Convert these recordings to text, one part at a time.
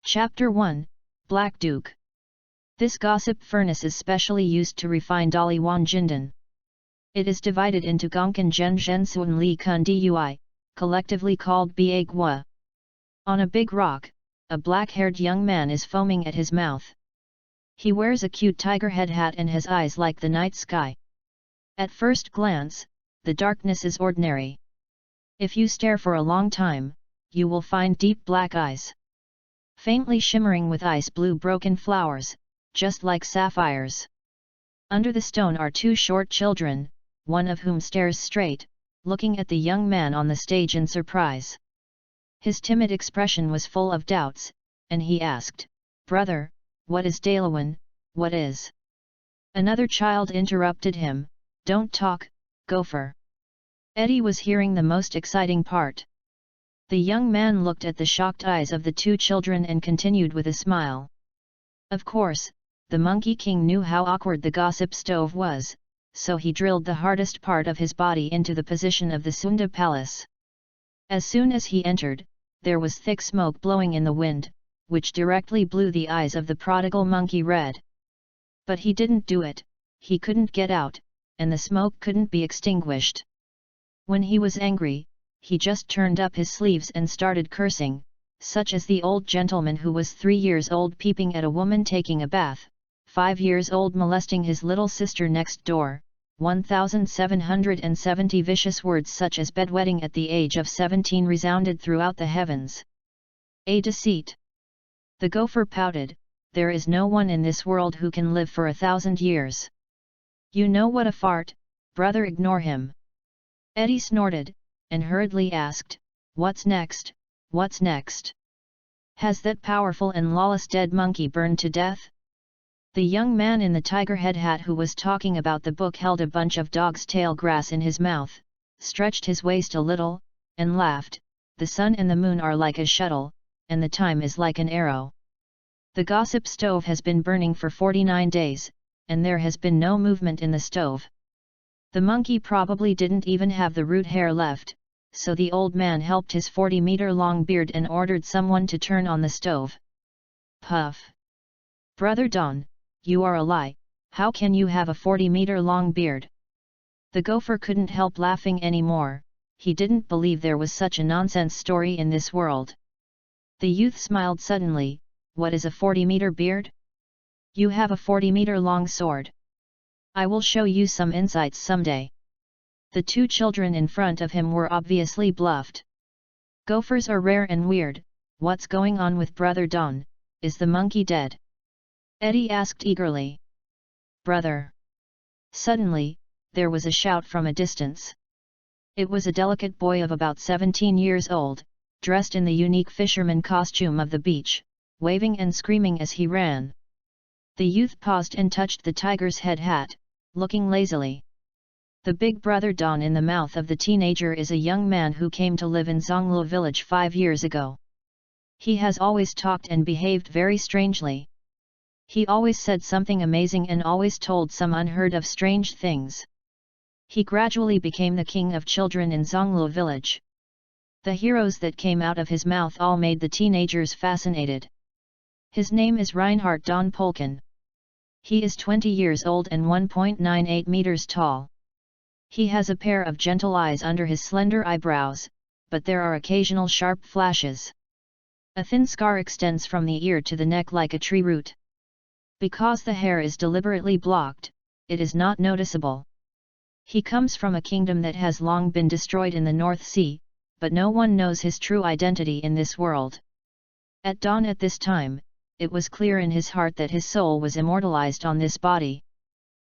Chapter 1, Black Duke. This gossip furnace is specially used to refine Dali Wan Jindan. It is divided into Gongkan Zhen Zhen Suan Li Kun Dui, collectively called Ba Gua. On a big rock, a black-haired young man is foaming at his mouth. He wears a cute tiger head hat and has eyes like the night sky. At first glance, the darkness is ordinary. If you stare for a long time, you will find deep black eyes, faintly shimmering with ice blue broken flowers, just like sapphires. Under the stone are two short children, one of whom stares straight, looking at the young man on the stage in surprise. His timid expression was full of doubts, and he asked, "Brother, what is Dalawan, what is?" Another child interrupted him, "Don't talk, gopher." Eddie was hearing the most exciting part. The young man looked at the shocked eyes of the two children and continued with a smile. Of course, the Monkey King knew how awkward the gossip stove was, so he drilled the hardest part of his body into the position of the Sunda Palace. As soon as he entered, there was thick smoke blowing in the wind, which directly blew the eyes of the prodigal monkey red. But he didn't do it, he couldn't get out, and the smoke couldn't be extinguished. When he was angry, he just turned up his sleeves and started cursing, such as the old gentleman who was 3 years old peeping at a woman taking a bath, 5 years old molesting his little sister next door, 1770 vicious words such as bedwetting at the age of 17 resounded throughout the heavens. A deceit! The gopher pouted, "There is no one in this world who can live for 1,000 years. You know what a fart, brother, ignore him." Eddie snorted, and hurriedly asked, "What's next, what's next? Has that powerful and lawless dead monkey burned to death?" The young man in the tiger head hat who was talking about the book held a bunch of dog's tail grass in his mouth, stretched his waist a little, and laughed, "The sun and the moon are like a shuttle, and the time is like an arrow. The gossip stove has been burning for 49 days, and there has been no movement in the stove. The monkey probably didn't even have the root hair left, so the old man helped his 40-meter-long beard and ordered someone to turn on the stove." Puff! "Brother Don, you are a lie, how can you have a 40-meter-long beard?" The gopher couldn't help laughing anymore, he didn't believe there was such a nonsense story in this world. The youth smiled suddenly, "What is a 40-meter beard? You have a 40-meter-long sword. I will show you some insights someday." The two children in front of him were obviously bluffed. "Gophers are rare and weird, what's going on with Brother Don, is the monkey dead?" Eddie asked eagerly. "Brother!" Suddenly, there was a shout from a distance. It was a delicate boy of about 17 years old, dressed in the unique fisherman costume of the beach, waving and screaming as he ran. The youth paused and touched the tiger's head hat, looking lazily. The big brother Don in the mouth of the teenager is a young man who came to live in Zonglu village 5 years ago. He has always talked and behaved very strangely. He always said something amazing and always told some unheard of strange things. He gradually became the king of children in Zonglu village. The heroes that came out of his mouth all made the teenagers fascinated. His name is Reinhardt Don Polkin. He is 20 years old and 1.98 meters tall. He has a pair of gentle eyes under his slender eyebrows, but there are occasional sharp flashes. A thin scar extends from the ear to the neck like a tree root. Because the hair is deliberately blocked, it is not noticeable. He comes from a kingdom that has long been destroyed in the North Sea, but no one knows his true identity in this world. At dawn at this time, it was clear in his heart that his soul was immortalized on this body.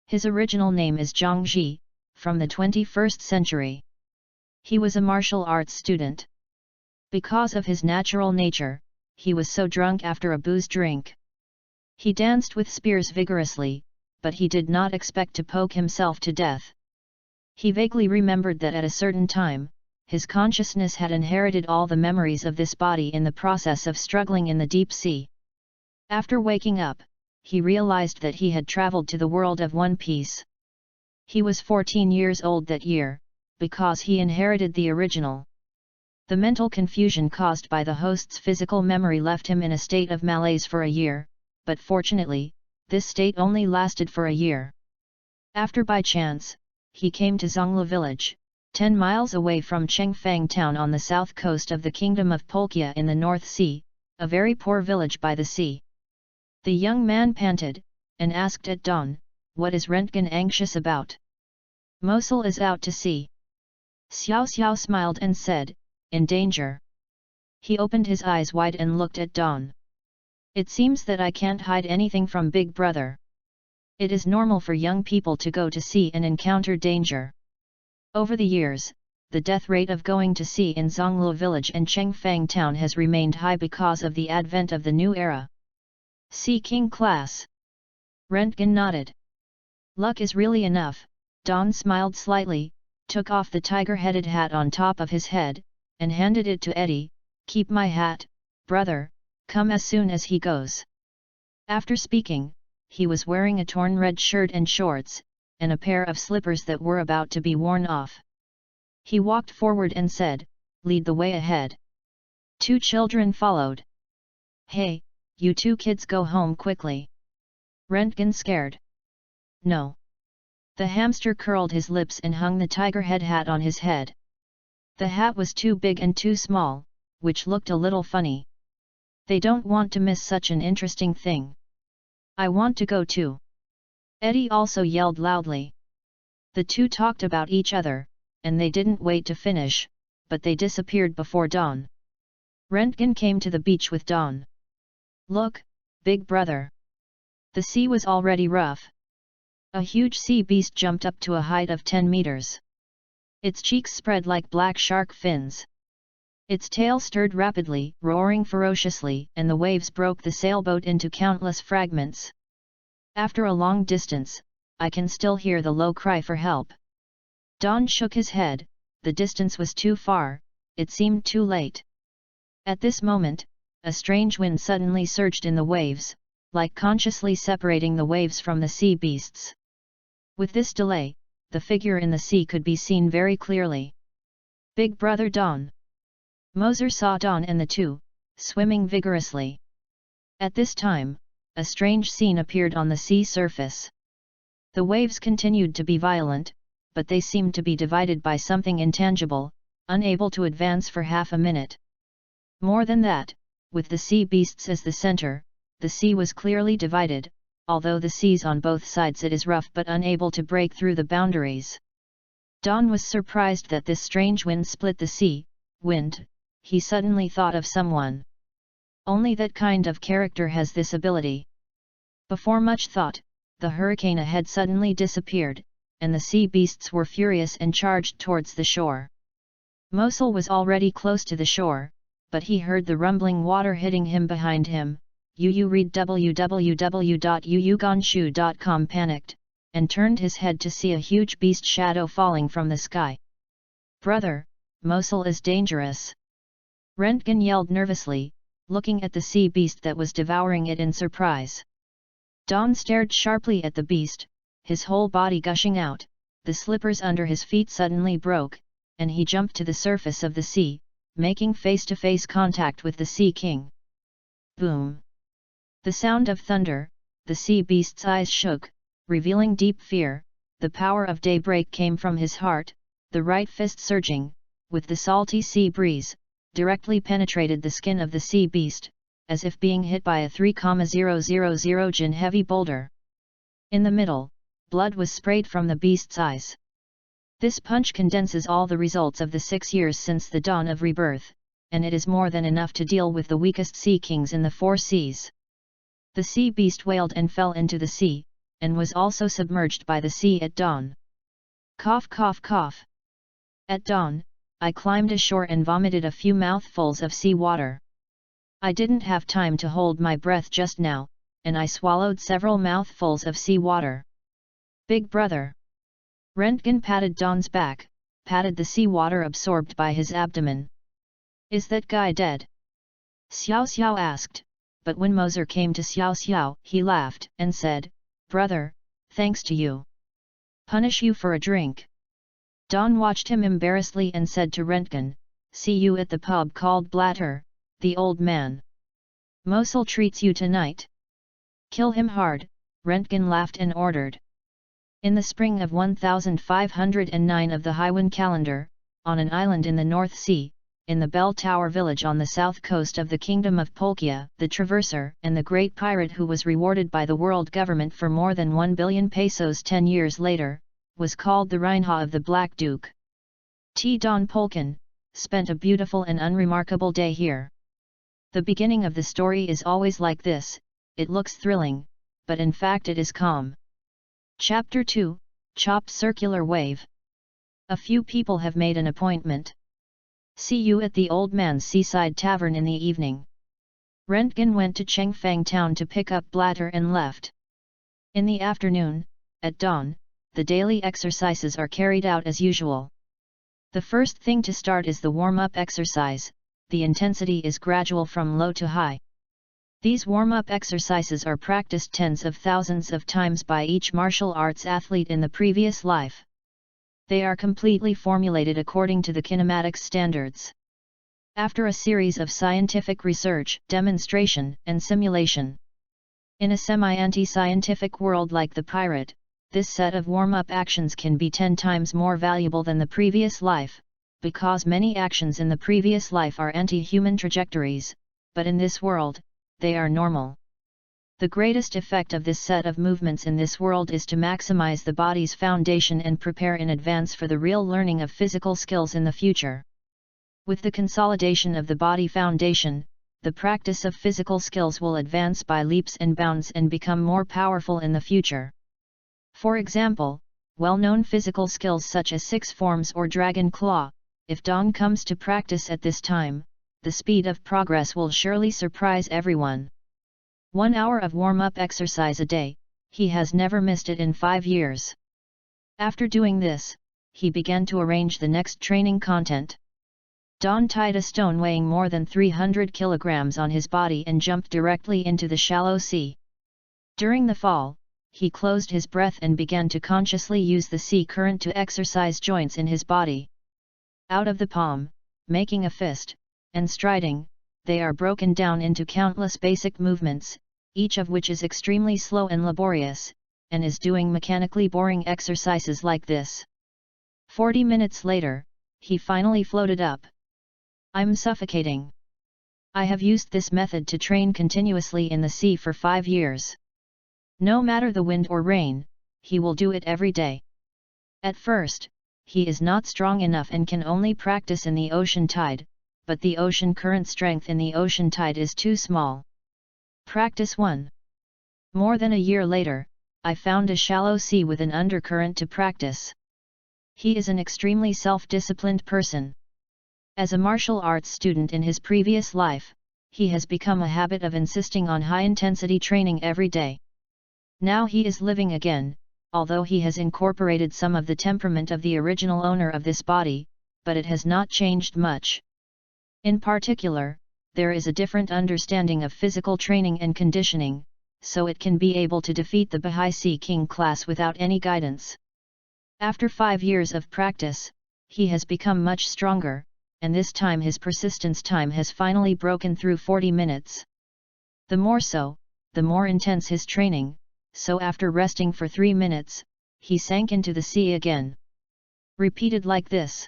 His original name is Zhang Ji, from the 21st century. He was a martial arts student. Because of his natural nature, he was so drunk after a booze drink. He danced with spears vigorously, but he did not expect to poke himself to death. He vaguely remembered that at a certain time, his consciousness had inherited all the memories of this body in the process of struggling in the deep sea. After waking up, he realized that he had traveled to the world of One Piece. He was 14 years old that year, because he inherited the original. The mental confusion caused by the host's physical memory left him in a state of malaise for a year, but fortunately, this state only lasted for a year. After by chance, he came to Zongla village, 10 miles away from Chengfang town on the south coast of the Kingdom of Polkia in the North Sea, a very poor village by the sea. The young man panted, and asked at dawn, "What is Rentgen anxious about?" "Mosul is out to sea." Xiao Xiao smiled and said, "In danger." He opened his eyes wide and looked at dawn. "It seems that I can't hide anything from Big Brother. It is normal for young people to go to sea and encounter danger. Over the years, the death rate of going to sea in Zongla village and Chengfang town has remained high because of the advent of the new era. Sea King class." Rentgen nodded. "Luck is really enough." Dawn smiled slightly, took off the tiger-headed hat on top of his head, and handed it to Eddie. "Keep my hat, brother, come as soon as he goes." After speaking, he was wearing a torn red shirt and shorts, and a pair of slippers that were about to be worn off. He walked forward and said, "Lead the way ahead." 2 children followed. "Hey, you 2 kids go home quickly." Rentgen scared. "No." The hamster curled his lips and hung the tiger head hat on his head. The hat was too big and too small, which looked a little funny. "They don't want to miss such an interesting thing." "I want to go too." Eddie also yelled loudly. The 2 talked about each other, and they didn't wait to finish, but they disappeared before dawn. Rentgen came to the beach with dawn. "Look, Big Brother." The sea was already rough. A huge sea beast jumped up to a height of 10 meters. Its cheeks spread like black shark fins. Its tail stirred rapidly, roaring ferociously, and the waves broke the sailboat into countless fragments. After a long distance, I can still hear the low cry for help. Don shook his head. The distance was too far, it seemed too late. At this moment, a strange wind suddenly surged in the waves, like consciously separating the waves from the sea beasts. With this delay, the figure in the sea could be seen very clearly. Big Brother Don. Moser saw Don and the 2, swimming vigorously. At this time, a strange scene appeared on the sea surface. The waves continued to be violent, but they seemed to be divided by something intangible, unable to advance for half a minute. More than that, with the sea beasts as the center, the sea was clearly divided, although the seas on both sides it is rough but unable to break through the boundaries. Don was surprised that this strange wind split the sea. Wind, he suddenly thought of someone. Only that kind of character has this ability. Before much thought, the hurricane ahead suddenly disappeared, and the sea beasts were furious and charged towards the shore. Mosul was already close to the shore, but he heard the rumbling water hitting him behind him. Read www.yuyuganshu.com panicked, and turned his head to see a huge beast shadow falling from the sky. "Brother, Mosul is dangerous!" Rentgen yelled nervously, looking at the sea beast that was devouring it in surprise. Don stared sharply at the beast, his whole body gushing out. The slippers under his feet suddenly broke, and he jumped to the surface of the sea, making face-to-face contact with the Sea King. Boom! The sound of thunder, the sea beast's eyes shook, revealing deep fear. The power of daybreak came from his heart. The right fist surging, with the salty sea breeze, directly penetrated the skin of the sea beast, as if being hit by a 3,000 Jin heavy boulder. In the middle, blood was sprayed from the beast's eyes. This punch condenses all the results of the 6 years since the dawn of rebirth, and it is more than enough to deal with the weakest sea kings in the 4 seas. The sea beast wailed and fell into the sea, and was also submerged by the sea at dawn. Cough cough cough. At dawn, I climbed ashore and vomited a few mouthfuls of sea water. I didn't have time to hold my breath just now, and I swallowed several mouthfuls of sea water. Big Brother. Rentgen patted Don's back, patted the sea water absorbed by his abdomen. "Is that guy dead?" Xiao Xiao asked, but when Moser came to Xiao Xiao, he laughed and said, "Brother, thanks to you. Punish you for a drink." Don watched him embarrassedly and said to Rentgen, see you at the pub, called Blatter, the old man. Mosul treats you tonight. Kill him hard, Röntgen laughed and ordered. In the spring of 1509 of the Hiwan calendar, on an island in the North Sea, in the Bell Tower village on the south coast of the Kingdom of Polkia, the traverser and the great pirate who was rewarded by the world government for more than 1 billion pesos 10 years later, was called the Reinha of the Black Duke. Don Polkan spent a beautiful and unremarkable day here. The beginning of the story is always like this, it looks thrilling, but in fact it is calm. Chapter 2, Chopped Circular Wave. A few people have made an appointment. See you at the old man's seaside tavern in the evening. Röntgen went to Chengfang town to pick up Blatter and left. In the afternoon, at dawn, the daily exercises are carried out as usual. The first thing to start is the warm-up exercise. The intensity is gradual from low to high. These warm-up exercises are practiced tens of thousands of times by each martial arts athlete in the previous life. They are completely formulated according to the kinematics standards. After a series of scientific research, demonstration, and simulation. In a semi-anti-scientific world like the pirate, this set of warm-up actions can be 10 times more valuable than the previous life, because many actions in the previous life are anti-human trajectories, but in this world, they are normal. The greatest effect of this set of movements in this world is to maximize the body's foundation and prepare in advance for the real learning of physical skills in the future. With the consolidation of the body foundation, the practice of physical skills will advance by leaps and bounds and become more powerful in the future. For example, well-known physical skills such as six forms or dragon claw, if Dong comes to practice at this time, the speed of progress will surely surprise everyone. 1 hour of warm-up exercise a day, he has never missed it in 5 years. After doing this, he began to arrange the next training content. Don tied a stone weighing more than 300 kilograms on his body and jumped directly into the shallow sea. During the fall, he closed his breath and began to consciously use the sea current to exercise joints in his body. Out of the palm, making a fist, and striding, they are broken down into countless basic movements, each of which is extremely slow and laborious, and is doing mechanically boring exercises like this. 40 minutes later, he finally floated up. I'm suffocating. I have used this method to train continuously in the sea for 5 years. No matter the wind or rain, he will do it every day. At first, he is not strong enough and can only practice in the ocean tide, but the ocean current strength in the ocean tide is too small. Practice 1. More than a year later, I found a shallow sea with an undercurrent to practice. He is an extremely self-disciplined person. As a martial arts student in his previous life, he has become a habit of insisting on high-intensity training every day. Now he is living again, although he has incorporated some of the temperament of the original owner of this body, but it has not changed much. In particular, there is a different understanding of physical training and conditioning, so it can be able to defeat the Baha'i Sea King class without any guidance. After 5 years of practice, he has become much stronger, and this time his persistence time has finally broken through 40 minutes. The more so, the more intense his training, so after resting for 3 minutes, he sank into the sea again. Repeated like this.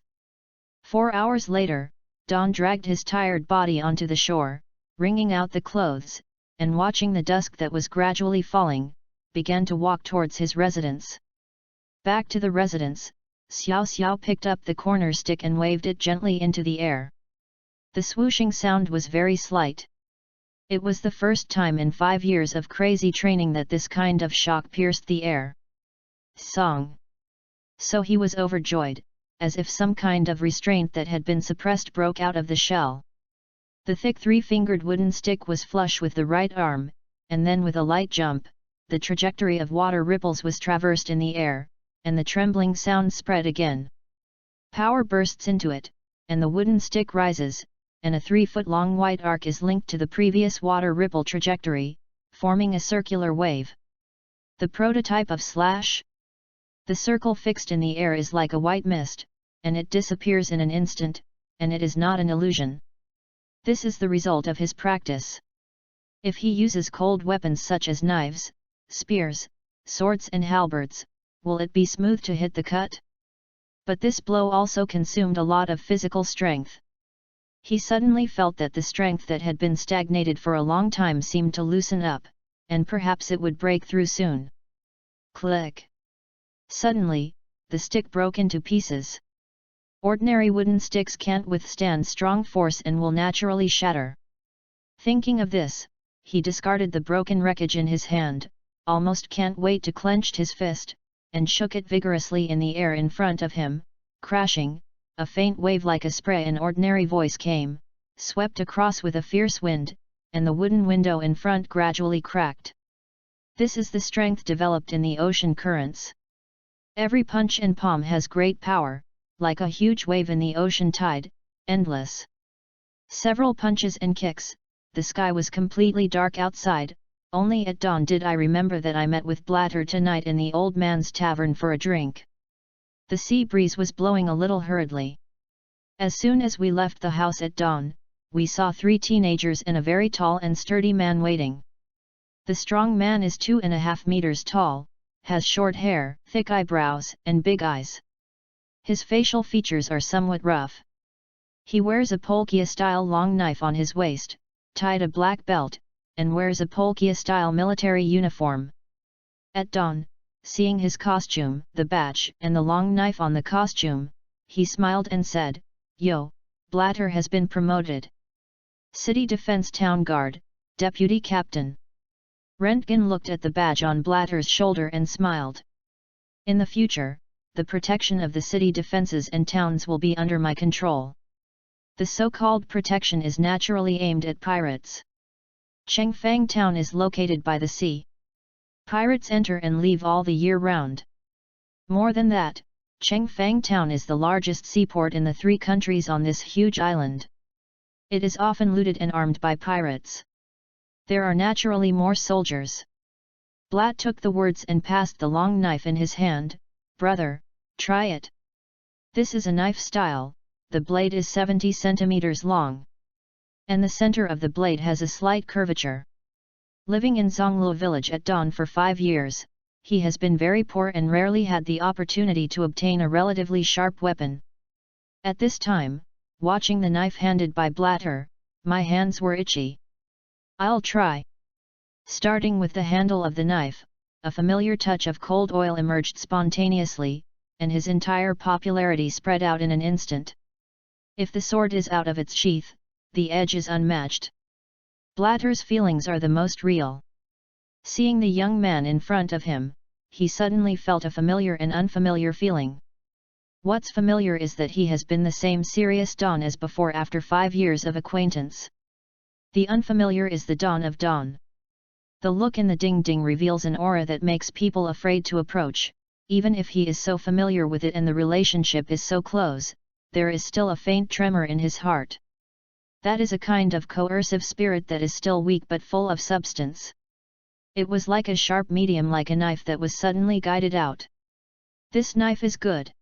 4 hours later, Don dragged his tired body onto the shore, wringing out the clothes, and watching the dusk that was gradually falling, began to walk towards his residence. Back to the residence, Xiao Xiao picked up the corner stick and waved it gently into the air. The swooshing sound was very slight. It was the first time in 5 years of crazy training that this kind of shock pierced the air. Song. So he was overjoyed, as if some kind of restraint that had been suppressed broke out of the shell. The thick 3-fingered wooden stick was flush with the right arm, and then with a light jump, the trajectory of water ripples was traversed in the air, and the trembling sound spread again. Power bursts into it, and the wooden stick rises, and a 3-foot-long white arc is linked to the previous water ripple trajectory, forming a circular wave. The prototype of slash. The circle fixed in the air is like a white mist, and it disappears in an instant, and it is not an illusion. This is the result of his practice. If he uses cold weapons such as knives, spears, swords and halberds, will it be smooth to hit the cut? But this blow also consumed a lot of physical strength. He suddenly felt that the strength that had been stagnated for a long time seemed to loosen up, and perhaps it would break through soon. Click! Suddenly, the stick broke into pieces. Ordinary wooden sticks can't withstand strong force and will naturally shatter. Thinking of this, he discarded the broken wreckage in his hand, almost can't wait to clenched his fist, and shook it vigorously in the air in front of him. Crashing, a faint wave like a spray an ordinary voice came, swept across with a fierce wind, and the wooden window in front gradually cracked. This is the strength developed in the ocean currents. Every punch and palm has great power, like a huge wave in the ocean tide, endless. Several punches and kicks, the sky was completely dark outside. Only at dawn did I remember that I met with Blatter tonight in the old man's tavern for a drink. The sea breeze was blowing a little hurriedly. As soon as we left the house at dawn, we saw 3 teenagers and a very tall and sturdy man waiting. The strong man is 2.5 meters tall, has short hair, thick eyebrows, and big eyes. His facial features are somewhat rough. He wears a polka-style long knife on his waist, tied a black belt, and wears a polka-style military uniform. At dawn, seeing his costume, the badge, and the long knife on the costume, he smiled and said, "Yo, Blatter has been promoted. City Defense Town Guard, Deputy Captain." Rentgen looked at the badge on Blatter's shoulder and smiled. "In the future, the protection of the city defenses and towns will be under my control. The so-called protection is naturally aimed at pirates. Chengfang town is located by the sea. Pirates enter and leave all the year round. More than that, Chengfang town is the largest seaport in the 3 countries on this huge island. It is often looted and armed by pirates. There are naturally more soldiers." Blatt took the words and passed the long knife in his hand. "Brother, try it. This is a knife style, the blade is 70 centimeters long. And the center of the blade has a slight curvature." Living in Zhongluo village at dawn for 5 years, he has been very poor and rarely had the opportunity to obtain a relatively sharp weapon. At this time, watching the knife handed by Blatter, my hands were itchy. "I'll try." Starting with the handle of the knife, a familiar touch of cold oil emerged spontaneously, and his entire popularity spread out in an instant. If the sword is out of its sheath, the edge is unmatched. Blatter's feelings are the most real. Seeing the young man in front of him, he suddenly felt a familiar and unfamiliar feeling. What's familiar is that he has been the same serious Don as before after 5 years of acquaintance. The unfamiliar is the Don of Don. The look in the ding-ding reveals an aura that makes people afraid to approach. Even if he is so familiar with it and the relationship is so close, there is still a faint tremor in his heart. That is a kind of coercive spirit that is still weak but full of substance. It was like a sharp medium, like a knife that was suddenly guided out. "This knife is good."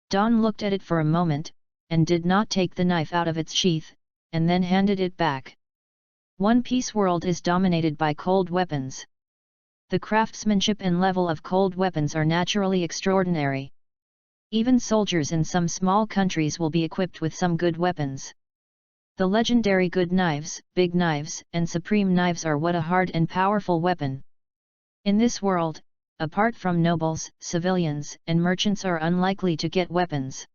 Don looked at it for a moment, and did not take the knife out of its sheath, and then handed it back. One Piece world is dominated by cold weapons. The craftsmanship and level of cold weapons are naturally extraordinary. Even soldiers in some small countries will be equipped with some good weapons. The legendary good knives, big knives, and supreme knives are what a hard and powerful weapon. In this world, apart from nobles, civilians, and merchants are unlikely to get weapons.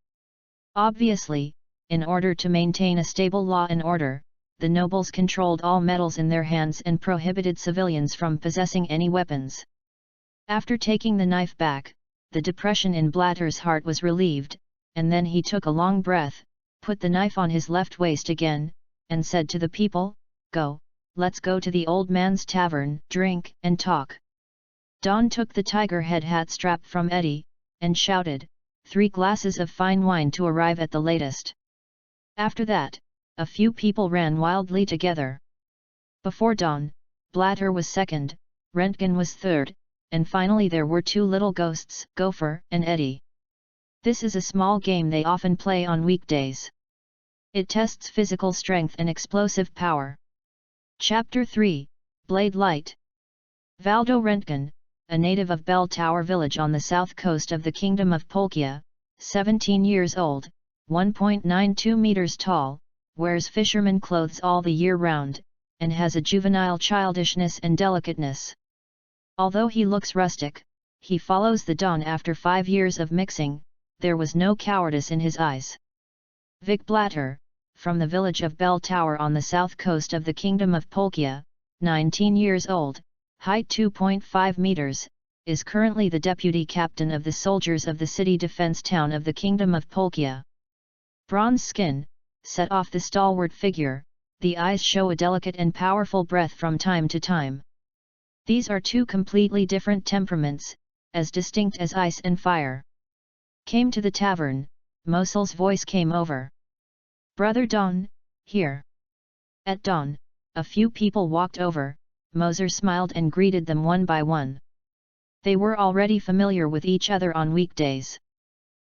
Obviously, in order to maintain a stable law and order, the nobles controlled all metals in their hands and prohibited civilians from possessing any weapons. After taking the knife back, the depression in Blatter's heart was relieved, and then he took a long breath, put the knife on his left waist again, and said to the people, "Go, let's go to the old man's tavern, drink and talk." Don took the tiger head hat strap from Eddie, and shouted, 3 glasses of fine wine to arrive at the latest. After that, a few people ran wildly together. Before dawn, Blatter was second, Rentgen was third, and finally there were 2 little ghosts, Gopher and Eddie. This is a small game they often play on weekdays. It tests physical strength and explosive power. Chapter 3, Blade Light. Valdo Rentgen, a native of Bell Tower village on the south coast of the Kingdom of Polkia, 17 years old, 1.92 meters tall, wears fisherman clothes all the year round, and has a juvenile childishness and delicateness. Although he looks rustic, he follows the Don after 5 years of mixing. There was no cowardice in his eyes. Vic Blatter, from the village of Bell Tower on the south coast of the Kingdom of Polkia, 19 years old, height 2.5 meters, is currently the deputy captain of the soldiers of the city defense town of the Kingdom of Polkia. Bronze skin, set off the stalwart figure, the eyes show a delicate and powerful breath from time to time. These are two completely different temperaments, as distinct as ice and fire. Came to the tavern, Mosel's voice came over. Brother Don, here. At dawn, a few people walked over. Moser smiled and greeted them one by one. They were already familiar with each other on weekdays.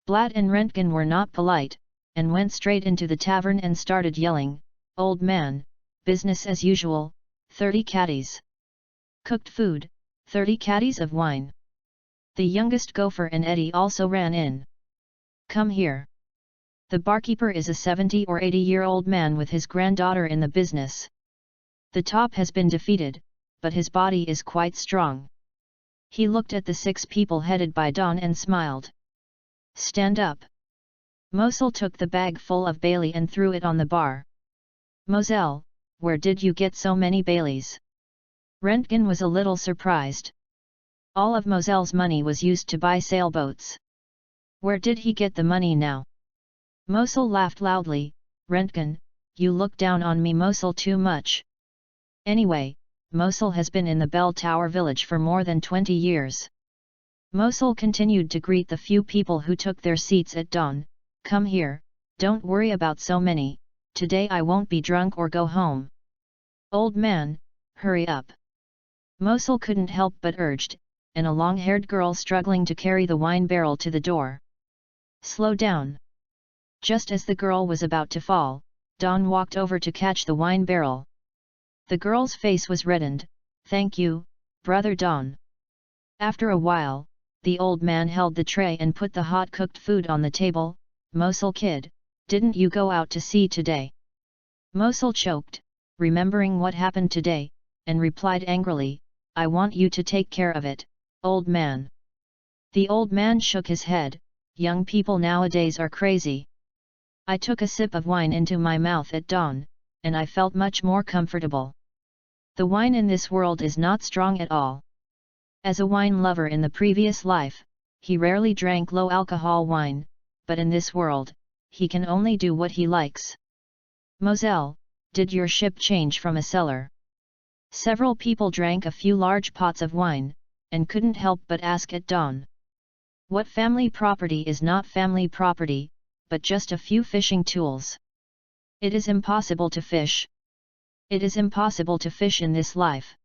Blatt and Rentgen were not polite, and went straight into the tavern and started yelling, "Old man, business as usual, 30 caddies. Cooked food, 30 caddies of wine." The youngest Gopher and Eddie also ran in. "Come here." The barkeeper is a 70 or 80-year-old man with his granddaughter in the business. The top has been defeated, but his body is quite strong. He looked at the 6 people headed by Don and smiled. "Stand up." Mosel took the bag full of Bailey and threw it on the bar. "Moselle, where did you get so many Baileys?" Rentgen was a little surprised. All of Mosel's money was used to buy sailboats. Where did he get the money now? Mosel laughed loudly. "Rentgen, you look down on me Mosel too much. Anyway, Mosel has been in the Bell Tower village for more than 20 years. Mosel continued to greet the few people who took their seats at dawn. "Come here, don't worry about so many, today I won't be drunk or go home." "Old man, hurry up." Mosel couldn't help but urged, and a long-haired girl struggling to carry the wine barrel to the door. "Slow down." Just as the girl was about to fall, Don walked over to catch the wine barrel. The girl's face was reddened. "Thank you, Brother Don." After a while, the old man held the tray and put the hot cooked food on the table. "Mosel kid, didn't you go out to sea today?" Mosel choked, remembering what happened today, and replied angrily, "I want you to take care of it, old man." The old man shook his head. "Young people nowadays are crazy. I took a sip of wine into my mouth at dawn, and I felt much more comfortable. The wine in this world is not strong at all." As a wine lover in the previous life, he rarely drank low-alcohol wine, but in this world, he can only do what he likes. "Moselle, did your ship change from a cellar?" Several people drank a few large pots of wine, and couldn't help but ask at dawn. What family property is not family property, but just a few fishing tools? It is impossible to fish. It is impossible to fish in this life.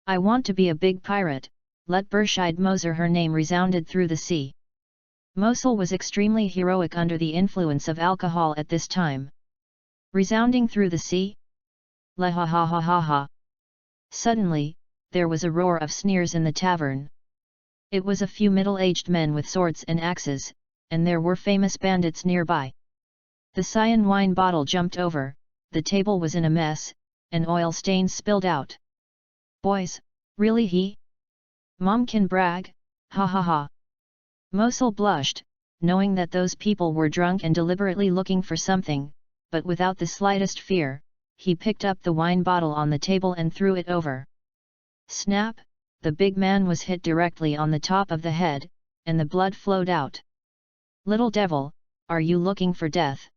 "I want to be a big pirate," let Berscheid Moser her name resounded through the sea. Mosel was extremely heroic under the influence of alcohol at this time. Resounding through the sea? La ha ha ha ha ha. Suddenly, there was a roar of sneers in the tavern. It was a few middle-aged men with swords and axes, and there were famous bandits nearby. The cyan wine bottle jumped over, the table was in a mess, and oil stains spilled out. "Boys, really he? Mom can brag, ha ha ha." Mosel blushed, knowing that those people were drunk and deliberately looking for something, but without the slightest fear, he picked up the wine bottle on the table and threw it over. Snap, the big man was hit directly on the top of the head, and the blood flowed out. "Little devil, are you looking for death?"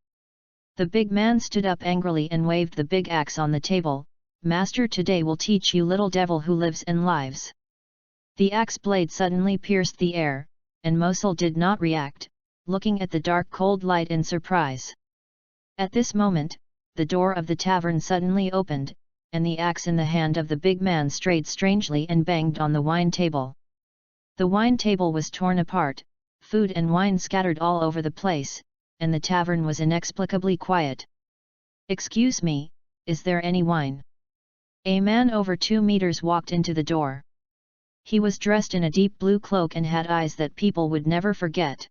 The big man stood up angrily and waved the big axe on the table. "Master today will teach you little devil who lives and lives." The axe blade suddenly pierced the air, and Mosel did not react, looking at the dark cold light in surprise. At this moment, the door of the tavern suddenly opened, and the axe in the hand of the big man strayed strangely and banged on the wine table. The wine table was torn apart, food and wine scattered all over the place, and the tavern was inexplicably quiet. "Excuse me, is there any wine?" A man over 2 meters walked into the door. He was dressed in a deep blue cloak and had eyes that people would never forget.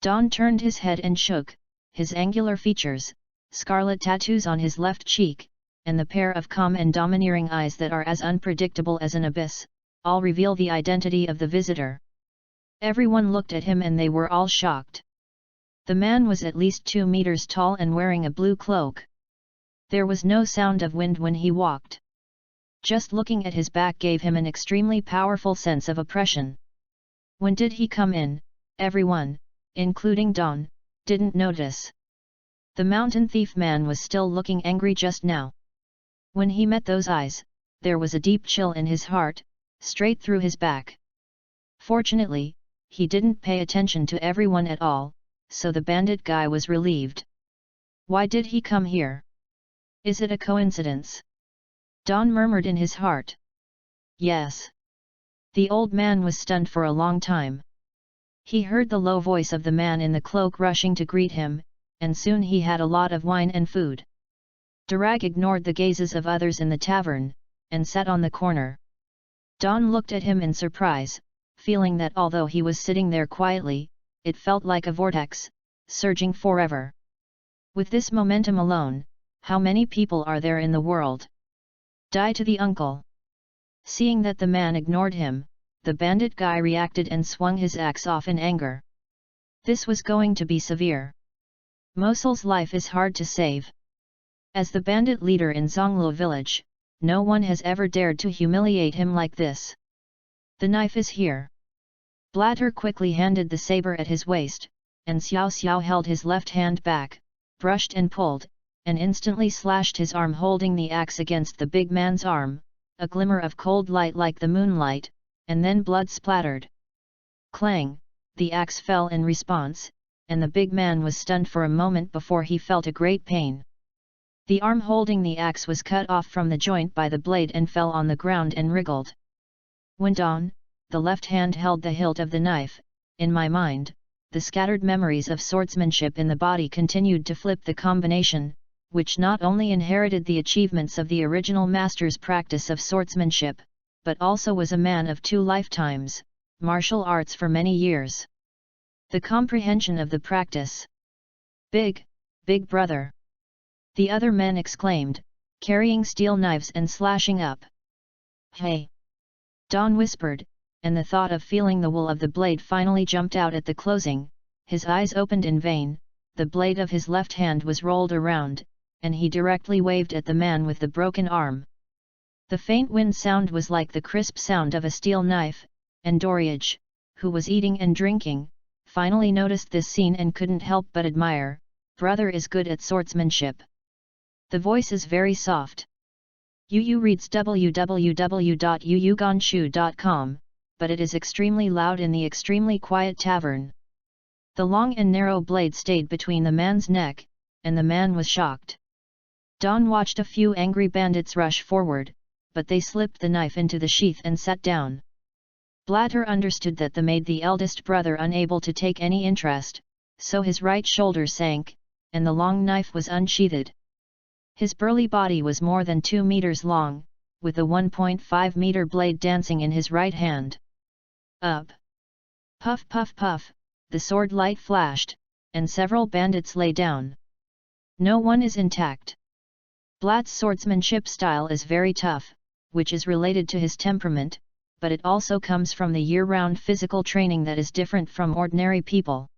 Don turned his head and shook, his angular features, scarlet tattoos on his left cheek, and the pair of calm and domineering eyes that are as unpredictable as an abyss, all reveal the identity of the visitor. Everyone looked at him and they were all shocked. The man was at least 2 meters tall and wearing a blue cloak. There was no sound of wind when he walked. Just looking at his back gave him an extremely powerful sense of oppression. When did he come in? Everyone, including Don, didn't notice. The mountain thief man was still looking angry just now. When he met those eyes, there was a deep chill in his heart, straight through his back. Fortunately, he didn't pay attention to everyone at all, so the bandit guy was relieved. Why did he come here? Is it a coincidence? Don murmured in his heart. Yes. The old man was stunned for a long time. He heard the low voice of the man in the cloak rushing to greet him, and soon he had a lot of wine and food. Durag ignored the gazes of others in the tavern, and sat on the corner. Don looked at him in surprise, feeling that although he was sitting there quietly, it felt like a vortex, surging forever. With this momentum alone, how many people are there in the world? Die to the uncle. Seeing that the man ignored him, the bandit guy reacted and swung his axe off in anger. This was going to be severe. Mosul's life is hard to save. As the bandit leader in Zonglo village, no one has ever dared to humiliate him like this. The knife is here. Blatter quickly handed the saber at his waist, and Xiao Xiao held his left hand back, brushed and pulled, and instantly slashed his arm holding the axe against the big man's arm, a glimmer of cold light like the moonlight, and then blood splattered. Clang, the axe fell in response, and the big man was stunned for a moment before he felt a great pain. The arm holding the axe was cut off from the joint by the blade and fell on the ground and wriggled. When Don, the left hand held the hilt of the knife, in my mind, the scattered memories of swordsmanship in the body continued to flip the combination, which not only inherited the achievements of the original master's practice of swordsmanship, but also was a man of 2 lifetimes, martial arts for many years. The comprehension of the practice. Big brother! The other men exclaimed, carrying steel knives and slashing up. Hey! Don whispered, and the thought of feeling the wool of the blade finally jumped out at the closing. His eyes opened in vain, the blade of his left hand was rolled around, and he directly waved at the man with the broken arm. The faint wind sound was like the crisp sound of a steel knife, and Doriage, who was eating and drinking, finally noticed this scene and couldn't help but admire. Brother is good at swordsmanship. The voice is very soft. Yu reads www.yuyuganshu.com, but it is extremely loud in the extremely quiet tavern. The long and narrow blade stayed between the man's neck, and the man was shocked. Don watched a few angry bandits rush forward, but they slipped the knife into the sheath and sat down. Blatter understood that made the eldest brother unable to take any interest, so his right shoulder sank, and the long knife was unsheathed. His burly body was more than 2 meters long, with a 1.5 meter blade dancing in his right hand. Up! Puff puff puff, the sword light flashed, and several bandits lay down. No one is intact. Blatt's swordsmanship style is very tough, which is related to his temperament, but it also comes from the year-round physical training that is different from ordinary people.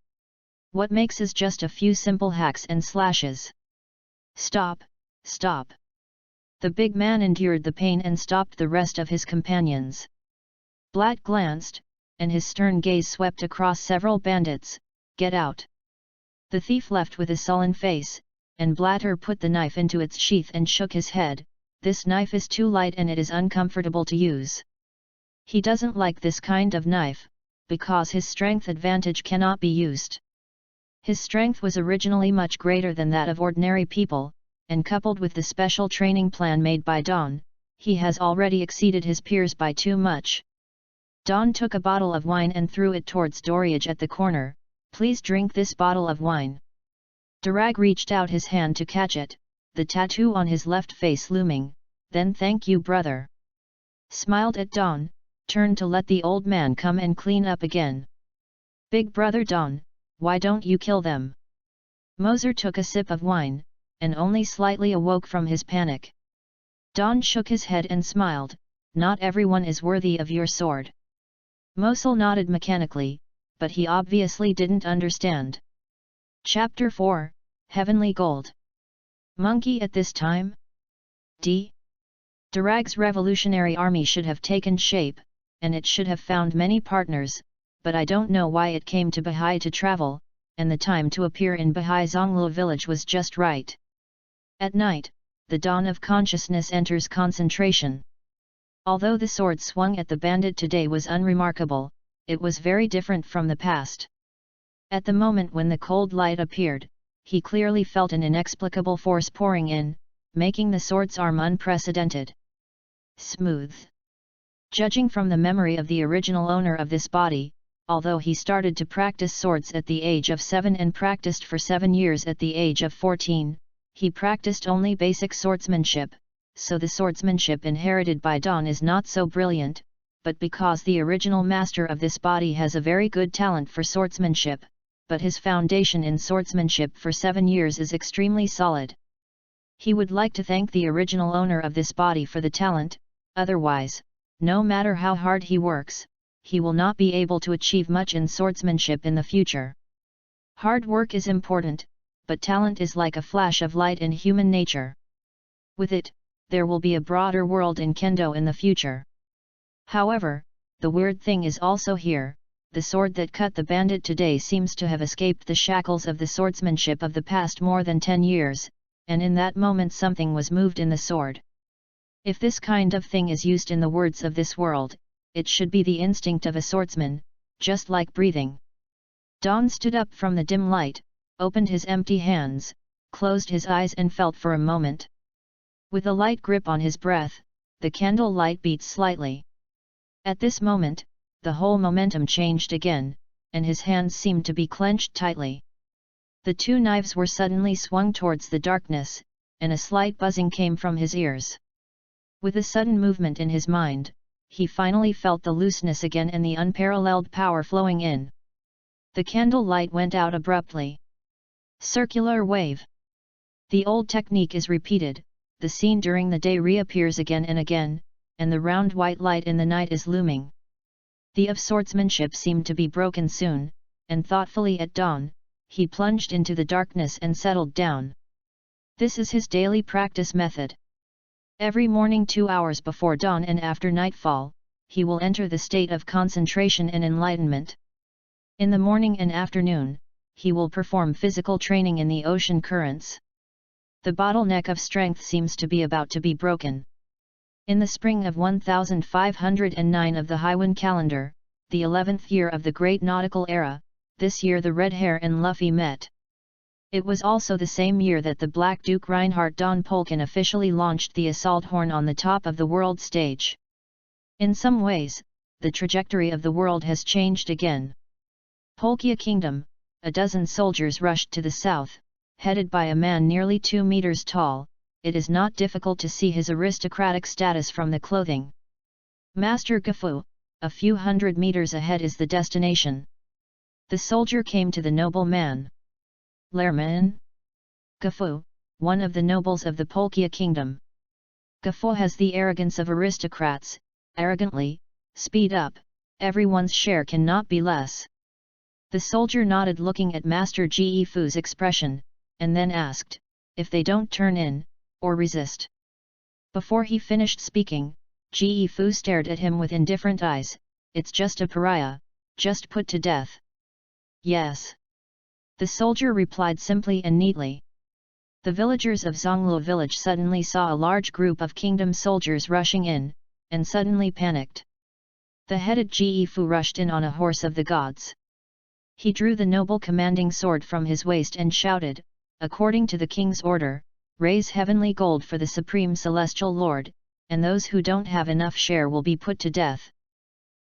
What makes is just a few simple hacks and slashes. Stop, stop! The big man endured the pain and stopped the rest of his companions. Blatt glanced, and his stern gaze swept across several bandits. Get out! The thief left with a sullen face, and Blatter put the knife into its sheath and shook his head. This knife is too light and it is uncomfortable to use. He doesn't like this kind of knife, because his strength advantage cannot be used. His strength was originally much greater than that of ordinary people, and coupled with the special training plan made by Don, he has already exceeded his peers by too much. Don took a bottle of wine and threw it towards Doriage at the corner. Please drink this bottle of wine. Durag reached out his hand to catch it. the tattoo on his left face looming, then thank you brother. Smiled at Don, turned to let the old man come and clean up again. Big brother Don, why don't you kill them? Moser took a sip of wine, and only slightly awoke from his panic. Don shook his head and smiled, not everyone is worthy of your sword. Mosul nodded mechanically, but he obviously didn't understand. Chapter 4, Heavenly Gold. Monkey at this time? D. Darag's revolutionary army should have taken shape, and it should have found many partners, but I don't know why it came to Bahai to travel, and the time to appear in Bahai Zonglo village was just right. At night, the dawn of consciousness enters concentration. Although the sword swung at the bandit today was unremarkable, it was very different from the past. At the moment when the cold light appeared, he clearly felt an inexplicable force pouring in, making the sword's arm unprecedented. Smooth. Judging from the memory of the original owner of this body, although he started to practice swords at the age of 7 and practiced for 7 years at the age of 14, he practiced only basic swordsmanship, so the swordsmanship inherited by Don is not so brilliant, but because the original master of this body has a very good talent for swordsmanship, but his foundation in swordsmanship for 7 years is extremely solid. He would like to thank the original owner of this body for the talent, otherwise, no matter how hard he works, he will not be able to achieve much in swordsmanship in the future. Hard work is important, but talent is like a flash of light in human nature. With it, there will be a broader world in Kendo in the future. However, the weird thing is also here, the sword that cut the bandit today seems to have escaped the shackles of the swordsmanship of the past more than 10 years, and in that moment something was moved in the sword. If this kind of thing is used in the words of this world, it should be the instinct of a swordsman, just like breathing. Don stood up from the dim light, opened his empty hands, closed his eyes and felt for a moment. With a light grip on his breath, the candle light beat slightly. At this moment, the whole momentum changed again, and his hands seemed to be clenched tightly. The two knives were suddenly swung towards the darkness, and a slight buzzing came from his ears. With a sudden movement in his mind, he finally felt the looseness again and the unparalleled power flowing in. The candle light went out abruptly. Circular wave. The old technique is repeated, the scene during the day reappears again and again, and the round white light in the night is looming. The of swordsmanship seemed to be broken soon, and thoughtfully at dawn, he plunged into the darkness and settled down. This is his daily practice method. Every morning 2 hours before dawn and after nightfall, he will enter the state of concentration and enlightenment. In the morning and afternoon, he will perform physical training in the ocean currents. The bottleneck of strength seems to be about to be broken. In the spring of 1509 of the Haiwan calendar, the 11th year of the Great Nautical Era, this year the Red Hare and Luffy met. It was also the same year that the Black Duke Reinhardt Don Polkin officially launched the assault horn on the top of the world stage. In some ways, the trajectory of the world has changed again. Polkia Kingdom, a dozen soldiers rushed to the south, headed by a man nearly 2 meters tall. It is not difficult to see his aristocratic status from the clothing. Master Gafu, a few hundred meters ahead is the destination. The soldier came to the noble man. Lerman? Gafu, one of the nobles of the Polkia kingdom. Gafu has the arrogance of aristocrats, arrogantly, speed up, everyone's share cannot be less. The soldier nodded looking at Master Ge Fu's expression, and then asked, if they don't turn in, or resist. Before he finished speaking, Ge Fu stared at him with indifferent eyes, it's just a pariah, just put to death. Yes. The soldier replied simply and neatly. The villagers of Zonglo village suddenly saw a large group of kingdom soldiers rushing in, and suddenly panicked. The headed Ge Fu rushed in on a horse of the gods. He drew the noble commanding sword from his waist and shouted, according to the king's order, raise heavenly gold for the supreme celestial lord, and those who don't have enough share will be put to death.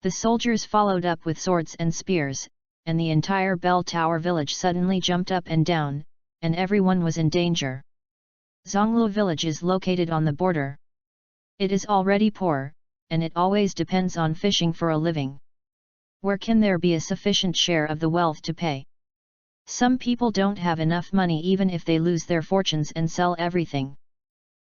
The soldiers followed up with swords and spears, and the entire bell tower village suddenly jumped up and down, and everyone was in danger. Zonglu village is located on the border. It is already poor, and it always depends on fishing for a living. Where can there be a sufficient share of the wealth to pay? Some people don't have enough money even if they lose their fortunes and sell everything.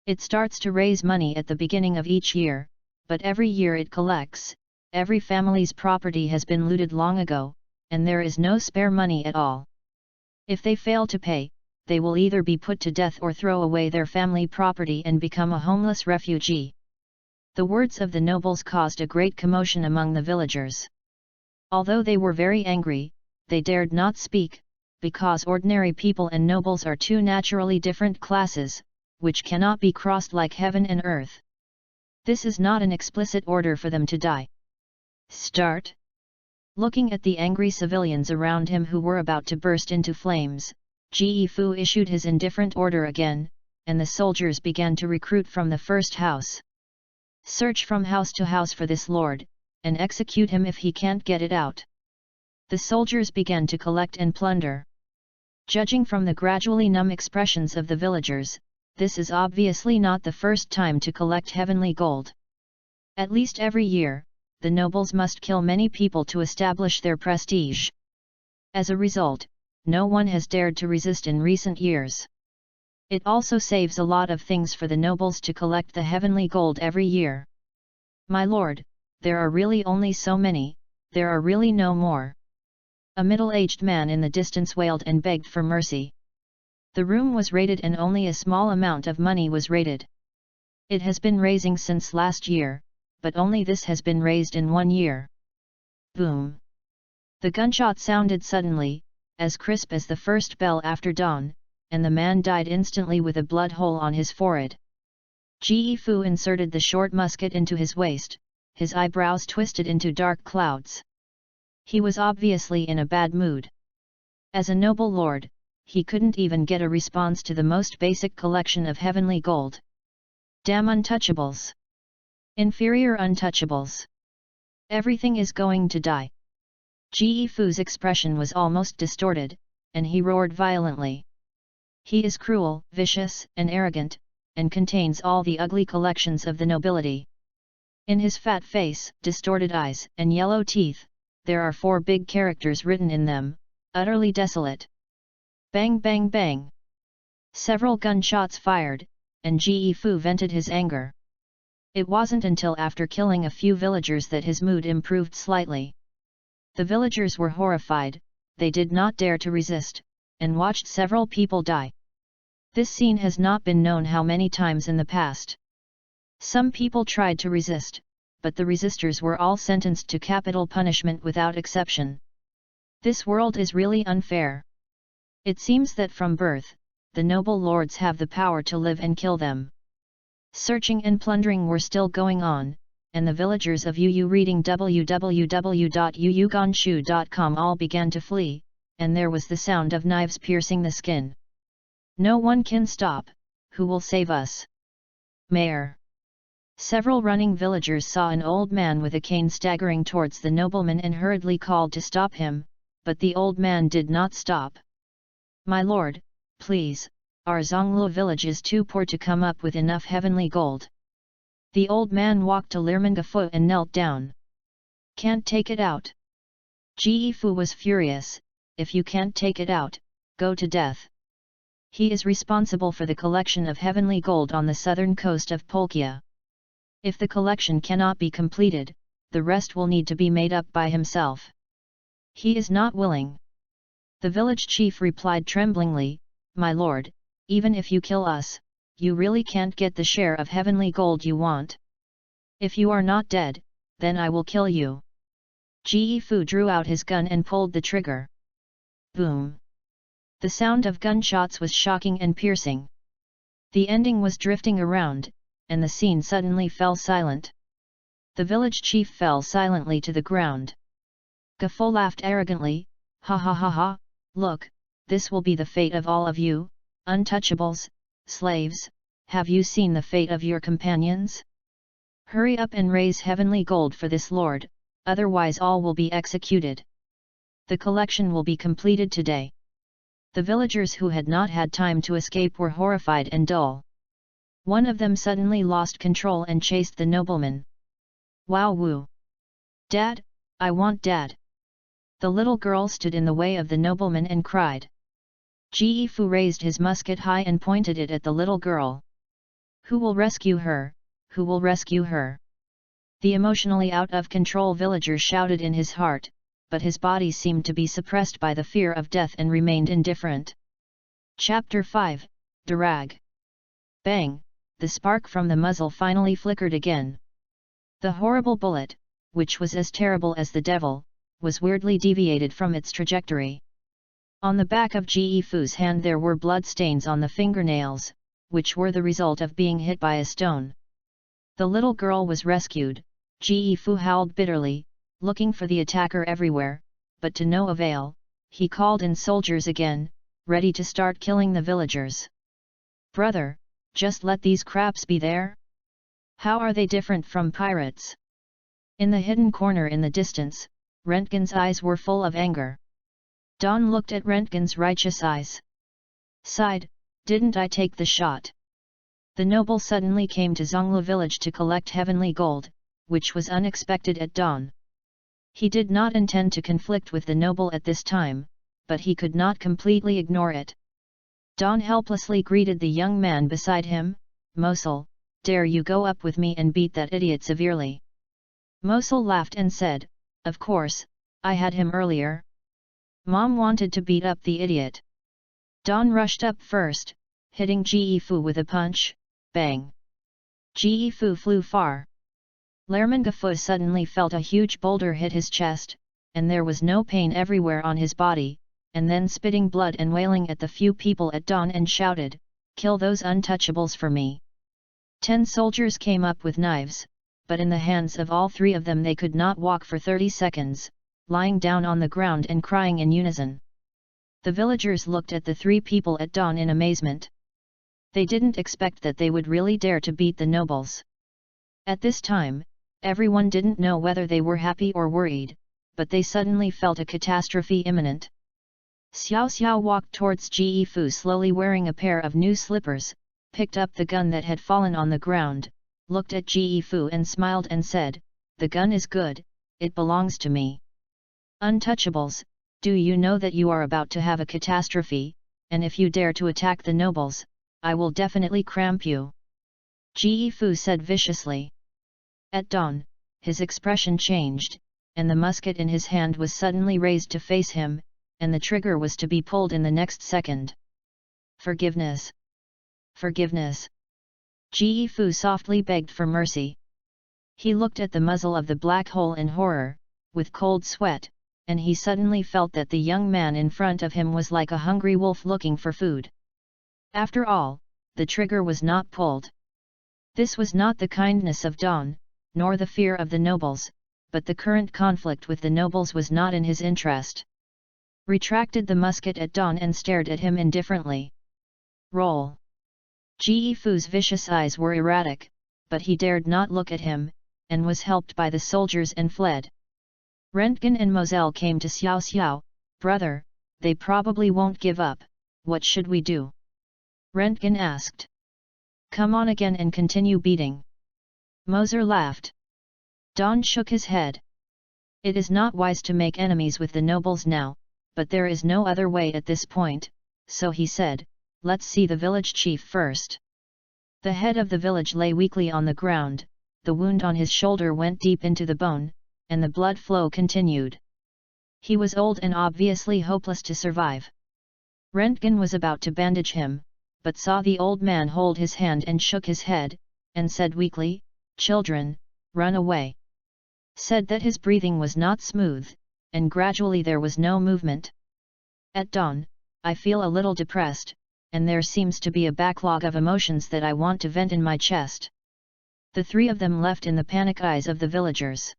It starts to raise money at the beginning of each year, but every year it collects. Every family's property has been looted long ago, and there is no spare money at all. If they fail to pay, they will either be put to death or throw away their family property and become a homeless refugee. The words of the nobles caused a great commotion among the villagers. Although they were very angry, they dared not speak, because ordinary people and nobles are two naturally different classes, which cannot be crossed like heaven and earth. This is not an explicit order for them to die. Start. Looking at the angry civilians around him who were about to burst into flames, Ge Fu issued his indifferent order again, and the soldiers began to recruit from the first house. Search from house to house for this lord, and execute him if he can't get it out. The soldiers began to collect and plunder. Judging from the gradually numb expressions of the villagers, this is obviously not the first time to collect heavenly gold. At least every year, the nobles must kill many people to establish their prestige. As a result, no one has dared to resist in recent years. It also saves a lot of things for the nobles to collect the heavenly gold every year. My lord, there are really only so many, there are really no more. A middle-aged man in the distance wailed and begged for mercy. The room was raided and only a small amount of money was raided. It has been raising since last year, but only this has been raised in 1 year. Boom! The gunshot sounded suddenly, as crisp as the first bell after dawn, and the man died instantly with a blood hole on his forehead. Ge Fu inserted the short musket into his waist, his eyebrows twisted into dark clouds. He was obviously in a bad mood. As a noble lord, he couldn't even get a response to the most basic collection of heavenly gold. Damn untouchables! Inferior untouchables! Everything is going to die. Ge Fu's expression was almost distorted, and he roared violently. He is cruel, vicious, and arrogant, and contains all the ugly collections of the nobility. In his fat face, distorted eyes, and yellow teeth, there are 4 big characters written in them, utterly desolate. Bang bang bang! Several gunshots fired, and Ge Fu vented his anger. It wasn't until after killing a few villagers that his mood improved slightly. The villagers were horrified, they did not dare to resist, and watched several people die. This scene has not been known how many times in the past. Some people tried to resist, but the resistors were all sentenced to capital punishment without exception. This world is really unfair. It seems that from birth, the noble lords have the power to live and kill them. Searching and plundering were still going on, and the villagers of Yu reading www.yuyuganshu.com all began to flee, and there was the sound of knives piercing the skin. No one can stop, who will save us? Mayor! Several running villagers saw an old man with a cane staggering towards the nobleman and hurriedly called to stop him, but the old man did not stop. My lord, please, our Zonglu village is too poor to come up with enough heavenly gold. The old man walked to Lirmangafu and knelt down. Can't take it out. Ge Fu was furious. If you can't take it out, go to death. He is responsible for the collection of heavenly gold on the southern coast of Polkia. If the collection cannot be completed, the rest will need to be made up by himself. He is not willing. The village chief replied tremblingly, My lord, even if you kill us, you really can't get the share of heavenly gold you want. If you are not dead, then I will kill you. Ge Fu drew out his gun and pulled the trigger. Boom! The sound of gunshots was shocking and piercing. The ending was drifting around, and the scene suddenly fell silent. The village chief fell silently to the ground. Gafo laughed arrogantly, Ha ha ha ha, look, this will be the fate of all of you, untouchables, slaves, have you seen the fate of your companions? Hurry up and raise heavenly gold for this lord, otherwise all will be executed. The collection will be completed today. The villagers who had not had time to escape were horrified and dull. One of them suddenly lost control and chased the nobleman. Wow woo! Dad, I want Dad! The little girl stood in the way of the nobleman and cried. Ji Fu raised his musket high and pointed it at the little girl. Who will rescue her? Who will rescue her? The emotionally out of control villager shouted in his heart, but his body seemed to be suppressed by the fear of death and remained indifferent. Chapter 5, Darag. Bang! The spark from the muzzle finally flickered again. The horrible bullet, which was as terrible as the devil, was weirdly deviated from its trajectory. On the back of Ji Fu's hand there were blood stains on the fingernails, which were the result of being hit by a stone. The little girl was rescued. Ji Fu howled bitterly, looking for the attacker everywhere, but to no avail. He called in soldiers again, ready to start killing the villagers. Brother, just let these craps be there? How are they different from pirates? In the hidden corner in the distance, Rentgen's eyes were full of anger. Don looked at Rentgen's righteous eyes. Sighed, didn't I take the shot? The noble suddenly came to Zonglu village to collect heavenly gold, which was unexpected at dawn. He did not intend to conflict with the noble at this time, but he could not completely ignore it. Don helplessly greeted the young man beside him. Mosul, dare you go up with me and beat that idiot severely? Mosul laughed and said, of course, I had him earlier. Mom wanted to beat up the idiot. Don rushed up first, hitting Ji Fu with a punch. Bang! Ji Fu flew far. Lermangafu suddenly felt a huge boulder hit his chest, and there was no pain everywhere on his body, and then spitting blood and wailing at the few people at dawn and shouted, kill those untouchables for me. 10 soldiers came up with knives, but in the hands of all 3 of them they could not walk for 30 seconds, lying down on the ground and crying in unison. The villagers looked at the 3 people at dawn in amazement. They didn't expect that they would really dare to beat the nobles. At this time, everyone didn't know whether they were happy or worried, but they suddenly felt a catastrophe imminent. Xiao Xiao walked towards Ji Fu slowly wearing a pair of new slippers, picked up the gun that had fallen on the ground, looked at Ji Fu and smiled and said, the gun is good, it belongs to me. Untouchables, do you know that you are about to have a catastrophe, and if you dare to attack the nobles, I will definitely cramp you. Ji Fu said viciously. At dawn, his expression changed, and the musket in his hand was suddenly raised to face him, and the trigger was to be pulled in the next second. Forgiveness! Forgiveness! Ji Fu softly begged for mercy. He looked at the muzzle of the black hole in horror, with cold sweat, and he suddenly felt that the young man in front of him was like a hungry wolf looking for food. After all, the trigger was not pulled. This was not the kindness of Dawn, nor the fear of the nobles, but the current conflict with the nobles was not in his interest. Retracted the musket at Dawn and stared at him indifferently. Roll! Ji Fu's vicious eyes were erratic, but he dared not look at him, and was helped by the soldiers and fled. Rentgen and Moselle came to Xiao Xiao. Brother, they probably won't give up, what should we do? Rentgen asked. Come on again and continue beating. Moser laughed. Don shook his head. It is not wise to make enemies with the nobles now, but there is no other way at this point, so he said, let's see the village chief first. The head of the village lay weakly on the ground, the wound on his shoulder went deep into the bone, and the blood flow continued. He was old and obviously hopeless to survive. Rentgen was about to bandage him, but saw the old man hold his hand and shook his head, and said weakly, children, run away. Said that his breathing was not smooth, and gradually there was no movement. At dawn, I feel a little depressed, and there seems to be a backlog of emotions that I want to vent in my chest. The 3 of them left in the panic eyes of the villagers.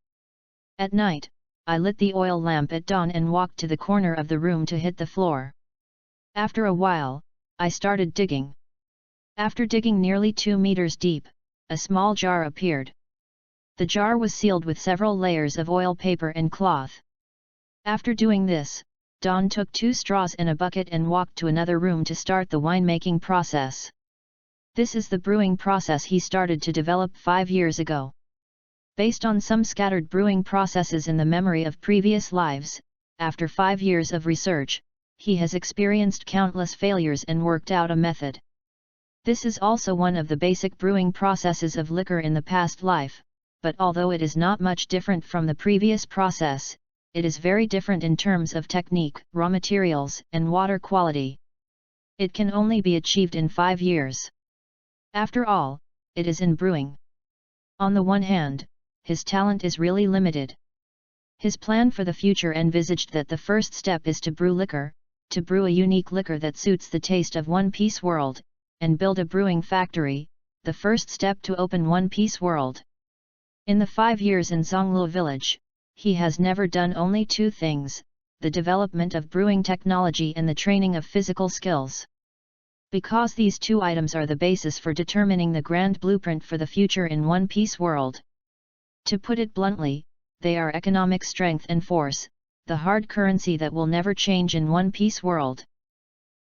At night, I lit the oil lamp at dawn and walked to the corner of the room to hit the floor. After a while, I started digging. After digging nearly 2 meters deep, a small jar appeared. The jar was sealed with several layers of oil paper and cloth. After doing this, Don took 2 straws and a bucket and walked to another room to start the winemaking process. This is the brewing process he started to develop 5 years ago. Based on some scattered brewing processes in the memory of previous lives, after 5 years of research, he has experienced countless failures and worked out a method. This is also one of the basic brewing processes of liquor in the past life, but although it is not much different from the previous process, it is very different in terms of technique, raw materials, and water quality. It can only be achieved in 5 years. After all, it is in brewing. On the one hand, his talent is really limited. His plan for the future envisaged that the first step is to brew liquor, to brew a unique liquor that suits the taste of One Piece World, and build a brewing factory, the first step to open One Piece World. In the 5 years in Zongluo village, he has never done only 2 things, the development of brewing technology and the training of physical skills. Because these 2 items are the basis for determining the grand blueprint for the future in One Piece World. To put it bluntly, they are economic strength and force, the hard currency that will never change in One Piece World.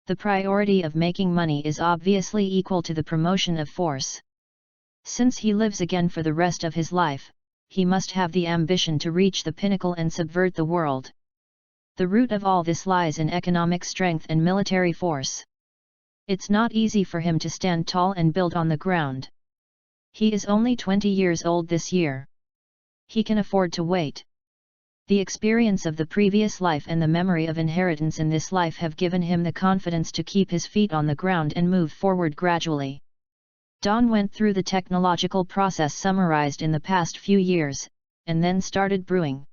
The priority of making money is obviously equal to the promotion of force. Since he lives again for the rest of his life, he must have the ambition to reach the pinnacle and subvert the world. The root of all this lies in economic strength and military force. It's not easy for him to stand tall and build on the ground. He is only 20 years old this year. He can afford to wait. The experience of the previous life and the memory of inheritance in this life have given him the confidence to keep his feet on the ground and move forward gradually. Don went through the technological process summarized in the past few years, and then started brewing.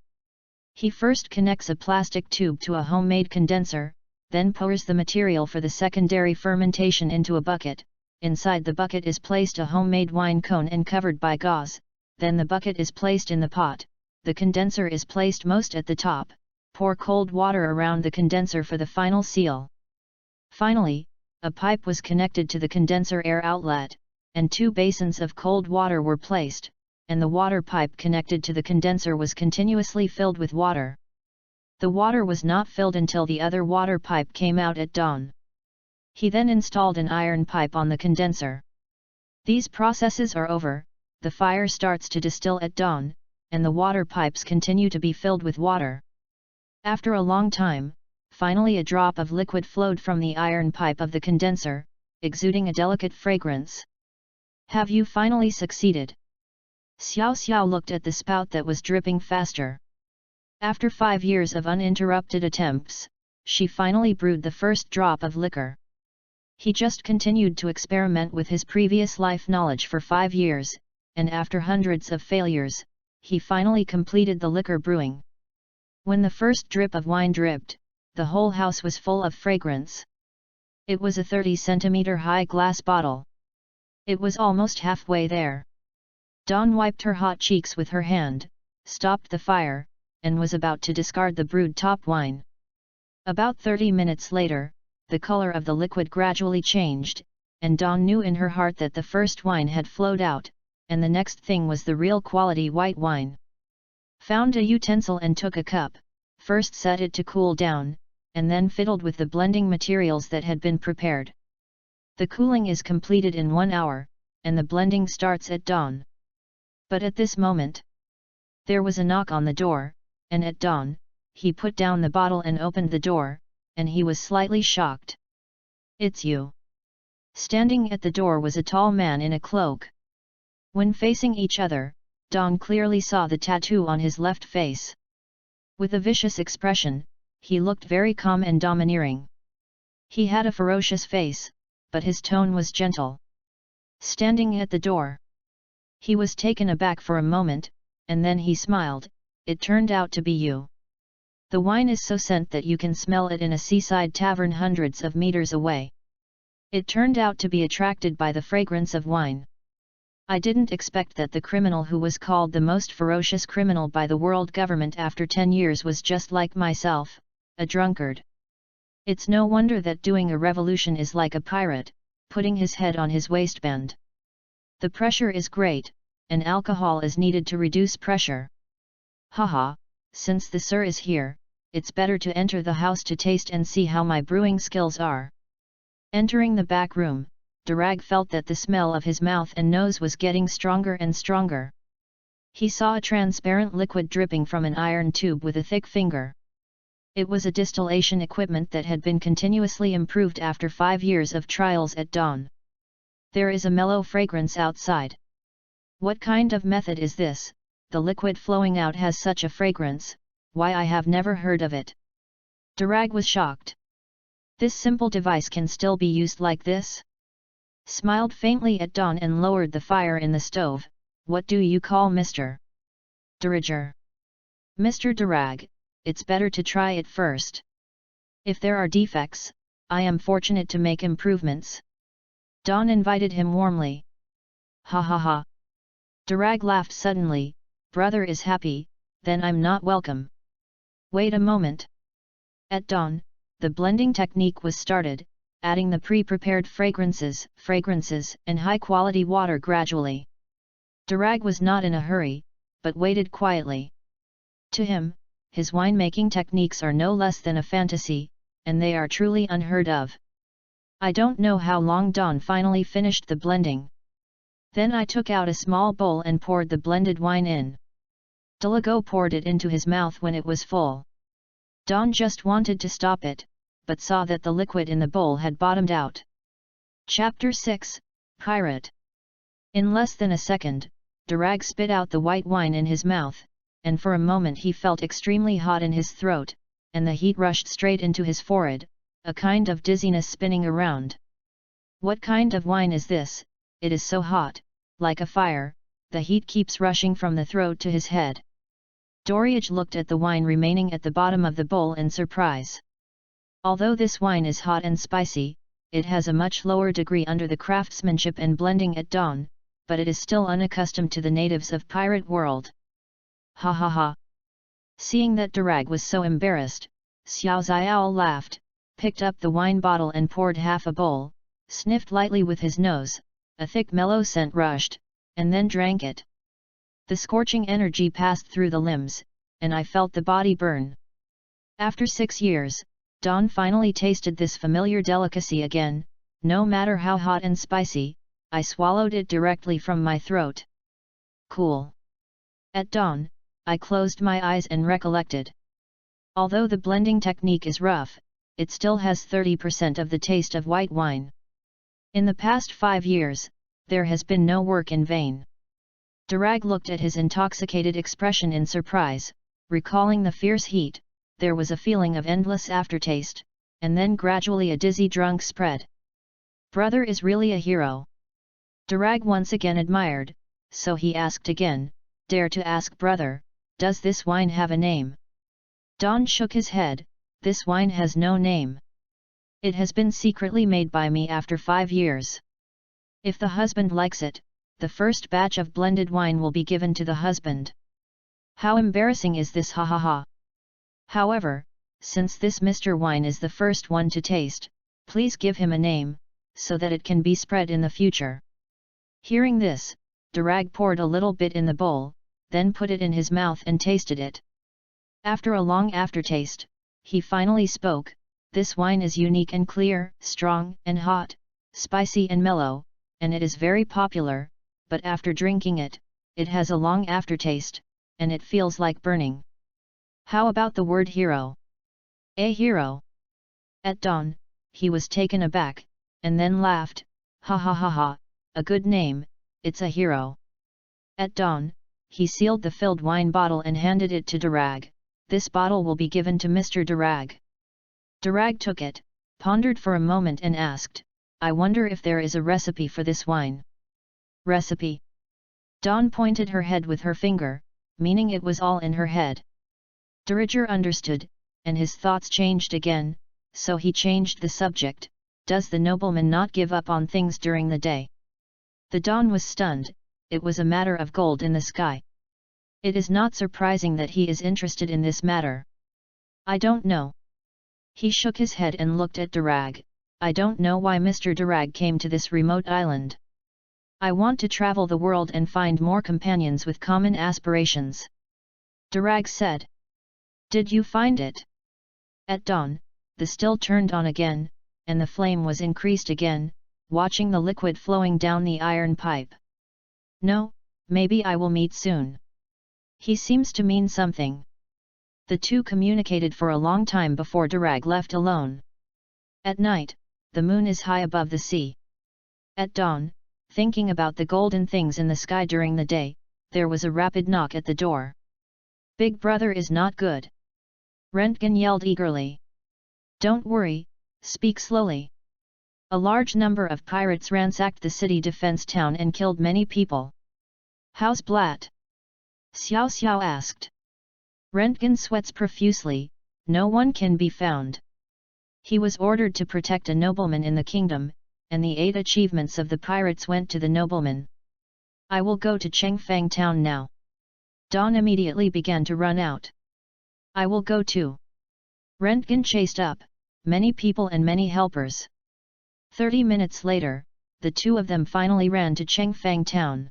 He first connects a plastic tube to a homemade condenser, then pours the material for the secondary fermentation into a bucket. Inside the bucket is placed a homemade wine cone and covered by gauze, then the bucket is placed in the pot, the condenser is placed most at the top, pour cold water around the condenser for the final seal. Finally, a pipe was connected to the condenser air outlet, and 2 basins of cold water were placed, and the water pipe connected to the condenser was continuously filled with water. The water was not filled until the other water pipe came out at dawn. He then installed an iron pipe on the condenser. These processes are over, the fire starts to distill at dawn, and the water pipes continue to be filled with water. After a long time, finally a drop of liquid flowed from the iron pipe of the condenser, exuding a delicate fragrance. Have you finally succeeded? Xiao Xiao looked at the spout that was dripping faster. After 5 years of uninterrupted attempts, she finally brewed the first drop of liquor. He just continued to experiment with his previous life knowledge for 5 years, and after hundreds of failures, he finally completed the liquor brewing. When the first drip of wine dripped, the whole house was full of fragrance. It was a 30-centimeter high glass bottle. It was almost halfway there. Dawn wiped her hot cheeks with her hand, stopped the fire, and was about to discard the brewed top wine. About 30 minutes later, the color of the liquid gradually changed, and Dawn knew in her heart that the first wine had flowed out, and the next thing was the real quality white wine. Found a utensil and took a cup, first set it to cool down, and then fiddled with the blending materials that had been prepared. The cooling is completed in 1 hour, and the blending starts at dawn. But at this moment, there was a knock on the door, and at dawn, he put down the bottle and opened the door, and he was slightly shocked. "It's you." Standing at the door was a tall man in a cloak. When facing each other, Dawn clearly saw the tattoo on his left face. With a vicious expression, he looked very calm and domineering. He had a ferocious face, but his tone was gentle. Standing at the door, he was taken aback for a moment, and then he smiled. "It turned out to be you. The wine is so scent that you can smell it in a seaside tavern hundreds of meters away." It turned out to be attracted by the fragrance of wine. "I didn't expect that the criminal who was called the most ferocious criminal by the world government after 10 years was just like myself, a drunkard. It's no wonder that doing a revolution is like a pirate, putting his head on his waistband. The pressure is great, and alcohol is needed to reduce pressure. Haha, since the sir is here, it's better to enter the house to taste and see how my brewing skills are. Entering the back room, Durag felt that the smell of his mouth and nose was getting stronger and stronger. He saw a transparent liquid dripping from an iron tube with a thick finger. It was a distillation equipment that had been continuously improved after 5 years of trials at dawn. There is a mellow fragrance outside. What kind of method is this? The liquid flowing out has such a fragrance, why I have never heard of it. Durag was shocked. This simple device can still be used like this? Smiled faintly at dawn and lowered the fire in the stove. What do you call Mr. Durager? Mr. Durag, it's better to try it first. If there are defects, I am fortunate to make improvements. Dawn invited him warmly. Ha ha ha. Durag laughed suddenly. Brother is happy, then I'm not welcome. Wait a moment. At dawn, the blending technique was started, adding the pre-prepared fragrances, and high-quality water gradually. Durag was not in a hurry, but waited quietly. To him, his winemaking techniques are no less than a fantasy, and they are truly unheard of. I don't know how long Dawn finally finished the blending. Then I took out a small bowl and poured the blended wine in. Delago poured it into his mouth when it was full. Dawn just wanted to stop it, but saw that the liquid in the bowl had bottomed out. Chapter 6, Pirate. In less than a second, Durag spit out the white wine in his mouth, and for a moment he felt extremely hot in his throat, and the heat rushed straight into his forehead, a kind of dizziness spinning around. What kind of wine is this? It is so hot, like a fire, the heat keeps rushing from the throat to his head. Durag looked at the wine remaining at the bottom of the bowl in surprise. Although this wine is hot and spicy, it has a much lower degree under the craftsmanship and blending at dawn, but it is still unaccustomed to the natives of pirate world. Ha ha ha. Seeing that Durag was so embarrassed, Xiao Xiao laughed, picked up the wine bottle and poured half a bowl, sniffed lightly with his nose, a thick mellow scent rushed, and then drank it. The scorching energy passed through the limbs, and I felt the body burn. After 6 years, Dawn finally tasted this familiar delicacy again. No matter how hot and spicy, I swallowed it directly from my throat. Cool. At dawn, I closed my eyes and recollected. Although the blending technique is rough, it still has 30% of the taste of white wine. In the past 5 years, there has been no work in vain. Durag looked at his intoxicated expression in surprise, recalling the fierce heat. There was a feeling of endless aftertaste, and then gradually a dizzy drunk spread. Brother is really a hero. Durag once again admired, so he asked again, dare to ask brother, does this wine have a name? Dawn shook his head, this wine has no name. It has been secretly made by me after 5 years. If the husband likes it, the first batch of blended wine will be given to the husband. How embarrassing is this, ha ha ha. However, since this Mr. Wine is the first one to taste, please give him a name, so that it can be spread in the future. Hearing this, Durag poured a little bit in the bowl, then put it in his mouth and tasted it. After a long aftertaste, he finally spoke, this wine is unique and clear, strong and hot, spicy and mellow, and it is very popular, but after drinking it, it has a long aftertaste, and it feels like burning. How about the word hero? A hero? At dawn, he was taken aback, and then laughed, ha ha ha ha, a good name, it's a hero. At dawn, he sealed the filled wine bottle and handed it to Durag, this bottle will be given to Mr. Durag. Durag took it, pondered for a moment and asked, I wonder if there is a recipe for this wine. Recipe? Dawn pointed her head with her finger, meaning it was all in her head. Durager understood, and his thoughts changed again, so he changed the subject, does the nobleman not give up on things during the day? The Dawn was stunned, it was a matter of gold in the sky. It is not surprising that he is interested in this matter. I don't know. He shook his head and looked at Durag, I don't know why Mr. Durag came to this remote island. I want to travel the world and find more companions with common aspirations. Durag said. Did you find it? At dawn, the still turned on again, and the flame was increased again, watching the liquid flowing down the iron pipe. No, maybe I will meet soon. He seems to mean something. The two communicated for a long time before Durag left alone. At night, the moon is high above the sea. At dawn, thinking about the golden things in the sky during the day, there was a rapid knock at the door. Big brother is not good. Rentgen yelled eagerly. Don't worry, speak slowly. A large number of pirates ransacked the city defense town and killed many people. How's Blatt? Xiao Xiao asked. Rentgen sweats profusely, no one can be found. He was ordered to protect a nobleman in the kingdom, and the 8 achievements of the pirates went to the nobleman. I will go to Chengfang town now. Dawn immediately began to run out. I will go too. Rentgen chased up, many people and many helpers. 30 minutes later, the two of them finally ran to Chengfang town.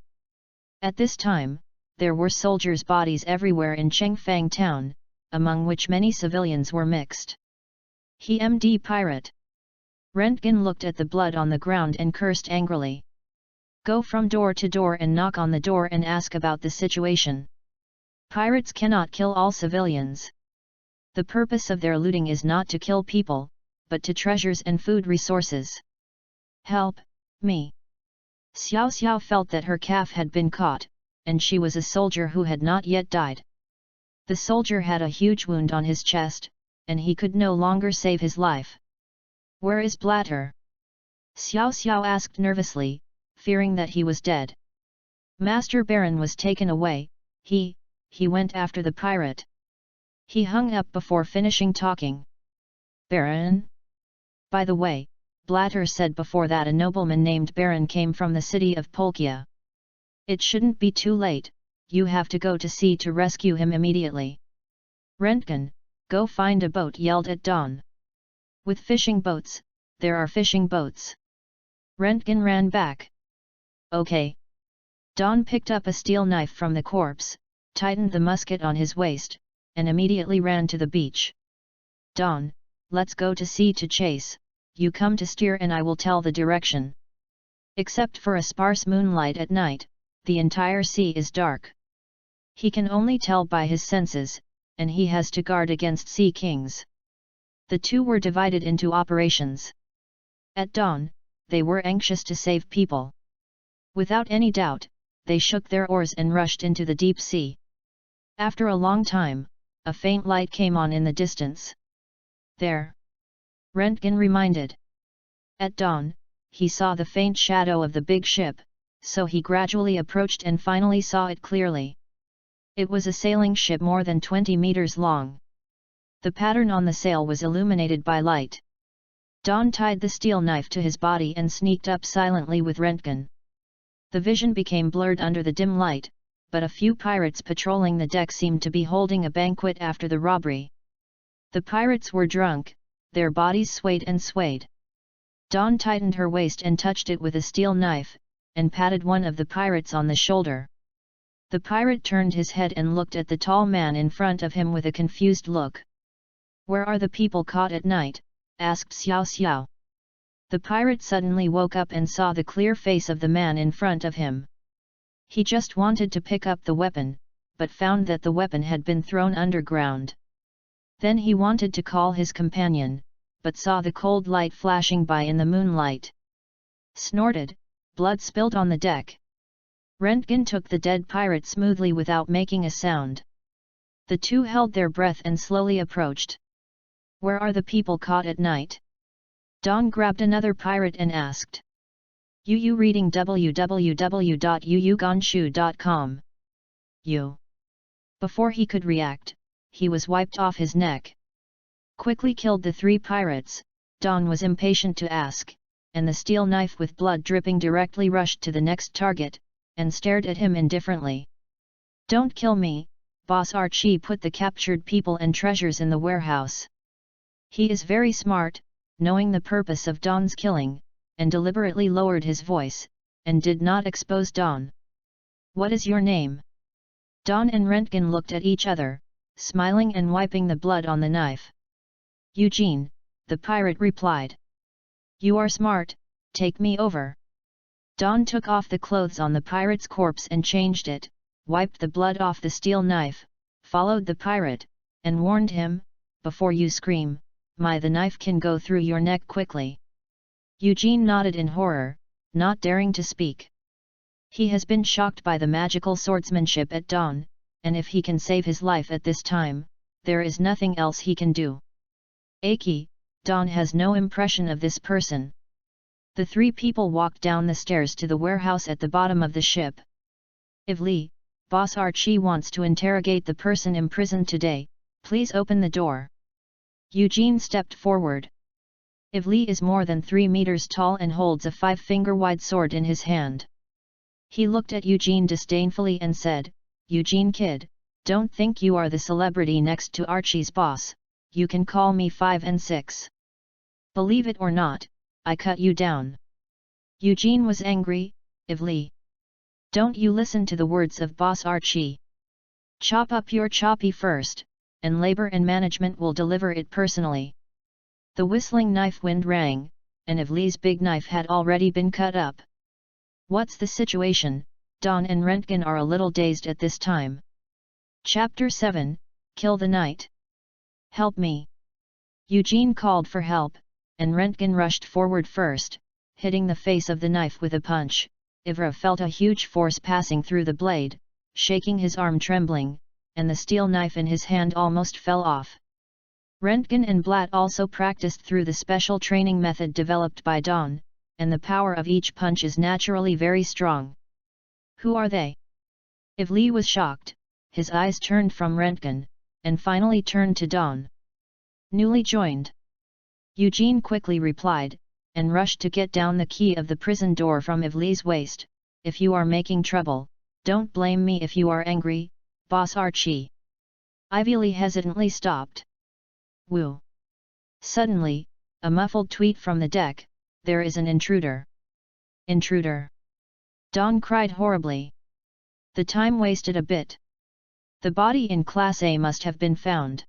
At this time, there were soldiers' bodies everywhere in Chengfang town, among which many civilians were mixed. He MD pirate. Rentgen looked at the blood on the ground and cursed angrily. Go from door to door and knock on the door and ask about the situation. Pirates cannot kill all civilians. The purpose of their looting is not to kill people, but to treasures and food resources. Help me. Xiao Xiao felt that her calf had been caught, and she was a soldier who had not yet died. The soldier had a huge wound on his chest, and he could no longer save his life. Where is Blatter? Xiao Xiao asked nervously, fearing that he was dead. Master Baron was taken away, he went after the pirate. He hung up before finishing talking. Baron? By the way, Blatter said before that a nobleman named Baron came from the city of Polkia. It shouldn't be too late, you have to go to sea to rescue him immediately. Rentgen, go find a boat, yelled at dawn. With fishing boats, there are fishing boats. Rentgen ran back. Okay. Dawn picked up a steel knife from the corpse, tightened the musket on his waist, and immediately ran to the beach. Dawn, let's go to sea to chase, you come to steer and I will tell the direction. Except for a sparse moonlight at night, the entire sea is dark. He can only tell by his senses, and he has to guard against sea kings. The two were divided into operations. At dawn, they were anxious to save people. Without any doubt, they shook their oars and rushed into the deep sea. After a long time, a faint light came on in the distance. There! Rentgen reminded. At dawn, he saw the faint shadow of the big ship, so he gradually approached and finally saw it clearly. It was a sailing ship more than 20 meters long. The pattern on the sail was illuminated by light. Dawn tied the steel knife to his body and sneaked up silently with Rentgen. The vision became blurred under the dim light, but a few pirates patrolling the deck seemed to be holding a banquet after the robbery. The pirates were drunk, their bodies swayed and swayed. Dawn tightened her waist and touched it with a steel knife, and patted one of the pirates on the shoulder. The pirate turned his head and looked at the tall man in front of him with a confused look. Where are the people caught at night? Asked Xiao Xiao. The pirate suddenly woke up and saw the clear face of the man in front of him. He just wanted to pick up the weapon, but found that the weapon had been thrown underground. Then he wanted to call his companion, but saw the cold light flashing by in the moonlight. Snorted, blood spilled on the deck. Rentgen took the dead pirate smoothly without making a sound. The two held their breath and slowly approached. Where are the people caught at night? Dawn grabbed another pirate and asked. Yu reading www.yuyugonshu.com. You. Before he could react, he was wiped off his neck. Quickly killed the 3 pirates, Dawn was impatient to ask, and the steel knife with blood dripping directly rushed to the next target, and stared at him indifferently. Don't kill me, Boss Archie put the captured people and treasures in the warehouse. He is very smart, knowing the purpose of Dawn's killing, and deliberately lowered his voice, and did not expose Dawn. What is your name? Dawn and Rentgen looked at each other, smiling and wiping the blood on the knife. Eugene, the pirate replied. You are smart, take me over. Don took off the clothes on the pirate's corpse and changed it, wiped the blood off the steel knife, followed the pirate, and warned him, before you scream, the knife can go through your neck quickly. Eugene nodded in horror, not daring to speak. He has been shocked by the magical swordsmanship at Don, and if he can save his life at this time, there is nothing else he can do. Aki, Don has no impression of this person. The three people walked down the stairs to the warehouse at the bottom of the ship. Ivli, Boss Archie wants to interrogate the person imprisoned today, please open the door. Eugene stepped forward. Ivli is more than 3 meters tall and holds a 5-finger-wide sword in his hand. He looked at Eugene disdainfully and said, Eugene kid, don't think you are the celebrity next to Archie's boss, you can call me 5 and 6. Believe it or not, I cut you down. Eugene was angry. Ivli, don't you listen to the words of Boss Archie. Chop up your choppy first, and labor and management will deliver it personally. The whistling knife wind rang, and Ivli's big knife had already been cut up. What's the situation? Don and Rentgen are a little dazed at this time. Chapter 7, Kill the Knight. Help me. Eugene called for help, and Rentgen rushed forward first, hitting the face of the knife with a punch. Ivra felt a huge force passing through the blade, shaking his arm trembling, and the steel knife in his hand almost fell off. Rentgen and Blatt also practiced through the special training method developed by Don, and the power of each punch is naturally very strong. Who are they? Ivli was shocked, his eyes turned from Rentgen, and finally turned to Don. Newly joined. Eugene quickly replied, and rushed to get down the key of the prison door from Ivli's waist. If you are making trouble, don't blame me if you are angry, Boss Archie. Ivy hesitantly stopped. Woo! Suddenly, a muffled tweet from the deck, there is an intruder. Intruder! Don cried horribly. The time wasted a bit. The body in Class A must have been found.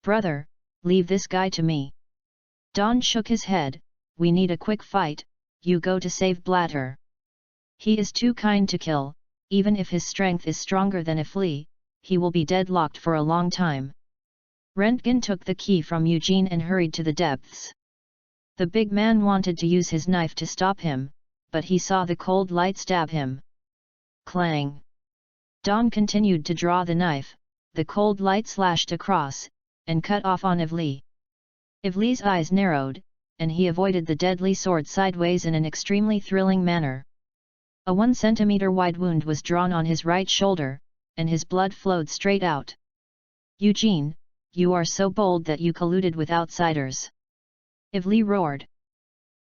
Brother, leave this guy to me. Don shook his head, we need a quick fight, you go to save Blatter. He is too kind to kill, even if his strength is stronger than Ivli, he will be deadlocked for a long time. Rentgen took the key from Eugene and hurried to the depths. The big man wanted to use his knife to stop him, but he saw the cold light stab him. Clang! Don continued to draw the knife, the cold light slashed across, and cut off on Ivli. Ivli's eyes narrowed, and he avoided the deadly sword sideways in an extremely thrilling manner. A 1 centimeter wide wound was drawn on his right shoulder, and his blood flowed straight out. Eugene, you are so bold that you colluded with outsiders. Ivli roared.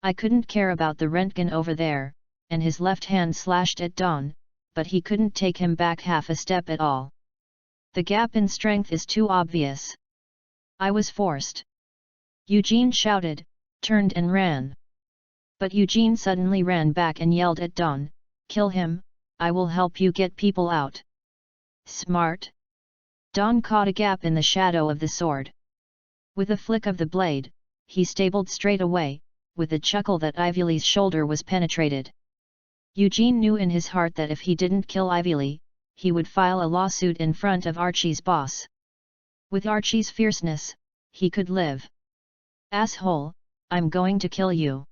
I couldn't care about the Rentgen over there, and his left hand slashed at Don, but he couldn't take him back half a step at all. The gap in strength is too obvious. I was forced. Eugene shouted, turned and ran. But Eugene suddenly ran back and yelled at Don, kill him, I will help you get people out. Smart. Don caught a gap in the shadow of the sword. With a flick of the blade, he stabled straight away, with a chuckle that Ivy-Lee's shoulder was penetrated. Eugene knew in his heart that if he didn't kill Ivy-Lee, he would file a lawsuit in front of Archie's boss. With Archie's fierceness, he could live. Asshole, I'm going to kill you.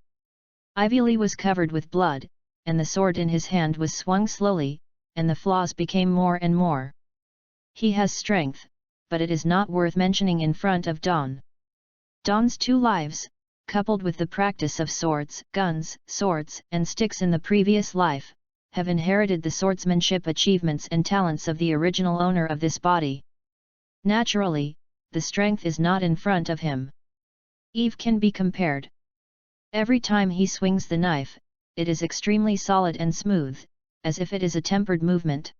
Ivy-Lee was covered with blood, and the sword in his hand was swung slowly, and the flaws became more and more. He has strength, but it is not worth mentioning in front of Don. Don's 2 lives, coupled with the practice of swords, guns, swords, and sticks in the previous life, have inherited the swordsmanship achievements and talents of the original owner of this body. Naturally, the strength is not in front of him. Eve can be compared. Every time he swings the knife, it is extremely solid and smooth, as if it is a tempered movement.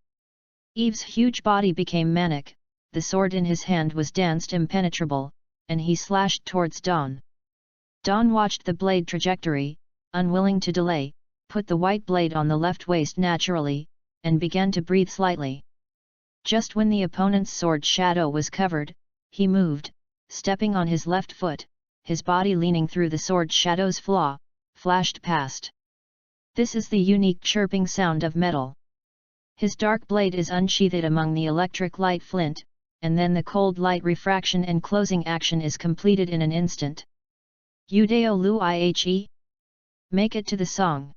Eve's huge body became manic, the sword in his hand was danced impenetrable, and he slashed towards Don. Don watched the blade trajectory, unwilling to delay, put the white blade on the left waist naturally, and began to breathe slightly. Just when the opponent's sword shadow was covered, he moved, stepping on his left foot, his body leaning through the sword shadow's flaw, flashed past. This is the unique chirping sound of metal. His dark blade is unsheathed among the electric light flint, and then the cold light refraction and closing action is completed in an instant. Udeo Lu Ihe? Make it to the song.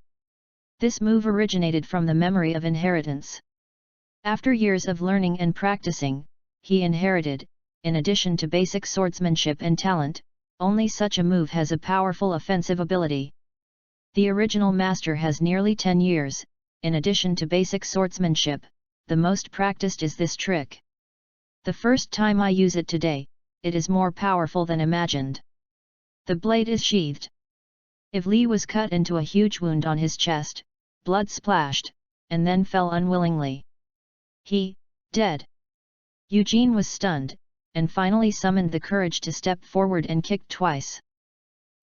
This move originated from the memory of inheritance. After years of learning and practicing, he inherited, in addition to basic swordsmanship and talent, only such a move has a powerful offensive ability. The original master has nearly 10 years, in addition to basic swordsmanship, the most practiced is this trick. The first time I use it today, it is more powerful than imagined. The blade is sheathed. If Li was cut into a huge wound on his chest, blood splashed, and then fell unwillingly. He, dead. Eugene was stunned, and finally summoned the courage to step forward and kick twice.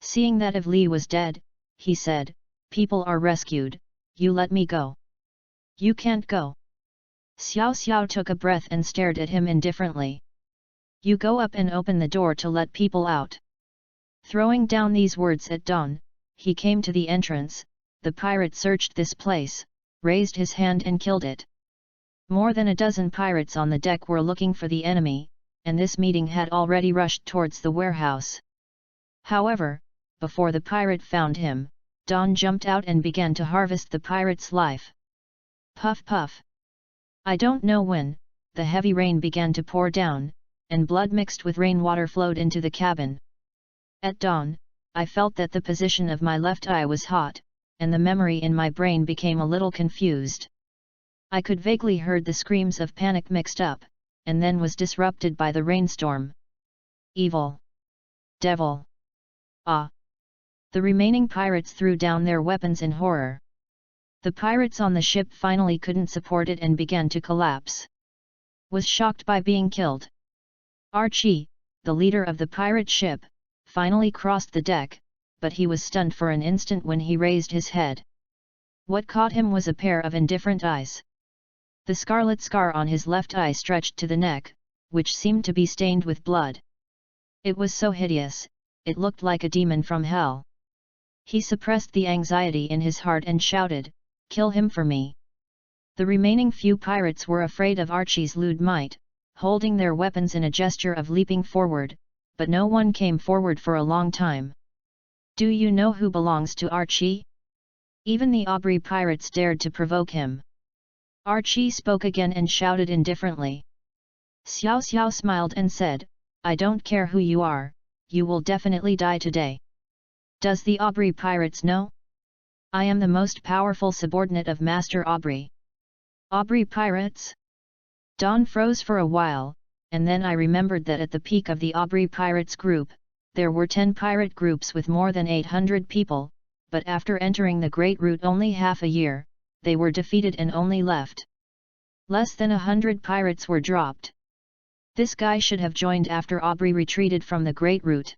Seeing that if Li was dead, he said, "People are rescued, you let me go." "You can't go." Xiao Xiao took a breath and stared at him indifferently. "You go up and open the door to let people out." Throwing down these words at dawn, he came to the entrance. The pirate searched this place, raised his hand and killed it. More than a dozen pirates on the deck were looking for the enemy, and this meeting had already rushed towards the warehouse. However, before the pirate found him, Dawn jumped out and began to harvest the pirate's life. Puff puff. I don't know when, the heavy rain began to pour down, and blood mixed with rainwater flowed into the cabin. At dawn, I felt that the position of my left eye was hot, and the memory in my brain became a little confused. I could vaguely heard the screams of panic mixed up, and then was disrupted by the rainstorm. Evil! Devil! Ah! The remaining pirates threw down their weapons in horror. The pirates on the ship finally couldn't support it and began to collapse. Was shocked by being killed. Archie, the leader of the pirate ship, finally crossed the deck, but he was stunned for an instant when he raised his head. What caught him was a pair of indifferent eyes. The scarlet scar on his left eye stretched to the neck, which seemed to be stained with blood. It was so hideous, it looked like a demon from hell. He suppressed the anxiety in his heart and shouted, "Kill him for me!" The remaining few pirates were afraid of Archie's lewd might, holding their weapons in a gesture of leaping forward, but no one came forward for a long time. "Do you know who belongs to Archie?" Even the Aubrey pirates dared to provoke him. Archie spoke again and shouted indifferently. Xiao Xiao smiled and said, "I don't care who you are, you will definitely die today." "Does the Aubrey pirates know?" "I am the most powerful subordinate of Master Aubrey." "Aubrey pirates?" Dawn froze for a while, and then I remembered that at the peak of the Aubrey pirates group, there were 10 pirate groups with more than 800 people, but after entering the Great Route only half a year, they were defeated and only left. Less than 100 pirates were dropped. This guy should have joined after Aubrey retreated from the Great Route.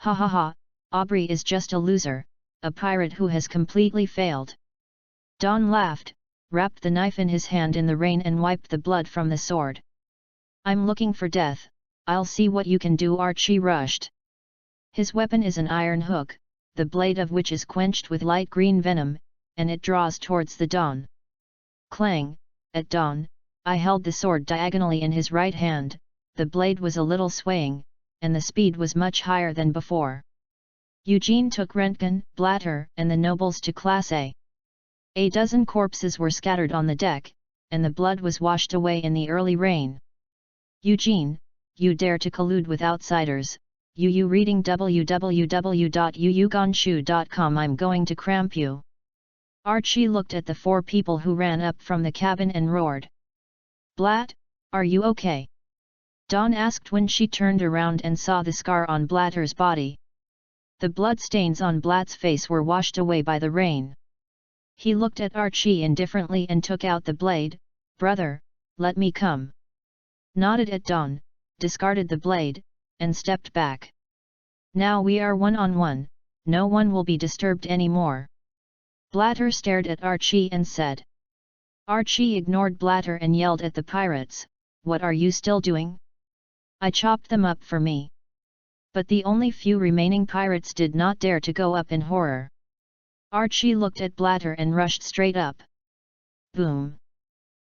Ha ha ha, Aubrey is just a loser, a pirate who has completely failed. Dawn laughed, wrapped the knife in his hand in the rain and wiped the blood from the sword. "I'm looking for death, I'll see what you can do." Archie rushed. His weapon is an iron hook, the blade of which is quenched with light green venom, and it draws towards the Dawn. Clang! At dawn, I held the sword diagonally in his right hand, the blade was a little swaying, and the speed was much higher than before. Eugene took Rentgen, Blatter, and the nobles to Class A. A dozen corpses were scattered on the deck, and the blood was washed away in the early rain. "Eugene, you dare to collude with outsiders, you reading www.yuyugonshu.com. I'm going to cramp you." Archie looked at the 4 people who ran up from the cabin and roared. "Blatt, are you okay?" Dawn asked when she turned around and saw the scar on Blatter's body. The blood stains on Blatt's face were washed away by the rain. He looked at Archie indifferently and took out the blade. "Brother, let me come." Nodded at Dawn, discarded the blade, and stepped back. "Now we are one-on-one, no one will be disturbed anymore." Blatter stared at Archie and said. Archie ignored Blatter and yelled at the pirates, "What are you still doing? I chopped them up for me, But the only few remaining pirates did not dare to go up in horror. Archie looked at Blatter and rushed straight up. Boom!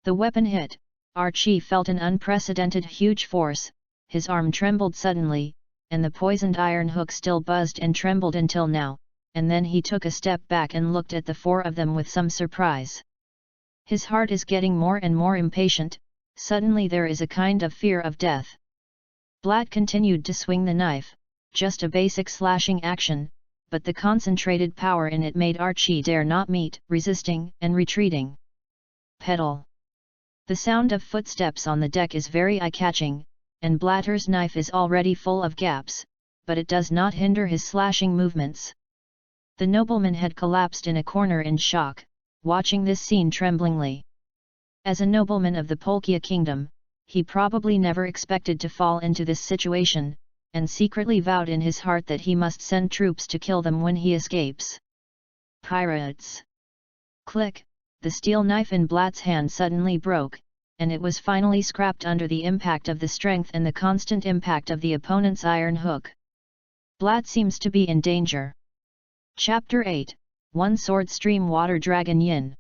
The weapon hit. Archie felt an unprecedented huge force, his arm trembled suddenly, and the poisoned iron hook still buzzed and trembled until now, and then he took a step back and looked at the four of them with some surprise. His heart is getting more and more impatient, suddenly there is a kind of fear of death. Blatt continued to swing the knife, just a basic slashing action, but the concentrated power in it made Archie dare not meet, resisting and retreating. Pedal. The sound of footsteps on the deck is very eye-catching, and Blatter's knife is already full of gaps, but it does not hinder his slashing movements. The nobleman had collapsed in a corner in shock, watching this scene tremblingly. As a nobleman of the Polkia kingdom, he probably never expected to fall into this situation, and secretly vowed in his heart that he must send troops to kill them when he escapes. Pirates! Click! The steel knife in Blatt's hand suddenly broke, and it was finally scrapped under the impact of the strength and the constant impact of the opponent's iron hook. Blatt seems to be in danger. Chapter 8, One Sword Stream Water Dragon Yin.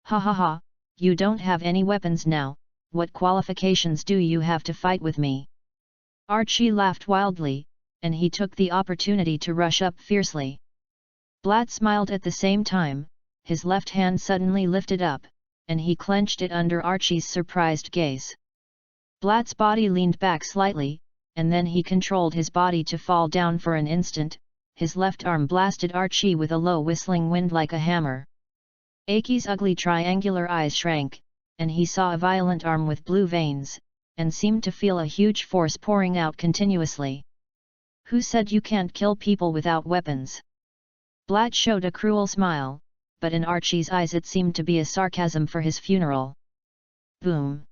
Ha ha ha, you don't have any weapons now, what qualifications do you have to fight with me? Archie laughed wildly, and he took the opportunity to rush up fiercely. Blatt smiled at the same time, his left hand suddenly lifted up, and he clenched it under Archie's surprised gaze. Blatt's body leaned back slightly, and then he controlled his body to fall down for an instant. His left arm blasted Archie with a low whistling wind like a hammer. Aki's ugly triangular eyes shrank, and he saw a violent arm with blue veins, and seemed to feel a huge force pouring out continuously. Who said you can't kill people without weapons? Blatt showed a cruel smile, but in Archie's eyes it seemed to be a sarcasm for his funeral. Boom!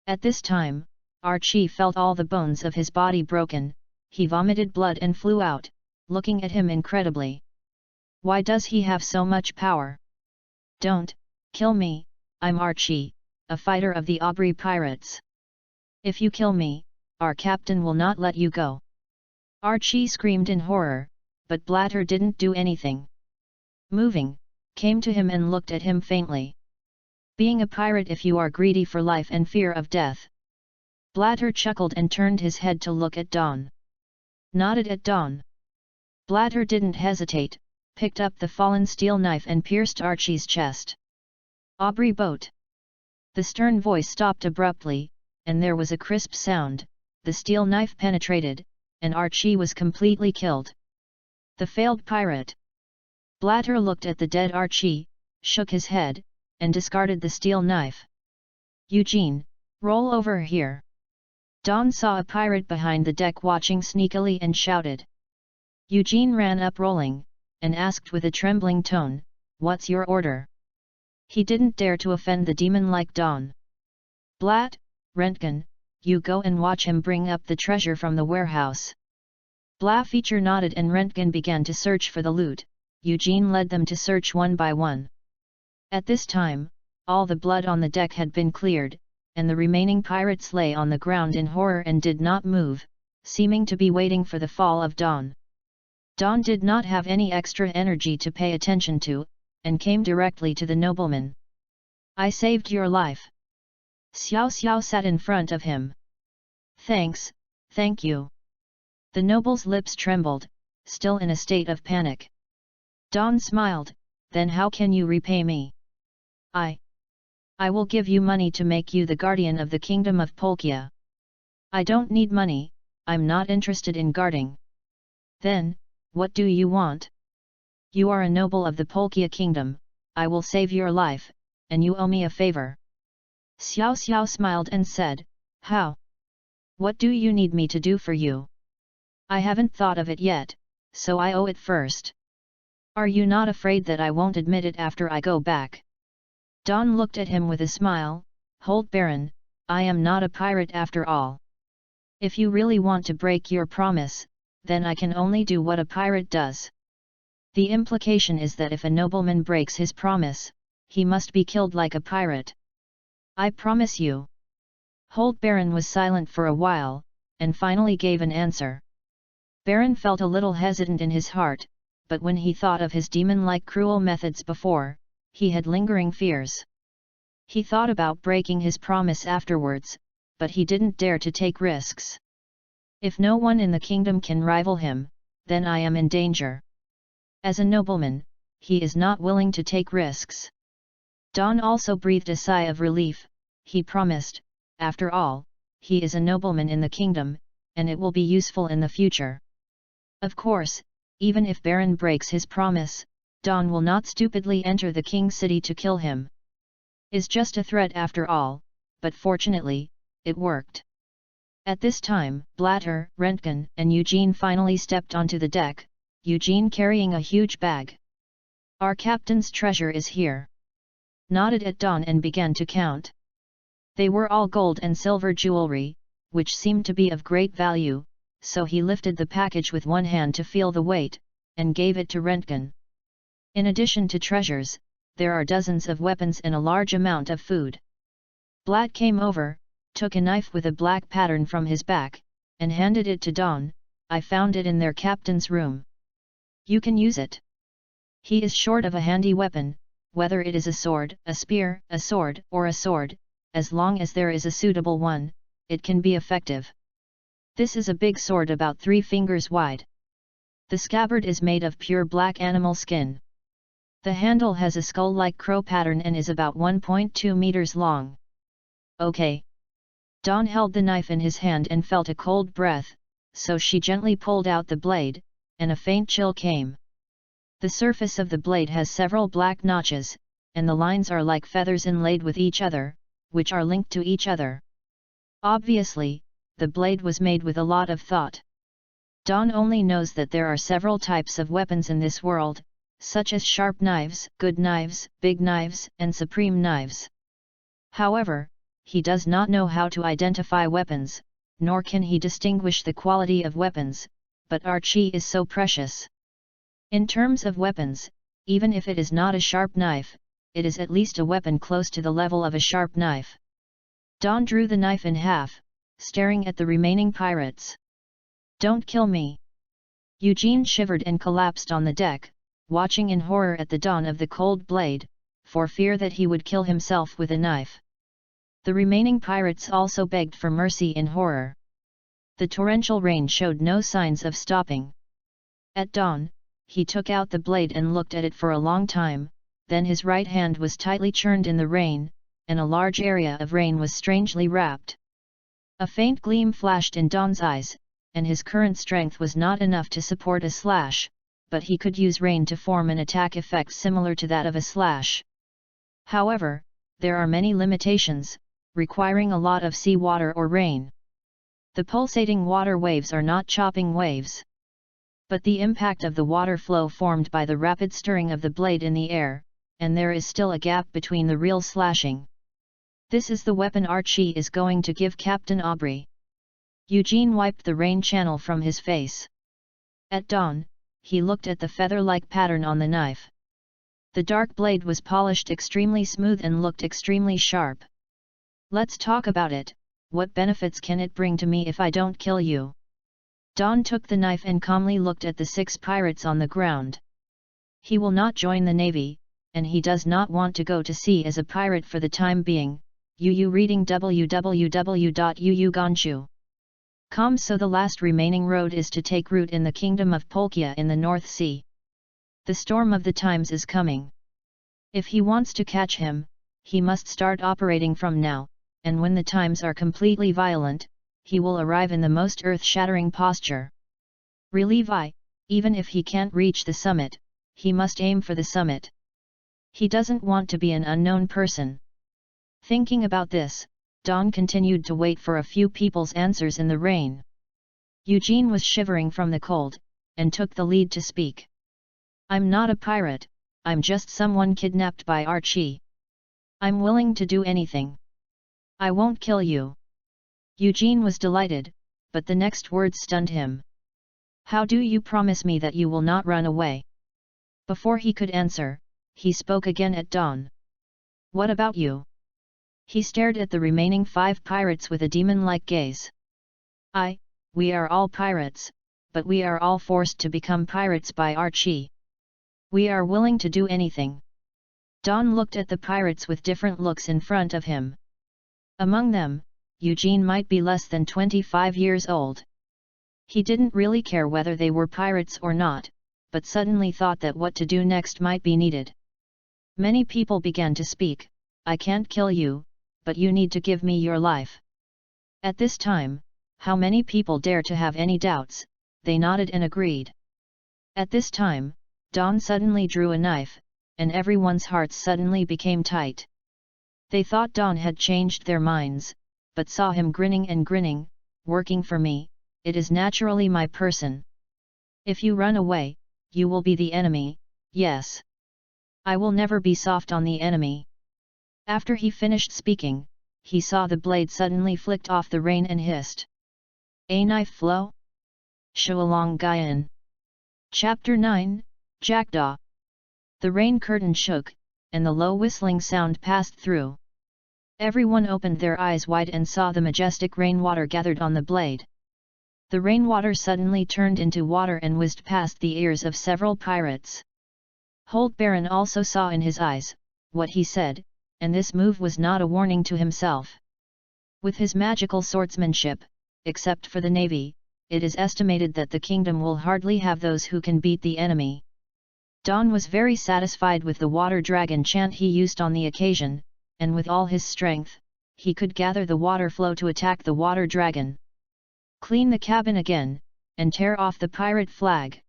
At this time, Archie felt all the bones of his body broken, he vomited blood and flew out, looking at him incredibly. Why does he have so much power? Don't kill me, I'm Archie, a fighter of the Aubrey pirates. If you kill me, our captain will not let you go. Archie screamed in horror, but Blatter didn't do anything. Moving, came to him and looked at him faintly. Being a pirate if you are greedy for life and fear of death. Blatter chuckled and turned his head to look at Don. Nodded at Don. Blatter didn't hesitate, picked up the fallen steel knife and pierced Archie's chest. Aubrey boat. The stern voice stopped abruptly, and there was a crisp sound, the steel knife penetrated, and Archie was completely killed. The failed pirate. Blatter looked at the dead Archie, shook his head, and discarded the steel knife. Eugene, roll over here. Don saw a pirate behind the deck watching sneakily and shouted. Eugene ran up rolling, and asked with a trembling tone, "What's your order?" He didn't dare to offend the demon like Don. Blatt, Rentgen, you go and watch him bring up the treasure from the warehouse. Blaffeacher nodded and Rentgen began to search for the loot. Eugene led them to search one by one. At this time, all the blood on the deck had been cleared, and the remaining pirates lay on the ground in horror and did not move, seeming to be waiting for the fall of dawn. Don did not have any extra energy to pay attention to, and came directly to the nobleman. I saved your life. Xiao Xiao sat in front of him. Thanks, thank you. The noble's lips trembled, still in a state of panic. Don smiled, then how can you repay me? I will give you money to make you the guardian of the kingdom of Polkia. I don't need money, I'm not interested in guarding. Then, what do you want? You are a noble of the Polkia kingdom, I will save your life, and you owe me a favor. Xiao Xiao smiled and said, how? What do you need me to do for you? I haven't thought of it yet, so I owe it first. Are you not afraid that I won't admit it after I go back? Don looked at him with a smile, Hold Baron, I am not a pirate after all. If you really want to break your promise, then I can only do what a pirate does. The implication is that if a nobleman breaks his promise, he must be killed like a pirate. I promise you. Hold Baron was silent for a while, and finally gave an answer. Baron felt a little hesitant in his heart, but when he thought of his demon-like cruel methods before, he had lingering fears. He thought about breaking his promise afterwards, but he didn't dare to take risks. If no one in the kingdom can rival him, then I am in danger. As a nobleman, he is not willing to take risks. Don also breathed a sigh of relief. He promised, after all, he is a nobleman in the kingdom, and it will be useful in the future. Of course, even if Baron breaks his promise, Don will not stupidly enter the king's city to kill him. Is just a threat after all, but fortunately, it worked. At this time, Blatter, Rentgen, and Eugene finally stepped onto the deck, Eugene carrying a huge bag. Our captain's treasure is here. Nodded at Don and began to count. They were all gold and silver jewelry, which seemed to be of great value, so he lifted the package with one hand to feel the weight, and gave it to Rentgen. In addition to treasures, there are dozens of weapons and a large amount of food. Blatt came over, took a knife with a black pattern from his back, and handed it to Don. I found it in their captain's room. You can use it. He is short of a handy weapon, whether it is a sword, a spear, a sword, or a sword, as long as there is a suitable one, it can be effective. This is a big sword about 3 fingers wide. The scabbard is made of pure black animal skin. The handle has a skull-like crow pattern and is about 1.2 meters long. Okay. Don held the knife in his hand and felt a cold breath, so she gently pulled out the blade, and a faint chill came. The surface of the blade has several black notches, and the lines are like feathers inlaid with each other, which are linked to each other. Obviously, the blade was made with a lot of thought. Don only knows that there are several types of weapons in this world, such as sharp knives, good knives, big knives, and supreme knives. However, he does not know how to identify weapons, nor can he distinguish the quality of weapons, but Archie is so precious. In terms of weapons, even if it is not a sharp knife, it is at least a weapon close to the level of a sharp knife. Don drew the knife in half, staring at the remaining pirates. Don't kill me. Eugene shivered and collapsed on the deck, watching in horror at the dawn of the cold blade, for fear that he would kill himself with a knife. The remaining pirates also begged for mercy in horror. The torrential rain showed no signs of stopping. At dawn, he took out the blade and looked at it for a long time, then his right hand was tightly churned in the rain, and a large area of rain was strangely wrapped. A faint gleam flashed in Don's eyes, and his current strength was not enough to support a slash, but he could use rain to form an attack effect similar to that of a slash. However, there are many limitations, requiring a lot of seawater or rain. The pulsating water waves are not chopping waves. But the impact of the water flow formed by the rapid stirring of the blade in the air, and there is still a gap between the real slashing. This is the weapon Archie is going to give Captain Aubrey. Eugene wiped the rain channel from his face. At dawn, he looked at the feather-like pattern on the knife. The dark blade was polished extremely smooth and looked extremely sharp. Let's talk about it. What benefits can it bring to me if I don't kill you? Don took the knife and calmly looked at the 6 pirates on the ground. He will not join the navy, and he does not want to go to sea as a pirate for the time being. Reading www.uuganshu.com. So the last remaining road is to take root in the kingdom of Polkia in the North Sea. The storm of the times is coming. If he wants to catch him, he must start operating from now, and when the times are completely violent, he will arrive in the most earth-shattering posture. Really, even if he can't reach the summit, he must aim for the summit. He doesn't want to be an unknown person. Thinking about this, Don continued to wait for a few people's answers in the rain. Eugene was shivering from the cold, and took the lead to speak. I'm not a pirate, I'm just someone kidnapped by Archie. I'm willing to do anything. I won't kill you. Eugene was delighted, but the next words stunned him. How do you promise me that you will not run away? Before he could answer, he spoke again at dawn. What about you? He stared at the remaining 5 pirates with a demon-like gaze. We are all pirates, but we are all forced to become pirates by Archie. We are willing to do anything." Don looked at the pirates with different looks in front of him. Among them, Eugene might be less than 25 years old. He didn't really care whether they were pirates or not, but suddenly thought that what to do next might be needed. Many people began to speak. "I can't kill you, but you need to give me your life." At this time, how many people dare to have any doubts? They nodded and agreed. At this time, Don suddenly drew a knife, and everyone's hearts suddenly became tight. They thought Don had changed their minds, but saw him grinning and grinning. "Working for me, it is naturally my person. If you run away, you will be the enemy, yes. I will never be soft on the enemy." After he finished speaking, he saw the blade suddenly flicked off the rein and hissed. "A knife flow? Shualong Gyan." Chapter 9, Jackdaw. The rain curtain shook, and the low whistling sound passed through. Everyone opened their eyes wide and saw the majestic rainwater gathered on the blade. The rainwater suddenly turned into water and whizzed past the ears of several pirates. Holt Baron also saw in his eyes what he said, and this move was not a warning to himself. With his magical swordsmanship, except for the navy, it is estimated that the kingdom will hardly have those who can beat the enemy. Don was very satisfied with the water dragon chant he used on the occasion, and with all his strength, he could gather the water flow to attack the water dragon. Clean the cabin again, and tear off the pirate flag.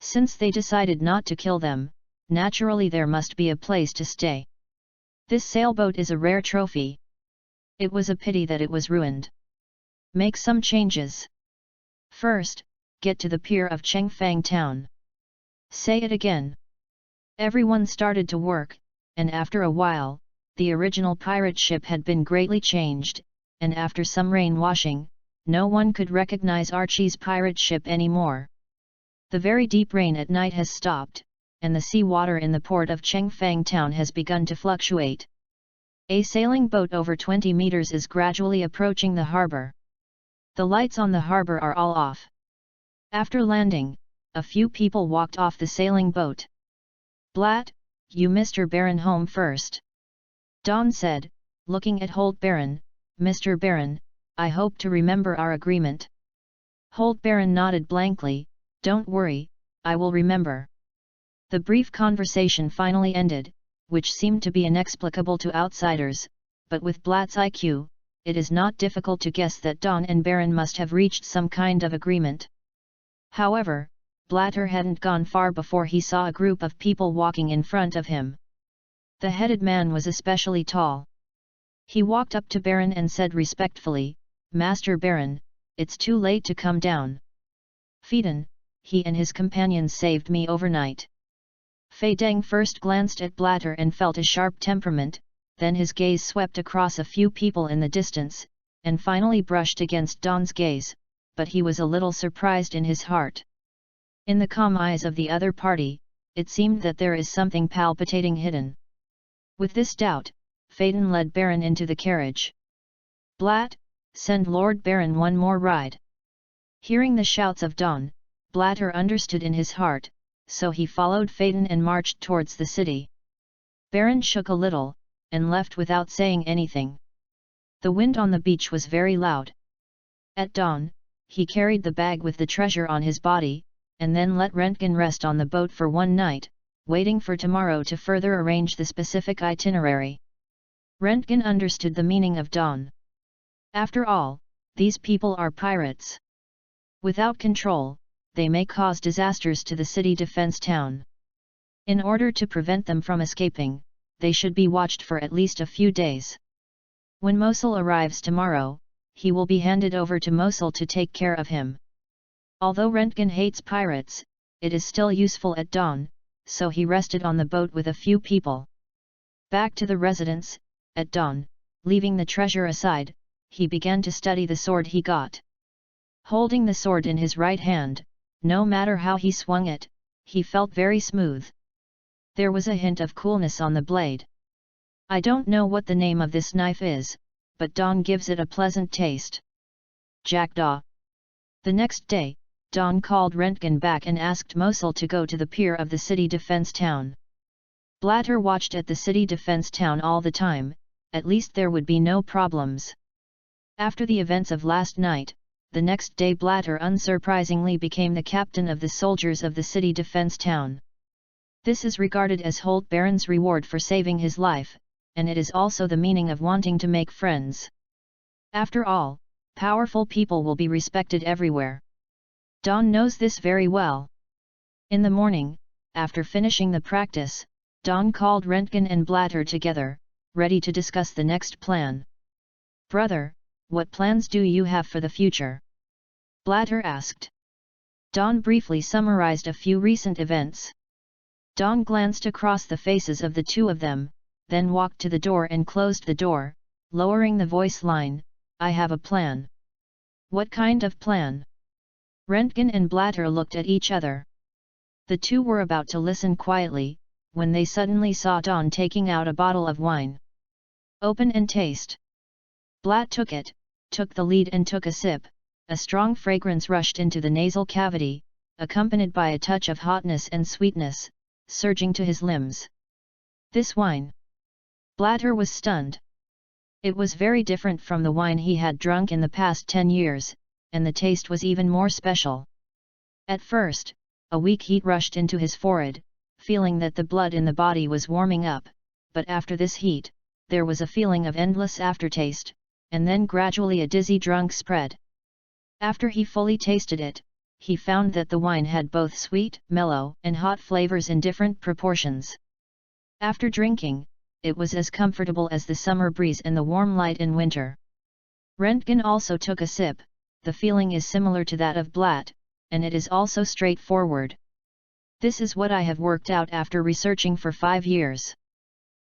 Since they decided not to kill them, naturally there must be a place to stay. This sailboat is a rare trophy. It was a pity that it was ruined. Make some changes. First, get to the pier of Chengfang town. Say it again. Everyone started to work, and after a while, the original pirate ship had been greatly changed, and after some rain washing, no one could recognize Archie's pirate ship anymore. The very deep rain at night has stopped, and the sea water in the port of Chengfang town has begun to fluctuate. A sailing boat over 20 meters is gradually approaching the harbor. The lights on the harbor are all off. After landing, a few people walked off the sailing boat. "Blatt, you Mr. Baron home first," Don said, looking at Holt Baron. "Mr. Baron, I hope to remember our agreement." Holt Baron nodded blankly. "Don't worry, I will remember." The brief conversation finally ended, which seemed to be inexplicable to outsiders, but with Blatt's IQ, it is not difficult to guess that Don and Baron must have reached some kind of agreement. However, Blatter hadn't gone far before he saw a group of people walking in front of him. The headed man was especially tall. He walked up to Baron and said respectfully, "Master Baron, it's too late to come down. Phaeton, he and his companions saved me overnight." Fei Deng first glanced at Blatter and felt a sharp temperament, then his gaze swept across a few people in the distance, and finally brushed against Don's gaze, but he was a little surprised in his heart. In the calm eyes of the other party, it seemed that there is something palpitating hidden. With this doubt, Phaeton led Baron into the carriage. "Blatt, send Lord Baron one more ride." Hearing the shouts of Don, Blatter understood in his heart, so he followed Phaeton and marched towards the city. Baron shook a little, and left without saying anything. The wind on the beach was very loud. At dawn, he carried the bag with the treasure on his body, and then let Rentgen rest on the boat for one night, waiting for tomorrow to further arrange the specific itinerary. Rentgen understood the meaning of dawn. After all, these people are pirates. Without control, they may cause disasters to the city defense town. In order to prevent them from escaping, they should be watched for at least a few days. When Mosul arrives tomorrow, he will be handed over to Mosul to take care of him. Although Rentgen hates pirates, it is still useful at dawn, so he rested on the boat with a few people. Back to the residence, at dawn, leaving the treasure aside, he began to study the sword he got. Holding the sword in his right hand, no matter how he swung it, he felt very smooth. There was a hint of coolness on the blade. "I don't know what the name of this knife is, but Don gives it a pleasant taste." Jackdaw. The next day, Don called Rentgen back and asked Mosul to go to the pier of the city defense town. Blatter watched at the city defense town all the time, at least there would be no problems. After the events of last night, the next day Blatter unsurprisingly became the captain of the soldiers of the city defense town. This is regarded as Holt Baron's reward for saving his life, and it is also the meaning of wanting to make friends. After all, powerful people will be respected everywhere. Don knows this very well. In the morning, after finishing the practice, Don called Rentgen and Blatter together, ready to discuss the next plan. "Brother, what plans do you have for the future?" Blatter asked. Don briefly summarized a few recent events. Don glanced across the faces of the two of them, then walked to the door and closed the door, lowering the voice line, "I have a plan." "What kind of plan?" Rentgen and Blatter looked at each other. The two were about to listen quietly, when they suddenly saw Don taking out a bottle of wine. "Open and taste." Blatt took it, took the lead and took a sip. A strong fragrance rushed into the nasal cavity, accompanied by a touch of hotness and sweetness, surging to his limbs. "This wine?" Blatter was stunned. It was very different from the wine he had drunk in the past 10 years, and the taste was even more special. At first, a weak heat rushed into his forehead, feeling that the blood in the body was warming up, but after this heat, there was a feeling of endless aftertaste, and then gradually a dizzy drunk spread. After he fully tasted it, he found that the wine had both sweet, mellow, and hot flavors in different proportions. After drinking, it was as comfortable as the summer breeze and the warm light in winter. Rentgen also took a sip. The feeling is similar to that of Blatt, and it is also straightforward. This is what I have worked out after researching for 5 years.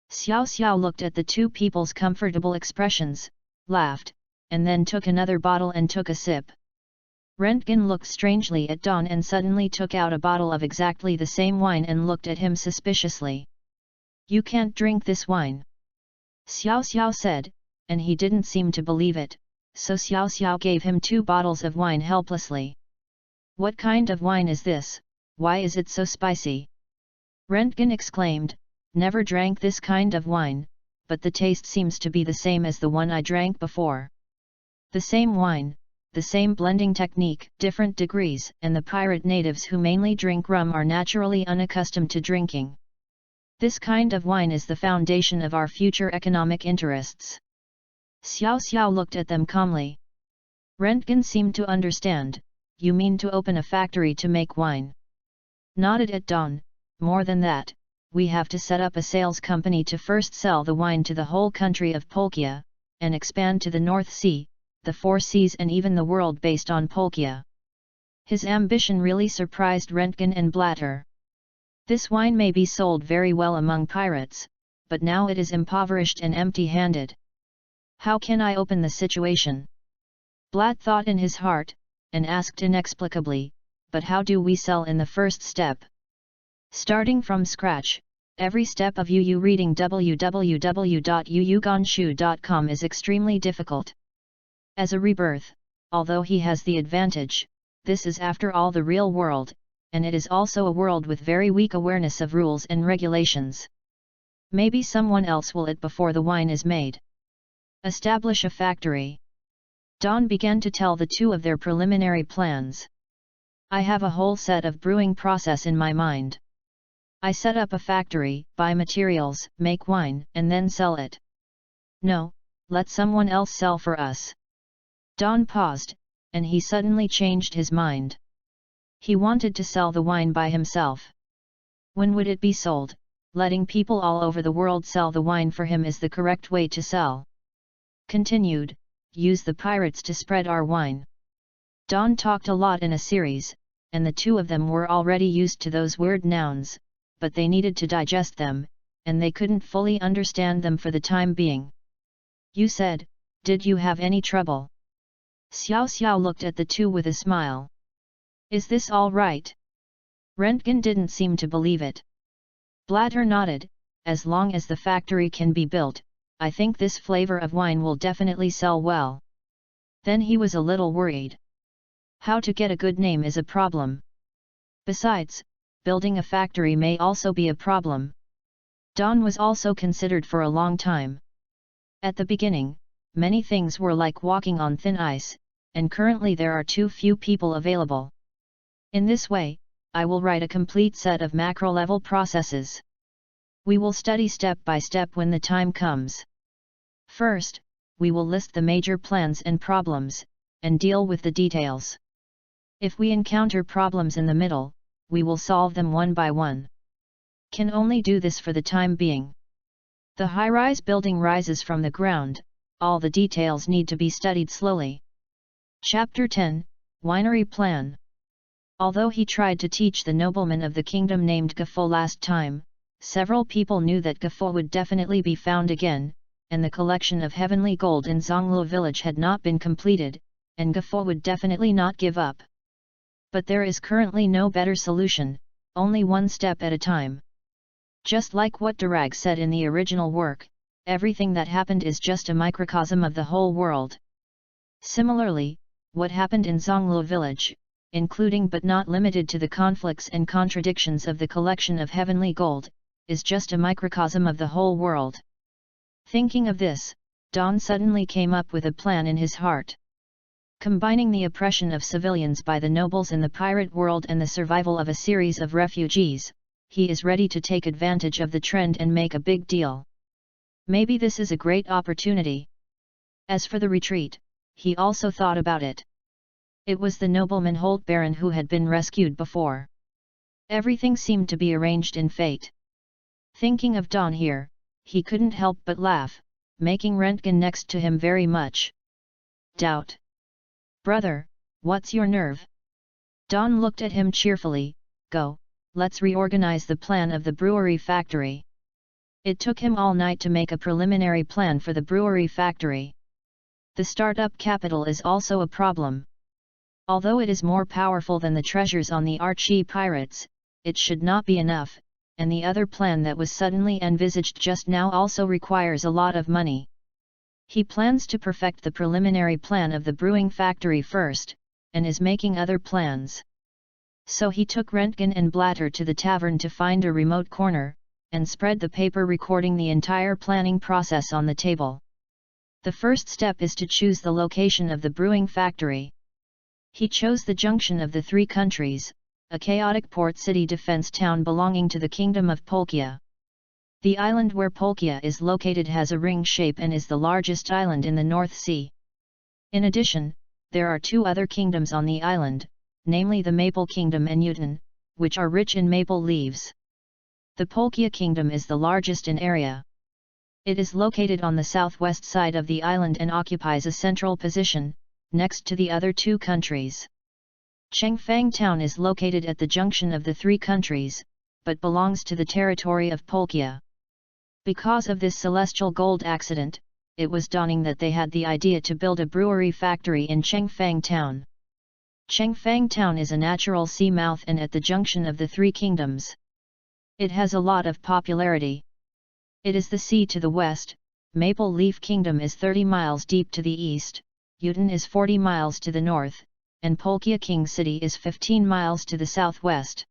Xiao Xiao looked at the two people's comfortable expressions, laughed, and then took another bottle and took a sip. Rentgen looked strangely at Don and suddenly took out a bottle of exactly the same wine and looked at him suspiciously. "You can't drink this wine," Xiao Xiao said, and he didn't seem to believe it, so Xiao Xiao gave him 2 bottles of wine helplessly. "What kind of wine is this? Why is it so spicy?" Rentgen exclaimed, "Never drank this kind of wine, but the taste seems to be the same as the one I drank before." The same wine, the same blending technique, different degrees, and the pirate natives who mainly drink rum are naturally unaccustomed to drinking. This kind of wine is the foundation of our future economic interests. Xiao Xiao looked at them calmly. Rentgen seemed to understand. "You mean to open a factory to make wine?" Nodded at Don. "More than that, we have to set up a sales company to first sell the wine to the whole country of Polkia, and expand to the North Sea, the 4 seas and even the world based on Polkia." His ambition really surprised Rentgen and Blatter. This wine may be sold very well among pirates, but now it is impoverished and empty-handed. How can I open the situation? Blatt thought in his heart, and asked inexplicably, "But how do we sell in the first step?" Starting from scratch, every step of UU reading www.uugonshu.com is extremely difficult. As a rebirth, although he has the advantage, this is after all the real world, and it is also a world with very weak awareness of rules and regulations. Maybe someone else will it before the wine is made. Establish a factory. Don began to tell the two of their preliminary plans. "I have a whole set of brewing process in my mind. I set up a factory, buy materials, make wine, and then sell it." "No, let someone else sell for us." Don paused, and he suddenly changed his mind. He wanted to sell the wine by himself. When would it be sold? Letting people all over the world sell the wine for him is the correct way to sell. Continued, "Use the pirates to spread our wine." Don talked a lot in a series, and the two of them were already used to those weird nouns, but they needed to digest them, and they couldn't fully understand them for the time being. "You said, did you have any trouble?" Xiao Xiao looked at the two with a smile. "Is this all right?" Rentgen didn't seem to believe it. Blatter nodded, "As long as the factory can be built, I think this flavor of wine will definitely sell well." Then he was a little worried. How to get a good name is a problem. Besides, building a factory may also be a problem. Don was also considered for a long time. At the beginning, many things were like walking on thin ice, and currently there are too few people available. In this way, I will write a complete set of macro-level processes. We will study step by step when the time comes. First, we will list the major plans and problems, and deal with the details. If we encounter problems in the middle, we will solve them one by one. Can only do this for the time being. The high-rise building rises from the ground, all the details need to be studied slowly. Chapter 10, Winery Plan. Although he tried to teach the nobleman of the kingdom named Gafo last time, several people knew that Gafo would definitely be found again, and the collection of heavenly gold in Zongluo village had not been completed, and Gafo would definitely not give up. But there is currently no better solution, only one step at a time. Just like what Durag said in the original work, everything that happened is just a microcosm of the whole world. Similarly, what happened in Zongluo village, including but not limited to the conflicts and contradictions of the collection of heavenly gold, is just a microcosm of the whole world. Thinking of this, Don suddenly came up with a plan in his heart. Combining the oppression of civilians by the nobles in the pirate world and the survival of a series of refugees, he is ready to take advantage of the trend and make a big deal. Maybe this is a great opportunity. As for the retreat, he also thought about it. It was the nobleman Holt Baron who had been rescued before. Everything seemed to be arranged in fate. Thinking of Don here, he couldn't help but laugh, making Rentgen next to him very much doubt. Brother, what's your nerve? Don looked at him cheerfully. Go, let's reorganize the plan of the brewery factory. It took him all night to make a preliminary plan for the brewery factory. The startup capital is also a problem. Although it is more powerful than the treasures on the Archie pirates, it should not be enough, and the other plan that was suddenly envisaged just now also requires a lot of money. He plans to perfect the preliminary plan of the brewing factory first, and is making other plans. So he took Rentgen and Blatter to the tavern to find a remote corner, and spread the paper recording the entire planning process on the table. The first step is to choose the location of the brewing factory. He chose the junction of the three countries, a chaotic port city defense town belonging to the Kingdom of Polkia. The island where Polkia is located has a ring shape and is the largest island in the North Sea. In addition, there are two other kingdoms on the island, namely the Maple Kingdom and Uton, which are rich in maple leaves. The Polkia Kingdom is the largest in area. It is located on the southwest side of the island and occupies a central position, next to the other two countries. Chengfang Town is located at the junction of the three countries, but belongs to the territory of Polkia. Because of this celestial gold accident, it was dawning that they had the idea to build a brewery factory in Chengfang Town. Chengfang Town is a natural sea mouth and at the junction of the three kingdoms. It has a lot of popularity. It is the sea to the west, Maple Leaf Kingdom is 30 miles deep to the east, Uton is 40 miles to the north, and Polkia King City is 15 miles to the southwest.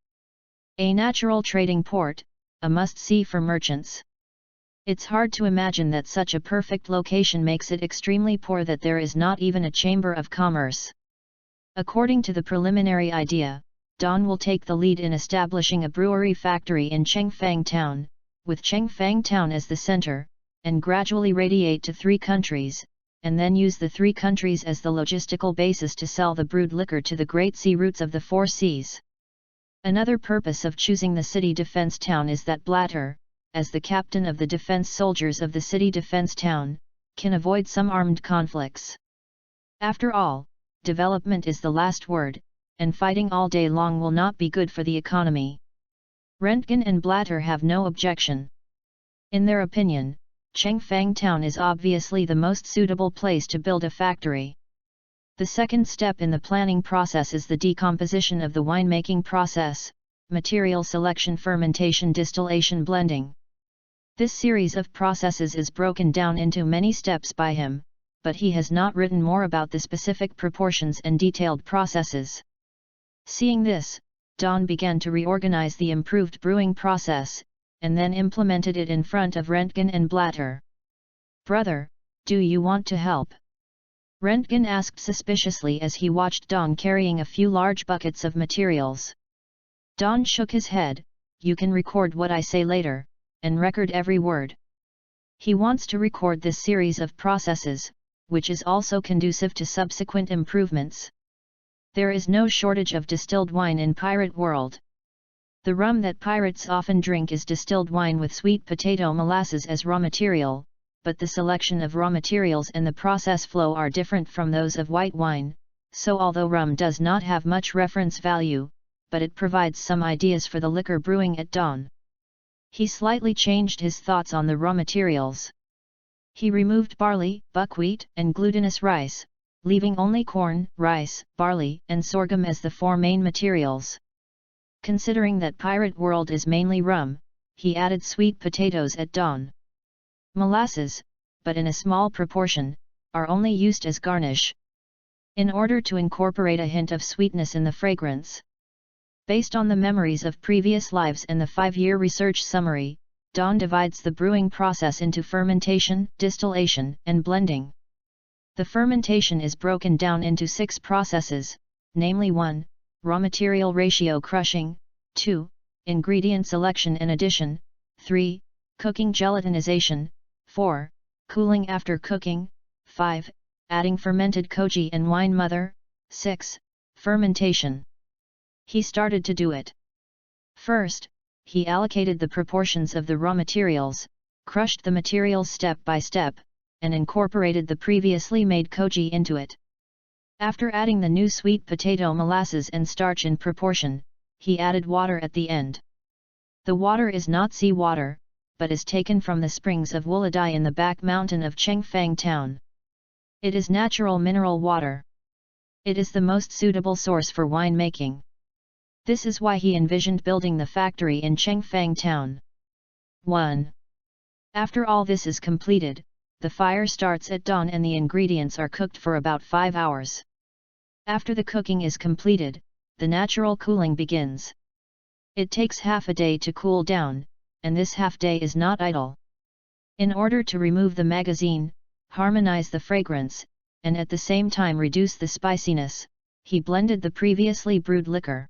A natural trading port, a must-see for merchants. It's hard to imagine that such a perfect location makes it extremely poor that there is not even a chamber of commerce. According to the preliminary idea, Don will take the lead in establishing a brewery factory in Chengfang Town, with Chengfang Town as the center, and gradually radiate to three countries, and then use the three countries as the logistical basis to sell the brewed liquor to the great sea routes of the four seas. Another purpose of choosing the city defense town is that Blatter, as the captain of the defense soldiers of the city defense town, can avoid some armed conflicts. After all, development is the last word, and fighting all day long will not be good for the economy. Rentgen and Blatter have no objection. In their opinion, Chengfang Town is obviously the most suitable place to build a factory. The second step in the planning process is the decomposition of the winemaking process, material selection, fermentation, distillation, blending. This series of processes is broken down into many steps by him, but he has not written more about the specific proportions and detailed processes. Seeing this, Don began to reorganize the improved brewing process, and then implemented it in front of Rentgen and Blatter. "Brother, do you want to help?" Rentgen asked suspiciously as he watched Don carrying a few large buckets of materials. Don shook his head. "You can record what I say later, and record every word." He wants to record this series of processes, which is also conducive to subsequent improvements. There is no shortage of distilled wine in pirate world. The rum that pirates often drink is distilled wine with sweet potato molasses as raw material, but the selection of raw materials and the process flow are different from those of white wine, so although rum does not have much reference value, but it provides some ideas for the liquor brewing at Dawn. He slightly changed his thoughts on the raw materials. He removed barley, buckwheat, and glutinous rice, leaving only corn, rice, barley, and sorghum as the four main materials. Considering that pirate world is mainly rum, he added sweet potatoes at Dawn. Molasses, but in a small proportion, are only used as garnish, in order to incorporate a hint of sweetness in the fragrance. Based on the memories of previous lives and the 5-year research summary, Dawn divides the brewing process into fermentation, distillation, and blending. The fermentation is broken down into 6 processes, namely 1. Raw material ratio crushing, 2. Ingredient selection and addition, 3. Cooking gelatinization, 4. Cooling after cooking, 5. Adding fermented koji and wine mother, 6. Fermentation. He started to do it. First, he allocated the proportions of the raw materials, crushed the materials step by step, and incorporated the previously made koji into it. After adding the new sweet potato molasses and starch in proportion, he added water at the end. The water is not sea water, but is taken from the springs of Wuladai in the back mountain of Chengfang town. It is natural mineral water. It is the most suitable source for winemaking. This is why he envisioned building the factory in Chengfang town. 1. After all this is completed, the fire starts at dawn and the ingredients are cooked for about 5 hours. After the cooking is completed, the natural cooling begins. It takes half a day to cool down, and this half day is not idle. In order to remove the magazine, harmonize the fragrance, and at the same time reduce the spiciness, he blended the previously brewed liquor.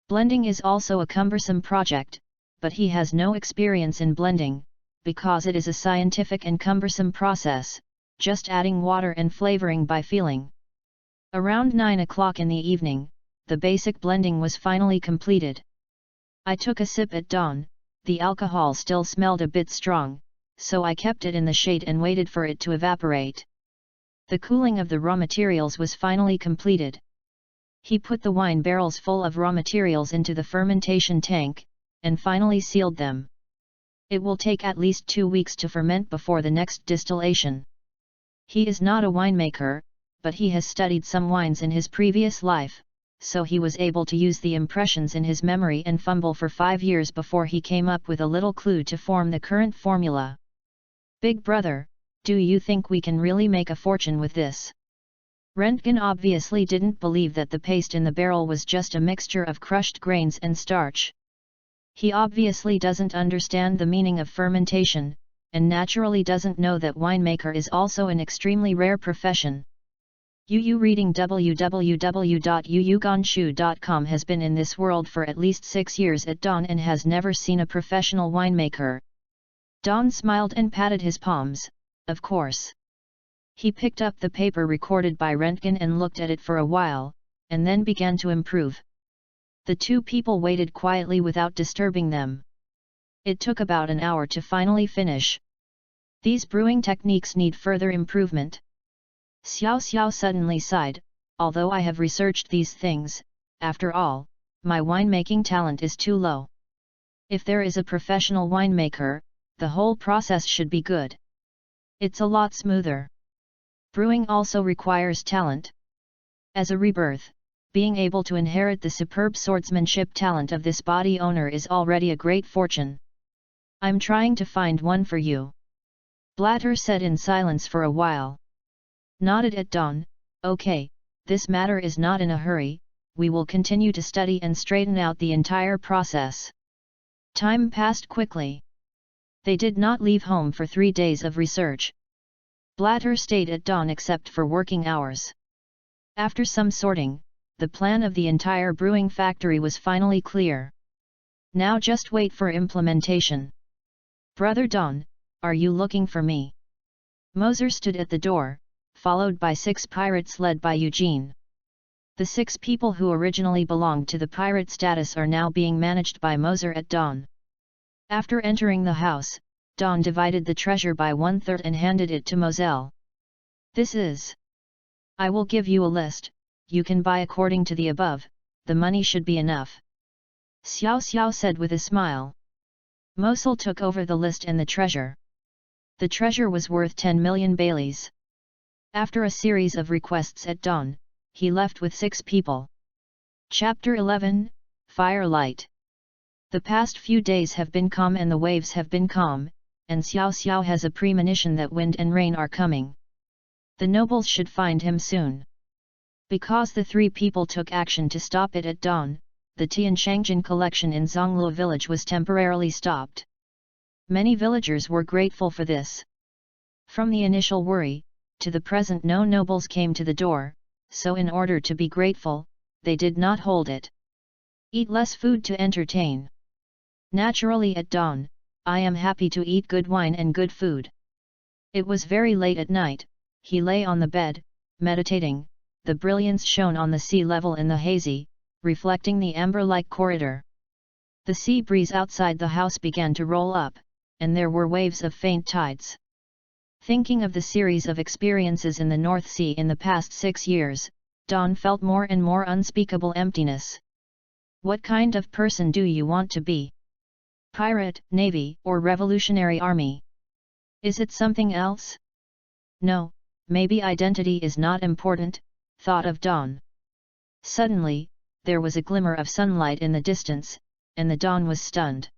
Blending is also a cumbersome project, but he has no experience in blending, because it is a scientific and cumbersome process, just adding water and flavoring by feeling. Around 9 o'clock in the evening, the basic blending was finally completed. I took a sip at dawn. The alcohol still smelled a bit strong, so I kept it in the shade and waited for it to evaporate. The cooling of the raw materials was finally completed. He put the wine barrels full of raw materials into the fermentation tank, and finally sealed them. It will take at least 2 weeks to ferment before the next distillation. He is not a winemaker, but he has studied some wines in his previous life, so he was able to use the impressions in his memory and fumble for 5 years before he came up with a little clue to form the current formula. "Big brother, do you think we can really make a fortune with this?" Rentgen obviously didn't believe that the paste in the barrel was just a mixture of crushed grains and starch. He obviously doesn't understand the meaning of fermentation, and naturally doesn't know that winemaker is also an extremely rare profession. Yu reading www.yuyuganshu.com has been in this world for at least 6 years at dawn and has never seen a professional winemaker. Don smiled and patted his palms, of course. He picked up the paper recorded by Rentgen and looked at it for a while, and then began to improve. The two people waited quietly without disturbing them. It took about an hour to finally finish. These brewing techniques need further improvement. Xiao Xiao suddenly sighed, although I have researched these things, after all, my winemaking talent is too low. If there is a professional winemaker, the whole process should be good. It's a lot smoother. Brewing also requires talent. As a rebirth, being able to inherit the superb swordsmanship talent of this body owner is already a great fortune. I'm trying to find one for you. Blatter said in silence for a while. nodded at dawn. Okay, this matter is not in a hurry, we will continue to study and straighten out the entire process. Time passed quickly. They did not leave home for 3 days of research. Blatter stayed at dawn except for working hours. After some sorting, the plan of the entire brewing factory was finally clear. Now just wait for implementation. Brother Don, are you looking for me? Moser stood at the door, followed by 6 pirates led by Eugene. The 6 people who originally belonged to the pirate status are now being managed by Moser at dawn. After entering the house, Don divided the treasure by 1/3 and handed it to Moselle. This is. I will give you a list, you can buy according to the above, the money should be enough. Xiao Xiao said with a smile. Moselle took over the list and the treasure. The treasure was worth 10 million Baileys. After a series of requests at dawn, he left with 6 people. Chapter 11, Firelight. The past few days have been calm and the waves have been calm, and Xiao Xiao has a premonition that wind and rain are coming. The nobles should find him soon. Because the 3 people took action to stop it at dawn, the Tianshangjian collection in Zhongluo village was temporarily stopped. Many villagers were grateful for this. From the initial worry, to the present no nobles came to the door, so in order to be grateful, they did not hold it. Eat less food to entertain. Naturally at dawn, I am happy to eat good wine and good food. It was very late at night, he lay on the bed, meditating, the brilliance shone on the sea level in the hazy, reflecting the amber-like corridor. The sea breeze outside the house began to roll up, and there were waves of faint tides. Thinking of the series of experiences in the North Sea in the past 6 years, Don felt more and more unspeakable emptiness. What kind of person do you want to be? Pirate, Navy, or Revolutionary Army? Is it something else? No, maybe identity is not important, thought of Don. Suddenly, there was a glimmer of sunlight in the distance, and the Don was stunned.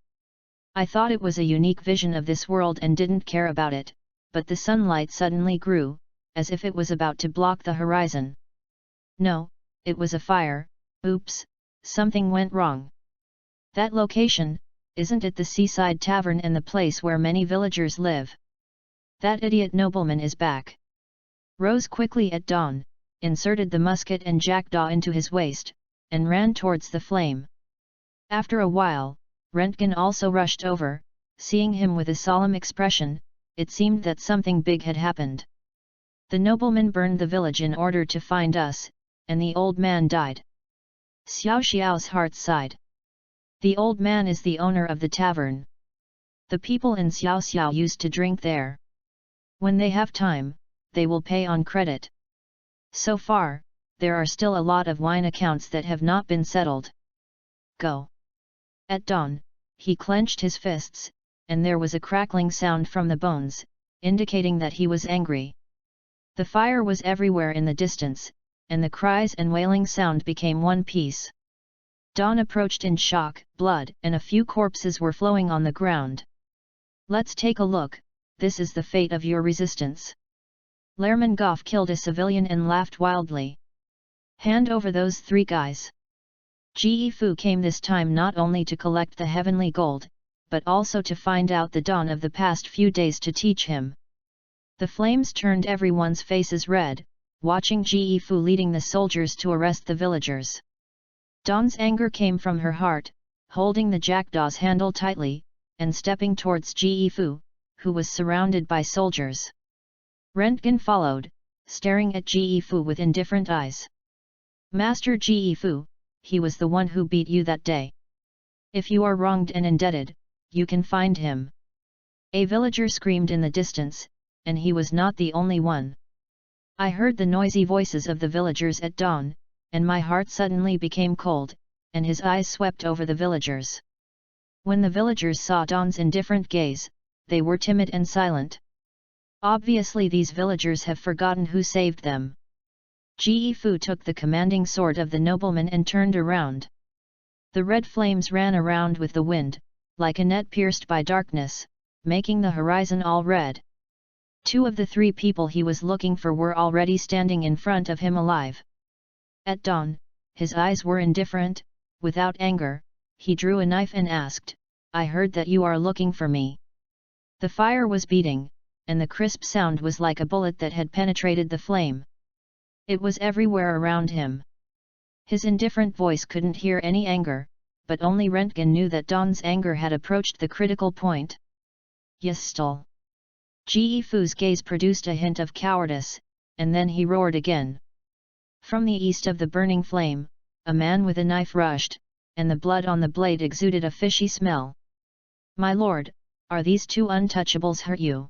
I thought it was a unique vision of this world and didn't care about it, but the sunlight suddenly grew, as if it was about to block the horizon. No, it was a fire. Oops, something went wrong. That location, isn't it the seaside tavern and the place where many villagers live? That idiot nobleman is back. Rose quickly at dawn, inserted the musket and jackdaw into his waist, and ran towards the flame. After a while, Rentgen also rushed over, seeing him with a solemn expression. It seemed that something big had happened. The nobleman burned the village in order to find us, and the old man died. Xiao Xiao's heart sighed. The old man is the owner of the tavern. The people in Xiao Xiao used to drink there. When they have time, they will pay on credit. So far, there are still a lot of wine accounts that have not been settled. Go. At dawn, he clenched his fists, and there was a crackling sound from the bones, indicating that he was angry. The fire was everywhere in the distance, and the cries and wailing sound became one piece. Dawn approached in shock, blood and a few corpses were flowing on the ground. Let's take a look, this is the fate of your resistance. Lermontov killed a civilian and laughed wildly. Hand over those 3 guys. Ji Fu came this time not only to collect the heavenly gold, but also to find out the dawn of the past few days to teach him. The flames turned everyone's faces red, watching Ji Fu leading the soldiers to arrest the villagers. Dawn's anger came from her heart, holding the jackdaw's handle tightly, and stepping towards Ji Fu, who was surrounded by soldiers. Rentgen followed, staring at Ji Fu with indifferent eyes. Master Ji Fu, he was the one who beat you that day. If you are wronged and indebted, you can find him. A villager screamed in the distance, and he was not the only one. I heard the noisy voices of the villagers at dawn, and my heart suddenly became cold, and his eyes swept over the villagers. When the villagers saw Dawn's indifferent gaze, they were timid and silent. Obviously these villagers have forgotten who saved them. Ji Fu took the commanding sword of the nobleman and turned around. The red flames ran around with the wind, like a net pierced by darkness, making the horizon all red. 2 of the 3 people he was looking for were already standing in front of him alive. At dawn, his eyes were indifferent, without anger. He drew a knife and asked, "I heard that you are looking for me." The fire was beating, and the crisp sound was like a bullet that had penetrated the flame. It was everywhere around him. His indifferent voice couldn't hear any anger, but only Röntgen knew that Don's anger had approached the critical point. "Yes, stole." Ge Fu's gaze produced a hint of cowardice, and then he roared again. From the east of the burning flame, a man with a knife rushed, and the blood on the blade exuded a fishy smell. "My lord, are these 2 untouchables hurt you?"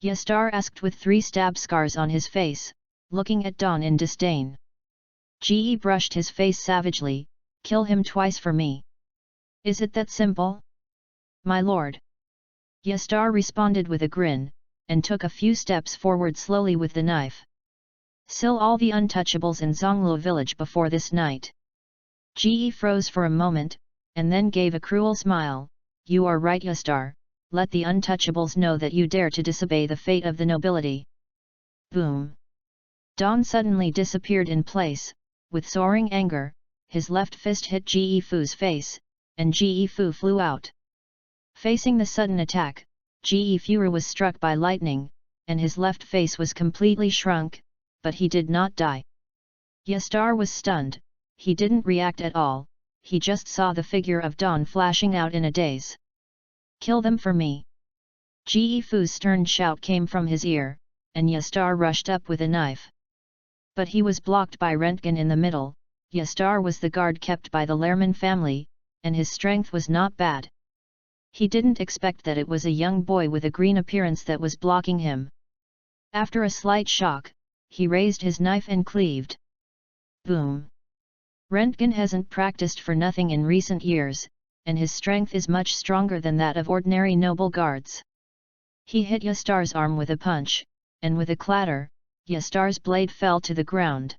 Yastar asked with 3 stab scars on his face, looking at Don in disdain. Ge brushed his face savagely, "Kill him twice for me. Is it that simple?" "My lord." Yastar responded with a grin, and took a few steps forward slowly with the knife. "Kill all the untouchables in Zonglu village before this night." Ge froze for a moment, and then gave a cruel smile. "You are right, Yastar, let the untouchables know that you dare to disobey the fate of the nobility." Boom! Don suddenly disappeared in place. With soaring anger, his left fist hit Ge Fu's face, and Ge Fu flew out. Facing the sudden attack, Ge Fu was struck by lightning, and his left face was completely shrunk, but he did not die. Yastar was stunned. He didn't react at all, he just saw the figure of Don flashing out in a daze. "Kill them for me!" Ge Fu's stern shout came from his ear, and Yastar rushed up with a knife. But he was blocked by Röntgen in the middle. Yastar was the guard kept by the Lehrman family, and his strength was not bad. He didn't expect that it was a young boy with a green appearance that was blocking him. After a slight shock, he raised his knife and cleaved. Boom! Röntgen hasn't practiced for nothing in recent years, and his strength is much stronger than that of ordinary noble guards. He hit Yastar's arm with a punch, and with a clatter, Yastar's blade fell to the ground.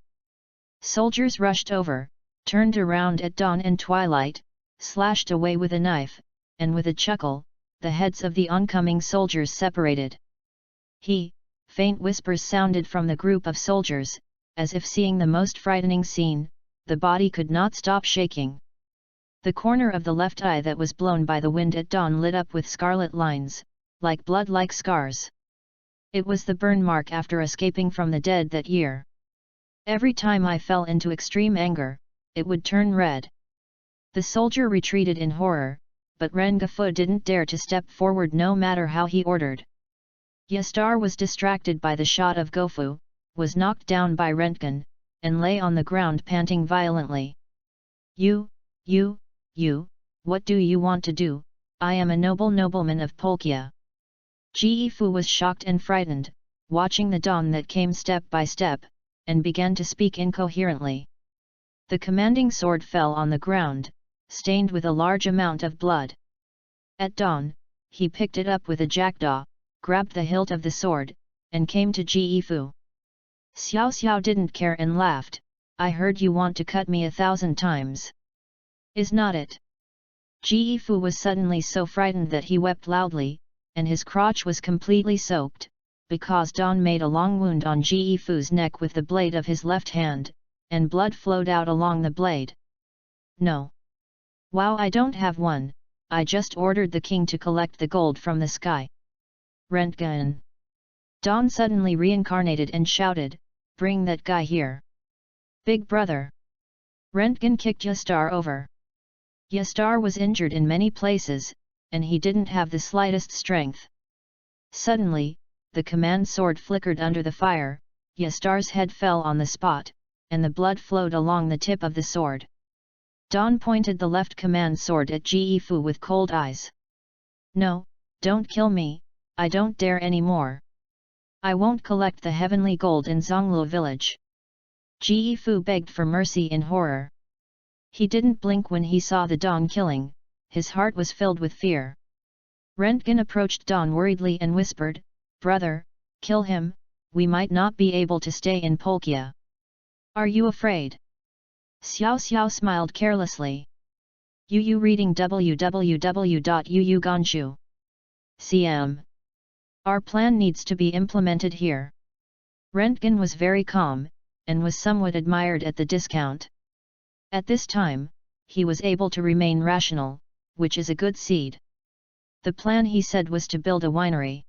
Soldiers rushed over, turned around at dawn and twilight, slashed away with a knife, and with a chuckle, the heads of the oncoming soldiers separated. Faint whispers sounded from the group of soldiers, as if seeing the most frightening scene. The body could not stop shaking. The corner of the left eye that was blown by the wind at dawn lit up with scarlet lines, like blood-like scars. It was the burn mark after escaping from the dead that year. Every time I fell into extreme anger, it would turn red. The soldier retreated in horror, but Rengafu didn't dare to step forward no matter how he ordered. Yastar was distracted by the shot of Gofu, was knocked down by Röntgen, and lay on the ground panting violently. You, what do you want to do? I am a nobleman of Polkia." Ge Fu was shocked and frightened, watching the dawn that came step by step, and began to speak incoherently. The commanding sword fell on the ground, stained with a large amount of blood. At dawn, he picked it up with a jackdaw, grabbed the hilt of the sword, and came to Ge Fu. Xiao Xiao didn't care and laughed. "I heard you want to cut me 1,000 times. Is not it?" Ge Fu was suddenly so frightened that he wept loudly, and his crotch was completely soaked, because Don made a long wound on Ge Fu's neck with the blade of his left hand, and blood flowed out along the blade. "No. Wow, I don't have one, I just ordered the king to collect the gold from the sky." Röntgen. Don suddenly reincarnated and shouted, "Bring that guy here. Big brother!" Röntgen kicked Yastar over. Yastar was injured in many places, and he didn't have the slightest strength. Suddenly, the command sword flickered under the fire, Yastar's head fell on the spot, and the blood flowed along the tip of the sword. Don pointed the left command sword at Ge Fu with cold eyes. "No, don't kill me, I don't dare anymore. I won't collect the heavenly gold in Zonglu village." Ge Fu begged for mercy in horror. He didn't blink when he saw the Don killing, his heart was filled with fear. Röntgen approached Don worriedly and whispered, "Brother, kill him, we might not be able to stay in Polkia. Are you afraid?" Xiao Xiao smiled carelessly. Yu reading www.yuuganshu.cm Our plan needs to be implemented here. Röntgen was very calm, and was somewhat admired at the discount. At this time, he was able to remain rational, which is a good seed. The plan, he said, was to build a winery.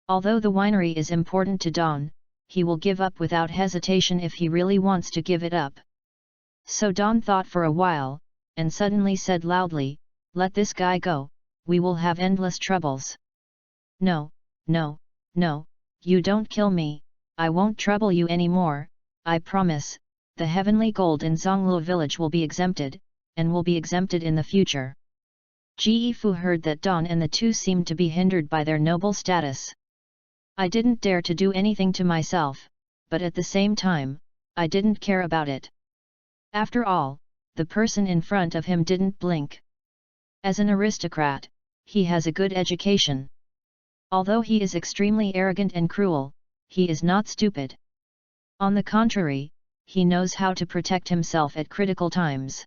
Although the winery is important to Don, he will give up without hesitation if he really wants to give it up. So Don thought for a while, and suddenly said loudly, "Let this guy go, we will have endless troubles." "No, no, no, you don't kill me, I won't trouble you anymore, I promise. The heavenly gold in Zongluo village will be exempted, and will be exempted in the future." Ji Fu heard that Don and the two seemed to be hindered by their noble status. "I didn't dare to do anything to myself, but at the same time, I didn't care about it." After all, the person in front of him didn't blink. As an aristocrat, he has a good education. Although he is extremely arrogant and cruel, he is not stupid. On the contrary, he knows how to protect himself at critical times.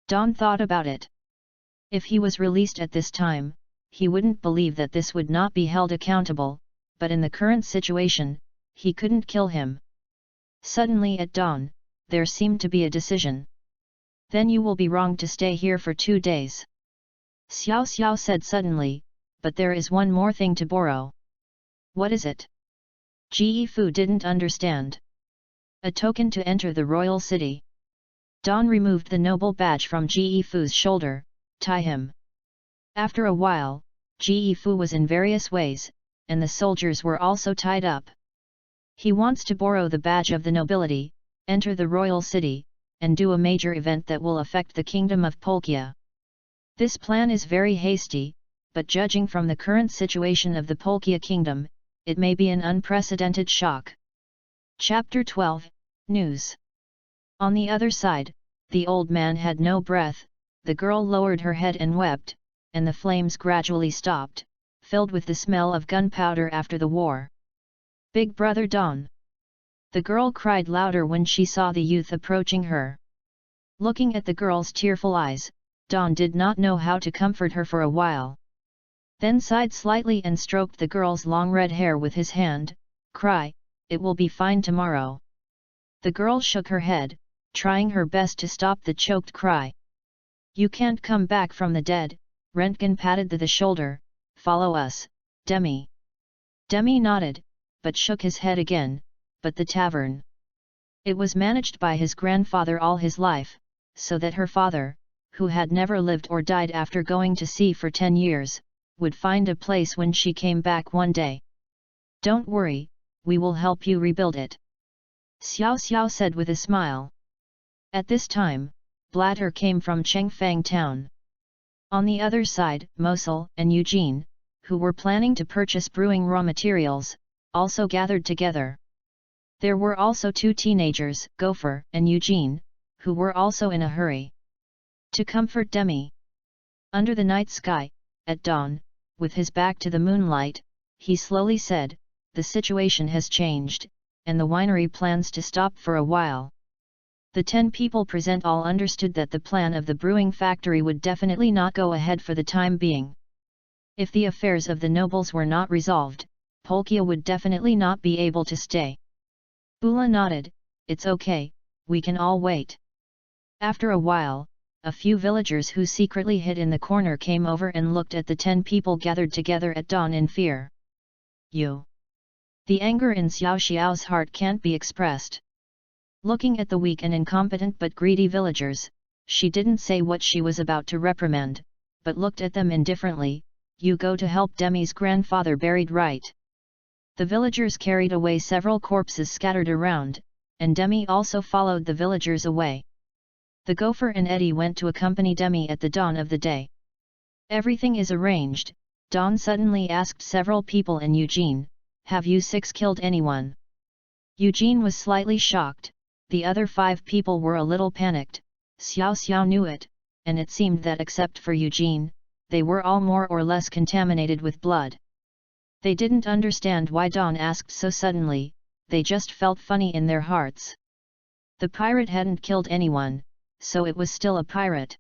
Don thought about it. If he was released at this time, he wouldn't believe that this would not be held accountable, but in the current situation, he couldn't kill him. Suddenly at dawn, there seemed to be a decision. "Then you will be wrong to stay here for 2 days. Xiao Xiao said suddenly, "But there is one more thing to borrow." "What is it?" Ji Fu didn't understand. "A token to enter the royal city." Don removed the noble badge from Ji Fu's shoulder. "Tie him." After a while, Ji Fu was in various ways, and the soldiers were also tied up. He wants to borrow the badge of the nobility, enter the royal city, and do a major event that will affect the kingdom of Polkia. This plan is very hasty, but judging from the current situation of the Polkia kingdom, it may be an unprecedented shock. Chapter 12, News. On the other side, the old man had no breath, the girl lowered her head and wept, and the flames gradually stopped, filled with the smell of gunpowder after the war. "Big brother Don!" The girl cried louder when she saw the youth approaching her. Looking at the girl's tearful eyes, Don did not know how to comfort her for a while. Then sighed slightly and stroked the girl's long red hair with his hand. "Cry, it will be fine tomorrow." The girl shook her head, trying her best to stop the choked cry. "You can't come back from the dead." Röntgen patted the shoulder. "Follow us, Demi." Demi nodded, but shook his head again. But the tavern. It was managed by his grandfather all his life, so that her father, who had never lived or died after going to sea for 10 years, would find a place when she came back one day. "Don't worry, we will help you rebuild it," Xiao Xiao said with a smile. At this time, Blatter came from Chengfang town. On the other side, Mosul and Eugene, who were planning to purchase brewing raw materials, also gathered together. There were also 2 teenagers, Gopher and Eugene, who were also in a hurry to comfort Demi. Under the night sky, at dawn, with his back to the moonlight, he slowly said, "The situation has changed, and the winery plans to stop for a while." The 10 people present all understood that the plan of the brewing factory would definitely not go ahead for the time being. If the affairs of the nobles were not resolved, Polkia would definitely not be able to stay. Bula nodded, "It's okay, we can all wait." After a while, a few villagers who secretly hid in the corner came over and looked at the 10 people gathered together at dawn in fear. "You!" The anger in Xiao Xiao's heart can't be expressed. Looking at the weak and incompetent but greedy villagers, she didn't say what she was about to reprimand, but looked at them indifferently. "You go to help Demi's grandfather buried, right?" The villagers carried away several corpses scattered around, and Demi also followed the villagers away. The Gopher and Eddie went to accompany Demi at the dawn of the day. "Everything is arranged," Don suddenly asked several people and Eugene, "Have you 6 killed anyone?" Eugene was slightly shocked, the other 5 people were a little panicked. Xiao Xiao knew it, and it seemed that except for Eugene, they were all more or less contaminated with blood. They didn't understand why Don asked so suddenly, they just felt funny in their hearts. The pirate hadn't killed anyone, so it was still a pirate.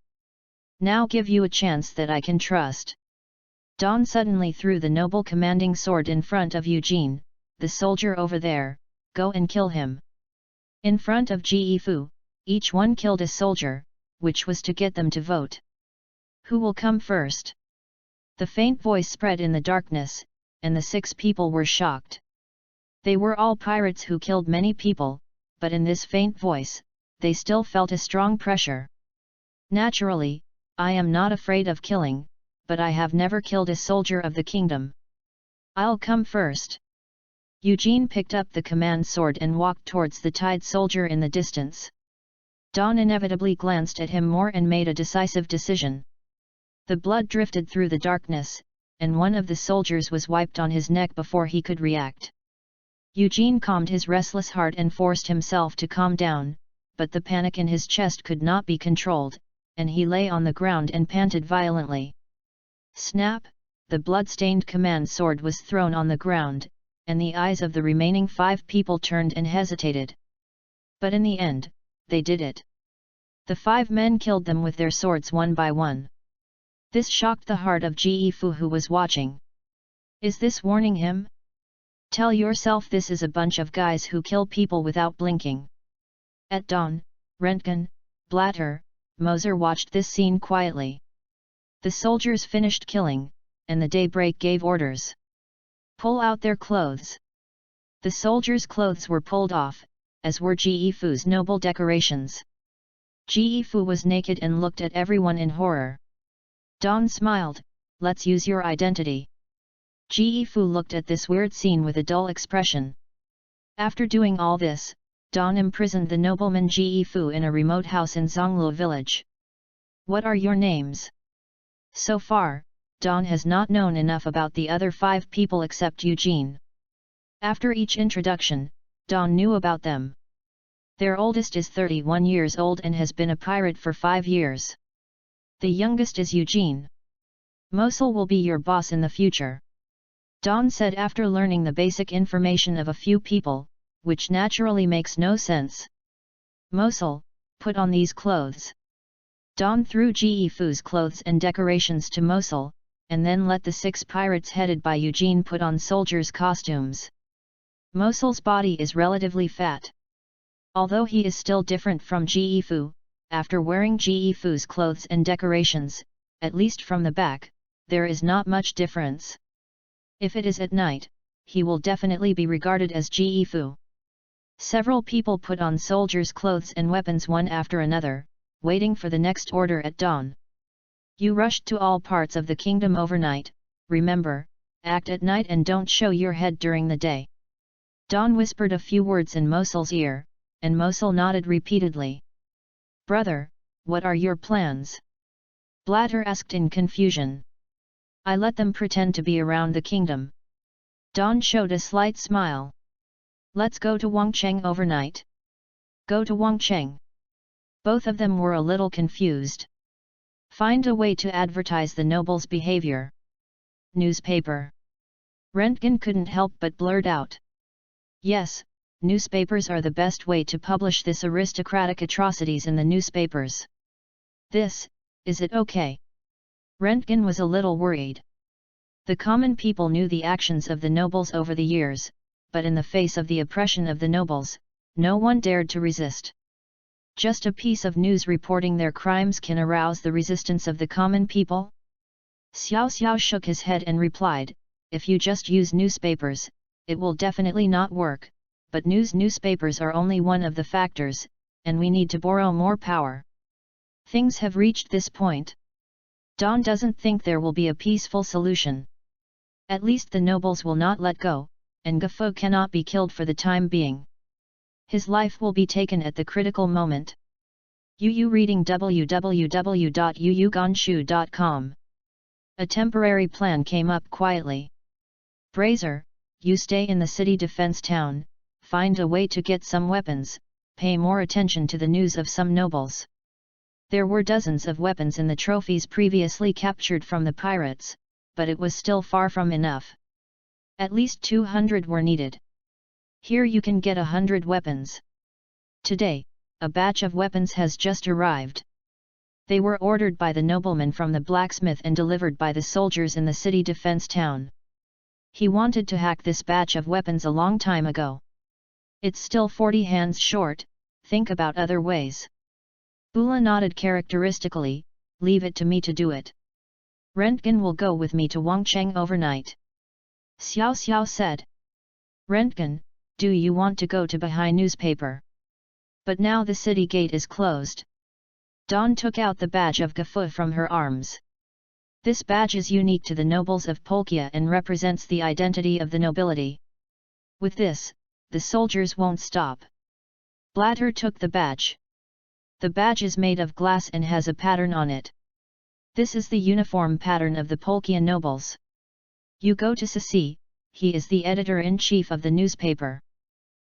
"Now give you a chance that I can trust." Don suddenly threw the noble commanding sword in front of Eugene. The soldier over there, go and kill him. In front of Ge Fu, each one killed a soldier, which was to get them to vote. Who will come first? The faint voice spread in the darkness, and the 6 people were shocked. They were all pirates who killed many people, but in this faint voice, they still felt a strong pressure. Naturally, I am not afraid of killing, but I have never killed a soldier of the kingdom. I'll come first. Eugene picked up the command sword and walked towards the tied soldier in the distance. Don inevitably glanced at him more and made a decisive decision. The blood drifted through the darkness, and one of the soldiers was wiped on his neck before he could react. Eugene calmed his restless heart and forced himself to calm down, but the panic in his chest could not be controlled, and he lay on the ground and panted violently. Snap! The blood-stained command sword was thrown on the ground, and the eyes of the remaining 5 people turned and hesitated. But in the end, they did it. The 5 men killed them with their swords one by one. This shocked the heart of Ge Fu, who was watching. Is this warning him? Tell yourself this is a bunch of guys who kill people without blinking. At dawn, Röntgen, Blatter, Moser watched this scene quietly. The soldiers finished killing, and the daybreak gave orders. Pull out their clothes. The soldiers' clothes were pulled off, as were Ge Fu's noble decorations. Ge Fu was naked and looked at everyone in horror. Don smiled, let's use your identity. Ge Fu looked at this weird scene with a dull expression. After doing all this, Don imprisoned the nobleman Ge Fu in a remote house in Zhongluo village. What are your names? So far, Don has not known enough about the other 5 people except Eugene. After each introduction, Don knew about them. Their oldest is 31 years old and has been a pirate for 5 years. The youngest is Eugene. Mosul will be your boss in the future. Don said after learning the basic information of a few people, which naturally makes no sense. Mosul, put on these clothes. Don threw Ge Fu's clothes and decorations to Mosul, and then let the 6 pirates headed by Eugene put on soldiers' costumes. Mosul's body is relatively fat. Although he is still different from Ge Fu, after wearing Ge Fu's clothes and decorations, at least from the back, there is not much difference. If it is at night, he will definitely be regarded as Ge Fu. Several people put on soldiers' clothes and weapons one after another, waiting for the next order at dawn. You rushed to all parts of the kingdom overnight, remember, act at night and don't show your head during the day. Don whispered a few words in Mosul's ear, and Mosul nodded repeatedly. Brother, what are your plans? Blatter asked in confusion. I let them pretend to be around the kingdom. Don showed a slight smile. Let's go to Wangcheng overnight. Go to Wangcheng. Both of them were a little confused. Find a way to advertise the noble's behavior. Newspaper. Röntgen couldn't help but blurt out. Yes, newspapers are the best way to publish this aristocratic atrocities in the newspapers. Is it okay? Röntgen was a little worried. The common people knew the actions of the nobles over the years, but in the face of the oppression of the nobles, no one dared to resist. Just a piece of news reporting their crimes can arouse the resistance of the common people? Xiao Xiao shook his head and replied, if you just use newspapers, it will definitely not work, but newspapers are only one of the factors, and we need to borrow more power. Things have reached this point. Don doesn't think there will be a peaceful solution. At least the nobles will not let go, and Gafo cannot be killed for the time being. His life will be taken at the critical moment. Yu reading www.yuyugonshu.com. A temporary plan came up quietly. Brazier, you stay in the city defense town, find a way to get some weapons, pay more attention to the news of some nobles. There were dozens of weapons in the trophies previously captured from the pirates, but it was still far from enough. At least 200 were needed. Here you can get 100 weapons. Today, a batch of weapons has just arrived. They were ordered by the nobleman from the blacksmith and delivered by the soldiers in the city defense town. He wanted to hack this batch of weapons a long time ago. It's still 40 hands short, think about other ways. Bula nodded characteristically, leave it to me to do it. Rentgen will go with me to Wangcheng overnight. Xiao Xiao said. Rentgen, do you want to go to Bahai newspaper? But now the city gate is closed. Dawn took out the badge of Gafu from her arms. This badge is unique to the nobles of Polkia and represents the identity of the nobility. With this, the soldiers won't stop. Blatter took the badge. The badge is made of glass and has a pattern on it. This is the uniform pattern of the Polkia nobles. You go to Sisi, he is the editor-in-chief of the newspaper.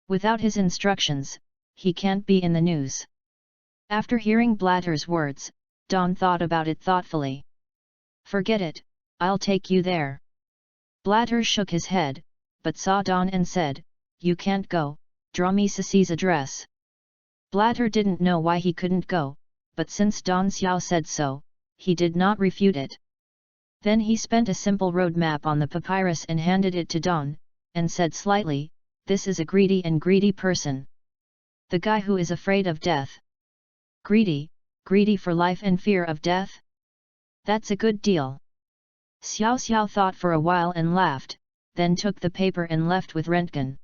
Without his instructions, he can't be in the news. After hearing Blatter's words, Dawn thought about it thoughtfully. Forget it, I'll take you there. Blatter shook his head, but saw Dawn and said, you can't go, draw me Sisi's address. Blatter didn't know why he couldn't go, but since Dawn Xiao said so, he did not refute it. Then he spent a simple road map on the papyrus and handed it to Dawn, and said slightly, this is a greedy person. The guy who is afraid of death. Greedy for life and fear of death? That's a good deal. Xiao Xiao thought for a while and laughed, then took the paper and left with Rentgen.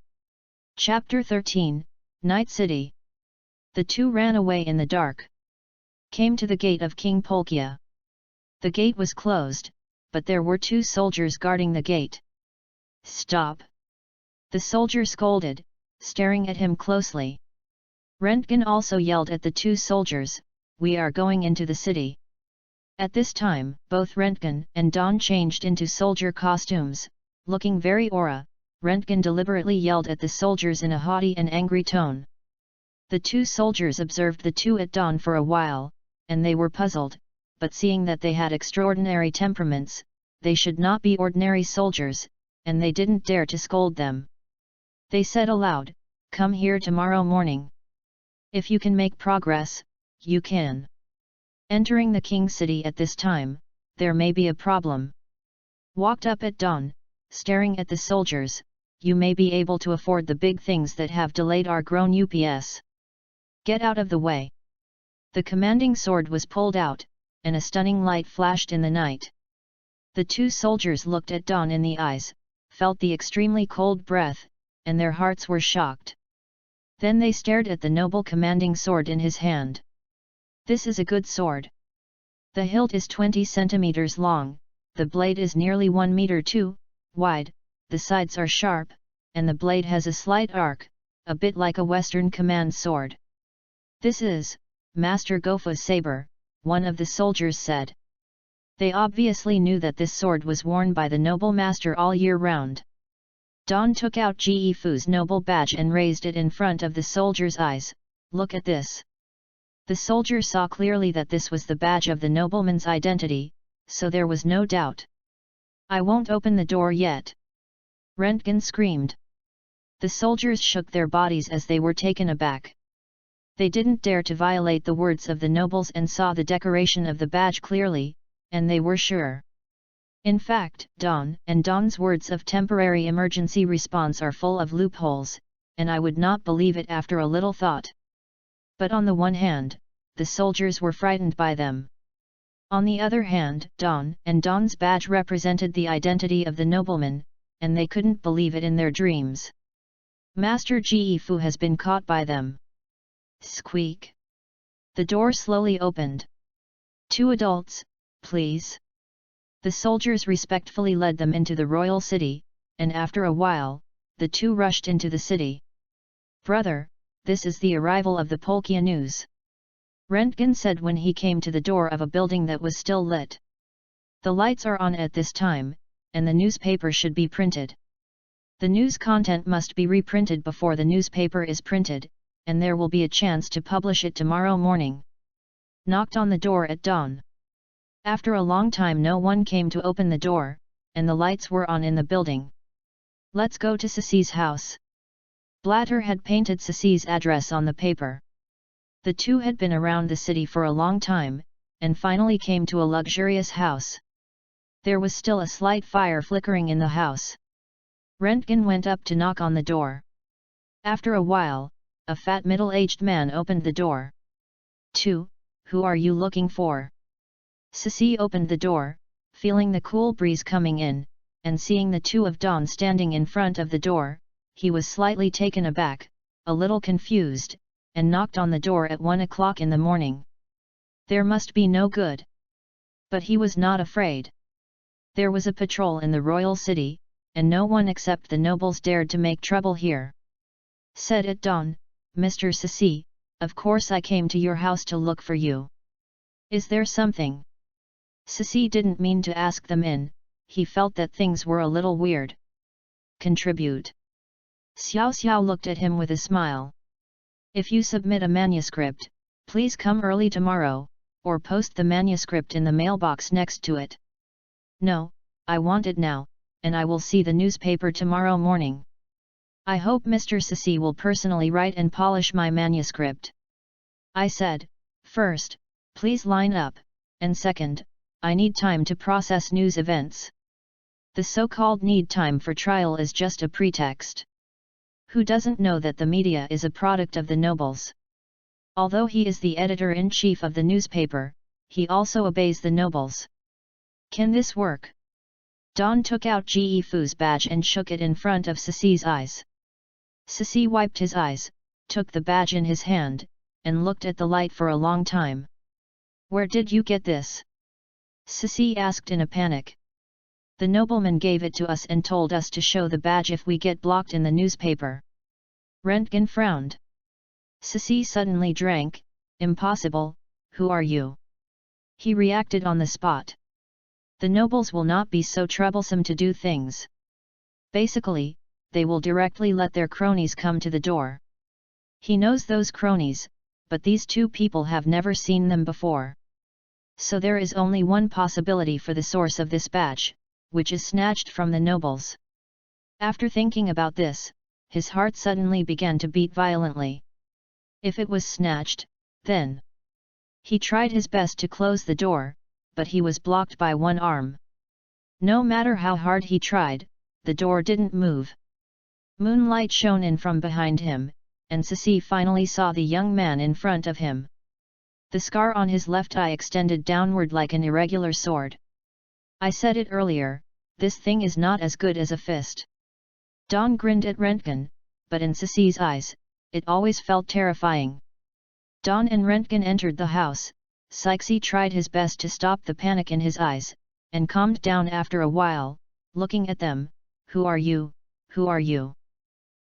Chapter 13, Night City. The two ran away in the dark. Came to the gate of King Polkia. The gate was closed, but there were 2 soldiers guarding the gate. Stop! The soldier scolded, staring at him closely. Rentgen also yelled at the 2 soldiers, we are going into the city. At this time, both Rentgen and Dawn changed into soldier costumes, looking very aura. Rentgen deliberately yelled at the soldiers in a haughty and angry tone. The 2 soldiers observed the 2 at Dawn for a while, and they were puzzled, but seeing that they had extraordinary temperaments, they should not be ordinary soldiers, and they didn't dare to scold them. They said aloud, come here tomorrow morning. If you can make progress, you can. Entering the King City at this time, there may be a problem. Walked up at dawn, staring at the soldiers, you may be able to afford the big things that have delayed our grown UPS. Get out of the way. The commanding sword was pulled out, and a stunning light flashed in the night. The 2 soldiers looked at Dawn in the eyes, felt the extremely cold breath, and their hearts were shocked. Then they stared at the noble commanding sword in his hand. This is a good sword. The hilt is 20 centimeters long, the blade is nearly 1 meter 2 wide, the sides are sharp, and the blade has a slight arc, a bit like a Western command sword. This is Master Gofa's saber, one of the soldiers said. They obviously knew that this sword was worn by the noble master all year round. Dawn took out Ge Fu's noble badge and raised it in front of the soldier's eyes, look at this. The soldier saw clearly that this was the badge of the nobleman's identity, so there was no doubt. I won't open the door yet. Rentgen screamed. The soldiers shook their bodies as they were taken aback. They didn't dare to violate the words of the nobles and saw the decoration of the badge clearly, and they were sure. In fact, Dawn's words of temporary emergency response are full of loopholes, and I would not believe it after a little thought. But on the one hand, the soldiers were frightened by them. On the other hand, Dawn's badge represented the identity of the nobleman, and they couldn't believe it in their dreams. Master Ge Fu has been caught by them. Squeak! The door slowly opened. 2 adults, please. The soldiers respectfully led them into the royal city, and after a while, the 2 rushed into the city. Brother, this is the arrival of the Polkia news. Rentgen said when he came to the door of a building that was still lit. The lights are on at this time, and the newspaper should be printed. The news content must be reprinted before the newspaper is printed, and there will be a chance to publish it tomorrow morning. Knocked on the door at dawn. After a long time no one came to open the door, and the lights were on in the building. Let's go to Sisi's house. Blatter had painted Sisi's address on the paper. The 2 had been around the city for a long time, and finally came to a luxurious house. There was still a slight fire flickering in the house. Röntgen went up to knock on the door. After a while, a fat middle-aged man opened the door. Who are you looking for? Ceci opened the door, feeling the cool breeze coming in, and seeing the two of Don standing in front of the door, he was slightly taken aback, a little confused, and knocked on the door at 1 o'clock in the morning. There must be no good. But he was not afraid. There was a patrol in the royal city, and no one except the nobles dared to make trouble here. Said at dawn, Mr. Ceci, of course I came to your house to look for you. Is there something? Ceci didn't mean to ask them in, he felt that things were a little weird. Contribute. Xiao Xiao looked at him with a smile. If you submit a manuscript, please come early tomorrow, or post the manuscript in the mailbox next to it. No, I want it now, and I will see the newspaper tomorrow morning. I hope Mr. Ceci will personally write and polish my manuscript. I said, first, please line up, and second, I need time to process news events. The so-called need time for trial is just a pretext. Who doesn't know that the media is a product of the nobles? Although he is the editor-in-chief of the newspaper, he also obeys the nobles. Can this work? Don took out Ge Fu's badge and shook it in front of Ceci's eyes. Ceci wiped his eyes, took the badge in his hand, and looked at the light for a long time. Where did you get this? Ceci asked in a panic. The nobleman gave it to us and told us to show the badge if we get blocked in the newspaper. Röntgen frowned. Ceci suddenly drank. Impossible, who are you? He reacted on the spot. The nobles will not be so troublesome to do things. Basically, they will directly let their cronies come to the door. He knows those cronies, but these two people have never seen them before. So there is only one possibility for the source of this badge, which is snatched from the nobles. After thinking about this, his heart suddenly began to beat violently. If it was snatched, then... He tried his best to close the door, but he was blocked by one arm. No matter how hard he tried, the door didn't move. Moonlight shone in from behind him, and Ceci finally saw the young man in front of him. The scar on his left eye extended downward like an irregular sword. I said it earlier, this thing is not as good as a fist. Don grinned at Röntgen, but in Ceci's eyes, it always felt terrifying. Don and Röntgen entered the house. Ceci tried his best to stop the panic in his eyes, and calmed down after a while, looking at them. Who are you? Who are you?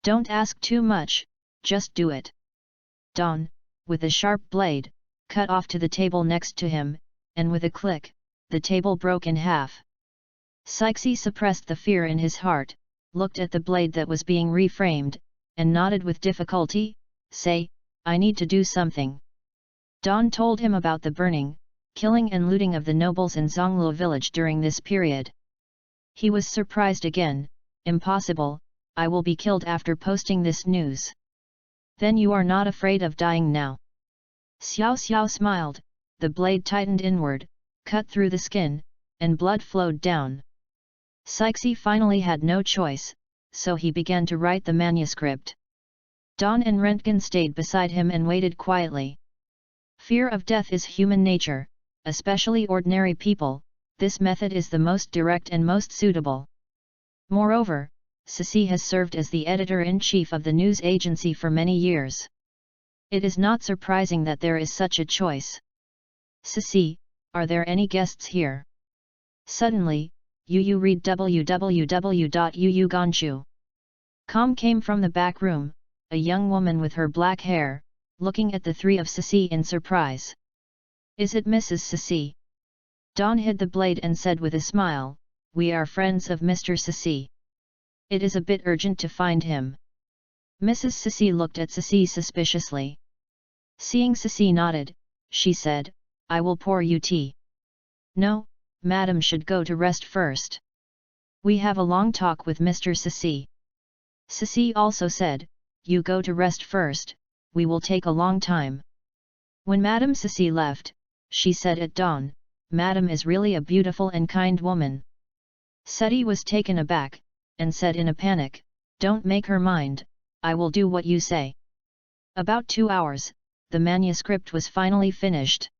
Don't ask too much, just do it. Don, with a sharp blade, cut off to the table next to him, and with a click, the table broke in half. Ceci suppressed the fear in his heart, looked at the blade that was being reframed, and nodded with difficulty. Say, I need to do something. Don told him about the burning, killing and looting of the nobles in Zongluo village during this period. He was surprised again. Impossible, I will be killed after posting this news. Then you are not afraid of dying now? Xiao Xiao smiled, the blade tightened inward, cut through the skin, and blood flowed down. Ceci finally had no choice, so he began to write the manuscript. Don and Röntgen stayed beside him and waited quietly. Fear of death is human nature, especially ordinary people. This method is the most direct and most suitable. Moreover, Ceci has served as the editor-in-chief of the news agency for many years. It is not surprising that there is such a choice. Ceci, are there any guests here? Suddenly, Yu read www.yuuganshu.com came from the back room, a young woman with her black hair, looking at the three of Ceci in surprise. Is it Mrs. Ceci? Don hid the blade and said with a smile, we are friends of Mr. Ceci. It is a bit urgent to find him. Mrs. Ceci looked at Ceci suspiciously. Seeing Ceci nodded, she said, I will pour you tea. No, Madam should go to rest first. We have a long talk with Mr. Ceci. Ceci also said, you go to rest first, we will take a long time. When Madam Ceci left, she said at dawn, "Madam is really a beautiful and kind woman." Seti was taken aback, and said in a panic, "Don't make her mind, I will do what you say." About 2 hours, the manuscript was finally finished.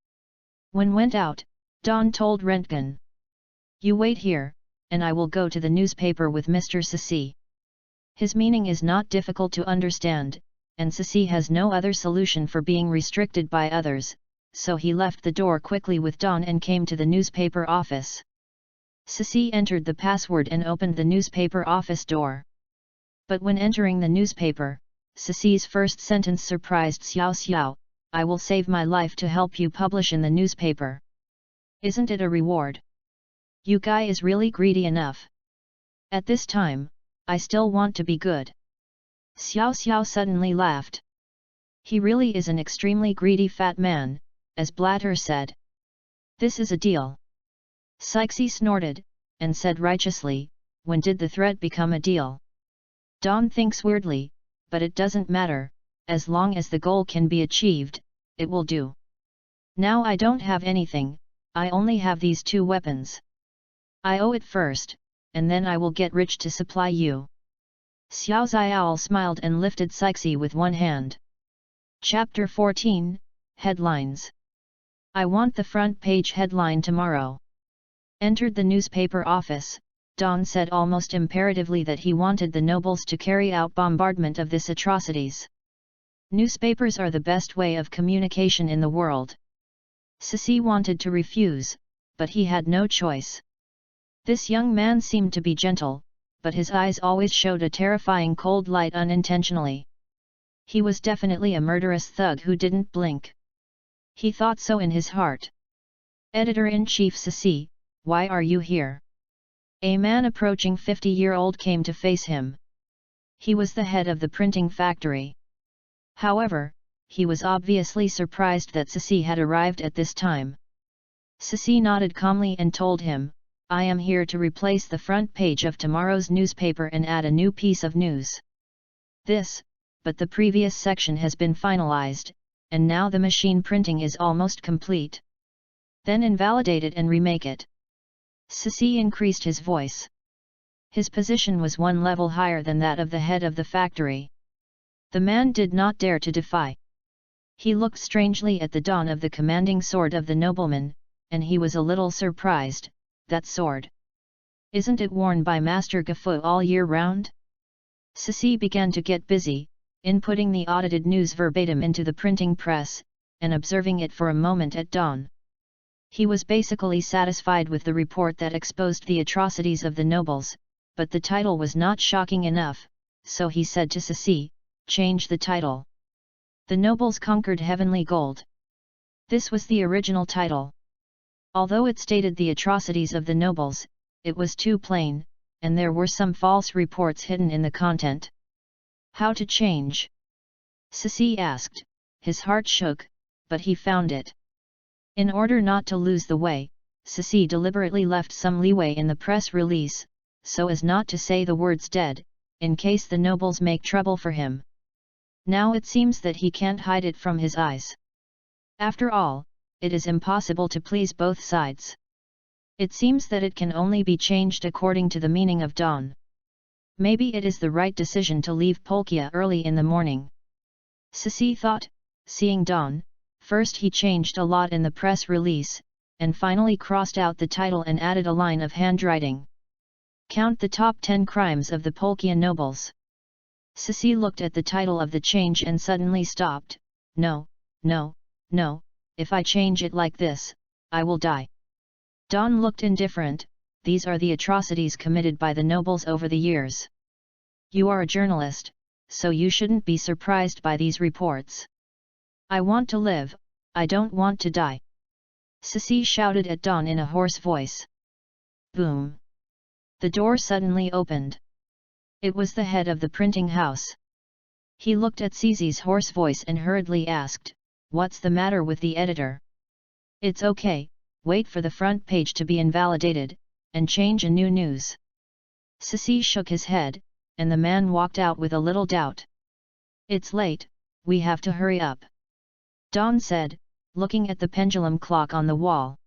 When went out, Dawn told Rentgen, "You wait here, and I will go to the newspaper with Mr. Sissi." His meaning is not difficult to understand, and Sissi has no other solution for being restricted by others, so he left the door quickly with Dawn and came to the newspaper office. Sissi entered the password and opened the newspaper office door. But when entering the newspaper, Sissi's first sentence surprised Xiao Xiao, "I will save my life to help you publish in the newspaper. Isn't it a reward? You guy is really greedy enough. At this time, I still want to be good." Xiao Xiao suddenly laughed. "He really is an extremely greedy fat man," as Blatter said. "This is a deal." Sixi snorted, and said righteously, "When did the threat become a deal?" Dawn thinks weirdly, but it doesn't matter, as long as the goal can be achieved, it will do. "Now I don't have anything, I only have these 2 weapons. I owe it first, and then I will get rich to supply you." Xiao Xiao smiled and lifted Sixi with one hand. Chapter 14, Headlines. "I want the front page headline tomorrow." Entered the newspaper office, Dawn said almost imperatively that he wanted the nobles to carry out bombardment of this atrocities. Newspapers are the best way of communication in the world. Sissi wanted to refuse, but he had no choice. This young man seemed to be gentle, but his eyes always showed a terrifying cold light unintentionally. He was definitely a murderous thug who didn't blink. He thought so in his heart. "Editor-in-Chief Sissi, why are you here?" A man approaching 50-year-old came to face him. He was the head of the printing factory. However, he was obviously surprised that Sissi had arrived at this time. Sissi nodded calmly and told him, "I am here to replace the front page of tomorrow's newspaper and add a new piece of news. But the previous section has been finalized, and now the machine printing is almost complete. Then invalidate it and remake it." Sissi increased his voice. His position was 1 level higher than that of the head of the factory. The man did not dare to defy. He looked strangely at the dawn of the commanding sword of the nobleman, and he was a little surprised. "That sword? Isn't it worn by Master Gafu all year round?" Sissi began to get busy, inputting the audited news verbatim into the printing press, and observing it for a moment at dawn. He was basically satisfied with the report that exposed the atrocities of the nobles, but the title was not shocking enough, so he said to Sissi, "Change the title. The nobles conquered heavenly gold." This was the original title. Although it stated the atrocities of the nobles, it was too plain, and there were some false reports hidden in the content. "How to change?" Sissi asked. His heart shook, but he found it. In order not to lose the way, Sissi deliberately left some leeway in the press release, so as not to say the words "dead," in case the nobles make trouble for him. Now it seems that he can't hide it from his eyes. After all, it is impossible to please both sides. It seems that it can only be changed according to the meaning of dawn. Maybe it is the right decision to leave Polkia early in the morning. Sissi thought, seeing dawn. First he changed a lot in the press release, and finally crossed out the title and added a line of handwriting. "Count the top 10 crimes of the Polkia nobles." Sissi looked at the title of the change and suddenly stopped. No, if I change it like this, I will die." Dawn looked indifferent. "These are the atrocities committed by the nobles over the years. You are a journalist, so you shouldn't be surprised by these reports." "I want to live, I don't want to die," Sissi shouted at dawn in a hoarse voice. Boom! The door suddenly opened. It was the head of the printing house. He looked at Sissi's hoarse voice and hurriedly asked, "What's the matter with the editor?" "It's okay, wait for the front page to be invalidated, and change a new news." Sissi shook his head, and the man walked out with a little doubt. "It's late, we have to hurry up." Dawn said, looking at the pendulum clock on the wall.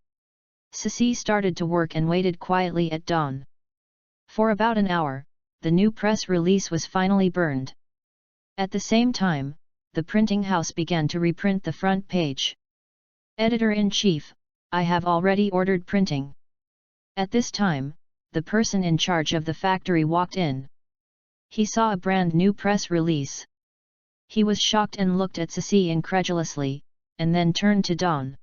Ceci started to work and waited quietly at dawn. For about an hour, the new press release was finally burned. At the same time, the printing house began to reprint the front page. Editor-in-Chief, I have already ordered printing. At this time, the person in charge of the factory walked in. He saw a brand new press release. He was shocked and looked at Ceci incredulously, and then turned to Dawn.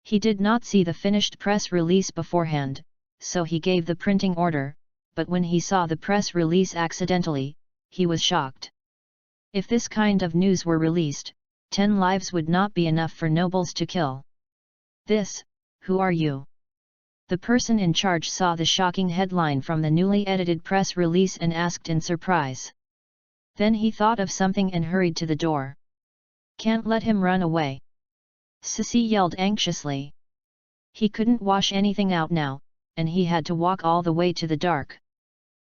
He did not see the finished press release beforehand, so he gave the printing order, but when he saw the press release accidentally, he was shocked. If this kind of news were released, 10 lives would not be enough for nobles to kill. Who are you? The person in charge saw the shocking headline from the newly edited press release and asked in surprise. Then he thought of something and hurried to the door. Can't let him run away. Ceci yelled anxiously. He couldn't wash anything out now, and he had to walk all the way to the dark.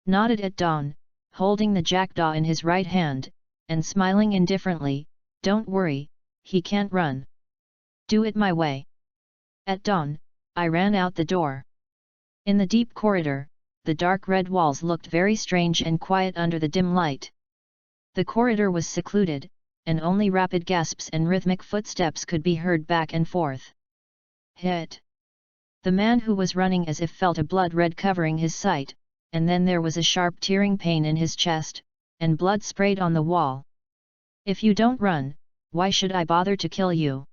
Nodded at Dawn, holding the jackdaw in his right hand, and smiling indifferently, don't worry, he can't run. Do it my way. At dawn, I ran out the door. In the deep corridor, the dark red walls looked very strange and quiet under the dim light. The corridor was secluded, and only rapid gasps and rhythmic footsteps could be heard back and forth. Hit! The man who was running as if felt a blood red covering his sight, and then there was a sharp tearing pain in his chest, and blood sprayed on the wall. If you don't run, why should I bother to kill you?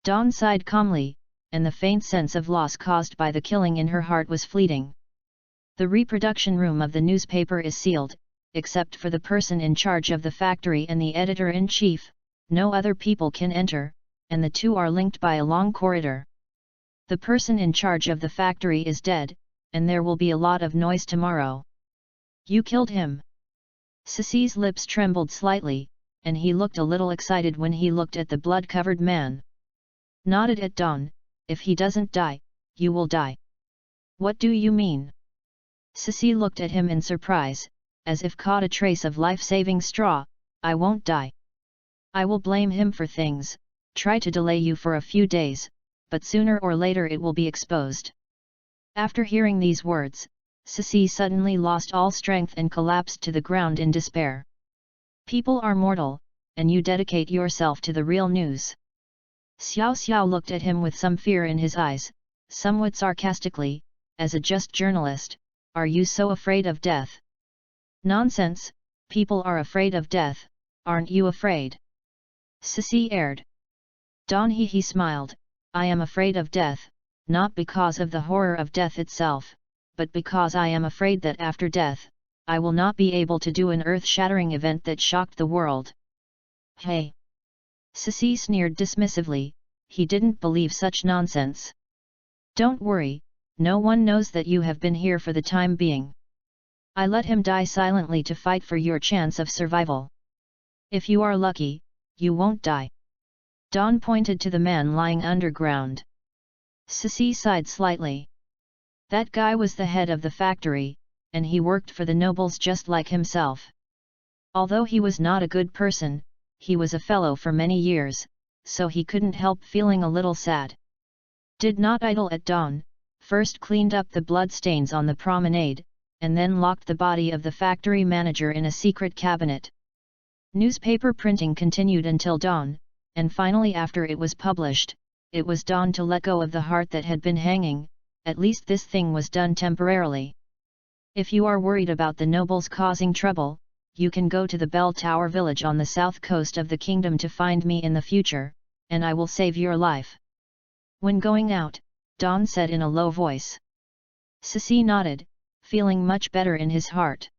Dawn sighed calmly, and the faint sense of loss caused by the killing in her heart was fleeting. The reproduction room of the newspaper is sealed, except for the person in charge of the factory and the editor-in-chief, no other people can enter, and the two are linked by a long corridor. The person in charge of the factory is dead, and there will be a lot of noise tomorrow. You killed him. Ceci's lips trembled slightly, and he looked a little excited when he looked at the blood-covered man. Nodded at Dawn, if he doesn't die, you will die. What do you mean? Ceci looked at him in surprise, as if caught a trace of life-saving straw. I won't die. I will blame him for things, try to delay you for a few days, but sooner or later it will be exposed. After hearing these words, Ceci suddenly lost all strength and collapsed to the ground in despair. People are mortal, and you dedicate yourself to the real news. Xiao Xiao looked at him with some fear in his eyes, somewhat sarcastically, as a just journalist, are you so afraid of death? Nonsense, people are afraid of death, aren't you afraid? Ceci aired. Don He smiled, I am afraid of death, not because of the horror of death itself, but because I am afraid that after death, I will not be able to do an earth-shattering event that shocked the world. Hey! Ceci sneered dismissively, he didn't believe such nonsense. Don't worry, no one knows that you have been here for the time being. I let him die silently to fight for your chance of survival. If you are lucky, you won't die. Dawn pointed to the man lying underground. Ceci sighed slightly. That guy was the head of the factory, and he worked for the nobles just like himself. Although he was not a good person, he was a fellow for many years, so he couldn't help feeling a little sad. Did not idle at dawn, first cleaned up the blood stains on the promenade, and then locked the body of the factory manager in a secret cabinet. Newspaper printing continued until dawn, and finally after it was published, it was dawn to let go of the heart that had been hanging, at least this thing was done temporarily. If you are worried about the nobles causing trouble, you can go to the Bell Tower village on the south coast of the kingdom to find me in the future, and I will save your life. When going out, Dawn said in a low voice. Ceci nodded, feeling much better in his heart.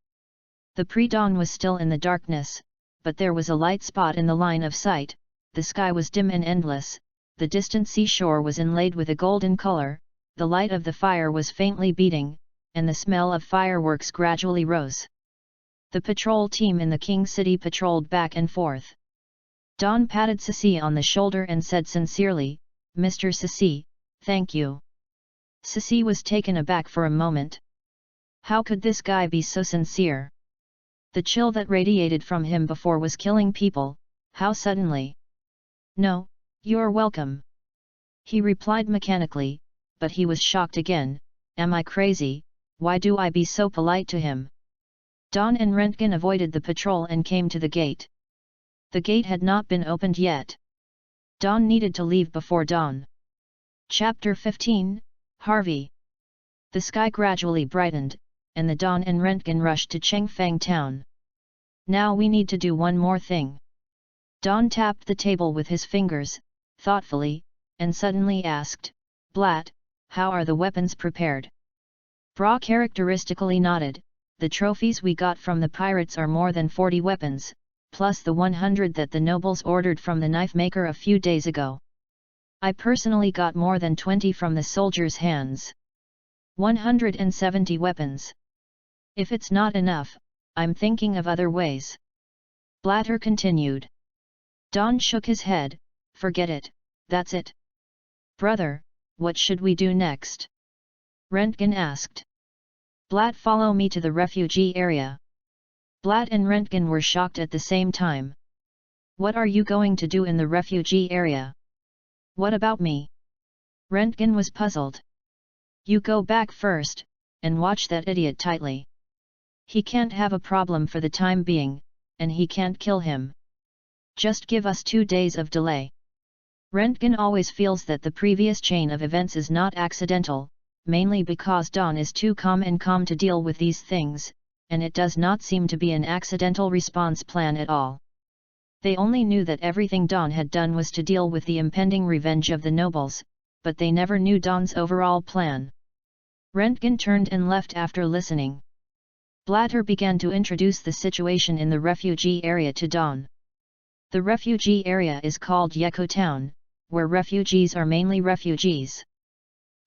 The pre-dawn was still in the darkness, but there was a light spot in the line of sight, the sky was dim and endless, the distant seashore was inlaid with a golden color, the light of the fire was faintly beating, and the smell of fireworks gradually rose. The patrol team in the King City patrolled back and forth. Dawn patted Ceci on the shoulder and said sincerely, Mr. Ceci, thank you. Ceci was taken aback for a moment. How could this guy be so sincere? The chill that radiated from him before was killing people, how suddenly? No, you're welcome. He replied mechanically, but he was shocked again. Am I crazy? Why do I be so polite to him? Don and Rentgen avoided the patrol and came to the gate. The gate had not been opened yet. Don needed to leave before dawn. Chapter 15, Harvey. The sky gradually brightened, and the Don and Rentgen rushed to Chengfang town. Now we need to do one more thing. Don tapped the table with his fingers, thoughtfully, and suddenly asked, Blatt, how are the weapons prepared? Bra characteristically nodded, the trophies we got from the pirates are more than 40 weapons, plus the 100 that the nobles ordered from the knife maker a few days ago. I personally got more than 20 from the soldiers' hands. 170 weapons. If it's not enough, I'm thinking of other ways. Blatter continued. Don shook his head, forget it, that's it. Brother, what should we do next? Rentgen asked. Blatt, follow me to the refugee area. Blatt and Rentgen were shocked at the same time. What are you going to do in the refugee area? What about me? Rentgen was puzzled. You go back first, and watch that idiot tightly. He can't have a problem for the time being, and he can't kill him. Just give us 2 days of delay. Rentgen always feels that the previous chain of events is not accidental, mainly because Don is too calm to deal with these things, and it does not seem to be an accidental response plan at all. They only knew that everything Don had done was to deal with the impending revenge of the nobles, but they never knew Don's overall plan. Rentgen turned and left after listening. Blatter began to introduce the situation in the refugee area to Don. The refugee area is called Yeko Town, where refugees are mainly refugees.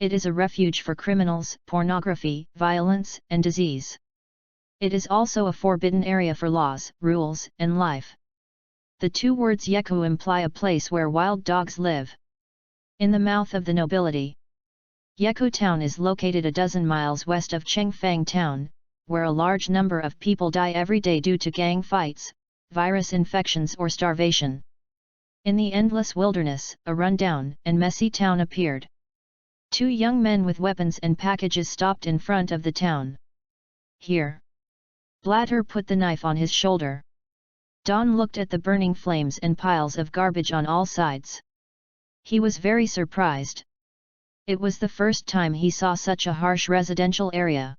It is a refuge for criminals, pornography, violence, and disease. It is also a forbidden area for laws, rules, and life. The two words Yeku imply a place where wild dogs live. In the mouth of the nobility. Yeku Town is located a dozen miles west of Chengfang Town, where a large number of people die every day due to gang fights, virus infections or starvation. In the endless wilderness, a rundown and messy town appeared. 2 young men with weapons and packages stopped in front of the town. Here. Blatter put the knife on his shoulder. Don looked at the burning flames and piles of garbage on all sides. He was very surprised. It was the first time he saw such a harsh residential area.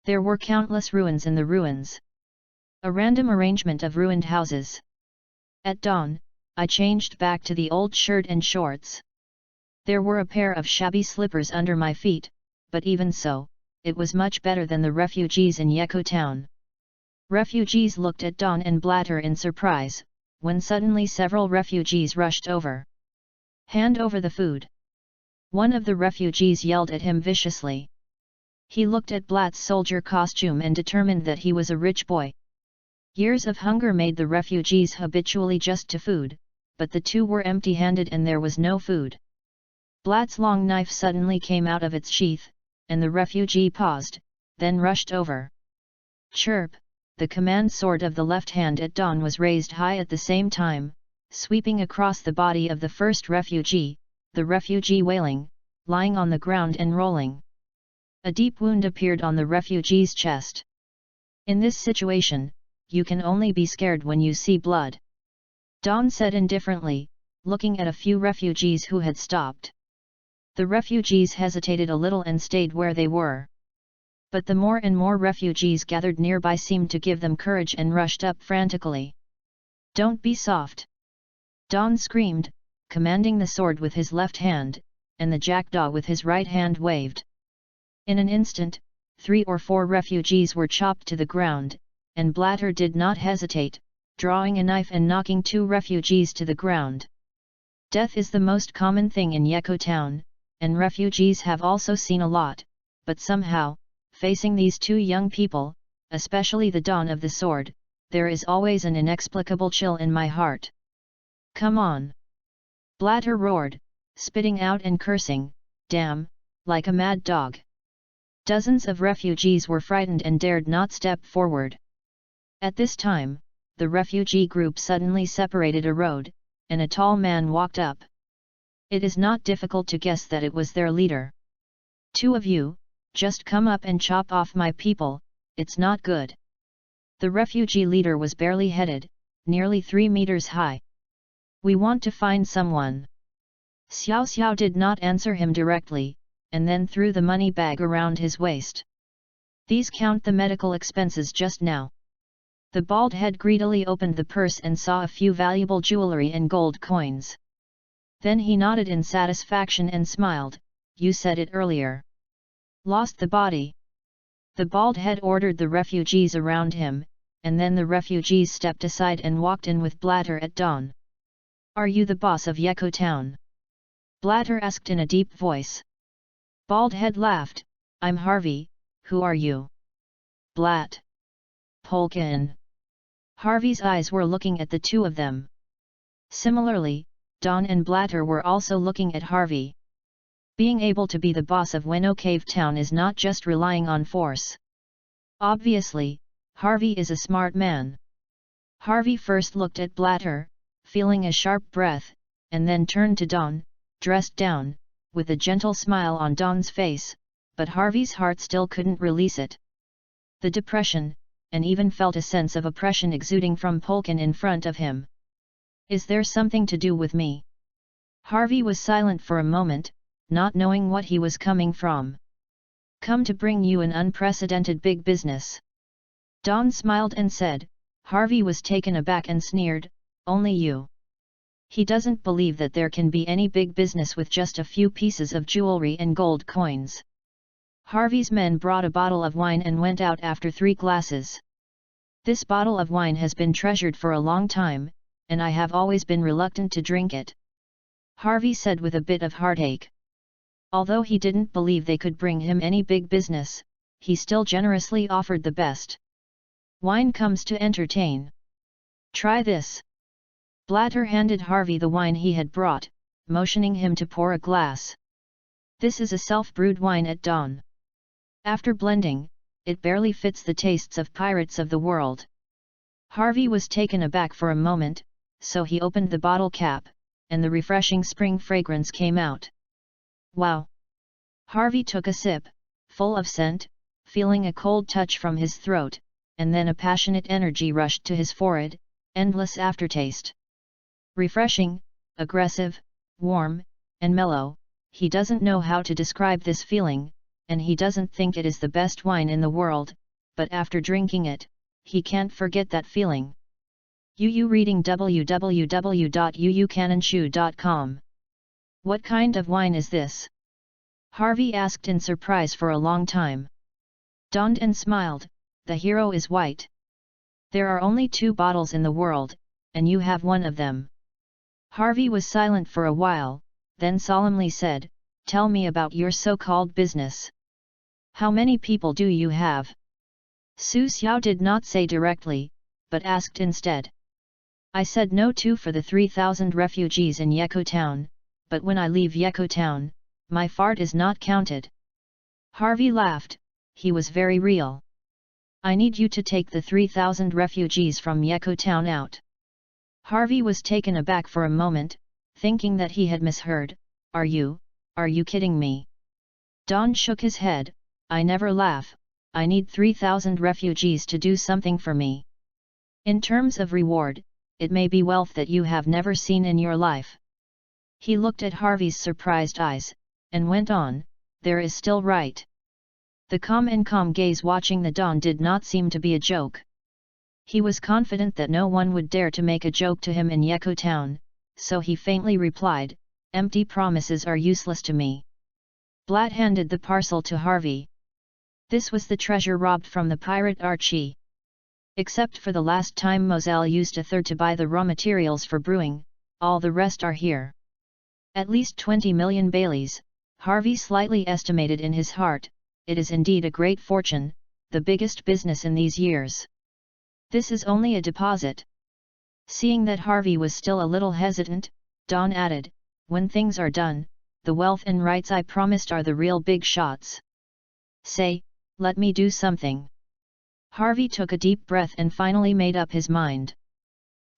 There were countless ruins in the ruins. A random arrangement of ruined houses. At dawn, I changed back to the old shirt and shorts. There were a pair of shabby slippers under my feet, but even so, it was much better than the refugees in Yeko Town. Refugees looked at Don and Blatter in surprise, when suddenly several refugees rushed over. Hand over the food. One of the refugees yelled at him viciously. He looked at Blatt's soldier costume and determined that he was a rich boy. Years of hunger made the refugees habitually just to food, but the two were empty-handed and there was no food. Blatt's long knife suddenly came out of its sheath, and the refugee paused, then rushed over. Chirp, the command sword of the left hand at Don was raised high at the same time, sweeping across the body of the first refugee, the refugee wailing, lying on the ground and rolling. A deep wound appeared on the refugee's chest. In this situation, you can only be scared when you see blood. Don said indifferently, looking at a few refugees who had stopped. The refugees hesitated a little and stayed where they were. But the more and more refugees gathered nearby seemed to give them courage and rushed up frantically. Don't be soft! Don screamed, commanding the sword with his left hand, and the jackdaw with his right hand waved. In an instant, 3 or 4 refugees were chopped to the ground, and Blatter did not hesitate, drawing a knife and knocking 2 refugees to the ground. Death is the most common thing in Yeko Town, and refugees have also seen a lot, but somehow, facing these 2 young people, especially the Don of the Sword, there is always an inexplicable chill in my heart. Come on! Blatter roared, spitting out and cursing, damn, like a mad dog. Dozens of refugees were frightened and dared not step forward. At this time, the refugee group suddenly separated a road, and a tall man walked up. It is not difficult to guess that it was their leader. Two of you, just come up and chop off my people, it's not good. The refugee leader was barely headed, nearly 3 meters high. We want to find someone. Xiao Xiao did not answer him directly, and then threw the money bag around his waist. These count the medical expenses just now. The bald head greedily opened the purse and saw a few valuable jewelry and gold coins. Then he nodded in satisfaction and smiled, you said it earlier. Lost the body. The bald head ordered the refugees around him, and then the refugees stepped aside and walked in with Blatter at dawn. Are you the boss of Yeko Town? Blatter asked in a deep voice. Bald head laughed, I'm Harvey, who are you? Blatt. Polkin. Harvey's eyes were looking at the two of them. Similarly, Don and Blatter were also looking at Harvey. Being able to be the boss of Weno Cave Town is not just relying on force. Obviously, Harvey is a smart man. Harvey first looked at Blatter, feeling a sharp breath, and then turned to Don, dressed down, with a gentle smile on Don's face, but Harvey's heart still couldn't release it. The depression, and even felt a sense of oppression exuding from Polkin in front of him. Is there something to do with me? Harvey was silent for a moment, not knowing what he was coming from. Come to bring you an unprecedented big business. Don smiled and said. Harvey was taken aback and sneered, only you. He doesn't believe that there can be any big business with just a few pieces of jewelry and gold coins. Harvey's men brought a bottle of wine and went out after 3 glasses. This bottle of wine has been treasured for a long time, and I have always been reluctant to drink it. Harvey said with a bit of heartache. Although he didn't believe they could bring him any big business, he still generously offered the best. Wine comes to entertain. Try this. Blatter handed Harvey the wine he had brought, motioning him to pour a glass. This is a self-brewed wine at dawn. After blending, it barely fits the tastes of pirates of the world. Harvey was taken aback for a moment, so he opened the bottle cap, and the refreshing spring fragrance came out. Wow! Harvey took a sip, full of scent, feeling a cold touch from his throat, and then a passionate energy rushed to his forehead, endless aftertaste. Refreshing, aggressive, warm, and mellow, he doesn't know how to describe this feeling, and he doesn't think it is the best wine in the world, but after drinking it, he can't forget that feeling. Yu reading www.yuyucananshu.com. What kind of wine is this? Harvey asked in surprise for a long time. Donned and smiled, the hero is white. There are only 2 bottles in the world, and you have one of them. Harvey was silent for a while, then solemnly said, tell me about your so-called business. How many people do you have? Su Xiao did not say directly, but asked instead. I said no to for the 3,000 refugees in Yeko Town, but when I leave Yeko Town, my fart is not counted. Harvey laughed, he was very real. I need you to take the 3,000 refugees from Yeko Town out. Harvey was taken aback for a moment, thinking that he had misheard. Are you kidding me? Don shook his head, I never laugh, I need 3,000 refugees to do something for me. In terms of reward, it may be wealth that you have never seen in your life. He looked at Harvey's surprised eyes, and went on, there is still right. The calm gaze watching the Don did not seem to be a joke. He was confident that no one would dare to make a joke to him in Yeko Town, so he faintly replied, empty promises are useless to me. Blatt handed the parcel to Harvey. This was the treasure robbed from the pirate Archie. Except for the last time Moselle used a third to buy the raw materials for brewing, all the rest are here. At least 20 million Baileys, Harvey slightly estimated in his heart, it is indeed a great fortune, the biggest business in these years. This is only a deposit. Seeing that Harvey was still a little hesitant, Don added, when things are done, the wealth and rights I promised are the real big shots. Say, let me do something. Harvey took a deep breath and finally made up his mind.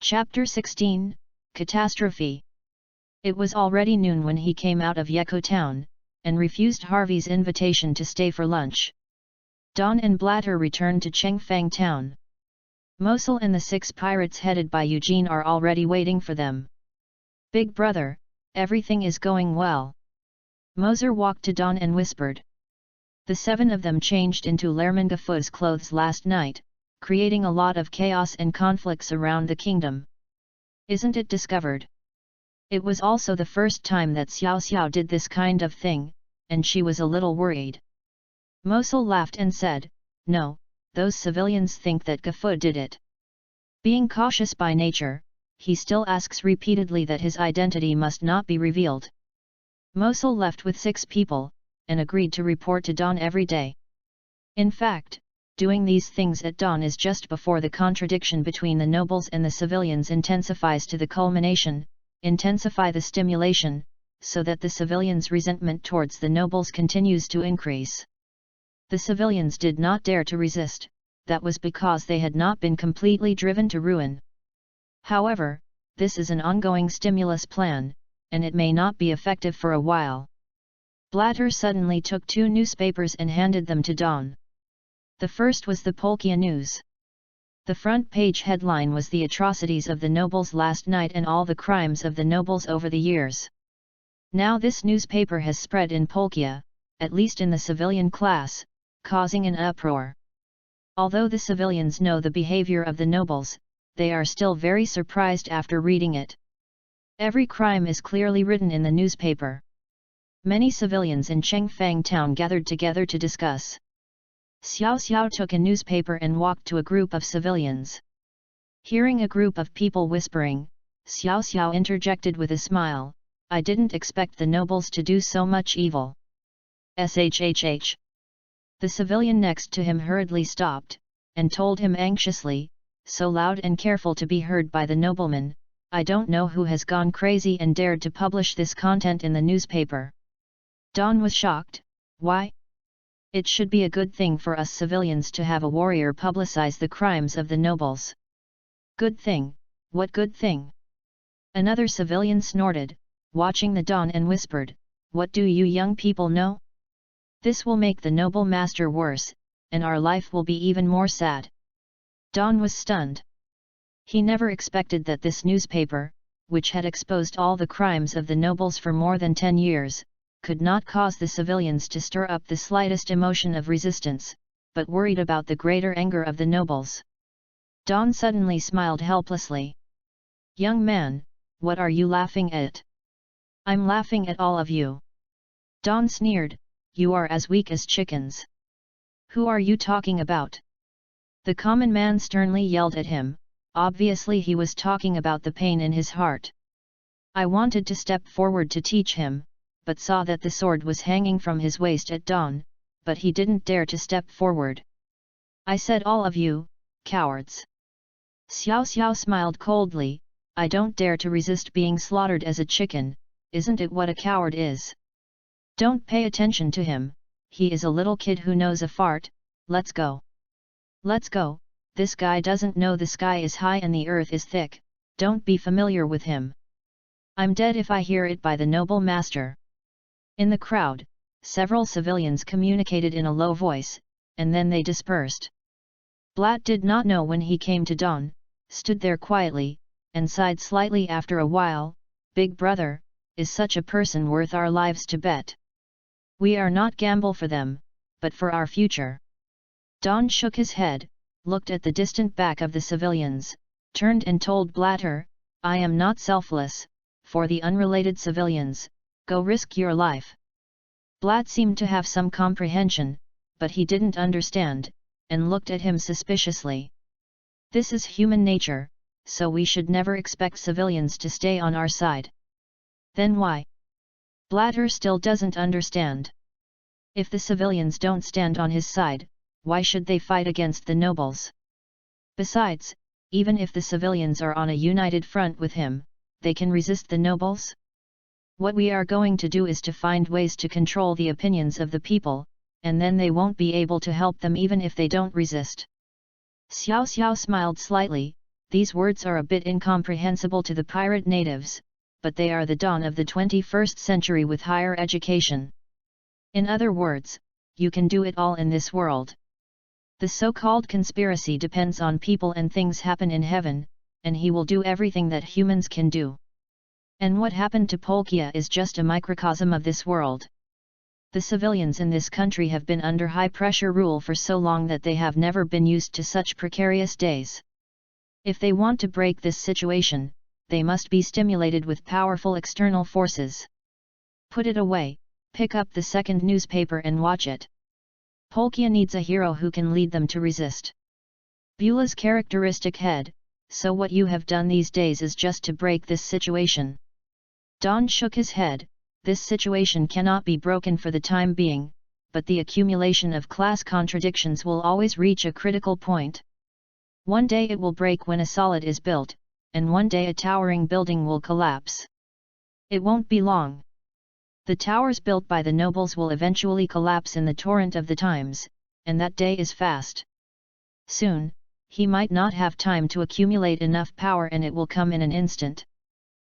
Chapter 16, Catastrophe. It was already noon when he came out of Yeko town, and refused Harvey's invitation to stay for lunch. Don and Blatter returned to Chengfang town. Mosul and the 6 pirates headed by Eugene are already waiting for them. "Big brother, everything is going well." Moser walked to Don and whispered. The 7 of them changed into Lermangafu's clothes last night, creating a lot of chaos and conflicts around the kingdom. "Isn't it discovered?" It was also the first time that Xiao Xiao did this kind of thing, and she was a little worried. Mosul laughed and said, "No, those civilians think that Gafu did it." Being cautious by nature, he still asks repeatedly that his identity must not be revealed. Mosul left with 6 people, and agreed to report to Don every day. In fact, doing these things at dawn is just before the contradiction between the nobles and the civilians intensifies to the culmination, intensify the stimulation, so that the civilians' resentment towards the nobles continues to increase. The civilians did not dare to resist, that was because they had not been completely driven to ruin. However, this is an ongoing stimulus plan, and it may not be effective for a while. Blatter suddenly took 2 newspapers and handed them to Don. The first was the Polkia News. The front page headline was "The atrocities of the nobles last night and all the crimes of the nobles over the years." Now this newspaper has spread in Polkia, at least in the civilian class, causing an uproar. Although the civilians know the behavior of the nobles, they are still very surprised after reading it. Every crime is clearly written in the newspaper. Many civilians in Chengfang town gathered together to discuss. Xiao Xiao took a newspaper and walked to a group of civilians. Hearing a group of people whispering, Xiao Xiao interjected with a smile, "I didn't expect the nobles to do so much evil." Shhh. The civilian next to him hurriedly stopped, and told him anxiously, so loud and careful to be heard by the nobleman, "I don't know who has gone crazy and dared to publish this content in the newspaper." Don was shocked. "Why? It should be a good thing for us civilians to have a warrior publicize the crimes of the nobles." "Good thing? What good thing?" Another civilian snorted, watching the Don, and whispered, "What do you young people know? This will make the noble master worse, and our life will be even more sad." Don was stunned. He never expected that this newspaper, which had exposed all the crimes of the nobles for more than 10 years, could not cause the civilians to stir up the slightest emotion of resistance, but worried about the greater anger of the nobles. Don suddenly smiled helplessly. "Young man, what are you laughing at?" "I'm laughing at all of you." Don sneered, "You are as weak as chickens." "Who are you talking about?" The common man sternly yelled at him. Obviously he was talking about the pain in his heart. I wanted to step forward to teach him, but saw that the sword was hanging from his waist at Don, but he didn't dare to step forward. "I said all of you, cowards." Xiao Xiao smiled coldly, "I don't dare to resist being slaughtered as a chicken, isn't it what a coward is?" "Don't pay attention to him, he is a little kid who knows a fart, let's go." "Let's go, this guy doesn't know the sky is high and the earth is thick, don't be familiar with him." "I'm dead if I hear it by the noble master." In the crowd, several civilians communicated in a low voice, and then they dispersed. Blatt did not know when he came to Don, stood there quietly, and sighed slightly after a while, "Big brother, is such a person worth our lives to bet? We are not gamble for them, but for our future." Don shook his head, looked at the distant back of the civilians, turned and told Blatter, "I am not selfless, for the unrelated civilians, go risk your life." Blatt seemed to have some comprehension, but he didn't understand, and looked at him suspiciously. "This is human nature, so we should never expect civilians to stay on our side." "Then why?" Blatter still doesn't understand. If the civilians don't stand on his side, why should they fight against the nobles? Besides, even if the civilians are on a united front with him, they can resist the nobles? What we are going to do is to find ways to control the opinions of the people, and then they won't be able to help them even if they don't resist. Xiao Xiao smiled slightly. These words are a bit incomprehensible to the pirate natives, but they are the dawn of the 21st century with higher education. In other words, you can do it all in this world. The so-called conspiracy depends on people and things happen in heaven, and he will do everything that humans can do. And what happened to Polkia is just a microcosm of this world. The civilians in this country have been under high-pressure rule for so long that they have never been used to such precarious days. If they want to break this situation, they must be stimulated with powerful external forces. Put it away, pick up the second newspaper and watch it. Polkia needs a hero who can lead them to resist. Beulah's characteristic head, so what you have done these days is just to break this situation. Don shook his head. This situation cannot be broken for the time being, but the accumulation of class contradictions will always reach a critical point. One day it will break when a solid is built, and one day a towering building will collapse. It won't be long. The towers built by the nobles will eventually collapse in the torrent of the times, and that day is fast. Soon, he might not have time to accumulate enough power and it will come in an instant.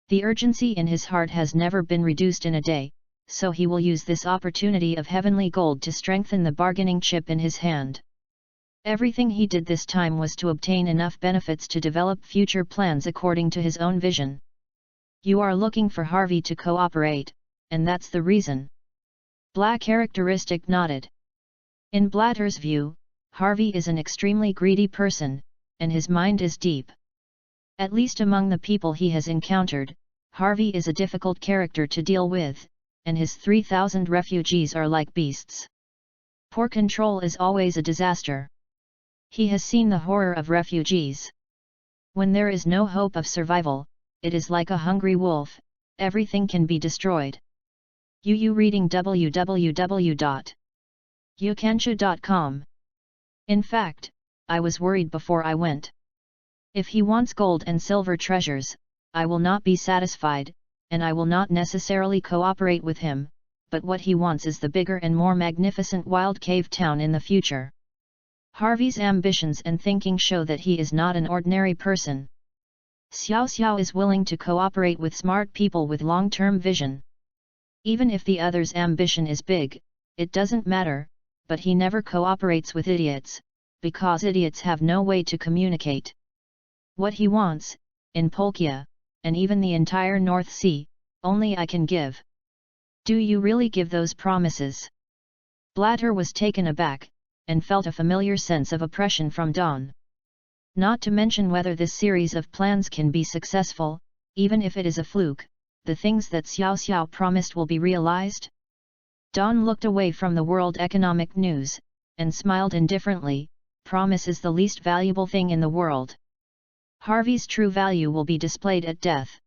The urgency in his heart has never been reduced in a day, so he will use this opportunity of heavenly gold to strengthen the bargaining chip in his hand. Everything he did this time was to obtain enough benefits to develop future plans according to his own vision. You are looking for Harvey to cooperate, and that's the reason. Black characteristic nodded. In Blatter's view, Harvey is an extremely greedy person, and his mind is deep. At least among the people he has encountered, Harvey is a difficult character to deal with, and his 3,000 refugees are like beasts. Poor control is always a disaster. He has seen the horror of refugees. When there is no hope of survival, it is like a hungry wolf, everything can be destroyed. You reading www.ukansha.com. In fact, I was worried before I went. If he wants gold and silver treasures, I will not be satisfied, and I will not necessarily cooperate with him, but what he wants is the bigger and more magnificent wild cave town in the future. Harvey's ambitions and thinking show that he is not an ordinary person. Xiao Xiao is willing to cooperate with smart people with long-term vision. Even if the other's ambition is big, it doesn't matter, but he never cooperates with idiots, because idiots have no way to communicate. What he wants, in Polkia, and even the entire North Sea, only I can give. Do you really give those promises? Blatter was taken aback, and felt a familiar sense of oppression from Don. Not to mention whether this series of plans can be successful, even if it is a fluke, the things that Xiao Xiao promised will be realized? Don looked away from the world economic news, and smiled indifferently. Promise is the least valuable thing in the world. Harvey's true value will be displayed at death.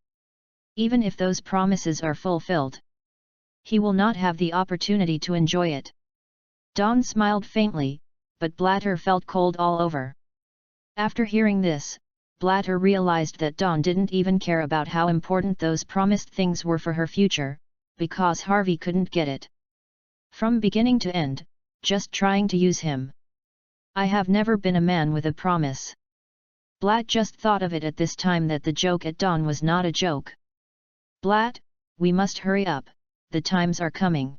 Even if those promises are fulfilled, he will not have the opportunity to enjoy it. Don smiled faintly, but Blatter felt cold all over. After hearing this, Blatter realized that Don didn't even care about how important those promised things were for her future, because Harvey couldn't get it. From beginning to end, just trying to use him. I have never been a man with a promise. Blatt just thought of it at this time that the joke at Don was not a joke. Blatt, we must hurry up, the times are coming.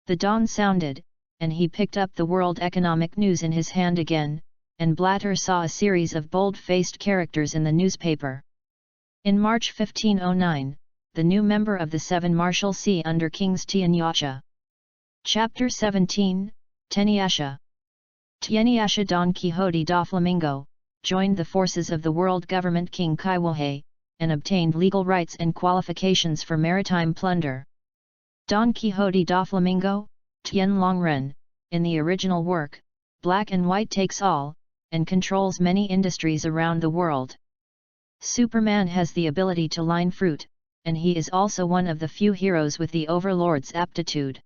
The Don sounded, and he picked up the world economic news in his hand again, and Blatter saw a series of bold-faced characters in the newspaper. In March 1509, the new member of the Seven Marshalsea under Kings Tianyasha. Chapter 17, Teniasha. Tianyasha Don Quixote da Flamingo joined the forces of the world government King Kaiwohe, and obtained legal rights and qualifications for maritime plunder. Don Quixote da Flamingo, Tien Longren, in the original work, Black and White takes all, and controls many industries around the world. Superman has the ability to line fruit, and he is also one of the few heroes with the Overlord's aptitude.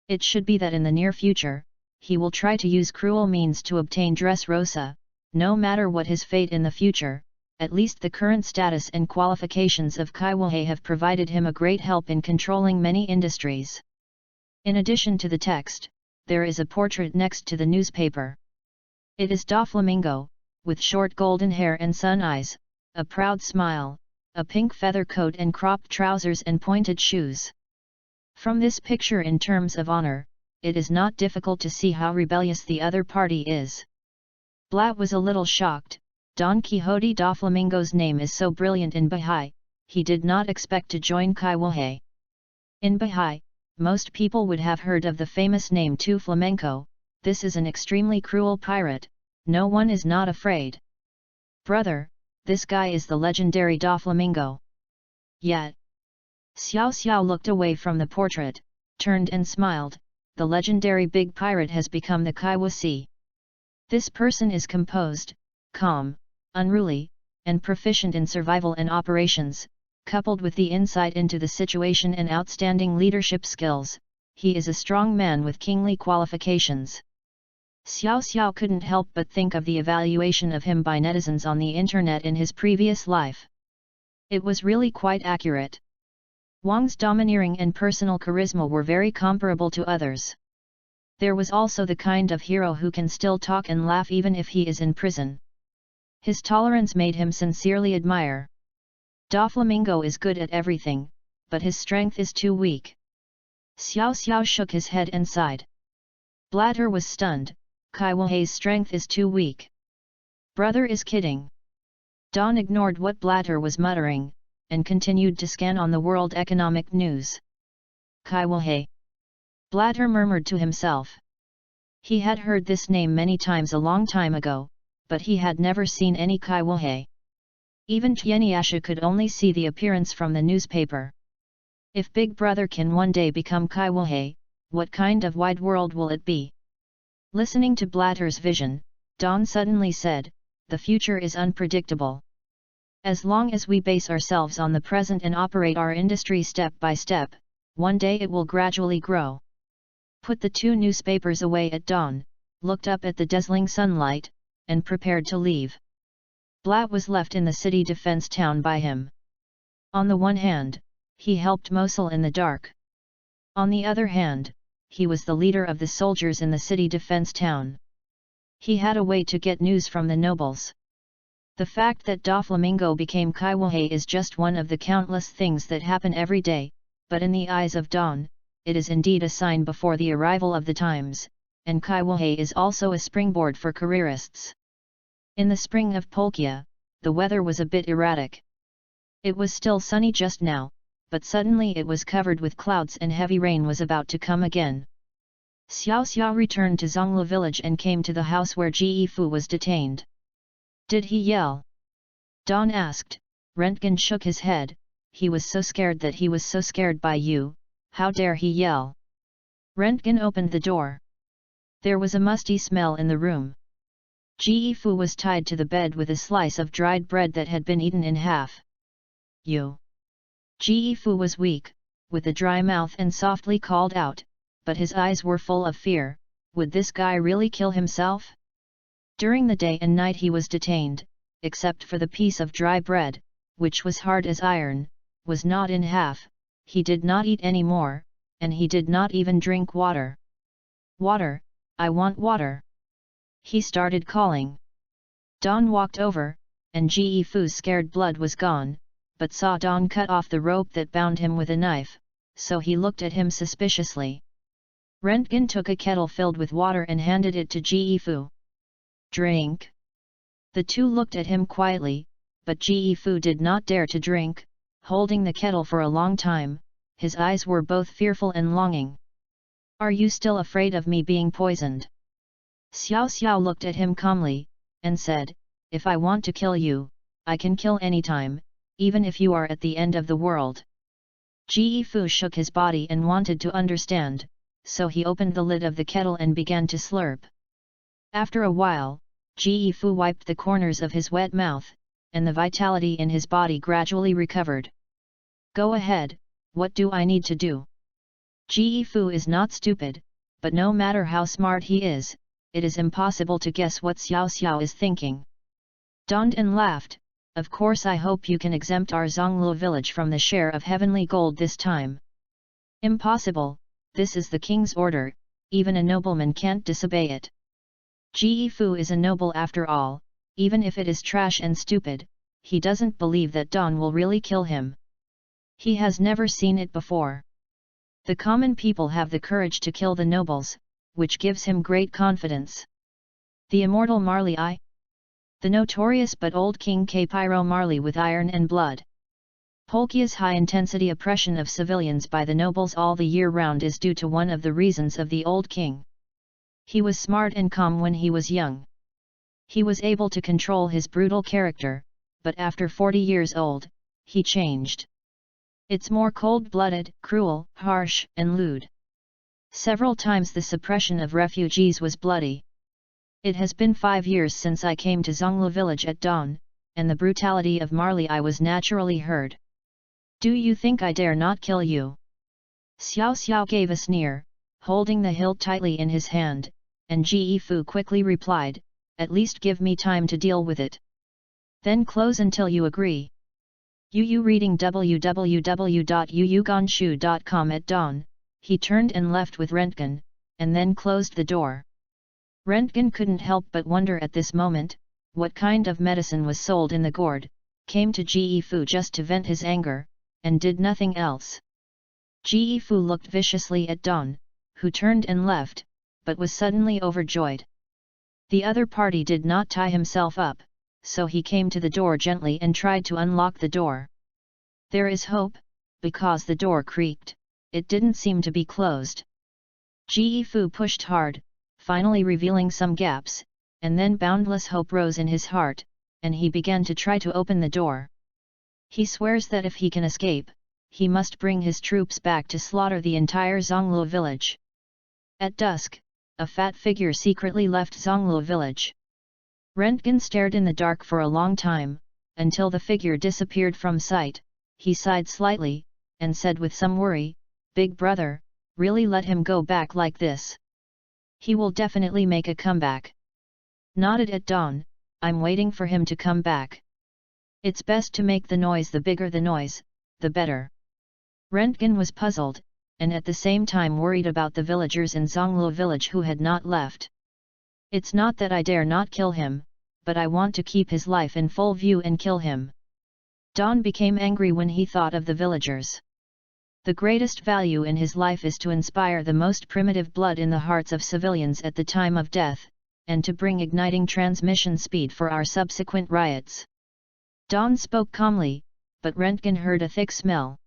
It should be that in the near future, he will try to use cruel means to obtain Dressrosa. No matter what his fate in the future, at least the current status and qualifications of Kaiwohe have provided him a great help in controlling many industries. In addition to the text, there is a portrait next to the newspaper. It is Da Flamingo, with short golden hair and sun eyes, a proud smile, a pink feather coat and cropped trousers and pointed shoes. From this picture in terms of honor, it is not difficult to see how rebellious the other party is. Blat was a little shocked. Don Quixote da Flamingo's name is so brilliant in Bahia, he did not expect to join Kai Wahe. In Bahia, most people would have heard of the famous name Tu Flamenco. This is an extremely cruel pirate, no one is not afraid. Brother, this guy is the legendary Da Flamingo. Yet. Xiao Xiao looked away from the portrait, turned and smiled, the legendary big pirate has become the Kai Wasi. This person is composed, calm, unruly, and proficient in survival and operations, coupled with the insight into the situation and outstanding leadership skills, he is a strong man with kingly qualifications. Xiao Xiao couldn't help but think of the evaluation of him by netizens on the internet in his previous life. It was really quite accurate. Wang's domineering and personal charisma were very comparable to others. There was also the kind of hero who can still talk and laugh even if he is in prison. His tolerance made him sincerely admire. Da Flamingo is good at everything, but his strength is too weak. Xiao Xiao shook his head and sighed. Blatter was stunned, Kai Wahe's strength is too weak. Brother is kidding. Don ignored what Blatter was muttering, and continued to scan on the world economic news. Kai Wahe. Blatter murmured to himself. He had heard this name many times a long time ago, but he had never seen any Kai Wahe. Even Tianyasha could only see the appearance from the newspaper. If Big Brother can one day become Kai Wahe, what kind of wide world will it be? Listening to Blatter's vision, Don suddenly said, the future is unpredictable. As long as we base ourselves on the present and operate our industry step by step, one day it will gradually grow. Put the two newspapers away at dawn, looked up at the dazzling sunlight, and prepared to leave. Blat was left in the city defense town by him. On the one hand, he helped Mosul in the dark. On the other hand, he was the leader of the soldiers in the city defense town. He had a way to get news from the nobles. The fact that Da Flamingo became Kai Wahe is just one of the countless things that happen every day, but in the eyes of Don, it is indeed a sign before the arrival of the times, and Kai Wahe is also a springboard for careerists. In the spring of Polkia, the weather was a bit erratic. It was still sunny just now, but suddenly it was covered with clouds and heavy rain was about to come again. Xiao Xiao returned to Zongla village and came to the house where Ji Fu was detained. Did he yell? Don asked. Rentgen shook his head. He was so scared that he was so scared by you, how dare he yell? Rentgen opened the door. There was a musty smell in the room. Ji Fu was tied to the bed with a slice of dried bread that had been eaten in half. You. Ji Fu was weak, with a dry mouth and softly called out, but his eyes were full of fear. Would this guy really kill himself? During the day and night he was detained, except for the piece of dry bread, which was hard as iron, was not in half, he did not eat any more, and he did not even drink water. Water, I want water. He started calling. Don walked over, and Ji Fu's scared blood was gone, but saw Don cut off the rope that bound him with a knife, so he looked at him suspiciously. Rentgen took a kettle filled with water and handed it to Ji Fu. Drink. The two looked at him quietly, but Ji Fu did not dare to drink, holding the kettle for a long time, his eyes were both fearful and longing. Are you still afraid of me being poisoned? Xiao Xiao looked at him calmly, and said, if I want to kill you, I can kill anytime, even if you are at the end of the world. Ji Fu shook his body and wanted to understand, so he opened the lid of the kettle and began to slurp. After a while, Ji Fu wiped the corners of his wet mouth, and the vitality in his body gradually recovered. Go ahead, what do I need to do? Ji Fu is not stupid, but no matter how smart he is, it is impossible to guess what Xiao Xiao is thinking. Don and laughed, of course I hope you can exempt our Zonglu village from the share of heavenly gold this time. Impossible, this is the king's order, even a nobleman can't disobey it. Ji Fu is a noble after all, even if it is trash and stupid, he doesn't believe that Don will really kill him. He has never seen it before. The common people have the courage to kill the nobles, which gives him great confidence. The immortal Marley I. The notorious but old King Caipiro Marley with iron and blood. Polkia's high-intensity oppression of civilians by the nobles all the year round is due to one of the reasons of the old king. He was smart and calm when he was young. He was able to control his brutal character, but after 40 years old, he changed. It's more cold-blooded, cruel, harsh, and lewd. Several times the suppression of refugees was bloody. It has been 5 years since I came to Zonglu village at dawn, and the brutality of Marley I was naturally heard. Do you think I dare not kill you? Xiao Xiao gave a sneer, holding the hilt tightly in his hand, and Ji Fu quickly replied, at least give me time to deal with it. Then close until you agree. Yu reading www.yuyuganshu.com at dawn, he turned and left with Rentgen, and then closed the door. Rentgen couldn't help but wonder at this moment, what kind of medicine was sold in the gourd, came to Ji Fu just to vent his anger, and did nothing else. Ji Fu looked viciously at Dawn, who turned and left, but was suddenly overjoyed. The other party did not tie himself up, so he came to the door gently and tried to unlock the door. There is hope, because the door creaked, it didn't seem to be closed. Ji Fu pushed hard, finally revealing some gaps, and then boundless hope rose in his heart, and he began to try to open the door. He swears that if he can escape, he must bring his troops back to slaughter the entire Zonglu village. At dusk, a fat figure secretly left Zonglu village. Rentgen stared in the dark for a long time, until the figure disappeared from sight. He sighed slightly, and said with some worry, "Big brother, really let him go back like this? He will definitely make a comeback." Nodded at dawn, "I'm waiting for him to come back. It's best to make the noise, the bigger the noise, the better." Rentgen was puzzled, and at the same time worried about the villagers in Zonglu village who had not left. "It's not that I dare not kill him, but I want to keep his life in full view and kill him." Don became angry when he thought of the villagers. The greatest value in his life is to inspire the most primitive blood in the hearts of civilians at the time of death, and to bring igniting transmission speed for our subsequent riots. Don spoke calmly, but Rentgen heard a thick smell.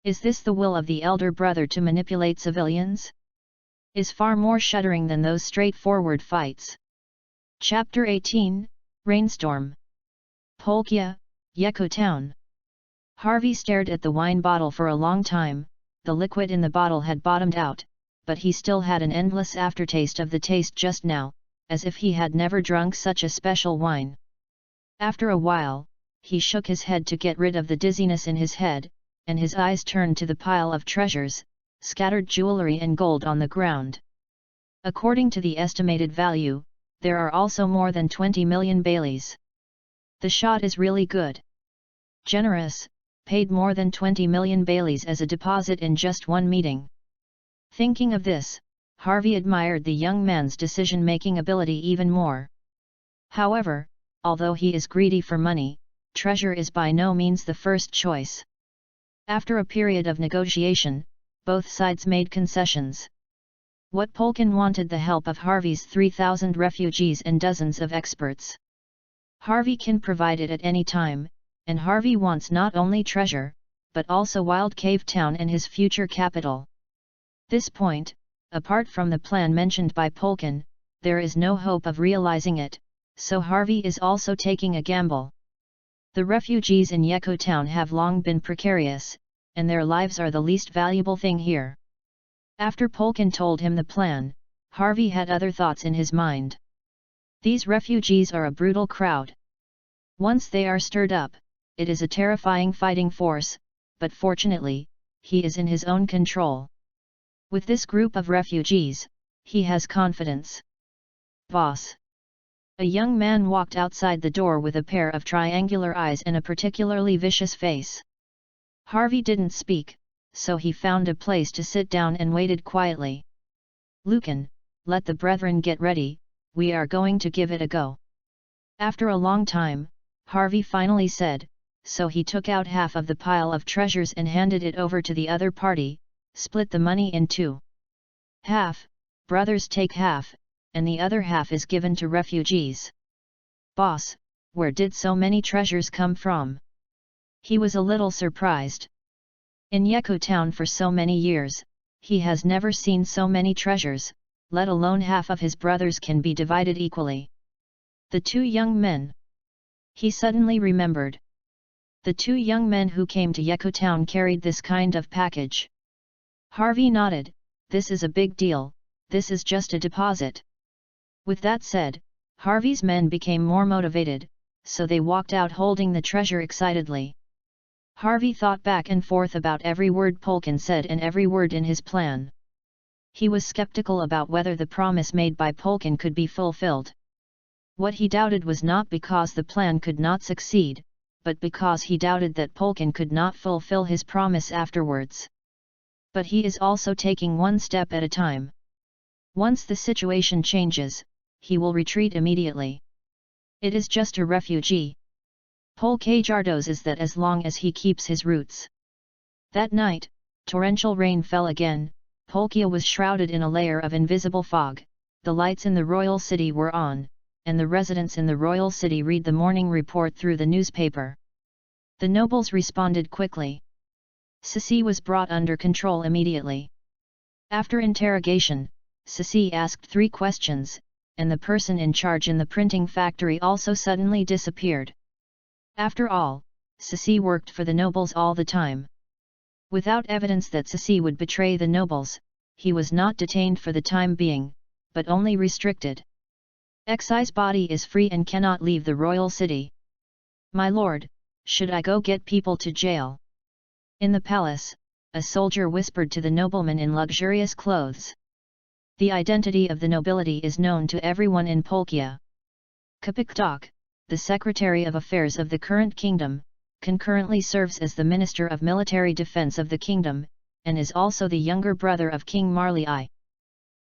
Is this the will of the elder brother to manipulate civilians? Is far more shuddering than those straightforward fights. Chapter 18, Rainstorm. Polkia, Yeko Town. Harvey stared at the wine bottle for a long time. The liquid in the bottle had bottomed out, but he still had an endless aftertaste of the taste just now, as if he had never drunk such a special wine. After a while, he shook his head to get rid of the dizziness in his head, and his eyes turned to the pile of treasures, scattered jewelry and gold on the ground. According to the estimated value, there are also more than 20 million Baileys. The shot is really good. Generous, paid more than 20 million Baileys as a deposit in just one meeting. Thinking of this, Harvey admired the young man's decision-making ability even more. However, although he is greedy for money, treasure is by no means the first choice. After a period of negotiation, both sides made concessions. What Polkin wanted the help of Harvey's 3,000 refugees and dozens of experts. Harvey can provide it at any time, and Harvey wants not only treasure, but also Wild Cave Town and his future capital. This point, apart from the plan mentioned by Polkin, there is no hope of realizing it, so Harvey is also taking a gamble. The refugees in Yeko Town have long been precarious, and their lives are the least valuable thing here. After Polkin told him the plan, Harvey had other thoughts in his mind. These refugees are a brutal crowd. Once they are stirred up, it is a terrifying fighting force, but fortunately, he is in his own control. With this group of refugees, he has confidence. Boss. A young man walked outside the door with a pair of triangular eyes and a particularly vicious face. Harvey didn't speak, so he found a place to sit down and waited quietly. "Lucan, let the brethren get ready, we are going to give it a go." After a long time, Harvey finally said, so he took out half of the pile of treasures and handed it over to the other party, split the money in two. Half, brothers take half, and the other half is given to refugees. Boss, where did so many treasures come from? He was a little surprised. In Yeku town for so many years, he has never seen so many treasures, let alone half of his brothers can be divided equally. The two young men. He suddenly remembered. The two young men who came to Yeku town carried this kind of package. Harvey nodded, this is a big deal, this is just a deposit. With that said, Harvey's men became more motivated, so they walked out holding the treasure excitedly. Harvey thought back and forth about every word Polkin said and every word in his plan. He was skeptical about whether the promise made by Polkin could be fulfilled. What he doubted was not because the plan could not succeed, but because he doubted that Polkin could not fulfill his promise afterwards. But he is also taking one step at a time. Once the situation changes, he will retreat immediately. It is just a refugee. Polkajardos is that as long as he keeps his roots. That night, torrential rain fell again, Polkia was shrouded in a layer of invisible fog, the lights in the royal city were on, and the residents in the royal city read the morning report through the newspaper. The nobles responded quickly. Sisi was brought under control immediately. After interrogation, Sisi asked 3 questions, and the person in charge in the printing factory also suddenly disappeared. After all, Sisi worked for the nobles all the time. Without evidence that Sisi would betray the nobles, he was not detained for the time being, but only restricted. Xi's body is free and cannot leave the royal city. My lord, should I go get people to jail? In the palace, a soldier whispered to the nobleman in luxurious clothes. The identity of the nobility is known to everyone in Polkia. Kapikdok, the Secretary of Affairs of the current kingdom, concurrently serves as the Minister of Military Defense of the kingdom, and is also the younger brother of King Marley I.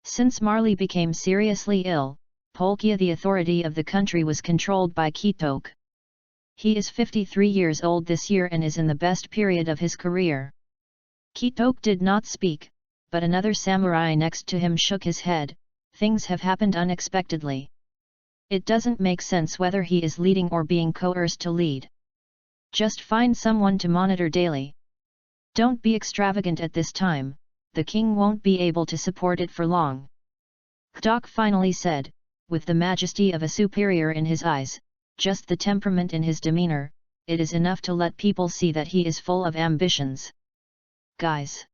Since Marley became seriously ill, Polkia, the authority of the country, was controlled by Kitok. He is 53 years old this year and is in the best period of his career. Kitok did not speak, but another samurai next to him shook his head. Things have happened unexpectedly. It doesn't make sense whether he is leading or being coerced to lead. Just find someone to monitor daily. Don't be extravagant at this time, the king won't be able to support it for long. Kdok finally said, with the majesty of a superior in his eyes, just the temperament in his demeanor, it is enough to let people see that he is full of ambitions. Guys.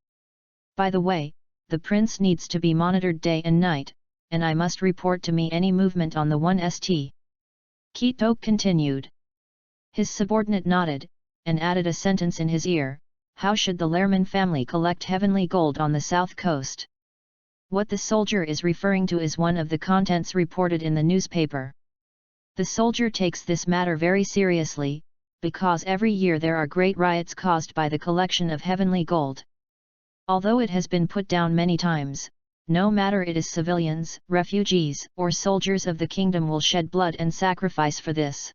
By the way, the prince needs to be monitored day and night, and I must report to me any movement on the 1st. Kitok continued. His subordinate nodded, and added a sentence in his ear, how should the Lerman family collect heavenly gold on the south coast? What the soldier is referring to is one of the contents reported in the newspaper. The soldier takes this matter very seriously, because every year there are great riots caused by the collection of heavenly gold. Although it has been put down many times, no matter it is civilians, refugees, or soldiers of the kingdom will shed blood and sacrifice for this.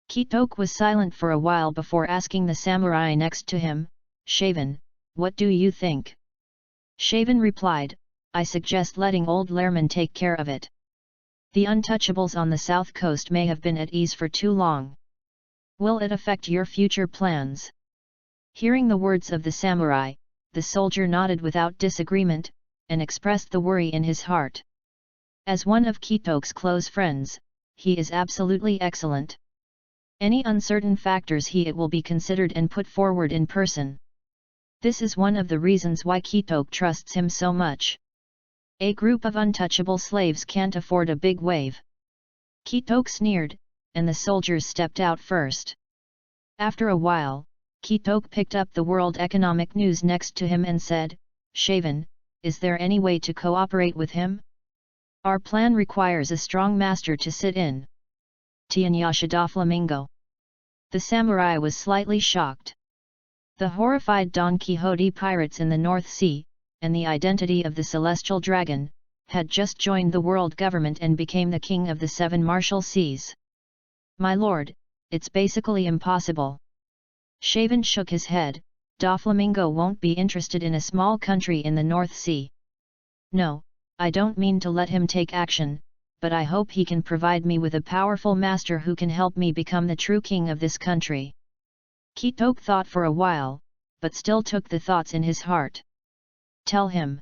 Kitok was silent for a while before asking the samurai next to him, Shaven, what do you think? Shaven replied, I suggest letting old Lerman take care of it. The untouchables on the south coast may have been at ease for too long. Will it affect your future plans? Hearing the words of the samurai, the soldier nodded without disagreement, and expressed the worry in his heart. As one of Kitok's close friends, he is absolutely excellent. Any uncertain factors it will be considered and put forward in person. This is one of the reasons why Kitok trusts him so much. A group of untouchable slaves can't afford a big wave. Kitok sneered, and the soldiers stepped out first. After a while, Kitok picked up the World Economic News next to him and said, Shaven, is there any way to cooperate with him? Our plan requires a strong master to sit in. Tianyashida Flamingo. The samurai was slightly shocked. The horrified Don Quixote pirates in the North Sea, and the identity of the Celestial Dragon, had just joined the world government and became the king of the 7 Martial Seas. My lord, it's basically impossible. Shaven shook his head. Doflamingo won't be interested in a small country in the North Sea. No, I don't mean to let him take action, but I hope he can provide me with a powerful master who can help me become the true king of this country. Kitok thought for a while, but still took the thoughts in his heart. Tell him.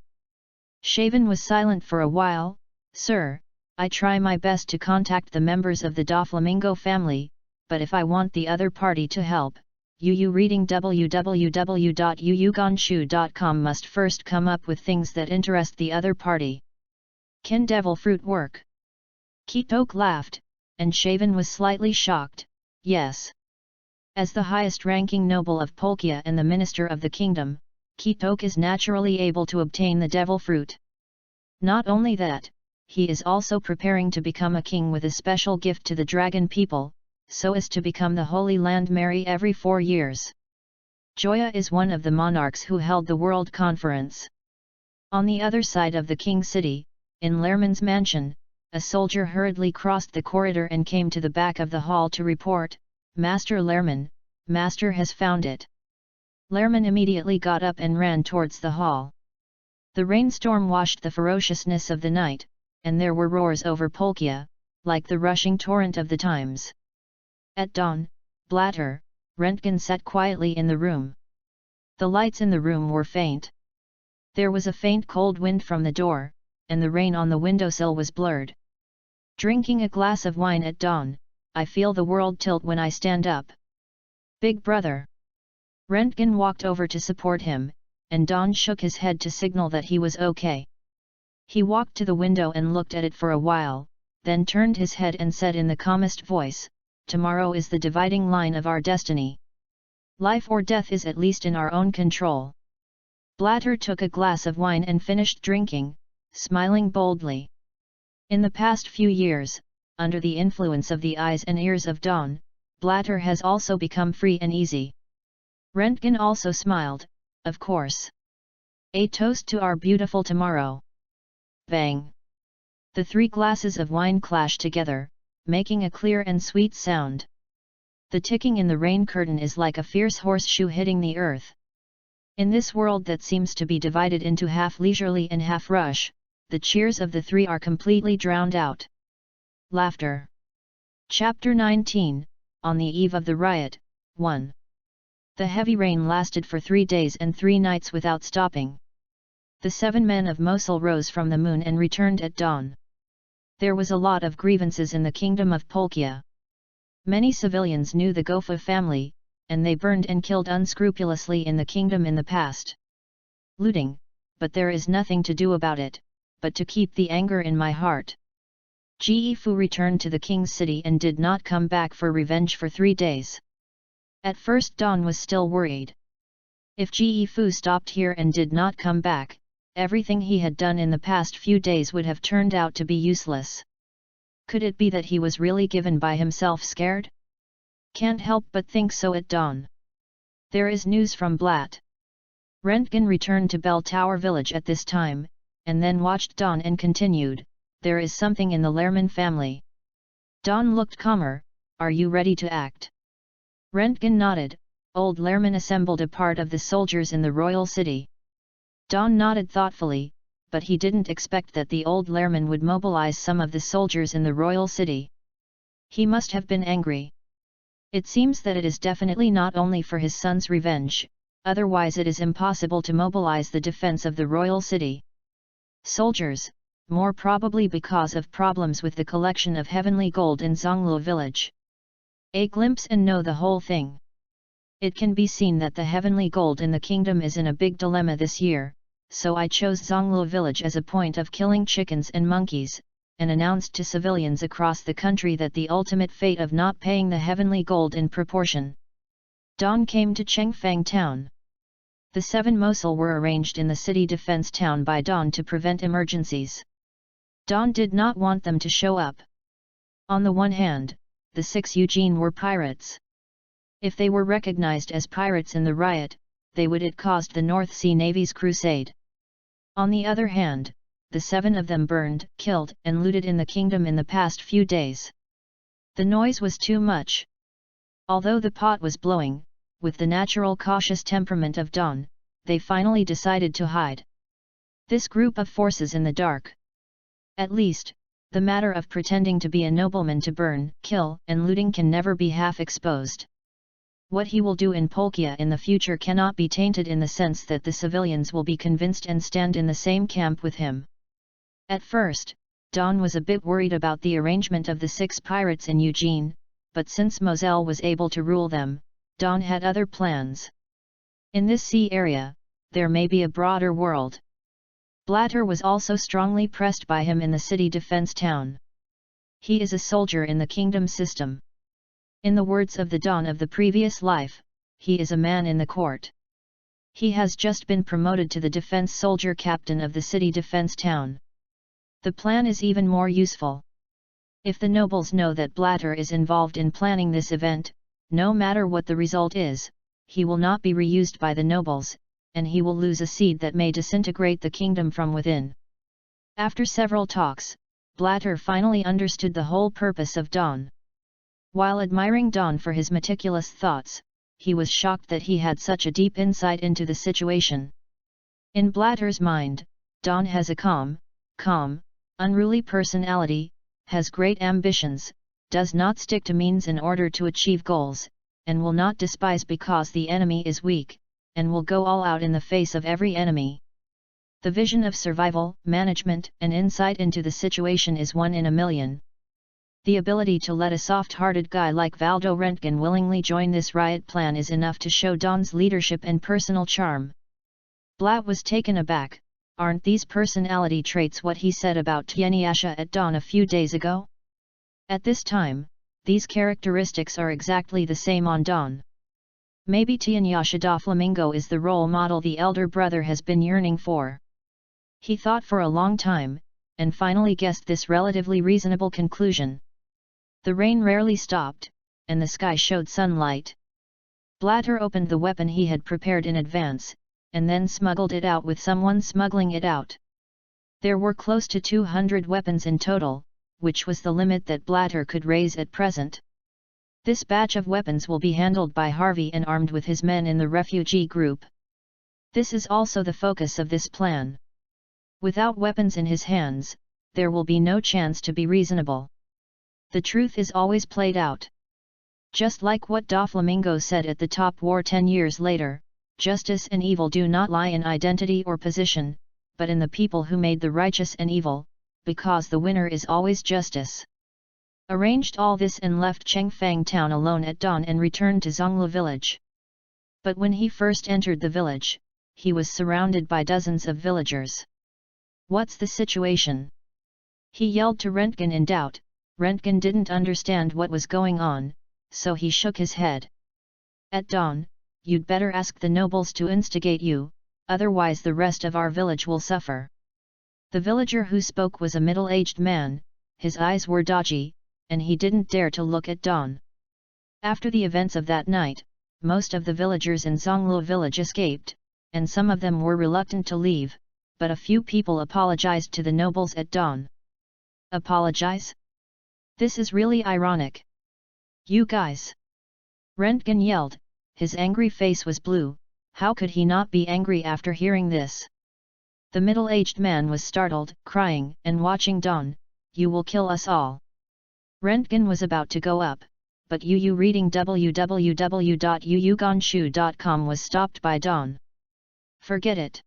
Shaven was silent for a while. Sir, I try my best to contact the members of the Doflamingo family, but if I want the other party to help, reading www.yuyugonshu.com must first come up with things that interest the other party. Can devil fruit work? Kitok laughed, and Shaven was slightly shocked. Yes. As the highest-ranking noble of Polkia and the minister of the kingdom, Kitok is naturally able to obtain the devil fruit. Not only that, he is also preparing to become a king with a special gift to the dragon people, so as to become the Holy Land Mary every 4 years. Joya is one of the monarchs who held the World Conference. On the other side of the King City, in Lerman's mansion, a soldier hurriedly crossed the corridor and came to the back of the hall to report, Master Lerman, Master has found it. Lerman immediately got up and ran towards the hall. The rainstorm washed the ferociousness of the night, and there were roars over Polkia, like the rushing torrent of the times. At dawn, Blatter, Rentgen sat quietly in the room. The lights in the room were faint. There was a faint cold wind from the door, and the rain on the windowsill was blurred. Drinking a glass of wine at dawn, I feel the world tilt when I stand up. Big brother. Rentgen walked over to support him, and Don shook his head to signal that he was okay. He walked to the window and looked at it for a while, then turned his head and said in the calmest voice, Tomorrow is the dividing line of our destiny. Life or death is at least in our own control. Blatter took a glass of wine and finished drinking, smiling boldly. In the past few years, under the influence of the eyes and ears of Don, Blatter has also become free and easy. Rentgen also smiled, of course. A toast to our beautiful tomorrow. Bang! The 3 glasses of wine clashed together, making a clear and sweet sound. The ticking in the rain curtain is like a fierce horseshoe hitting the earth. In this world that seems to be divided into half leisurely and half rush, the cheers of the 3 are completely drowned out. Laughter. Chapter 19, On the Eve of the Riot, 1. The heavy rain lasted for 3 days and 3 nights without stopping. The 7 men of Mosul rose from the moon and returned at dawn. There was a lot of grievances in the kingdom of Polkia. Many civilians knew the Gofa family, and they burned and killed unscrupulously in the kingdom in the past. Looting, but there is nothing to do about it, but to keep the anger in my heart. Jifu returned to the king's city and did not come back for revenge for 3 days. At first Don was still worried. If Jifu stopped here and did not come back, everything he had done in the past few days would have turned out to be useless. Could it be that he was really given by himself scared? Can't help but think so at dawn. There is news from Blatt. Rentgen returned to Bell Tower village at this time, and then watched Don and continued, there is something in the Lerman family. Don looked calmer, are you ready to act? Rentgen nodded. Old Lerman assembled a part of the soldiers in the royal city. Don nodded thoughtfully, but he didn't expect that the old Lerman would mobilize some of the soldiers in the royal city. He must have been angry. It seems that it is definitely not only for his son's revenge, otherwise it is impossible to mobilize the defense of the royal city. Soldiers, more probably because of problems with the collection of heavenly gold in Zonglu village. A glimpse and know the whole thing. It can be seen that the heavenly gold in the kingdom is in a big dilemma this year, so I chose Zonglu village as a point of killing chickens and monkeys, and announced to civilians across the country that the ultimate fate of not paying the heavenly gold in proportion. Don came to Chengfang town. The 7 Mosul were arranged in the city defense town by Don to prevent emergencies. Don did not want them to show up. On the one hand, the 6 Eugene were pirates. If they were recognized as pirates in the riot, they would have caused the North Sea Navy's crusade. On the other hand, the 7 of them burned, killed, and looted in the kingdom in the past few days. The noise was too much. Although the pot was blowing, with the natural cautious temperament of Don, they finally decided to hide. This group of forces in the dark. At least, the matter of pretending to be a nobleman to burn, kill, and looting can never be half exposed. What he will do in Polkia in the future cannot be tainted in the sense that the civilians will be convinced and stand in the same camp with him. At first, Don was a bit worried about the arrangement of the 6 pirates in Eugene, but since Moselle was able to rule them, Don had other plans. In this sea area, there may be a broader world. Blatter was also strongly pressed by him in the city defense town. He is a soldier in the kingdom system. In the words of the Don of the previous life, he is a man in the court. He has just been promoted to the defense soldier captain of the city defense town. The plan is even more useful. If the nobles know that Blatter is involved in planning this event, no matter what the result is, he will not be reused by the nobles, and he will lose a seed that may disintegrate the kingdom from within. After several talks, Blatter finally understood the whole purpose of Don. While admiring Don for his meticulous thoughts, he was shocked that he had such a deep insight into the situation. In Blatter's mind, Don has a calm, unruly personality, has great ambitions, does not stick to means in order to achieve goals, and will not despise because the enemy is weak, and will go all out in the face of every enemy. The vision of survival, management, and insight into the situation is 1 in a million. The ability to let a soft-hearted guy like Valdo Rentgen willingly join this riot plan is enough to show Don's leadership and personal charm. Blatt was taken aback. Aren't these personality traits what he said about Tianyasha at Don a few days ago? At this time, these characteristics are exactly the same on Don. Maybe Tianyasha da Flamingo is the role model the elder brother has been yearning for. He thought for a long time, and finally guessed this relatively reasonable conclusion. The rain rarely stopped, and the sky showed sunlight. Blatter opened the weapon he had prepared in advance, and then smuggled it out with someone smuggling it out. There were close to 200 weapons in total, which was the limit that Blatter could raise at present. This batch of weapons will be handled by Harvey and armed with his men in the refugee group. This is also the focus of this plan. Without weapons in his hands, there will be no chance to be reasonable. The truth is always played out. Just like what Da Flamingo said at the top war 10 years later, justice and evil do not lie in identity or position, but in the people who made the righteous and evil, because the winner is always justice. Arranged all this and left Chengfang town alone at dawn and returned to Zhonglu village. But when he first entered the village, he was surrounded by dozens of villagers. "What's the situation?" he yelled to Rentgen in doubt. Rentgen didn't understand what was going on, so he shook his head. "At dawn, you'd better ask the nobles to instigate you, otherwise the rest of our village will suffer." The villager who spoke was a middle-aged man, his eyes were dodgy, and he didn't dare to look at Don. After the events of that night, most of the villagers in Zhonglu village escaped, and some of them were reluctant to leave, but a few people apologized to the nobles at dawn. Apologize? This is really ironic. "You guys!" Rentgen yelled, his angry face was blue. How could he not be angry after hearing this? The middle-aged man was startled, crying, and watching Don. "You will kill us all." Rentgen was about to go up, but Yu reading www.yuyugonshu.com was stopped by Don. "Forget it."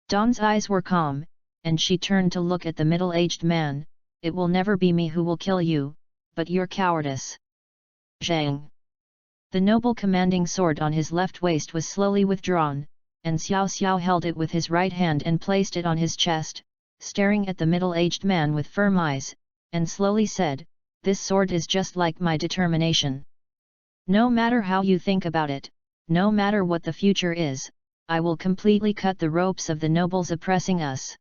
Don's eyes were calm, and she turned to look at the middle-aged man. "It will never be me who will kill you, but your cowardice." Zhang. The noble commanding sword on his left waist was slowly withdrawn, and Xiao Xiao held it with his right hand and placed it on his chest, staring at the middle-aged man with firm eyes, and slowly said, "This sword is just like my determination. No matter how you think about it, no matter what the future is, I will completely cut the ropes of the nobles oppressing us.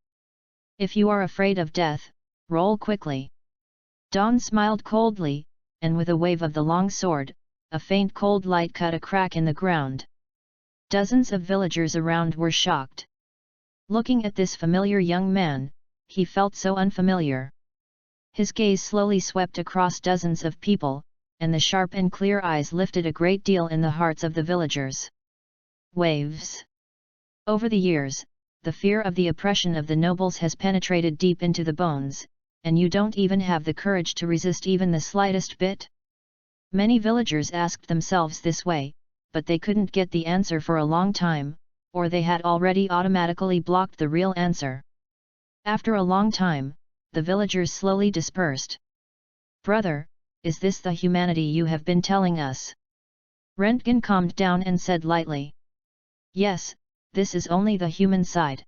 If you are afraid of death, roll quickly." Don smiled coldly, and with a wave of the long sword, a faint cold light cut a crack in the ground. Dozens of villagers around were shocked. Looking at this familiar young man, he felt so unfamiliar. His gaze slowly swept across dozens of people, and the sharp and clear eyes lifted a great deal in the hearts of the villagers. Waves. Over the years, the fear of the oppression of the nobles has penetrated deep into the bones, and you don't even have the courage to resist even the slightest bit? Many villagers asked themselves this way, but they couldn't get the answer for a long time, or they had already automatically blocked the real answer. After a long time, the villagers slowly dispersed. "Brother, is this the humanity you have been telling us?" Rentgen calmed down and said lightly. "Yes, this is only the human side.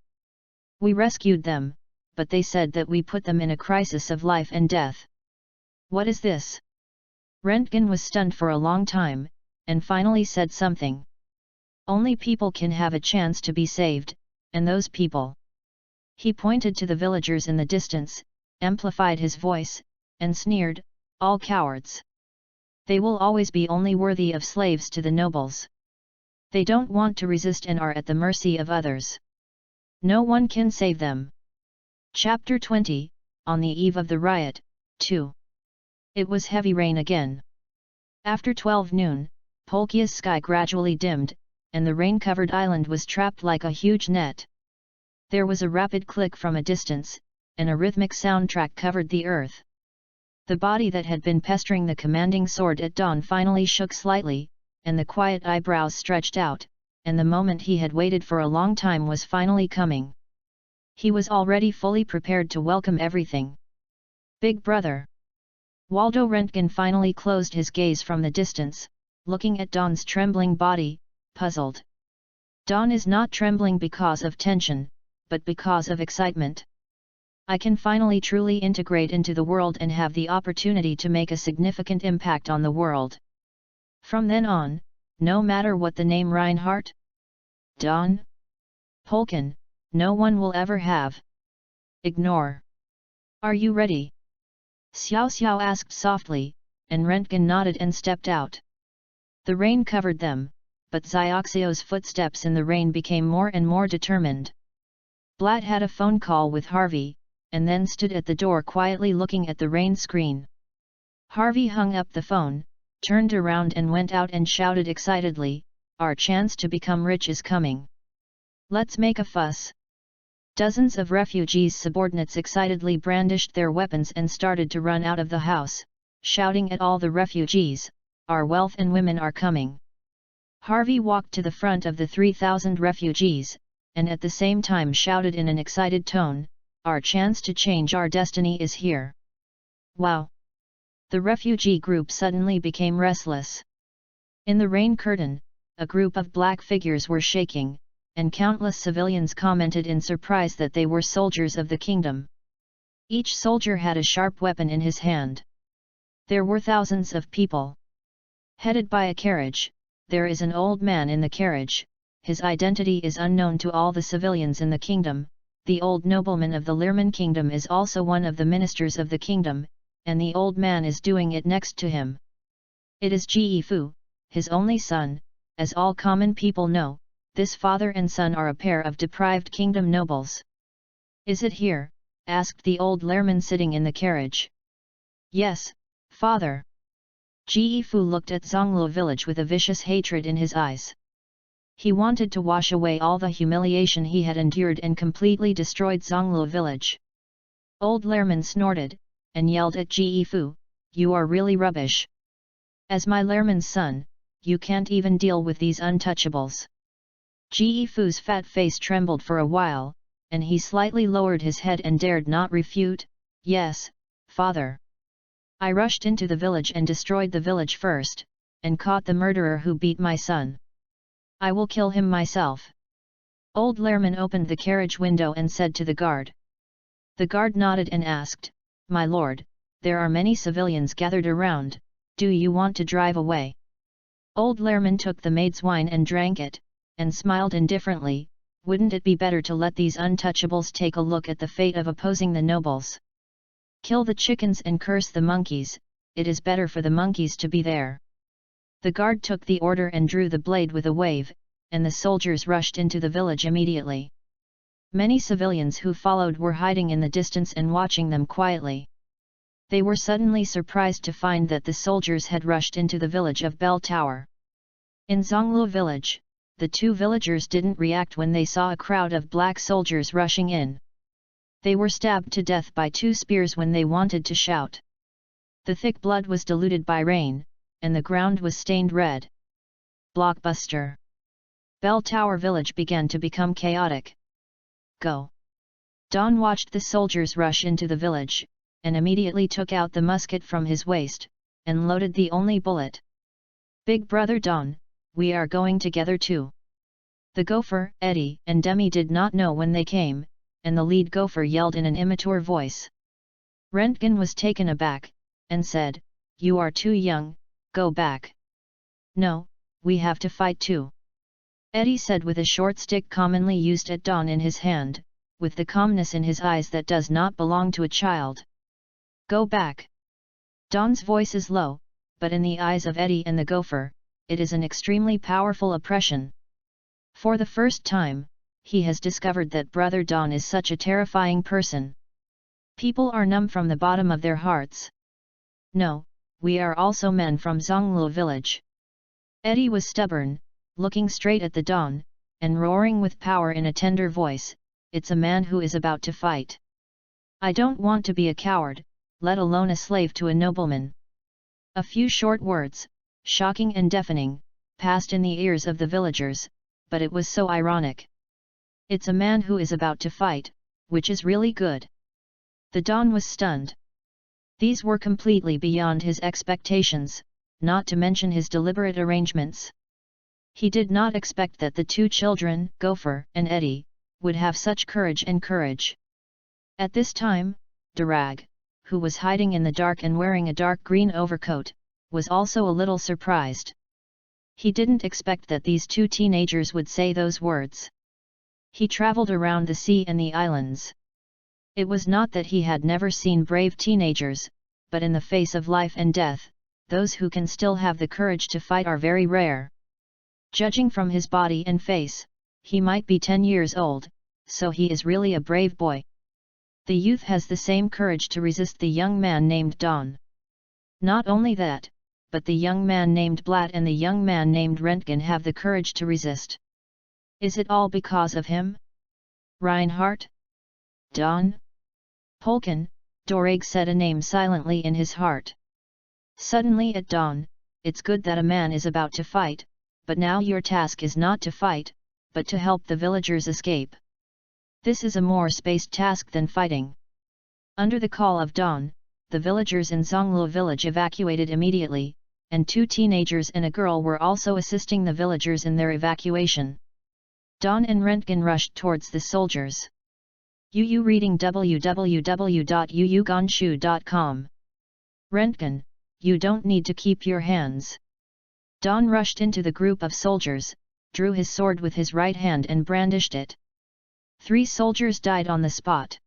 We rescued them, but they said that we put them in a crisis of life and death." "What is this?" Rentgen was stunned for a long time, and finally said something. "Only people can have a chance to be saved, and those people." He pointed to the villagers in the distance, amplified his voice, and sneered, "All cowards. They will always be only worthy of slaves to the nobles. They don't want to resist and are at the mercy of others. No one can save them." Chapter 20, On the Eve of the Riot, 2. It was heavy rain again. After 12 noon, Polkia's sky gradually dimmed, and the rain-covered island was trapped like a huge net. There was a rapid click from a distance, and a rhythmic soundtrack covered the earth. The body that had been pestering the commanding sword at dawn finally shook slightly, and the quiet eyebrows stretched out, and the moment he had waited for a long time was finally coming. He was already fully prepared to welcome everything. "Big brother." Waldo Rentgen finally closed his gaze from the distance, looking at Dawn's trembling body, puzzled. Dawn is not trembling because of tension, but because of excitement. "I can finally truly integrate into the world and have the opportunity to make a significant impact on the world. From then on, no matter what the name Reinhardt? Dawn? Polkin, no one will ever have. Ignore. Are you ready?" Xiao Xiao asked softly, and Rentgen nodded and stepped out. The rain covered them, but Xiaoxio's footsteps in the rain became more and more determined. Blatt had a phone call with Harvey, and then stood at the door quietly looking at the rain screen. Harvey hung up the phone, turned around and went out and shouted excitedly, "Our chance to become rich is coming. Let's make a fuss." Dozens of refugees' subordinates excitedly brandished their weapons and started to run out of the house, shouting at all the refugees, "Our wealth and women are coming." Harvey walked to the front of the 3,000 refugees, and at the same time shouted in an excited tone, "Our chance to change our destiny is here." Wow! The refugee group suddenly became restless. In the rain curtain, a group of black figures were shaking, and countless civilians commented in surprise that they were soldiers of the kingdom. Each soldier had a sharp weapon in his hand. There were thousands of people. Headed by a carriage, there is an old man in the carriage. His identity is unknown to all the civilians in the kingdom. The old nobleman of the Learman kingdom is also one of the ministers of the kingdom, and the old man is doing it next to him. It is Ji Fu, his only son. As all common people know, this father and son are a pair of deprived kingdom nobles. "Is it here?" asked the old Learman sitting in the carriage. "Yes, father." Ji Fu looked at Zongluo village with a vicious hatred in his eyes. He wanted to wash away all the humiliation he had endured and completely destroyed Zongluo village. Old Learman snorted, and yelled at Ji Fu, "You are really rubbish. As my Learman's son, you can't even deal with these untouchables." Ji Fu's fat face trembled for a while, and he slightly lowered his head and dared not refute, "Yes, father. I rushed into the village and destroyed the village first, and caught the murderer who beat my son. I will kill him myself." Old Learman opened the carriage window and said to the guard. The guard nodded and asked, "My lord, there are many civilians gathered around, do you want to drive away?" Old Learman took the maid's wine and drank it, and smiled indifferently, "Wouldn't it be better to let these untouchables take a look at the fate of opposing the nobles? Kill the chickens and curse the monkeys, it is better for the monkeys to be there." The guard took the order and drew the blade with a wave, and the soldiers rushed into the village immediately. Many civilians who followed were hiding in the distance and watching them quietly. They were suddenly surprised to find that the soldiers had rushed into the village of Bell Tower. In Zhongluo village, the two villagers didn't react when they saw a crowd of black soldiers rushing in. They were stabbed to death by 2 spears when they wanted to shout. The thick blood was diluted by rain, and the ground was stained red. Blockbuster. Bell Tower village began to become chaotic. Go! Don watched the soldiers rush into the village, and immediately took out the musket from his waist, and loaded the only bullet. Big brother Don, we are going together too. The gopher, Eddie, and Demi did not know when they came, and the lead gopher yelled in an immature voice. Rentgen was taken aback, and said, "You are too young, go back." "No, we have to fight too," Eddie said with a short stick commonly used at dawn in his hand, with the calmness in his eyes that does not belong to a child. "Go back." Don's voice is low, but in the eyes of Eddie and the gopher, it is an extremely powerful oppression. For the first time, he has discovered that Brother Don is such a terrifying person. People are numb from the bottom of their hearts. "No, we are also men from Zhongluo village." Eddie was stubborn, looking straight at the Don, and roaring with power in a tender voice, "It's a man who is about to fight. I don't want to be a coward, let alone a slave to a nobleman." A few short words, shocking and deafening, passed in the ears of the villagers, but it was so ironic. It's a man who is about to fight, which is really good. The Don was stunned. These were completely beyond his expectations, not to mention his deliberate arrangements. He did not expect that the two children, Gopher and Eddie, would have such courage. At this time, Darag, who was hiding in the dark and wearing a dark green overcoat, was also a little surprised. He didn't expect that these two teenagers would say those words. He traveled around the sea and the islands. It was not that he had never seen brave teenagers, but in the face of life and death, those who can still have the courage to fight are very rare. Judging from his body and face, he might be 10 years old, so he is really a brave boy. The youth has the same courage to resist the young man named Don. Not only that, but the young man named Blatt and the young man named Rentgen have the courage to resist. Is it all because of him? Reinhardt? Don? Polken, Dorag said a name silently in his heart. Suddenly at dawn, it's good that a man is about to fight, but now your task is not to fight, but to help the villagers escape. This is a more spaced task than fighting. Under the call of dawn, the villagers in Zhongluo village evacuated immediately, and 2 teenagers and a girl were also assisting the villagers in their evacuation. Don and Rentgen rushed towards the soldiers. Yu reading www.yuyugonshu.com. Rentgen, you don't need to keep your hands. Don rushed into the group of soldiers, drew his sword with his right hand and brandished it. 3 soldiers died on the spot.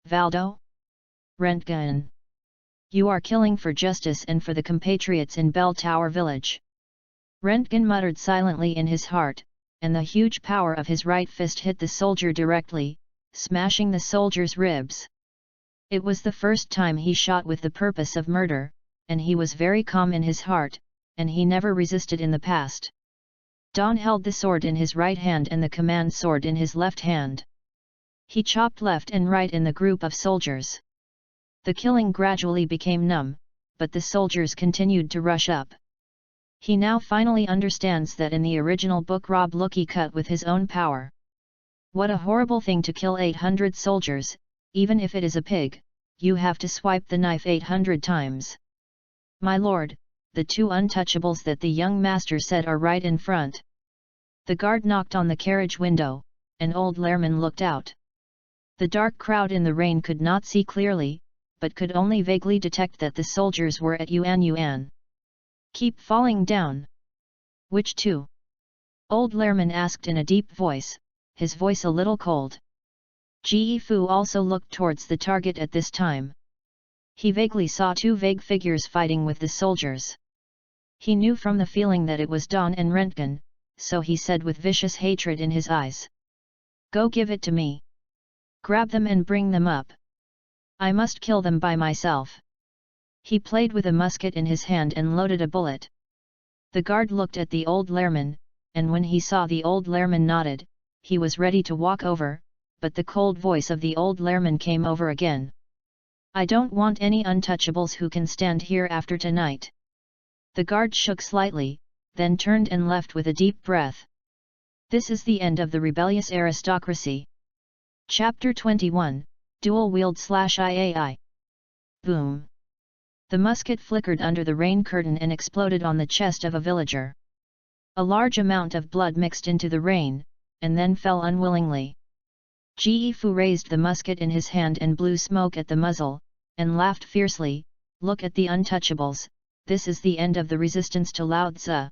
Valdo? Rentgen. You are killing for justice and for the compatriots in Bell Tower village. Rentgen muttered silently in his heart, and the huge power of his right fist hit the soldier directly, smashing the soldier's ribs. It was the first time he shot with the purpose of murder, and he was very calm in his heart, and he never resisted in the past. Don held the sword in his right hand and the command sword in his left hand. He chopped left and right in the group of soldiers. The killing gradually became numb, but the soldiers continued to rush up. He now finally understands that in the original book Rob Loki cut with his own power. What a horrible thing to kill 800 soldiers, even if it is a pig, you have to swipe the knife 800 times. My lord, the 2 untouchables that the young master said are right in front. The guard knocked on the carriage window, and old Lehrman looked out. The dark crowd in the rain could not see clearly, but could only vaguely detect that the soldiers were at Yuan. Keep falling down. Which 2? Old Lehrman asked in a deep voice, his voice a little cold. Ge Fu also looked towards the target at this time. He vaguely saw 2 vague figures fighting with the soldiers. He knew from the feeling that it was Don and Rentgen, so he said with vicious hatred in his eyes. Go give it to me. Grab them and bring them up. I must kill them by myself. He played with a musket in his hand and loaded a bullet. The guard looked at the old Lehrman, and when he saw the old Lehrman nodded, he was ready to walk over, but the cold voice of the old Lehrman came over again. "I don't want any untouchables who can stand here after tonight." The guard shook slightly, then turned and left with a deep breath. This is the end of the rebellious aristocracy. Chapter 21, Dual Wield /IAI. Boom! The musket flickered under the rain curtain and exploded on the chest of a villager. A large amount of blood mixed into the rain, and then fell unwillingly. Jifu raised the musket in his hand and blew smoke at the muzzle, and laughed fiercely. "Look at the untouchables, this is the end of the resistance to Lao Tzu."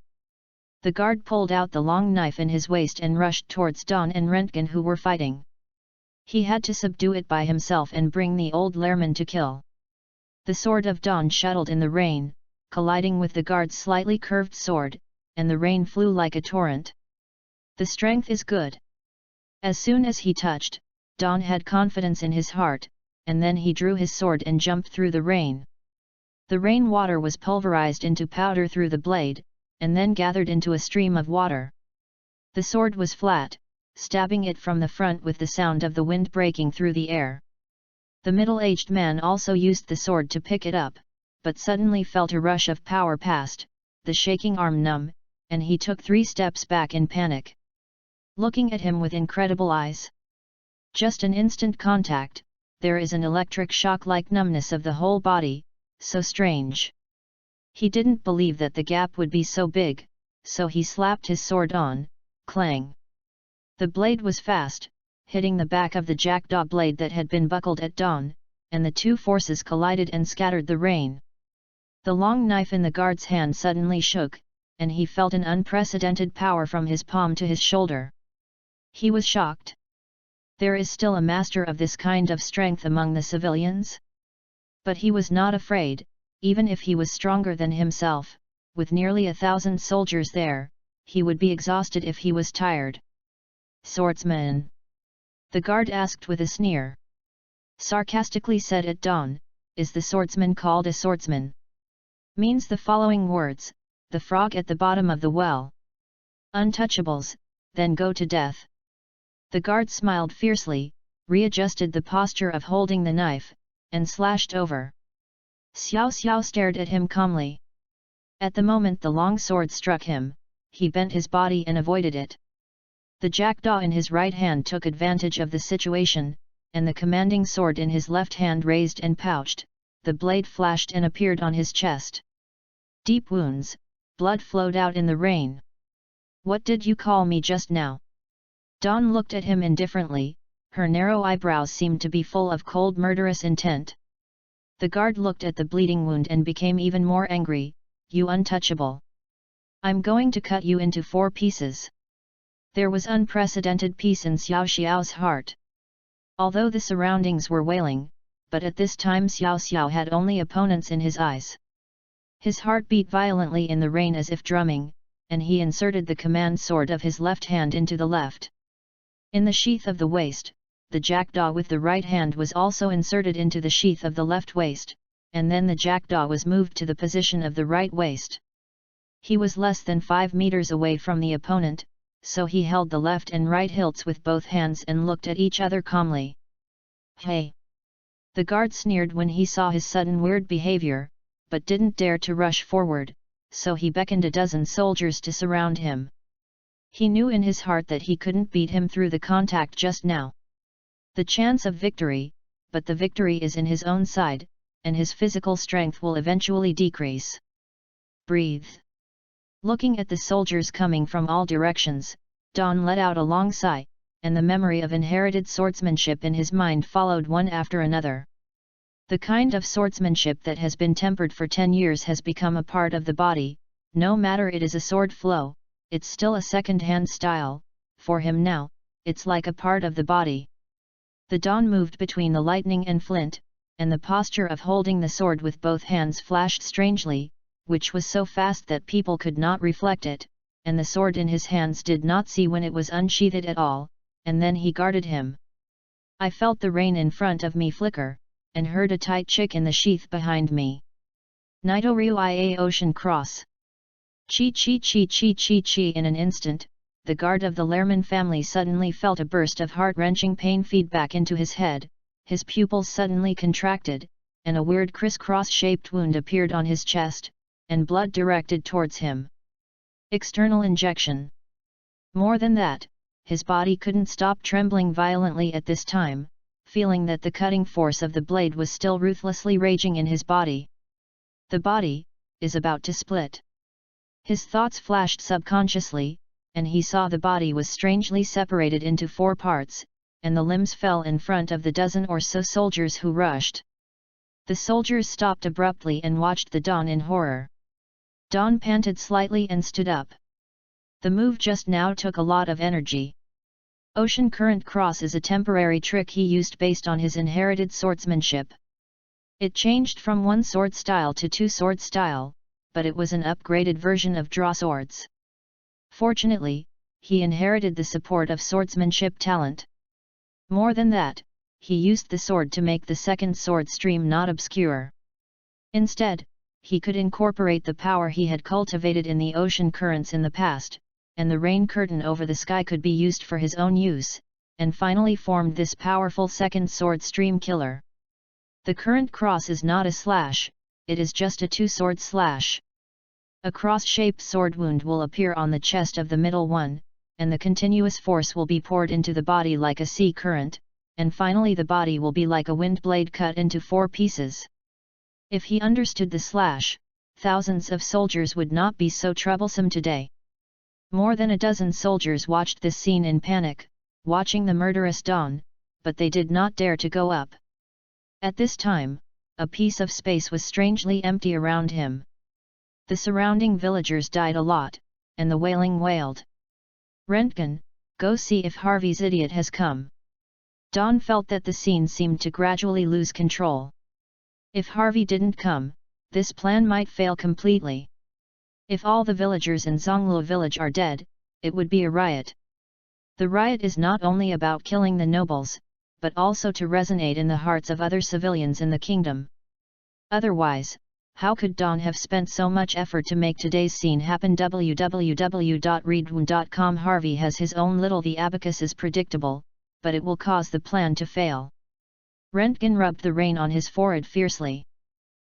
The guard pulled out the long knife in his waist and rushed towards Don and Rentgen, who were fighting. He had to subdue it by himself and bring the old Lehrman to kill. The sword of Don shuttled in the rain, colliding with the guard's slightly curved sword, and the rain flew like a torrent. The strength is good. As soon as he touched, Don had confidence in his heart, and then he drew his sword and jumped through the rain. The rain water was pulverized into powder through the blade, and then gathered into a stream of water. The sword was flat, stabbing it from the front with the sound of the wind breaking through the air. The middle-aged man also used the sword to pick it up, but suddenly felt a rush of power past, the shaking arm numb, and he took 3 steps back in panic. Looking at him with incredible eyes. Just an instant contact, there is an electric shock-like numbness of the whole body, so strange. He didn't believe that the gap would be so big, so he slapped his sword on, clang. The blade was fast, hitting the back of the jackdaw blade that had been buckled at Don, and the two forces collided and scattered the rain. The long knife in the guard's hand suddenly shook, and he felt an unprecedented power from his palm to his shoulder. He was shocked. There is still a master of this kind of strength among the civilians? But he was not afraid, even if he was stronger than himself. With nearly 1,000 soldiers there, he would be exhausted if he was tired. "Swordsman?" the guard asked with a sneer. Sarcastically said at Don, "Is the swordsman called a swordsman?" Means the following words: the frog at the bottom of the well. Untouchables, then go to death. The guard smiled fiercely, readjusted the posture of holding the knife, and slashed over. Xiao Xiao stared at him calmly. At the moment the long sword struck him, he bent his body and avoided it. The jackdaw in his right hand took advantage of the situation, and the commanding sword in his left hand raised and pouched, the blade flashed and appeared on his chest. Deep wounds, blood flowed out in the rain. "What did you call me just now?" Dawn looked at him indifferently, her narrow eyebrows seemed to be full of cold murderous intent. The guard looked at the bleeding wound and became even more angry. "You untouchable! I'm going to cut you into 4 pieces." There was unprecedented peace in Xiao Xiao's heart. Although the surroundings were wailing, but at this time Xiao Xiao had only opponents in his eyes. His heart beat violently in the rain as if drumming, and he inserted the command sword of his left hand into the left. In the sheath of the waist, the jackdaw with the right hand was also inserted into the sheath of the left waist, and then the jackdaw was moved to the position of the right waist. He was less than 5 meters away from the opponent, so he held the left and right hilts with both hands and looked at each other calmly. "Hey!" The guard sneered when he saw his sudden weird behavior, but didn't dare to rush forward, so he beckoned a dozen soldiers to surround him. He knew in his heart that he couldn't beat him through the contact just now. The chance of victory, but the victory is in his own side, and his physical strength will eventually decrease. Breathe. Looking at the soldiers coming from all directions, Don let out a long sigh, and the memory of inherited swordsmanship in his mind followed one after another. The kind of swordsmanship that has been tempered for 10 years has become a part of the body. No matter it is a sword flow, it's still a second-hand style. For him now, it's like a part of the body. The Don moved between the lightning and flint, and the posture of holding the sword with both hands flashed strangely, which was so fast that people could not reflect it, and the sword in his hands did not see when it was unsheathed at all, and then he guarded him. I felt the rain in front of me flicker, and heard a tight chick in the sheath behind me. Nitoryu ia ocean cross. Chi chi chi chi chi chi. In an instant, the guard of the Lerman family suddenly felt a burst of heart-wrenching pain feed back into his head, his pupils suddenly contracted, and a weird criss-cross-shaped wound appeared on his chest, and blood directed towards him. External injection. More than that, his body couldn't stop trembling violently at this time, feeling that the cutting force of the blade was still ruthlessly raging in his body. The body is about to split. His thoughts flashed subconsciously, and he saw the body was strangely separated into 4 parts, and the limbs fell in front of the dozen or so soldiers who rushed. The soldiers stopped abruptly and watched the Don in horror. Don panted slightly and stood up. The move just now took a lot of energy. Ocean Current Cross is a temporary trick he used based on his inherited swordsmanship. It changed from 1 sword style to 2 sword style, but it was an upgraded version of draw swords. Fortunately, he inherited the support of swordsmanship talent. More than that, he used the sword to make the second sword stream not obscure. Instead, he could incorporate the power he had cultivated in the ocean currents in the past, and the rain curtain over the sky could be used for his own use, and finally formed this powerful second sword stream killer. The current cross is not a slash, it is just a 2-sword slash. A cross-shaped sword wound will appear on the chest of the middle one, and the continuous force will be poured into the body like a sea current, and finally the body will be like a wind blade cut into 4 pieces. If he understood the slash, thousands of soldiers would not be so troublesome today. More than a dozen soldiers watched this scene in panic, watching the murderous Don, but they did not dare to go up. At this time, a piece of space was strangely empty around him. The surrounding villagers died a lot, and the wailing wailed. "Rentgen, go see if Harvey's idiot has come." Don felt that the scene seemed to gradually lose control. If Harvey didn't come, this plan might fail completely. If all the villagers in Zongluo village are dead, it would be a riot. The riot is not only about killing the nobles, but also to resonate in the hearts of other civilians in the kingdom. Otherwise, how could Don have spent so much effort to make today's scene happen? www.readaloud.com. Harvey has his own little the abacus is predictable, but it will cause the plan to fail. Rentgen rubbed the rain on his forehead fiercely.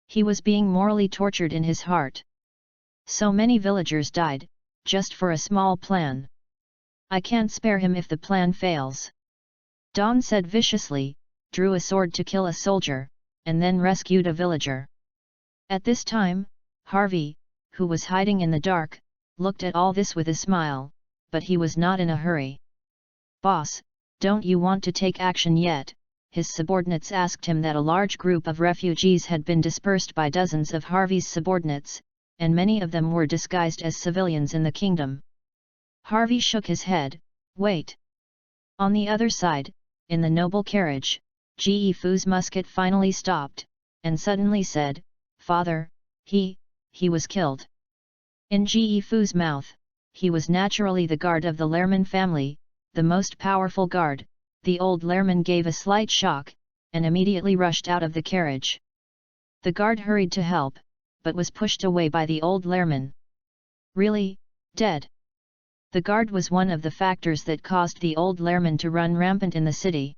He was being morally tortured in his heart. So many villagers died, just for a small plan. I can't spare him if the plan fails. Don said viciously, drew a sword to kill a soldier, and then rescued a villager. At this time, Harvey, who was hiding in the dark, looked at all this with a smile, but he was not in a hurry. "Boss, don't you want to take action yet?" his subordinates asked him. That a large group of refugees had been dispersed by dozens of Harvey's subordinates, and many of them were disguised as civilians in the kingdom. Harvey shook his head. "Wait." On the other side, in the noble carriage, Ge Fu's musket finally stopped, and suddenly said, "Father, he was killed." In Ge Fu's mouth, he was naturally the guard of the Lerman family, the most powerful guard. The old Lerman gave a slight shock, and immediately rushed out of the carriage. The guard hurried to help, but was pushed away by the old Lerman. "Really, dead?" The guard was one of the factors that caused the old Lerman to run rampant in the city.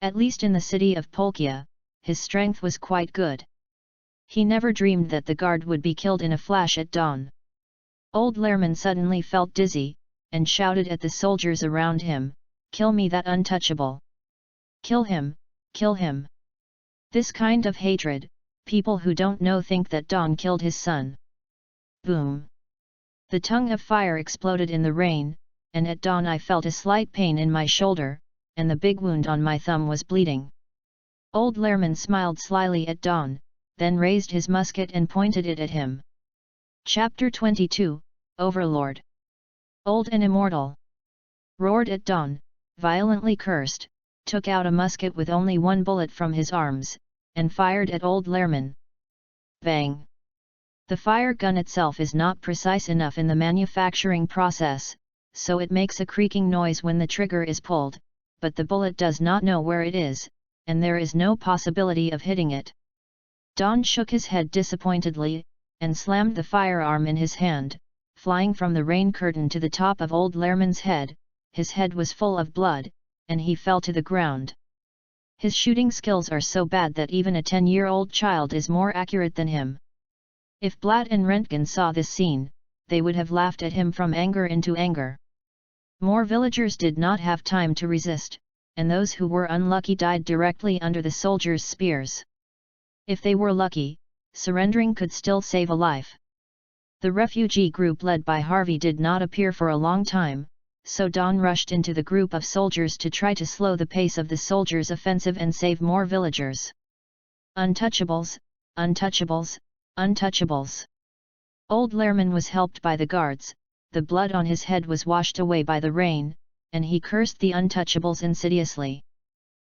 At least in the city of Polkia, his strength was quite good. He never dreamed that the guard would be killed in a flash at dawn. Old Lerman suddenly felt dizzy, and shouted at the soldiers around him, "Kill me that untouchable! Kill him, kill him!" This kind of hatred, people who don't know think that Don killed his son. Boom! The tongue of fire exploded in the rain, and at dawn I felt a slight pain in my shoulder, and the big wound on my thumb was bleeding. Old Lerman smiled slyly at Don, then raised his musket and pointed it at him. Chapter 22, Overlord. Old and immortal. Roared at Don, violently cursed, took out a musket with only one bullet from his arms, and fired at old Lerman. Bang! The fire gun itself is not precise enough in the manufacturing process, so it makes a creaking noise when the trigger is pulled, but the bullet does not know where it is, and there is no possibility of hitting it. Don shook his head disappointedly, and slammed the firearm in his hand, flying from the rain curtain to the top of old Lerman's head. His head was full of blood, and he fell to the ground. His shooting skills are so bad that even a 10-year-old child is more accurate than him. If Blatt and Rentgen saw this scene, they would have laughed at him from anger into anger. More villagers did not have time to resist, and those who were unlucky died directly under the soldiers' spears. If they were lucky, surrendering could still save a life. The refugee group led by Harvey did not appear for a long time, so Don rushed into the group of soldiers to try to slow the pace of the soldiers' offensive and save more villagers. Untouchables, untouchables, untouchables. Old Lerman was helped by the guards, the blood on his head was washed away by the rain, and he cursed the untouchables insidiously.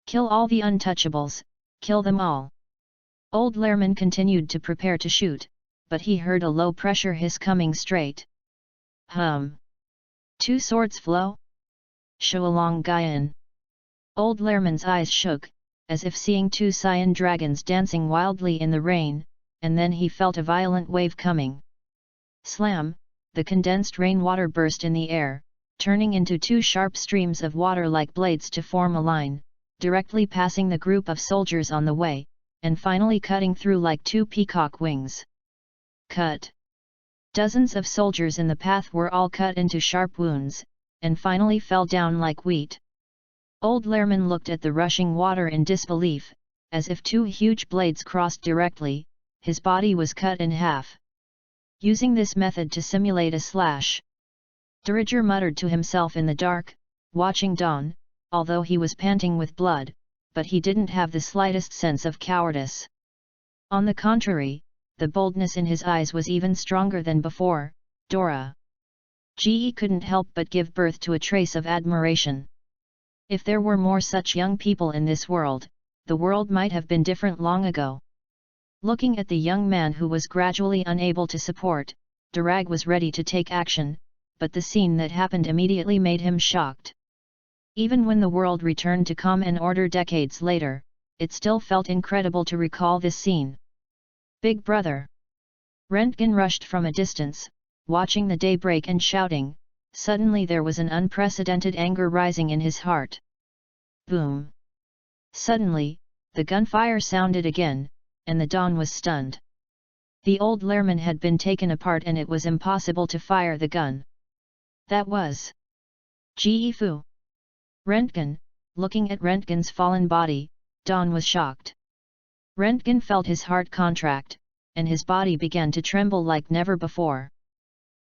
Kill all the untouchables, kill them all. Old Lerman continued to prepare to shoot, but he heard a low-pressure hiss coming straight. Two swords flow? Show along Gaian. Old Lerman's eyes shook, as if seeing two cyan dragons dancing wildly in the rain, and then he felt a violent wave coming. Slam! The condensed rainwater burst in the air, turning into two sharp streams of water like blades to form a line, directly passing the group of soldiers on the way, and finally cutting through like two peacock wings. Cut! Dozens of soldiers in the path were all cut into sharp wounds, and finally fell down like wheat. Old Lerman looked at the rushing water in disbelief, as if two huge blades crossed directly. His body was cut in half. Using this method to simulate a slash. Diriger muttered to himself in the dark, watching Don, although he was panting with blood, but he didn't have the slightest sense of cowardice. On the contrary, the boldness in his eyes was even stronger than before. Dora Ge couldn't help but give birth to a trace of admiration. If there were more such young people in this world, the world might have been different long ago. Looking at the young man who was gradually unable to support, Durag was ready to take action, but the scene that happened immediately made him shocked. Even when the world returned to calm and order decades later, it still felt incredible to recall this scene. Big brother! Rentgen rushed from a distance, watching the day break and shouting. Suddenly there was an unprecedented anger rising in his heart. Boom! Suddenly, the gunfire sounded again, and the Don was stunned. The old Lerman had been taken apart and it was impossible to fire the gun. That was Ge Fu. Rentgen, looking at Rentgen's fallen body, Don was shocked. Rentgen felt his heart contract, and his body began to tremble like never before.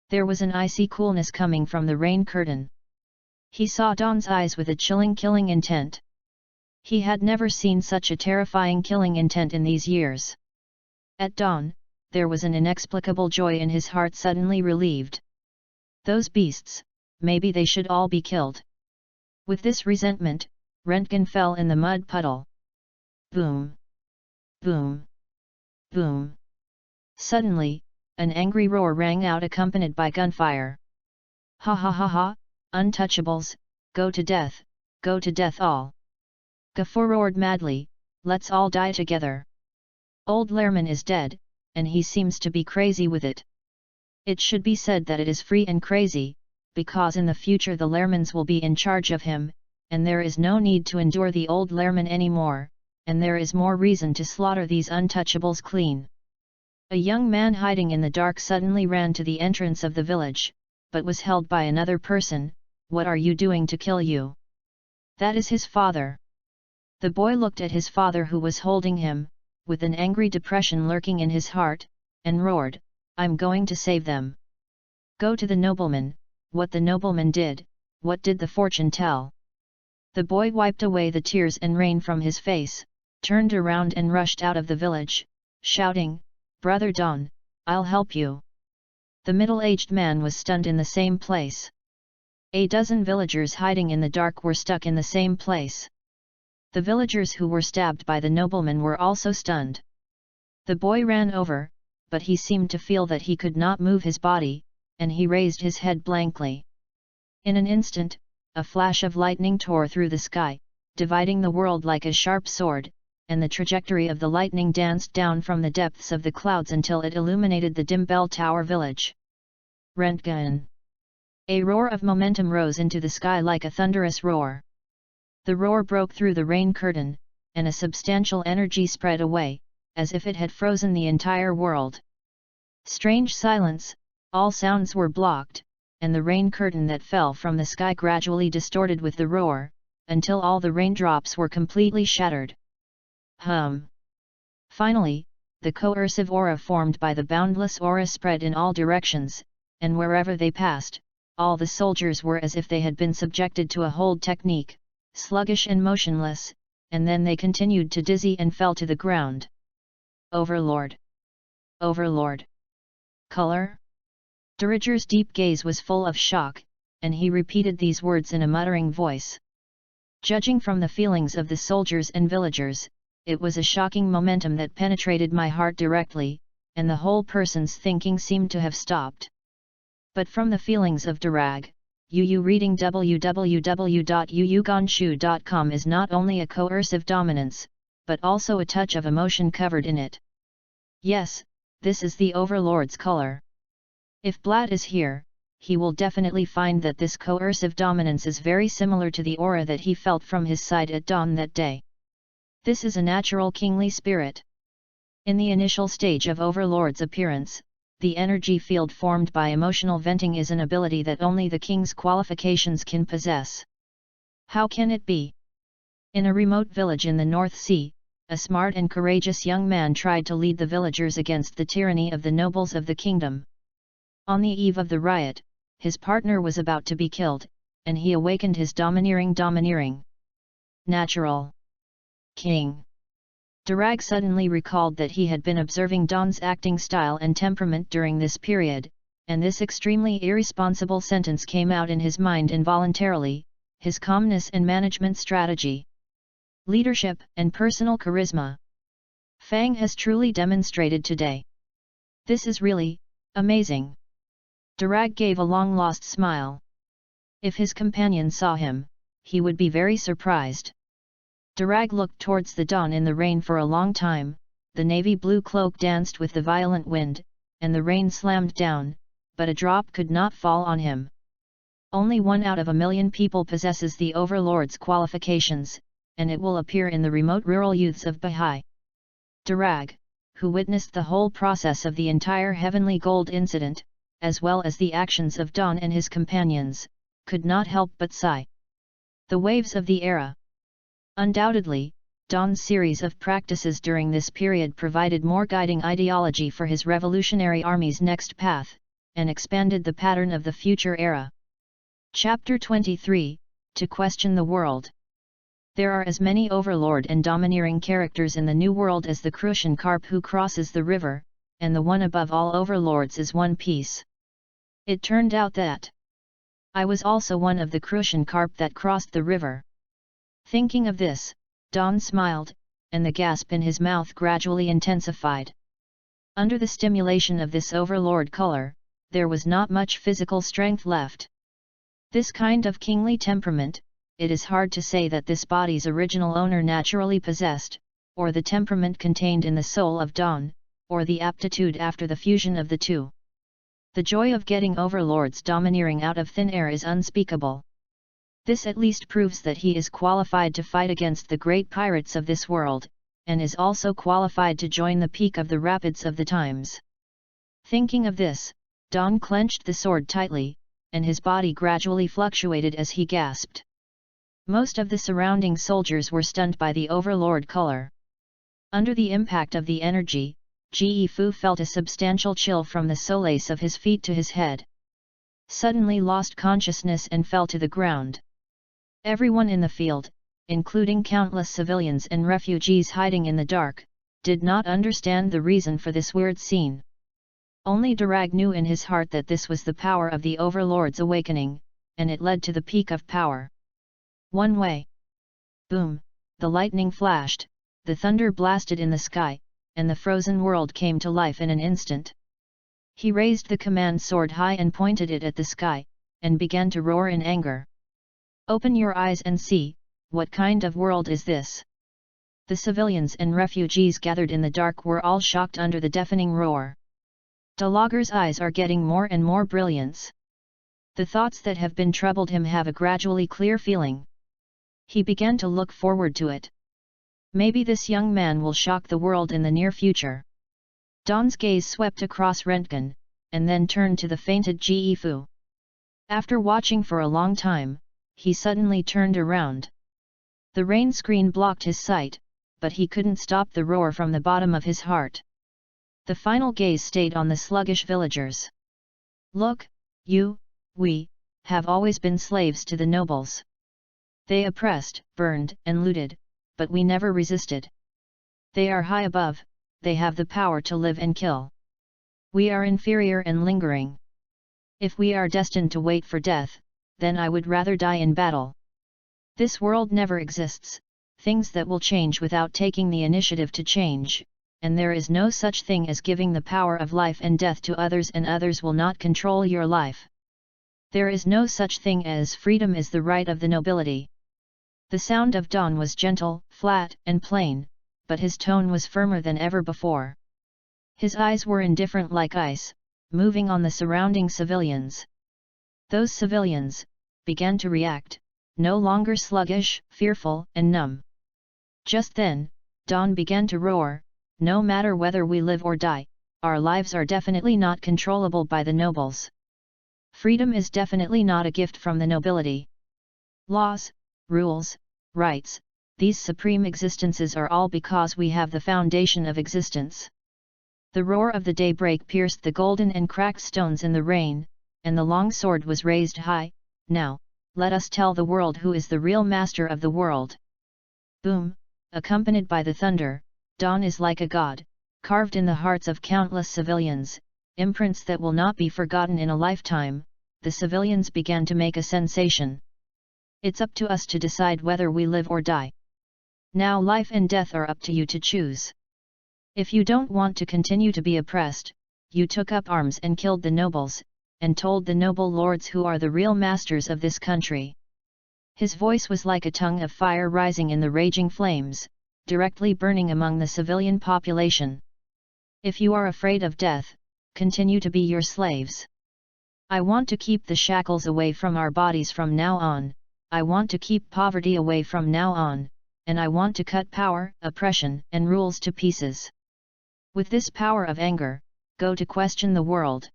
There was an icy coolness coming from the rain curtain. He saw Don's eyes with a chilling killing intent. He had never seen such a terrifying killing intent in these years. At dawn, there was an inexplicable joy in his heart suddenly relieved. Those beasts, maybe they should all be killed. With this resentment, Rentgen fell in the mud puddle. Boom! Boom! Boom! Suddenly, an angry roar rang out accompanied by gunfire. Ha ha ha ha, untouchables, go to death all! Gafur roared madly, let's all die together. Old Lerman is dead, and he seems to be crazy with it. It should be said that it is free and crazy, because in the future the Lermans will be in charge of him, and there is no need to endure the old Lerman anymore, and there is more reason to slaughter these untouchables clean. A young man hiding in the dark suddenly ran to the entrance of the village, but was held by another person. What are you doing to kill you? That is his father. The boy looked at his father who was holding him, with an angry depression lurking in his heart, and roared, I'm going to save them. Go to the nobleman. What the nobleman did, what did the fortune tell? The boy wiped away the tears and rain from his face, turned around and rushed out of the village, shouting, Brother Don, I'll help you. The middle-aged man was stunned in the same place. A dozen villagers hiding in the dark were stuck in the same place. The villagers who were stabbed by the nobleman were also stunned. The boy ran over, but he seemed to feel that he could not move his body, and he raised his head blankly. In an instant, a flash of lightning tore through the sky, dividing the world like a sharp sword, and the trajectory of the lightning danced down from the depths of the clouds until it illuminated the dim bell tower village. Rentgen. A roar of momentum rose into the sky like a thunderous roar. The roar broke through the rain curtain, and a substantial energy spread away, as if it had frozen the entire world. Strange silence, all sounds were blocked, and the rain curtain that fell from the sky gradually distorted with the roar, until all the raindrops were completely shattered. Finally, the coercive aura formed by the boundless aura spread in all directions, and wherever they passed, all the soldiers were as if they had been subjected to a hold technique, sluggish and motionless, and then they continued to dizzy and fell to the ground. Overlord! Overlord! Color? Diriger's deep gaze was full of shock, and he repeated these words in a muttering voice. Judging from the feelings of the soldiers and villagers, it was a shocking momentum that penetrated my heart directly, and the whole person's thinking seemed to have stopped. But from the feelings of Dirag, Yu reading www.yuyugonshu.com is not only a coercive dominance, but also a touch of emotion covered in it. Yes, this is the Overlord's color. If Blatt is here, he will definitely find that this coercive dominance is very similar to the aura that he felt from his side at dawn that day. This is a natural kingly spirit. In the initial stage of Overlord's appearance, the energy field formed by emotional venting is an ability that only the king's qualifications can possess. How can it be? In a remote village in the North Sea, a smart and courageous young man tried to lead the villagers against the tyranny of the nobles of the kingdom. On the eve of the riot, his partner was about to be killed, and he awakened his domineering natural king. Dirag suddenly recalled that he had been observing Don's acting style and temperament during this period, and this extremely irresponsible sentence came out in his mind involuntarily: his calmness and management strategy, leadership and personal charisma. Fang has truly demonstrated today. This is really amazing. Dirag gave a long-lost smile. If his companion saw him, he would be very surprised. Dirag looked towards the dawn in the rain for a long time. The navy blue cloak danced with the violent wind, and the rain slammed down, but a drop could not fall on him. Only 1 out of 1,000,000 people possesses the Overlord's qualifications, and it will appear in the remote rural youths of Bahai. Dirag, who witnessed the whole process of the entire Heavenly Gold incident, as well as the actions of Don and his companions, could not help but sigh. The waves of the era. Undoubtedly, Don's series of practices during this period provided more guiding ideology for his revolutionary army's next path, and expanded the pattern of the future era. Chapter 23, To Question the World. There are as many overlord and domineering characters in the New World as the Crucian carp who crosses the river, and the one above all overlords is One Piece. It turned out that I was also one of the Crucian carp that crossed the river. Thinking of this, Don smiled, and the gasp in his mouth gradually intensified. Under the stimulation of this overlord color, there was not much physical strength left. This kind of kingly temperament, it is hard to say that this body's original owner naturally possessed, or the temperament contained in the soul of Don, or the aptitude after the fusion of the two. The joy of getting overlords domineering out of thin air is unspeakable. This at least proves that he is qualified to fight against the great pirates of this world, and is also qualified to join the peak of the rapids of the times. Thinking of this, Don clenched the sword tightly, and his body gradually fluctuated as he gasped. Most of the surrounding soldiers were stunned by the overlord color. Under the impact of the energy, Ge Fu felt a substantial chill from the solace of his feet to his head. Suddenly lost consciousness and fell to the ground. Everyone in the field, including countless civilians and refugees hiding in the dark, did not understand the reason for this weird scene. Only Dirag knew in his heart that this was the power of the Overlord's awakening, and it led to the peak of power. One way. Boom, the lightning flashed, the thunder blasted in the sky, and the frozen world came to life in an instant. He raised the command sword high and pointed it at the sky, and began to roar in anger. Open your eyes and see, what kind of world is this? The civilians and refugees gathered in the dark were all shocked under the deafening roar. Delager's eyes are getting more and more brilliance. The thoughts that have been troubled him have a gradually clear feeling. He began to look forward to it. Maybe this young man will shock the world in the near future. Don's gaze swept across Röntgen, and then turned to the fainted Ge Fu. After watching for a long time, he suddenly turned around. The rain screen blocked his sight, but he couldn't stop the roar from the bottom of his heart. The final gaze stayed on the sluggish villagers. Look, we have always been slaves to the nobles. They oppressed, burned, and looted, but we never resisted. They are high above, they have the power to live and kill. We are inferior and lingering. If we are destined to wait for death, then I would rather die in battle. This world never exists, things that will change without taking the initiative to change, and there is no such thing as giving the power of life and death to others and others will not control your life. There is no such thing as freedom is the right of the nobility. The sound of Don was gentle, flat, and plain, but his tone was firmer than ever before. His eyes were indifferent like ice, moving on the surrounding civilians. Those civilians began to react, no longer sluggish, fearful, and numb. Just then, Don began to roar, no matter whether we live or die, our lives are definitely not controllable by the nobles. Freedom is definitely not a gift from the nobility. Laws, rules, rights, these supreme existences are all because we have the foundation of existence. The roar of the daybreak pierced the golden and cracked stones in the rain, and the long sword was raised high. Now, let us tell the world who is the real master of the world. Boom, accompanied by the thunder, Don is like a god, carved in the hearts of countless civilians, imprints that will not be forgotten in a lifetime. The civilians began to make a sensation. It's up to us to decide whether we live or die. Now life and death are up to you to choose. If you don't want to continue to be oppressed, you took up arms and killed the nobles, and told the noble lords who are the real masters of this country. His voice was like a tongue of fire rising in the raging flames, directly burning among the civilian population. If you are afraid of death, continue to be your slaves. I want to keep the shackles away from our bodies from now on, I want to keep poverty away from now on, and I want to cut power, oppression, and rules to pieces. With this power of anger, go to question the world.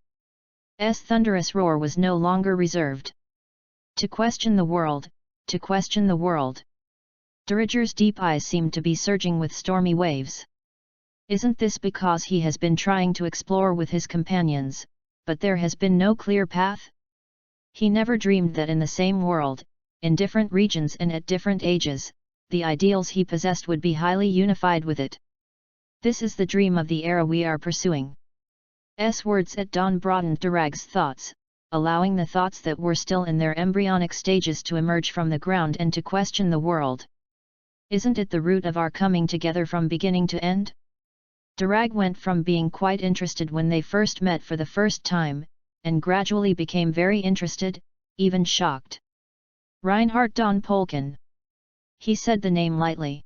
Thunderous roar was no longer reserved. To question the world, to question the world. Diriger's deep eyes seemed to be surging with stormy waves. Isn't this because he has been trying to explore with his companions, but there has been no clear path? He never dreamed that in the same world, in different regions and at different ages, the ideals he possessed would be highly unified with it. This is the dream of the era we are pursuing. Words at dawn broadened Dirag's thoughts, allowing the thoughts that were still in their embryonic stages to emerge from the ground and to question the world. Isn't it the root of our coming together from beginning to end? Dirag went from being quite interested when they first met for the first time, and gradually became very interested, even shocked. Reinhard Don Polkin. He said the name lightly.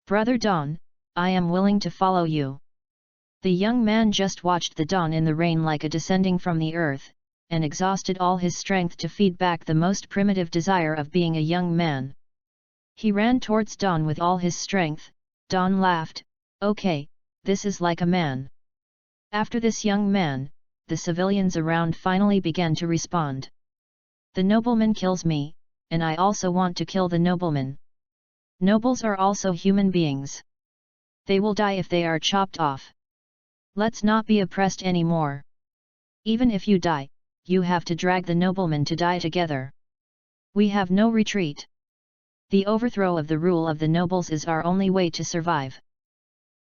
Brother Don, I am willing to follow you. The young man just watched the dawn in the rain like a descending from the earth, and exhausted all his strength to feed back the most primitive desire of being a young man. He ran towards Don with all his strength. Don laughed, okay, this is like a man. After this young man, the civilians around finally began to respond. The nobleman kills me, and I also want to kill the nobleman. Nobles are also human beings. They will die if they are chopped off. Let's not be oppressed anymore. Even if you die, you have to drag the nobleman to die together. We have no retreat. The overthrow of the rule of the nobles is our only way to survive.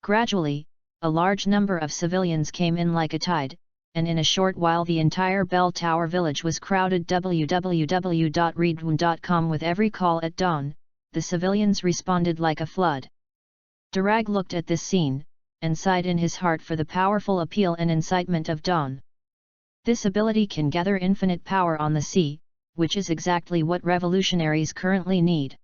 Gradually, a large number of civilians came in like a tide, and in a short while the entire bell tower village was crowded. www.readaloud.com. With every call at dawn, the civilians responded like a flood. Dirag looked at this scene, and sighed in his heart for the powerful appeal and incitement of dawn. This ability can gather infinite power on the sea, which is exactly what revolutionaries currently need.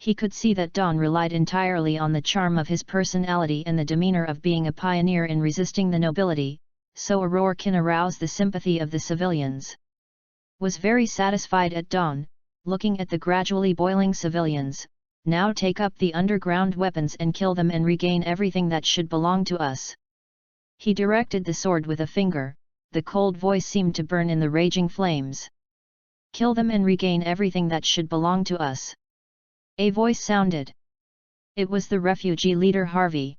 He could see that Don relied entirely on the charm of his personality and the demeanor of being a pioneer in resisting the nobility, so a roar can arouse the sympathy of the civilians. Was very satisfied at Don, looking at the gradually boiling civilians, now take up the underground weapons and kill them and regain everything that should belong to us. He directed the sword with a finger, the cold voice seemed to burn in the raging flames. Kill them and regain everything that should belong to us. A voice sounded. It was the refugee leader Harvey.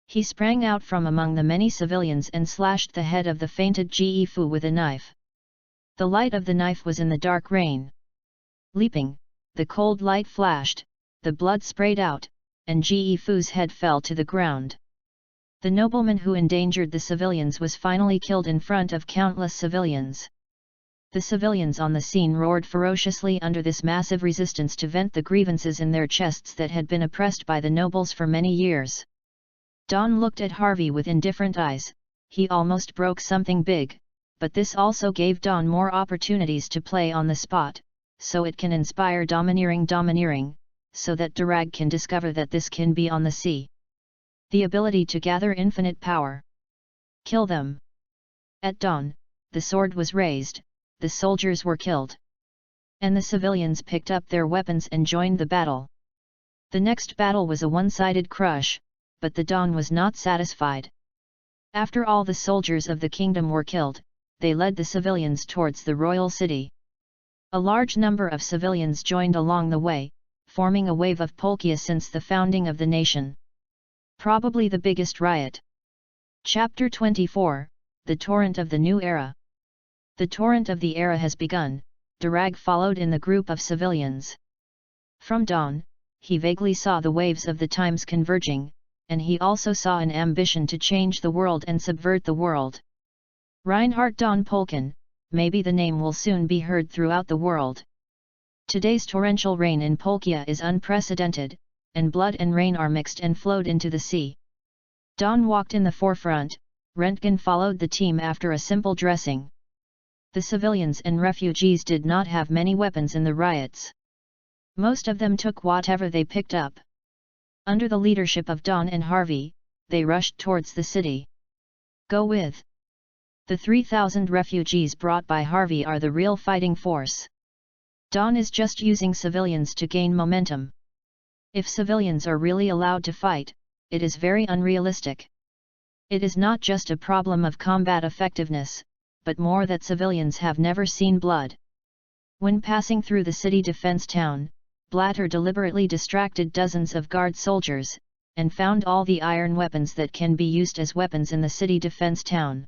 He sprang out from among the many civilians and slashed the head of the fainted Ge Fu with a knife. The light of the knife was in the dark rain. Leaping, the cold light flashed, the blood sprayed out, and Ge Fu's head fell to the ground. The nobleman who endangered the civilians was finally killed in front of countless civilians. The civilians on the scene roared ferociously under this massive resistance to vent the grievances in their chests that had been oppressed by the nobles for many years. Don looked at Harvey with indifferent eyes. He almost broke something big, but this also gave Don more opportunities to play on the spot, so it can inspire domineering, so that Durag can discover that this can be on the sea. The ability to gather infinite power. Kill them. At dawn, the sword was raised. The soldiers were killed. And the civilians picked up their weapons and joined the battle. The next battle was a one-sided crush, but the Don was not satisfied. After all the soldiers of the kingdom were killed, they led the civilians towards the royal city. A large number of civilians joined along the way, forming a wave of polkia since the founding of the nation. Probably the biggest riot. Chapter 24, The Torrent of the New Era. The torrent of the era has begun. Durag followed in the group of civilians. From dawn, he vaguely saw the waves of the times converging, and he also saw an ambition to change the world and subvert the world. Reinhard Don Polkin, maybe the name will soon be heard throughout the world. Today's torrential rain in Polkia is unprecedented, and blood and rain are mixed and flowed into the sea. Don walked in the forefront, Rentgen followed the team after a simple dressing. The civilians and refugees did not have many weapons in the riots. Most of them took whatever they picked up. Under the leadership of Don and Harvey, they rushed towards the city. Go with. The 3,000 refugees brought by Harvey are the real fighting force. Don is just using civilians to gain momentum. If civilians are really allowed to fight, it is very unrealistic. It is not just a problem of combat effectiveness, but more that civilians have never seen blood. When passing through the city defense town, Blatter deliberately distracted dozens of guard soldiers, and found all the iron weapons that can be used as weapons in the city defense town.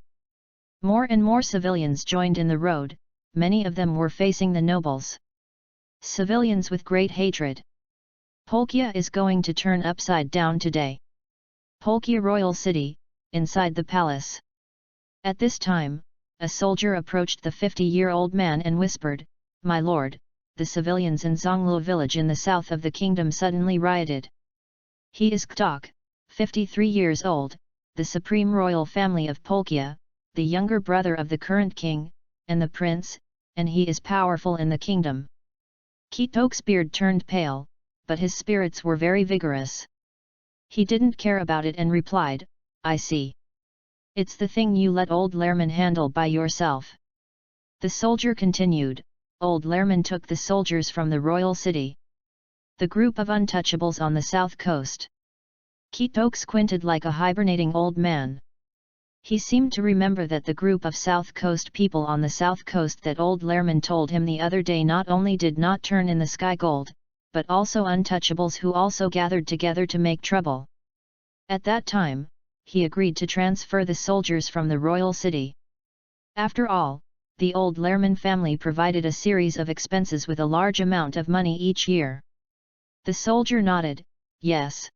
More and more civilians joined in the road, many of them were facing the nobles. Civilians with great hatred. Polkia is going to turn upside down today. Polkia Royal City, inside the palace. At this time, a soldier approached the 50-year-old man and whispered, "My lord, the civilians in Zonglo village in the south of the kingdom suddenly rioted. He is Ktok, 53 years old, the supreme royal family of Polkia, the younger brother of the current king, and the prince, and he is powerful in the kingdom." Kitok's beard turned pale, but his spirits were very vigorous. He didn't care about it and replied, "I see. It's the thing you let old Lerman handle by yourself." The soldier continued, "Old Lerman took the soldiers from the royal city. The group of untouchables on the south coast." Kitok squinted like a hibernating old man. He seemed to remember that the group of South Coast people on the South Coast that old Lerman told him the other day not only did not turn in the sky gold, but also untouchables who also gathered together to make trouble. At that time, he agreed to transfer the soldiers from the royal city. After all, the old Lerman family provided a series of expenses with a large amount of money each year. The soldier nodded, yes.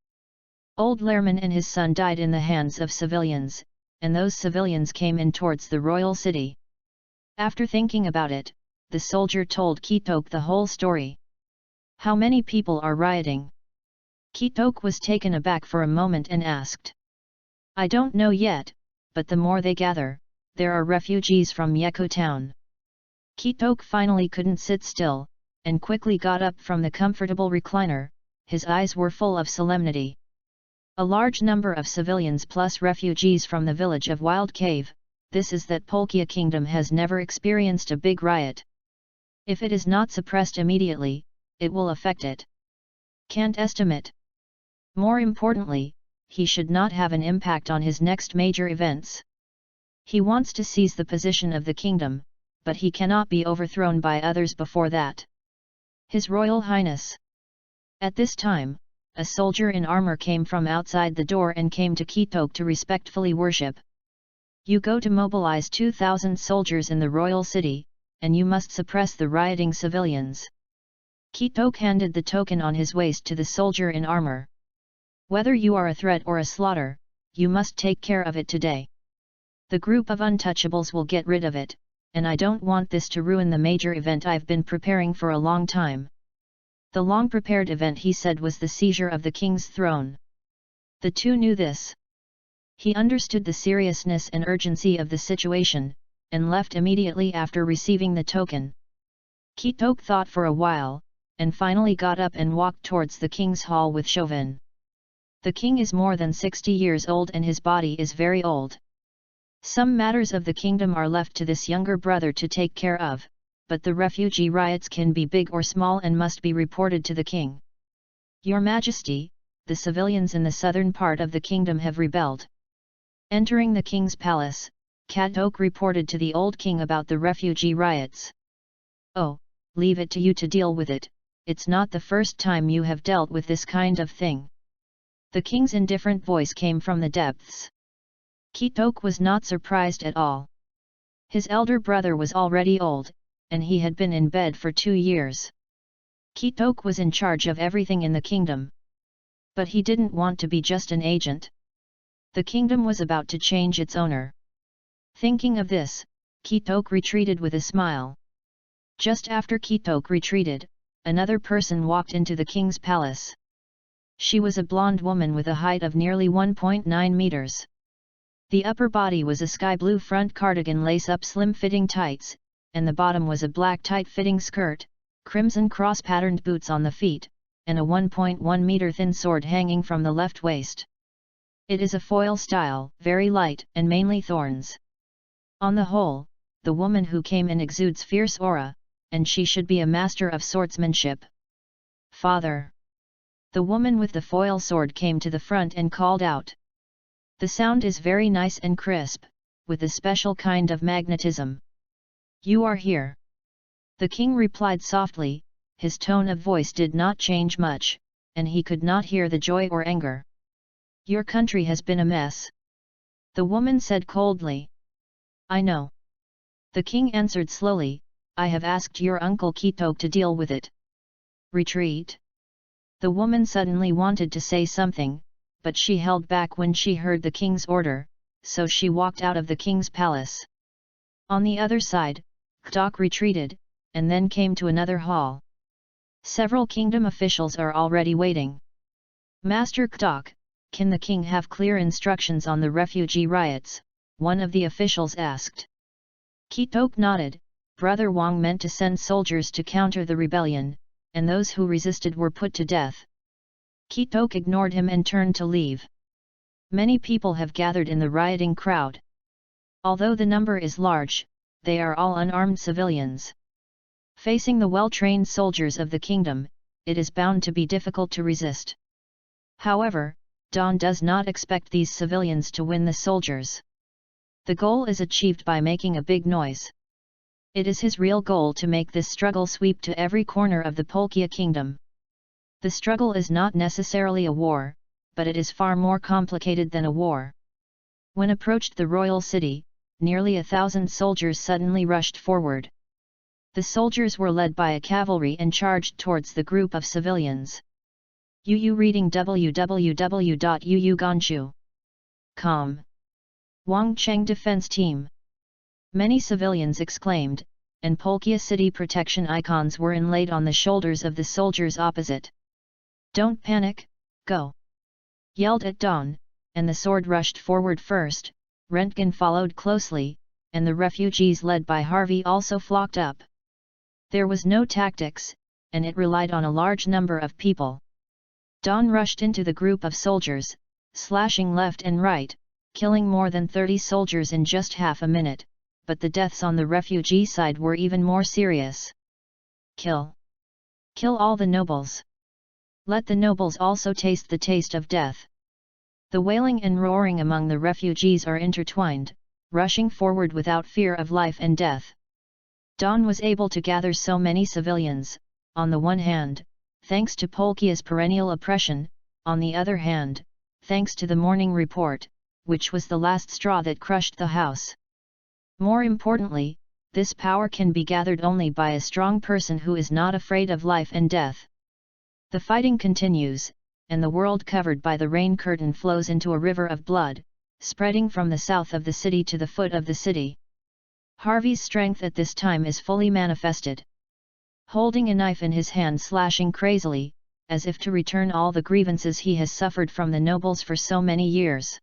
Old Lerman and his son died in the hands of civilians, and those civilians came in towards the royal city. After thinking about it, the soldier told Kitok the whole story. "How many people are rioting?" Kitok was taken aback for a moment and asked. "I don't know yet, but the more they gather, there are refugees from Yeko town." Kitok finally couldn't sit still, and quickly got up from the comfortable recliner, his eyes were full of solemnity. A large number of civilians plus refugees from the village of Wild Cave, this is that Polkia Kingdom has never experienced a big riot. If it is not suppressed immediately, it will affect it. Can't estimate. More importantly, he should not have an impact on his next major events. He wants to seize the position of the kingdom, but he cannot be overthrown by others before that. His Royal Highness. At this time, a soldier in armor came from outside the door and came to Kitok to respectfully worship. You go to mobilize 2,000 soldiers in the royal city, and you must suppress the rioting civilians. Kitok handed the token on his waist to the soldier in armor. Whether you are a threat or a slaughter, you must take care of it today. The group of untouchables will get rid of it, and I don't want this to ruin the major event I've been preparing for a long time. The long-prepared event, he said, was the seizure of the king's throne. The two knew this. He understood the seriousness and urgency of the situation, and left immediately after receiving the token. Kitok thought for a while, and finally got up and walked towards the king's hall with Chauvin. The king is more than 60 years old and his body is very old. Some matters of the kingdom are left to this younger brother to take care of, but the refugee riots can be big or small and must be reported to the king. Your Majesty, the civilians in the southern part of the kingdom have rebelled. Entering the king's palace, Kitok reported to the old king about the refugee riots. Oh, leave it to you to deal with it, it's not the first time you have dealt with this kind of thing. The king's indifferent voice came from the depths. Kitok was not surprised at all. His elder brother was already old, and he had been in bed for 2 years. Kitok was in charge of everything in the kingdom. But he didn't want to be just an agent. The kingdom was about to change its owner. Thinking of this, Kitok retreated with a smile. Just after Kitok retreated, another person walked into the king's palace. She was a blonde woman with a height of nearly 1.9 meters. The upper body was a sky blue front cardigan lace-up slim-fitting tights, and the bottom was a black tight-fitting skirt, crimson cross-patterned boots on the feet, and a 1.1 meter thin sword hanging from the left waist. It is a foil style, very light and mainly thorns. On the whole, the woman who came in exudes fierce aura, and she should be a master of swordsmanship. Father! The woman with the foil sword came to the front and called out. The sound is very nice and crisp, with a special kind of magnetism. You are here. The king replied softly, his tone of voice did not change much, and he could not hear the joy or anger. Your country has been a mess. The woman said coldly. I know. The king answered slowly, I have asked your uncle Kitok to deal with it. Retreat. The woman suddenly wanted to say something, but she held back when she heard the king's order, so she walked out of the king's palace. On the other side, Kitok retreated, and then came to another hall. Several kingdom officials are already waiting. Master Kitok, can the king have clear instructions on the refugee riots? One of the officials asked. Kitok nodded. Brother Wang meant to send soldiers to counter the rebellion, and those who resisted were put to death. Kitok ignored him and turned to leave. Many people have gathered in the rioting crowd. Although the number is large, they are all unarmed civilians. Facing the well-trained soldiers of the kingdom, it is bound to be difficult to resist. However, Don does not expect these civilians to win the soldiers. The goal is achieved by making a big noise. It is his real goal to make this struggle sweep to every corner of the Polkia kingdom. The struggle is not necessarily a war, but it is far more complicated than a war. When approached the royal city, nearly 1,000 soldiers suddenly rushed forward. The soldiers were led by a cavalry and charged towards the group of civilians. UU reading www.uuganshu.com. Wang Cheng Defense Team. Many civilians exclaimed, and Polkia city protection icons were inlaid on the shoulders of the soldiers opposite. Don't panic, go! Yelled at Don, and the sword rushed forward first, Rentgen followed closely, and the refugees led by Harvey also flocked up. There was no tactics, and it relied on a large number of people. Dawn rushed into the group of soldiers, slashing left and right, killing more than 30 soldiers in just half a minute, but the deaths on the refugee side were even more serious. Kill! Kill all the nobles! Let the nobles also taste the taste of death! The wailing and roaring among the refugees are intertwined, rushing forward without fear of life and death. Dawn was able to gather so many civilians, on the one hand, thanks to Polkia's perennial oppression, on the other hand, thanks to the morning report, which was the last straw that crushed the house. More importantly, this power can be gathered only by a strong person who is not afraid of life and death. The fighting continues, and the world covered by the rain curtain flows into a river of blood, spreading from the south of the city to the foot of the city. Harvey's strength at this time is fully manifested. Holding a knife in his hand, slashing crazily, as if to return all the grievances he has suffered from the nobles for so many years.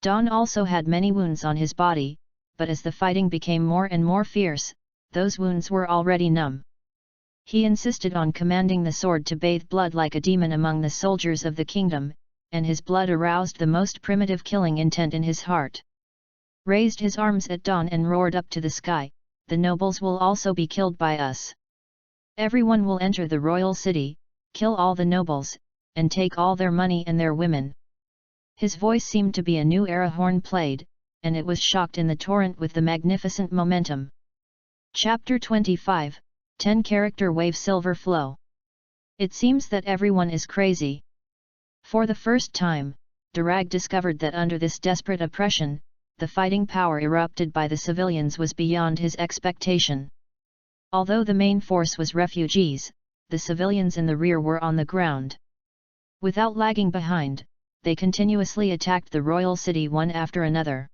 Dawn also had many wounds on his body, but as the fighting became more and more fierce, those wounds were already numb. He insisted on commanding the sword to bathe blood like a demon among the soldiers of the kingdom, and his blood aroused the most primitive killing intent in his heart. Raised his arms at dawn and roared up to the sky, "The nobles will also be killed by us. Everyone will enter the royal city, kill all the nobles, and take all their money and their women." His voice seemed to be a new era horn played, and it was shocked in the torrent with the magnificent momentum. Chapter 25, 10-character wave silver flow. It seems that everyone is crazy. For the first time, Durag discovered that under this desperate oppression, the fighting power erupted by the civilians was beyond his expectation. Although the main force was refugees, the civilians in the rear were on the ground. Without lagging behind, they continuously attacked the royal city one after another.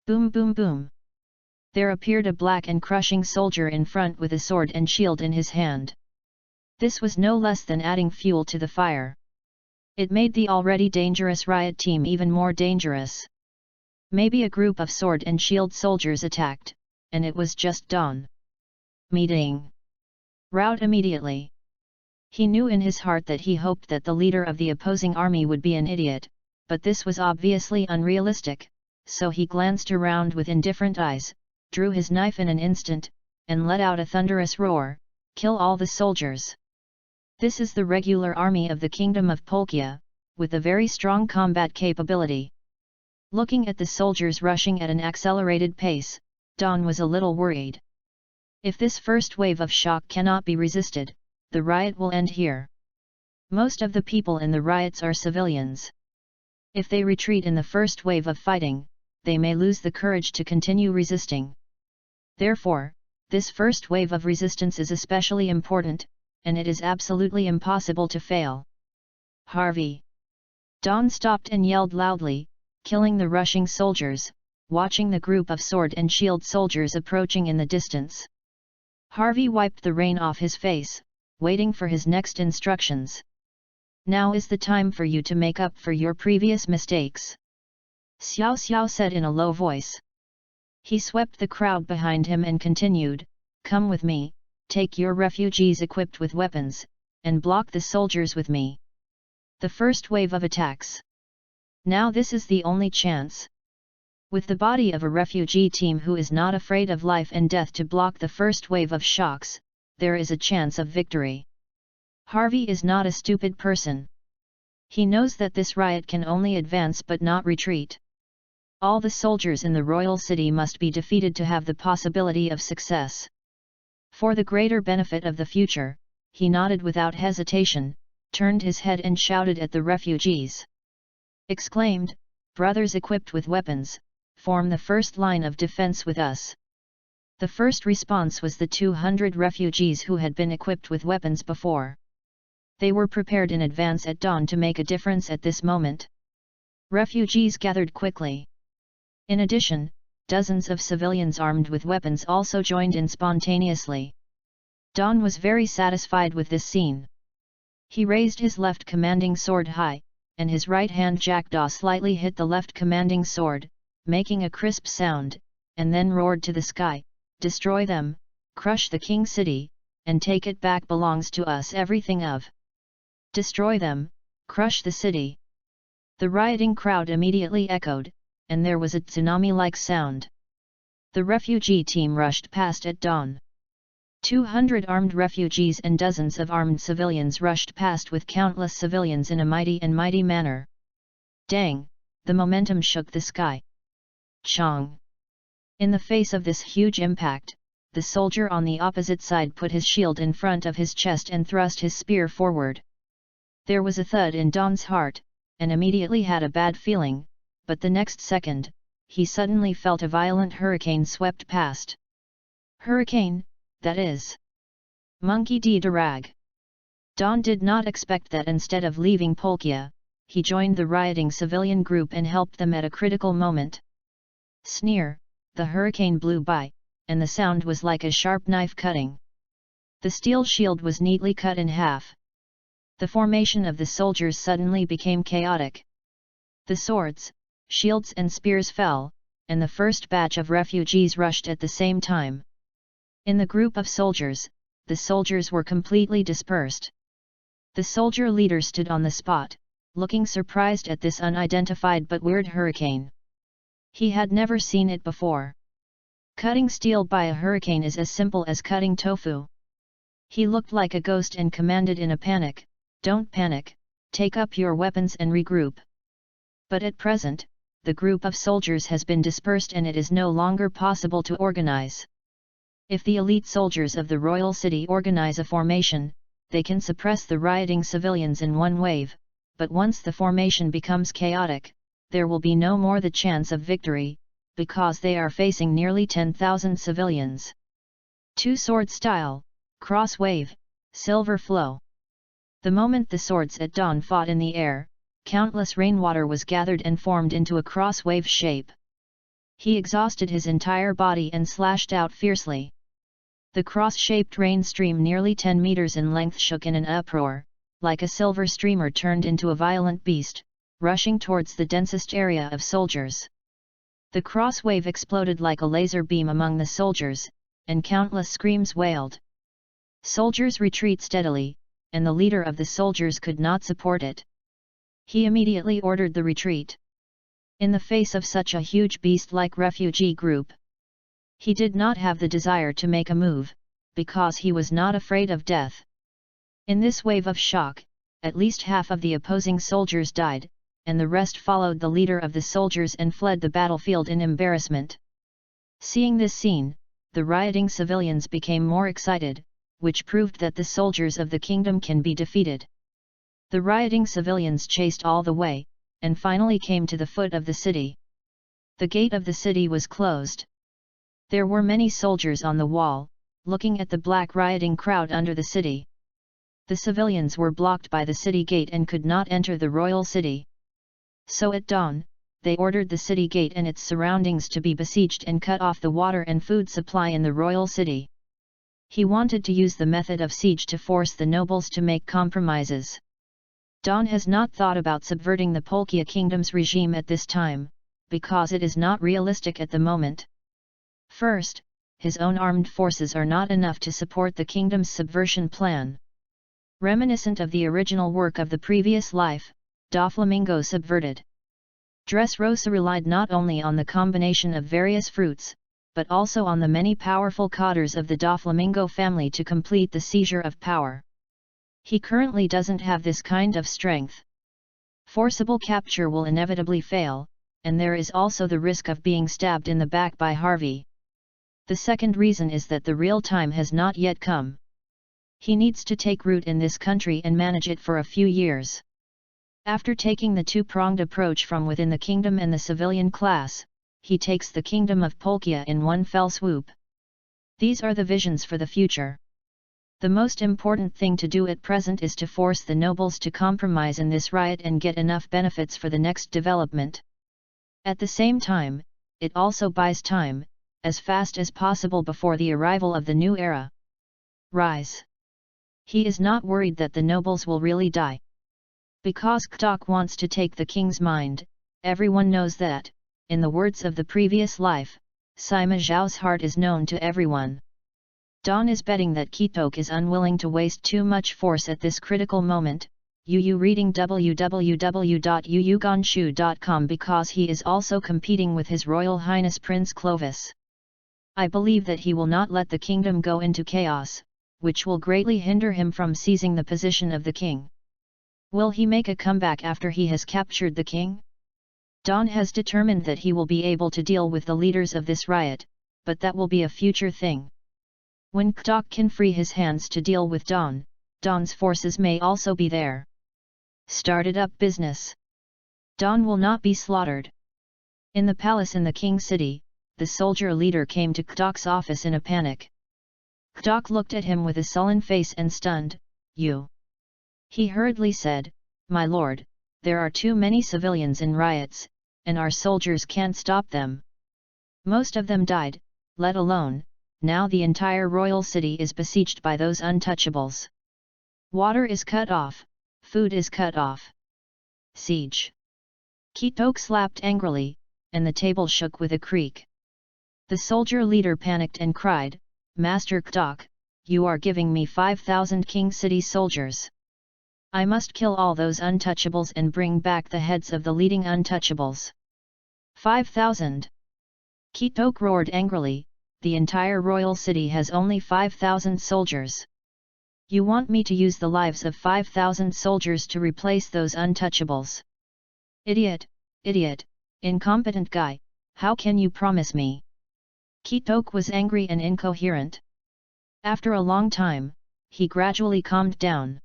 Boom boom boom! There appeared a black and crushing soldier in front with a sword and shield in his hand. This was no less than adding fuel to the fire. It made the already dangerous riot team even more dangerous. Maybe a group of sword and shield soldiers attacked, and it was just dawn. Meeting. Rout immediately. He knew in his heart that he hoped that the leader of the opposing army would be an idiot, but this was obviously unrealistic, so he glanced around with indifferent eyes, drew his knife in an instant, and let out a thunderous roar, "Kill all the soldiers!" This is the regular army of the Kingdom of Polkia, with a very strong combat capability. Looking at the soldiers rushing at an accelerated pace, Dawn was a little worried. If this first wave of shock cannot be resisted, the riot will end here. Most of the people in the riots are civilians. If they retreat in the first wave of fighting, they may lose the courage to continue resisting. Therefore, this first wave of resistance is especially important, and it is absolutely impossible to fail. Harvey! Dawn stopped and yelled loudly, killing the rushing soldiers, watching the group of sword and shield soldiers approaching in the distance. Harvey wiped the rain off his face, waiting for his next instructions. "Now is the time for you to make up for your previous mistakes," Xiao Xiao said in a low voice. He swept the crowd behind him and continued, "Come with me, take your refugees equipped with weapons, and block the soldiers with me. The first wave of attacks. Now this is the only chance." With the body of a refugee team who is not afraid of life and death to block the first wave of shocks, there is a chance of victory. Harvey is not a stupid person. He knows that this riot can only advance but not retreat. All the soldiers in the royal city must be defeated to have the possibility of success. For the greater benefit of the future, he nodded without hesitation, turned his head and shouted at the refugees. Exclaimed, "Brothers equipped with weapons, form the first line of defense with us." The first response was the 200 refugees who had been equipped with weapons before. They were prepared in advance at dawn to make a difference at this moment. Refugees gathered quickly. In addition, dozens of civilians armed with weapons also joined in spontaneously. Dawn was very satisfied with this scene. He raised his left commanding sword high, and his right hand jackdaw slightly hit the left commanding sword, making a crisp sound, and then roared to the sky, "Destroy them, crush the king city, and take it back belongs to us everything of. Destroy them, Crush the city! The rioting crowd immediately echoed, and there was a tsunami-like sound. The refugee team rushed past at dawn. 200 armed refugees and dozens of armed civilians rushed past with countless civilians in a mighty manner. Dang, the momentum shook the sky. Chong! In the face of this huge impact, the soldier on the opposite side put his shield in front of his chest and thrust his spear forward. There was a thud in Don's heart, and immediately had a bad feeling, but the next second, he suddenly felt a violent hurricane swept past. Hurricane, that is. Monkey D. Darag. Don did not expect that instead of leaving Polkia, he joined the rioting civilian group and helped them at a critical moment. Sneer, the hurricane blew by, and the sound was like a sharp knife cutting. The steel shield was neatly cut in half. The formation of the soldiers suddenly became chaotic. The swords, shields and spears fell, and the first batch of refugees rushed at the same time. In the group of soldiers, the soldiers were completely dispersed. The soldier leader stood on the spot, looking surprised at this unidentified but weird hurricane. He had never seen it before. Cutting steel by a hurricane is as simple as cutting tofu. He looked like a ghost and commanded in a panic, "Don't panic, take up your weapons and regroup." But at present, the group of soldiers has been dispersed and it is no longer possible to organize. If the elite soldiers of the royal city organize a formation, they can suppress the rioting civilians in one wave, but once the formation becomes chaotic, there will be no more the chance of victory, because they are facing nearly 10,000 civilians. Two-sword style, cross wave, silver flow. The moment the swords at dawn fought in the air, countless rainwater was gathered and formed into a cross-wave shape. He exhausted his entire body and slashed out fiercely. The cross-shaped rain stream nearly 10 meters in length shook in an uproar, like a silver streamer turned into a violent beast, rushing towards the densest area of soldiers. The cross-wave exploded like a laser beam among the soldiers, and countless screams wailed. Soldiers retreat steadily, and the leader of the soldiers could not support it. He immediately ordered the retreat. In the face of such a huge beast-like refugee group, he did not have the desire to make a move, because he was not afraid of death. In this wave of shock, at least half of the opposing soldiers died, and the rest followed the leader of the soldiers and fled the battlefield in embarrassment. Seeing this scene, the rioting civilians became more excited, which proved that the soldiers of the kingdom can be defeated. The rioting civilians chased all the way, and finally came to the foot of the city. The gate of the city was closed. There were many soldiers on the wall, looking at the black rioting crowd under the city. The civilians were blocked by the city gate and could not enter the royal city. So at dawn, they ordered the city gate and its surroundings to be besieged and cut off the water and food supply in the royal city. He wanted to use the method of siege to force the nobles to make compromises. Don has not thought about subverting the Polkia kingdom's regime at this time, because it is not realistic at the moment. First, his own armed forces are not enough to support the kingdom's subversion plan. Reminiscent of the original work of the previous life, Doflamingo Subverted. Dressrosa relied not only on the combination of various fruits, but also on the many powerful cadres of the Doflamingo family to complete the seizure of power. He currently doesn't have this kind of strength. Forcible capture will inevitably fail, and there is also the risk of being stabbed in the back by Harvey. The second reason is that the real time has not yet come. He needs to take root in this country and manage it for a few years. After taking the two-pronged approach from within the kingdom and the civilian class, he takes the kingdom of Polkia in one fell swoop. These are the visions for the future. The most important thing to do at present is to force the nobles to compromise in this riot and get enough benefits for the next development. At the same time, it also buys time, as fast as possible before the arrival of the new era. Rise. He is not worried that the nobles will really die. Because Ktok wants to take the king's mind, everyone knows that, in the words of the previous life, Sima Zhao's heart is known to everyone. Don is betting that Ktok is unwilling to waste too much force at this critical moment, Yu reading www.yuyuganshu.com because he is also competing with His Royal Highness Prince Clovis. I believe that he will not let the kingdom go into chaos, which will greatly hinder him from seizing the position of the king. Will he make a comeback after he has captured the king? Don has determined that he will be able to deal with the leaders of this riot, but that will be a future thing. When Ktok can free his hands to deal with Don, Don's forces may also be there. Started up business. Don will not be slaughtered. In the palace in the king's city, the soldier leader came to Ktok's office in a panic. Ktok looked at him with a sullen face and stunned, "You?" He hurriedly said, "My lord, there are too many civilians in riots, and our soldiers can't stop them. Most of them died, let alone, now the entire royal city is besieged by those untouchables. Water is cut off, food is cut off. Siege." Ktok slapped angrily, and the table shook with a creak. The soldier leader panicked and cried, "Master Ktok, you are giving me 5,000 king city soldiers. I must kill all those untouchables and bring back the heads of the leading untouchables." 5,000! Ktok roared angrily, "The entire royal city has only 5,000 soldiers. You want me to use the lives of 5,000 soldiers to replace those untouchables? Idiot, idiot, incompetent guy, how can you promise me?" Ktok was angry and incoherent. After a long time, he gradually calmed down.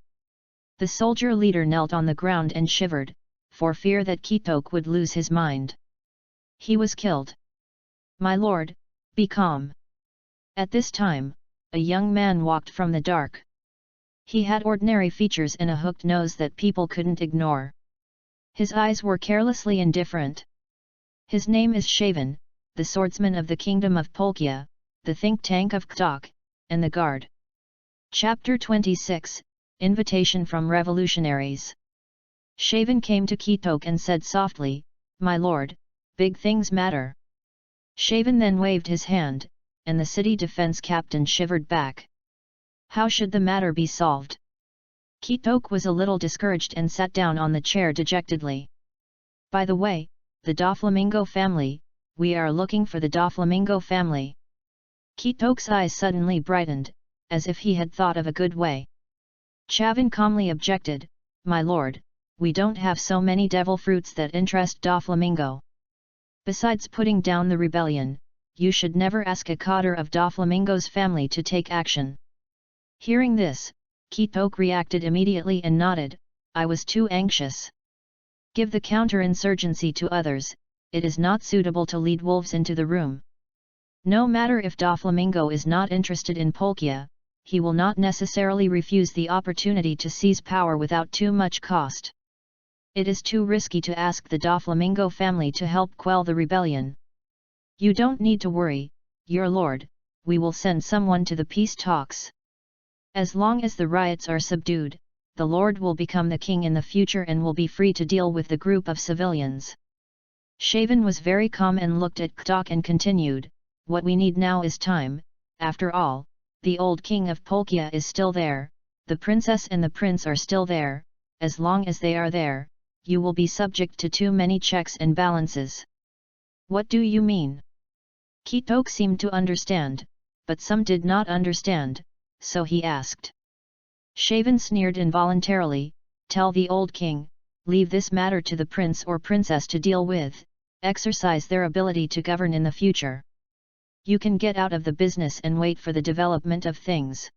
The soldier leader knelt on the ground and shivered, for fear that Ktok would lose his mind. He was killed. "My lord, be calm." At this time, a young man walked from the dark. He had ordinary features and a hooked nose that people couldn't ignore. His eyes were carelessly indifferent. His name is Shaven, the swordsman of the kingdom of Polkia, the think tank of Ktok, and the guard. Chapter 26, Invitation from Revolutionaries. Shaven came to Ktok and said softly, "My lord, big things matter." Shaven then waved his hand, and the city defense captain shivered back. How should the matter be solved? Ktok was a little discouraged and sat down on the chair dejectedly. "By the way, the Doflamingo family, we are looking for the Doflamingo family." Kitok's eyes suddenly brightened, as if he had thought of a good way. Chavin calmly objected, "My lord, we don't have so many devil fruits that interest Doflamingo. Besides putting down the rebellion, you should never ask a cadre of Doflamingo's family to take action." Hearing this, Kitok reacted immediately and nodded, "I was too anxious. Give the counterinsurgency to others, it is not suitable to lead wolves into the room. No matter if Doflamingo is not interested in Polkia, he will not necessarily refuse the opportunity to seize power without too much cost. It is too risky to ask the Doflamingo family to help quell the rebellion. You don't need to worry, your lord, we will send someone to the peace talks. As long as the riots are subdued, the lord will become the king in the future and will be free to deal with the group of civilians." Shaven was very calm and looked at Ktok and continued, "What we need now is time. After all, the old king of Polkia is still there, the princess and the prince are still there. As long as they are there, you will be subject to too many checks and balances." "What do you mean?" Kitok seemed to understand, but some did not understand, so he asked. Shaven sneered involuntarily, "Tell the old king, leave this matter to the prince or princess to deal with, exercise their ability to govern in the future. You can get out of the business and wait for the development of things.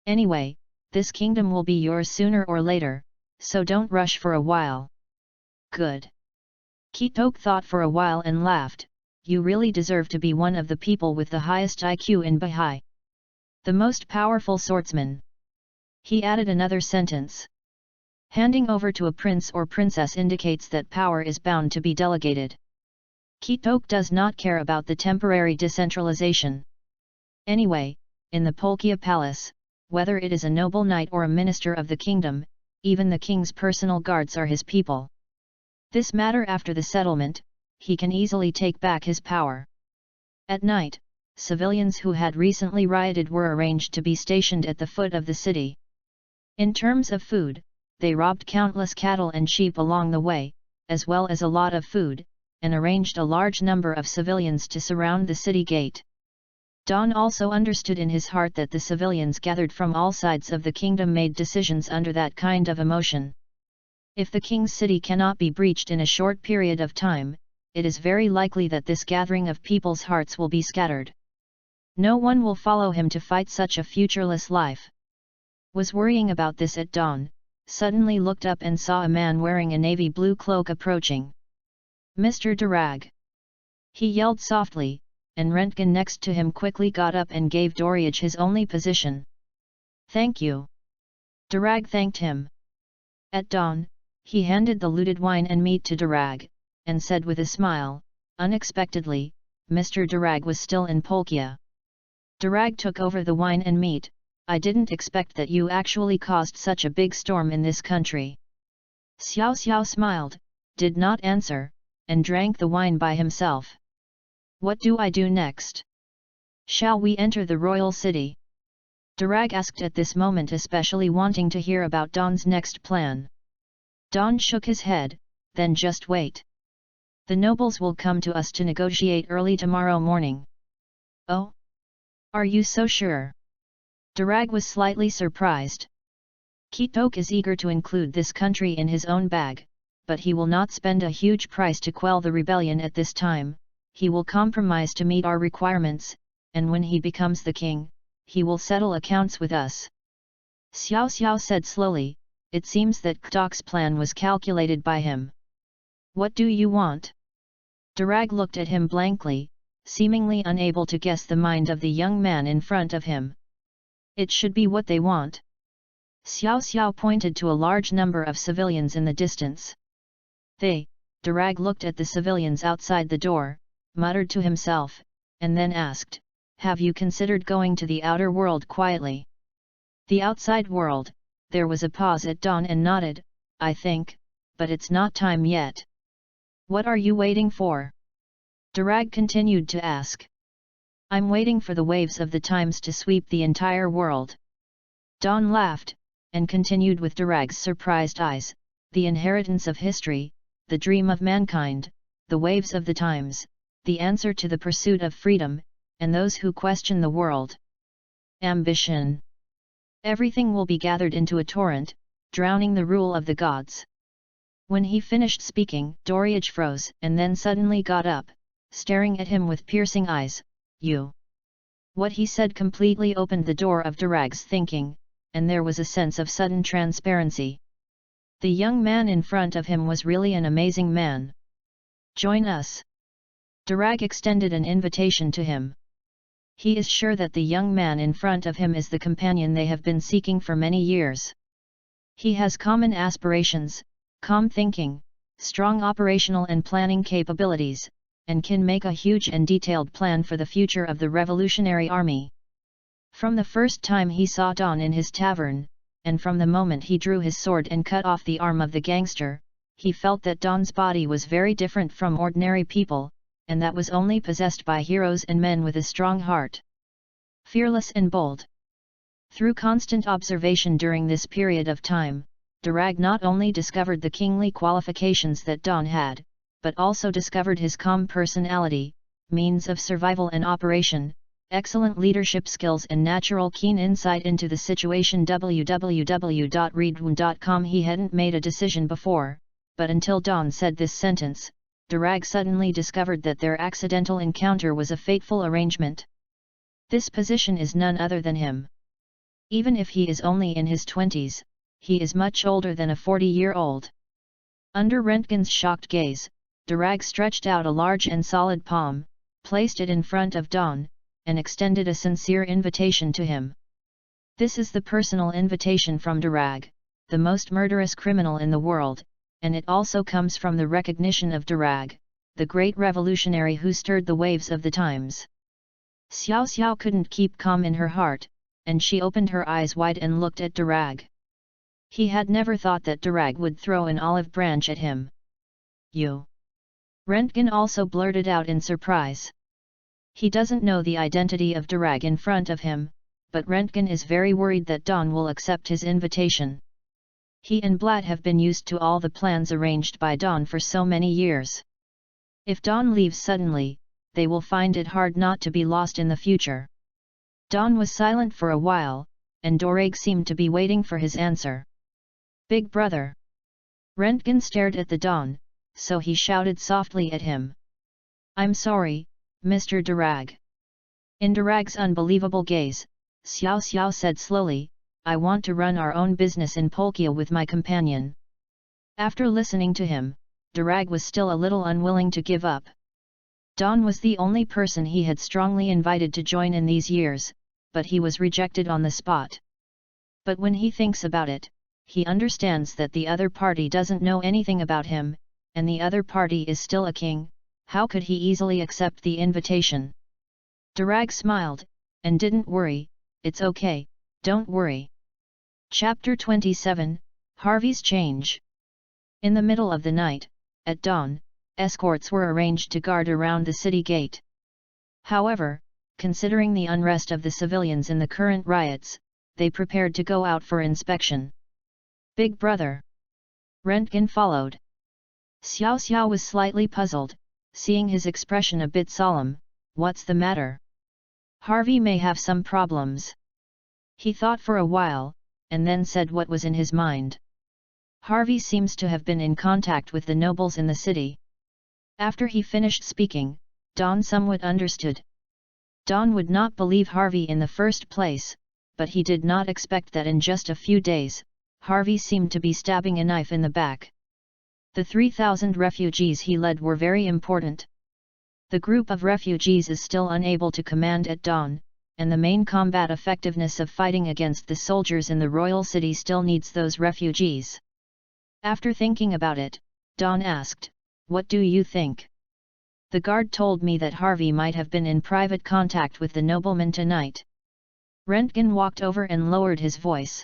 Anyway, this kingdom will be yours sooner or later, so don't rush for a while." "Good." Kitok thought for a while and laughed, "You really deserve to be one of the people with the highest IQ in Bahai. The most powerful swordsman." He added another sentence. Handing over to a prince or princess indicates that power is bound to be delegated. Kitok does not care about the temporary decentralization. Anyway, in the Polkia palace, whether it is a noble knight or a minister of the kingdom, even the king's personal guards are his people. This matter after the settlement, he can easily take back his power. At night, civilians who had recently rioted were arranged to be stationed at the foot of the city. In terms of food, they robbed countless cattle and sheep along the way, as well as a lot of food, and arranged a large number of civilians to surround the city gate. Don also understood in his heart that the civilians gathered from all sides of the kingdom made decisions under that kind of emotion. If the king's city cannot be breached in a short period of time, it is very likely that this gathering of people's hearts will be scattered. No one will follow him to fight such a futureless life. Was worrying about this at dawn, suddenly looked up and saw a man wearing a navy blue cloak approaching. "Mr. Durag!" He yelled softly, and Rentgen next to him quickly got up and gave Doriage his only position. "Thank you." Durag thanked him. At dawn, he handed the looted wine and meat to Durag, and said with a smile, unexpectedly, Mr. Durag was still in Polkia. Durag took over the wine and meat. "I didn't expect that you actually caused such a big storm in this country." Xiao Xiao smiled, did not answer, and drank the wine by himself. "What do I do next? Shall we enter the royal city?" Durag asked at this moment, especially wanting to hear about Don's next plan. Don shook his head, then just wait. The nobles will come to us to negotiate early tomorrow morning. "Oh? Are you so sure?" Durag was slightly surprised. Kitok is eager to include this country in his own bag, but he will not spend a huge price to quell the rebellion at this time. He will compromise to meet our requirements, and when he becomes the king, he will settle accounts with us. Xiao Xiao said slowly, "It seems that Kitok's plan was calculated by him." "What do you want?" Durag looked at him blankly, seemingly unable to guess the mind of the young man in front of him. "It should be what they want." Xiao Xiao pointed to a large number of civilians in the distance. Durag looked at the civilians outside the door, muttered to himself, and then asked, "Have you considered going to the outer world quietly?" "The outside world?" There was a pause at dawn and nodded, "I think, but it's not time yet." "What are you waiting for?" Durag continued to ask. "I'm waiting for the waves of the times to sweep the entire world." Dawn laughed, and continued with Durag's surprised eyes, "The inheritance of history, the dream of mankind, the waves of the times, the answer to the pursuit of freedom, and those who question the world. Ambition. Everything will be gathered into a torrent, drowning the rule of the gods." When he finished speaking, Doriage froze and then suddenly got up, staring at him with piercing eyes. "You." What he said completely opened the door of Durag's thinking, and there was a sense of sudden transparency. The young man in front of him was really an amazing man. "Join us." Durag extended an invitation to him. He is sure that the young man in front of him is the companion they have been seeking for many years. He has common aspirations, calm thinking, strong operational and planning capabilities, and can make a huge and detailed plan for the future of the Revolutionary Army. From the first time he saw Don in his tavern, and from the moment he drew his sword and cut off the arm of the gangster, he felt that Don's body was very different from ordinary people, and that was only possessed by heroes and men with a strong heart. Fearless and bold. Through constant observation during this period of time, Durag not only discovered the kingly qualifications that Don had, but also discovered his calm personality, means of survival and operation, excellent leadership skills and natural keen insight into the situation. www.readaloud.com. He hadn't made a decision before, but until Don said this sentence, Durag suddenly discovered that their accidental encounter was a fateful arrangement. This position is none other than him. Even if he is only in his 20s, he is much older than a 40-year-old. Under Rentgen's shocked gaze, Durag stretched out a large and solid palm, placed it in front of Don, and extended a sincere invitation to him. This is the personal invitation from Durag, the most murderous criminal in the world, and it also comes from the recognition of Durag, the great revolutionary who stirred the waves of the times. Xiao Xiao couldn't keep calm in her heart, and she opened her eyes wide and looked at Durag. He had never thought that Durag would throw an olive branch at him. "You?" Rentgen also blurted out in surprise. He doesn't know the identity of Durag in front of him, but Rentgen is very worried that Don will accept his invitation. He and Blatt have been used to all the plans arranged by Dawn for so many years. If Dawn leaves suddenly, they will find it hard not to be lost in the future. Dawn was silent for a while, and Dorag seemed to be waiting for his answer. Big brother. Rentgen stared at the Dawn, so he shouted softly at him. I'm sorry, Mr. Dorag. In Dorag's unbelievable gaze, Xiao Xiao said slowly, I want to run our own business in Polkia with my companion. After listening to him, Dorag was still a little unwilling to give up. Dawn was the only person he had strongly invited to join in these years, but he was rejected on the spot. But when he thinks about it, he understands that the other party doesn't know anything about him, and the other party is still a king. How could he easily accept the invitation? Dorag smiled, and didn't worry, it's okay, don't worry. Chapter 27, Harvey's Change. In the middle of the night, at dawn, escorts were arranged to guard around the city gate. However, considering the unrest of the civilians in the current riots, they prepared to go out for inspection. Big brother. Rentgen followed. Xiao Xiao was slightly puzzled, seeing his expression a bit solemn. What's the matter? Harvey may have some problems. He thought for a while, and then said what was in his mind. Harvey seems to have been in contact with the nobles in the city. After he finished speaking, Dawn somewhat understood. Dawn would not believe Harvey in the first place, but he did not expect that in just a few days, Harvey seemed to be stabbing a knife in the back. The 3,000 refugees he led were very important. The group of refugees is still unable to command at dawn, and the main combat effectiveness of fighting against the soldiers in the royal city still needs those refugees. After thinking about it, Dawn asked, what do you think? The guard told me that Harvey might have been in private contact with the nobleman tonight. Rentgen walked over and lowered his voice.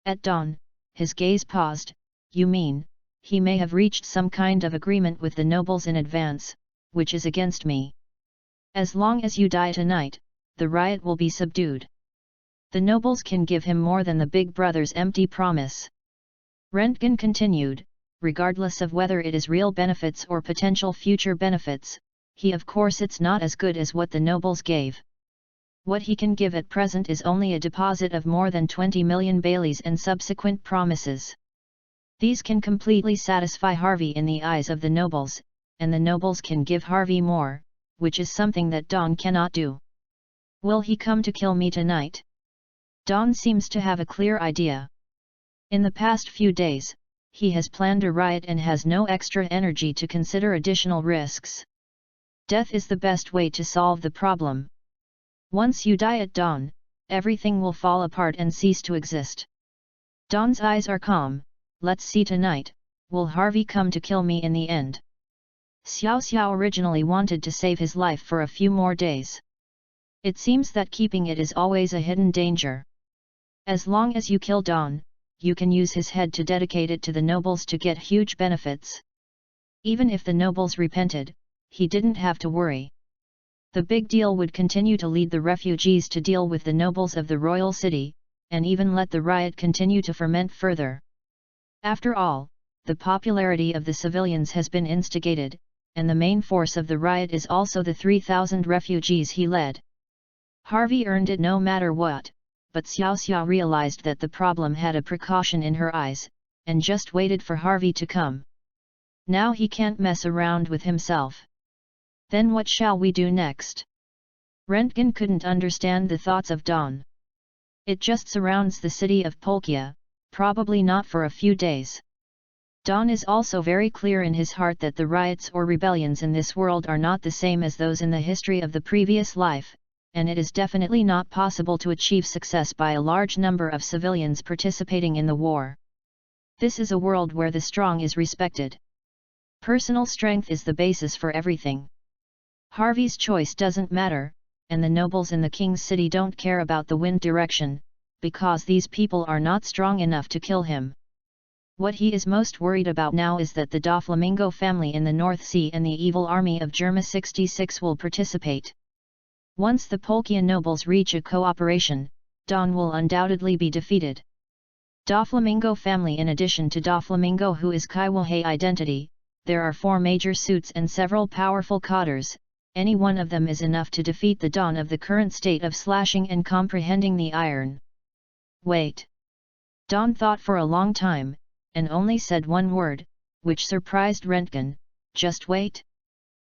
At dawn, his gaze paused. You mean, he may have reached some kind of agreement with the nobles in advance, which is against me. As long as you die tonight, the riot will be subdued. The nobles can give him more than the big brother's empty promise. Rentgen continued, regardless of whether it is real benefits or potential future benefits, of course it's not as good as what the nobles gave. What he can give at present is only a deposit of more than 20 million baileys and subsequent promises. These can completely satisfy Harvey in the eyes of the nobles, and the nobles can give Harvey more, which is something that Dawn cannot do. Will he come to kill me tonight? Dawn seems to have a clear idea. In the past few days, he has planned a riot and has no extra energy to consider additional risks. Death is the best way to solve the problem. Once you die at dawn, everything will fall apart and cease to exist. Dawn's eyes are calm. Let's see tonight, will Harvey come to kill me in the end? Xiao Xiao originally wanted to save his life for a few more days. It seems that keeping it is always a hidden danger. As long as you kill Dawn, you can use his head to dedicate it to the nobles to get huge benefits. Even if the nobles repented, he didn't have to worry. The big deal would continue to lead the refugees to deal with the nobles of the royal city, and even let the riot continue to ferment further. After all, the popularity of the civilians has been instigated, and the main force of the riot is also the 3,000 refugees he led. Harvey earned it no matter what, but Xiao Xiao realized that the problem had a precaution in her eyes, and just waited for Harvey to come. Now he can't mess around with himself. Then what shall we do next? Rentgen couldn't understand the thoughts of Dawn. It just surrounds the city of Polkia, probably not for a few days. Dawn is also very clear in his heart that the riots or rebellions in this world are not the same as those in the history of the previous life, and it is definitely not possible to achieve success by a large number of civilians participating in the war. This is a world where the strong is respected. Personal strength is the basis for everything. Harvey's choice doesn't matter, and the nobles in the king's city don't care about the wind direction, because these people are not strong enough to kill him. What he is most worried about now is that the Doflamingo family in the North Sea and the evil army of Germa 66 will participate. Once the Polkia nobles reach a cooperation, Dawn will undoubtedly be defeated. Doflamingo family. In addition to Doflamingo, who is Kaiwahei identity, there are 4 major suits and several powerful cotters. Any one of them is enough to defeat the Don of the current state of slashing and comprehending the iron. Wait. Don thought for a long time, and only said one word, which surprised Rentgen: just wait.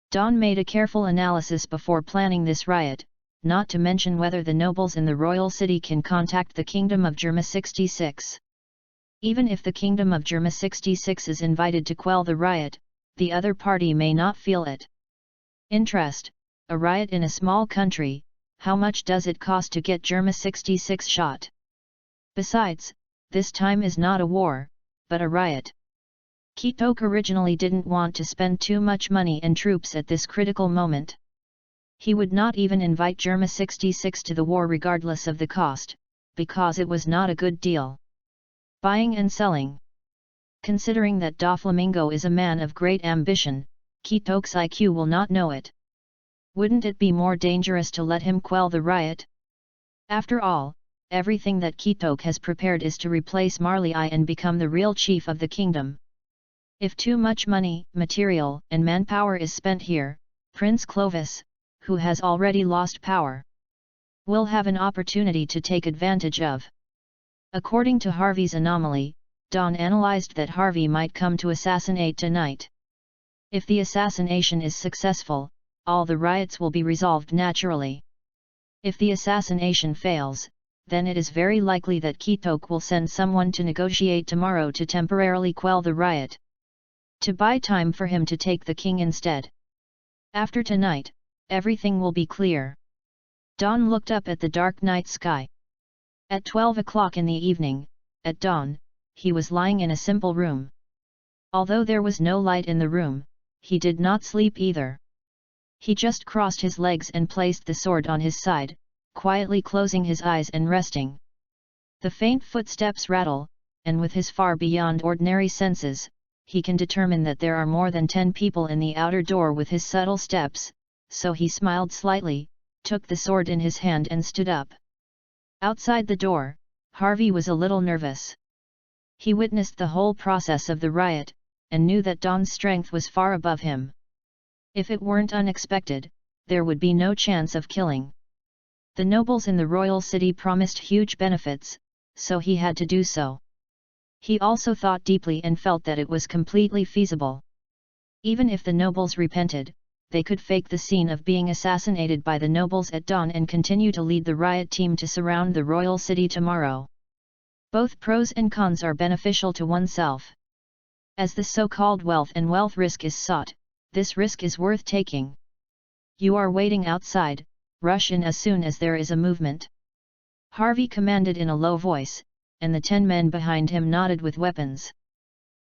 Don made a careful analysis before planning this riot, not to mention whether the nobles in the royal city can contact the Kingdom of Germa 66. Even if the Kingdom of Germa 66 is invited to quell the riot, the other party may not feel it. Interest: a riot in a small country, how much does it cost to get Germa 66 shot? Besides, this time is not a war, but a riot. Kitok originally didn't want to spend too much money and troops at this critical moment. He would not even invite Germa 66 to the war regardless of the cost, because it was not a good deal. Buying and selling. Considering that Doflamingo is a man of great ambition, Kitok's IQ will not know it. Wouldn't it be more dangerous to let him quell the riot? After all, everything that Kitok has prepared is to replace Marley and become the real chief of the kingdom. If too much money, material, and manpower is spent here, Prince Clovis, who has already lost power, will have an opportunity to take advantage of. According to Harvey's anomaly, Don analyzed that Harvey might come to assassinate tonight. If the assassination is successful, all the riots will be resolved naturally. If the assassination fails, then it is very likely that Kitok will send someone to negotiate tomorrow to temporarily quell the riot, to buy time for him to take the king instead. After tonight, everything will be clear. Don looked up at the dark night sky. At 12 o'clock in the evening, at dawn, he was lying in a simple room. Although there was no light in the room, he did not sleep either. He just crossed his legs and placed the sword on his side, quietly closing his eyes and resting. The faint footsteps rattle, and with his far beyond ordinary senses, he can determine that there are more than 10 people in the outer door with his subtle steps, so he smiled slightly, took the sword in his hand and stood up. Outside the door, Harvey was a little nervous. He witnessed the whole process of the riot, and knew that Don's strength was far above him. If it weren't unexpected, there would be no chance of killing. The nobles in the royal city promised huge benefits, so he had to do so. He also thought deeply and felt that it was completely feasible. Even if the nobles repented, they could fake the scene of being assassinated by the nobles at dawn and continue to lead the riot team to surround the royal city tomorrow. Both pros and cons are beneficial to oneself. As the so-called wealth risk is sought, this risk is worth taking. You are waiting outside, rush in as soon as there is a movement. Harvey commanded in a low voice, and the 10 men behind him nodded with weapons.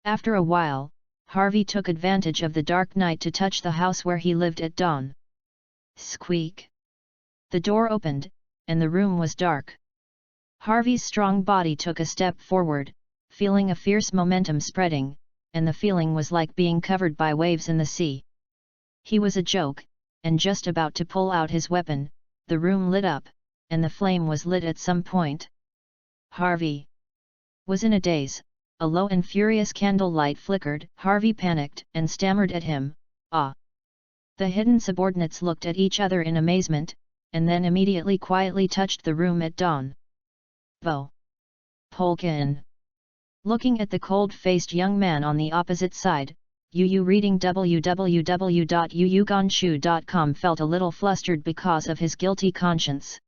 After a while, Harvey took advantage of the dark night to touch the house where he lived at dawn. Squeak! The door opened, and the room was dark. Harvey's strong body took a step forward, feeling a fierce momentum spreading, and the feeling was like being covered by waves in the sea. He was a joke, and just about to pull out his weapon, the room lit up, and the flame was lit at some point. Harvey was in a daze. A low and furious candlelight flickered. Harvey panicked and stammered at him, "Ah!" The hidden subordinates looked at each other in amazement, and then immediately quietly touched the room at dawn. Bo! Polkin! Looking at the cold-faced young man on the opposite side, Yu reading www.yuyuganshu.com felt a little flustered because of his guilty conscience.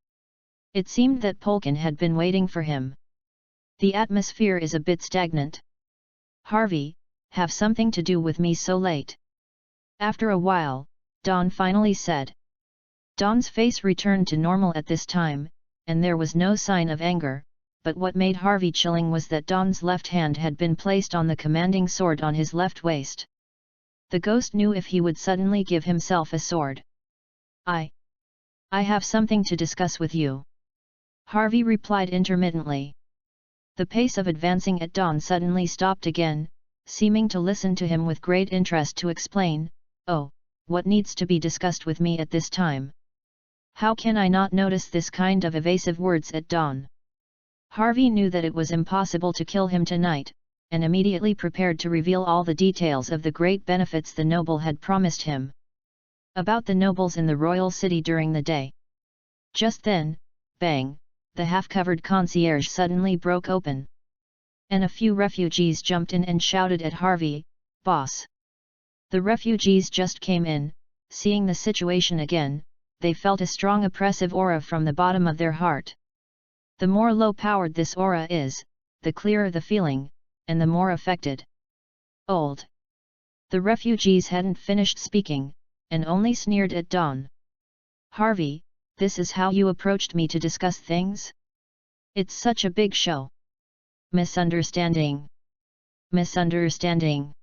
It seemed that Polkin had been waiting for him. The atmosphere is a bit stagnant. Harvey, have something to do with me so late? After a while, Don finally said. Don's face returned to normal at this time, and there was no sign of anger, but what made Harvey chilling was that Don's left hand had been placed on the commanding sword on his left waist. The ghost knew if he would suddenly give himself a sword. I have something to discuss with you. Harvey replied intermittently. The pace of advancing at dawn suddenly stopped again, seeming to listen to him with great interest to explain, "Oh, what needs to be discussed with me at this time? How can I not notice this kind of evasive words at dawn?" Harvey knew that it was impossible to kill him tonight, and immediately prepared to reveal all the details of the great benefits the noble had promised him. About the nobles in the royal city during the day. Just then, bang, the half-covered concierge suddenly broke open. And a few refugees jumped in and shouted at Harvey, "Boss!" The refugees just came in. Seeing the situation again, they felt a strong oppressive aura from the bottom of their heart. The more low-powered this aura is, the clearer the feeling, and the more affected. Old. The refugees hadn't finished speaking, and only sneered at Don. "Harvey, this is how you approached me to discuss things? It's such a big show." "Misunderstanding. Misunderstanding."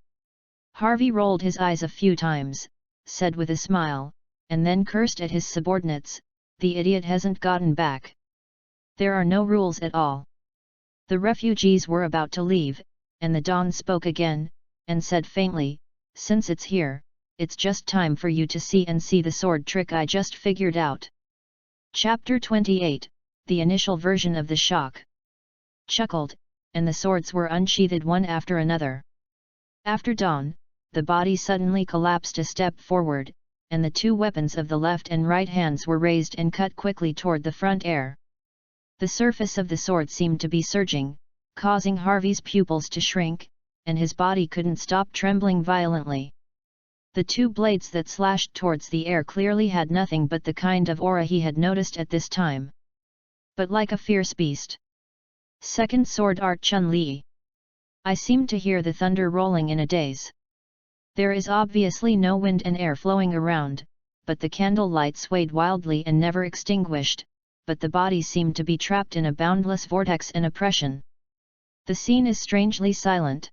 Harvey rolled his eyes a few times, said with a smile, and then cursed at his subordinates, "The idiot hasn't gotten back. There are no rules at all." The refugees were about to leave, and the Don spoke again, and said faintly, "Since it's here, it's just time for you to see the sword trick I just figured out." Chapter 28, the initial version of the shock. Chuckled, and the swords were unsheathed one after another. After dawn, the body suddenly collapsed a step forward, and the two weapons of the left and right hands were raised and cut quickly toward the front air. The surface of the sword seemed to be surging, causing Harvey's pupils to shrink, and his body couldn't stop trembling violently. The two blades that slashed towards the air clearly had nothing but the kind of aura he had noticed at this time. But like a fierce beast. Second sword art Chun-Li. I seemed to hear the thunder rolling in a daze. There is obviously no wind and air flowing around, but the candle light swayed wildly and never extinguished, but the body seemed to be trapped in a boundless vortex and oppression. The scene is strangely silent.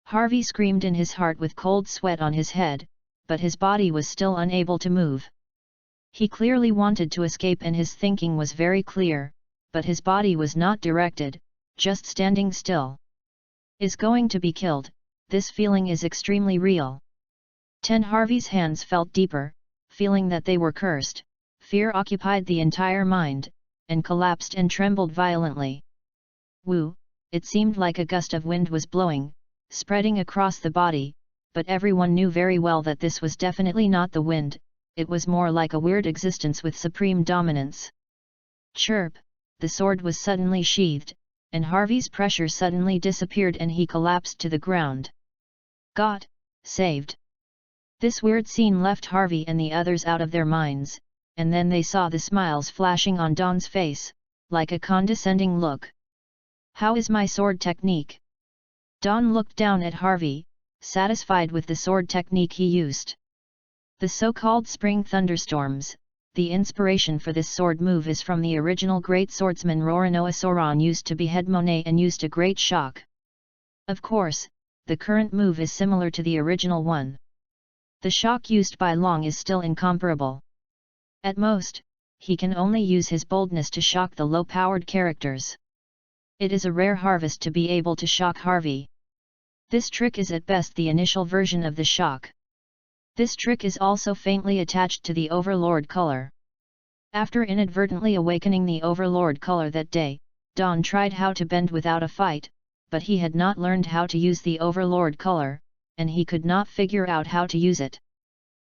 Harvey screamed in his heart with cold sweat on his head, but his body was still unable to move. He clearly wanted to escape and his thinking was very clear, but his body was not directed, just standing still. Is going to be killed, this feeling is extremely real. Harvey's hands felt deeper, feeling that they were cursed, fear occupied the entire mind, and collapsed and trembled violently. Woo, it seemed like a gust of wind was blowing, spreading across the body, but everyone knew very well that this was definitely not the wind, it was more like a weird existence with supreme dominance. Chirp, the sword was suddenly sheathed, and Harvey's pressure suddenly disappeared and he collapsed to the ground. Got saved. This weird scene left Harvey and the others out of their minds, and then they saw the smiles flashing on Don's face, like a condescending look. "How is my sword technique?" Don looked down at Harvey, satisfied with the sword technique he used. The so-called spring thunderstorms, the inspiration for this sword move is from the original great swordsman Roronoa Sauron used to behead Monet and used a great shock. Of course, the current move is similar to the original one. The shock used by Long is still incomparable. At most, he can only use his boldness to shock the low-powered characters. It is a rare harvest to be able to shock Harvey. This trick is at best the initial version of the shock. This trick is also faintly attached to the Overlord color. After inadvertently awakening the Overlord color that day, Don tried how to bend without a fight, but he had not learned how to use the Overlord color, and he could not figure out how to use it.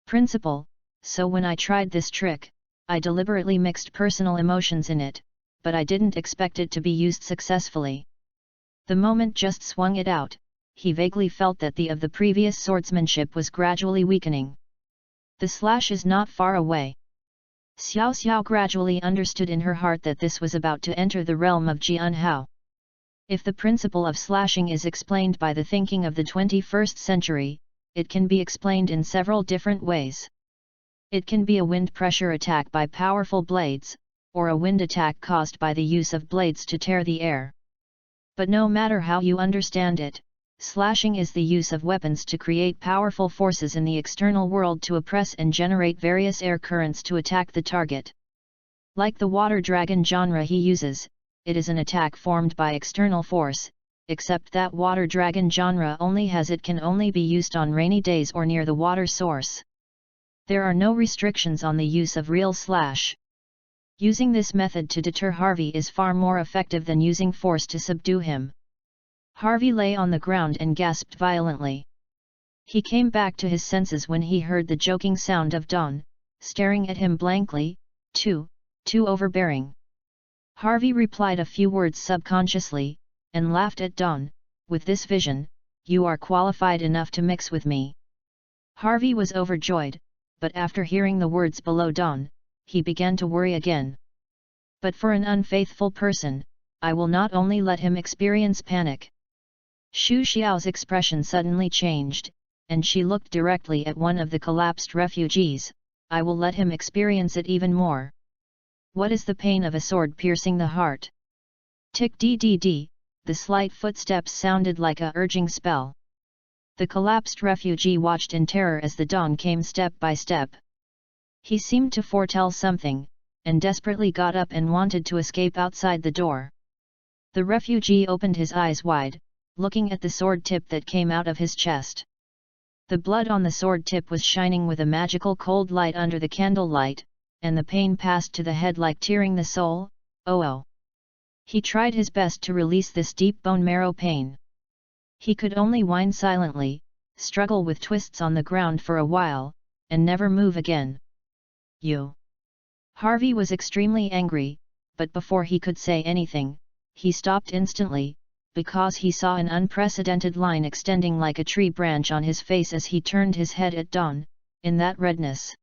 Principle, so when I tried this trick, I deliberately mixed personal emotions in it, but I didn't expect it to be used successfully. The moment just swung it out, he vaguely felt that the of the previous swordsmanship was gradually weakening. The slash is not far away. Xiao Xiao gradually understood in her heart that this was about to enter the realm of Jian Hao. If the principle of slashing is explained by the thinking of the 21st century, it can be explained in several different ways. It can be a wind pressure attack by powerful blades, or a wind attack caused by the use of blades to tear the air. But no matter how you understand it, slashing is the use of weapons to create powerful forces in the external world to oppress and generate various air currents to attack the target. Like the water dragon genre he uses, it is an attack formed by external force, except that water dragon genre only has it can only be used on rainy days or near the water source. There are no restrictions on the use of real slash. Using this method to deter Harvey is far more effective than using force to subdue him. Harvey lay on the ground and gasped violently. He came back to his senses when he heard the joking sound of Dawn, staring at him blankly, too overbearing. Harvey replied a few words subconsciously, and laughed at Dawn. With this vision, you are qualified enough to mix with me. Harvey was overjoyed, but after hearing the words below Dawn, he began to worry again. But for an unfaithful person, I will not only let him experience panic. Xu Xiao's expression suddenly changed, and she looked directly at one of the collapsed refugees. I will let him experience it even more. What is the pain of a sword piercing the heart? Tick ddd, the slight footsteps sounded like a urging spell. The collapsed refugee watched in terror as the dawn came step by step. He seemed to foretell something, and desperately got up and wanted to escape outside the door. The refugee opened his eyes wide, looking at the sword tip that came out of his chest. The blood on the sword tip was shining with a magical cold light under the candlelight, and the pain passed to the head like tearing the soul. Oh! He tried his best to release this deep bone marrow pain. He could only whine silently, struggle with twists on the ground for a while, and never move again. You! Harvey was extremely angry, but before he could say anything, he stopped instantly, because he saw an unprecedented line extending like a tree branch on his face as he turned his head at Dawn, in that redness.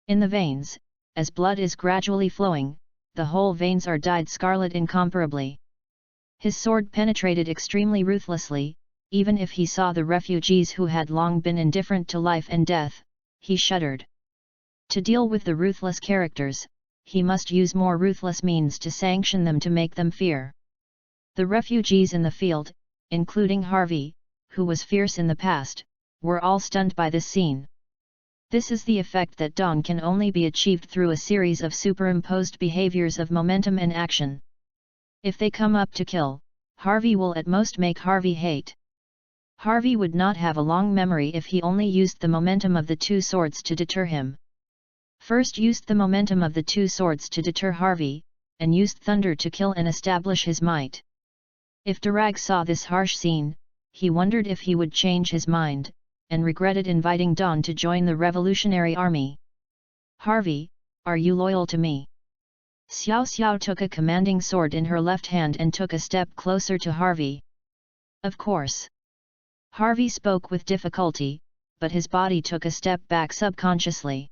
In the veins, as blood is gradually flowing, the whole veins are dyed scarlet incomparably. His sword penetrated extremely ruthlessly. Even if he saw the refugees who had long been indifferent to life and death, he shuddered. To deal with the ruthless characters, he must use more ruthless means to sanction them to make them fear. The refugees in the field, including Harvey, who was fierce in the past, were all stunned by this scene. This is the effect that Dawn can only be achieved through a series of superimposed behaviors of momentum and action. If they come up to kill, Harvey will at most make Harvey hate. Harvey would not have a long memory if he only used the momentum of the two swords to deter him. First used the momentum of the two swords to deter Harvey, and used thunder to kill and establish his might. If Durag saw this harsh scene, he wondered if he would change his mind, and regretted inviting Dawn to join the Revolutionary Army. Harvey, are you loyal to me? Xiao Xiao took a commanding sword in her left hand and took a step closer to Harvey. Of course. Harvey spoke with difficulty, but his body took a step back subconsciously.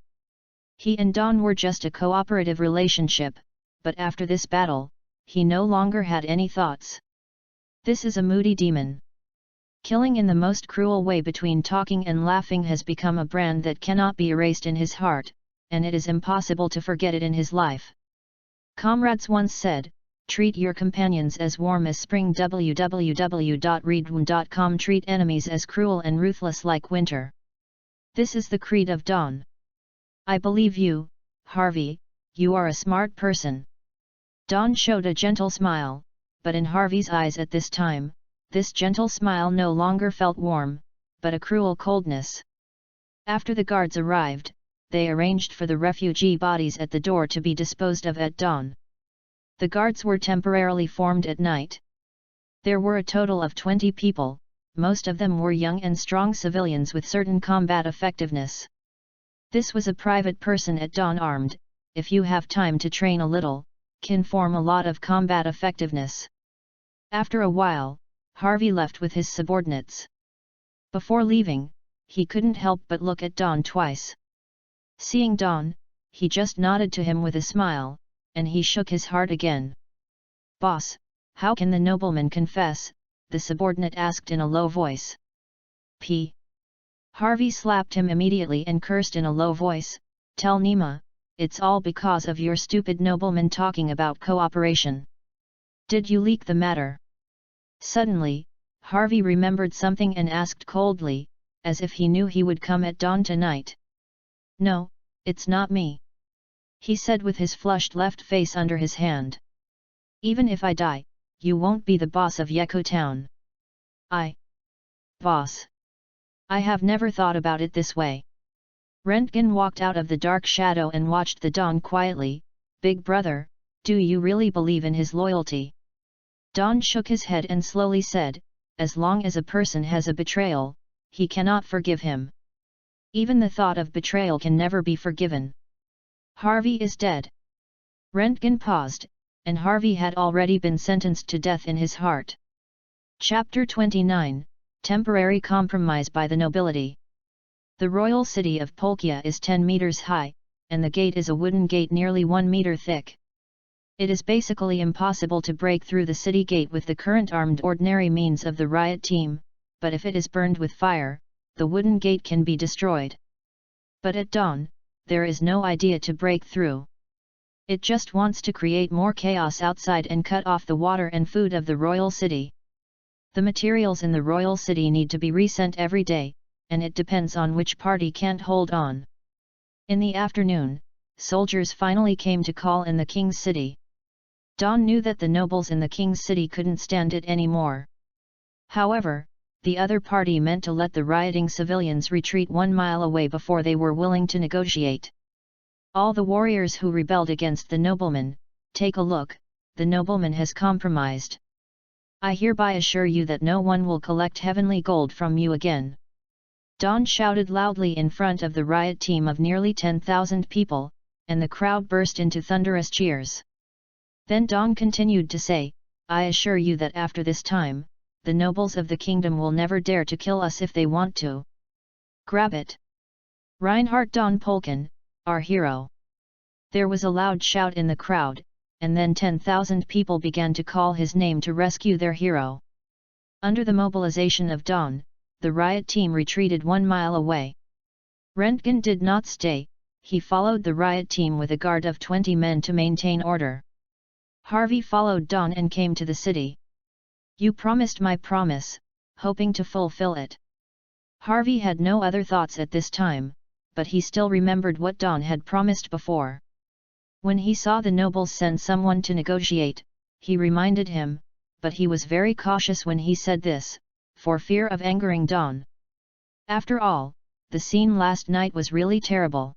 He and Dawn were just a cooperative relationship, but after this battle, he no longer had any thoughts. This is a moody demon. Killing in the most cruel way between talking and laughing has become a brand that cannot be erased in his heart, and it is impossible to forget it in his life. Comrades once said, treat your companions as warm as spring. www.readaloud.com. Treat enemies as cruel and ruthless like winter. This is the creed of Dawn. I believe you, Harvey, you are a smart person. Dawn showed a gentle smile, but in Harvey's eyes at this time, this gentle smile no longer felt warm, but a cruel coldness. After the guards arrived, they arranged for the refugee bodies at the door to be disposed of at dawn. The guards were temporarily formed at night. There were a total of 20 people, most of them were young and strong civilians with certain combat effectiveness. This was a private person at dawn armed, if you have time to train a little, can form a lot of combat effectiveness. After a while, Harvey left with his subordinates. Before leaving, he couldn't help but look at Dawn twice. Seeing Dawn, he just nodded to him with a smile, and he shook his heart again. "Boss, how can the nobleman confess?" the subordinate asked in a low voice. P. Harvey slapped him immediately and cursed in a low voice, "Tell Nima, it's all because of your stupid nobleman talking about cooperation. Did you leak the matter?" Suddenly, Harvey remembered something and asked coldly, as if he knew he would come at dawn tonight. "No, it's not me," he said with his flushed left face under his hand. "Even if I die, you won't be the boss of Yeko Town." Boss. I have never thought about it this way." Rentgen walked out of the dark shadow and watched the dawn quietly, "Big brother, do you really believe in his loyalty?" Don shook his head and slowly said, "As long as a person has a betrayal, he cannot forgive him. Even the thought of betrayal can never be forgiven. Harvey is dead." Rentgen paused, and Harvey had already been sentenced to death in his heart. Chapter 29, Temporary Compromise by the Nobility. The royal city of Polkia is 10 meters high, and the gate is a wooden gate nearly 1 meter thick. It is basically impossible to break through the city gate with the current armed ordinary means of the riot team, but if it is burned with fire, the wooden gate can be destroyed. But at dawn, there is no idea to break through. It just wants to create more chaos outside and cut off the water and food of the royal city. The materials in the royal city need to be resent every day, and it depends on which party can't hold on. In the afternoon, soldiers finally came to call in the king's city. Don knew that the nobles in the king's city couldn't stand it anymore. However, the other party meant to let the rioting civilians retreat 1 mile away before they were willing to negotiate. "All the warriors who rebelled against the nobleman, take a look, the nobleman has compromised. I hereby assure you that no one will collect heavenly gold from you again." Don shouted loudly in front of the riot team of nearly 10,000 people, and the crowd burst into thunderous cheers. Then Don continued to say, "I assure you that after this time, the nobles of the kingdom will never dare to kill us if they want to. Grab it! Reinhard Don Polkan, our hero!" There was a loud shout in the crowd, and then 10,000 people began to call his name to rescue their hero. Under the mobilization of Don, the riot team retreated 1 mile away. Rentgen did not stay, he followed the riot team with a guard of 20 men to maintain order. Harvey followed Don and came to the city. "You promised my promise, hoping to fulfill it." Harvey had no other thoughts at this time, but he still remembered what Don had promised before. When he saw the nobles send someone to negotiate, he reminded him, but he was very cautious when he said this, for fear of angering Don. After all, the scene last night was really terrible.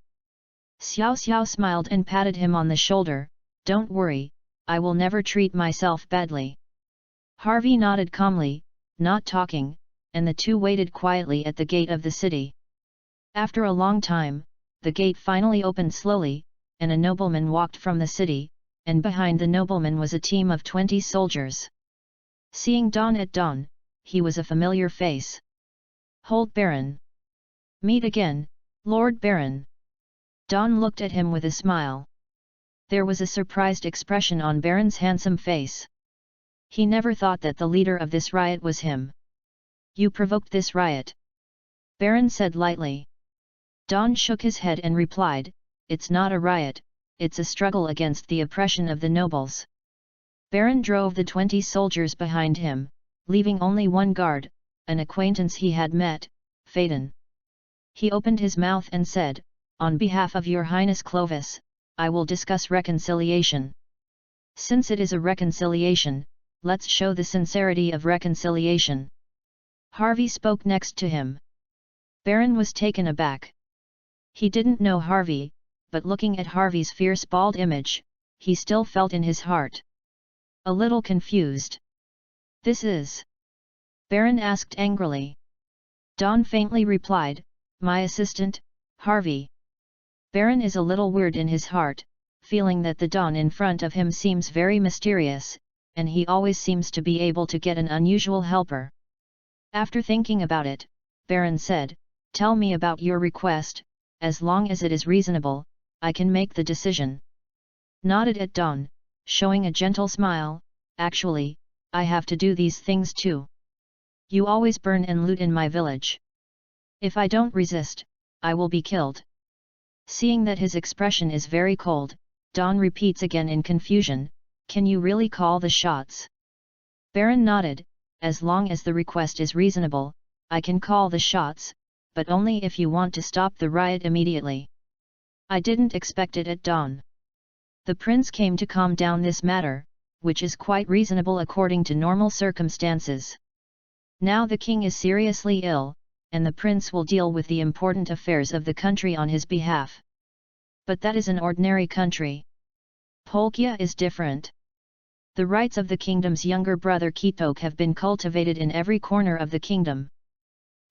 Xiao Xiao smiled and patted him on the shoulder, "Don't worry, I will never treat myself badly." Harvey nodded calmly, not talking, and the two waited quietly at the gate of the city. After a long time, the gate finally opened slowly, and a nobleman walked from the city, and behind the nobleman was a team of 20 soldiers. Seeing Don at dawn, he was a familiar face. "Hold Baron. Meet again, Lord Baron." Don looked at him with a smile. There was a surprised expression on Baron's handsome face. He never thought that the leader of this riot was him. "You provoked this riot," Baron said lightly. Don shook his head and replied, "It's not a riot, it's a struggle against the oppression of the nobles." Baron drove the 20 soldiers behind him, leaving only one guard, an acquaintance he had met, Phaedon. He opened his mouth and said, "On behalf of your Highness Clovis, I will discuss reconciliation." "Since it is a reconciliation, let's show the sincerity of reconciliation." Harvey spoke next to him. Baron was taken aback. He didn't know Harvey, but looking at Harvey's fierce bald image, he still felt in his heart. A little confused. "This is?" Baron asked angrily. Don faintly replied, "My assistant, Harvey." Baron is a little weird in his heart, feeling that the Don in front of him seems very mysterious, and he always seems to be able to get an unusual helper. After thinking about it, Baron said, "Tell me about your request, as long as it is reasonable, I can make the decision." Nodded at Don, showing a gentle smile, "Actually, I have to do these things too. You always burn and loot in my village. If I don't resist, I will be killed." Seeing that his expression is very cold, Don repeats again in confusion, "Can you really call the shots?" Baron nodded, "As long as the request is reasonable, I can call the shots, but only if you want to stop the riot immediately." "I didn't expect it at dawn. The prince came to calm down this matter, which is quite reasonable according to normal circumstances. Now the king is seriously ill, and the prince will deal with the important affairs of the country on his behalf. But that is an ordinary country. Polkia is different. The rights of the kingdom's younger brother Kitok have been cultivated in every corner of the kingdom.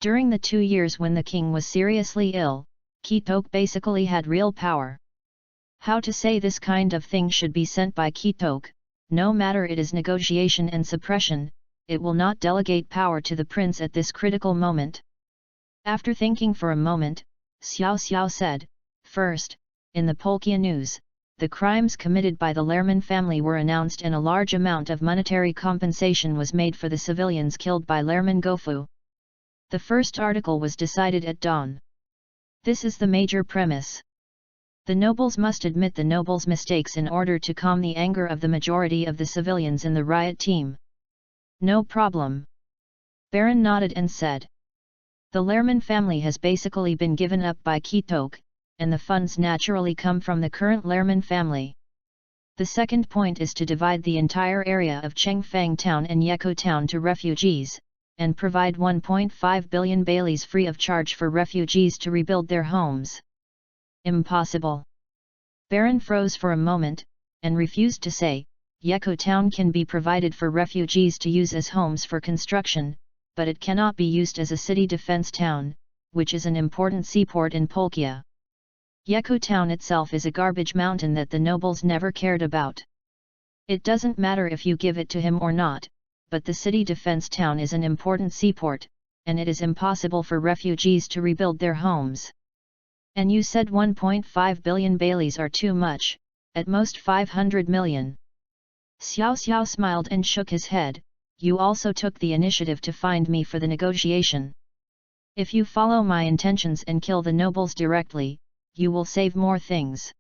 During the 2 years when the king was seriously ill, Kitok basically had real power. How to say this kind of thing should be sent by Kitok, no matter it is negotiation and suppression, it will not delegate power to the prince at this critical moment. After thinking for a moment, Xiao Xiao said, "First, in the Polkia news, the crimes committed by the Lerman family were announced and a large amount of monetary compensation was made for the civilians killed by Lerman Gofu. The first article was decided at dawn. This is the major premise. The nobles must admit the nobles' mistakes in order to calm the anger of the majority of the civilians in the riot team." "No problem." Baron nodded and said. The Lerman family has basically been given up by Kitok, and the funds naturally come from the current Lerman family. The second point is to divide the entire area of Chengfang town and Yeko town to refugees, and provide 1.5 billion baileys free of charge for refugees to rebuild their homes. Impossible. Baron froze for a moment, and refused to say, Yeko town can be provided for refugees to use as homes for construction, but it cannot be used as a city defense town, which is an important seaport in Polkia. Yeko town itself is a garbage mountain that the nobles never cared about. It doesn't matter if you give it to him or not, but the city defense town is an important seaport, and it is impossible for refugees to rebuild their homes. And you said 1.5 billion baileys are too much, at most 500 million. Xiao Xiao smiled and shook his head. "You also took the initiative to find me for the negotiation. If you follow my intentions and kill the nobles directly, you will save more things."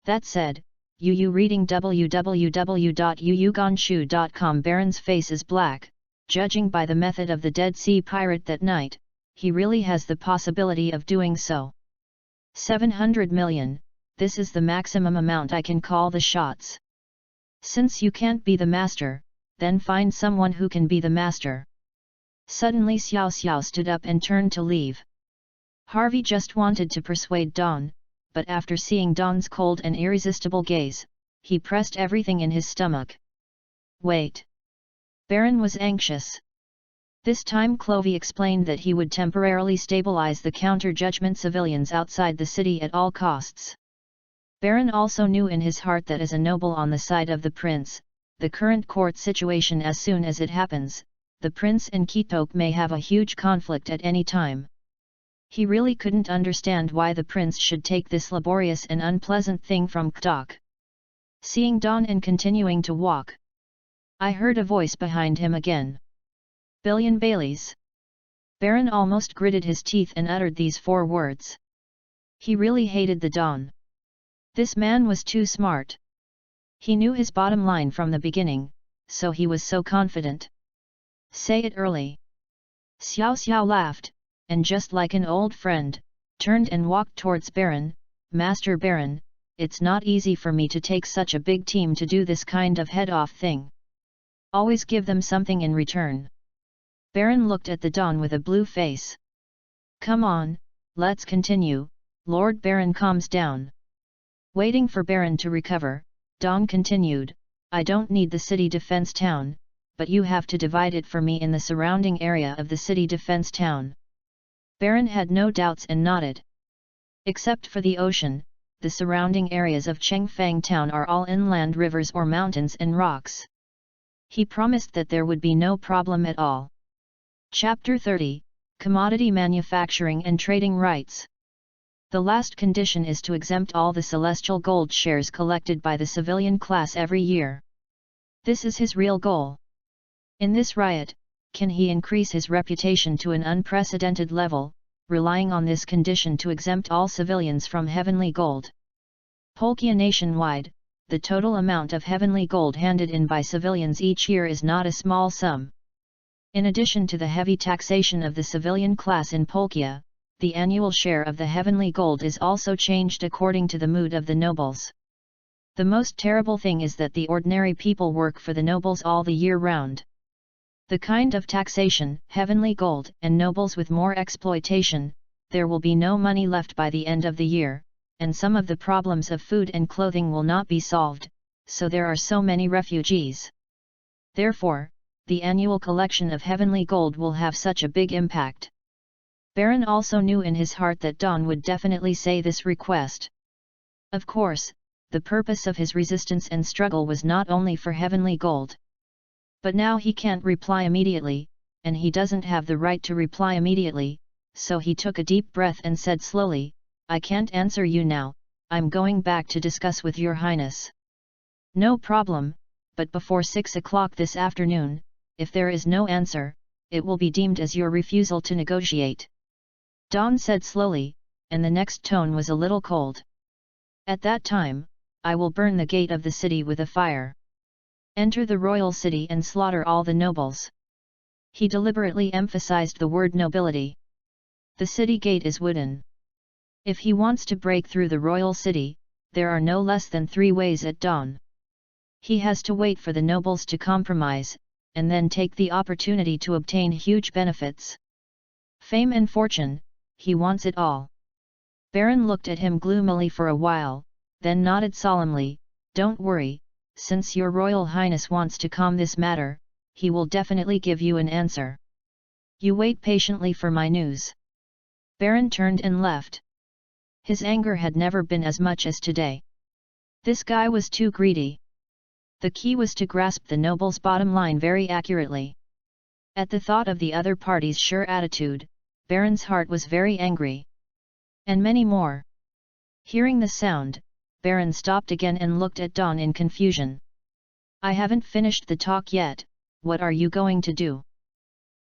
That said, Yu reading www.yuyugonshu.com. Baron's face is black. Judging by the method of the Dead Sea pirate that night, he really has the possibility of doing so. 700 million, this is the maximum amount I can call the shots. Since you can't be the master, then find someone who can be the master. Suddenly Xiao Xiao stood up and turned to leave. Harvey just wanted to persuade Dawn, but after seeing Dawn's cold and irresistible gaze, he pressed everything in his stomach. Wait. Baron was anxious. This time Clovey explained that he would temporarily stabilize the counter-judgment civilians outside the city at all costs. Baron also knew in his heart that as a noble on the side of the prince, the current court situation as soon as it happens, the prince and Kitok may have a huge conflict at any time. He really couldn't understand why the prince should take this laborious and unpleasant thing from Kitok. Seeing Dawn and continuing to walk, I heard a voice behind him again. Billion baileys. Baron almost gritted his teeth and uttered these 4 words. He really hated the Dawn. This man was too smart. He knew his bottom line from the beginning, so he was so confident. Say it early. Xiao Xiao laughed, and just like an old friend, turned and walked towards Baron. Master Baron, it's not easy for me to take such a big team to do this kind of head-off thing. Always give them something in return. Baron looked at the Dawn with a blue face. Come on, let's continue. Lord Baron calms down. Waiting for Baron to recover, Dawn continued, I don't need the city defense town, but you have to divide it for me in the surrounding area of the city defense town. Baron had no doubts and nodded. Except for the ocean, the surrounding areas of Chengfang town are all inland rivers or mountains and rocks. He promised that there would be no problem at all. Chapter 30, Commodity Manufacturing and Trading Rights. The last condition is to exempt all the celestial gold shares collected by the civilian class every year. This is his real goal. In this riot, can he increase his reputation to an unprecedented level, relying on this condition to exempt all civilians from heavenly gold? Polkia nationwide, the total amount of heavenly gold handed in by civilians each year is not a small sum. In addition to the heavy taxation of the civilian class in Polkia, the annual share of the heavenly gold is also changed according to the mood of the nobles. The most terrible thing is that the ordinary people work for the nobles all the year round. The kind of taxation, heavenly gold, and nobles with more exploitation, there will be no money left by the end of the year, and some of the problems of food and clothing will not be solved, so there are so many refugees. Therefore, the annual collection of heavenly gold will have such a big impact. Baron also knew in his heart that Dawn would definitely say this request. Of course, the purpose of his resistance and struggle was not only for heavenly gold. But now he can't reply immediately, and he doesn't have the right to reply immediately, so he took a deep breath and said slowly, "I can't answer you now, I'm going back to discuss with your highness." "No problem, but before 6 o'clock this afternoon, if there is no answer, it will be deemed as your refusal to negotiate," Dawn said slowly, and the next tone was a little cold. "At that time, I will burn the gate of the city with a fire. Enter the royal city and slaughter all the nobles." He deliberately emphasized the word nobility. The city gate is wooden. If he wants to break through the royal city, there are no less than 3 ways at dawn. He has to wait for the nobles to compromise, and then take the opportunity to obtain huge benefits. Fame and fortune, he wants it all. Baron looked at him gloomily for a while, then nodded solemnly, "Don't worry, since your royal highness wants to calm this matter, he will definitely give you an answer. You wait patiently for my news." Baron turned and left. His anger had never been as much as today. This guy was too greedy. The key was to grasp the noble's bottom line very accurately. At the thought of the other party's sure attitude, Baron's heart was very angry. And many more. Hearing the sound, Baron stopped again and looked at Dawn in confusion. "I haven't finished the talk yet, what are you going to do?"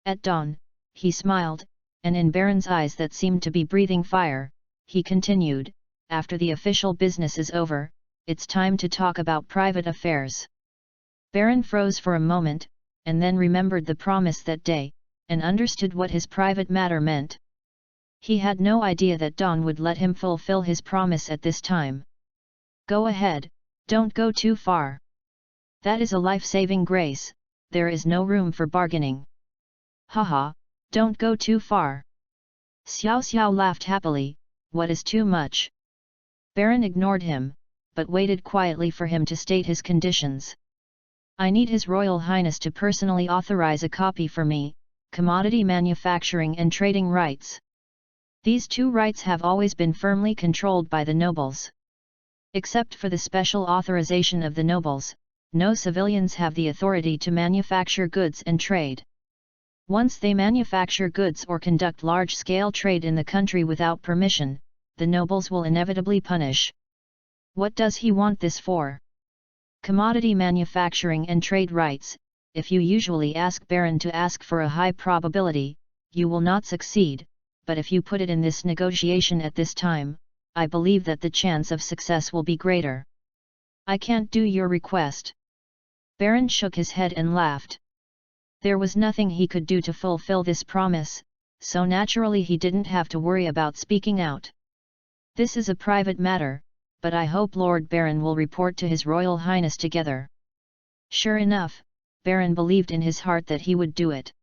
At dawn, he smiled, and in Baron's eyes that seemed to be breathing fire, he continued, "After the official business is over, it's time to talk about private affairs." Baron froze for a moment, and then remembered the promise that day, and understood what his private matter meant. He had no idea that Dawn would let him fulfill his promise at this time. "Go ahead, don't go too far. That is a life-saving grace, there is no room for bargaining." "Haha, don't go too far." Xiao Xiao laughed happily, "What is too much?" Baron ignored him, but waited quietly for him to state his conditions. "I need His Royal Highness to personally authorize a copy for me, commodity manufacturing and trading rights. These 2 rights have always been firmly controlled by the nobles. Except for the special authorization of the nobles, no civilians have the authority to manufacture goods and trade. Once they manufacture goods or conduct large-scale trade in the country without permission, the nobles will inevitably punish." What does he want this for? Commodity manufacturing and trade rights. If you usually ask Baron to ask for a high probability, you will not succeed, but if you put it in this negotiation at this time, I believe that the chance of success will be greater. "I can't do your request." Baron shook his head and laughed. There was nothing he could do to fulfill this promise, so naturally he didn't have to worry about speaking out. "This is a private matter, but I hope Lord Baron will report to His Royal Highness together." Sure enough, Baron believed in his heart that he would do it.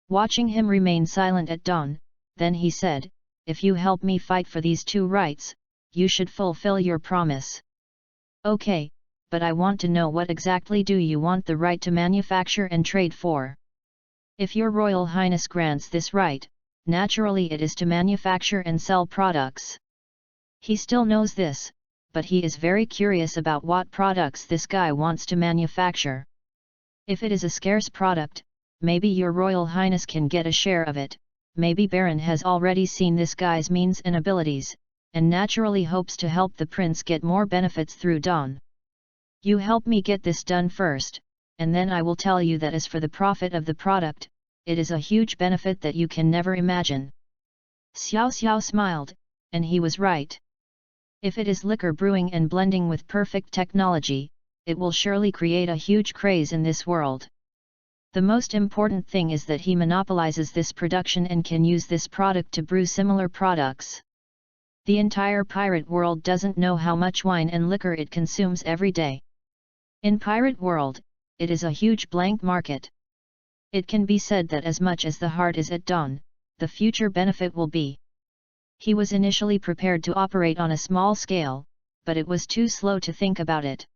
Watching him remain silent at dawn, then he said, "If you help me fight for these 2 rights, you should fulfill your promise." "Okay, but I want to know what exactly do you want the right to manufacture and trade for?" "If your Royal Highness grants this right, naturally it is to manufacture and sell products." He still knows this, but he is very curious about what products this guy wants to manufacture. If it is a scarce product, maybe your Royal Highness can get a share of it. Maybe Baron has already seen this guy's means and abilities, and naturally hopes to help the prince get more benefits through Dawn. "You help me get this done first, and then I will tell you that as for the profit of the product, it is a huge benefit that you can never imagine." Xiao Xiao smiled, and he was right. If it is liquor brewing and blending with perfect technology, it will surely create a huge craze in this world. The most important thing is that he monopolizes this production and can use this product to brew similar products. The entire pirate world doesn't know how much wine and liquor it consumes every day. In pirate world, it is a huge blank market. It can be said that as much as the heart is at dawn, the future benefit will be. He was initially prepared to operate on a small scale, but it was too slow to think about it.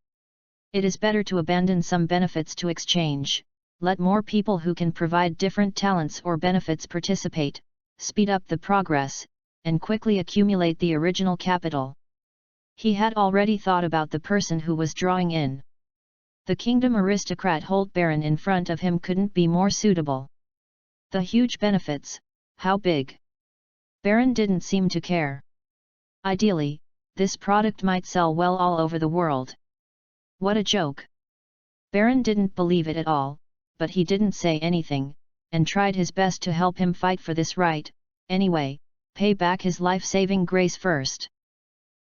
It is better to abandon some benefits to exchange, let more people who can provide different talents or benefits participate, speed up the progress, and quickly accumulate the original capital. He had already thought about the person who was drawing in. The kingdom aristocrat Holt Baron in front of him couldn't be more suitable. The huge benefits, how big? Baron didn't seem to care. Ideally, this product might sell well all over the world. What a joke! Baron didn't believe it at all, but he didn't say anything, and tried his best to help him fight for this right. Anyway, pay back his life-saving grace first.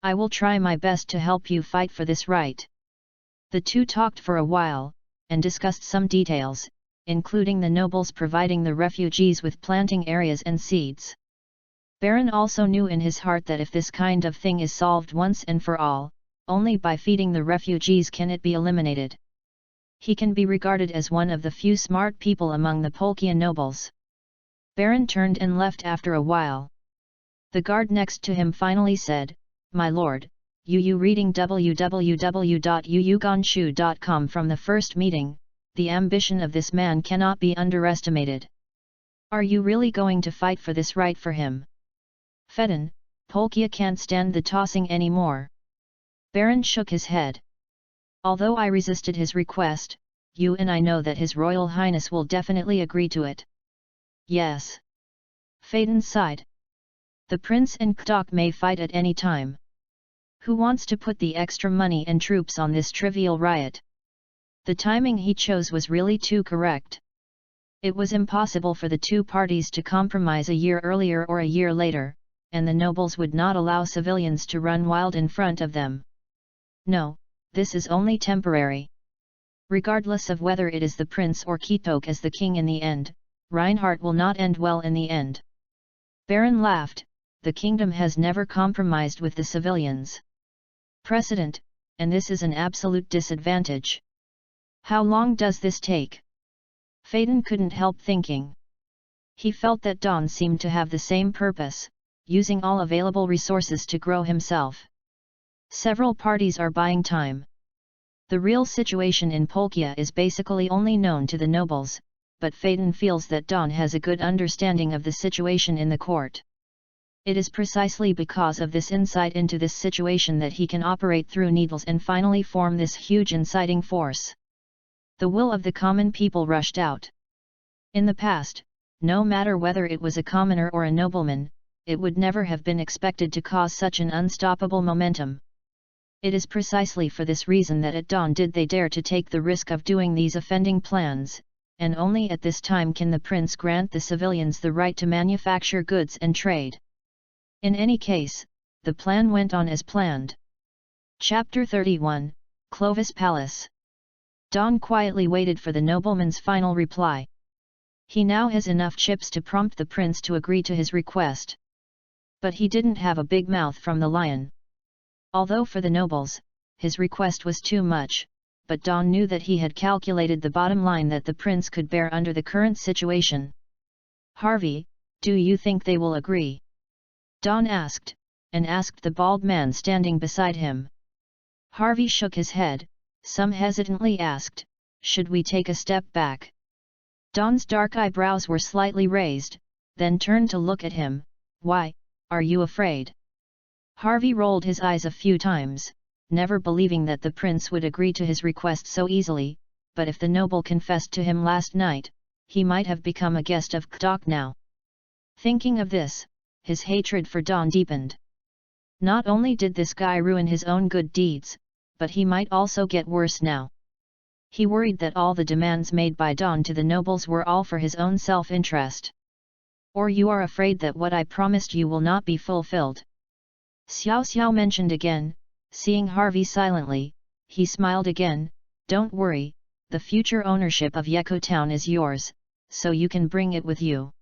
I will try my best to help you fight for this right. The two talked for a while, and discussed some details, including the nobles providing the refugees with planting areas and seeds. Baron also knew in his heart that if this kind of thing is solved once and for all, only by feeding the refugees can it be eliminated. He can be regarded as one of the few smart people among the Polkia nobles. Baron turned and left after a while. The guard next to him finally said, "My lord, you reading www.yuyugonshu.com from the first meeting, the ambition of this man cannot be underestimated. Are you really going to fight for this right for him? Fedon, Polkia can't stand the tossing anymore." Baron shook his head. "Although I resisted his request, you and I know that His Royal Highness will definitely agree to it." "Yes." Fedon sighed. "The prince and Kdok may fight at any time. Who wants to put the extra money and troops on this trivial riot?" The timing he chose was really too correct. It was impossible for the two parties to compromise a year earlier or a year later, and the nobles would not allow civilians to run wild in front of them. No, this is only temporary. Regardless of whether it is the prince or Kdok as the king in the end, Reinhardt will not end well in the end. Baron laughed. The kingdom has never compromised with the civilians. Precedent, and this is an absolute disadvantage. How long does this take? Fedon couldn't help thinking. He felt that Don seemed to have the same purpose, using all available resources to grow himself. Several parties are buying time. The real situation in Polkia is basically only known to the nobles, but Fedon feels that Don has a good understanding of the situation in the court. It is precisely because of this insight into this situation that he can operate through needles and finally form this huge inciting force. The will of the common people rushed out. In the past, no matter whether it was a commoner or a nobleman, it would never have been expected to cause such an unstoppable momentum. It is precisely for this reason that at dawn did they dare to take the risk of doing these offending plans, and only at this time can the prince grant the civilians the right to manufacture goods and trade. In any case, the plan went on as planned. Chapter 31, Clovis Palace. Don quietly waited for the nobleman's final reply. He now has enough chips to prompt the prince to agree to his request. But he didn't have a big mouth from the lion. Although for the nobles, his request was too much, but Don knew that he had calculated the bottom line that the prince could bear under the current situation. "Harvey, do you think they will agree?" Don asked, and asked the bald man standing beside him. Harvey shook his head, some hesitantly asked, "Should we take a step back?" Don's dark eyebrows were slightly raised, then turned to look at him. "Why, are you afraid?" Harvey rolled his eyes a few times, never believing that the prince would agree to his request so easily, but if the noble confessed to him last night, he might have become a guest of Kdok now. Thinking of this, his hatred for Don deepened. Not only did this guy ruin his own good deeds, but he might also get worse now. He worried that all the demands made by Don to the nobles were all for his own self-interest. "Or you are afraid that what I promised you will not be fulfilled?" Xiao Xiao mentioned again, seeing Harvey silently, he smiled again. "Don't worry, the future ownership of Yeko Town is yours, so you can bring it with you.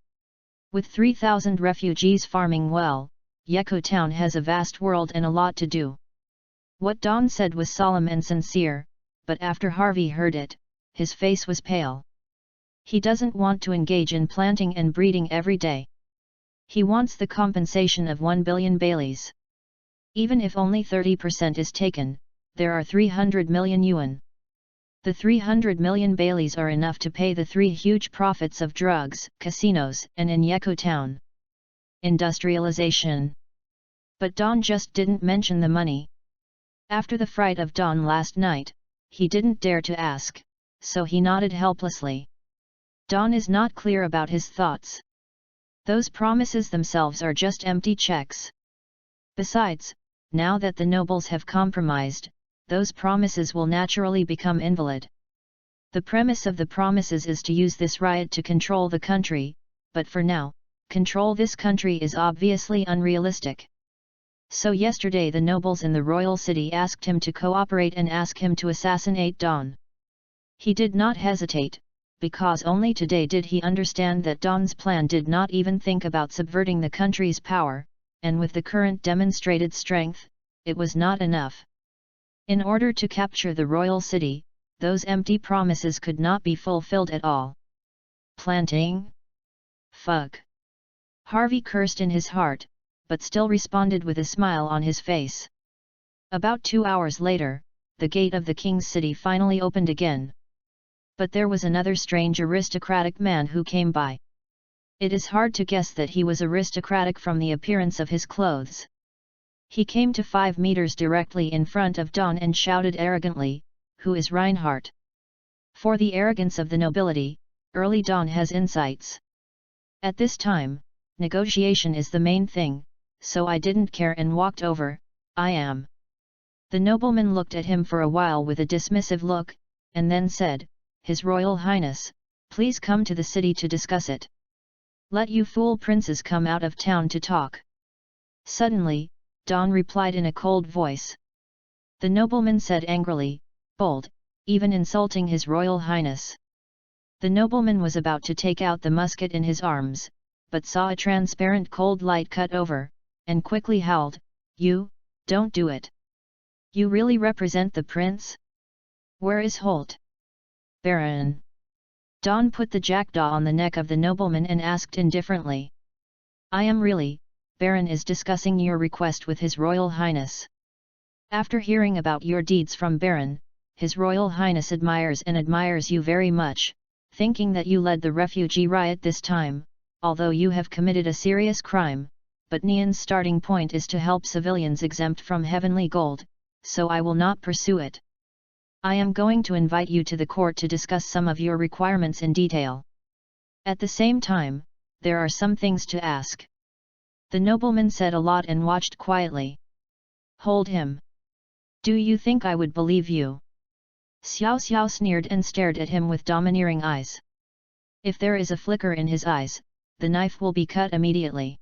With 3,000 refugees farming well, Yeko Town has a vast world and a lot to do." What Don said was solemn and sincere, but after Harvey heard it, his face was pale. He doesn't want to engage in planting and breeding every day. He wants the compensation of 1 billion baileys. Even if only 30% is taken, there are 300 million yuan. The 300 million baileys are enough to pay the 3 huge profits of drugs, casinos, and in Yeko town. Industrialization. But Don just didn't mention the money. After the fright of Don last night, he didn't dare to ask, so he nodded helplessly. Don is not clear about his thoughts. Those promises themselves are just empty checks. Besides, now that the nobles have compromised, those promises will naturally become invalid. The premise of the promises is to use this riot to control the country, but for now, control this country is obviously unrealistic. So yesterday the nobles in the royal city asked him to cooperate and ask him to assassinate Don. He did not hesitate, because only today did he understand that Don's plan did not even think about subverting the country's power, and with the current demonstrated strength, it was not enough. In order to capture the royal city, those empty promises could not be fulfilled at all. Planting? Fuck. Harvey cursed in his heart, but still responded with a smile on his face. About 2 hours later, the gate of the king's city finally opened again. But there was another strange aristocratic man who came by. It is hard to guess that he was aristocratic from the appearance of his clothes. He came to 5 meters directly in front of Don and shouted arrogantly, "Who is Reinhardt?" For the arrogance of the nobility, early Don has insights. At this time, negotiation is the main thing, so I didn't care and walked over. "I am." The nobleman looked at him for a while with a dismissive look, and then said, "His Royal Highness, please come to the city to discuss it. Let you fool princes come out of town to talk." Suddenly, Don replied in a cold voice. The nobleman said angrily, "Bold, even insulting His Royal Highness." The nobleman was about to take out the musket in his arms, but saw a transparent cold light cut over, and quickly howled, "You, don't do it. You really represent the prince? Where is Holt?" "Baron." Don put the jackdaw on the neck of the nobleman and asked indifferently. "I am really, Baron is discussing your request with His Royal Highness. After hearing about your deeds from Baron, His Royal Highness admires you very much, thinking that you led the refugee riot this time, although you have committed a serious crime, but Nian's starting point is to help civilians exempt from heavenly gold, so I will not pursue it. I am going to invite you to the court to discuss some of your requirements in detail. At the same time, there are some things to ask." The nobleman said a lot and watched quietly. "Hold him. Do you think I would believe you?" Xiao Xiao sneered and stared at him with domineering eyes. If there is a flicker in his eyes, the knife will be cut immediately.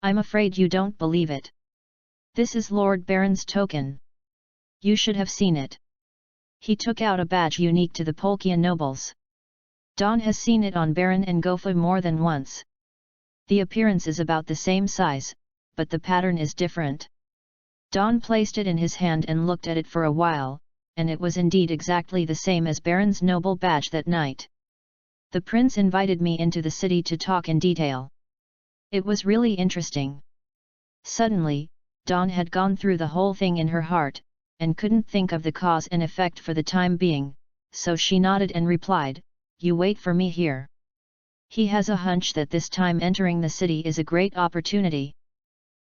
"I'm afraid you don't believe it. This is Lord Baron's token. You should have seen it." He took out a badge unique to the Polkia nobles. Don has seen it on Baron and Gofa more than once. The appearance is about the same size, but the pattern is different. Don placed it in his hand and looked at it for a while, and it was indeed exactly the same as Baron's noble badge that night. "The prince invited me into the city to talk in detail. It was really interesting." Suddenly, Dawn had gone through the whole thing in her heart, and couldn't think of the cause and effect for the time being, so she nodded and replied, "You wait for me here." He has a hunch that this time entering the city is a great opportunity.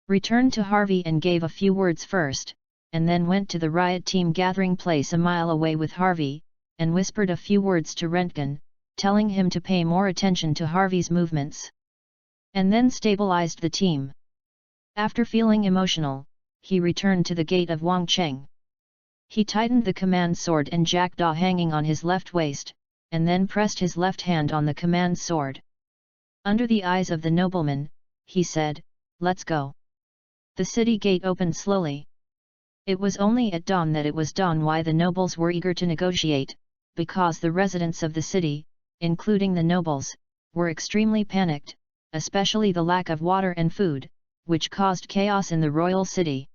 Returned to Harvey and gave a few words first, and then went to the riot team gathering place a mile away with Harvey, and whispered a few words to Rentgen, telling him to pay more attention to Harvey's movements. And then stabilized the team. After feeling emotional, he returned to the gate of Wangcheng. He tightened the command sword and jackdaw hanging on his left waist, and then pressed his left hand on the command sword. Under the eyes of the nobleman, he said, "Let's go." The city gate opened slowly. It was only at dawn that it was dawn why the nobles were eager to negotiate, because the residents of the city, including the nobles, were extremely panicked, especially the lack of water and food, which caused chaos in the royal city.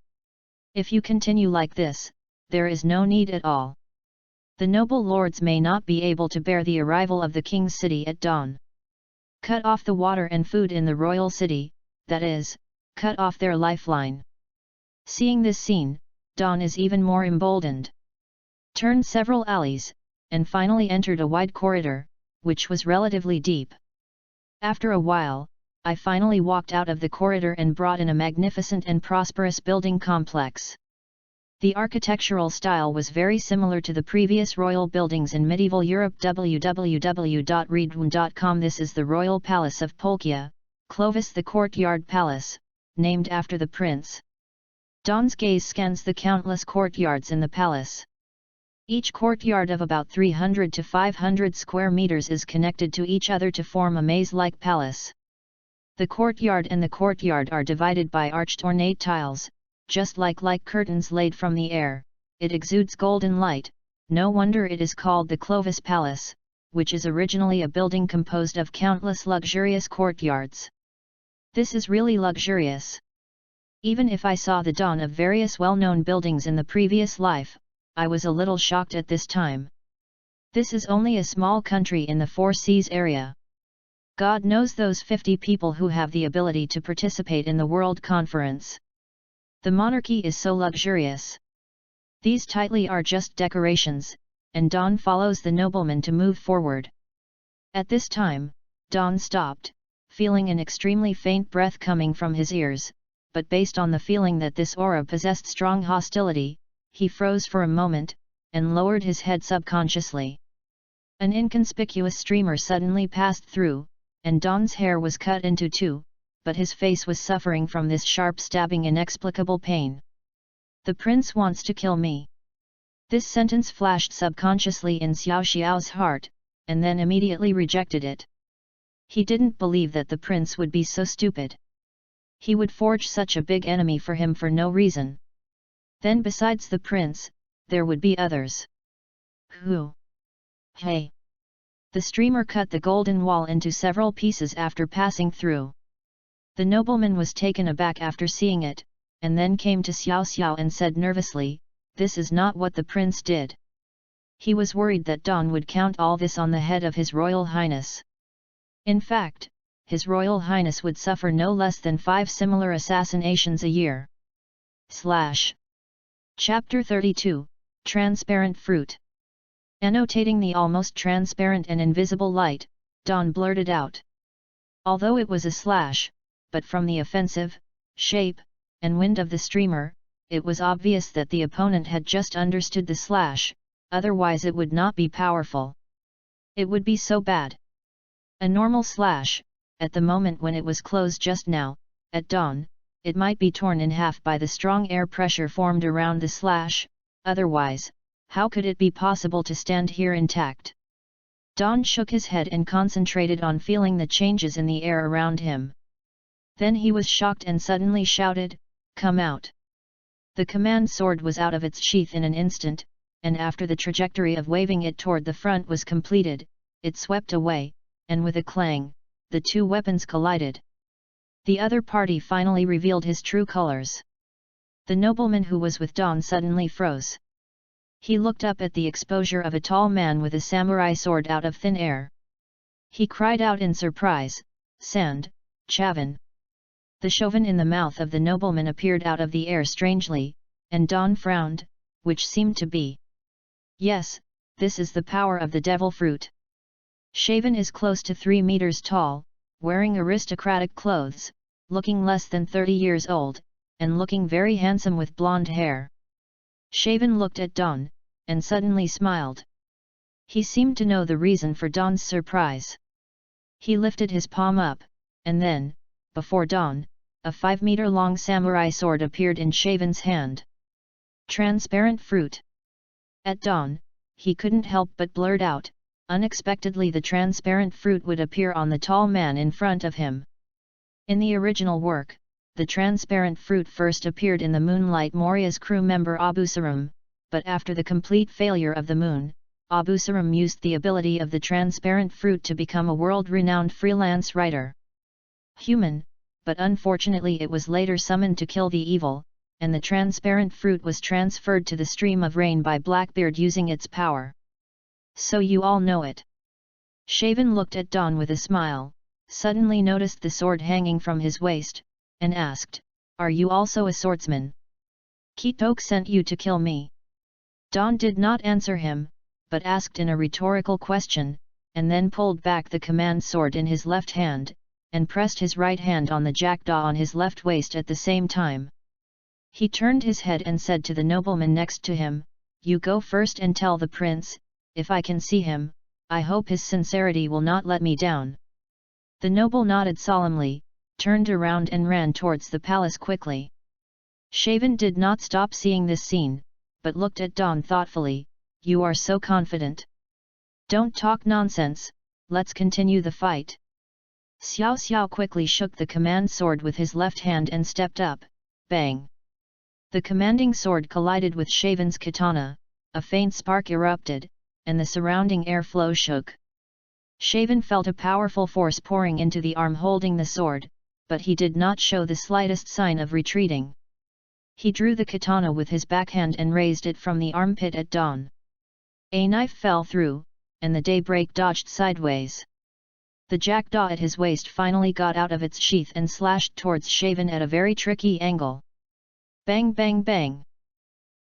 If you continue like this, there is no need at all. The noble lords may not be able to bear the arrival of the king's city at dawn. Cut off the water and food in the royal city, that is, cut off their lifeline. Seeing this scene, Dawn is even more emboldened. Turned several alleys, and finally entered a wide corridor, which was relatively deep. After a while, I finally walked out of the corridor and brought in a magnificent and prosperous building complex. The architectural style was very similar to the previous royal buildings in medieval Europe. www.readaloud.com. This is the Royal Palace of Polkia, Clovis, the courtyard palace, named after the prince. Don's gaze scans the countless courtyards in the palace. Each courtyard of about 300 to 500 square meters is connected to each other to form a maze-like palace. The courtyard and the courtyard are divided by arched ornate tiles, just like curtains laid from the air. It exudes golden light, no wonder it is called the Clovis Palace, which is originally a building composed of countless luxurious courtyards. This is really luxurious. Even if I saw the dawn of various well-known buildings in the previous life, I was a little shocked at this time. This is only a small country in the Four Seas area. God knows those 50 people who have the ability to participate in the World Conference. The monarchy is so luxurious. These tightly are just decorations, and Don follows the nobleman to move forward. At this time, Don stopped, feeling an extremely faint breath coming from his ears, but based on the feeling that this aura possessed strong hostility, he froze for a moment, and lowered his head subconsciously. An inconspicuous streamer suddenly passed through, and Don's hair was cut into two, but his face was suffering from this sharp stabbing inexplicable pain. The prince wants to kill me. This sentence flashed subconsciously in Xiao Xiao's heart, and then immediately rejected it. He didn't believe that the prince would be so stupid. He would forge such a big enemy for him for no reason. Then besides the prince, there would be others. Who? Hey! The streamer cut the golden wall into several pieces after passing through. The nobleman was taken aback after seeing it, and then came to Xiao Xiao and said nervously, "This is not what the prince did." He was worried that Don would count all this on the head of His Royal Highness. In fact, His Royal Highness would suffer no less than 5 similar assassinations a year. Chapter 32, Transparent Fruit. Annotating the almost transparent and invisible light, Don blurted out. Although it was a slash, but from the offensive, shape, and wind of the streamer, it was obvious that the opponent had just understood the slash, otherwise it would not be powerful. It would be so bad. A normal slash, at the moment when it was closed just now, at dawn, it might be torn in half by the strong air pressure formed around the slash, otherwise, how could it be possible to stand here intact? Don shook his head and concentrated on feeling the changes in the air around him. Then he was shocked and suddenly shouted, "Come out!" The command sword was out of its sheath in an instant, and after the trajectory of waving it toward the front was completed, it swept away, and with a clang, the two weapons collided. The other party finally revealed his true colors. The nobleman who was with Don suddenly froze. He looked up at the exposure of a tall man with a samurai sword out of thin air. He cried out in surprise, "Sand, Chavin!" The chauvin in the mouth of the nobleman appeared out of the air strangely, and Don frowned, which seemed to be. Yes, this is the power of the devil fruit. Chavin is close to 3 meters tall, wearing aristocratic clothes, looking less than 30 years old, and looking very handsome with blonde hair. Chavin looked at Don, and suddenly smiled. He seemed to know the reason for Don's surprise. He lifted his palm up, and then, before Don, a 5-meter-long samurai sword appeared in Chavin's hand. Transparent fruit. At Don, he couldn't help but blurt out, unexpectedly the transparent fruit would appear on the tall man in front of him. In the original work, the transparent fruit first appeared in the Moonlight Moria's crew member Abusarum, but after the complete failure of the moon, Abusarum used the ability of the transparent fruit to become a world-renowned freelance writer. Human, but unfortunately it was later summoned to kill the evil, and the transparent fruit was transferred to the stream of rain by Blackbeard using its power. So you all know it. Chavin looked at Don with a smile, suddenly noticed the sword hanging from his waist, and asked, "Are you also a swordsman? Kitok sent you to kill me?" Don did not answer him, but asked in a rhetorical question, and then pulled back the command sword in his left hand, and pressed his right hand on the jackdaw on his left waist at the same time. He turned his head and said to the nobleman next to him, "You go first and tell the prince, if I can see him, I hope his sincerity will not let me down." The noble nodded solemnly, turned around and ran towards the palace quickly. Shaven did not stop seeing this scene, but looked at Dawn thoughtfully. "You are so confident. Don't talk nonsense, let's continue the fight." Xiao Xiao quickly shook the command sword with his left hand and stepped up. Bang! The commanding sword collided with Shaven's katana, a faint spark erupted, and the surrounding air flow shook. Shaven felt a powerful force pouring into the arm holding the sword, but he did not show the slightest sign of retreating. He drew the katana with his backhand and raised it from the armpit at Dawn. A knife fell through, and the daybreak dodged sideways. The jackdaw at his waist finally got out of its sheath and slashed towards Shaven at a very tricky angle. Bang bang bang!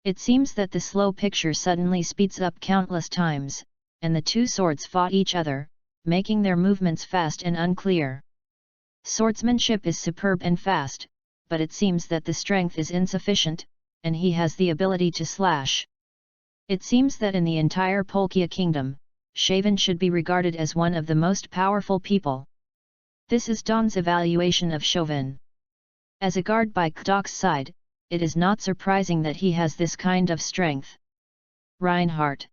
It seems that the slow picture suddenly speeds up countless times, and the two swords fought each other, making their movements fast and unclear. Swordsmanship is superb and fast, but it seems that the strength is insufficient, and he has the ability to slash. It seems that in the entire Polkia kingdom, Shaven should be regarded as one of the most powerful people. This is Dawn's evaluation of Chauvin. As a guard by Kdok's side, it is not surprising that he has this kind of strength. Reinhardt.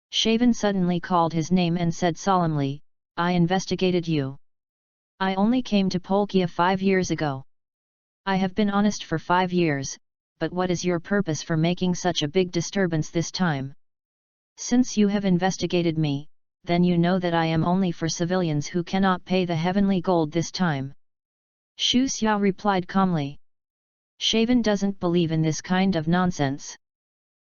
Shaven suddenly called his name and said solemnly, "I investigated you. I only came to Polkia 5 years ago. I have been honest for 5 years, but what is your purpose for making such a big disturbance this time? Since you have investigated me, then you know that I am only for civilians who cannot pay the heavenly gold this time." Shu Xiao replied calmly. Shaven doesn't believe in this kind of nonsense.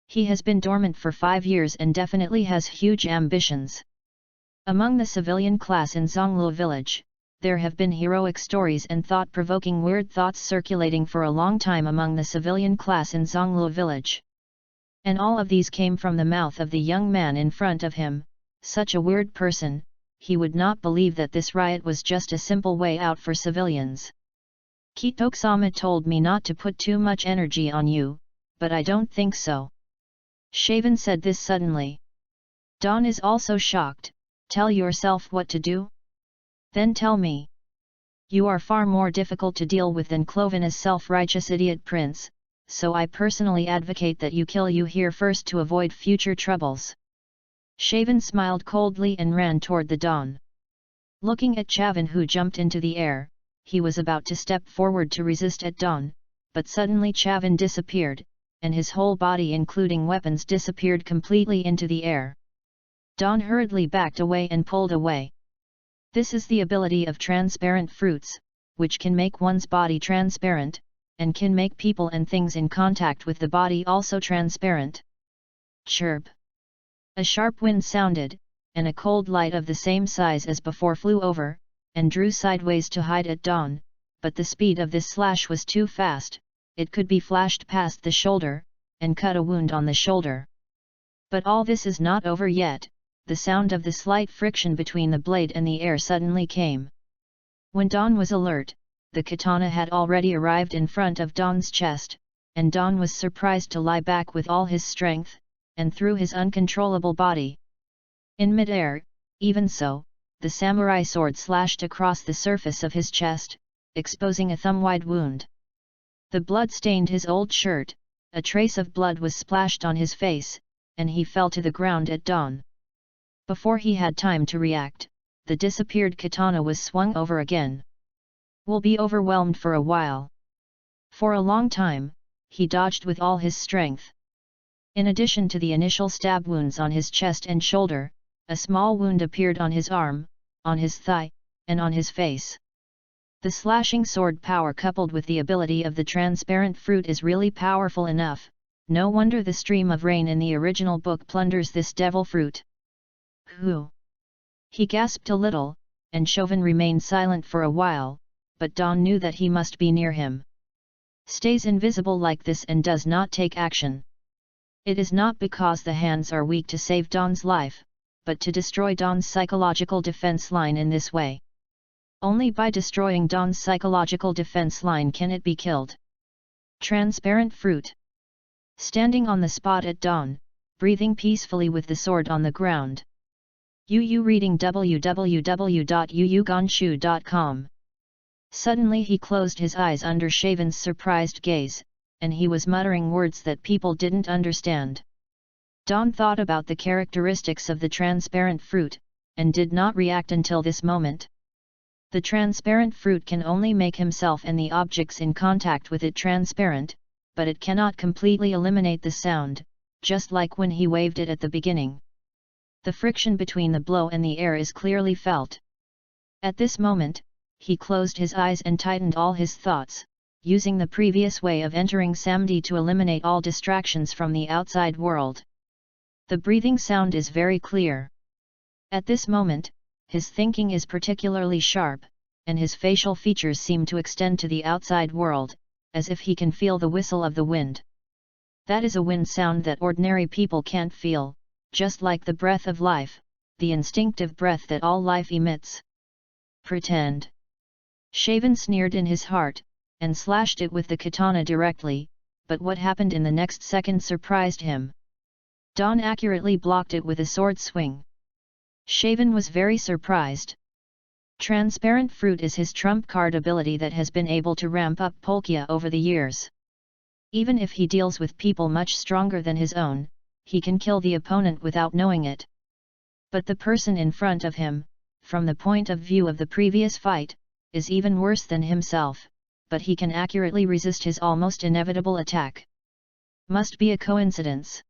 He has been dormant for 5 years and definitely has huge ambitions. Among the civilian class in Zongluo village, there have been heroic stories and thought-provoking weird thoughts circulating for a long time among the civilian class in Zongluo village. And all of these came from the mouth of the young man in front of him, such a weird person, he would not believe that this riot was just a simple way out for civilians. Kitoksama told me not to put too much energy on you, but I don't think so. Shaven said this suddenly. Dawn is also shocked. Tell yourself what to do? Then tell me. You are far more difficult to deal with than Clovina's self-righteous idiot prince, so I personally advocate that you kill you here first to avoid future troubles. Shaven smiled coldly and ran toward the Dawn. Looking at Chavin who jumped into the air, he was about to step forward to resist at Dawn, but suddenly Chavin disappeared, and his whole body including weapons disappeared completely into the air. Dawn hurriedly backed away and pulled away. This is the ability of transparent fruits, which can make one's body transparent, and can make people and things in contact with the body also transparent. Chirp! A sharp wind sounded, and a cold light of the same size as before flew over, and drew sideways to hide at Dawn, but the speed of this slash was too fast, it could be flashed past the shoulder, and cut a wound on the shoulder. But all this is not over yet. The sound of the slight friction between the blade and the air suddenly came. When Dawn was alert, the katana had already arrived in front of Dawn's chest, and Dawn was surprised to lie back with all his strength, and through his uncontrollable body. In mid-air, even so, the samurai sword slashed across the surface of his chest, exposing a thumb-wide wound. The blood stained his old shirt, a trace of blood was splashed on his face, and he fell to the ground at Dawn. Before he had time to react, the disappeared katana was swung over again. Will be overwhelmed for a while. For a long time, he dodged with all his strength. In addition to the initial stab wounds on his chest and shoulder, a small wound appeared on his arm, on his thigh, and on his face. The slashing sword power coupled with the ability of the transparent fruit is really powerful enough, no wonder the stream of rain in the original book plunders this devil fruit. Who? He gasped a little, and Chauvin remained silent for a while, but Dawn knew that he must be near him. Stays invisible like this and does not take action. It is not because the hands are weak to save Dawn's life, but to destroy Dawn's psychological defense line in this way. Only by destroying Dawn's psychological defense line can it be killed. Transparent fruit. Standing on the spot at dawn, breathing peacefully with the sword on the ground. Yu reading www.yuyugonshu.com. Suddenly he closed his eyes under Shaven's surprised gaze, and he was muttering words that people didn't understand. Dawn thought about the characteristics of the transparent fruit, and did not react until this moment. The transparent fruit can only make himself and the objects in contact with it transparent, but it cannot completely eliminate the sound, just like when he waved it at the beginning. The friction between the blow and the air is clearly felt. At this moment, he closed his eyes and tightened all his thoughts, using the previous way of entering Samadhi to eliminate all distractions from the outside world. The breathing sound is very clear. At this moment, his thinking is particularly sharp, and his facial features seem to extend to the outside world, as if he can feel the whistle of the wind. That is a wind sound that ordinary people can't feel, just like the breath of life, the instinctive breath that all life emits. Pretend. Shaven sneered in his heart, and slashed it with the katana directly, but what happened in the next second surprised him. Dawn accurately blocked it with a sword swing. Shaven was very surprised. Transparent fruit is his trump card ability that has been able to ramp up Polkia over the years. Even if he deals with people much stronger than his own, he can kill the opponent without knowing it. But the person in front of him, from the point of view of the previous fight, is even worse than himself, but he can accurately resist his almost inevitable attack. Must be a coincidence.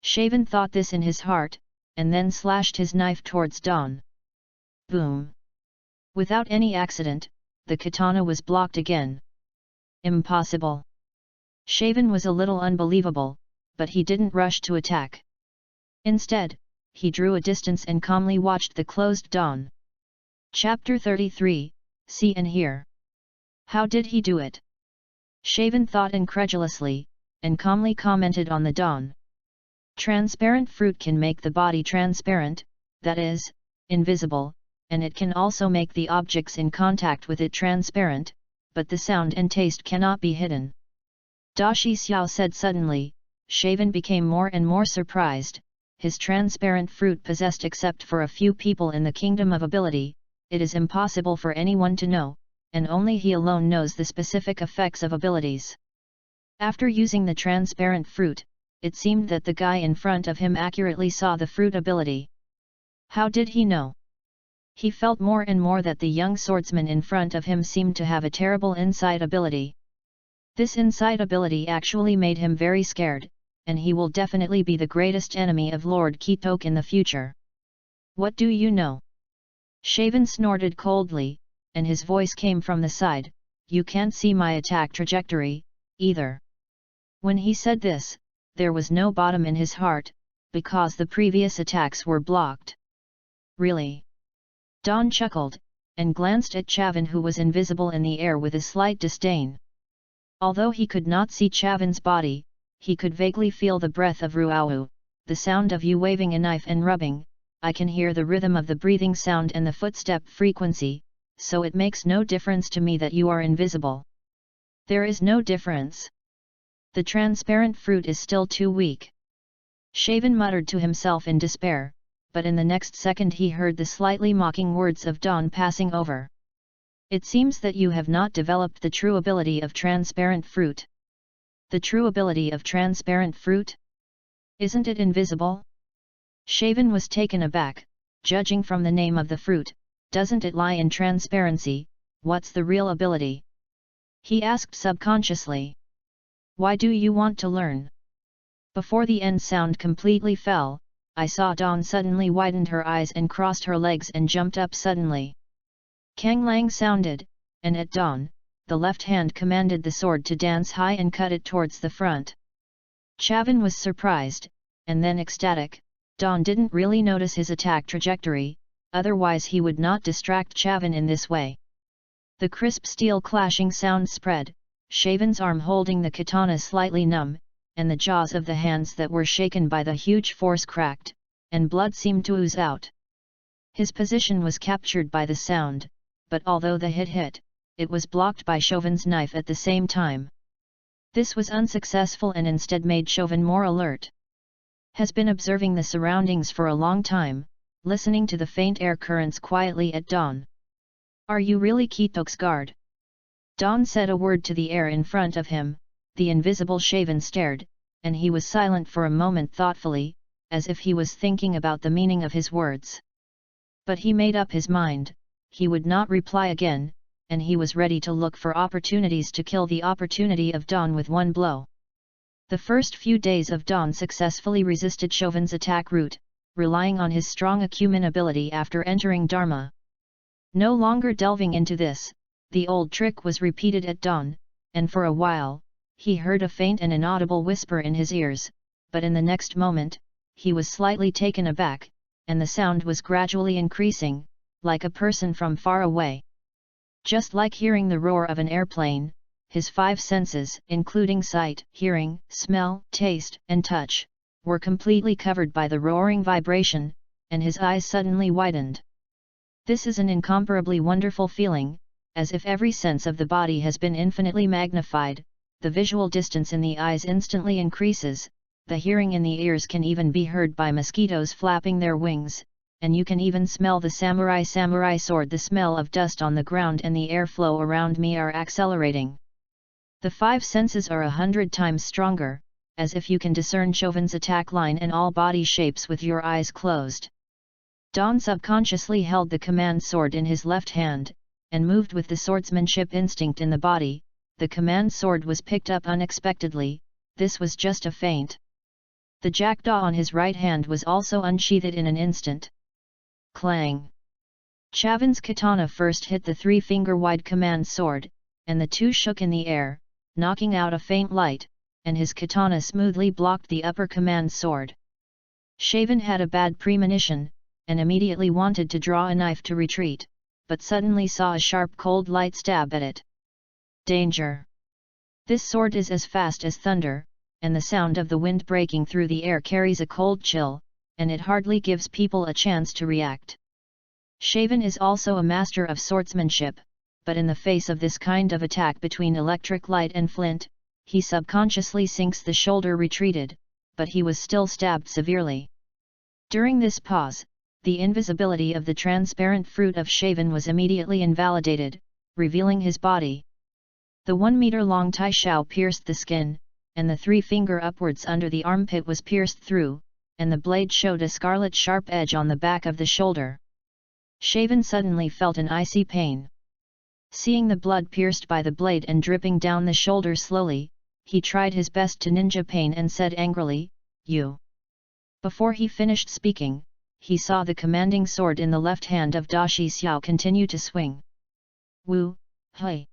Shaven thought this in his heart, and then slashed his knife towards Dawn. Boom! Without any accident, the katana was blocked again. Impossible! Shaven was a little unbelievable, but he didn't rush to attack. Instead, he drew a distance and calmly watched the closed Dawn. Chapter 33, See and Hear. How did he do it? Shaven thought incredulously, and calmly commented on the Dawn. Transparent fruit can make the body transparent, that is, invisible, and it can also make the objects in contact with it transparent, but the sound and taste cannot be hidden. Da Shi Xiao said suddenly. Shaven became more and more surprised. His transparent fruit possessed except for a few people in the kingdom of ability, it is impossible for anyone to know, and only he alone knows the specific effects of abilities. After using the transparent fruit, it seemed that the guy in front of him accurately saw the fruit ability. How did he know? He felt more and more that the young swordsman in front of him seemed to have a terrible insight ability. This insight ability actually made him very scared, and he will definitely be the greatest enemy of Lord Kitok in the future. What do you know? Shaven snorted coldly, and his voice came from the side, You can't see my attack trajectory, either. When he said this, there was no bottom in his heart, because the previous attacks were blocked. Really? Dawn chuckled, and glanced at Chavin who was invisible in the air with a slight disdain. Although he could not see Chavin's body, he could vaguely feel the breath of Ruao, the sound of you waving a knife and rubbing. I can hear the rhythm of the breathing sound and the footstep frequency, so it makes no difference to me that you are invisible. There is no difference. The transparent fruit is still too weak. Shaven muttered to himself in despair, but in the next second he heard the slightly mocking words of Dawn passing over. It seems that you have not developed the true ability of transparent fruit. The true ability of transparent fruit? Isn't it invisible? Shaven was taken aback, judging from the name of the fruit, doesn't it lie in transparency? What's the real ability? He asked subconsciously. Why do you want to learn? Before the end sound completely fell, I saw Dawn suddenly widened her eyes and crossed her legs and jumped up suddenly. Kang Lang sounded, and at dawn, the left hand commanded the sword to dance high and cut it towards the front. Chavin was surprised, and then ecstatic. Dawn didn't really notice his attack trajectory, otherwise he would not distract Chavin in this way. The crisp steel clashing sound spread, Shaven's arm holding the katana slightly numb, and the jaws of the hands that were shaken by the huge force cracked, and blood seemed to ooze out. His position was captured by the sound, but although the hit, it was blocked by Chauvin's knife at the same time. This was unsuccessful and instead made Chauvin more alert. Has been observing the surroundings for a long time, listening to the faint air currents quietly at dawn. Are you really Kitok's guard? Dawn said a word to the air in front of him. The invisible Chauvin stared, and he was silent for a moment thoughtfully, as if he was thinking about the meaning of his words. But he made up his mind, he would not reply again, and he was ready to look for opportunities to kill the opportunity of dawn with one blow. The first few days of dawn successfully resisted Chauvin's attack route, relying on his strong acumen ability after entering Dharma. No longer delving into this, the old trick was repeated at dawn, and for a while, he heard a faint and inaudible whisper in his ears, but in the next moment, he was slightly taken aback, and the sound was gradually increasing, like a person from far away. Just like hearing the roar of an airplane, his five senses, including sight, hearing, smell, taste, and touch, were completely covered by the roaring vibration, and his eyes suddenly widened. This is an incomparably wonderful feeling, as if every sense of the body has been infinitely magnified, the visual distance in the eyes instantly increases, the hearing in the ears can even be heard by mosquitoes flapping their wings, and you can even smell the samurai sword. The smell of dust on the ground and the airflow around me are accelerating. The five senses are 100 times stronger, as if you can discern Chauvin's attack line and all body shapes with your eyes closed. Dawn subconsciously held the command sword in his left hand, and moved with the swordsmanship instinct in the body. The command sword was picked up unexpectedly, this was just a feint. The jackdaw on his right hand was also unsheathed in an instant. Clang! Chauvin's katana first hit the 3-finger-wide command sword, and the two shook in the air, knocking out a faint light, and his katana smoothly blocked the upper command sword. Chauvin had a bad premonition, and immediately wanted to draw a knife to retreat, but suddenly saw a sharp cold light stab at it. Danger! This sword is as fast as thunder, and the sound of the wind breaking through the air carries a cold chill, and it hardly gives people a chance to react. Chauvin is also a master of swordsmanship, but in the face of this kind of attack between electric light and flint, he subconsciously thinks the shoulder retreated, but he was still stabbed severely. During this pause, the invisibility of the transparent fruit of Chauvin was immediately invalidated, revealing his body. The 1-meter-long tai shao pierced the skin, and the 3-finger upwards under the armpit was pierced through, and the blade showed a scarlet sharp edge on the back of the shoulder. Chauvin suddenly felt an icy pain. Seeing the blood pierced by the blade and dripping down the shoulder slowly, he tried his best to ninja pain and said angrily, "You." Before he finished speaking, he saw the commanding sword in the left hand of Dashi Xiao continue to swing. Wu, hui.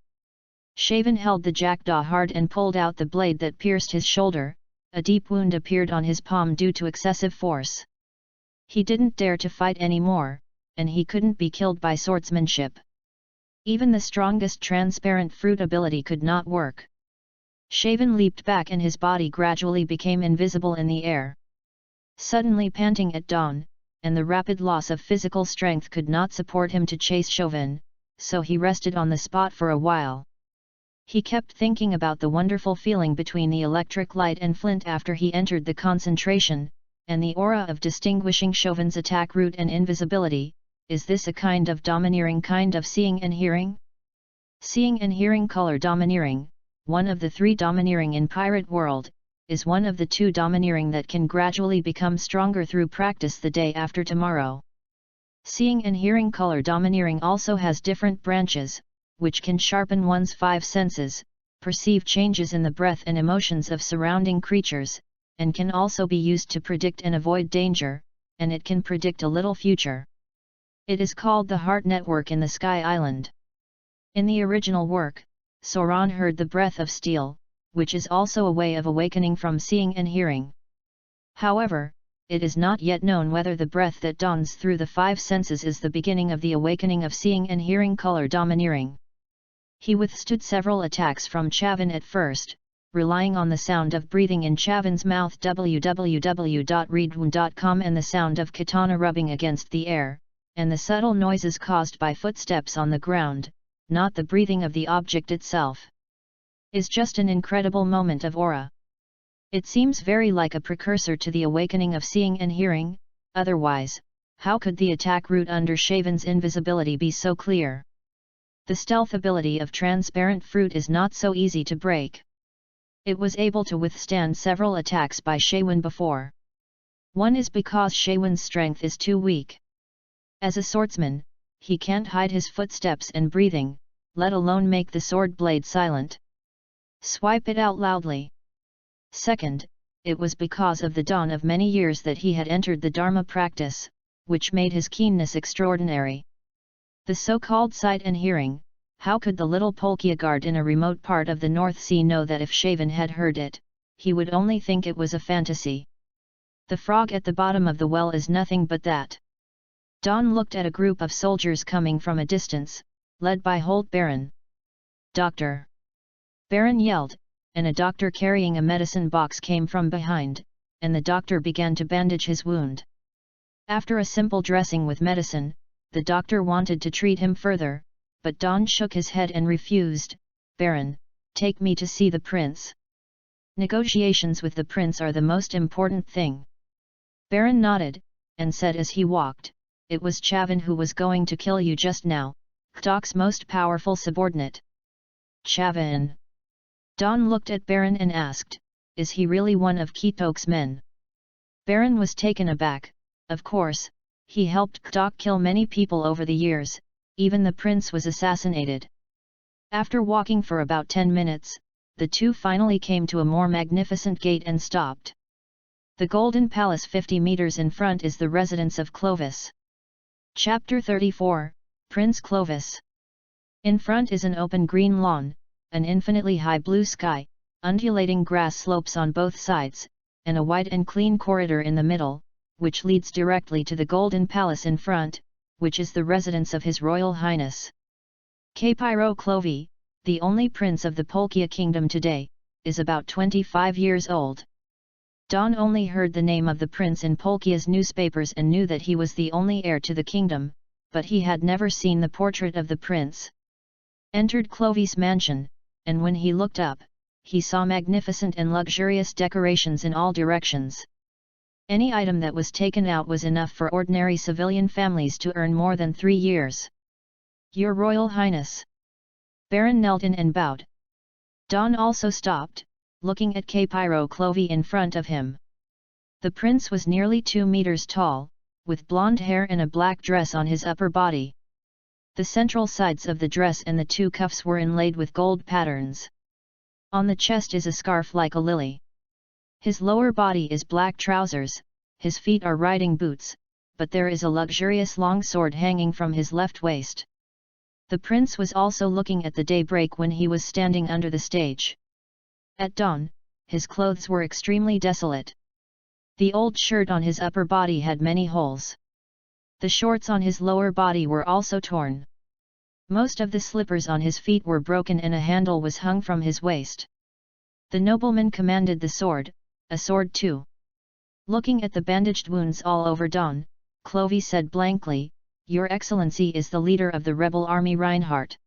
Chauvin held the jackdaw hard and pulled out the blade that pierced his shoulder. A deep wound appeared on his palm due to excessive force. He didn't dare to fight anymore, and he couldn't be killed by swordsmanship. Even the strongest transparent fruit ability could not work. Chauvin leaped back and his body gradually became invisible in the air. Suddenly panting at dawn, and the rapid loss of physical strength could not support him to chase Chauvin, so he rested on the spot for a while. He kept thinking about the wonderful feeling between the electric light and flint after he entered the concentration, and the aura of distinguishing Chauvin's attack route and invisibility. Is this a kind of domineering kind of seeing and hearing? Seeing and hearing color domineering, one of the 3 domineering in pirate world, is one of the 2 domineering that can gradually become stronger through practice the day after tomorrow. Seeing and hearing color domineering also has different branches, which can sharpen one's 5 senses, perceive changes in the breath and emotions of surrounding creatures, and can also be used to predict and avoid danger, and it can predict a little future. It is called the Heart Network in the Sky Island. In the original work, Sauron heard the breath of steel, which is also a way of awakening from seeing and hearing. However, it is not yet known whether the breath that dawns through the 5 senses is the beginning of the awakening of seeing and hearing color domineering. He withstood several attacks from Chauvin at first, relying on the sound of breathing in Chavin's mouth www.readaloud.com and the sound of katana rubbing against the air, and the subtle noises caused by footsteps on the ground, not the breathing of the object itself, is just an incredible moment of aura. It seems very like a precursor to the awakening of seeing and hearing, otherwise, how could the attack route under Chavin's invisibility be so clear? The stealth ability of transparent fruit is not so easy to break. It was able to withstand several attacks by Chaven before. One is because Chavin's strength is too weak. As a swordsman, he can't hide his footsteps and breathing, let alone make the sword blade silent. Swipe it out loudly. Second, it was because of the dawn of many years that he had entered the Dharma practice, which made his keenness extraordinary. The so-called sight and hearing, how could the little Polkia guard in a remote part of the North Sea know that if Chaven had heard it, he would only think it was a fantasy? The frog at the bottom of the well is nothing but that. Don looked at a group of soldiers coming from a distance, led by Holt Baron. "Doctor!" Baron yelled, and a doctor carrying a medicine box came from behind, and the doctor began to bandage his wound. After a simple dressing with medicine, the doctor wanted to treat him further, but Don shook his head and refused. "Baron, take me to see the prince. Negotiations with the prince are the most important thing." Baron nodded, and said as he walked, "It was Chavin who was going to kill you just now, Kdok's most powerful subordinate." "Chavin?" Don looked at Baron and asked, "Is he really one of Kdok's men?" Baron was taken aback. Of course, he helped Kdok kill many people over the years, even the prince was assassinated. After walking for about 10 minutes, the two finally came to a more magnificent gate and stopped. The Golden Palace 50 meters in front is the residence of Clovis. Chapter 34, Prince Clovis. In front is an open green lawn, an infinitely high blue sky, undulating grass slopes on both sides, and a wide and clean corridor in the middle, which leads directly to the Golden Palace in front, which is the residence of His Royal Highness. Caipyro Clovi, the only prince of the Polkia kingdom today, is about 25 years old. Don only heard the name of the prince in Polkia's newspapers and knew that he was the only heir to the kingdom, but he had never seen the portrait of the prince. Entered Clovi's mansion, and when he looked up, he saw magnificent and luxurious decorations in all directions. Any item that was taken out was enough for ordinary civilian families to earn more than 3 years. "Your Royal Highness." Baron knelt in and bowed. Don also stopped, looking at Caipyro Clovi in front of him. The prince was nearly 2 meters tall, with blonde hair and a black dress on his upper body. The central sides of the dress and the 2 cuffs were inlaid with gold patterns. On the chest is a scarf like a lily. His lower body is black trousers, his feet are riding boots, but there is a luxurious long sword hanging from his left waist. The prince was also looking at the daybreak when he was standing under the stage. At dawn, his clothes were extremely desolate. The old shirt on his upper body had many holes. The shorts on his lower body were also torn. Most of the slippers on his feet were broken and a handle was hung from his waist. The nobleman commanded the sword, a sword too. Looking at the bandaged wounds all over Don, Clovi said blankly, "Your Excellency is the leader of the rebel army Reinhardt."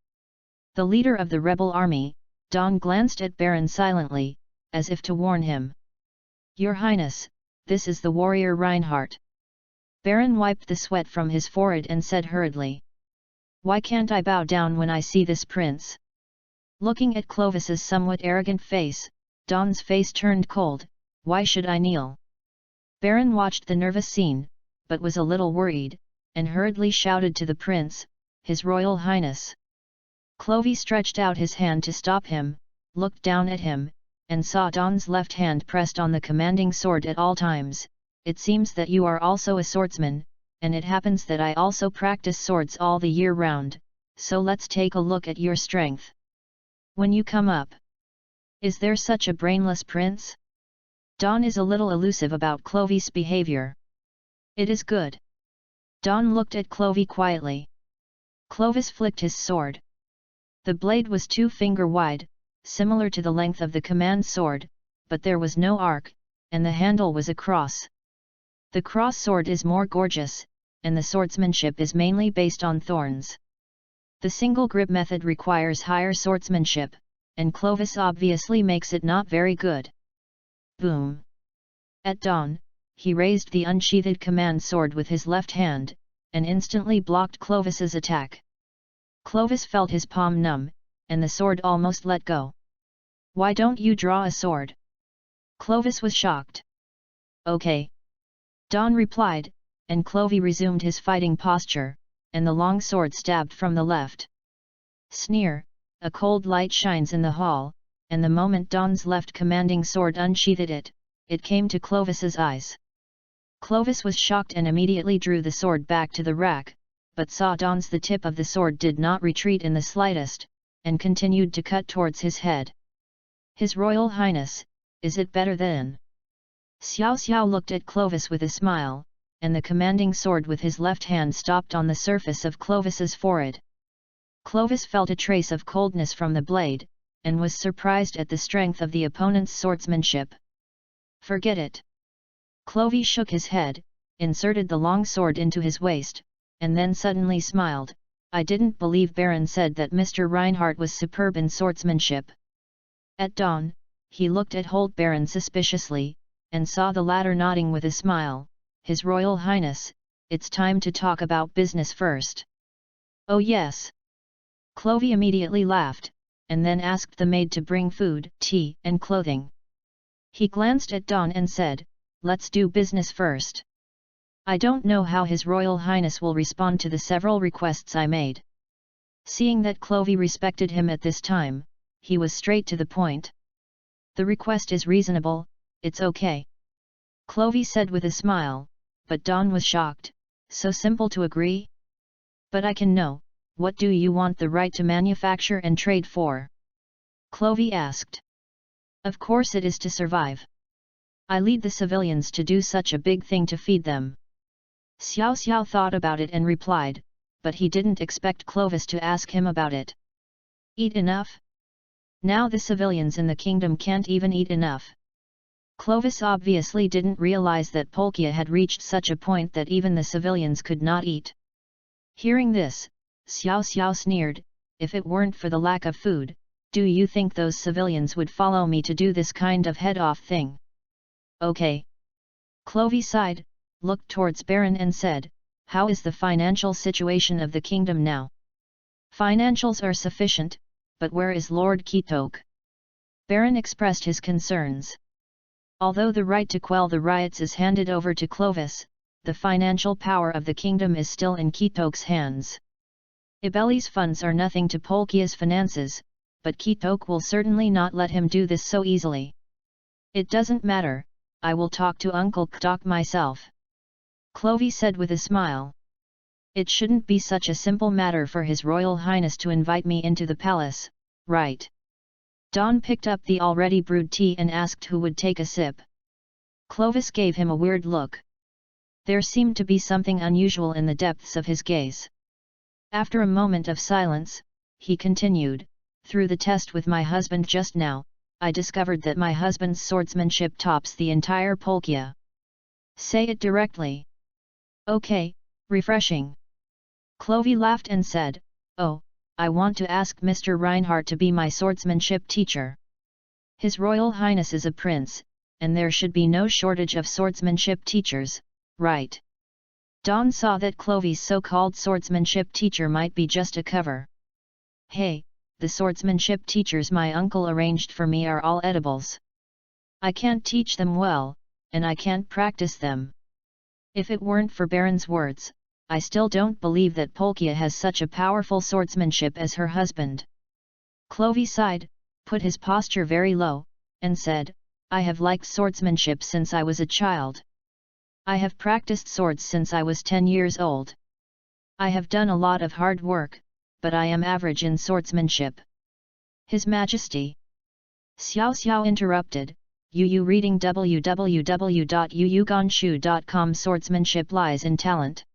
The leader of the rebel army. Don glanced at Baron silently, as if to warn him. "Your Highness, this is the warrior Reinhardt." Baron wiped the sweat from his forehead and said hurriedly, "Why can't I bow down when I see this prince?" Looking at Clovis's somewhat arrogant face, Don's face turned cold. "Why should I kneel?" Baron watched the nervous scene, but was a little worried, and hurriedly shouted to the prince, "His Royal Highness." Clovi stretched out his hand to stop him, looked down at him, and saw Don's left hand pressed on the commanding sword at all times. "It seems that you are also a swordsman, and it happens that I also practice swords all the year round, so let's take a look at your strength. When you come up. Is there such a brainless prince?" Don is a little elusive about Clovi's behavior. "It is good." Don looked at Clovi quietly. Clovis flicked his sword. The blade was 2 finger wide, similar to the length of the command sword, but there was no arc, and the handle was a cross. The cross sword is more gorgeous, and the swordsmanship is mainly based on thorns. The single grip method requires higher swordsmanship, and Clovis obviously makes it not very good. Boom! At dawn, he raised the unsheathed command sword with his left hand, and instantly blocked Clovis's attack. Clovis felt his palm numb, and the sword almost let go. "Why don't you draw a sword?" Clovis was shocked. "Okay." Dawn replied, and Clovy resumed his fighting posture, and the long sword stabbed from the left. Sneer, a cold light shines in the hall, and the moment Dawn's left commanding sword unsheathed it came to Clovis's eyes. Clovis was shocked and immediately drew the sword back to the rack, but saw Dawn's the tip of the sword did not retreat in the slightest, and continued to cut towards his head. "His Royal Highness, is it better than?" Xiao Xiao looked at Clovis with a smile, and the commanding sword with his left hand stopped on the surface of Clovis's forehead. Clovis felt a trace of coldness from the blade, and was surprised at the strength of the opponent's swordsmanship. "Forget it." Clovy shook his head, inserted the long sword into his waist, and then suddenly smiled. "I didn't believe Baron said that Mr. Reinhardt was superb in swordsmanship." At dawn, he looked at Holt Baron suspiciously, and saw the latter nodding with a smile. "His Royal Highness, it's time to talk about business first." "Oh yes." Clovy immediately laughed, and then asked the maid to bring food, tea, and clothing. He glanced at Dawn and said, "Let's do business first. I don't know how His Royal Highness will respond to the several requests I made." Seeing that Clovy respected him at this time, he was straight to the point. "The request is reasonable, it's okay," Clovy said with a smile, but Dawn was shocked. "So simple to agree? But I can know, what do you want the right to manufacture and trade for?" Clovy asked. "Of course it is to survive. I lead the civilians to do such a big thing to feed them." Xiao Xiao thought about it and replied, but he didn't expect Clovis to ask him about it. "Eat enough? Now the civilians in the kingdom can't even eat enough." Clovis obviously didn't realize that Polkia had reached such a point that even the civilians could not eat. Hearing this, Xiao Xiao sneered, "If it weren't for the lack of food, do you think those civilians would follow me to do this kind of head-off thing?" "Okay." Clovy sighed, looked towards Baron and said, "How is the financial situation of the kingdom now?" "Financials are sufficient, but where is Lord Kitok?" Baron expressed his concerns. Although the right to quell the riots is handed over to Clovis, the financial power of the kingdom is still in Kitok's hands. Ibeli's funds are nothing to Polkia's finances, but Kitok will certainly not let him do this so easily. "It doesn't matter, I will talk to Uncle Ktok myself," Clovy said with a smile. "It shouldn't be such a simple matter for His Royal Highness to invite me into the palace, right?" Dawn picked up the already brewed tea and asked who would take a sip. Clovis gave him a weird look. There seemed to be something unusual in the depths of his gaze. After a moment of silence, he continued, "Through the test with my husband just now, I discovered that my husband's swordsmanship tops the entire Polkia." "Say it directly." "Okay, refreshing." Clovy laughed and said, "Oh, I want to ask Mr. Reinhardt to be my swordsmanship teacher. His Royal Highness is a prince, and there should be no shortage of swordsmanship teachers, right?" Dawn saw that Clovy's so-called swordsmanship teacher might be just a cover. "Hey, the swordsmanship teachers my uncle arranged for me are all edibles. I can't teach them well, and I can't practice them. If it weren't for Baron's words, I still don't believe that Polkia has such a powerful swordsmanship as her husband." Clovy sighed, put his posture very low, and said, "I have liked swordsmanship since I was a child. I have practiced swords since I was 10 years old. I have done a lot of hard work, but I am average in swordsmanship." "His Majesty." Xiao Xiao interrupted, "You reading www.yuyuganshu.com. Swordsmanship lies in talent.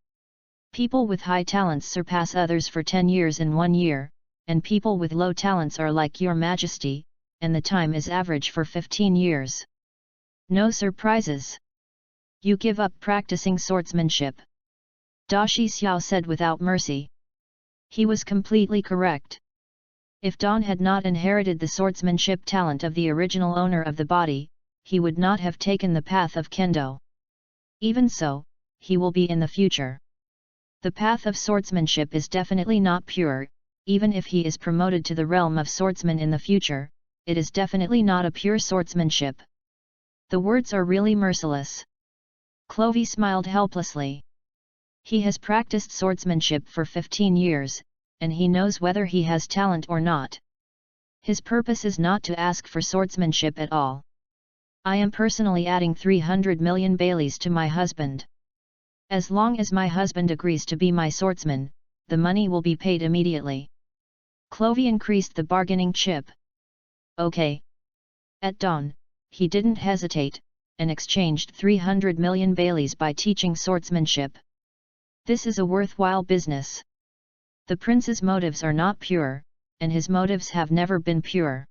People with high talents surpass others for 10 years in 1 year, and people with low talents are like your Majesty, and the time is average for 15 years. No surprises. You give up practicing swordsmanship. Da Xiao said without mercy. He was completely correct. If Don had not inherited the swordsmanship talent of the original owner of the body, he would not have taken the path of Kendo. Even so, he will be in the future. The path of swordsmanship is definitely not pure. Even if he is promoted to the realm of swordsman in the future, it is definitely not a pure swordsmanship. The words are really merciless. Clovey smiled helplessly. He has practiced swordsmanship for 15 years, and he knows whether he has talent or not. His purpose is not to ask for swordsmanship at all. I am personally adding 300 million Baileys to my husband. As long as my husband agrees to be my swordsman, the money will be paid immediately. Clovey increased the bargaining chip. Okay. At dawn, he didn't hesitate, and exchanged 300 million Baileys by teaching swordsmanship. This is a worthwhile business. The prince's motives are not pure, and his motives have never been pure.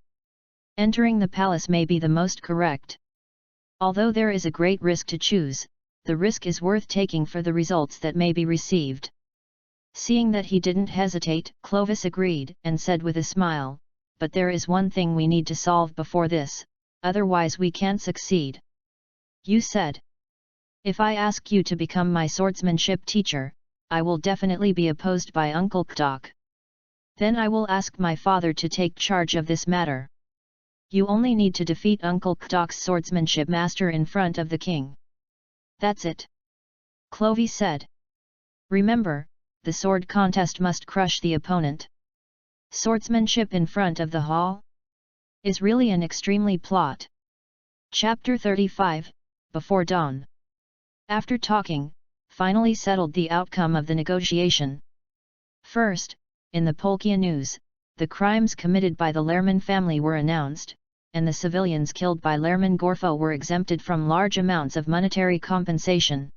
Entering the palace may be the most correct. Although there is a great risk to choose, the risk is worth taking for the results that may be received. Seeing that he didn't hesitate, Clovis agreed and said with a smile, "But there is one thing we need to solve before this, otherwise we can't succeed." You said. If I ask you to become my swordsmanship teacher, I will definitely be opposed by Uncle Ktok. Then I will ask my father to take charge of this matter. You only need to defeat Uncle Ktok's swordsmanship master in front of the king. That's it. Clovey said. Remember, the sword contest must crush the opponent. Swordsmanship in front of the hall? Is really an extremely plot. Chapter 35, Before Dawn. After talking, finally settled the outcome of the negotiation. First, in the Polkia news, the crimes committed by the Lerman family were announced, and the civilians killed by Lerman Gorfo were exempted from large amounts of monetary compensation.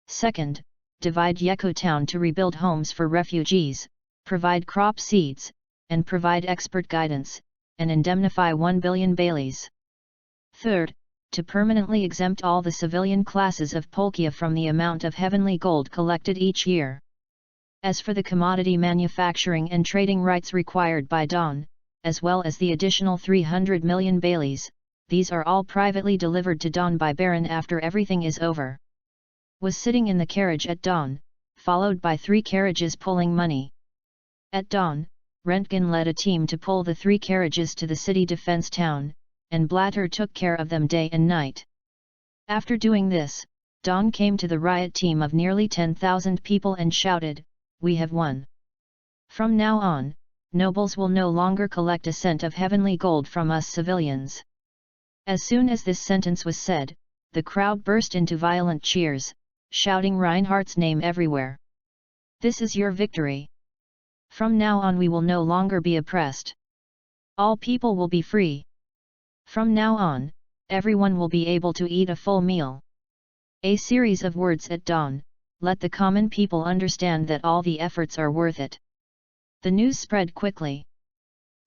Second, divide Yeko town to rebuild homes for refugees, provide crop seeds, and provide expert guidance, and indemnify 1 billion Baileys. Third, to permanently exempt all the civilian classes of Polkia from the amount of heavenly gold collected each year. As for the commodity manufacturing and trading rights required by Don, as well as the additional 300 million Baileys, these are all privately delivered to Don by Baron after everything is over. Was sitting in the carriage at dawn, followed by 3 carriages pulling money. At dawn, Rentgen led a team to pull the 3 carriages to the city defense town, and Blatter took care of them day and night. After doing this, Don came to the riot team of nearly 10,000 people and shouted, "We have won. From now on, nobles will no longer collect a cent of heavenly gold from us civilians." As soon as this sentence was said, the crowd burst into violent cheers, shouting Reinhardt's name everywhere. "This is your victory. From now on we will no longer be oppressed. All people will be free. From now on, everyone will be able to eat a full meal." A series of words at dawn, let the common people understand that all the efforts are worth it. The news spread quickly.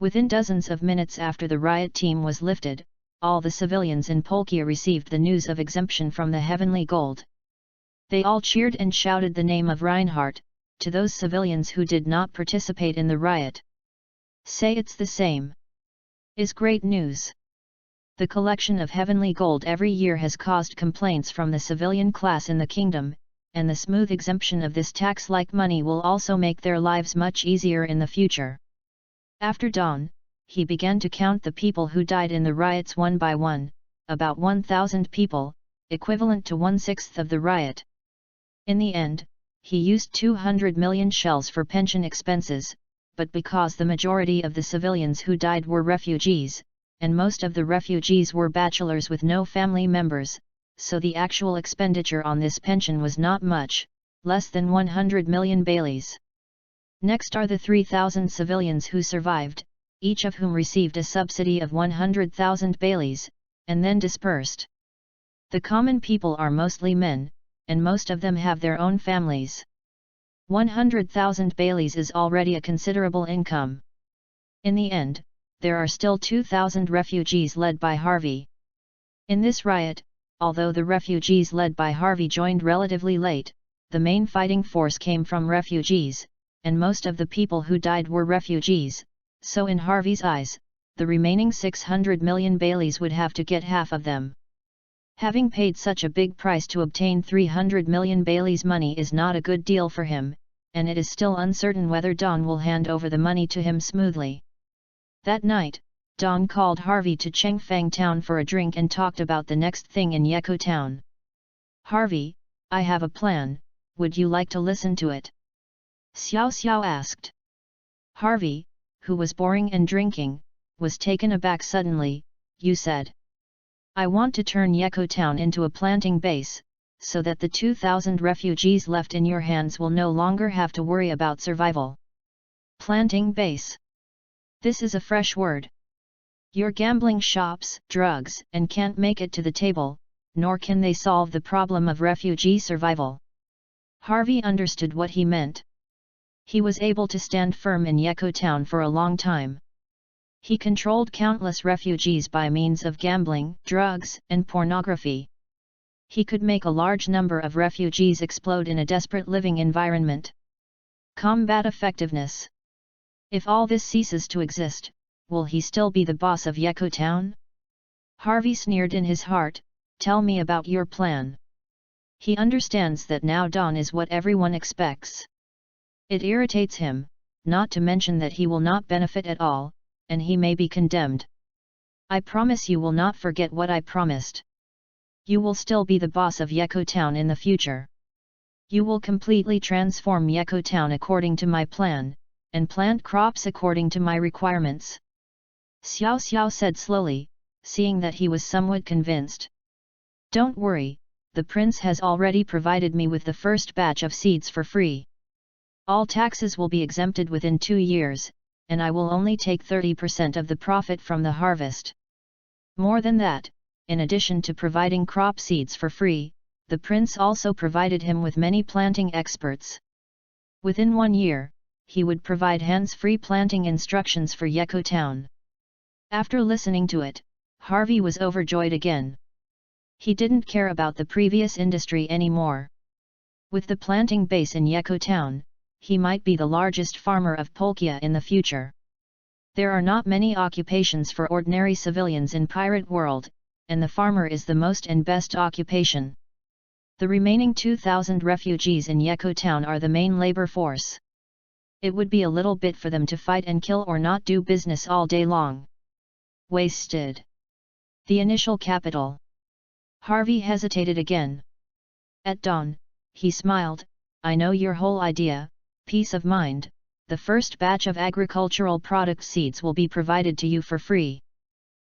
Within dozens of minutes after the riot team was lifted, all the civilians in Polkia received the news of exemption from the heavenly gold. They all cheered and shouted the name of Reinhardt, to those civilians who did not participate in the riot. Say it's the same. Is great news. The collection of heavenly gold every year has caused complaints from the civilian class in the kingdom, and the smooth exemption of this tax-like money will also make their lives much easier in the future. After dawn, he began to count the people who died in the riots one by one, about 1,000 people, equivalent to 1/6 of the riot. In the end, he used 200 million shells for pension expenses, but because the majority of the civilians who died were refugees, and most of the refugees were bachelors with no family members, so the actual expenditure on this pension was not much, less than 100 million Baileys. Next are the 3,000 civilians who survived, each of whom received a subsidy of 100,000 Baileys, and then dispersed. The common people are mostly men, and most of them have their own families. 100,000 Baileys is already a considerable income. In the end, there are still 2,000 refugees led by Harvey. In this riot, although the refugees led by Harvey joined relatively late, the main fighting force came from refugees, and most of the people who died were refugees, so in Harvey's eyes, the remaining 600 million Baileys would have to get half of them. Having paid such a big price to obtain 300 million Baileys' money is not a good deal for him, and it is still uncertain whether Don will hand over the money to him smoothly. That night, Don called Harvey to Chengfang town for a drink and talked about the next thing in Yeko town. "Harvey, I have a plan, would you like to listen to it?" Xiao Xiao asked. Harvey, who was boring and drinking, was taken aback suddenly. "You said." "I want to turn Yeko town into a planting base, so that the 2,000 refugees left in your hands will no longer have to worry about survival." Planting base. This is a fresh word. You're gambling shops, drugs, and can't make it to the table, nor can they solve the problem of refugee survival. Harvey understood what he meant. He was able to stand firm in Yeko town for a long time. He controlled countless refugees by means of gambling, drugs, and pornography. He could make a large number of refugees explode in a desperate living environment. Combat effectiveness. If all this ceases to exist, will he still be the boss of Yeko town? Harvey sneered in his heart. "Tell me about your plan." He understands that now Don is what everyone expects. It irritates him, not to mention that he will not benefit at all, and he may be condemned. "I promise you will not forget what I promised. You will still be the boss of Yeko town in the future. You will completely transform Yeko town according to my plan, and plant crops according to my requirements." Xiao Xiao said slowly, seeing that he was somewhat convinced. "Don't worry, the prince has already provided me with the first batch of seeds for free. All taxes will be exempted within 2 years, and I will only take 30% of the profit from the harvest. More than that, in addition to providing crop seeds for free, the prince also provided him with many planting experts. Within 1 year, he would provide hands-free planting instructions for Yeko town." After listening to it, Harvey was overjoyed again. He didn't care about the previous industry anymore. With the planting base in Yeko town, he might be the largest farmer of Polkia in the future. There are not many occupations for ordinary civilians in Pirate World, and the farmer is the most and best occupation. The remaining 2,000 refugees in Yeko town are the main labor force. It would be a little bit for them to fight and kill or not do business all day long. Wasted. The initial capital. Harvey hesitated again. At dawn, he smiled. "I know your whole idea, peace of mind. The first batch of agricultural product seeds will be provided to you for free.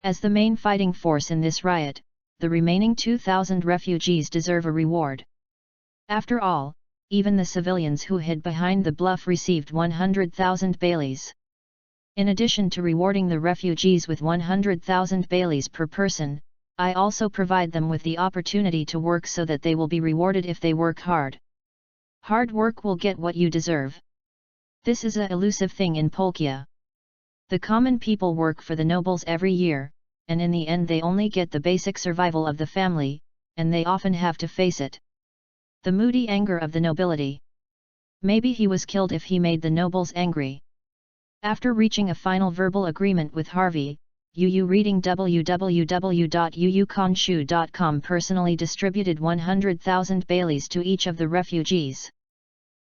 As the main fighting force in this riot, the remaining 2,000 refugees deserve a reward. After all, even the civilians who hid behind the bluff received 100,000 Baileys. In addition to rewarding the refugees with 100,000 Baileys per person, I also provide them with the opportunity to work so that they will be rewarded if they work hard. Hard work will get what you deserve. This is a elusive thing in Polkia. The common people work for the nobles every year, and in the end they only get the basic survival of the family, and they often have to face it. The moody anger of the nobility. Maybe he was killed if he made the nobles angry." After reaching a final verbal agreement with Harvey, Yu reading www.yuyukanshu.com personally distributed 100,000 Baileys to each of the refugees.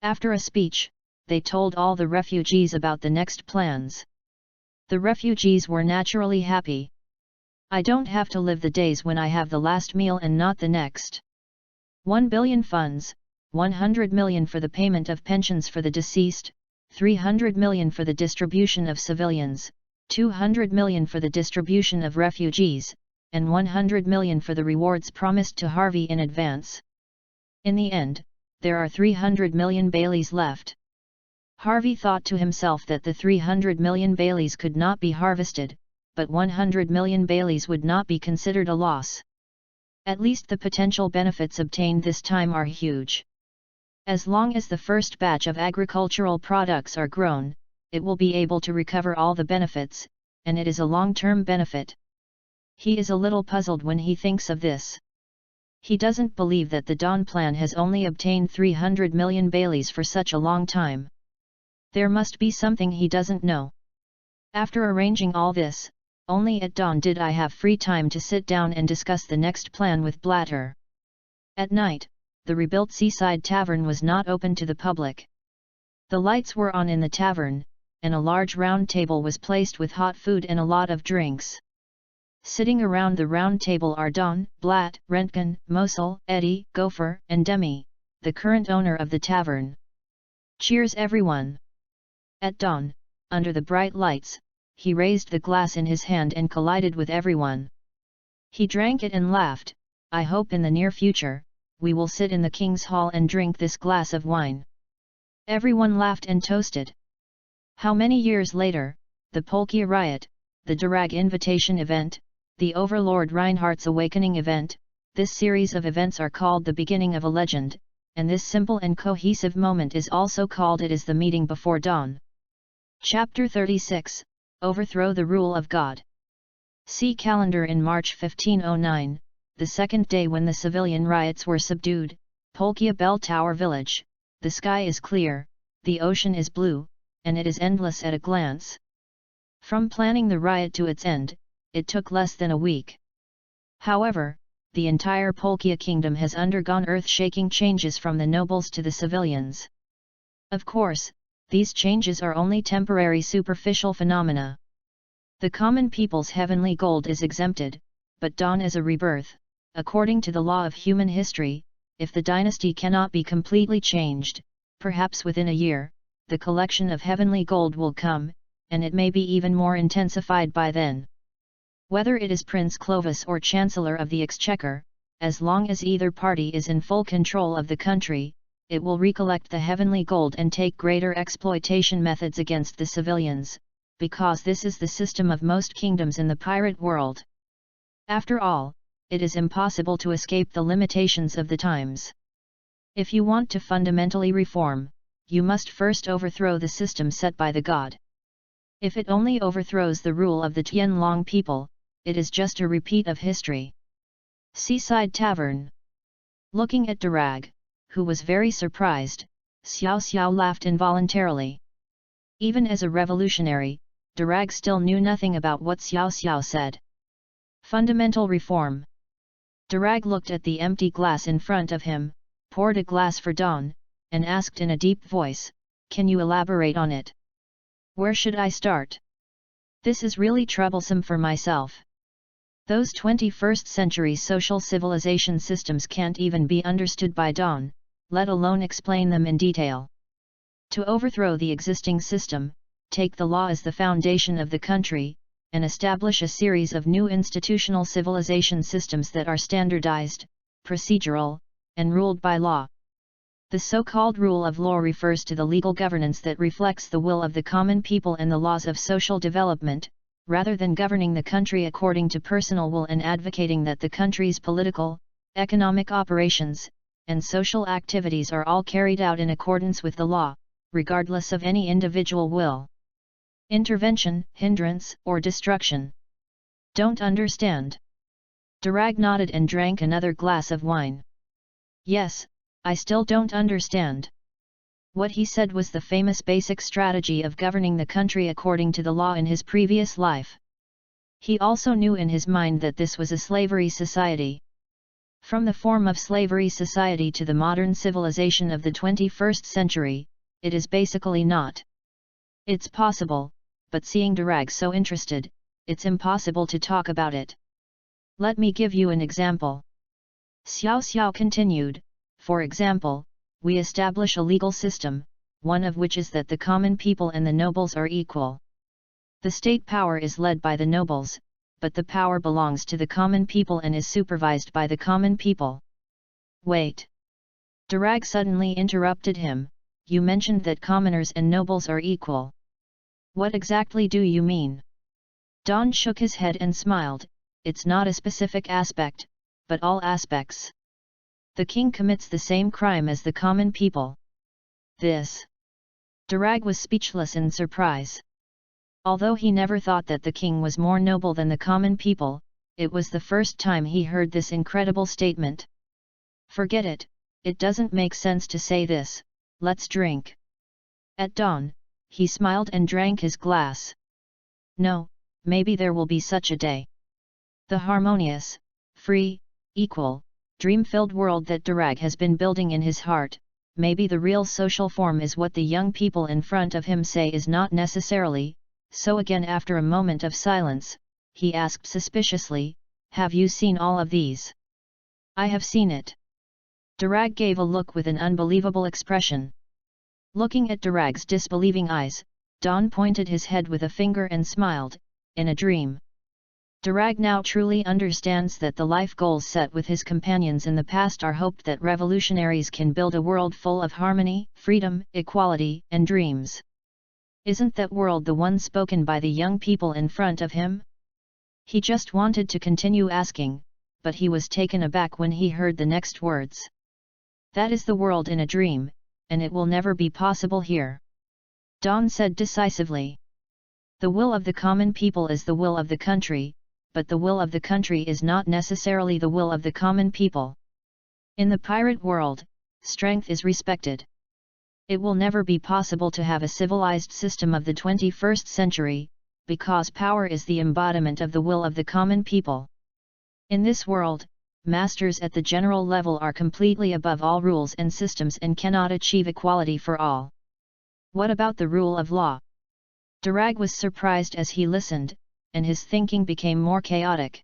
After a speech, they told all the refugees about the next plans. The refugees were naturally happy. "I don't have to live the days when I have the last meal and not the next. 1 billion funds, 100 million for the payment of pensions for the deceased, 300 million for the distribution of civilians, 200 million for the distribution of refugees, and 100 million for the rewards promised to Harvey in advance. In the end, there are 300 million Baileys left." Harvey thought to himself that the 300 million Baileys could not be harvested, but 100 million Baileys would not be considered a loss. At least the potential benefits obtained this time are huge. As long as the first batch of agricultural products are grown, it will be able to recover all the benefits, and it is a long-term benefit. He is a little puzzled when he thinks of this. He doesn't believe that the Dawn plan has only obtained 300 million Baileys for such a long time. There must be something he doesn't know. After arranging all this, only at dawn did I have free time to sit down and discuss the next plan with Blatter. At night, the rebuilt seaside tavern was not open to the public. The lights were on in the tavern, and a large round table was placed with hot food and a lot of drinks. Sitting around the round table are Don, Blatt, Rentgen, Mosel, Eddie, Gopher, and Demi, the current owner of the tavern. Cheers everyone! At dawn, under the bright lights, he raised the glass in his hand and collided with everyone. He drank it and laughed. I hope in the near future, we will sit in the King's Hall and drink this glass of wine. Everyone laughed and toasted. How many years later, the Polkia riot, the Durag invitation event, the Overlord Reinhardt's awakening event, this series of events are called the beginning of a legend, and this simple and cohesive moment is also called it is the meeting before dawn. Chapter 36, Overthrow the Rule of God. See calendar in March 1509, the second day when the civilian riots were subdued, Polkia Bell Tower Village, the sky is clear, the ocean is blue, and it is endless at a glance. From planning the riot to its end, it took less than a week. However, the entire Polkia kingdom has undergone earth-shaking changes from the nobles to the civilians. Of course, these changes are only temporary superficial phenomena. The common people's heavenly gold is exempted, but dawn is a rebirth. According to the law of human history, if the dynasty cannot be completely changed, perhaps within a year, the collection of heavenly gold will come, and it may be even more intensified by then. Whether it is Prince Clovis or Chancellor of the Exchequer, as long as either party is in full control of the country, it will recollect the heavenly gold and take greater exploitation methods against the civilians, because this is the system of most kingdoms in the pirate world. After all, it is impossible to escape the limitations of the times. If you want to fundamentally reform, you must first overthrow the system set by the god. If it only overthrows the rule of the Tianlong people, it is just a repeat of history. Seaside Tavern. Looking at Durag, who was very surprised, Xiao Xiao laughed involuntarily. Even as a revolutionary, Durag still knew nothing about what Xiao Xiao said. Fundamental reform. Durag looked at the empty glass in front of him, poured a glass for Dawn, and asked in a deep voice, "Can you elaborate on it? Where should I start? This is really troublesome for myself. Those 21st century social civilization systems can't even be understood by Dawn, let alone explain them in detail. To overthrow the existing system, take the law as the foundation of the country, and establish a series of new institutional civilization systems that are standardized, procedural, and ruled by law. The so-called rule of law refers to the legal governance that reflects the will of the common people and the laws of social development, rather than governing the country according to personal will and advocating that the country's political, economic operations, and social activities are all carried out in accordance with the law, regardless of any individual will. Intervention, hindrance, or destruction. Don't understand. Durag nodded and drank another glass of wine. Yes, I still don't understand. What he said was the famous basic strategy of governing the country according to the law in his previous life. He also knew in his mind that this was a slavery society. From the form of slavery society to the modern civilization of the 21st century, it is basically not. It's possible, but seeing Durag so interested, it's impossible to talk about it. Let me give you an example. Xiao Xiao continued, for example, we establish a legal system, one of which is that the common people and the nobles are equal. The state power is led by the nobles, but the power belongs to the common people and is supervised by the common people. Wait! Durag suddenly interrupted him, you mentioned that commoners and nobles are equal. What exactly do you mean? Don shook his head and smiled, it's not a specific aspect, but all aspects. The king commits the same crime as the common people. This. Durag was speechless in surprise. Although he never thought that the king was more noble than the common people, it was the first time he heard this incredible statement. Forget it, it doesn't make sense to say this, let's drink. At dawn, he smiled and drank his glass. No, maybe there will be such a day. The harmonious, free, equal, dream-filled world that Durag has been building in his heart, maybe the real social form is what the young people in front of him say is not necessarily. So again, after a moment of silence, he asked suspiciously, have you seen all of these? I have seen it. Durag gave a look with an unbelievable expression. Looking at Durag's disbelieving eyes, Don pointed his head with a finger and smiled, in a dream. Durag now truly understands that the life goals set with his companions in the past are hoped that revolutionaries can build a world full of harmony, freedom, equality, and dreams. Isn't that world the one spoken by the young people in front of him? He just wanted to continue asking, but he was taken aback when he heard the next words. That is the world in a dream, and it will never be possible here. Don said decisively. The will of the common people is the will of the country, but the will of the country is not necessarily the will of the common people. In the pirate world, strength is respected. It will never be possible to have a civilized system of the 21st century, because power is the embodiment of the will of the common people. In this world, masters at the general level are completely above all rules and systems and cannot achieve equality for all. What about the rule of law? Durag was surprised as he listened, and his thinking became more chaotic.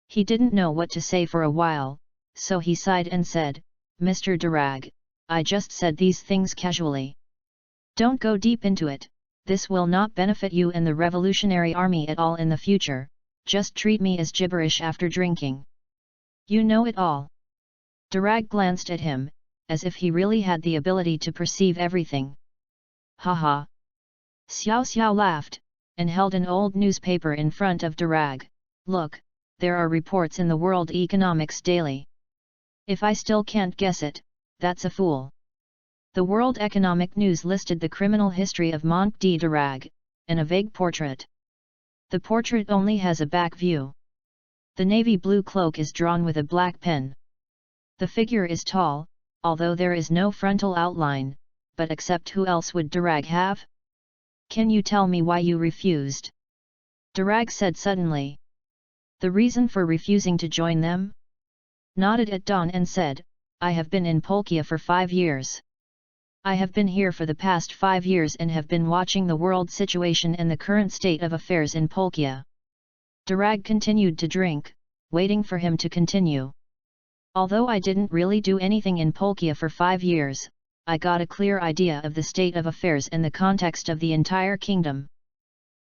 He didn't know what to say for a while, so he sighed and said, Mr. Durag, I just said these things casually. Don't go deep into it, this will not benefit you and the Revolutionary Army at all in the future, just treat me as gibberish after drinking. You know it all. Durag glanced at him, as if he really had the ability to perceive everything. Haha. Xiao Xiao laughed, and held an old newspaper in front of Durag. Look, there are reports in the World Economics Daily. If I still can't guess it, that's a fool. The World Economic News listed the criminal history of Mont de Durag, and a vague portrait. The portrait only has a back view. The navy blue cloak is drawn with a black pen. The figure is tall, although there is no frontal outline, but except who else would Durag have? Can you tell me why you refused? Durag said suddenly. The reason for refusing to join them? Nodded at Don and said, I have been in Polkia for 5 years. I have been here for the past 5 years and have been watching the world situation and the current state of affairs in Polkia. Durag continued to drink, waiting for him to continue. Although I didn't really do anything in Polkia for 5 years, I got a clear idea of the state of affairs and the context of the entire kingdom.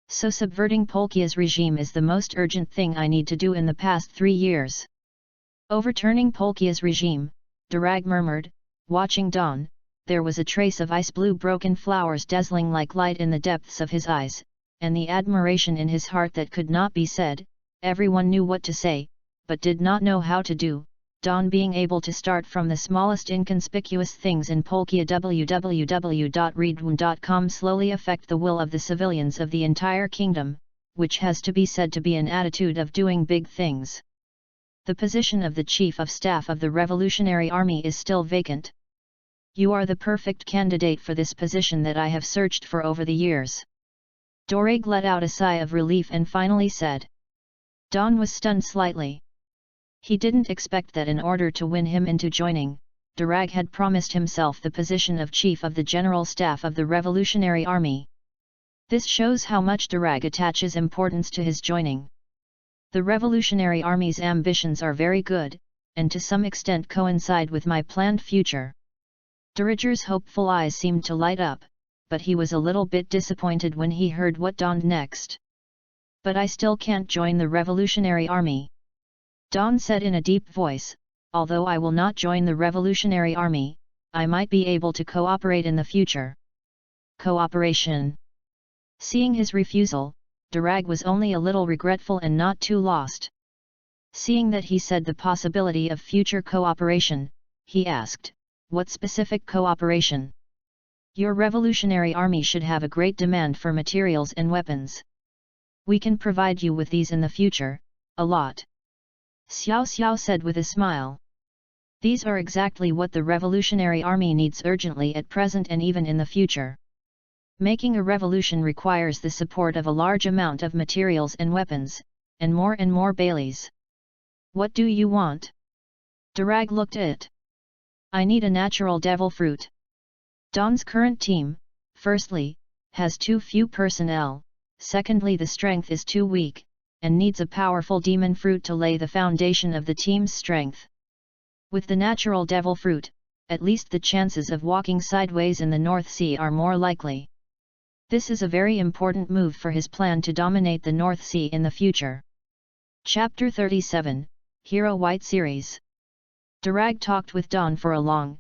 So subverting Polkia's regime is the most urgent thing I need to do in the past 3 years. Overturning Polkia's regime, Durag murmured, watching Don. There was a trace of ice-blue broken flowers dazzling like light in the depths of his eyes, and the admiration in his heart that could not be said. Everyone knew what to say, but did not know how to do. Don being able to start from the smallest inconspicuous things in Polkia. www.readaloud.com slowly affect the will of the civilians of the entire kingdom, which has to be said to be an attitude of doing big things. The position of the Chief of Staff of the Revolutionary Army is still vacant. You are the perfect candidate for this position that I have searched for over the years. Durag let out a sigh of relief and finally said. Don was stunned slightly. He didn't expect that in order to win him into joining, Durag had promised himself the position of Chief of the General Staff of the Revolutionary Army. This shows how much Durag attaches importance to his joining. The Revolutionary Army's ambitions are very good, and to some extent coincide with my planned future. Durag's hopeful eyes seemed to light up, but he was a little bit disappointed when he heard what dawned next. But I still can't join the Revolutionary Army. Don said in a deep voice, although I will not join the Revolutionary Army, I might be able to cooperate in the future. Cooperation. Seeing his refusal, Durag was only a little regretful and not too lost. Seeing that he said the possibility of future cooperation, he asked, what specific cooperation? Your revolutionary army should have a great demand for materials and weapons. We can provide you with these in the future, a lot. Xiao Xiao said with a smile. These are exactly what the revolutionary army needs urgently at present and even in the future. Making a revolution requires the support of a large amount of materials and weapons, and more baileys. What do you want? Durag looked at it. I need a natural devil fruit. Don's current team, firstly, has too few personnel, secondly the strength is too weak, and needs a powerful demon fruit to lay the foundation of the team's strength. With the natural devil fruit, at least the chances of walking sideways in the North Sea are more likely. This is a very important move for his plan to dominate the North Sea in the future. Chapter 37, Hero White Series. Durag talked with Don for a long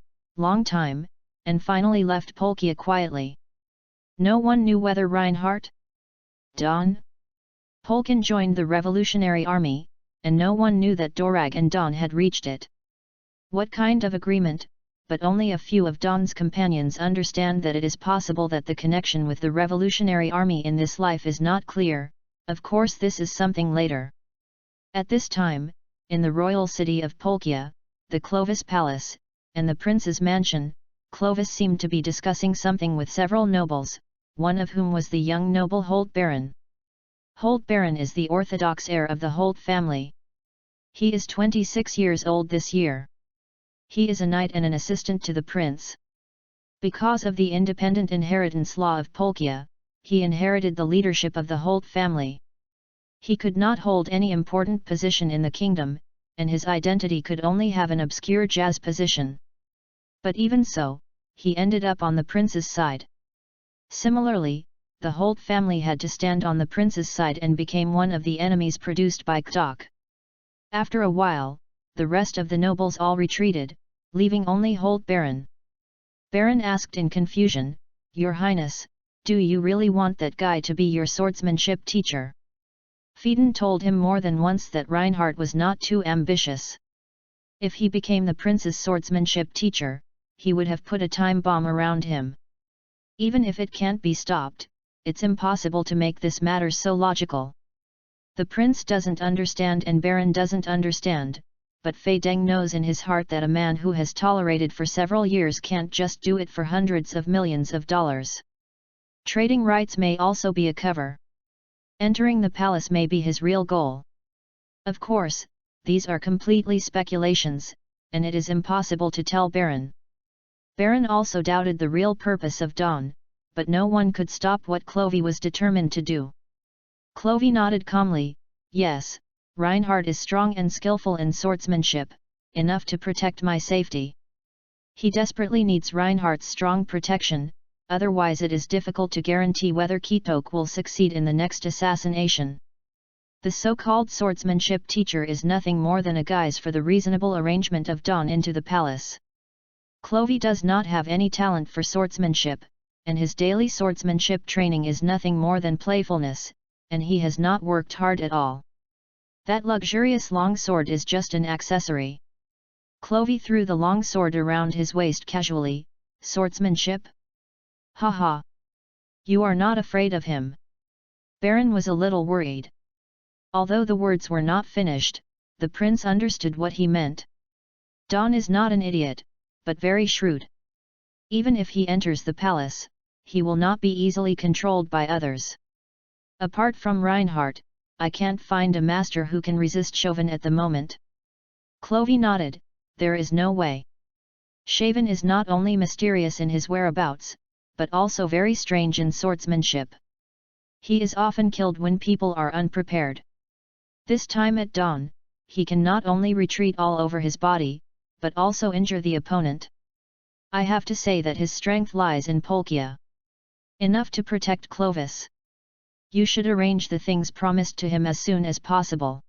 time, and finally left Polkia quietly. No one knew whether Reinhardt, Don, Polkin joined the revolutionary army, and no one knew that Durag and Don had reached it. What kind of agreement? But only a few of Don's companions understand that it is possible that the connection with the revolutionary army in this life is not clear. Of course this is something later. At this time, in the royal city of Polkia, the Clovis Palace, and the prince's mansion, Clovis seemed to be discussing something with several nobles, one of whom was the young noble Holt Baron. Holt Baron is the orthodox heir of the Holt family. He is 26 years old this year. He is a knight and an assistant to the prince. Because of the independent inheritance law of Polkia, he inherited the leadership of the Holt family. He could not hold any important position in the kingdom, and his identity could only have an obscure jazz position. But even so, he ended up on the prince's side. Similarly, the Holt family had to stand on the prince's side and became one of the enemies produced by Ktok. After a while, the rest of the nobles all retreated, leaving only Holt Baron. Baron asked in confusion, "Your Highness, do you really want that guy to be your swordsmanship teacher?" Phaedon told him more than once that Reinhardt was not too ambitious. If he became the prince's swordsmanship teacher, he would have put a time bomb around him. Even if it can't be stopped, it's impossible to make this matter so logical. The prince doesn't understand and Baron doesn't understand, but Fei Deng knows in his heart that a man who has tolerated for several years can't just do it for hundreds of millions of dollars. Trading rights may also be a cover. Entering the palace may be his real goal. Of course, these are completely speculations, and it is impossible to tell Baron. Baron also doubted the real purpose of Don, but no one could stop what Clovy was determined to do. Clovy nodded calmly, "Yes, Reinhardt is strong and skillful in swordsmanship, enough to protect my safety. He desperately needs Reinhardt's strong protection, otherwise it is difficult to guarantee whether Ktok will succeed in the next assassination. The so-called swordsmanship teacher is nothing more than a guise for the reasonable arrangement of Don into the palace. Clovy does not have any talent for swordsmanship, and his daily swordsmanship training is nothing more than playfulness, and he has not worked hard at all. That luxurious long sword is just an accessory." Clovy threw the long sword around his waist casually. "Swordsmanship? Ha ha! You are not afraid of him?" Baron was a little worried. Although the words were not finished, the prince understood what he meant. Don is not an idiot, but very shrewd. Even if he enters the palace, he will not be easily controlled by others. Apart from Reinhardt, I can't find a master who can resist Chauvin at the moment. Clovy nodded, "There is no way. Chauvin is not only mysterious in his whereabouts, but also very strange in swordsmanship. He is often killed when people are unprepared. This time at dawn, he can not only retreat all over his body, but also injure the opponent. I have to say that his strength lies in Polkia. Enough to protect Clovis. You should arrange the things promised to him as soon as possible."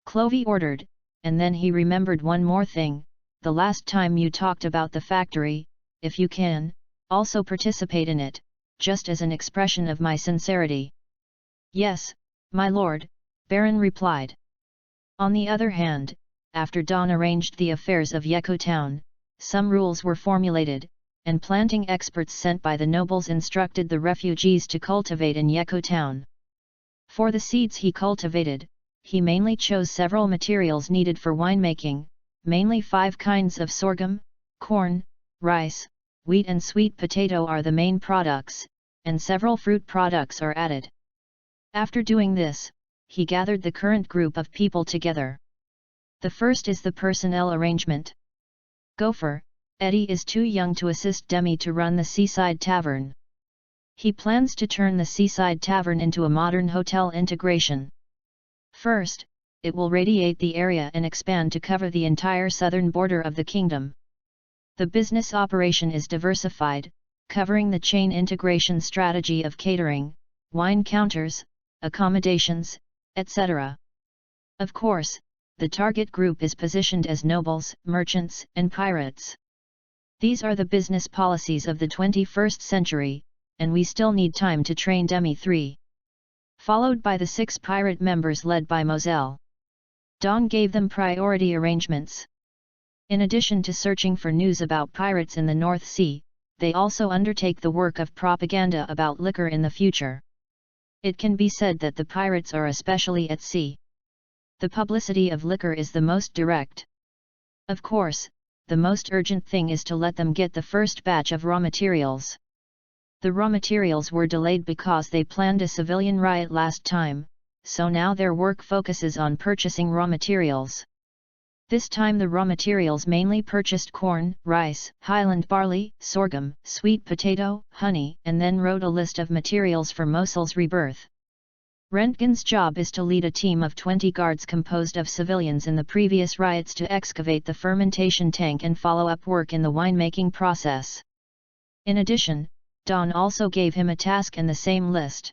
Clovy ordered, and then he remembered one more thing: "The last time you talked about the factory, if you can, also participate in it, just as an expression of my sincerity." "Yes, my lord," Baron replied. On the other hand, after Don arranged the affairs of Yeko town, some rules were formulated, and planting experts sent by the nobles instructed the refugees to cultivate in Yeko town. For the seeds he cultivated, he mainly chose several materials needed for winemaking, mainly 5 kinds of sorghum, corn, rice, wheat and sweet potato are the main products, and several fruit products are added. After doing this, he gathered the current group of people together. The first is the personnel arrangement. Gopher, Eddie is too young to assist Demi to run the Seaside Tavern. He plans to turn the Seaside Tavern into a modern hotel integration. First, it will radiate the area and expand to cover the entire southern border of the kingdom. The business operation is diversified, covering the chain integration strategy of catering, wine counters, accommodations, etc. Of course, the target group is positioned as nobles, merchants, and pirates. These are the business policies of the 21st century, and we still need time to train Demi 3. Followed by the 6 pirate members led by Moselle. Dawn gave them priority arrangements. In addition to searching for news about pirates in the North Sea, they also undertake the work of propaganda about liquor in the future. It can be said that the pirates are especially at sea. The publicity of liquor is the most direct. Of course, the most urgent thing is to let them get the first batch of raw materials. The raw materials were delayed because they planned a civilian riot last time, so now their work focuses on purchasing raw materials. This time the raw materials mainly purchased corn, rice, highland barley, sorghum, sweet potato, honey, and then wrote a list of materials for Mosul's rebirth. Rentgen's job is to lead a team of 20 guards composed of civilians in the previous riots to excavate the fermentation tank and follow up work in the winemaking process. In addition, Dawn also gave him a task and the same list.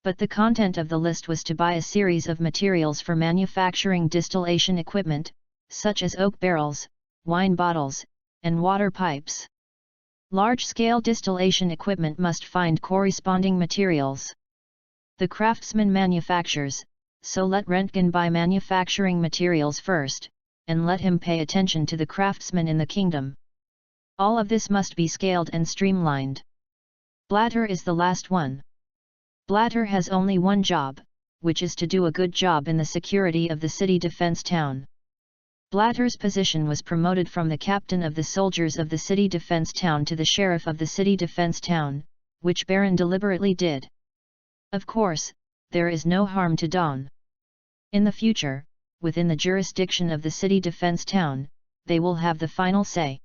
But the content of the list was to buy a series of materials for manufacturing distillation equipment, such as oak barrels, wine bottles, and water pipes. Large-scale distillation equipment must find corresponding materials. The craftsman manufactures, so let Rentgen buy manufacturing materials first, and let him pay attention to the craftsmen in the kingdom. All of this must be scaled and streamlined. Blatter is the last one. Blatter has only one job, which is to do a good job in the security of the city defense town. Blatter's position was promoted from the captain of the soldiers of the city defense town to the sheriff of the city defense town, which Baron deliberately did. Of course, there is no harm to Dawn. In the future, within the jurisdiction of the city defense town, they will have the final say.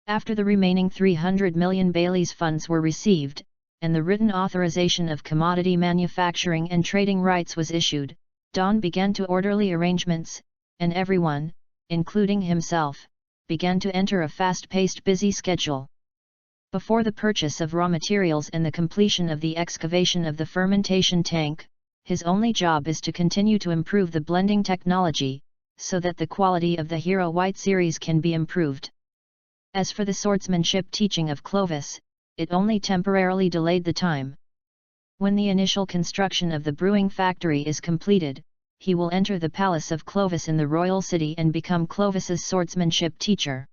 After the remaining 300 million Bailey's funds were received, and the written authorization of commodity manufacturing and trading rights was issued, Dawn began to orderly arrangements, and everyone, including himself, began to enter a fast-paced busy schedule. Before the purchase of raw materials and the completion of the excavation of the fermentation tank, his only job is to continue to improve the blending technology, so that the quality of the Hero White series can be improved. As for the swordsmanship teaching of Clovis, it only temporarily delayed the time. When the initial construction of the brewing factory is completed, he will enter the palace of Clovis in the royal city and become Clovis's swordsmanship teacher.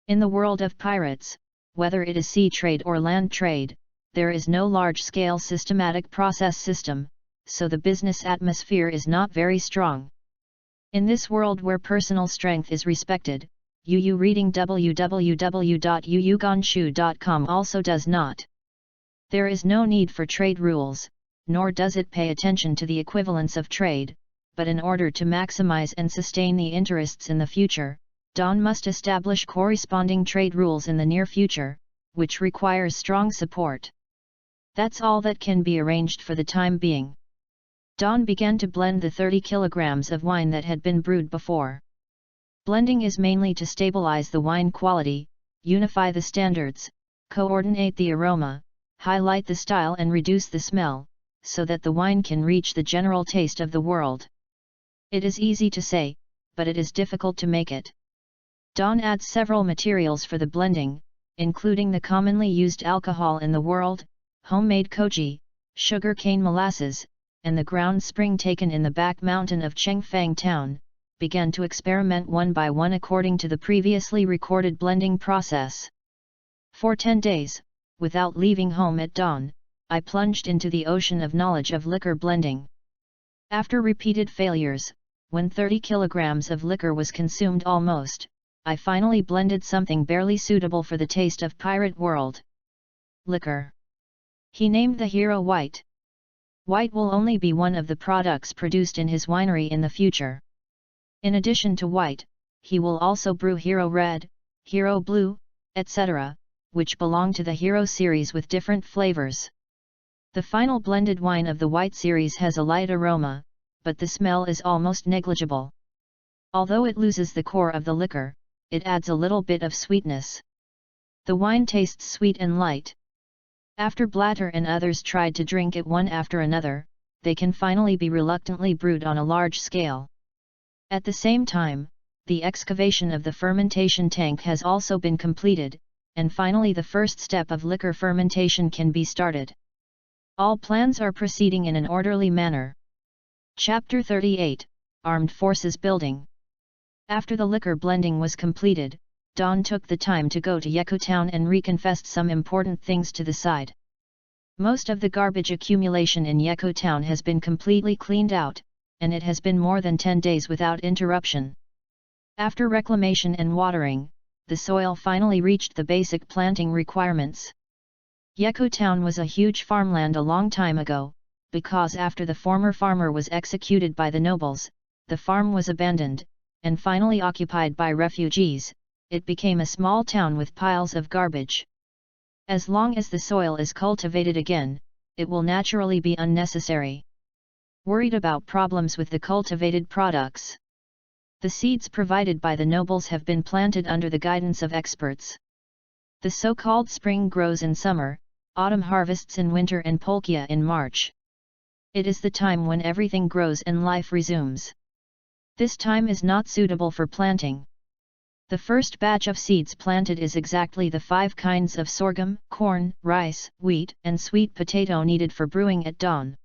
In the world of pirates, whether it is sea trade or land trade, there is no large-scale systematic process system, so the business atmosphere is not very strong. In this world where personal strength is respected, UU reading www.uugonshu.com also does not. There is no need for trade rules, nor does it pay attention to the equivalence of trade, but in order to maximize and sustain the interests in the future, Dawn must establish corresponding trade rules in the near future, which requires strong support. That's all that can be arranged for the time being. Dawn began to blend the 30 kilograms of wine that had been brewed before. Blending is mainly to stabilize the wine quality, unify the standards, coordinate the aroma, highlight the style and reduce the smell, so that the wine can reach the general taste of the world. It is easy to say, but it is difficult to make it. Dawn adds several materials for the blending, including the commonly used alcohol in the world, homemade koji, sugar cane molasses, and the ground spring taken in the back mountain of Chengfang town, began to experiment one by one according to the previously recorded blending process. For 10 days, without leaving home at dawn, I plunged into the ocean of knowledge of liquor blending. After repeated failures, when 30 kilograms of liquor was consumed almost, I finally blended something barely suitable for the taste of pirate world. Liquor. He named the hero White. White will only be one of the products produced in his winery in the future. In addition to White, he will also brew Hero Red, Hero Blue, etc., which belong to the Hero series with different flavors. The final blended wine of the White series has a light aroma, but the smell is almost negligible. Although it loses the core of the liquor, it adds a little bit of sweetness. The wine tastes sweet and light. After Blatter and others tried to drink it one after another, they can finally be reluctantly brewed on a large scale. At the same time, the excavation of the fermentation tank has also been completed, and finally the first step of liquor fermentation can be started. All plans are proceeding in an orderly manner. Chapter 38, Armed Forces Building. After the liquor blending was completed, Dawn took the time to go to Yeko Town and reconfessed some important things to the side. Most of the garbage accumulation in Yeko Town has been completely cleaned out, and it has been more than 10 days without interruption. After reclamation and watering, the soil finally reached the basic planting requirements. Yeko Town was a huge farmland a long time ago, because after the former farmer was executed by the nobles, the farm was abandoned, and finally occupied by refugees. It became a small town with piles of garbage. As long as the soil is cultivated again, it will naturally be unnecessary. Worried about problems with the cultivated products. The seeds provided by the nobles have been planted under the guidance of experts. The so-called spring grows in summer, autumn harvests in winter and polkia in March. It is the time when everything grows and life resumes. This time is not suitable for planting. The first batch of seeds planted is exactly the 5 kinds of sorghum, corn, rice, wheat, and sweet potato needed for brewing at dawn.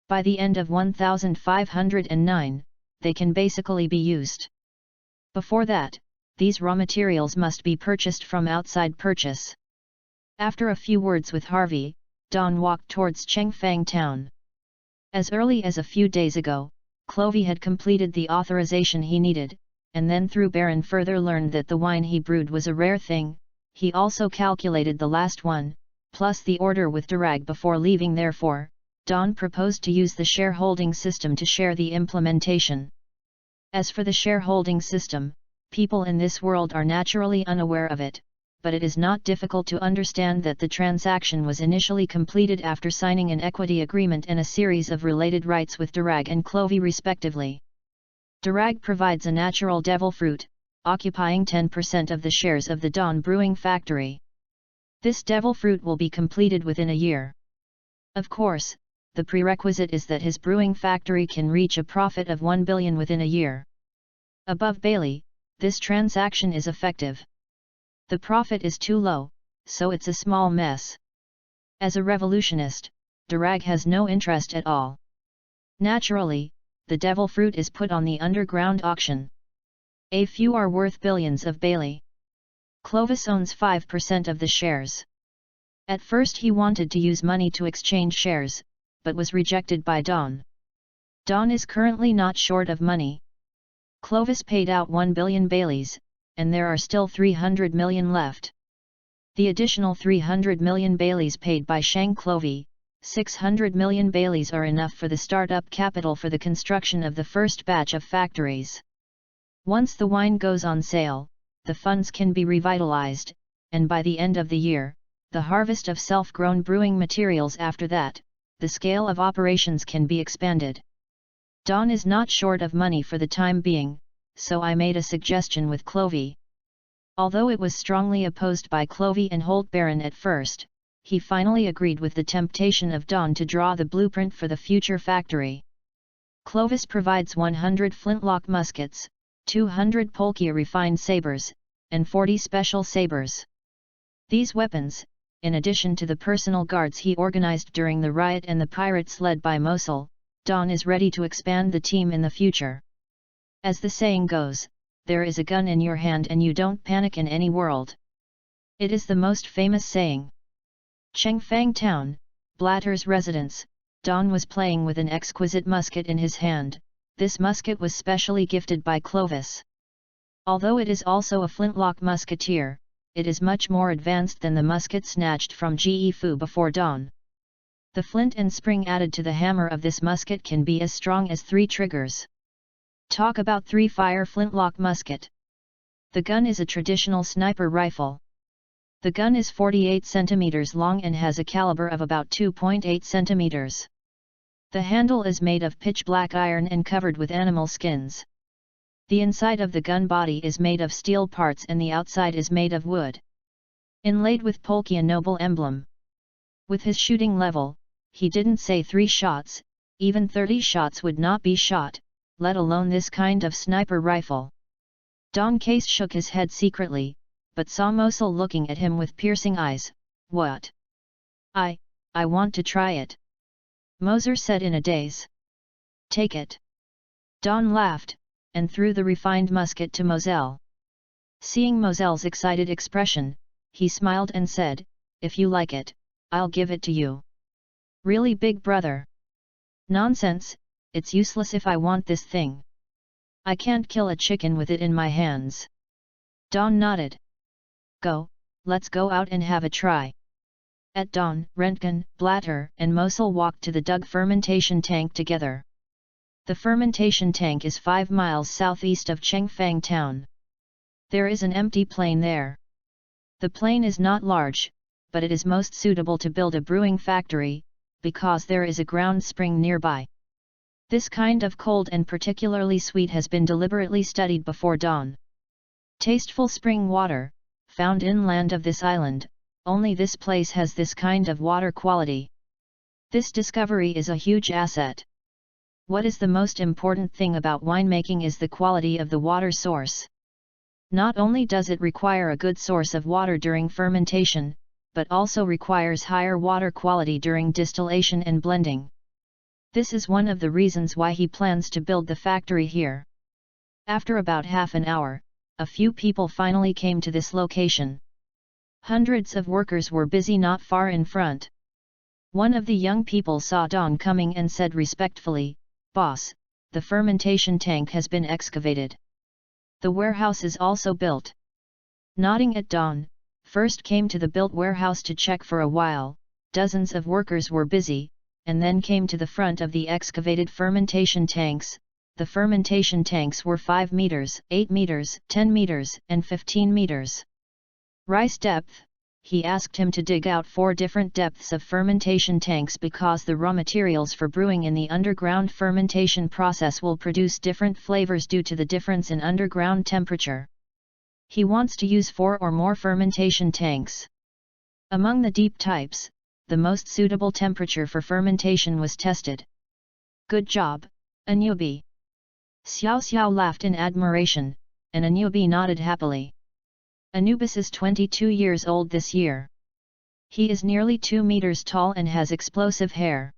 By the end of 1509, they can basically be used. Before that, these raw materials must be purchased from outside purchase. After a few words with Harvey, Dawn walked towards Chengfang town. As early as a few days ago, Clovey had completed the authorization he needed, and then through Baron further learned that the wine he brewed was a rare thing. He also calculated the last one, plus the order with Durag before leaving. Therefore, Dawn proposed to use the shareholding system to share the implementation. As for the shareholding system, people in this world are naturally unaware of it, but it is not difficult to understand that the transaction was initially completed after signing an equity agreement and a series of related rights with Durag and Clovey respectively. Durag provides a natural devil fruit, occupying 10% of the shares of the Dawn Brewing Factory. This devil fruit will be completed within a year. Of course, the prerequisite is that his brewing factory can reach a profit of 1 billion within a year. Above Bailey, this transaction is effective. The profit is too low, so it's a small mess. As a revolutionist, Durag has no interest at all. Naturally, the devil fruit is put on the underground auction. A few are worth billions of Bailey. Clovis owns 5% of the shares. At first he wanted to use money to exchange shares, but was rejected by Dawn. Dawn is currently not short of money. Clovis paid out 1 billion Baileys, and there are still 300 million left. The additional 300 million Baileys paid by Shang Clovey, 600 million Baileys are enough for the start-up capital for the construction of the first batch of factories. Once the wine goes on sale, the funds can be revitalized, and by the end of the year, the harvest of self-grown brewing materials. After that, the scale of operations can be expanded. Dawn is not short of money for the time being, so I made a suggestion with Clovey. Although it was strongly opposed by Clovey and Holt Baron at first, he finally agreed with the temptation of Dawn to draw the blueprint for the future factory. Clovis provides 100 flintlock muskets, 200 Polkia refined sabers, and 40 special sabers. These weapons, in addition to the personal guards he organized during the riot and the pirates led by Mosul, Dawn is ready to expand the team in the future. As the saying goes, there is a gun in your hand and you don't panic in any world. It is the most famous saying. Chengfang Town, Blatter's residence, Don was playing with an exquisite musket in his hand. This musket was specially gifted by Clovis. Although it is also a flintlock musketeer, it is much more advanced than the musket snatched from Ge Fu before Don. The flint and spring added to the hammer of this musket can be as strong as 3 triggers. Talk about 3-fire flintlock musket. The gun is a traditional sniper rifle. The gun is 48 centimeters long and has a caliber of about 2.8 centimeters. The handle is made of pitch black iron and covered with animal skins. The inside of the gun body is made of steel parts and the outside is made of wood. Inlaid with Polkia noble emblem. With his shooting level, he didn't say 3 shots, even 30 shots would not be shot, let alone this kind of sniper rifle. Don Case shook his head secretly, but saw Mosul looking at him with piercing eyes. What? I want to try it. Moser said in a daze. Take it. Don laughed, and threw the refined musket to Moselle. Seeing Moselle's excited expression, he smiled and said, if you like it, I'll give it to you. Really, big brother? Nonsense, it's useless if I want this thing. I can't kill a chicken with it in my hands. Don nodded. Go, let's go out and have a try. At dawn, Rentgen, Blatter, and Mosul walked to the dug fermentation tank together. The fermentation tank is 5 miles southeast of Chengfang town. There is an empty plain there. The plain is not large, but it is most suitable to build a brewing factory, because there is a ground spring nearby. This kind of cold and particularly sweet has been deliberately studied before dawn. Tasteful spring water, found inland of this island, only this place has this kind of water quality. This discovery is a huge asset. What is the most important thing about winemaking is the quality of the water source. Not only does it require a good source of water during fermentation, but also requires higher water quality during distillation and blending. This is one of the reasons why he plans to build the factory here. After about half an hour, a few people finally came to this location. Hundreds of workers were busy not far in front. One of the young people saw Don coming and said respectfully, "Boss, the fermentation tank has been excavated. The warehouse is also built." Nodding at Don, first came to the built warehouse to check for a while. Dozens of workers were busy, and then came to the front of the excavated fermentation tanks. The fermentation tanks were 5 meters, 8 meters, 10 meters, and 15 meters. Rice depth, he asked him to dig out 4 different depths of fermentation tanks because the raw materials for brewing in the underground fermentation process will produce different flavors due to the difference in underground temperature. He wants to use 4 or more fermentation tanks. Among the deep types, the most suitable temperature for fermentation was tested. Good job, a newbie. Xiao Xiao laughed in admiration, and a newbie nodded happily. Anubis is 22 years old this year. He is nearly 2 meters tall and has explosive hair.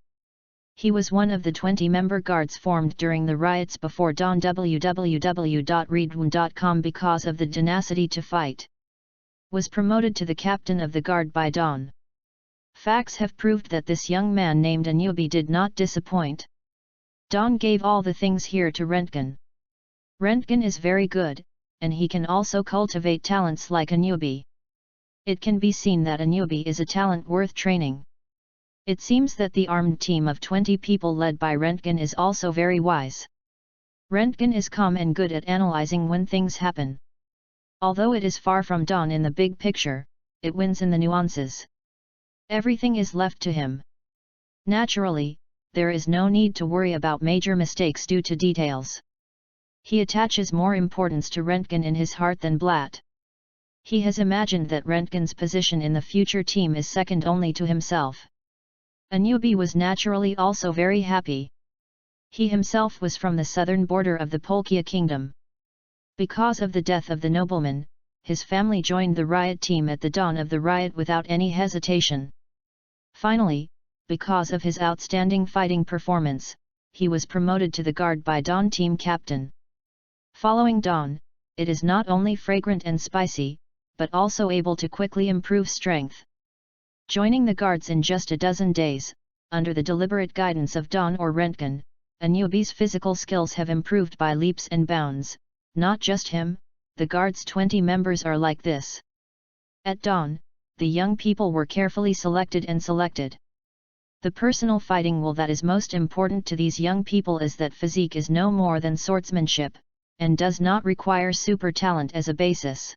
He was one of the 20-member guards formed during the riots before dawn. www.readaloud.com because of the tenacity to fight. Was promoted to the captain of the guard by dawn. Facts have proved that this young man named Anubi did not disappoint. Dawn gave all the things here to Rentgen. Rentgen is very good, and he can also cultivate talents like Anubi. It can be seen that Anubi is a talent worth training. It seems that the armed team of 20 people led by Rentgen is also very wise. Rentgen is calm and good at analyzing when things happen. Although it is far from Dawn in the big picture, it wins in the nuances. Everything is left to him. Naturally, there is no need to worry about major mistakes due to details. He attaches more importance to Rentgen in his heart than Blatt. He has imagined that Rentgen's position in the future team is second only to himself. Anubi was naturally also very happy. He himself was from the southern border of the Polkia kingdom. Because of the death of the nobleman, his family joined the riot team at the dawn of the riot without any hesitation. Finally, because of his outstanding fighting performance, he was promoted to the guard by Dawn team captain. Following Dawn, it is not only fragrant and spicy, but also able to quickly improve strength. Joining the guards in just a dozen days, under the deliberate guidance of Don or Rentgen, a newbie's physical skills have improved by leaps and bounds. Not just him, the guard's 20 members are like this. At dawn, the young people were carefully selected and selected. The personal fighting will that is most important to these young people is that physique is no more than swordsmanship, and does not require super talent as a basis.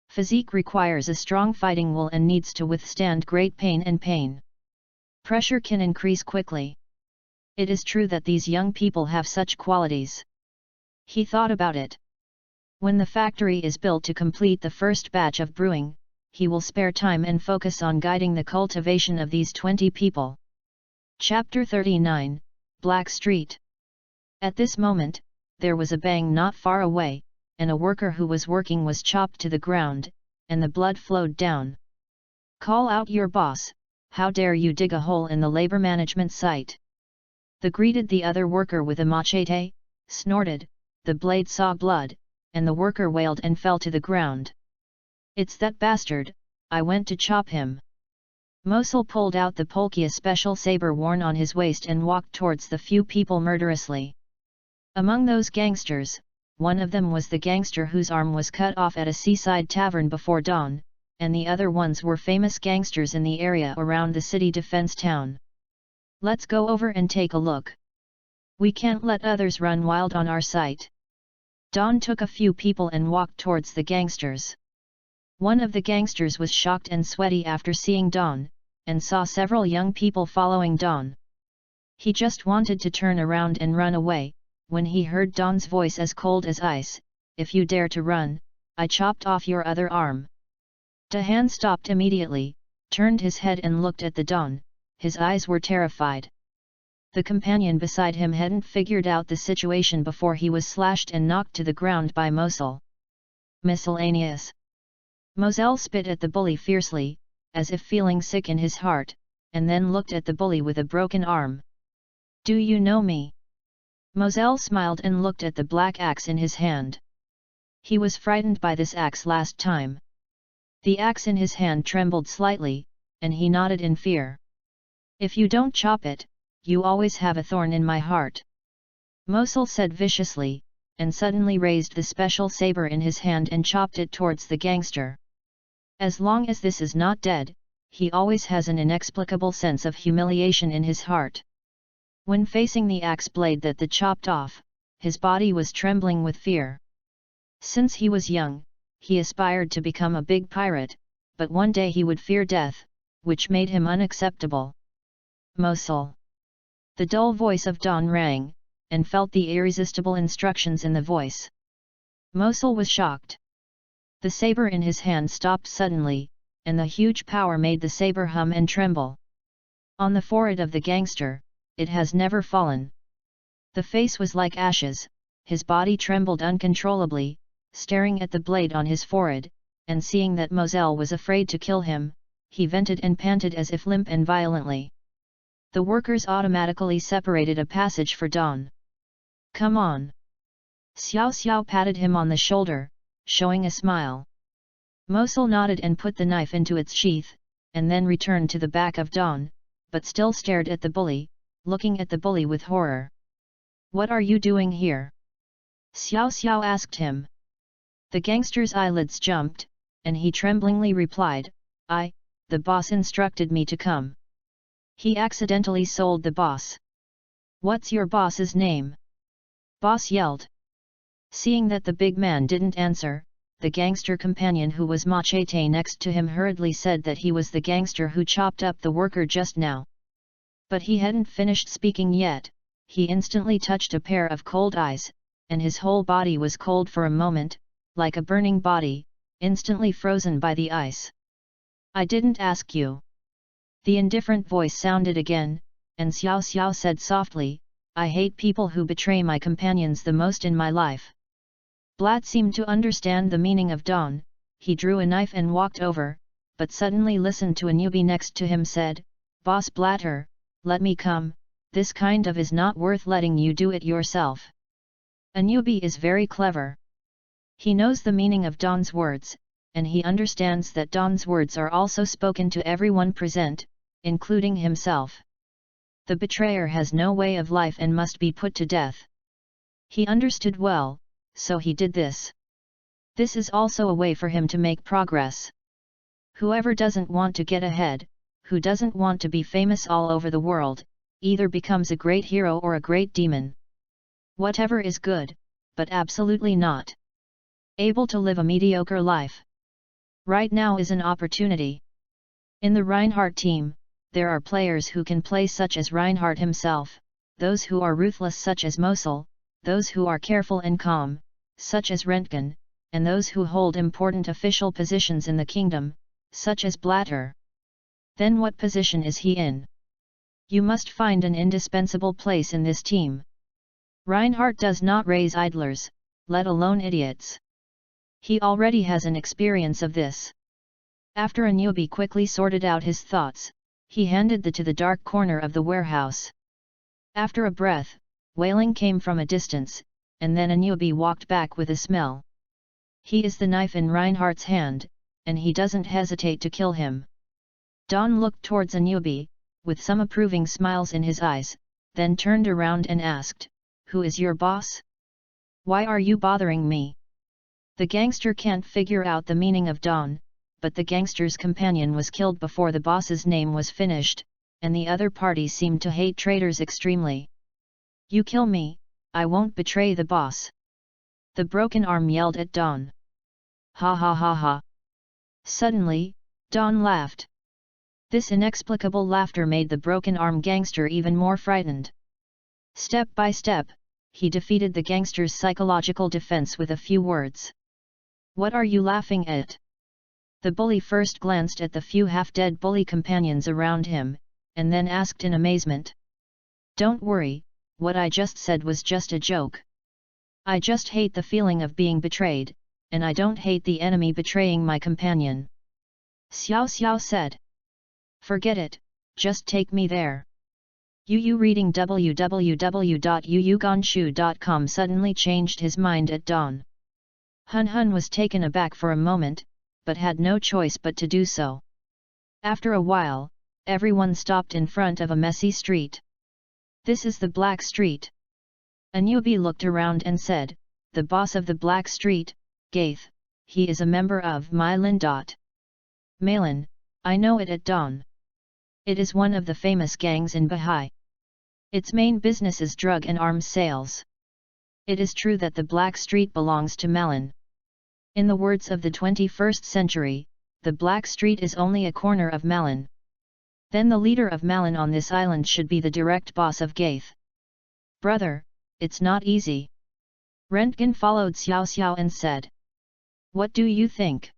Physique requires a strong fighting will and needs to withstand great pain and pain. Pressure can increase quickly. It is true that these young people have such qualities. He thought about it. When the factory is built to complete the first batch of brewing, he will spare time and focus on guiding the cultivation of these 20 people. Chapter 39, Black Street. At this moment, there was a bang not far away, and a worker who was working was chopped to the ground, and the blood flowed down. "Call out your boss, how dare you dig a hole in the labor management site?" The greeted the other worker with a machete, snorted, the blade saw blood, and the worker wailed and fell to the ground. "It's that bastard, I went to chop him." Mosul pulled out the Polkia special saber worn on his waist and walked towards the few people murderously. Among those gangsters, one of them was the gangster whose arm was cut off at a seaside tavern before dawn, and the other ones were famous gangsters in the area around the city defense town. "Let's go over and take a look. We can't let others run wild on our site." Don took a few people and walked towards the gangsters. One of the gangsters was shocked and sweaty after seeing Don, and saw several young people following Don. He just wanted to turn around and run away, when he heard Don's voice as cold as ice, "If you dare to run, I chopped off your other arm." Dahan stopped immediately, turned his head and looked at the Don, his eyes were terrified. The companion beside him hadn't figured out the situation before he was slashed and knocked to the ground by Mosul. Miscellaneous. Moselle spit at the bully fiercely, as if feeling sick in his heart, and then looked at the bully with a broken arm. "Do you know me?" Moselle smiled and looked at the black axe in his hand. He was frightened by this axe last time. The axe in his hand trembled slightly, and he nodded in fear. "If you don't chop it, you always have a thorn in my heart," Mosul said viciously, and suddenly raised the special saber in his hand and chopped it towards the gangster. As long as this is not dead, he always has an inexplicable sense of humiliation in his heart. When facing the axe blade that the chopped off, his body was trembling with fear. Since he was young, he aspired to become a big pirate, but one day he would fear death, which made him unacceptable. "Mosul." The dull voice of Don rang, and felt the irresistible instructions in the voice. Mosul was shocked. The saber in his hand stopped suddenly, and the huge power made the saber hum and tremble. On the forehead of the gangster, it has never fallen. The face was like ashes, his body trembled uncontrollably, staring at the blade on his forehead, and seeing that Moselle was afraid to kill him, he vented and panted as if limp and violently. The workers automatically separated a passage for Don. "Come on." Xiao Xiao patted him on the shoulder, showing a smile. Mosul nodded and put the knife into its sheath, and then returned to the back of Don, but still stared at the bully, looking at the bully with horror. "What are you doing here?" Xiao Xiao asked him. The gangster's eyelids jumped, and he tremblingly replied, The boss instructed me to come." He accidentally sold the boss. "What's your boss's name?" Boss yelled. Seeing that the big man didn't answer, the gangster companion who was machete next to him hurriedly said that he was the gangster who chopped up the worker just now. But he hadn't finished speaking yet, he instantly touched a pair of cold eyes, and his whole body was cold for a moment, like a burning body, instantly frozen by the ice. "I didn't ask you." The indifferent voice sounded again, and Xiao Xiao said softly, "I hate people who betray my companions the most in my life." Blatt seemed to understand the meaning of Don, he drew a knife and walked over, but suddenly listened to a newbie next to him said, "Boss Blatter, let me come, this kind of is not worth letting you do it yourself." A newbie is very clever. He knows the meaning of Don's words, and he understands that Don's words are also spoken to everyone present, including himself. The betrayer has no way of life and must be put to death. He understood well, so he did this. This is also a way for him to make progress. Whoever doesn't want to get ahead, who doesn't want to be famous all over the world, either becomes a great hero or a great demon. Whatever is good, but absolutely not able to live a mediocre life. Right now is an opportunity. In the Reinhardt team, there are players who can play such as Reinhardt himself, those who are ruthless such as Mosul, those who are careful and calm, such as Rentgen, and those who hold important official positions in the kingdom, such as Blatter. Then what position is he in? You must find an indispensable place in this team. Reinhardt does not raise idlers, let alone idiots. He already has an experience of this. After a newbie quickly sorted out his thoughts, he handed the to the dark corner of the warehouse. After a breath, wailing came from a distance, and then a newbie walked back with a smell. He is the knife in Reinhardt's hand, and he doesn't hesitate to kill him. Don looked towards a newbie, with some approving smiles in his eyes, then turned around and asked, "Who is your boss? Why are you bothering me?" The gangster can't figure out the meaning of Don, but the gangster's companion was killed before the boss's name was finished, and the other party seemed to hate traitors extremely. "You kill me, I won't betray the boss." The broken arm yelled at Don. "Ha ha ha ha." Suddenly, Don laughed. This inexplicable laughter made the broken arm gangster even more frightened. Step by step, he defeated the gangster's psychological defense with a few words. "What are you laughing at?" The bully first glanced at the few half-dead bully companions around him, and then asked in amazement. "Don't worry, what I just said was just a joke. I just hate the feeling of being betrayed, and I don't hate the enemy betraying my companion." Xiao Xiao said. "Forget it, just take me there." Yu reading www.yuyuganshu.com suddenly changed his mind at dawn. Hun Hun was taken aback for a moment, but had no choice but to do so. After a while, everyone stopped in front of a messy street. "This is the Black Street." A newbie looked around and said, "The boss of the Black Street, Gaith, he is a member of Mylan. Malin, I know it at dawn. It is one of the famous gangs in Bahai. Its main business is drug and arms sales. It is true that the Black Street belongs to Malin. In the words of the 21st century, the Black Street is only a corner of Malin. Then the leader of Malin on this island should be the direct boss of Gaith. Brother, it's not easy." Rentgen followed Xiao Xiao and said. "What do you think?"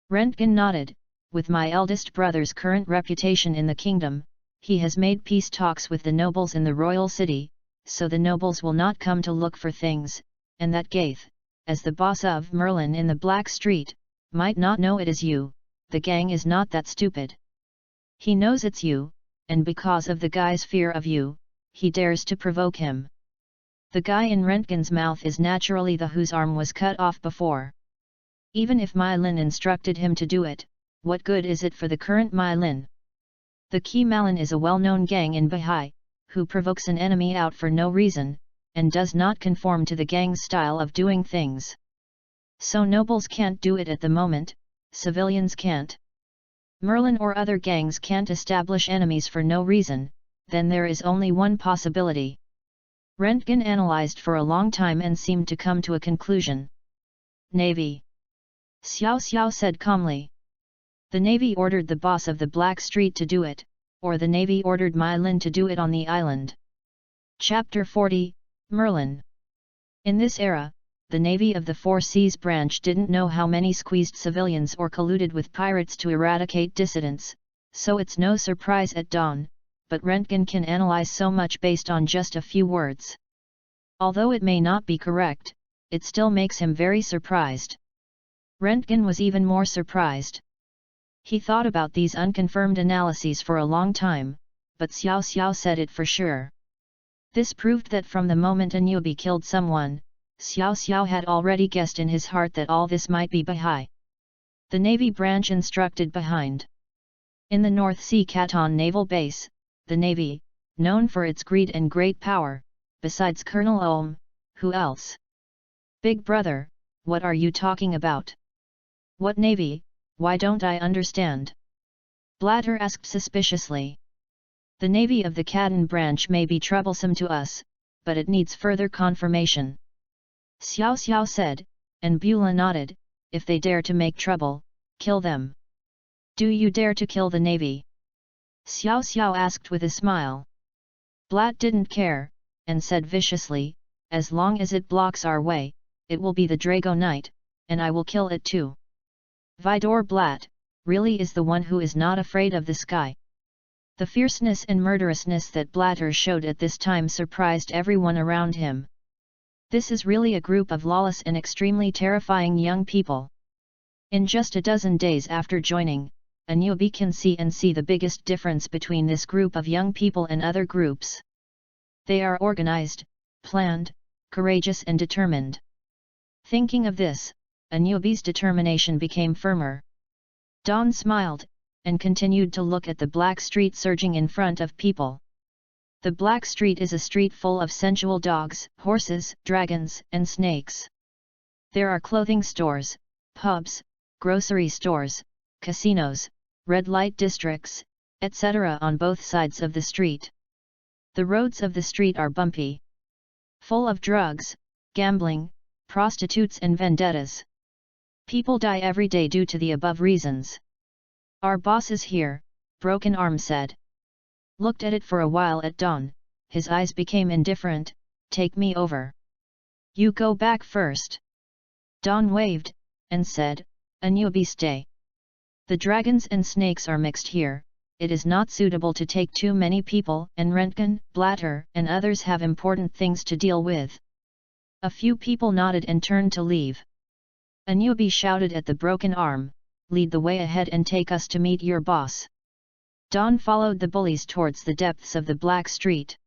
Rentgen nodded. "With my eldest brother's current reputation in the kingdom, he has made peace talks with the nobles in the royal city, so the nobles will not come to look for things, and that Gaith, as the boss of Merlin in the Black Street, might not know it is you. The gang is not that stupid. He knows it's you, and because of the guy's fear of you, he dares to provoke him. The guy in Rentgen's mouth is naturally the whose arm was cut off before. Even if Mai Lin instructed him to do it, what good is it for the current Mai Lin? The Ki Malin is a well-known gang in Bahai, who provokes an enemy out for no reason, and does not conform to the gang's style of doing things. So nobles can't do it at the moment, civilians can't. Merlin or other gangs can't establish enemies for no reason, then there is only one possibility." Rentgen analyzed for a long time and seemed to come to a conclusion. "Navy." Xiao Xiao said calmly. "The Navy ordered the boss of the Black Street to do it, or the Navy ordered Mai Lin to do it on the island." Chapter 40, Merlin. In this era, the Navy of the Four Seas branch didn't know how many squeezed civilians or colluded with pirates to eradicate dissidents, so it's no surprise at dawn, but Rentgen can analyze so much based on just a few words. Although it may not be correct, it still makes him very surprised. Rentgen was even more surprised. He thought about these unconfirmed analyses for a long time, but Xiao Xiao said it for sure. This proved that from the moment a newbie killed someone, Xiao Xiao had already guessed in his heart that all this might be Bahai. The Navy branch instructed behind. In the North Sea Canton Naval Base, the Navy, known for its greed and great power, besides Colonel Ulm, who else? Big brother, what are you talking about? What Navy, why don't I understand? Blatter asked suspiciously. The Navy of the Canton branch may be troublesome to us, but it needs further confirmation. Xiao Xiao said, and Beulah nodded, if they dare to make trouble, kill them. Do you dare to kill the Navy? Xiao Xiao asked with a smile. Blatt didn't care, and said viciously, as long as it blocks our way, it will be the Drago Knight, and I will kill it too. Vidor Blatt, really is the one who is not afraid of the sky. The fierceness and murderousness that Blatter showed at this time surprised everyone around him. This is really a group of lawless and extremely terrifying young people. In just a dozen days after joining, a newbie can see the biggest difference between this group of young people and other groups. They are organized, planned, courageous and determined. Thinking of this, a newbie's determination became firmer. Dawn smiled, and continued to look at the black street surging in front of people. The black street is a street full of sensual dogs, horses, dragons, and snakes. There are clothing stores, pubs, grocery stores, casinos, red light districts, etc. on both sides of the street. The roads of the street are bumpy, full of drugs, gambling, prostitutes and vendettas. People die every day due to the above reasons. Our boss is here, Broken Arm said. Looked at it for a while at Dawn, his eyes became indifferent, take me over. You go back first. Dawn waved, and said, a newbie stay. The dragons and snakes are mixed here, it is not suitable to take too many people, and Rentgen, Blatter and others have important things to deal with. A few people nodded and turned to leave. A newbie shouted at the Broken Arm, lead the way ahead and take us to meet your boss. Dawn followed the bullies towards the depths of the Black Street.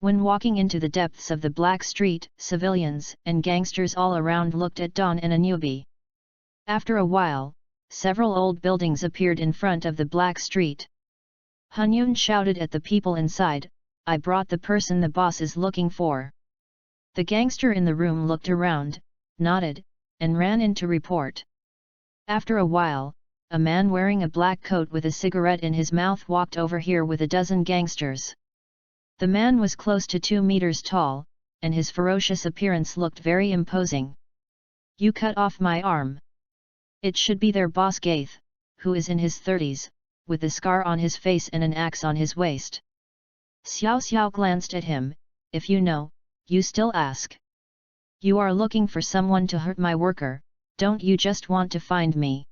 When walking into the depths of the Black Street, civilians and gangsters all around looked at Dawn and a newbie. After a while, several old buildings appeared in front of the Black Street. Hunyun shouted at the people inside, I brought the person the boss is looking for. The gangster in the room looked around, nodded, and ran in to report. After a while, a man wearing a black coat with a cigarette in his mouth walked over here with a dozen gangsters. The man was close to 2 meters tall, and his ferocious appearance looked very imposing. You cut off my arm. It should be their boss Gaith, who is in his 30s, with a scar on his face and an axe on his waist. Xiao Xiao glanced at him, if you know, you still ask. You are looking for someone to hurt my worker, don't you just want to find me?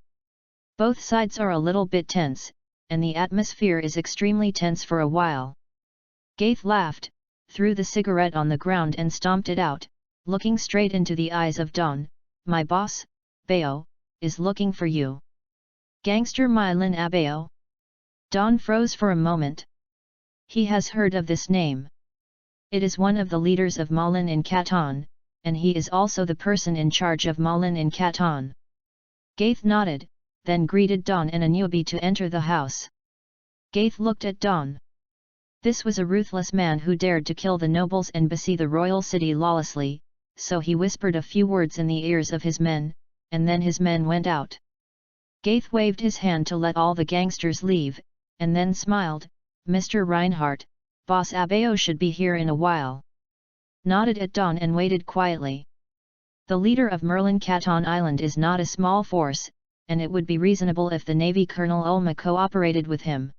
Both sides are a little bit tense, and the atmosphere is extremely tense for a while. Gaith laughed, threw the cigarette on the ground and stomped it out, looking straight into the eyes of Dawn, my boss, Bao, is looking for you. Gangster Mylin Abao? Dawn froze for a moment. He has heard of this name. It is one of the leaders of Malin in Canton, and he is also the person in charge of Malin in Canton. Gaith nodded, then greeted Dawn and a newbie to enter the house. Gaith looked at Dawn. This was a ruthless man who dared to kill the nobles and besiege the royal city lawlessly, so he whispered a few words in the ears of his men, and then his men went out. Gaith waved his hand to let all the gangsters leave, and then smiled, Mr. Reinhardt, Boss Abao should be here in a while. Nodded at Dawn and waited quietly. The leader of Merlin Canton Island is not a small force, and it would be reasonable if the Navy Colonel Ulma cooperated with him.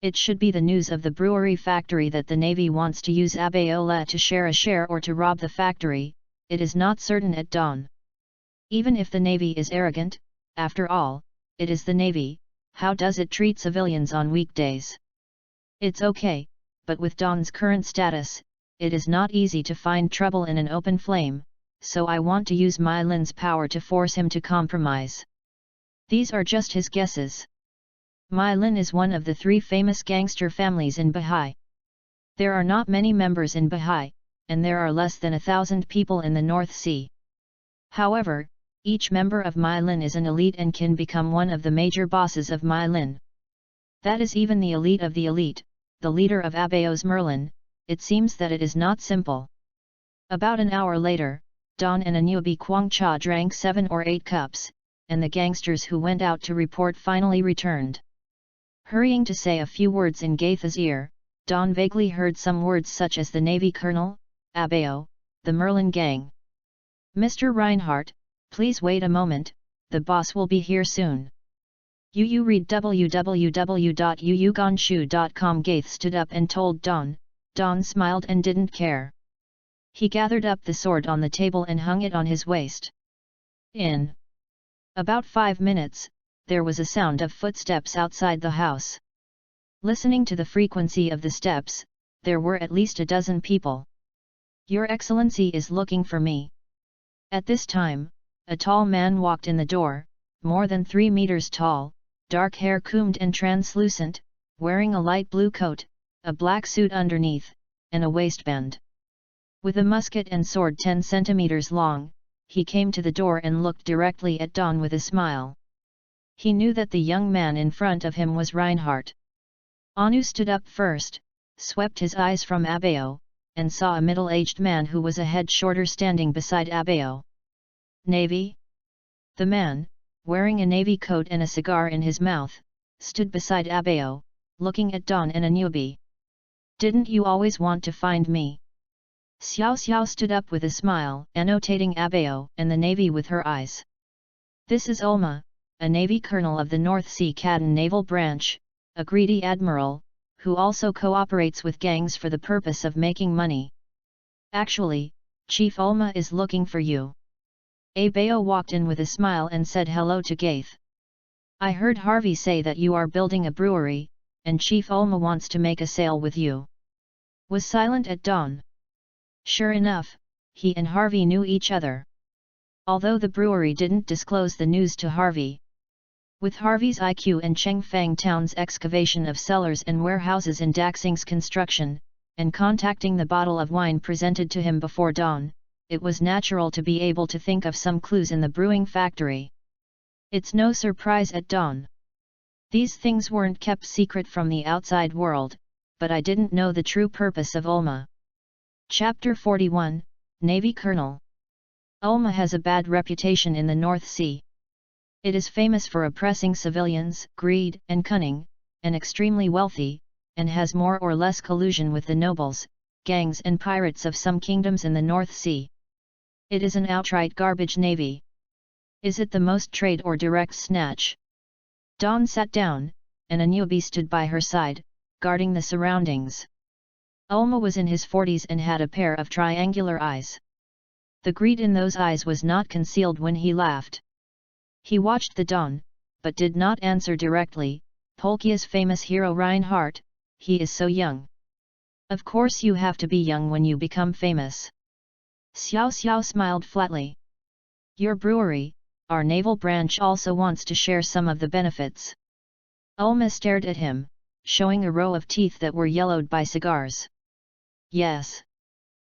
It should be the news of the brewery factory that the Navy wants to use Abaola to share a share or to rob the factory, it is not certain at dawn. Even if the Navy is arrogant, after all, it is the Navy, how does it treat civilians on weekdays? It's okay, but with Dawn's current status, it is not easy to find trouble in an open flame, so I want to use Mylin's power to force him to compromise. These are just his guesses. Mylin is one of the 3 famous gangster families in Bahai. There are not many members in Bahai, and there are less than 1,000 people in the North Sea. However, Each member of My Lin is an elite and can become one of the major bosses of My Lin. That is even the elite of the elite, the leader of Abao's Merlin. It seems that it is not simple. About an hour later, Don and Anubi Kwangcha drank 7 or 8 cups, and the gangsters who went out to report finally returned. Hurrying to say a few words in Gaitha's ear, Don vaguely heard some words such as the Navy Colonel, Abao, the Merlin gang. Mr. Reinhardt, please wait a moment, the boss will be here soon. You read www.yuyugonshu.com. Gaith stood up and told Don. Don smiled and didn't care. He gathered up the sword on the table and hung it on his waist. In about 5 minutes, there was a sound of footsteps outside the house. Listening to the frequency of the steps, there were at least a dozen people. Your Excellency is looking for me. At this time, a tall man walked in the door, more than 3 meters tall, dark hair combed and translucent, wearing a light blue coat, a black suit underneath, and a waistband. With a musket and sword 10 centimeters long, he came to the door and looked directly at Don with a smile. He knew that the young man in front of him was Reinhardt. Anu stood up first, swept his eyes from Abao, and saw a middle-aged man who was a head shorter standing beside Abao. Navy? The man, wearing a navy coat and a cigar in his mouth, stood beside Abao, looking at Don and Anubi. Didn't you always want to find me? Xiao Xiao stood up with a smile, annotating Abao and the navy with her eyes. This is Ulma, a navy colonel of the North Sea Cadden Naval Branch, a greedy admiral, who also cooperates with gangs for the purpose of making money. Actually, Chief Ulma is looking for you. Abao walked in with a smile and said hello to Gaith. I heard Harvey say that you are building a brewery, and Chief Ulma wants to make a sale with you. Was silent at dawn. Sure enough, he and Harvey knew each other. Although the brewery didn't disclose the news to Harvey. With Harvey's IQ and Chengfang Town's excavation of cellars and warehouses in Daxing's construction, and contacting the bottle of wine presented to him before dawn, it was natural to be able to think of some clues in the brewing factory. It's no surprise at dawn. These things weren't kept secret from the outside world, but I didn't know the true purpose of Ulma. Chapter 41, Navy Colonel. Ulma has a bad reputation in the North Sea. It is famous for oppressing civilians, greed and cunning, and extremely wealthy, and has more or less collusion with the nobles, gangs and pirates of some kingdoms in the North Sea. It is an outright garbage navy. Is it the most trade or direct snatch? Dawn sat down, and Anubi stood by her side, guarding the surroundings. Ulma was in his 40s and had a pair of triangular eyes. The greed in those eyes was not concealed when he laughed. He watched the dawn, but did not answer directly. Polkia's famous hero Reinhardt, he is so young. Of course you have to be young when you become famous. Xiao Xiao smiled flatly. Your brewery, our naval branch also wants to share some of the benefits. Ulma stared at him, showing a row of teeth that were yellowed by cigars. Yes.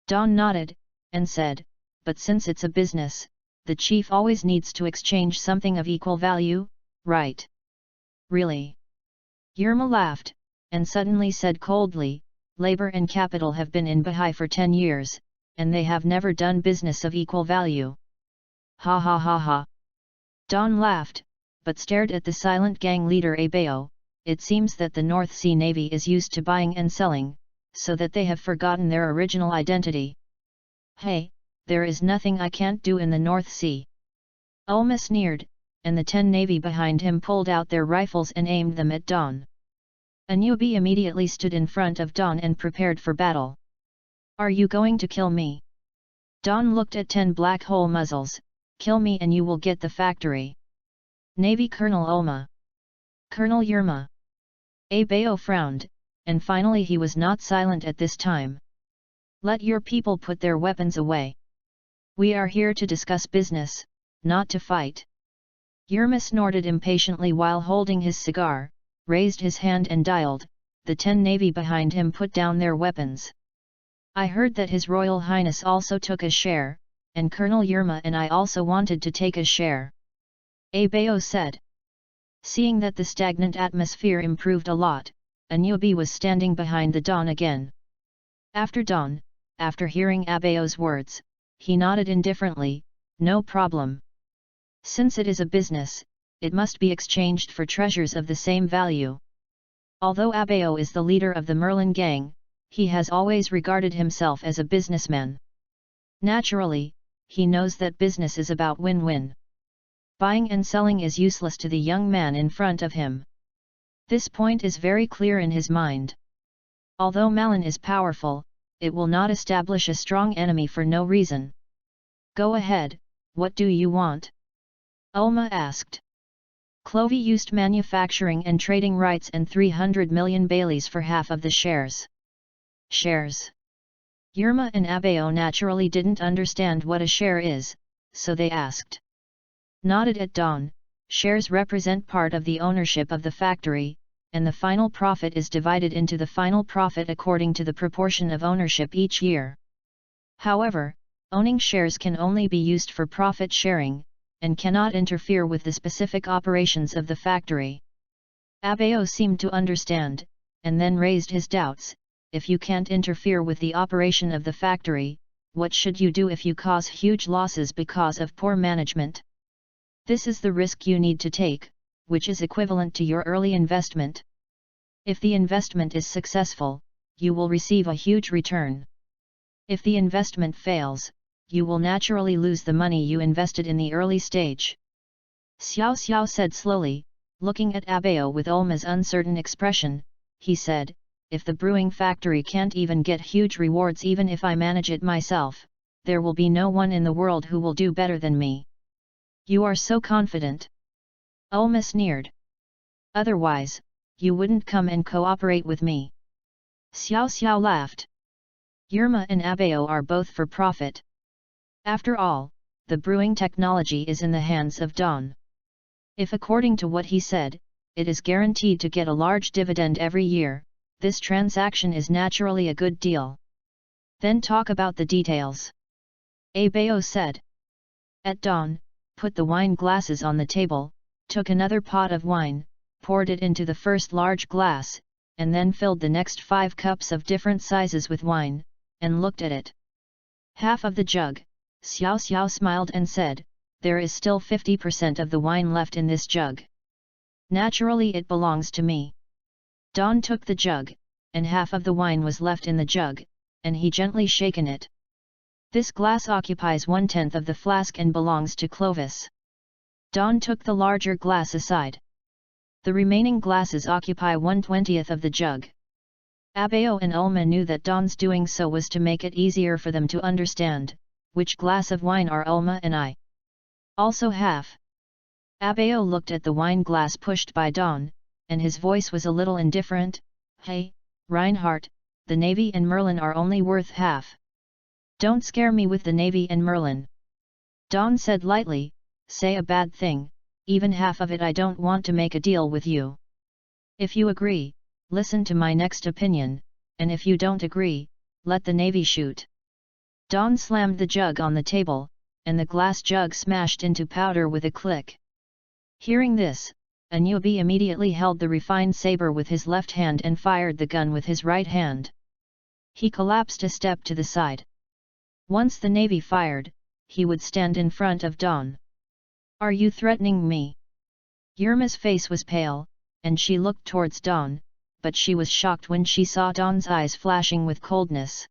Dawn nodded, and said, but since it's a business, the chief always needs to exchange something of equal value, right? Really? Yerma laughed, and suddenly said coldly, labor and capital have been in Bahai for 10 years, and they have never done business of equal value. Ha ha ha ha. Dawn laughed, but stared at the silent gang leader Abao. It seems that the North Sea Navy is used to buying and selling, so that they have forgotten their original identity. Hey, there is nothing I can't do in the North Sea. Ulma sneered, and the 10 Navy behind him pulled out their rifles and aimed them at Dawn. Anubi immediately stood in front of Dawn and prepared for battle. Are you going to kill me? Dawn looked at 10 black hole muzzles. Kill me and you will get the factory. Navy Colonel Ulma. Colonel Yerma. Abao frowned, and finally he was not silent at this time. Let your people put their weapons away. We are here to discuss business, not to fight. Yerma snorted impatiently while holding his cigar, raised his hand and dialed. The 10 Navy behind him put down their weapons. I heard that His Royal Highness also took a share, and Colonel Yerma and I also wanted to take a share. Abeo said. Seeing that the stagnant atmosphere improved a lot, a newbie was standing behind the Don again. After hearing Abeo's words, he nodded indifferently, no problem. Since it is a business, it must be exchanged for treasures of the same value. Although Abeo is the leader of the Merlin gang, he has always regarded himself as a businessman. Naturally, he knows that business is about win-win. Buying and selling is useless to the young man in front of him. This point is very clear in his mind. Although Malin is powerful, it will not establish a strong enemy for no reason. Go ahead, what do you want? Ulma asked. Clovey used manufacturing and trading rights and 300 million Baileys for half of the shares. Shares. Yerma and Abeo naturally didn't understand what a share is, so they asked. Nodded at Don, shares represent part of the ownership of the factory, and the final profit is divided into the final profit according to the proportion of ownership each year. However, owning shares can only be used for profit sharing, and cannot interfere with the specific operations of the factory. Abeo seemed to understand, and then raised his doubts. If you can't interfere with the operation of the factory, what should you do if you cause huge losses because of poor management? This is the risk you need to take, which is equivalent to your early investment. If the investment is successful, you will receive a huge return. If the investment fails, you will naturally lose the money you invested in the early stage. Xiao Xiao said slowly, looking at Abeo with Ulma's uncertain expression. He said, if the brewing factory can't even get huge rewards even if I manage it myself, there will be no one in the world who will do better than me. You are so confident. Ulma sneered. Otherwise, you wouldn't come and cooperate with me. Xiao Xiao laughed. Yerma and Abeo are both for profit. After all, the brewing technology is in the hands of Don. If according to what he said, it is guaranteed to get a large dividend every year, this transaction is naturally a good deal. Then talk about the details. Abeo said. At dawn, put the wine glasses on the table, took another pot of wine, poured it into the first large glass, and then filled the next 5 cups of different sizes with wine, and looked at it. Half of the jug, Xiao Xiao smiled and said, there is still 50% of the wine left in this jug. Naturally it belongs to me. Don took the jug, and half of the wine was left in the jug, and he gently shaken it. This glass occupies 1/10 of the flask and belongs to Clovis. Don took the larger glass aside. The remaining glasses occupy 1/20 of the jug. Abeo and Ulma knew that Don's doing so was to make it easier for them to understand, which glass of wine are Ulma and I. Also half. Abeo looked at the wine glass pushed by Don, and his voice was a little indifferent. Hey, Reinhardt, the Navy and Merlin are only worth half. Don't scare me with the Navy and Merlin. Don said lightly, say a bad thing, even half of it I don't want to make a deal with you. If you agree, listen to my next opinion, and if you don't agree, let the Navy shoot. Don slammed the jug on the table, and the glass jug smashed into powder with a click. Hearing this, a newbie immediately held the refined saber with his left hand and fired the gun with his right hand. He collapsed a step to the side. Once the Navy fired, he would stand in front of Don. Are you threatening me? Yerma's face was pale, and she looked towards Don, but she was shocked when she saw Don's eyes flashing with coldness.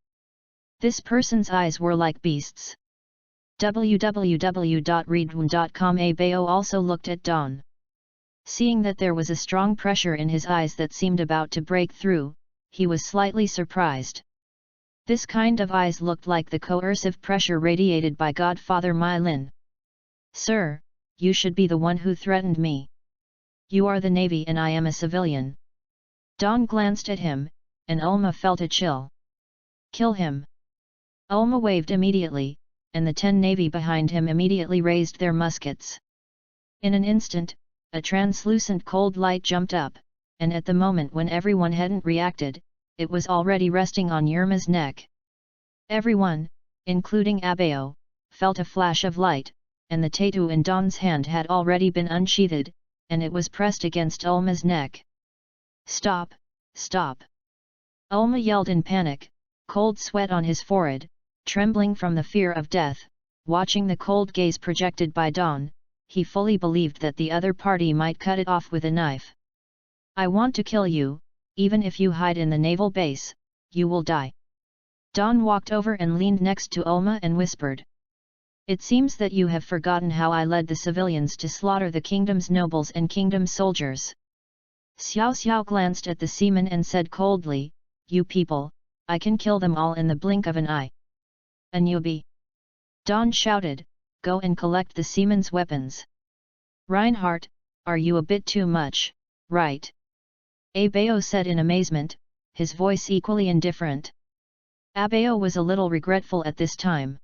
This person's eyes were like beasts. www.readaloud.com. Abeo also looked at Don. Seeing that there was a strong pressure in his eyes that seemed about to break through, he was slightly surprised. This kind of eyes looked like the coercive pressure radiated by Godfather Mai Lin. Sir, you should be the one who threatened me. You are the Navy and I am a civilian. Don glanced at him, and Ulma felt a chill. Kill him. Ulma waved immediately, and the 10 Navy behind him immediately raised their muskets. In an instant, a translucent cold light jumped up, and at the moment when everyone hadn't reacted, it was already resting on Yerma's neck. Everyone, including Abeo, felt a flash of light, and the tattoo in Don's hand had already been unsheathed, and it was pressed against Ulma's neck. "Stop, stop!" Ulma yelled in panic, cold sweat on his forehead, trembling from the fear of death. Watching the cold gaze projected by Don, he fully believed that the other party might cut it off with a knife. "I want to kill you, even if you hide in the naval base, you will die." Don walked over and leaned next to Ulma and whispered. "It seems that you have forgotten how I led the civilians to slaughter the kingdom's nobles and kingdom soldiers." Xiao Xiao glanced at the seaman and said coldly, "You people, I can kill them all in the blink of an eye." "A newbie!" Don shouted, "Go and collect the seaman's weapons." "Reinhardt, are you a bit too much, right?" Abeo said in amazement, his voice equally indifferent. Abeo was a little regretful at this time.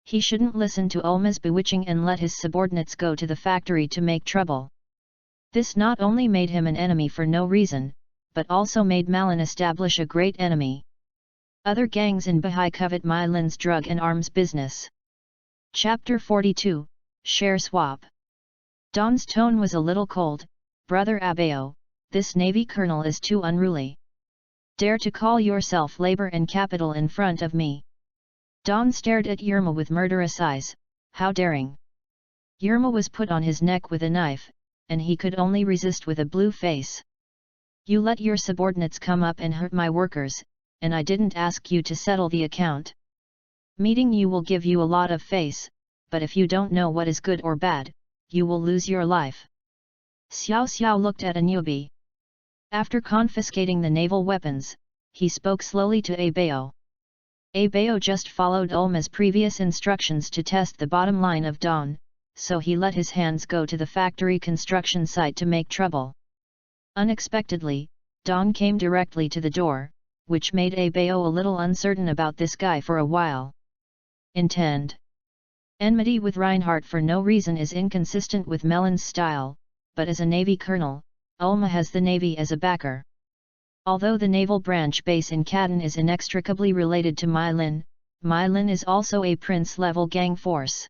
He shouldn't listen to Ulma's bewitching and let his subordinates go to the factory to make trouble. This not only made him an enemy for no reason, but also made Malin establish a great enemy. Other gangs in Bahai covet Malin's drug and arms business. Chapter 42, Share Swap. Don's tone was a little cold. "Brother Abeo, this navy colonel is too unruly. Dare to call yourself labor and capital in front of me?" Don stared at Yerma with murderous eyes. How daring! Yerma was put on his neck with a knife, and he could only resist with a blue face. "You let your subordinates come up and hurt my workers, and I didn't ask you to settle the account. Meeting you will give you a lot of face, but if you don't know what is good or bad, you will lose your life." Xiao Xiao looked at a newbie. After confiscating the naval weapons, he spoke slowly to Abeo. Abeo just followed Ulma's previous instructions to test the bottom line of Don, so he let his hands go to the factory construction site to make trouble. Unexpectedly, Don came directly to the door, which made Abeo a little uncertain about this guy for a while. Enmity with Reinhardt for no reason is inconsistent with Melon's style, but as a Navy colonel, Ulma has the Navy as a backer. Although the naval branch base in Katan is inextricably related to Mylin, Mylin is also a prince-level gang force.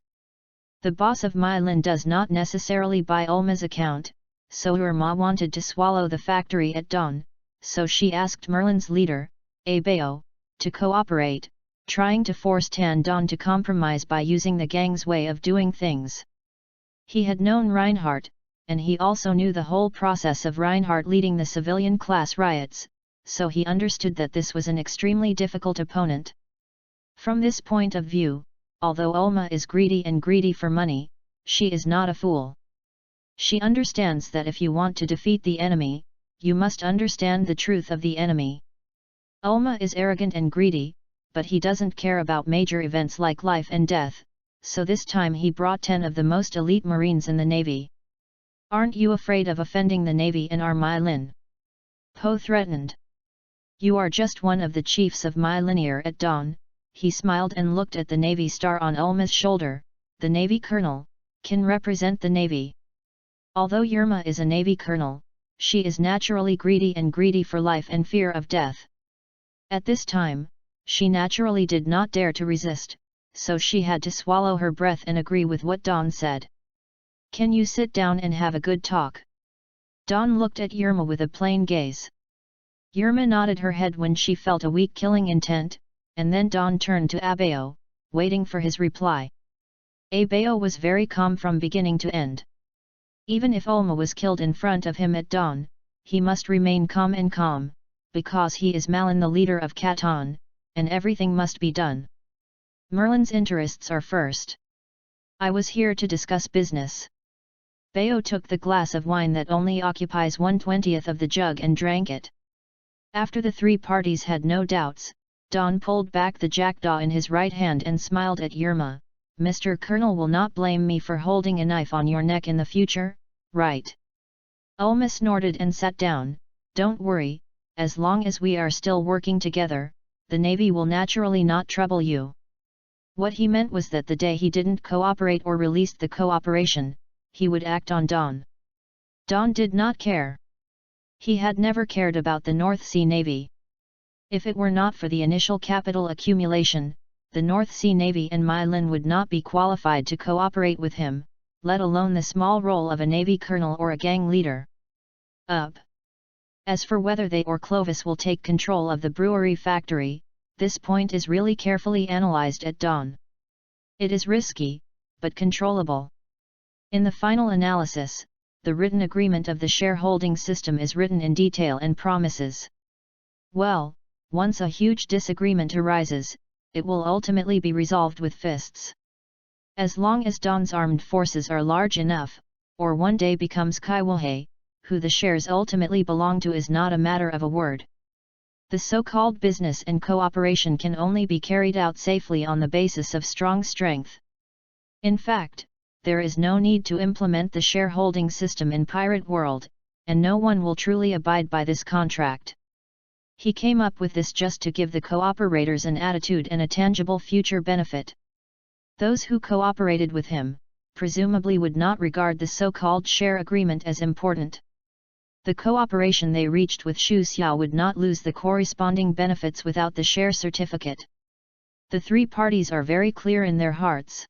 The boss of Mylin does not necessarily buy Ulma's account, so Irma wanted to swallow the factory at dawn, so she asked Merlin's leader, Abeo, to cooperate, trying to force Tan Don to compromise by using the gang's way of doing things. He had known Reinhardt, and he also knew the whole process of Reinhardt leading the civilian class riots, so he understood that this was an extremely difficult opponent. From this point of view, although Ulma is greedy for money, she is not a fool. She understands that if you want to defeat the enemy, you must understand the truth of the enemy. Ulma is arrogant and greedy, but he doesn't care about major events like life and death, so this time he brought 10 of the most elite Marines in the Navy. "Aren't you afraid of offending the Navy in our Mylin?" Po threatened. "You are just one of the chiefs of Mylinier at dawn." He smiled and looked at the Navy star on Ulma's shoulder. "The Navy colonel can represent the Navy. Although Yerma is a Navy colonel, she is naturally greedy for life and fear of death. At this time, she naturally did not dare to resist, so she had to swallow her breath and agree with what Don said. "Can you sit down and have a good talk?" Don looked at Yerma with a plain gaze. Yerma nodded her head when she felt a weak killing intent, and then Don turned to Abeo, waiting for his reply. Abeo was very calm from beginning to end. Even if Ulma was killed in front of him at dawn, he must remain calm, because he is Malin, the leader of Katan, and everything must be done. Merlin's interests are first. I was here to discuss business. Bayo took the glass of wine that only occupies 1/20 of the jug and drank it. After the three parties had no doubts, Don pulled back the jackdaw in his right hand and smiled at Yerma. "Mr. Colonel will not blame me for holding a knife on your neck in the future, right?" Ulma snorted and sat down. "Don't worry, as long as we are still working together, the Navy will naturally not trouble you." What he meant was that the day he didn't cooperate or released the cooperation, he would act on Don. Don did not care. He had never cared about the North Sea Navy. If it were not for the initial capital accumulation, the North Sea Navy and My Lin would not be qualified to cooperate with him, let alone the small role of a Navy colonel or a gang leader. As for whether they or Clovis will take control of the brewery factory, this point is really carefully analyzed at dawn. It is risky, but controllable. In the final analysis, the written agreement of the shareholding system is written in detail and promises. Well, once a huge disagreement arises, it will ultimately be resolved with fists. As long as Dawn's armed forces are large enough, or one day becomes Kaiwohei, who the shares ultimately belong to, is not a matter of a word. The so-called business and cooperation can only be carried out safely on the basis of strong strength. In fact, there is no need to implement the shareholding system in Pirate World, and no one will truly abide by this contract. He came up with this just to give the cooperators an attitude and a tangible future benefit. Those who cooperated with him, presumably would not regard the so-called share agreement as important. The cooperation they reached with Xu Xiao would not lose the corresponding benefits without the share certificate. The three parties are very clear in their hearts.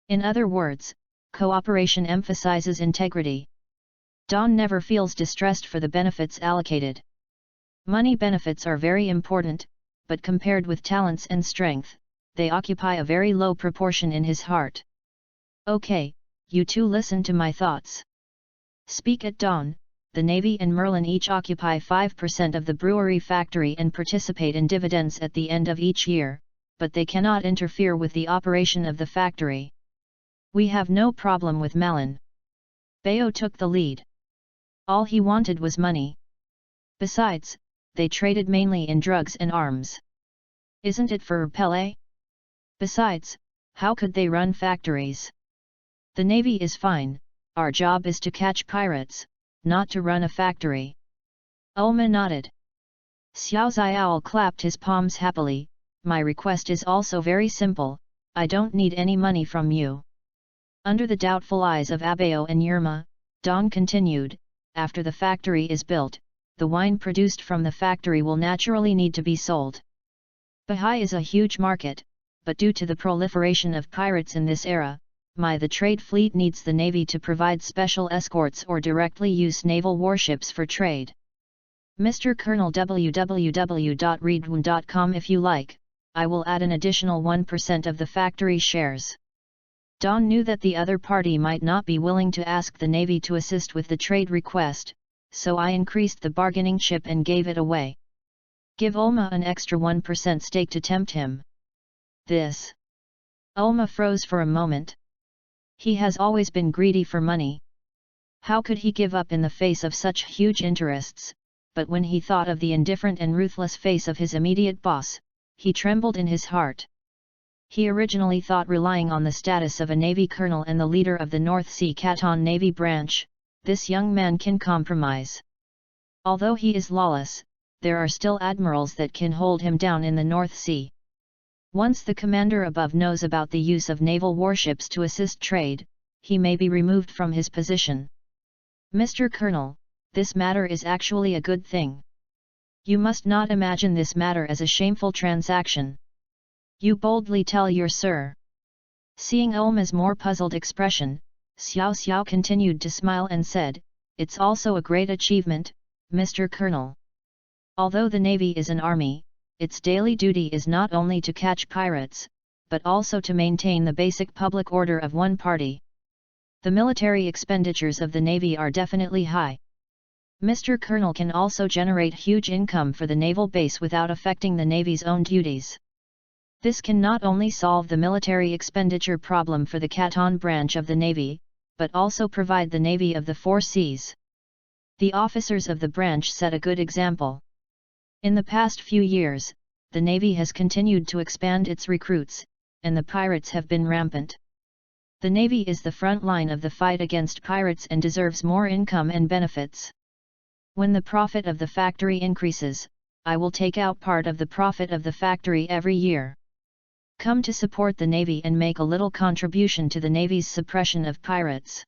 In other words, cooperation emphasizes integrity. Dawn never feels distressed for the benefits allocated. Money benefits are very important, but compared with talents and strength, they occupy a very low proportion in his heart. Okay, you two listen to my thoughts. Speak at dawn. The Navy and Merlin each occupy 5% of the brewery factory and participate in dividends at the end of each year, but they cannot interfere with the operation of the factory. We have no problem with Malin. Bayo took the lead. All he wanted was money. Besides, they traded mainly in drugs and arms. Isn't it for Pele? Besides, how could they run factories? The Navy is fine, our job is to catch pirates, not to run a factory. Ulma nodded. Xiao Xiao clapped his palms happily. My request is also very simple, I don't need any money from you. Under the doubtful eyes of Abayo and Yerma, Dawn continued, after the factory is built, the wine produced from the factory will naturally need to be sold. Bahai is a huge market, but due to the proliferation of pirates in this era, the trade fleet needs the Navy to provide special escorts or directly use naval warships for trade. Mr. Colonel, www.readaloud.com if you like, I will add an additional 1% of the factory shares. Dawn knew that the other party might not be willing to ask the Navy to assist with the trade request, so I increased the bargaining chip and gave it away. Give Ulma an extra 1% stake to tempt him. This. Ulma froze for a moment. He has always been greedy for money. How could he give up in the face of such huge interests? But when he thought of the indifferent and ruthless face of his immediate boss, he trembled in his heart. He originally thought relying on the status of a Navy colonel and the leader of the North Sea Canton Navy branch, this young man can compromise. Although he is lawless, there are still admirals that can hold him down in the North Sea. Once the commander above knows about the use of naval warships to assist trade, he may be removed from his position. Mr. Colonel, this matter is actually a good thing. You must not imagine this matter as a shameful transaction. You boldly tell your sir. Seeing Ulma's more puzzled expression, Xiao Xiao continued to smile and said, It's also a great achievement, Mr. Colonel. Although the Navy is an army, its daily duty is not only to catch pirates, but also to maintain the basic public order of one party. The military expenditures of the Navy are definitely high. Mr. Colonel can also generate huge income for the naval base without affecting the Navy's own duties. This can not only solve the military expenditure problem for the Canton branch of the Navy, but also provide the Navy of the Four Seas. The officers of the branch set a good example. In the past few years, the Navy has continued to expand its recruits, and the pirates have been rampant. The Navy is the front line of the fight against pirates and deserves more income and benefits. When the profit of the factory increases, I will take out part of the profit of the factory every year. Come to support the Navy and make a little contribution to the Navy's suppression of pirates.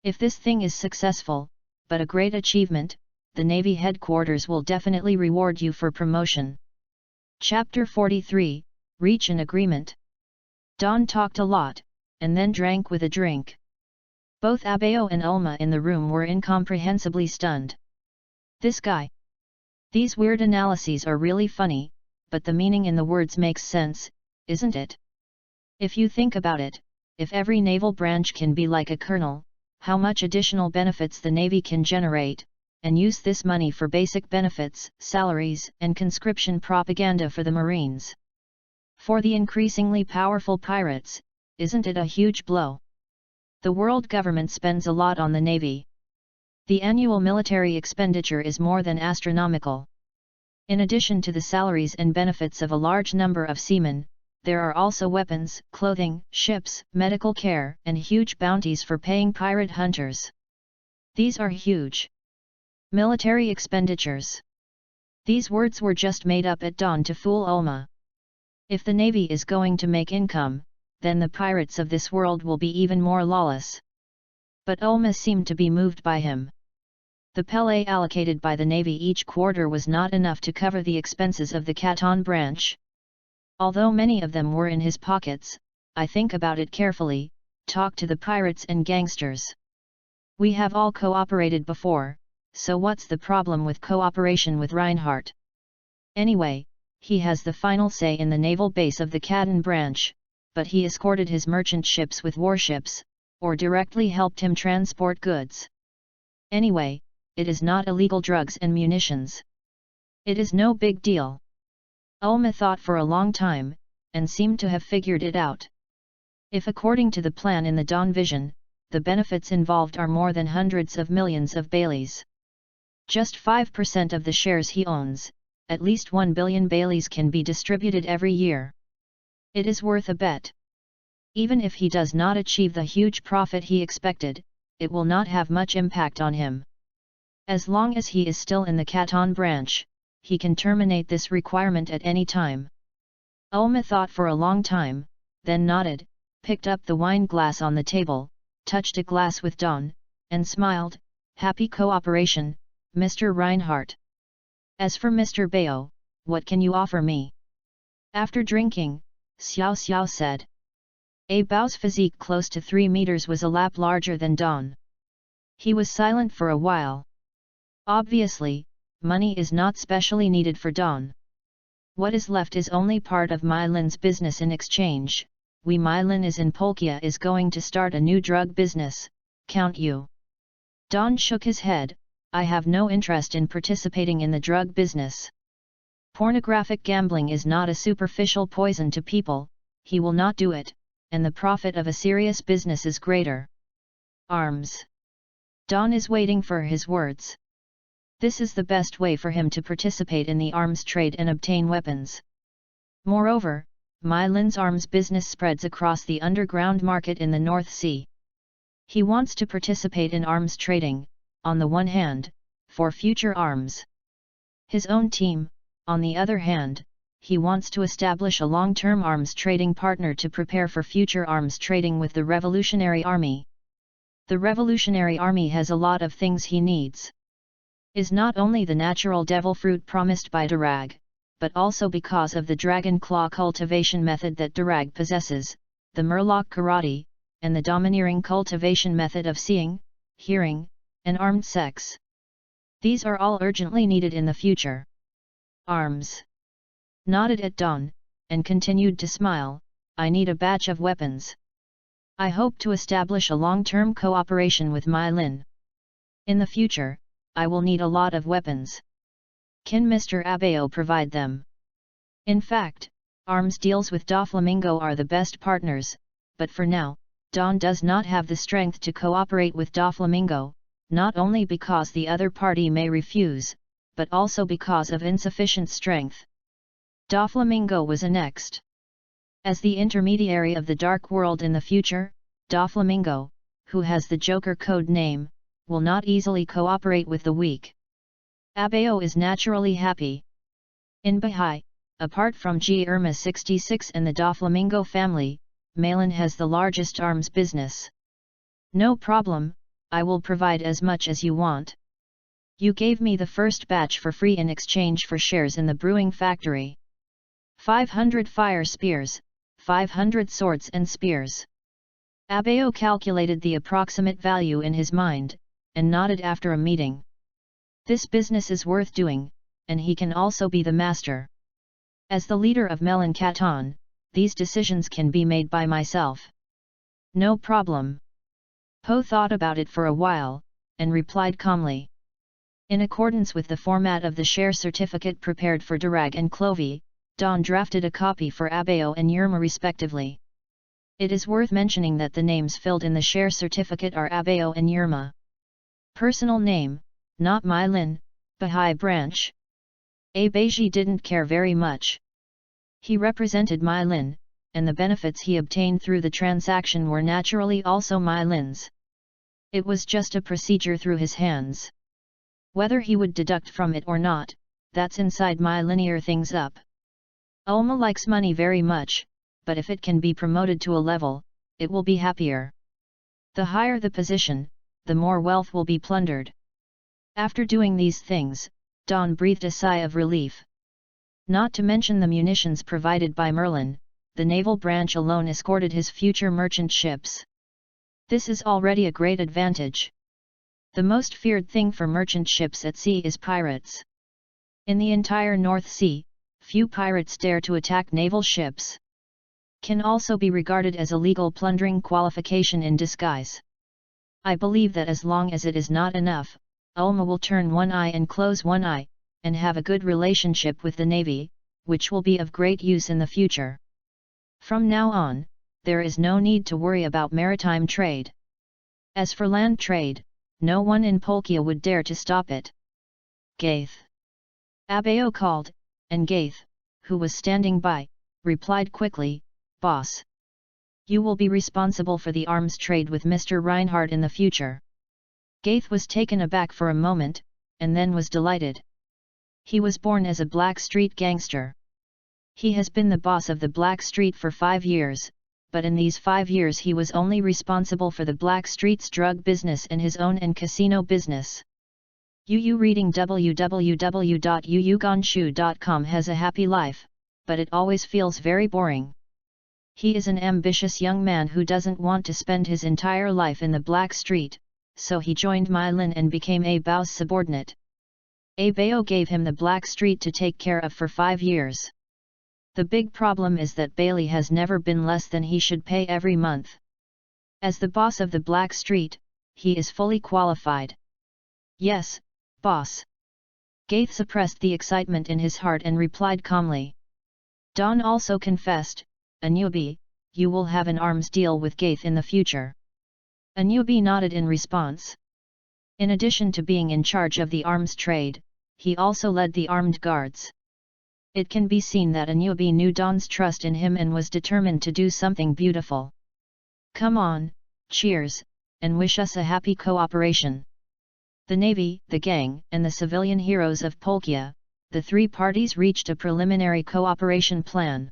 If this thing is successful, but a great achievement, the Navy headquarters will definitely reward you for promotion. Chapter 43, reach an agreement. Don talked a lot, and then drank with a drink. Both Abeo and Ulma in the room were incomprehensibly stunned. This guy. These weird analyses are really funny, but the meaning in the words makes sense, isn't it? If you think about it, if every naval branch can be like a colonel, how much additional benefits the Navy can generate, and use this money for basic benefits, salaries, and conscription propaganda for the Marines. For the increasingly powerful pirates, isn't it a huge blow? The world government spends a lot on the Navy. The annual military expenditure is more than astronomical. In addition to the salaries and benefits of a large number of seamen, there are also weapons, clothing, ships, medical care, and huge bounties for paying pirate hunters. These are huge military expenditures. These words were just made up at dawn to fool Ulma. If the Navy is going to make income, then the pirates of this world will be even more lawless. But Ulma seemed to be moved by him. The pay allocated by the Navy each quarter was not enough to cover the expenses of the Canton branch. Although many of them were in his pockets, I think about it carefully, talk to the pirates and gangsters. We have all cooperated before, so what's the problem with cooperation with Reinhardt? Anyway, he has the final say in the naval base of the Canton branch, but he escorted his merchant ships with warships, or directly helped him transport goods. Anyway, it is not illegal drugs and munitions. It is no big deal. Ulma thought for a long time, and seemed to have figured it out. If according to the plan in the Dawn Vision, the benefits involved are more than hundreds of millions of Baileys. Just 5% of the shares he owns, at least 1 billion Baileys can be distributed every year. It is worth a bet. Even if he does not achieve the huge profit he expected, it will not have much impact on him. As long as he is still in the Canton branch, he can terminate this requirement at any time. Ulma thought for a long time, then nodded, picked up the wine glass on the table, touched a glass with Don, and smiled, "Happy cooperation, Mr. Reinhardt. As for Mr. Bayo, what can you offer me?" After drinking, Xiao Xiao said. Bao's physique close to 3 meters was a lap larger than Don. He was silent for a while. Obviously, money is not specially needed for Don. What is left is only part of Mylin's business. In exchange, Mylin is in Polkia is going to start a new drug business, Count you. Don shook his head, "I have no interest in participating in the drug business. Pornographic gambling is not a superficial poison to people, he will not do it, and the profit of a serious business is greater. Arms." Don is waiting for his words. This is the best way for him to participate in the arms trade and obtain weapons. Moreover, Mylin's arms business spreads across the underground market in the North Sea. He wants to participate in arms trading, on the one hand, for future arms. His own team, on the other hand, he wants to establish a long-term arms trading partner to prepare for future arms trading with the Revolutionary Army. The Revolutionary Army has a lot of things he needs. Is not only the natural devil fruit promised by Durag, but also because of the dragon claw cultivation method that Durag possesses, the Murloc karate, and the domineering cultivation method of seeing, hearing, and armed sex. These are all urgently needed in the future. Arms. Nodded at Don, and continued to smile, "I need a batch of weapons. I hope to establish a long-term cooperation with Mylin. In the future, I will need a lot of weapons. Can Mr. Abeo provide them?" In fact, arms deals with Doflamingo are the best partners, but for now, Don does not have the strength to cooperate with Doflamingo, not only because the other party may refuse, but also because of insufficient strength. Doflamingo was annexed. As the intermediary of the Dark World in the future, Doflamingo, who has the Joker code name, will not easily cooperate with the weak. Abeo is naturally happy. In Bahai, apart from G. Irma 66 and the Doflamingo family, Malin has the largest arms business. "No problem, I will provide as much as you want. You gave me the first batch for free in exchange for shares in the brewing factory. 500 fire spears, 500 swords and spears. Abeo calculated the approximate value in his mind, and nodded after a meeting. This business is worth doing, and he can also be the master. As the leader of Melon Canton, these decisions can be made by myself. No problem. Po thought about it for a while, and replied calmly. In accordance with the format of the share certificate prepared for Durag and Clovey, Don drafted a copy for Abeo and Yerma respectively. It is worth mentioning that the names filled in the share certificate are Abeo and Yerma. Personal name, not Mylin, Baha'i branch. Abeji didn't care very much. He represented Mylin, and the benefits he obtained through the transaction were naturally also Mylin's. It was just a procedure through his hands. Whether he would deduct from it or not, that's inside my linear things up. Ulma likes money very much, but if it can be promoted to a level, it will be happier. The higher the position, the more wealth will be plundered. After doing these things, Don breathed a sigh of relief. Not to mention the munitions provided by Merlin, the naval branch alone escorted his future merchant ships. This is already a great advantage. The most feared thing for merchant ships at sea is pirates. In the entire North Sea, few pirates dare to attack naval ships. Can also be regarded as a legal plundering qualification in disguise. I believe that as long as it is not enough, Ulma will turn one eye and close one eye, and have a good relationship with the Navy, which will be of great use in the future. From now on, there is no need to worry about maritime trade. As for land trade, no one in Polkia would dare to stop it. Gaith. Abeo called, and Gaith, who was standing by, replied quickly, "Boss. You will be responsible for the arms trade with Mr. Reinhardt in the future." Gaith was taken aback for a moment, and then was delighted. He was born as a Black Street gangster. He has been the boss of the Black Street for 5 years, but in these 5 years he was only responsible for the Black Street's drug business and his own and casino business. Reading www.yuyugonshu.com has a happy life, but it always feels very boring. He is an ambitious young man who doesn't want to spend his entire life in the Black Street, so he joined Mylin and became Abeo's subordinate. Abeo gave him the Black Street to take care of for 5 years. The big problem is that Bailey has never been less than he should pay every month. As the boss of the Black Street, he is fully qualified. Yes, boss. Gaith suppressed the excitement in his heart and replied calmly. Don also confessed, "Anubi, you will have an arms deal with Gaith in the future." Anubi nodded in response. In addition to being in charge of the arms trade, he also led the armed guards. It can be seen that Anubi knew Don's trust in him and was determined to do something beautiful. Come on, cheers, and wish us a happy cooperation. The Navy, the gang, and the civilian heroes of Polkia, the 3 parties reached a preliminary cooperation plan.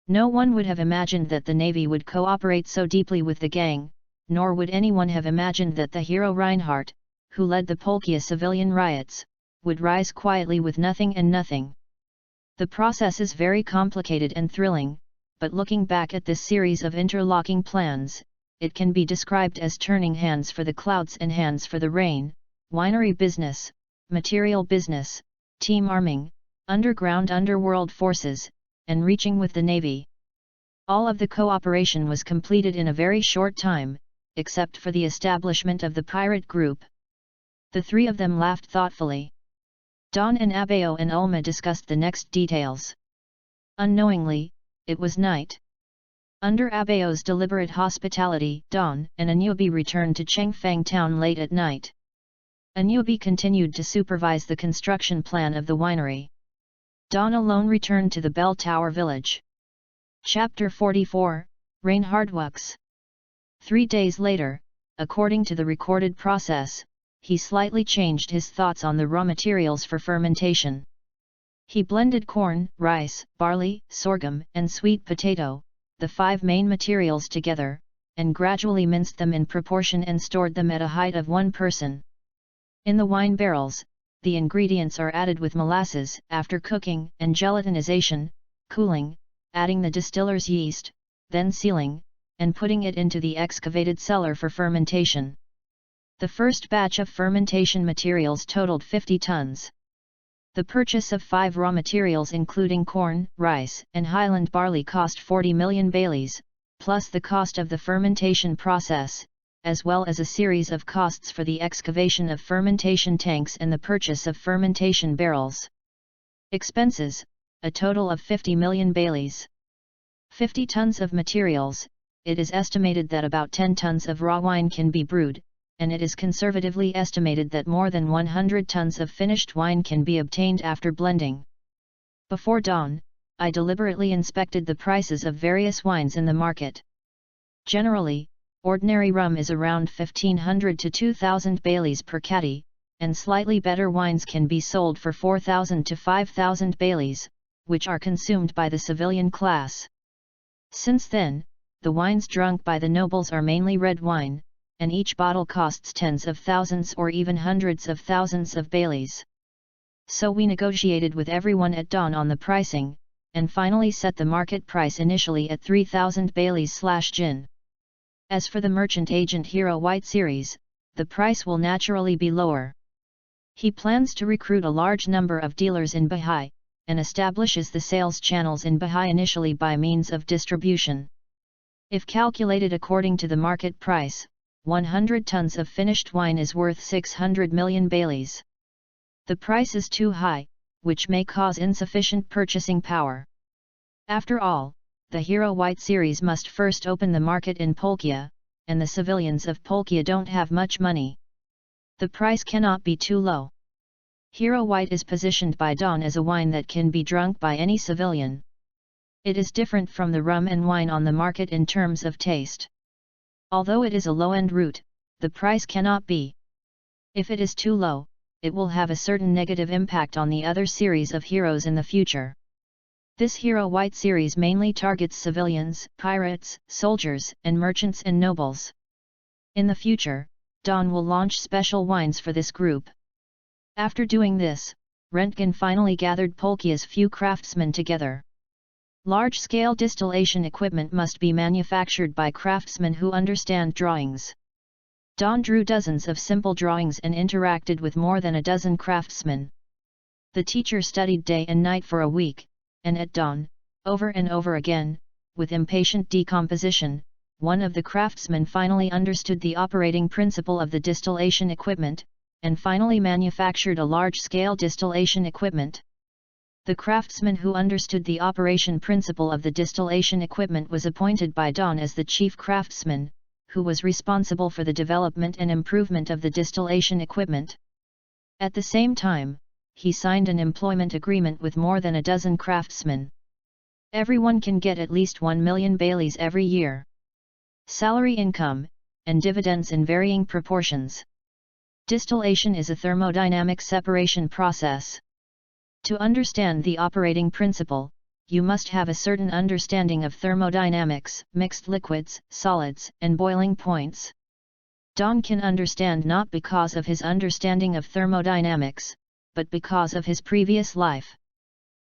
No one would have imagined that the Navy would cooperate so deeply with the gang, nor would anyone have imagined that the hero Reinhardt, who led the Polkia civilian riots, would rise quietly with nothing and nothing. The process is very complicated and thrilling, but looking back at this series of interlocking plans, it can be described as turning hands for the clouds and hands for the rain, winery business, material business, team arming, underworld forces, and reaching with the Navy. All of the cooperation was completed in a very short time, except for the establishment of the pirate group. The 3 of them laughed thoughtfully. Don and Abeo and Ulma discussed the next details. Unknowingly, it was night. Under Abeo's deliberate hospitality, Don and Anubi returned to Chengfang town late at night. Anubi continued to supervise the construction plan of the winery. Don alone returned to the bell tower village. Chapter 44, Reinhardt Wux. 3 days later, according to the recorded process, he slightly changed his thoughts on the raw materials for fermentation. He blended corn, rice, barley, sorghum, and sweet potato, the 5 main materials together, and gradually minced them in proportion and stored them at a height of 1 person. In the wine barrels, the ingredients are added with molasses after cooking and gelatinization, cooling, adding the distiller's yeast, then sealing, and putting it into the excavated cellar for fermentation. The first batch of fermentation materials totaled 50 tons. The purchase of 5 raw materials including corn, rice, and highland barley cost 40 million baileys, plus the cost of the fermentation process, as well as a series of costs for the excavation of fermentation tanks and the purchase of fermentation barrels. Expenses, a total of 50 million baileys. 50 tons of materials, it is estimated that about 10 tons of raw wine can be brewed, and it is conservatively estimated that more than 100 tons of finished wine can be obtained after blending. Before dawn, I deliberately inspected the prices of various wines in the market. Generally, ordinary rum is around 1,500 to 2,000 baileys per caddy, and slightly better wines can be sold for 4,000 to 5,000 baileys, which are consumed by the civilian class. Since then, the wines drunk by the nobles are mainly red wine, and each bottle costs tens of thousands or even hundreds of thousands of baileys. So we negotiated with everyone at dawn on the pricing, and finally set the market price initially at 3,000 baileys/gin. As for the merchant agent Hero White series, the price will naturally be lower. He plans to recruit a large number of dealers in Bahia, and establishes the sales channels in Bahia initially by means of distribution. If calculated according to the market price, 100 tons of finished wine is worth 600 million baileys. The price is too high, which may cause insufficient purchasing power. After all, the Hero White series must first open the market in Polkia, and the civilians of Polkia don't have much money. The price cannot be too low. Hero White is positioned by dawn as a wine that can be drunk by any civilian. It is different from the rum and wine on the market in terms of taste. Although it is a low-end route, the price cannot be. If it is too low, it will have a certain negative impact on the other series of heroes in the future. This Hero White series mainly targets civilians, pirates, soldiers, and merchants and nobles. In the future, dawn will launch special wines for this group. After doing this, Rentgen finally gathered Polkia's few craftsmen together. Large-scale distillation equipment must be manufactured by craftsmen who understand drawings. Dawn drew dozens of simple drawings and interacted with more than a dozen craftsmen. The teacher studied day and night for a week, and at dawn, over and over again, with impatient decomposition, one of the craftsmen finally understood the operating principle of the distillation equipment, and finally manufactured a large-scale distillation equipment. The craftsman who understood the operation principle of the distillation equipment was appointed by dawn as the chief craftsman, who was responsible for the development and improvement of the distillation equipment. At the same time, he signed an employment agreement with more than a dozen craftsmen. Everyone can get at least 1 million baileys every year. Salary income, and dividends in varying proportions. Distillation is a thermodynamic separation process. To understand the operating principle, you must have a certain understanding of thermodynamics, mixed liquids, solids, and boiling points. Dawn can understand not because of his understanding of thermodynamics, but because of his previous life.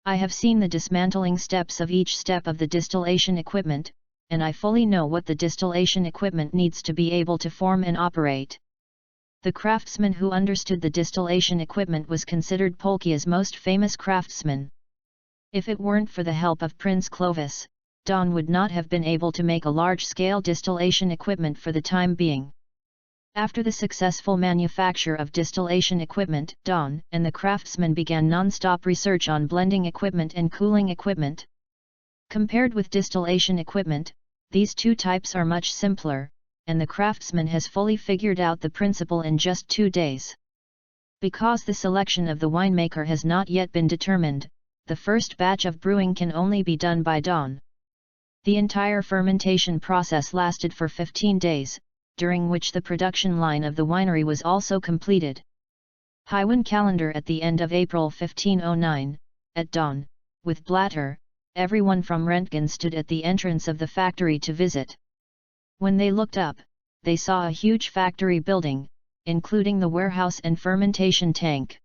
I have seen the dismantling steps of each step of the distillation equipment, and I fully know what the distillation equipment needs to be able to form and operate. The craftsman who understood the distillation equipment was considered Polkia's most famous craftsman. If it weren't for the help of Prince Clovis, Dawn would not have been able to make a large-scale distillation equipment for the time being. After the successful manufacture of distillation equipment, Dawn and the craftsmen began non-stop research on blending equipment and cooling equipment. Compared with distillation equipment, these two types are much simpler, and the craftsman has fully figured out the principle in just 2 days. Because the selection of the winemaker has not yet been determined, the first batch of brewing can only be done by dawn. The entire fermentation process lasted for 15 days, during which the production line of the winery was also completed. Highwin calendar at the end of April 1509, at dawn, with Blatter, everyone from Rentgen stood at the entrance of the factory to visit. When they looked up, they saw a huge factory building, including the warehouse and fermentation tank.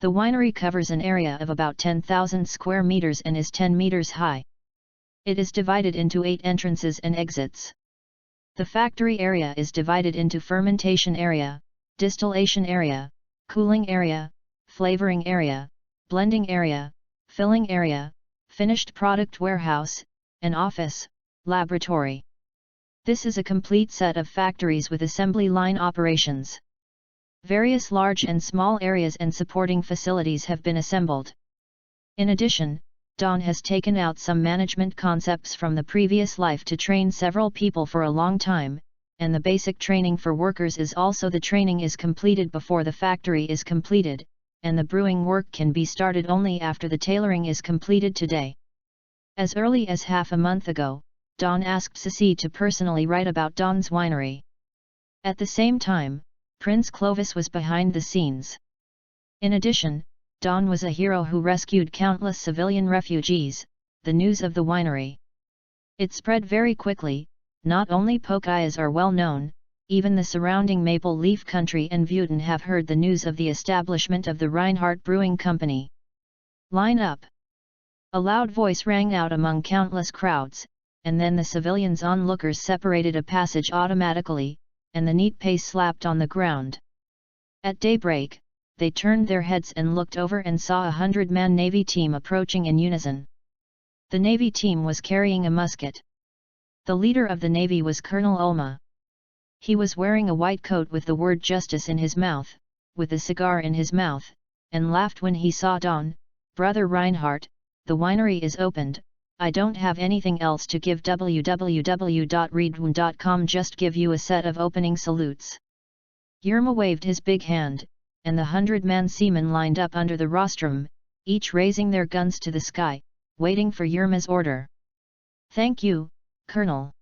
The winery covers an area of about 10,000 square meters and is 10 meters high. It is divided into 8 entrances and exits. The factory area is divided into fermentation area, distillation area, cooling area, flavoring area, blending area, filling area, finished product warehouse, and office, laboratory. This is a complete set of factories with assembly line operations. Various large and small areas and supporting facilities have been assembled. In addition, Don has taken out some management concepts from the previous life to train several people for a long time, and the basic training for workers is also the training is completed before the factory is completed, and the brewing work can be started only after the tailoring is completed today. As early as half a month ago, Don asked Sissi to personally write about Don's winery. At the same time, Prince Clovis was behind the scenes. In addition, Don was a hero who rescued countless civilian refugees. The news of the winery. It spread very quickly. Not only Pocayas are well known, even the surrounding Maple Leaf Country and Vuitton have heard the news of the establishment of the Reinhardt Brewing Company. Line up! A loud voice rang out among countless crowds, and then the civilians onlookers separated a passage automatically, and the neat pace slapped on the ground. At daybreak, they turned their heads and looked over and saw a 100-man Navy team approaching in unison. The Navy team was carrying a musket. The leader of the Navy was Colonel Ulma. He was wearing a white coat with the word justice in his mouth, with a cigar in his mouth, and laughed when he saw Don. Brother Reinhardt, the winery is opened. I don't have anything else to give. www.readaloud.com just give you a set of opening salutes. Yerma waved his big hand, and the 100-man seamen lined up under the rostrum, each raising their guns to the sky, waiting for Yerma's order. Thank you, Colonel.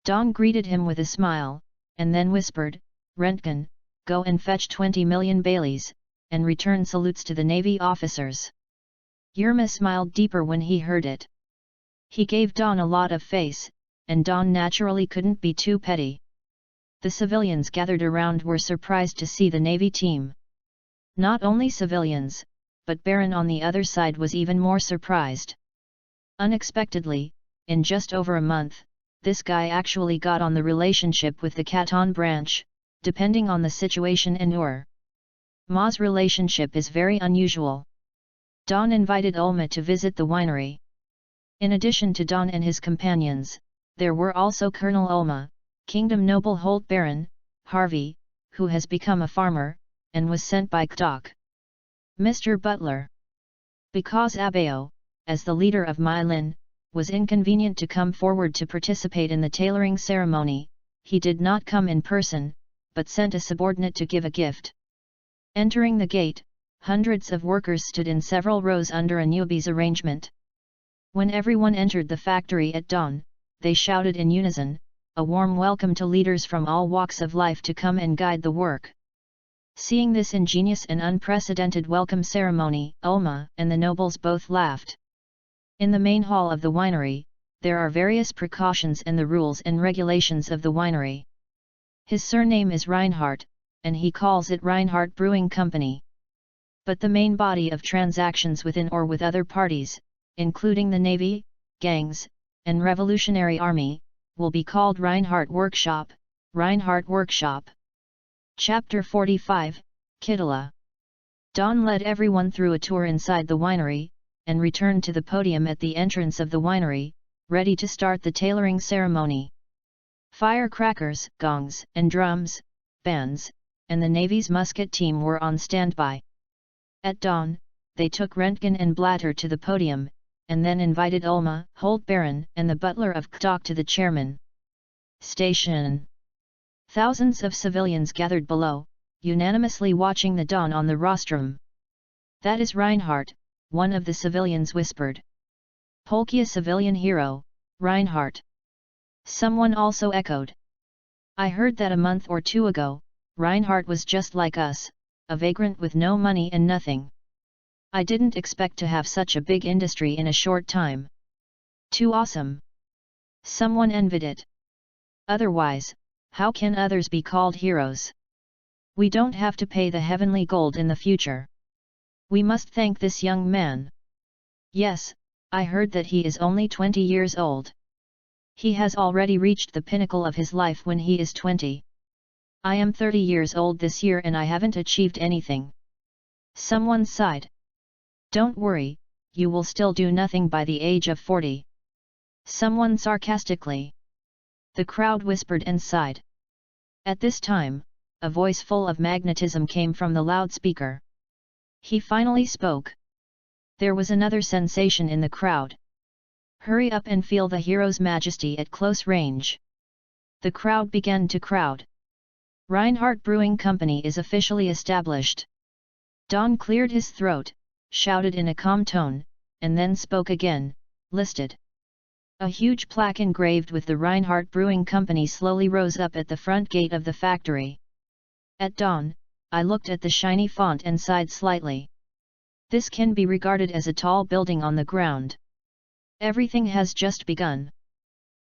Don greeted him with a smile, and then whispered, Rentgen, go and fetch 20 million Baileys, and return salutes to the Navy officers. Yerma smiled deeper when he heard it. He gave Don a lot of face, and Don naturally couldn't be too petty. The civilians gathered around were surprised to see the Navy team. Not only civilians, but Baron on the other side was even more surprised. Unexpectedly, in just over a month, this guy actually got on the relationship with the Canton branch, depending on the situation and Ma's relationship is very unusual. Don invited Ulma to visit the winery. In addition to Don and his companions, there were also Colonel Ulma, Kingdom Noble Holt Baron, Harvey, who has become a farmer, and was sent by Ktok. Mr. Butler. Because Abeo, as the leader of Mylin, was inconvenient to come forward to participate in the tailoring ceremony, he did not come in person, but sent a subordinate to give a gift. Entering the gate, hundreds of workers stood in several rows under a newbie's arrangement. When everyone entered the factory at dawn, they shouted in unison, a warm welcome to leaders from all walks of life to come and guide the work. Seeing this ingenious and unprecedented welcome ceremony, Ulma and the nobles both laughed. In the main hall of the winery, there are various precautions and the rules and regulations of the winery. His surname is Reinhardt, and he calls it Reinhardt Brewing Company. But the main body of transactions within or with other parties, including the Navy, gangs, and Revolutionary Army, will be called Reinhardt Workshop, Reinhardt Workshop. Chapter 45, Kittala. Don led everyone through a tour inside the winery, and returned to the podium at the entrance of the winery, ready to start the tailoring ceremony. Firecrackers, gongs, and drums, bands, and the Navy's musket team were on standby. At dawn, they took Rentgen and Blatter to the podium, and then invited Ulma, Holt Baron, and the butler of Ktok to the chairman. Station. Thousands of civilians gathered below, unanimously watching the dawn on the rostrum. That is Reinhardt, one of the civilians whispered. Polkia civilian hero, Reinhardt. Someone also echoed. I heard that a month or two ago, Reinhardt was just like us, a vagrant with no money and nothing. I didn't expect to have such a big industry in a short time. Too awesome. Someone envied it. Otherwise, how can others be called heroes? We don't have to pay the heavenly gold in the future. We must thank this young man. Yes, I heard that he is only 20 years old. He has already reached the pinnacle of his life when he is 20. I am 30 years old this year and I haven't achieved anything. Someone sighed. Don't worry, you will still do nothing by the age of 40. Someone sarcastically. The crowd whispered and sighed. At this time, a voice full of magnetism came from the loudspeaker. He finally spoke. There was another sensation in the crowd. Hurry up and feel the hero's majesty at close range. The crowd began to crowd. Reinhardt Brewing Company is officially established. Don cleared his throat, shouted in a calm tone, and then spoke again, listed. A huge plaque engraved with the Reinhardt Brewing Company slowly rose up at the front gate of the factory. At dawn, I looked at the shiny font and sighed slightly. This can be regarded as a tall building on the ground. Everything has just begun.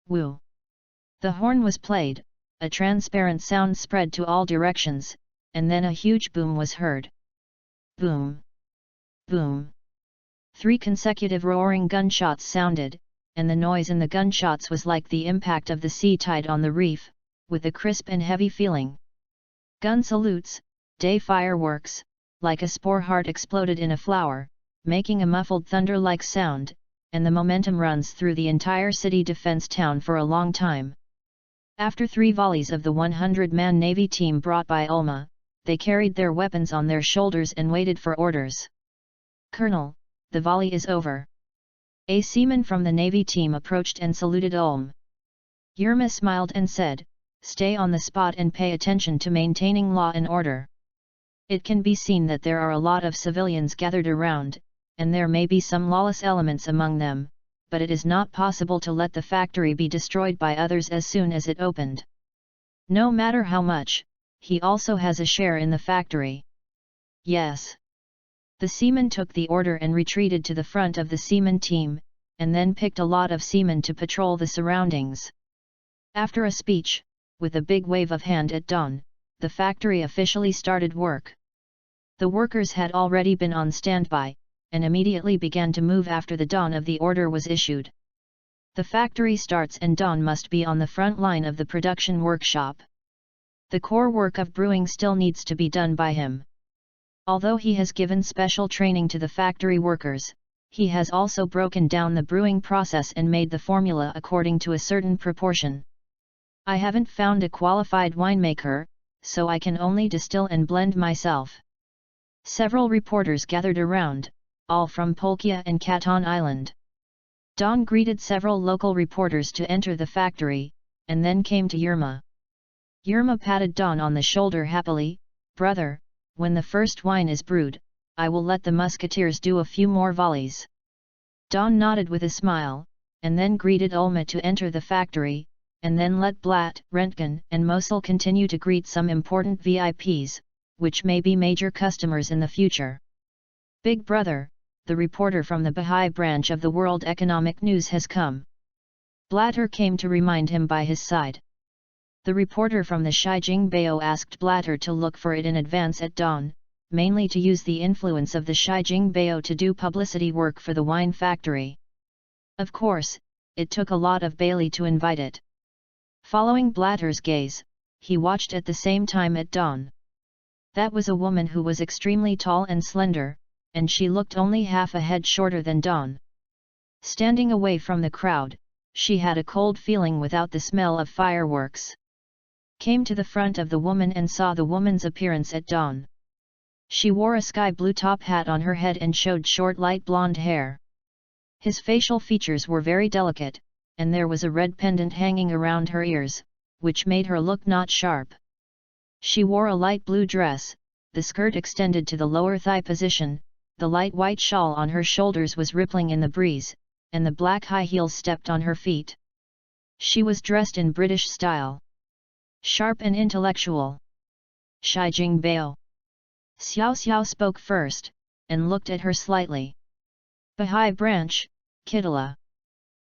Woo! The horn was played, a transparent sound spread to all directions, and then a huge boom was heard. Boom! Boom! 3 consecutive roaring gunshots sounded, and the noise in the gunshots was like the impact of the sea tide on the reef, with a crisp and heavy feeling. Gun salutes, day fireworks, like a spore heart exploded in a flower, making a muffled thunder-like sound, and the momentum runs through the entire city defense town for a long time. After 3 volleys of the 100-man Navy team brought by Ulma, they carried their weapons on their shoulders and waited for orders. Colonel, the volley is over. A seaman from the Navy team approached and saluted Ulm. Yerma smiled and said, "Stay on the spot and pay attention to maintaining law and order. It can be seen that there are a lot of civilians gathered around, and there may be some lawless elements among them, but it is not possible to let the factory be destroyed by others as soon as it opened. No matter how much, he also has a share in the factory." Yes. The seaman took the order and retreated to the front of the seaman team, and then picked a lot of seamen to patrol the surroundings. After a speech, with a big wave of hand at dawn, the factory officially started work. The workers had already been on standby, and immediately began to move after the dawn of the order was issued. The factory starts and Don must be on the front line of the production workshop. The core work of brewing still needs to be done by him. Although he has given special training to the factory workers, he has also broken down the brewing process and made the formula according to a certain proportion. I haven't found a qualified winemaker, so I can only distill and blend myself. Several reporters gathered around, all from Polkia and Katon Island. Don greeted several local reporters to enter the factory, and then came to Yerma. Yerma patted Don on the shoulder happily. "Brother, when the first wine is brewed, I will let the musketeers do a few more volleys." Don nodded with a smile, and then greeted Ulma to enter the factory, and then let Blatt, Rentgen and Mosel continue to greet some important VIPs, which may be major customers in the future. "Big brother, the reporter from the Baha'i branch of the World Economic News has come." Blatter came to remind him by his side. The reporter from the Shijing Bao asked Blatter to look for it in advance at dawn, mainly to use the influence of the Shijing Bao to do publicity work for the wine factory. Of course, it took a lot of Bailey to invite it. Following Blatter's gaze, he watched at the same time at dawn. That was a woman who was extremely tall and slender, and she looked only half a head shorter than Dawn. Standing away from the crowd, she had a cold feeling without the smell of fireworks. Came to the front of the woman and saw the woman's appearance at dawn. She wore a sky blue top hat on her head and showed short light blonde hair. His facial features were very delicate, and there was a red pendant hanging around her ears, which made her look not sharp. She wore a light blue dress, the skirt extended to the lower thigh position, the light white shawl on her shoulders was rippling in the breeze, and the black high heels stepped on her feet. She was dressed in British style. Sharp and intellectual. Shijing Bao. Xiao Xiao spoke first, and looked at her slightly. Baha'i branch, Kittala.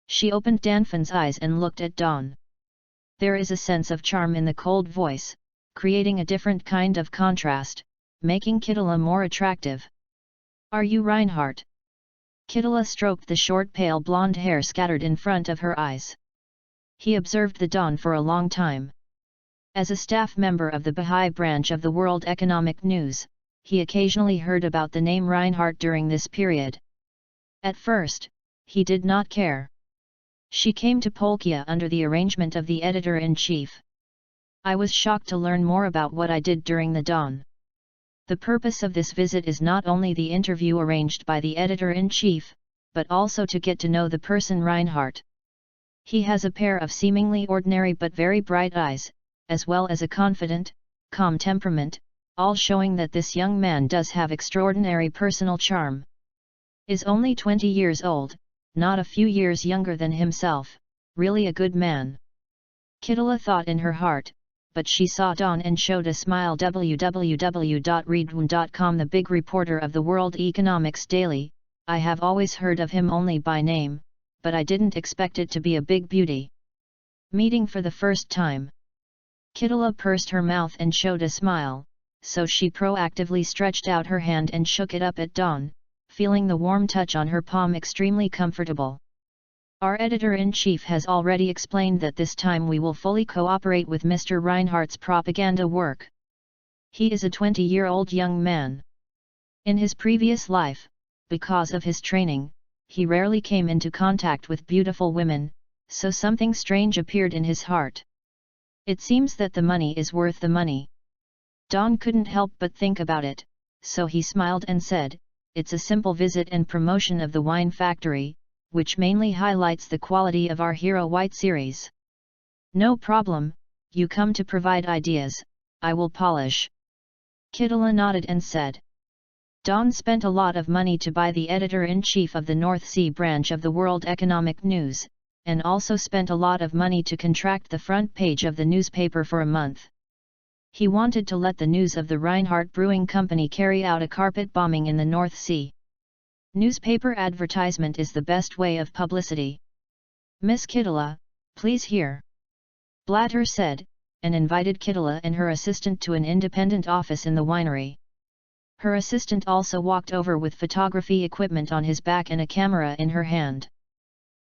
She opened Danfan's eyes and looked at Dawn. There is a sense of charm in the cold voice, creating a different kind of contrast, making Kittala more attractive. Are you Reinhardt? Kittila stroked the short pale blonde hair scattered in front of her eyes. He observed the Don for a long time. As a staff member of the Bahá'í branch of the World Economic News, he occasionally heard about the name Reinhardt during this period. At first, he did not care. She came to Polkia under the arrangement of the editor-in-chief. I was shocked to learn more about what I did during the Dawn. The purpose of this visit is not only the interview arranged by the editor-in-chief, but also to get to know the person Reinhardt. He has a pair of seemingly ordinary but very bright eyes, as well as a confident, calm temperament, all showing that this young man does have extraordinary personal charm. Is only 20 years old, not a few years younger than himself, really a good man. Kittila thought in her heart, but she saw Don and showed a smile. www.readaloud.com, the big reporter of the World Economics Daily. I have always heard of him only by name, but I didn't expect it to be a big beauty. Meeting for the first time. Kittila pursed her mouth and showed a smile, so she proactively stretched out her hand and shook it up at Don, feeling the warm touch on her palm extremely comfortable. Our editor-in-chief has already explained that this time we will fully cooperate with Mr. Reinhardt's propaganda work. He is a 20-year-old young man. In his previous life, because of his training, he rarely came into contact with beautiful women, so something strange appeared in his heart. It seems that the money is worth the money. Don couldn't help but think about it, so he smiled and said, "It's a simple visit and promotion of the wine factory, which mainly highlights the quality of our Hero White series." "No problem, you come to provide ideas, I will polish." Kittila nodded and said. Don spent a lot of money to buy the editor-in-chief of the North Sea branch of the World Economic News, and also spent a lot of money to contract the front page of the newspaper for a month. He wanted to let the news of the Reinhardt Brewing Company carry out a carpet bombing in the North Sea. Newspaper advertisement is the best way of publicity. "Miss Kittila, please here," Blatter said, and invited Kittila and her assistant to an independent office in the winery. Her assistant also walked over with photography equipment on his back and a camera in her hand.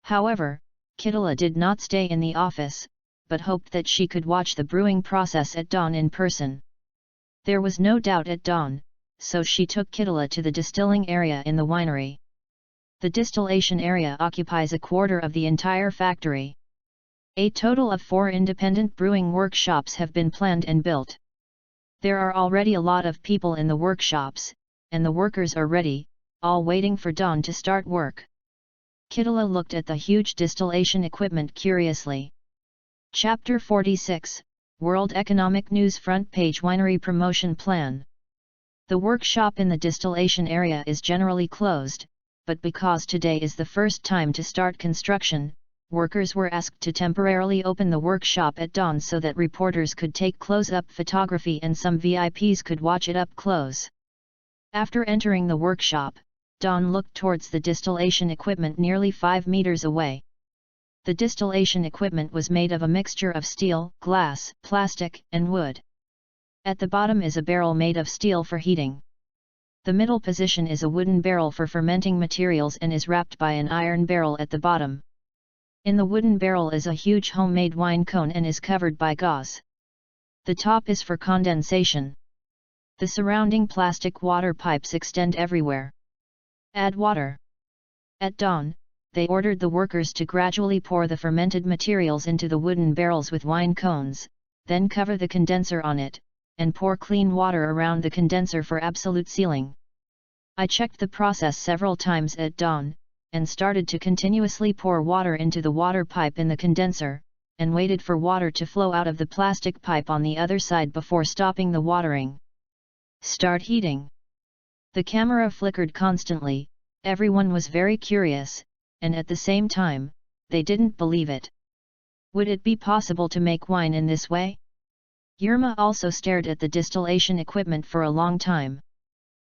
However, Kittila did not stay in the office, but hoped that she could watch the brewing process at dawn in person. There was no doubt at dawn, so she took Kittila to the distilling area in the winery. The distillation area occupies a quarter of the entire factory. A total of 4 independent brewing workshops have been planned and built. There are already a lot of people in the workshops, and the workers are ready, all waiting for dawn to start work. Kittila looked at the huge distillation equipment curiously. Chapter 46, World Economic News Front Page Winery Promotion Plan. The workshop in the distillation area is generally closed, but because today is the first time to start construction, workers were asked to temporarily open the workshop at dawn so that reporters could take close-up photography and some VIPs could watch it up close. After entering the workshop, Don looked towards the distillation equipment nearly 5 meters away. The distillation equipment was made of a mixture of steel, glass, plastic, and wood. At the bottom is a barrel made of steel for heating. The middle position is a wooden barrel for fermenting materials and is wrapped by an iron barrel at the bottom. In the wooden barrel is a huge homemade wine cone and is covered by gauze. The top is for condensation. The surrounding plastic water pipes extend everywhere. Add water. At dawn, they ordered the workers to gradually pour the fermented materials into the wooden barrels with wine cones, then cover the condenser on it, and pour clean water around the condenser for absolute sealing. I checked the process several times at dawn, and started to continuously pour water into the water pipe in the condenser, and waited for water to flow out of the plastic pipe on the other side before stopping the watering. Start heating. The camera flickered constantly, everyone was very curious, and at the same time, they didn't believe it. Would it be possible to make wine in this way? Yerma also stared at the distillation equipment for a long time.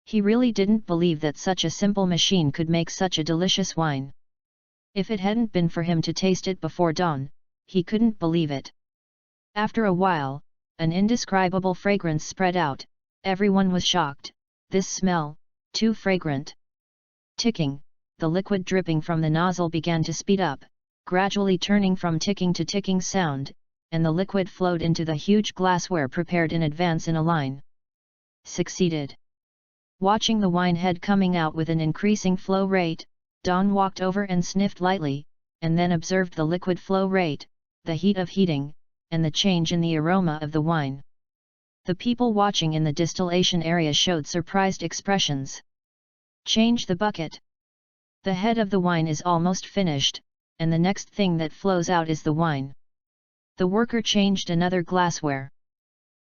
He really didn't believe that such a simple machine could make such a delicious wine. If it hadn't been for him to taste it before dawn, he couldn't believe it. After a while, an indescribable fragrance spread out, everyone was shocked. This smell, Too fragrant. Ticking, the liquid dripping from the nozzle began to speed up, gradually turning from ticking to ticking sound, and the liquid flowed into the huge glassware prepared in advance in a line. Succeeded. Watching the wine head coming out with an increasing flow rate, Dawn walked over and sniffed lightly, and then observed the liquid flow rate, the heat of heating, and the change in the aroma of the wine. The people watching in the distillation area showed surprised expressions. Change the bucket. The head of the wine is almost finished, and the next thing that flows out is the wine. The worker changed another glassware.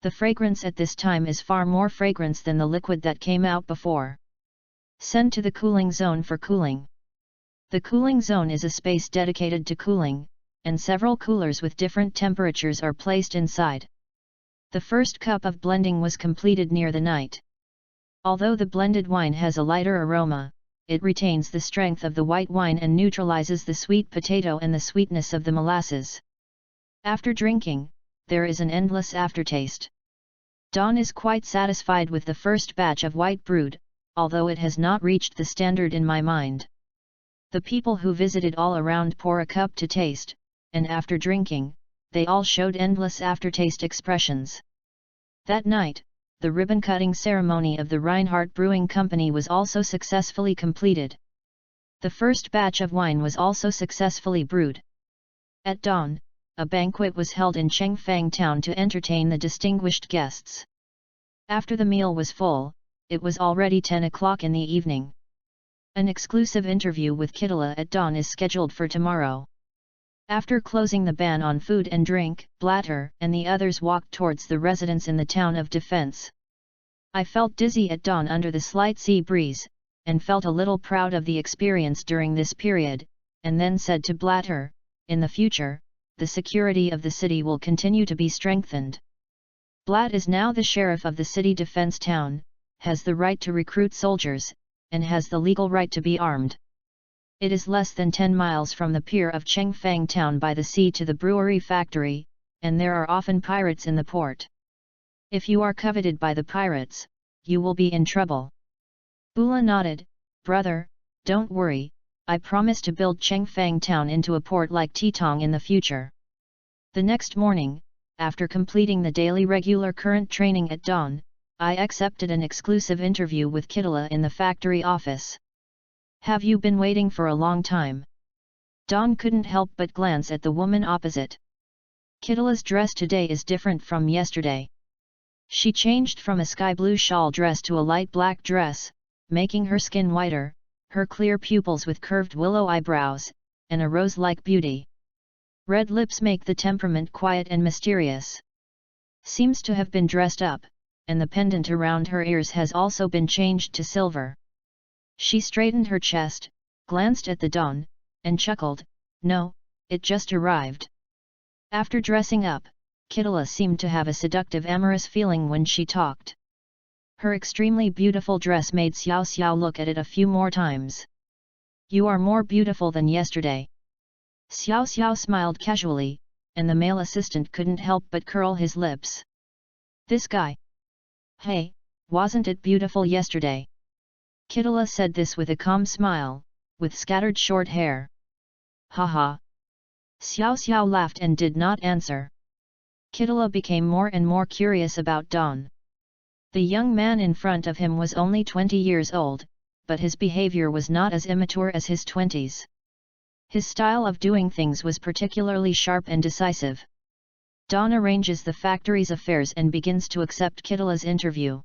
The fragrance at this time is far more fragrance than the liquid that came out before. Send to the cooling zone for cooling. The cooling zone is a space dedicated to cooling, and several coolers with different temperatures are placed inside. The first cup of blending was completed near the night. Although the blended wine has a lighter aroma, it retains the strength of the white wine and neutralizes the sweet potato and the sweetness of the molasses. After drinking, there is an endless aftertaste. Dawn is quite satisfied with the first batch of white brood, although it has not reached the standard in my mind. The people who visited all around pour a cup to taste, and after drinking, they all showed endless aftertaste expressions. That night, the ribbon-cutting ceremony of the Reinhardt Brewing Company was also successfully completed. The first batch of wine was also successfully brewed. At dawn, a banquet was held in Chengfang town to entertain the distinguished guests. After the meal was full, it was already 10 o'clock in the evening. An exclusive interview with Kittila at dawn is scheduled for tomorrow. After closing the ban on food and drink, Blatter and the others walked towards the residence in the town of Defense. I felt dizzy at dawn under the slight sea breeze, and felt a little proud of the experience during this period, and then said to Blatter, in the future, the security of the city will continue to be strengthened. Blatt is now the sheriff of the city defense town, has the right to recruit soldiers, and has the legal right to be armed. It is less than 10 miles from the pier of Chengfang town by the sea to the brewery factory, and there are often pirates in the port. If you are coveted by the pirates, you will be in trouble. Bula nodded, brother, don't worry, I promise to build Chengfang town into a port like Titong in the future. The next morning, after completing the daily regular current training at dawn, I accepted an exclusive interview with Kittila in the factory office. Have you been waiting for a long time? Dawn couldn't help but glance at the woman opposite. Kittila's dress today is different from yesterday. She changed from a sky blue shawl dress to a light black dress, making her skin whiter, her clear pupils with curved willow eyebrows, and a rose-like beauty. Red lips make the temperament quiet and mysterious. Seems to have been dressed up, and the pendant around her ears has also been changed to silver. She straightened her chest, glanced at the dawn, and chuckled, no, it just arrived. After dressing up, Kittila seemed to have a seductive amorous feeling when she talked. Her extremely beautiful dress made Xiao Xiao look at it a few more times. You are more beautiful than yesterday. Xiao Xiao smiled casually, and the male assistant couldn't help but curl his lips. This guy. Hey, wasn't it beautiful yesterday? Kittila said this with a calm smile, with scattered short hair. Haha. Xiao Xiao laughed and did not answer. Kittila became more and more curious about Dawn. The young man in front of him was only 20 years old, but his behavior was not as immature as his 20s. His style of doing things was particularly sharp and decisive. Dawn arranges the factory's affairs and begins to accept Kittila's interview.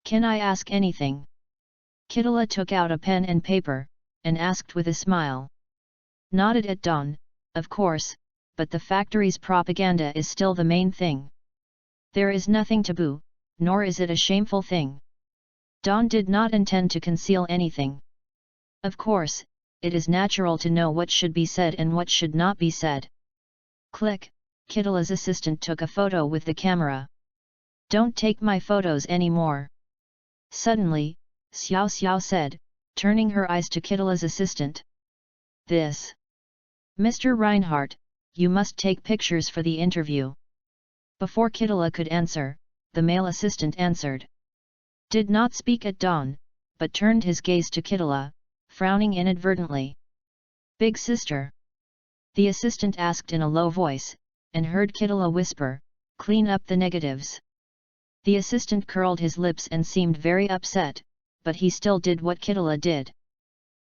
Can I ask anything? Kittila took out a pen and paper, and asked with a smile. Nodded at Dawn, of course, but the factory's propaganda is still the main thing. There is nothing taboo, nor is it a shameful thing. Dawn did not intend to conceal anything. Of course, it is natural to know what should be said and what should not be said. Click, Kittila's assistant took a photo with the camera. Don't take my photos anymore. Suddenly, Xiao Xiao said, turning her eyes to Kittila's assistant. This. Mr. Reinhardt, you must take pictures for the interview. Before Kittila could answer, the male assistant answered. Did not speak at dawn, but turned his gaze to Kitala, frowning inadvertently. "Big sister?" the assistant asked in a low voice, and heard Kitala whisper, "Clean up the negatives." The assistant curled his lips and seemed very upset, but he still did what Kitala did.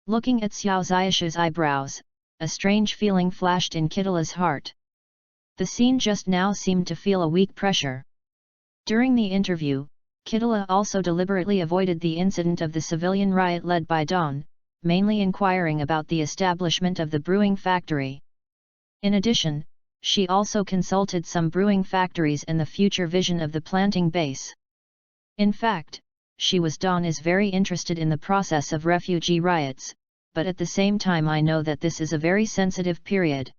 Looking at Xiao Ziyash's eyebrows, a strange feeling flashed in Kitala's heart. The scene just now seemed to feel a weak pressure. During the interview, Kitala also deliberately avoided the incident of the civilian riot led by Dawn, mainly inquiring about the establishment of the brewing factory. In addition, she also consulted some brewing factories and the future vision of the planting base. In fact, Dawn is very interested in the process of refugee riots, but at the same time I know that this is a very sensitive period.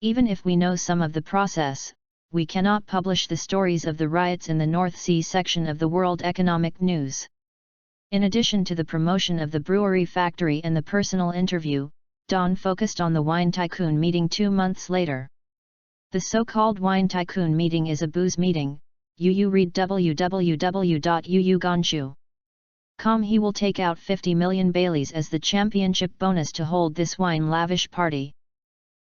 Even if we know some of the process, we cannot publish the stories of the riots in the North Sea section of the World Economic News. In addition to the promotion of the brewery factory and the personal interview, Dawn focused on the Wine Tycoon meeting 2 months later. The so-called Wine Tycoon meeting is a booze meeting. You read www.uuganshu.com. He will take out 50 million Baileys as the championship bonus to hold this wine lavish party.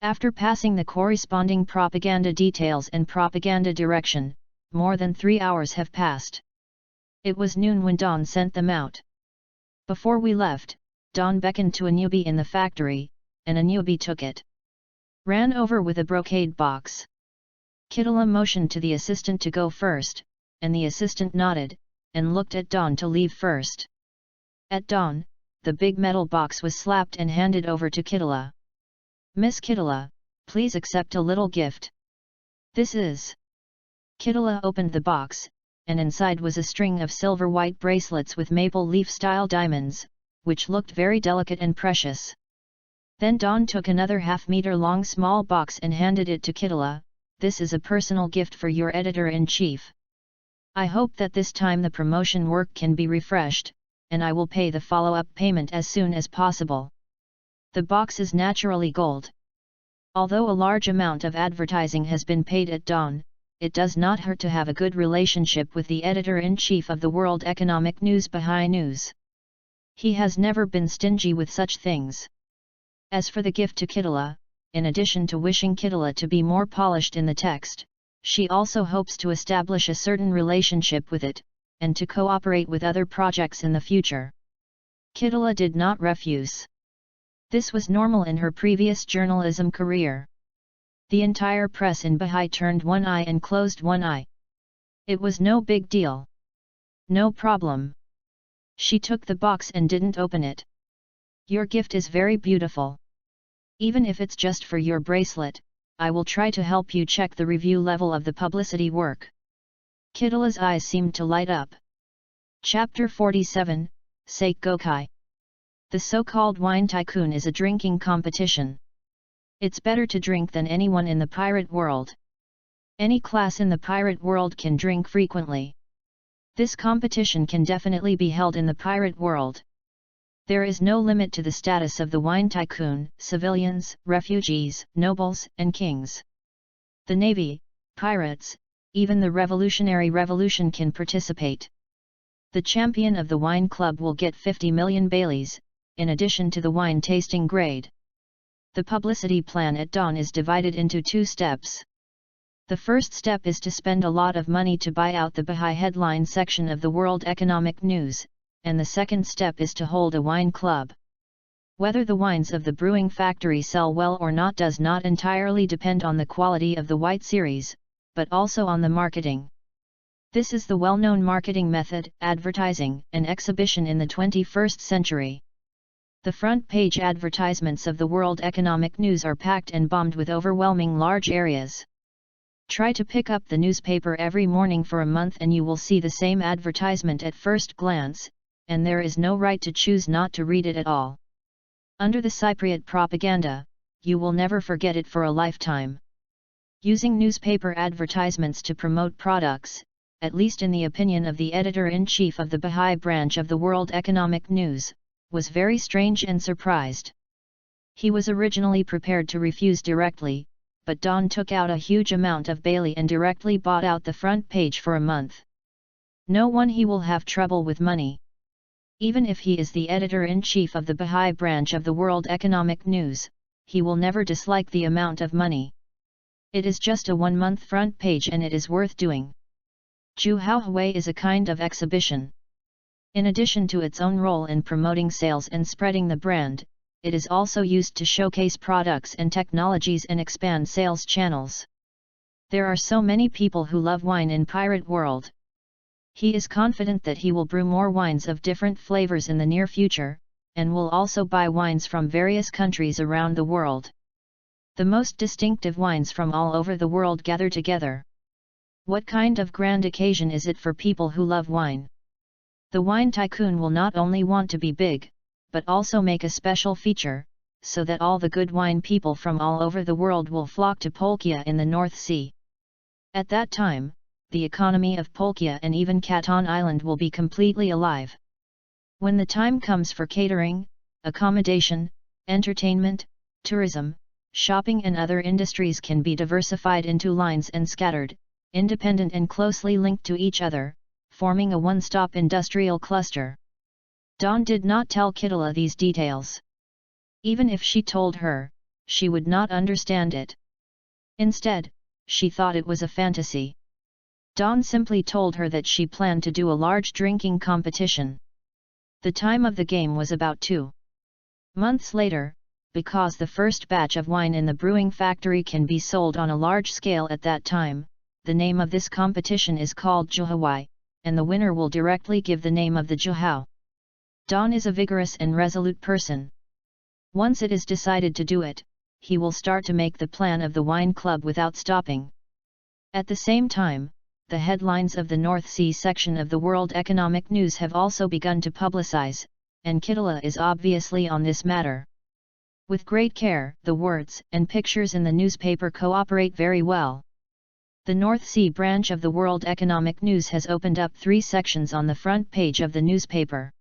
After passing the corresponding propaganda details and propaganda direction, more than 3 hours have passed. It was noon when Dawn sent them out. Before we left, Dawn beckoned to a newbie in the factory, and a newbie took it. Ran over with a brocade box. Kitala motioned to the assistant to go first, and the assistant nodded, and looked at Dawn to leave first. At Dawn, the big metal box was slapped and handed over to Kitala. "Miss Kitala, please accept a little gift. This is..." Kitala opened the box, and inside was a string of silver-white bracelets with maple leaf-style diamonds, which looked very delicate and precious. Then Dawn took another half-meter-long small box and handed it to Kitala. "This is a personal gift for your editor-in-chief. I hope that this time the promotion work can be refreshed, and I will pay the follow-up payment as soon as possible." The box is naturally gold. Although a large amount of advertising has been paid at Dawn, it does not hurt to have a good relationship with the editor-in-chief of the World Economic News, Bahá'í News. He has never been stingy with such things. As for the gift to Kitala, in addition to wishing Kitala to be more polished in the text, she also hopes to establish a certain relationship with it, and to cooperate with other projects in the future. Kitala did not refuse. This was normal in her previous journalism career. The entire press in Bahá'í turned one eye and closed one eye. It was no big deal. "No problem." She took the box and didn't open it. "Your gift is very beautiful. Even if it's just for your bracelet, I will try to help you check the review level of the publicity work." Kitala's eyes seemed to light up. Chapter 47, Sake Gokai. The so-called Wine Tycoon is a drinking competition. It's better to drink than anyone in the pirate world. Any class in the pirate world can drink frequently. This competition can definitely be held in the pirate world. There is no limit to the status of the Wine Tycoon, civilians, refugees, nobles, and kings. The navy, pirates, even the revolutionary revolution can participate. The champion of the wine club will get 50 million Baileys, in addition to the wine tasting grade. The publicity plan at Dawn is divided into 2 steps. The first step is to spend a lot of money to buy out the Bahá'í headline section of the World Economic News, and the second step is to hold a wine club. Whether the wines of the brewing factory sell well or not does not entirely depend on the quality of the white series, but also on the marketing. This is the well-known marketing method, advertising, and exhibition in the 21st century. The front-page advertisements of the World Economic News are packed and bombed with overwhelming large areas. Try to pick up the newspaper every morning for a month and you will see the same advertisement at first glance, and there is no right to choose not to read it at all. Under the Cypriot propaganda, you will never forget it for a lifetime. Using newspaper advertisements to promote products, at least in the opinion of the editor-in-chief of the Bahá'í branch of the World Economic News, was very strange and surprised. He was originally prepared to refuse directly, but Dawn took out a huge amount of Bailey and directly bought out the front page for a month. No one he will have trouble with money. Even if he is the editor-in-chief of the Baha'i branch of the World Economic News, he will never dislike the amount of money. It is just a 1-month front page and it is worth doing. Zhuhao is a kind of exhibition. In addition to its own role in promoting sales and spreading the brand, it is also used to showcase products and technologies and expand sales channels. There are so many people who love wine in Pirate World. He is confident that he will brew more wines of different flavors in the near future, and will also buy wines from various countries around the world. The most distinctive wines from all over the world gather together. What kind of grand occasion is it for people who love wine? The wine tycoon will not only want to be big, but also make a special feature, so that all the good wine people from all over the world will flock to Polkia in the North Sea. At that time, the economy of Polkia and even Canton Island will be completely alive. When the time comes for catering, accommodation, entertainment, tourism, shopping and other industries can be diversified into lines and scattered, independent and closely linked to each other, forming a one-stop industrial cluster. Dawn did not tell Kitala these details. Even if she told her, she would not understand it. Instead, she thought it was a fantasy. Dawn simply told her that she planned to do a large drinking competition. The time of the game was about 2 months later, because the first batch of wine in the brewing factory can be sold on a large scale at that time. The name of this competition is called Zhuhao, and the winner will directly give the name of the Zhuhao. Dawn is a vigorous and resolute person. Once it is decided to do it, he will start to make the plan of the wine club without stopping. At the same time, the headlines of the North Sea section of the World Economic News have also begun to publicize, and Kitala is obviously on this matter. With great care, the words and pictures in the newspaper cooperate very well. The North Sea branch of the World Economic News has opened up 3 sections on the front page of the newspaper.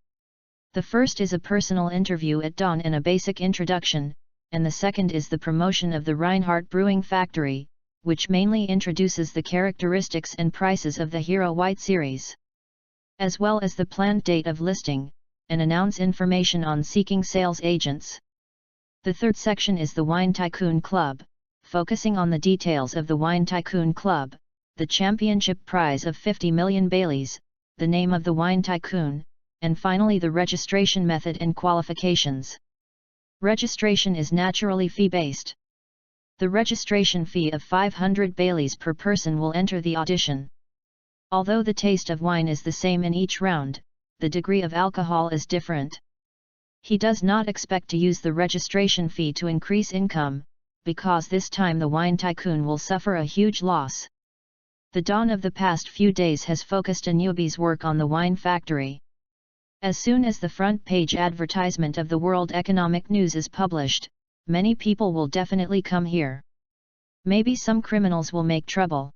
The first is a personal interview at dawn and a basic introduction, and the second is the promotion of the Reinhardt Brewing Factory, which mainly introduces the characteristics and prices of the Hero White series, as well as the planned date of listing, and announce information on seeking sales agents. The third section is the Wine Tycoon Club, focusing on the details of the Wine Tycoon Club, the championship prize of 50 million Baileys, the name of the Wine Tycoon, and finally the registration method and qualifications. Registration is naturally fee-based. The registration fee of 500 Baileys per person will enter the audition. Although the taste of wine is the same in each round, the degree of alcohol is different. He does not expect to use the registration fee to increase income, because this time the Wine Tycoon will suffer a huge loss. The dawn of the past few days has focused a newbie's work on the wine factory. As soon as the front page advertisement of the World Economic News is published, many people will definitely come here. Maybe some criminals will make trouble.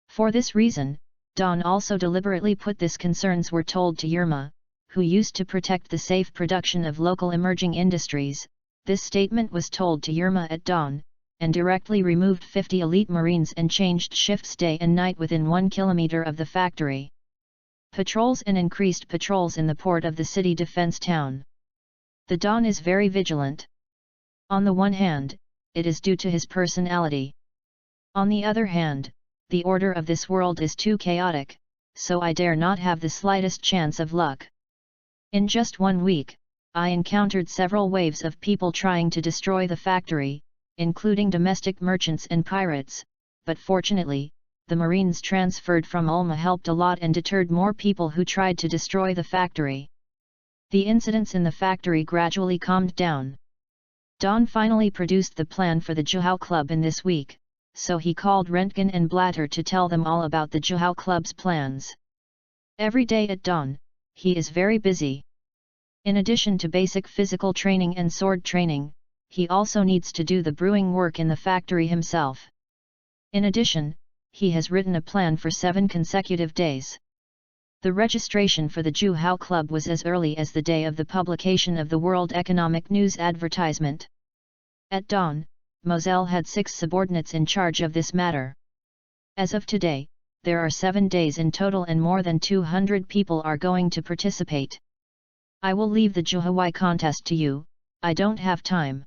For this reason, Dawn also deliberately put this concerns were told to Yerma, who used to protect the safe production of local emerging industries. This statement was told to Yerma at dawn, and directly removed 50 elite Marines and changed shifts day and night within 1 kilometer of the factory. Patrols and increased patrols in the port of the city defense town. The Dawn is very vigilant. On the one hand, it is due to his personality. On the other hand, the order of this world is too chaotic, so I dare not have the slightest chance of luck. In just 1 week, I encountered several waves of people trying to destroy the factory, including domestic merchants and pirates, but fortunately, the Marines transferred from Ulma helped a lot and deterred more people who tried to destroy the factory. The incidents in the factory gradually calmed down. Dawn finally produced the plan for the Zhuhao Club in this week, so he called Rentgen and Blatter to tell them all about the Zhuhao Club's plans. Every day at dawn, he is very busy. In addition to basic physical training and sword training, he also needs to do the brewing work in the factory himself. In addition, he has written a plan for 7 consecutive days. The registration for the Zhuhao Club was as early as the day of the publication of the World Economic News advertisement. At dawn, Moselle had 6 subordinates in charge of this matter. As of today, there are 7 days in total and more than 200 people are going to participate. I will leave the Juhawai contest to you, I don't have time.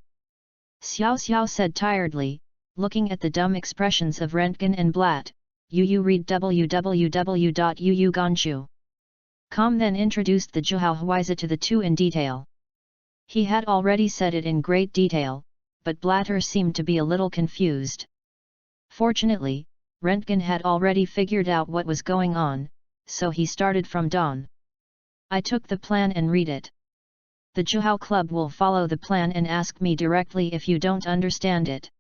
Xiao Xiao said tiredly, looking at the dumb expressions of Rentgen and Blatt. You read www.yuuganshu.com then introduced the Juhawaiza to the two in detail. He had already said it in great detail, but Blatter seemed to be a little confused. Fortunately, Rentgen had already figured out what was going on, so he started from dawn. I took the plan and read it. The Juhao Club will follow the plan and ask me directly if you don't understand it.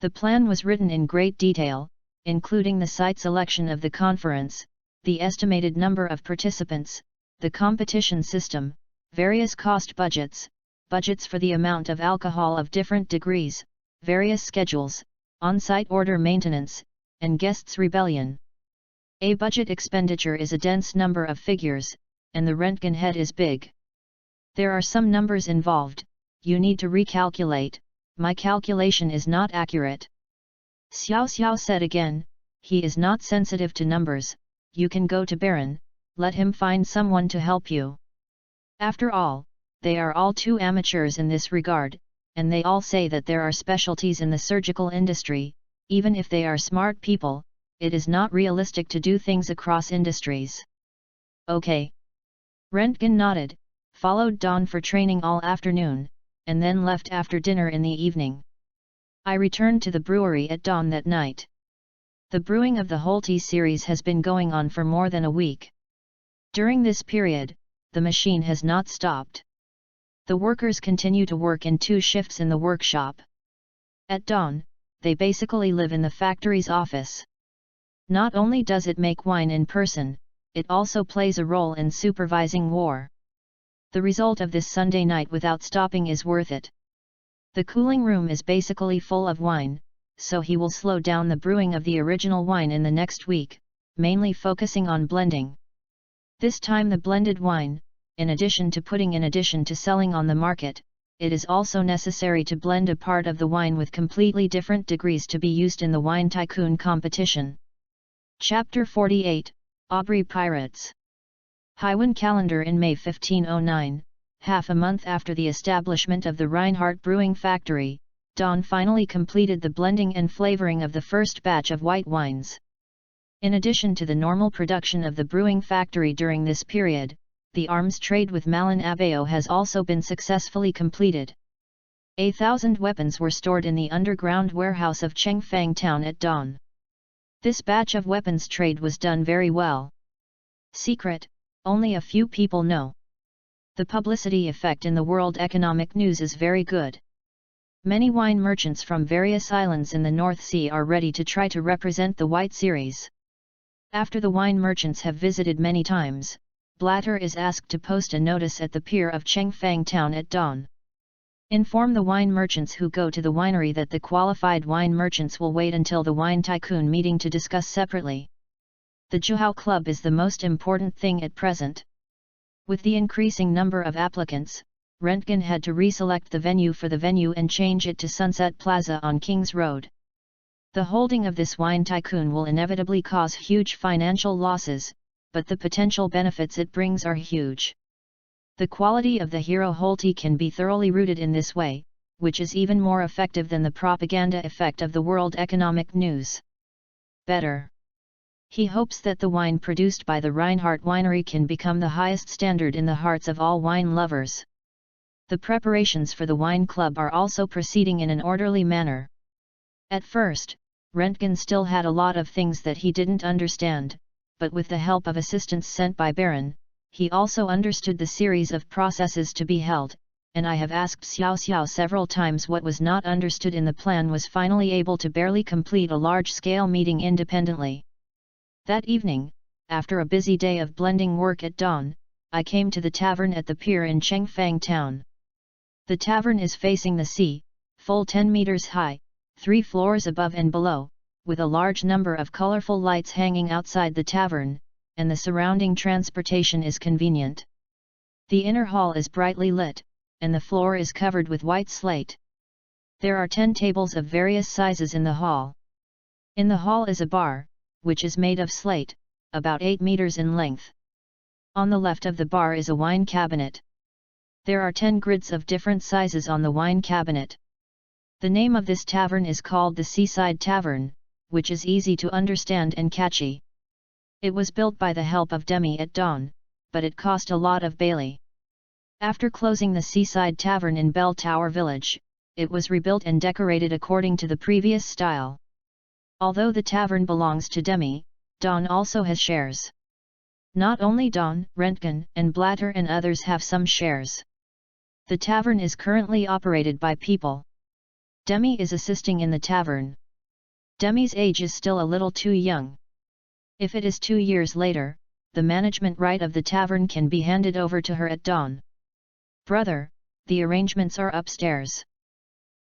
The plan was written in great detail, including the site selection of the conference, the estimated number of participants, the competition system, various cost budgets, budgets for the amount of alcohol of different degrees, various schedules, on-site order maintenance, and guests' rebellion. A budget expenditure is a dense number of figures, and the Rentgen head is big. There are some numbers involved, you need to recalculate, my calculation is not accurate. Xiao Xiao said again, he is not sensitive to numbers, you can go to Baron, let him find someone to help you. After all, they are all too amateurs in this regard, and they all say that there are specialties in the surgical industry, even if they are smart people, it is not realistic to do things across industries. Okay. Rentgen nodded, followed Dawn for training all afternoon, and then left after dinner in the evening. I returned to the brewery at dawn that night. The brewing of the whole tea series has been going on for more than a week. During this period, the machine has not stopped. The workers continue to work in 2 shifts in the workshop. At dawn, they basically live in the factory's office. Not only does it make wine in person, it also plays a role in supervising war. The result of this Sunday night without stopping is worth it. The cooling room is basically full of wine, so he will slow down the brewing of the original wine in the next week, mainly focusing on blending. This time the blended wine, in addition to selling on the market, it is also necessary to blend a part of the wine with completely different degrees to be used in the Wine Tycoon competition. Chapter 48, Aubrey Pirates. Heian calendar in May 1509, half a month after the establishment of the Reinhardt Brewing Factory, Dawn finally completed the blending and flavoring of the first batch of white wines. In addition to the normal production of the brewing factory during this period, the arms trade with Malin Abeo has also been successfully completed. 1,000 weapons were stored in the underground warehouse of Chengfang town at dawn. This batch of weapons trade was done very well. Secret, only a few people know. The publicity effect in the world economic news is very good. Many wine merchants from various islands in the North Sea are ready to try to represent the White Series. After the wine merchants have visited many times, Blatter is asked to post a notice at the pier of Chengfang town at dawn. Inform the wine merchants who go to the winery that the qualified wine merchants will wait until the Wine Tycoon meeting to discuss separately. The Juhao Club is the most important thing at present. With the increasing number of applicants, Rentgen had to reselect the venue for the venue and change it to Sunset Plaza on King's Road. The holding of this Wine Tycoon will inevitably cause huge financial losses, but the potential benefits it brings are huge. The quality of the hero Holti can be thoroughly rooted in this way, which is even more effective than the propaganda effect of the world economic news. Better. He hopes that the wine produced by the Reinhardt Winery can become the highest standard in the hearts of all wine lovers. The preparations for the wine club are also proceeding in an orderly manner. At first, Rentgen still had a lot of things that he didn't understand, but with the help of assistants sent by Baron, he also understood the series of processes to be held, and I have asked Xiao Xiao several times what was not understood in the plan was finally able to barely complete a large-scale meeting independently. That evening, after a busy day of blending work at dawn, I came to the tavern at the pier in Chengfang town. The tavern is facing the sea, full 10 meters high, 3 floors above and below, with a large number of colorful lights hanging outside the tavern, and the surrounding transportation is convenient. The inner hall is brightly lit, and the floor is covered with white slate. There are 10 tables of various sizes in the hall. In the hall is a bar, which is made of slate, about 8 meters in length. On the left of the bar is a wine cabinet, There are 10 grids of different sizes on the wine cabinet. The name of this tavern is called the Seaside Tavern, which is easy to understand and catchy. It was built by the help of Demi at dawn, but it cost a lot of Bailey. After closing the Seaside Tavern in Bell Tower Village, it was rebuilt and decorated according to the previous style. Although the tavern belongs to Demi, Dawn also has shares. Not only Dawn, Rentgen and Blatter and others have some shares. The tavern is currently operated by people. Demi is assisting in the tavern. Demi's age is still a little too young. If it is 2 years later, the management right of the tavern can be handed over to her at dawn. Brother, the arrangements are upstairs.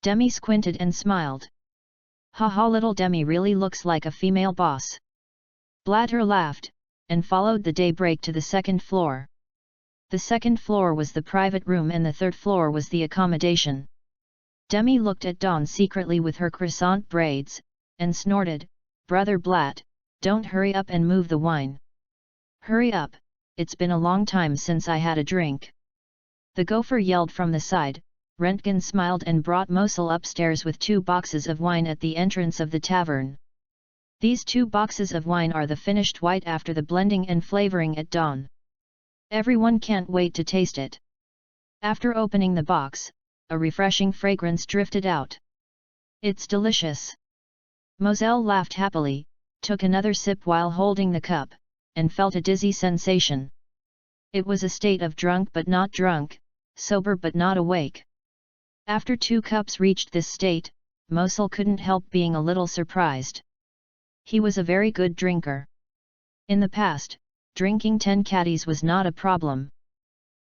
Demi squinted and smiled. Haha, little Demi really looks like a female boss. Blatter laughed, and followed the daybreak to the second floor. The second floor was the private room and the third floor was the accommodation. Demi looked at Dawn secretly with her croissant braids, and snorted, Brother Blatt, don't hurry up and move the wine. Hurry up, it's been a long time since I had a drink. The gopher yelled from the side. Rentgen smiled and brought Mosul upstairs with 2 boxes of wine at the entrance of the tavern. These 2 boxes of wine are the finished white after the blending and flavoring at dawn. Everyone can't wait to taste it. After opening the box, a refreshing fragrance drifted out. It's delicious. Moselle laughed happily, took another sip while holding the cup, and felt a dizzy sensation. It was a state of drunk but not drunk, sober but not awake. After 2 cups reached this state, Mosul couldn't help being a little surprised. He was a very good drinker. In the past, drinking 10 caddies was not a problem.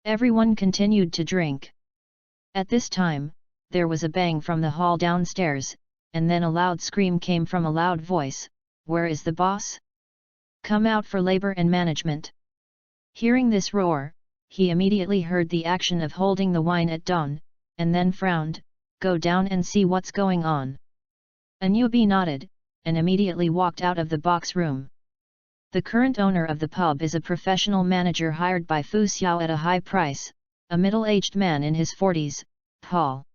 Everyone continued to drink. At this time, there was a bang from the hall downstairs, and then a loud scream came from a loud voice, Where is the boss? Come out for labor and management. Hearing this roar, he immediately heard the action of holding the wine at dawn, and then frowned, Go down and see what's going on. A newbie nodded, and immediately walked out of the box room. The current owner of the pub is a professional manager hired by Fu Xiao at a high price, a middle-aged man in his 40s, Paul.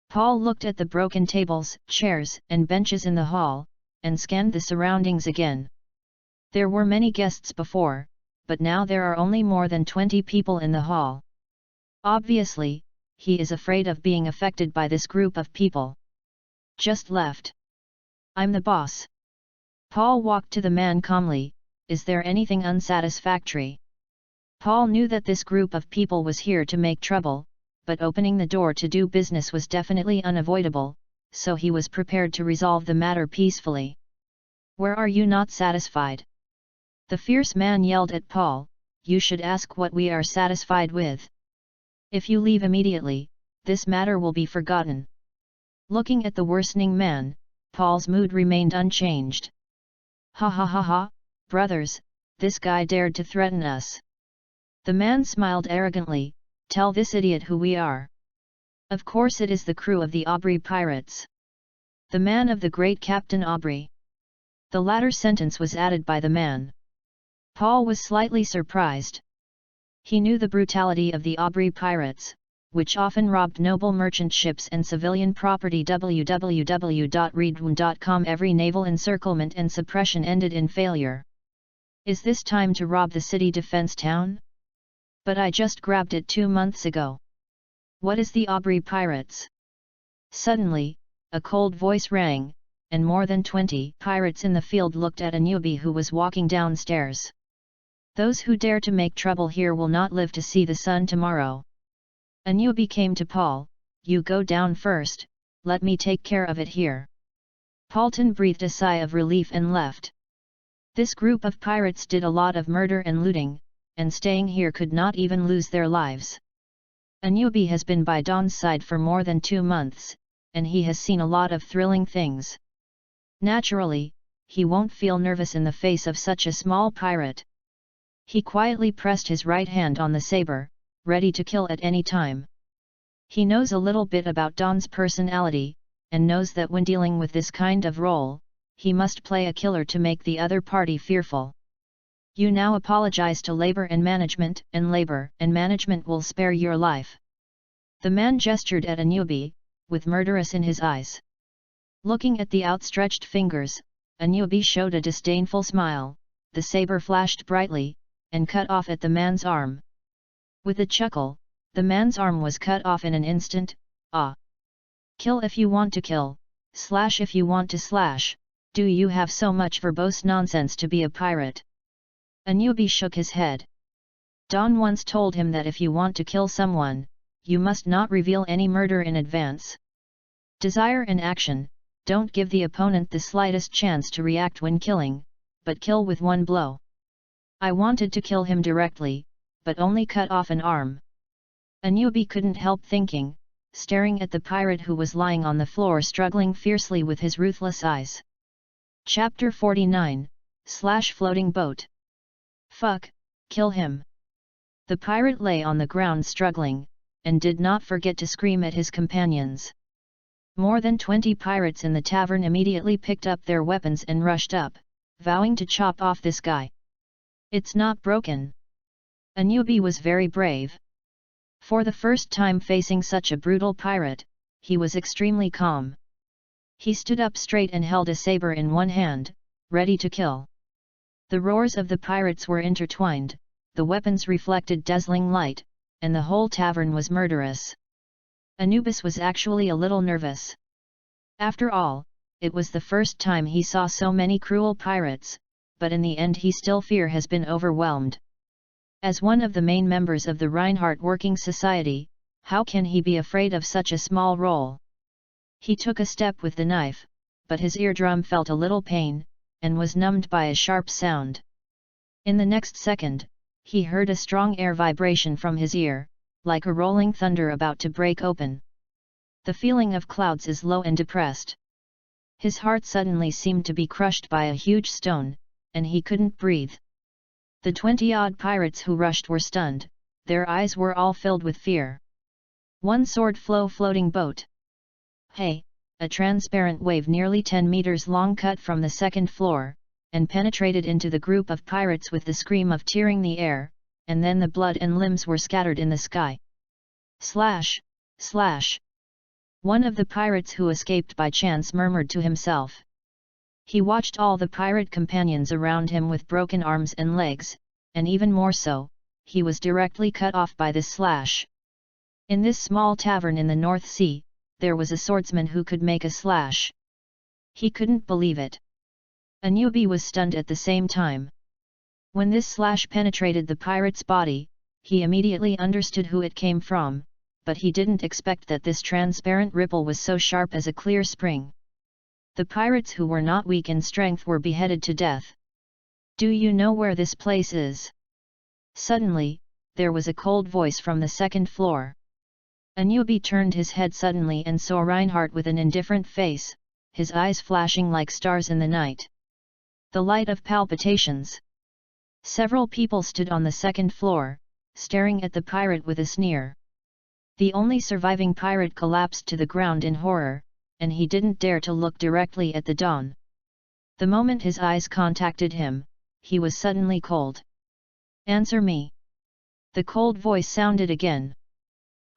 Paul looked at the broken tables, chairs, and benches in the hall, and scanned the surroundings again. There were many guests before, but now there are only more than 20 people in the hall. Obviously, he is afraid of being affected by this group of people. Just left. I'm the boss. Paul walked to the man calmly, Is there anything unsatisfactory? Paul knew that this group of people was here to make trouble, but opening the door to do business was definitely unavoidable, so he was prepared to resolve the matter peacefully. Where are you not satisfied? The fierce man yelled at Paul, You should ask what we are satisfied with. If you leave immediately, this matter will be forgotten. Looking at the worsening man, Paul's mood remained unchanged. Ha ha ha ha, brothers, this guy dared to threaten us. The man smiled arrogantly, Tell this idiot who we are. Of course it is the crew of the Aubrey pirates. The man of the great Captain Aubrey. The latter sentence was added by the man. Paul was slightly surprised. He knew the brutality of the Aubrey pirates, which often robbed noble merchant ships and civilian property. www.readaloud.com Every naval encirclement and suppression ended in failure. Is this time to rob the city defense town? But I just grabbed it 2 months ago. What is the Aubrey pirates? Suddenly, a cold voice rang, and more than 20 pirates in the field looked at a newbie who was walking downstairs. Those who dare to make trouble here will not live to see the sun tomorrow. A newbie came to Paul, You go down first, let me take care of it here. Paulton breathed a sigh of relief and left. This group of pirates did a lot of murder and looting, and staying here could not even lose their lives. A newbie has been by Don's side for more than 2 months, and he has seen a lot of thrilling things. Naturally, he won't feel nervous in the face of such a small pirate. He quietly pressed his right hand on the saber, ready to kill at any time. He knows a little bit about Don's personality, and knows that when dealing with this kind of role, he must play a killer to make the other party fearful. You now apologize to labor and management will spare your life. The man gestured at a newbie, with murderous in his eyes. Looking at the outstretched fingers, a newbie showed a disdainful smile. The saber flashed brightly, and cut off at the man's arm. With a chuckle, the man's arm was cut off in an instant. Ah! Kill if you want to kill, slash if you want to slash, do you have so much verbose nonsense to be a pirate? A newbie shook his head. Don once told him that if you want to kill someone, you must not reveal any murder in advance. Desire an action, don't give the opponent the slightest chance to react when killing, but kill with one blow. I wanted to kill him directly, but only cut off an arm. A newbie couldn't help thinking, staring at the pirate who was lying on the floor struggling fiercely with his ruthless eyes. Chapter 49, Floating Boat. Fuck, kill him. The pirate lay on the ground struggling, and did not forget to scream at his companions. More than 20 pirates in the tavern immediately picked up their weapons and rushed up, vowing to chop off this guy. It's not broken. A newbie was very brave. For the first time facing such a brutal pirate, he was extremely calm. He stood up straight and held a saber in one hand, ready to kill. The roars of the pirates were intertwined, the weapons reflected dazzling light, and the whole tavern was murderous. Anubis was actually a little nervous. After all, it was the first time he saw so many cruel pirates, but in the end he still has been overwhelmed. As one of the main members of the Reinhardt Working Society, how can he be afraid of such a small role? He took a step with the knife, but his eardrum felt a little pain, and was numbed by a sharp sound. In the next second, he heard a strong air vibration from his ear, like a rolling thunder about to break open. The feeling of clouds is low and depressed. His heart suddenly seemed to be crushed by a huge stone, and he couldn't breathe. The 20-odd pirates who rushed were stunned, their eyes were all filled with fear. One sword floating boat. Hey! A transparent wave nearly 10 meters long cut from the second floor, and penetrated into the group of pirates with the scream of tearing the air, and then the blood and limbs were scattered in the sky. Slash! Slash! One of the pirates who escaped by chance murmured to himself. He watched all the pirate companions around him with broken arms and legs, and even more so, he was directly cut off by this slash. In this small tavern in the North Sea, there was a swordsman who could make a slash. He couldn't believe it. A newbie was stunned at the same time. When this slash penetrated the pirate's body, he immediately understood who it came from, but he didn't expect that this transparent ripple was so sharp as a clear spring. The pirates who were not weak in strength were beheaded to death. Do you know where this place is? Suddenly, there was a cold voice from the second floor. A newbie turned his head suddenly and saw Reinhardt with an indifferent face, his eyes flashing like stars in the night. The light of palpitations. Several people stood on the second floor, staring at the pirate with a sneer. The only surviving pirate collapsed to the ground in horror, and he didn't dare to look directly at the Don. The moment his eyes contacted him, he was suddenly cold. Answer me. The cold voice sounded again.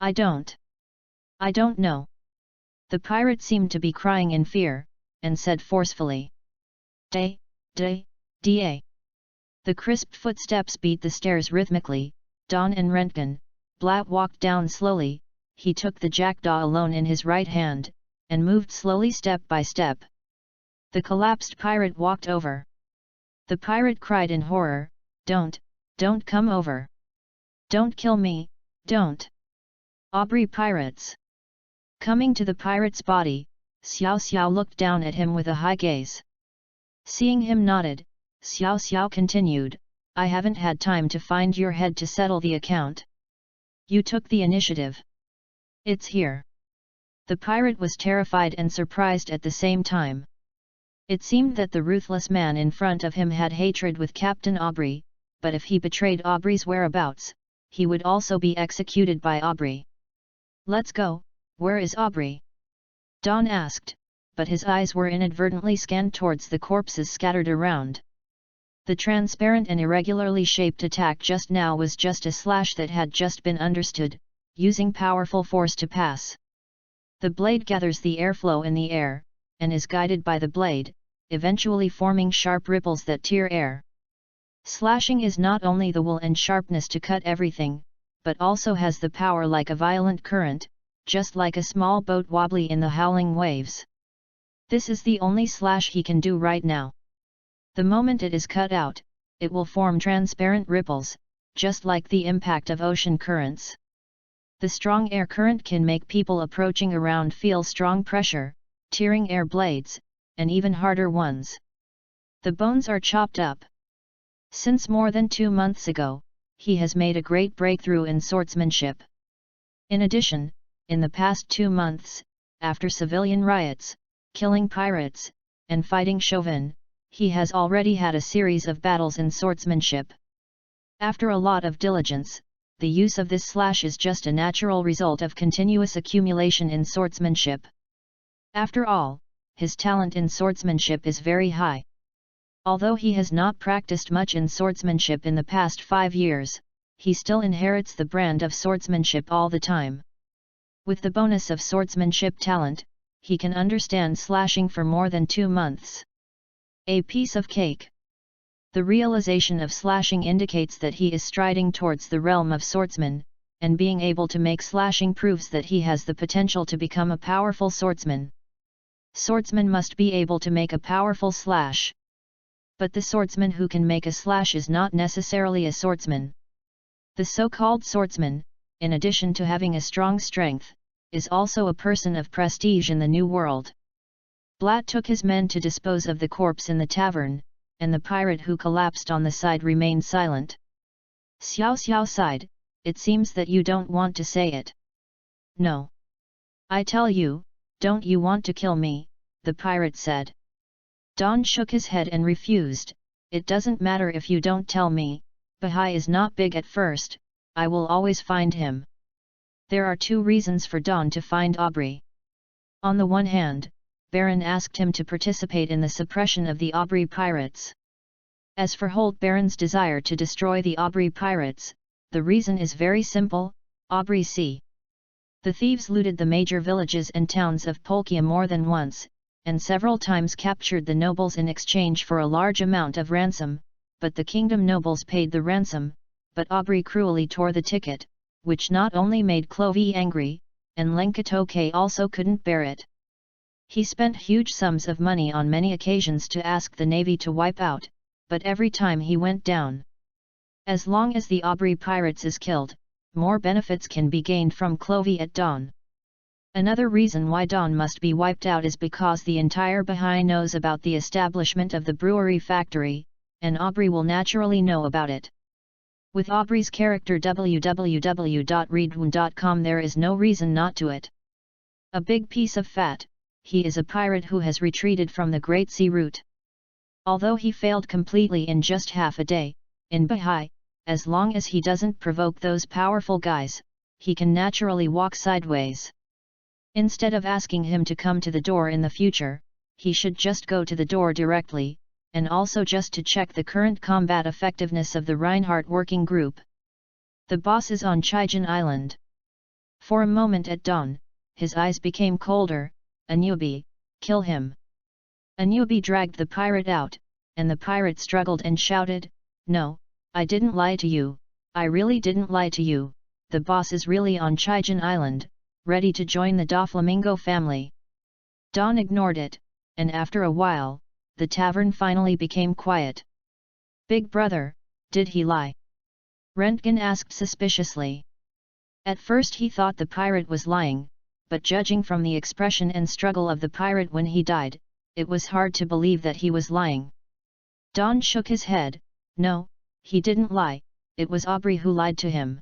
I don't know. The pirate seemed to be crying in fear, and said forcefully. Da. The crisp footsteps beat the stairs rhythmically. Don and Rentgen, Blatt walked down slowly. He took the jackdaw alone in his right hand, and moved slowly step by step. The collapsed pirate walked over. The pirate cried in horror, Don't come over. Don't kill me, don't. Aubrey pirates. Coming to the pirate's body, Xiao Xiao looked down at him with a high gaze. Seeing him nodded, Xiao Xiao continued, I haven't had time to find your head to settle the account. You took the initiative. It's here. The pirate was terrified and surprised at the same time. It seemed that the ruthless man in front of him had hatred with Captain Aubrey, but if he betrayed Aubrey's whereabouts, he would also be executed by Aubrey. Let's go, where is Aubrey? Don asked, but his eyes were inadvertently scanned towards the corpses scattered around. The transparent and irregularly shaped attack just now was just a slash that had just been understood, using powerful force to pass. The blade gathers the airflow in the air, and is guided by the blade, eventually forming sharp ripples that tear air. Slashing is not only the will and sharpness to cut everything, but also has the power like a violent current, just like a small boat wobbly in the howling waves. This is the only slash he can do right now. The moment it is cut out, it will form transparent ripples, just like the impact of ocean currents. The strong air current can make people approaching around feel strong pressure, tearing air blades, and even harder ones. The bones are chopped up. Since more than 2 months ago, he has made a great breakthrough in swordsmanship. In addition, in the past 2 months, after civilian riots, killing pirates, and fighting Chauvin, he has already had a series of battles in swordsmanship. After a lot of diligence, the use of this slash is just a natural result of continuous accumulation in swordsmanship. After all, his talent in swordsmanship is very high. Although he has not practiced much in swordsmanship in the past 5 years, he still inherits the brand of swordsmanship all the time. With the bonus of swordsmanship talent, he can understand slashing for more than 2 months. A piece of cake. The realization of slashing indicates that he is striding towards the realm of swordsman, and being able to make slashing proves that he has the potential to become a powerful swordsman. Swordsman must be able to make a powerful slash. But the swordsman who can make a slash is not necessarily a swordsman. The so-called swordsman, in addition to having a strong strength, is also a person of prestige in the New World. Blatt took his men to dispose of the corpse in the tavern, and the pirate who collapsed on the side remained silent. Xiao Xiao sighed, "It seems that you don't want to say it." "No. I tell you, don't you want to kill me?" the pirate said. Don shook his head and refused. "It doesn't matter if you don't tell me, Bahai is not big at first, I will always find him." There are 2 reasons for Don to find Aubrey. On the one hand, Baron asked him to participate in the suppression of the Aubrey pirates. As for Holt Baron's desire to destroy the Aubrey pirates, the reason is very simple: Aubrey Sea. The thieves looted the major villages and towns of Polkia more than once, and several times captured the nobles in exchange for a large amount of ransom, but the kingdom nobles paid the ransom, but Aubrey cruelly tore the ticket, which not only made Clovey angry, and Lenkatoke also couldn't bear it. He spent huge sums of money on many occasions to ask the navy to wipe out, but every time he went down. As long as the Aubrey pirates is killed, more benefits can be gained from Clovey at dawn. Another reason why Dawn must be wiped out is because the entire Bahai knows about the establishment of the brewery factory, and Aubrey will naturally know about it. With Aubrey's character www.readaloud.com, there is no reason not to it. A big piece of fat, he is a pirate who has retreated from the Great Sea route. Although he failed completely in just half a day, in Bahai, as long as he doesn't provoke those powerful guys, he can naturally walk sideways. Instead of asking him to come to the door in the future, he should just go to the door directly, and also just to check the current combat effectiveness of the Reinhardt working group. The boss is on Chijan Island. For a moment at dawn, his eyes became colder. "Anubi, kill him." Anubi dragged the pirate out, and the pirate struggled and shouted, "No, I didn't lie to you, I really didn't lie to you, the boss is really on Chijan Island, ready to join the Doflamingo family." Don ignored it, and after a while, the tavern finally became quiet. "Big brother, did he lie?" Rentgen asked suspiciously. At first he thought the pirate was lying, but judging from the expression and struggle of the pirate when he died, it was hard to believe that he was lying. Don shook his head. "No, he didn't lie, it was Aubrey who lied to him.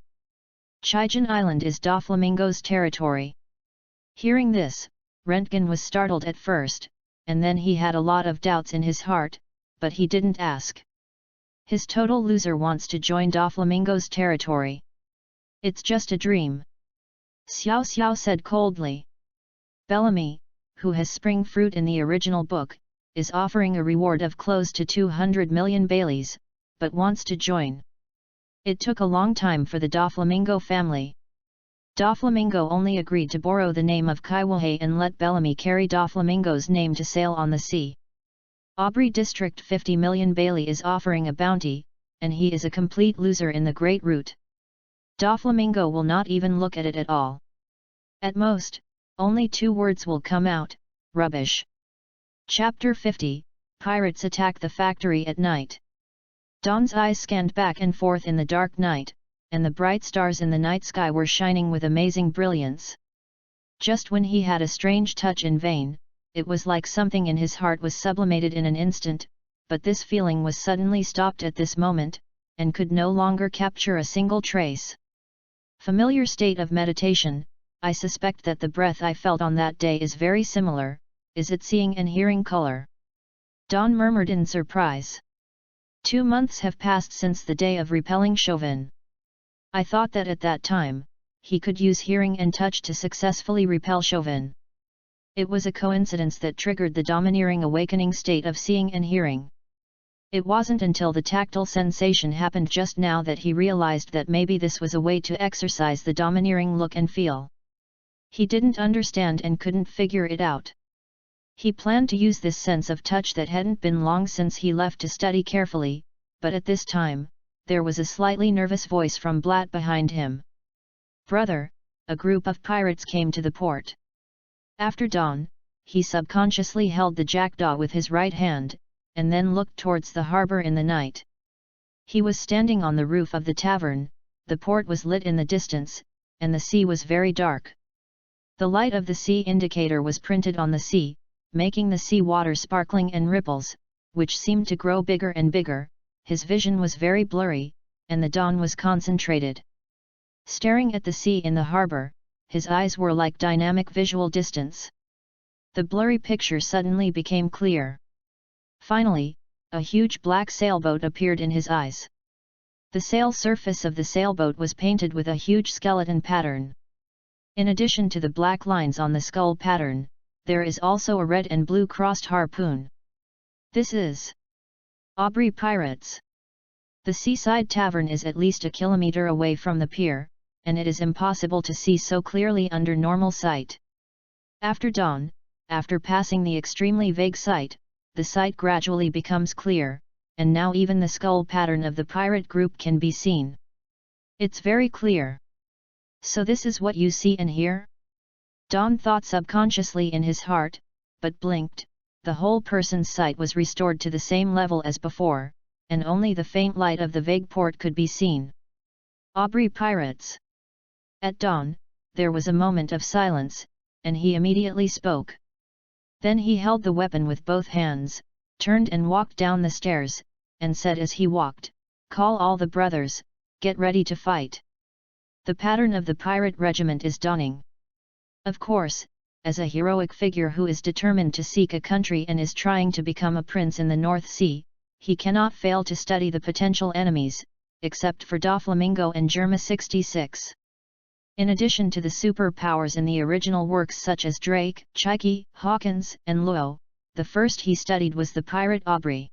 Chijan Island is Doflamingo's territory." Hearing this, Rentgen was startled at first, and then he had a lot of doubts in his heart, but he didn't ask. His total loser wants to join Doflamingo's territory. It's just a dream. Xiao Xiao said coldly. Bellamy, who has spring fruit in the original book, is offering a reward of close to 200 million Baileys, but wants to join. It took a long time for the Doflamingo family. Doflamingo only agreed to borrow the name of Kaiwahe and let Bellamy carry Doflamingo's name to sail on the sea. Aubrey District 50 million Bailey is offering a bounty, and he is a complete loser in the Great Route. Doflamingo will not even look at it at all. At most, only 2 words will come out: rubbish. Chapter 50, Pirates attack the factory at night. Don's eyes scanned back and forth in the dark night, and the bright stars in the night sky were shining with amazing brilliance. Just when he had a strange touch in vain, it was like something in his heart was sublimated in an instant, but this feeling was suddenly stopped at this moment, and could no longer capture a single trace. Familiar state of meditation, I suspect that the breath I felt on that day is very similar. Is it seeing and hearing color? Don murmured in surprise. 2 months have passed since the day of repelling Chauvin. I thought that at that time, he could use hearing and touch to successfully repel Chauvin. It was a coincidence that triggered the domineering awakening state of seeing and hearing. It wasn't until the tactile sensation happened just now that he realized that maybe this was a way to exercise the domineering look and feel. He didn't understand and couldn't figure it out. He planned to use this sense of touch that hadn't been long since he left to study carefully, but at this time, there was a slightly nervous voice from Blatt behind him. "Brother," a group of pirates came to the port. After dawn, he subconsciously held the jackdaw with his right hand, and then looked towards the harbor in the night. He was standing on the roof of the tavern, the port was lit in the distance, and the sea was very dark. The light of the sea indicator was printed on the sea, making the sea water sparkling and ripples, which seemed to grow bigger and bigger. His vision was very blurry, and the dawn was concentrated. Staring at the sea in the harbor, his eyes were like dynamic visual distance. The blurry picture suddenly became clear. Finally, a huge black sailboat appeared in his eyes. The sail surface of the sailboat was painted with a huge skeleton pattern. In addition to the black lines on the skull pattern, there is also a red and blue crossed harpoon. This is Aubrey Pirates. The seaside tavern is at least a kilometer away from the pier, and it is impossible to see so clearly under normal sight. After dawn, after passing the extremely vague sight, the sight gradually becomes clear, and now even the skull pattern of the pirate group can be seen. It's very clear. So this is what you see and hear? Don thought subconsciously in his heart, but blinked. The whole person's sight was restored to the same level as before, and only the faint light of the vague port could be seen. Aubrey Pirates. At dawn, there was a moment of silence, and he immediately spoke. Then he held the weapon with both hands, turned and walked down the stairs, and said as he walked, "Call all the brothers, get ready to fight. The pattern of the pirate regiment is dawning." Of course, as a heroic figure who is determined to seek a country and is trying to become a prince in the North Sea, he cannot fail to study the potential enemies, except for Doflamingo and Germa 66. In addition to the superpowers in the original works such as Drake, Cheike, Hawkins, and Lowe, the first he studied was the pirate Aubrey.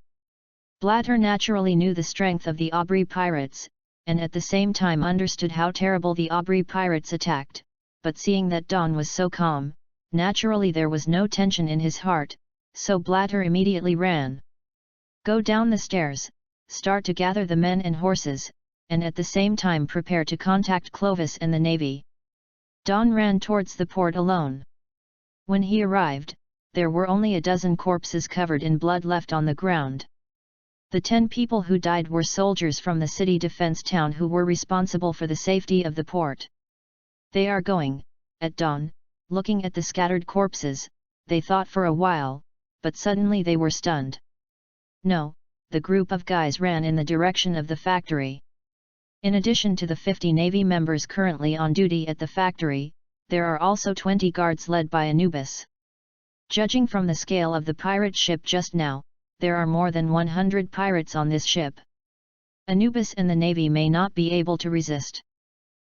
Blatter naturally knew the strength of the Aubrey pirates, and at the same time understood how terrible the Aubrey pirates attacked, but seeing that Don was so calm, naturally there was no tension in his heart, so Blatter immediately ran. "Go down the stairs, start to gather the men and horses, and at the same time prepare to contact Clovis and the Navy." Don ran towards the port alone. When he arrived, there were only a dozen corpses covered in blood left on the ground. The 10 people who died were soldiers from the city defense town who were responsible for the safety of the port. They are going. At dawn, looking at the scattered corpses, they thought for a while, but suddenly they were stunned. No, the group of guys ran in the direction of the factory. In addition to the 50 Navy members currently on duty at the factory, there are also 20 guards led by Anubis. Judging from the scale of the pirate ship just now, there are more than 100 pirates on this ship. Anubis and the Navy may not be able to resist.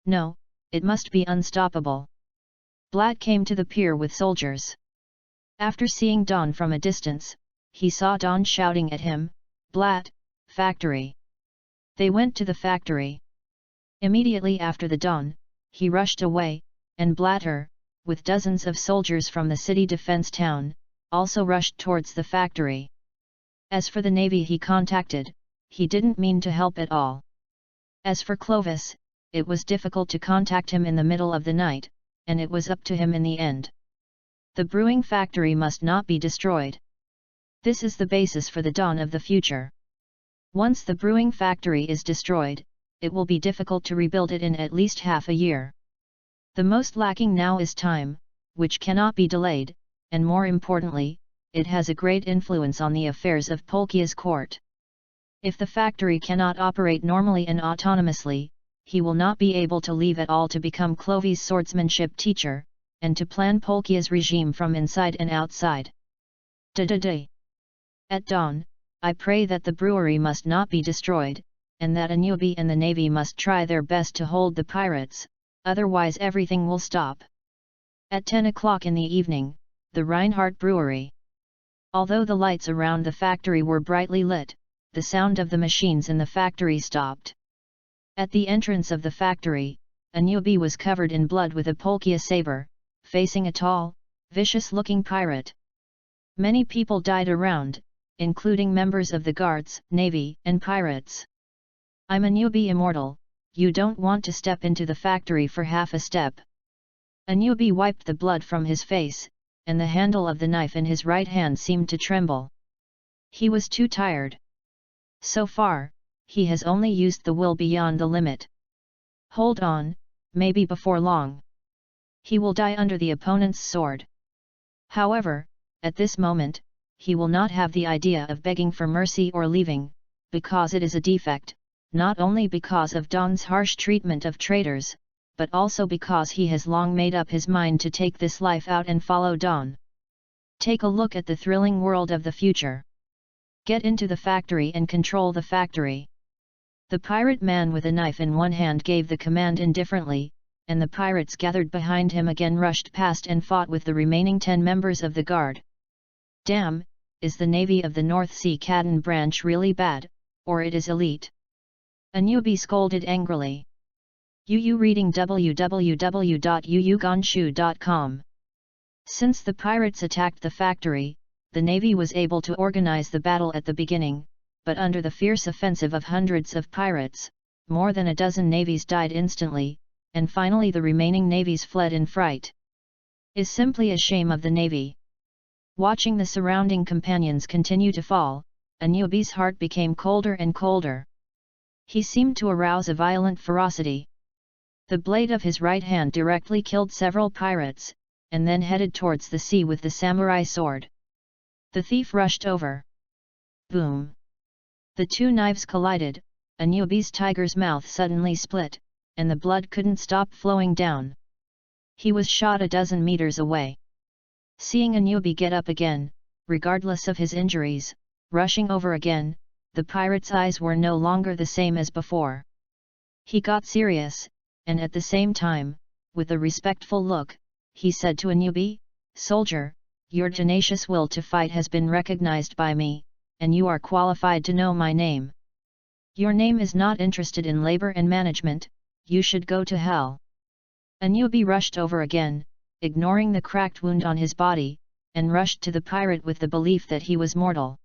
No, it must be unstoppable. Blatt came to the pier with soldiers. After seeing Don from a distance, he saw Don shouting at him, "Blatt, factory!" They went to the factory. Immediately after the dawn, he rushed away, and Blatter, with dozens of soldiers from the city defense town, also rushed towards the factory. As for the navy he contacted, he didn't mean to help at all. As for Clovis, it was difficult to contact him in the middle of the night, and it was up to him in the end. The brewing factory must not be destroyed. This is the basis for the dawn of the future. Once the brewing factory is destroyed, it will be difficult to rebuild it in at least half a year. The most lacking now is time, which cannot be delayed, and more importantly, it has a great influence on the affairs of Polkia's court. If the factory cannot operate normally and autonomously, he will not be able to leave at all to become Clovis' swordsmanship teacher, and to plan Polkia's regime from inside and outside. At dawn, I pray that the brewery must not be destroyed, and that Anubi and the navy must try their best to hold the pirates, otherwise everything will stop. At 10 o'clock in the evening, the Reinhardt Brewery. Although the lights around the factory were brightly lit, the sound of the machines in the factory stopped. At the entrance of the factory, Anubi was covered in blood with a Polkia saber, facing a tall, vicious-looking pirate. Many people died around, including members of the guards, navy, and pirates. I'm Anubi immortal, you don't want to step into the factory for half a step. Anubi wiped the blood from his face, and the handle of the knife in his right hand seemed to tremble. He was too tired. So far, he has only used the will beyond the limit. Hold on, maybe before long he will die under the opponent's sword. However, at this moment, he will not have the idea of begging for mercy or leaving, because it is a defect, not only because of Don's harsh treatment of traitors, but also because he has long made up his mind to take this life out and follow Don. Take a look at the thrilling world of the future. Get into the factory and control the factory. The pirate man with a knife in one hand gave the command indifferently, and the pirates gathered behind him again rushed past and fought with the remaining 10 members of the guard. Damn, is the Navy of the North Sea Cadden branch really bad, or it is elite? Anubi scolded angrily. Yu reading www.yuyugonshu.com. Since the pirates attacked the factory, the Navy was able to organize the battle at the beginning, but under the fierce offensive of hundreds of pirates, more than a dozen navies died instantly, and finally the remaining navies fled in fright. Is simply a shame of the Navy. Watching the surrounding companions continue to fall, Anubi's heart became colder and colder. He seemed to arouse a violent ferocity. The blade of his right hand directly killed several pirates, and then headed towards the sea with the samurai sword. The thief rushed over. Boom! The two knives collided, Anubi's tiger's mouth suddenly split, and the blood couldn't stop flowing down. He was shot a dozen meters away. Seeing Anubi get up again, regardless of his injuries, rushing over again, the pirate's eyes were no longer the same as before. He got serious, and at the same time, with a respectful look, he said to Anubi, "Soldier, your tenacious will to fight has been recognized by me, and you are qualified to know my name. Your name is not interested in labor and management, you should go to hell." Anubi rushed over again, ignoring the cracked wound on his body, and rushed to the pirate with the belief that he was mortal.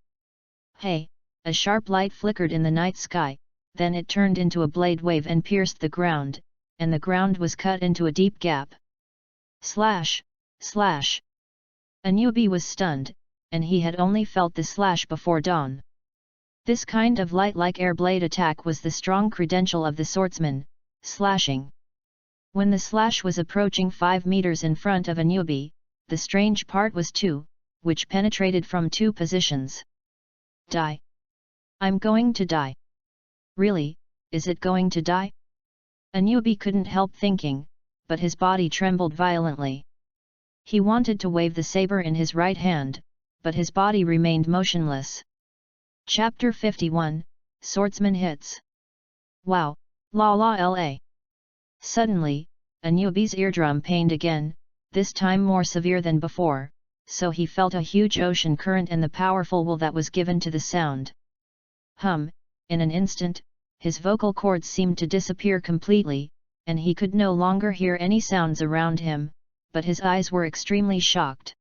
Hey! A sharp light flickered in the night sky, then it turned into a blade wave and pierced the ground, and the ground was cut into a deep gap. Slash! Slash! Anubi was stunned, and he had only felt the slash before dawn. This kind of light-like air blade attack was the strong credential of the swordsman, slashing. When the slash was approaching 5 meters in front of Anubi, the strange part was 2, which penetrated from 2 positions. Die! I'm going to die. Really, is it going to die? Anubi couldn't help thinking, but his body trembled violently. He wanted to wave the saber in his right hand, but his body remained motionless. Chapter 51, Swordsman Hits. Wow, la la la. Suddenly, Anubi's eardrum pained again, this time more severe than before, so he felt a huge ocean current and the powerful will that was given to the sound. In an instant, his vocal cords seemed to disappear completely, and he could no longer hear any sounds around him, but his eyes were extremely shocked.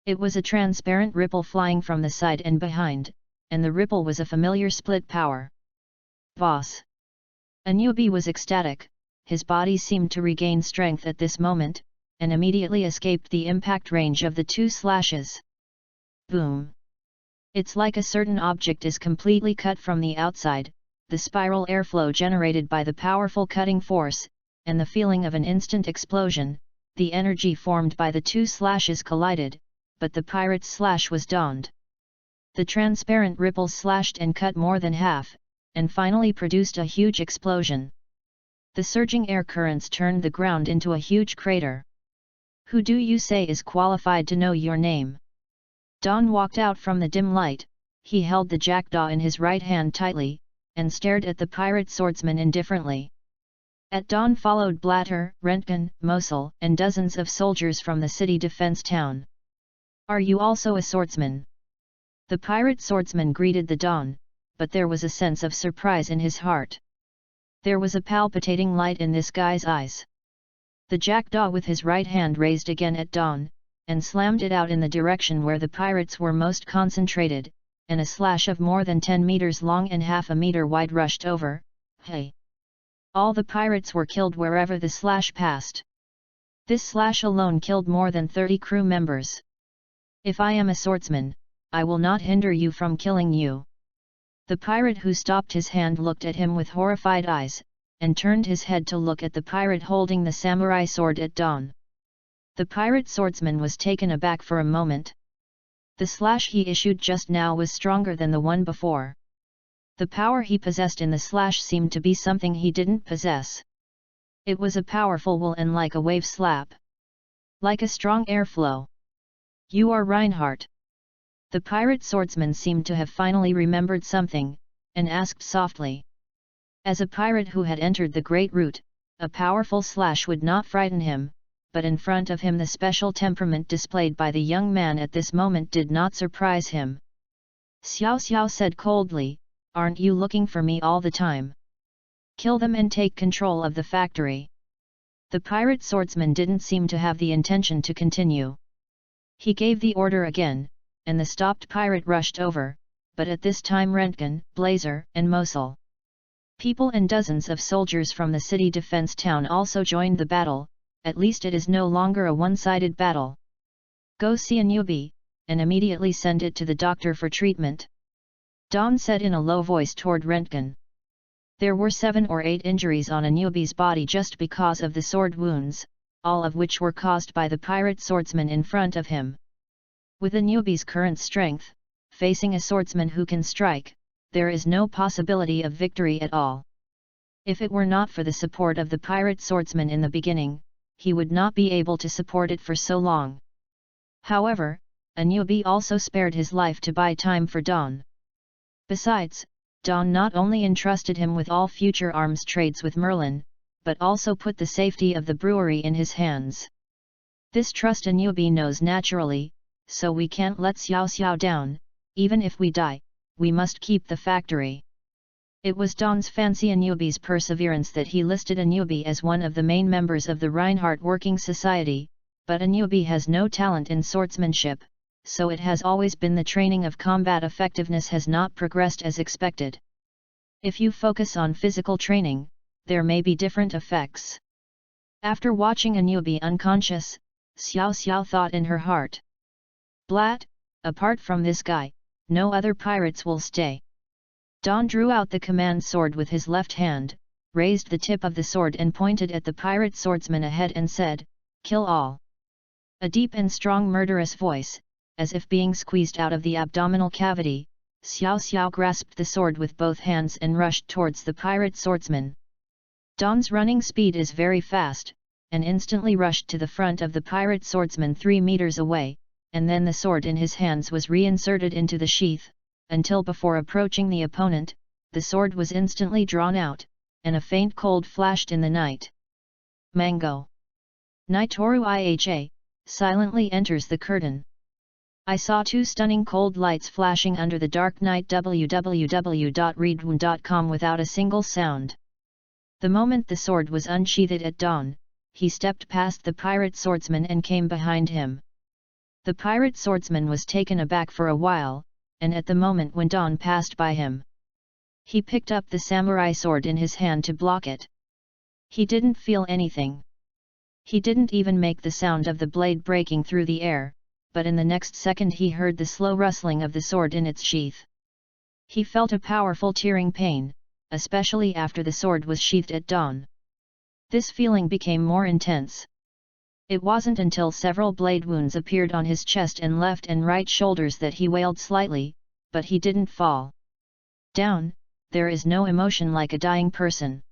It was a transparent ripple flying from the side and behind, and the ripple was a familiar split power. Boss! Anubi was ecstatic, his body seemed to regain strength at this moment, and immediately escaped the impact range of the two slashes. Boom! It's like a certain object is completely cut from the outside, the spiral airflow generated by the powerful cutting force, and the feeling of an instant explosion, the energy formed by the two slashes collided, but the pirate's slash was donned. The transparent ripples slashed and cut more than half, and finally produced a huge explosion. The surging air currents turned the ground into a huge crater. Who do you say is qualified to know your name? Don walked out from the dim light, he held the jackdaw in his right hand tightly, and stared at the pirate swordsman indifferently. At dawn followed Blatter, Rentgen, Mosul, and dozens of soldiers from the city defense town. Are you also a swordsman? The pirate swordsman greeted the dawn, but there was a sense of surprise in his heart. There was a palpitating light in this guy's eyes. The jackdaw with his right hand raised again at dawn, and slammed it out in the direction where the pirates were most concentrated, and a slash of more than 10 meters long and half a meter wide rushed over. Hey! All the pirates were killed wherever the slash passed. This slash alone killed more than 30 crew members. If I am a swordsman, I will not hinder you from killing you. The pirate who stopped his hand looked at him with horrified eyes, and turned his head to look at the pirate holding the samurai sword at dawn. The pirate swordsman was taken aback for a moment. The slash he issued just now was stronger than the one before. The power he possessed in the slash seemed to be something he didn't possess. It was a powerful will and like a wave slap. Like a strong airflow. You are Reinhardt. The pirate swordsman seemed to have finally remembered something, and asked softly. As a pirate who had entered the Great Route, a powerful slash would not frighten him, but in front of him the special temperament displayed by the young man at this moment did not surprise him. Xiao Xiao said coldly, aren't you looking for me all the time? Kill them and take control of the factory. The pirate swordsman didn't seem to have the intention to continue. He gave the order again, and the stopped pirate rushed over, but at this time Rentgen, Blazer, and Mosul people and dozens of soldiers from the city defense town also joined the battle. At least it is no longer a one-sided battle. Go see Anubi, and immediately send it to the doctor for treatment. Don said in a low voice toward Rentgen. There were 7 or 8 injuries on Anubi's body just because of the sword wounds, all of which were caused by the pirate swordsman in front of him. With Anubi's current strength, facing a swordsman who can strike, there is no possibility of victory at all. If it were not for the support of the pirate swordsman in the beginning, he would not be able to support it for so long. However, Anubi also spared his life to buy time for Don. Besides, Don not only entrusted him with all future arms trades with Merlin, but also put the safety of the brewery in his hands. This trust Anubi knows naturally, so we can't let Xiao Xiao down. Even if we die, we must keep the factory. It was Don's fancy Anubi's perseverance that he listed Anubi as one of the main members of the Reinhardt Working Society, but Anubi has no talent in swordsmanship, so it has always been the training of combat effectiveness has not progressed as expected. If you focus on physical training, there may be different effects. After watching Anubi unconscious, Xiao Xiao thought in her heart. Blat, apart from this guy, no other pirates will stay. Don drew out the command sword with his left hand, raised the tip of the sword and pointed at the pirate swordsman ahead and said, "Kill all." A deep and strong murderous voice, as if being squeezed out of the abdominal cavity, Xiao Xiao grasped the sword with both hands and rushed towards the pirate swordsman. Don's running speed is very fast, and instantly rushed to the front of the pirate swordsman 3 meters away, and then the sword in his hands was reinserted into the sheath, until before approaching the opponent, the sword was instantly drawn out, and a faint cold flashed in the night. Mango. Naitoru Iha, silently enters the curtain. I saw 2 stunning cold lights flashing under the dark night www.readaloud.com without a single sound. The moment the sword was unsheathed at Dawn, he stepped past the pirate swordsman and came behind him. The pirate swordsman was taken aback for a while, and at the moment when Dawn passed by him, he picked up the samurai sword in his hand to block it. He didn't feel anything. He didn't even make the sound of the blade breaking through the air, but in the next second he heard the slow rustling of the sword in its sheath. He felt a powerful tearing pain, especially after the sword was sheathed at Dawn. This feeling became more intense. It wasn't until several blade wounds appeared on his chest and left and right shoulders that he wailed slightly, but he didn't fall down. There is no emotion like a dying person.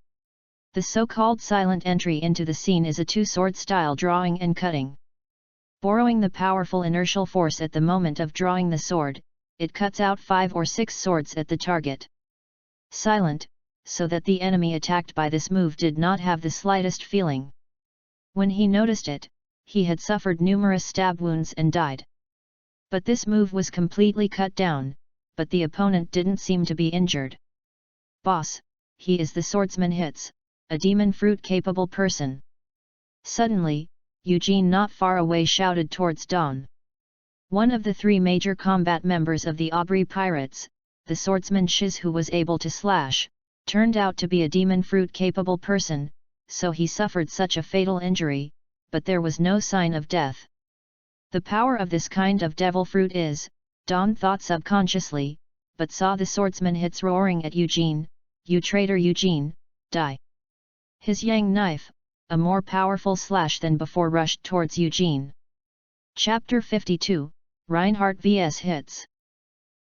The so-called silent entry into the scene is a two-sword style drawing and cutting. Borrowing the powerful inertial force at the moment of drawing the sword, it cuts out 5 or 6 swords at the target. Silent, so that the enemy attacked by this move did not have the slightest feeling. When he noticed it, he had suffered numerous stab wounds and died. But this move was completely cut down, but the opponent didn't seem to be injured. Boss, he is the swordsman hits, a demon fruit-capable person. Suddenly, Eugene not far away shouted towards Dawn. One of the 3 major combat members of the Aubrey pirates, the swordsman Shiz who was able to slash, turned out to be a demon fruit-capable person, so he suffered such a fatal injury, but there was no sign of death. The power of this kind of devil fruit is, Dawn thought subconsciously, but saw the swordsman hits roaring at Eugene, "You traitor Eugene, die!" His yang knife, a more powerful slash than before, rushed towards Eugene. Chapter 52, Reinhardt vs Hitz.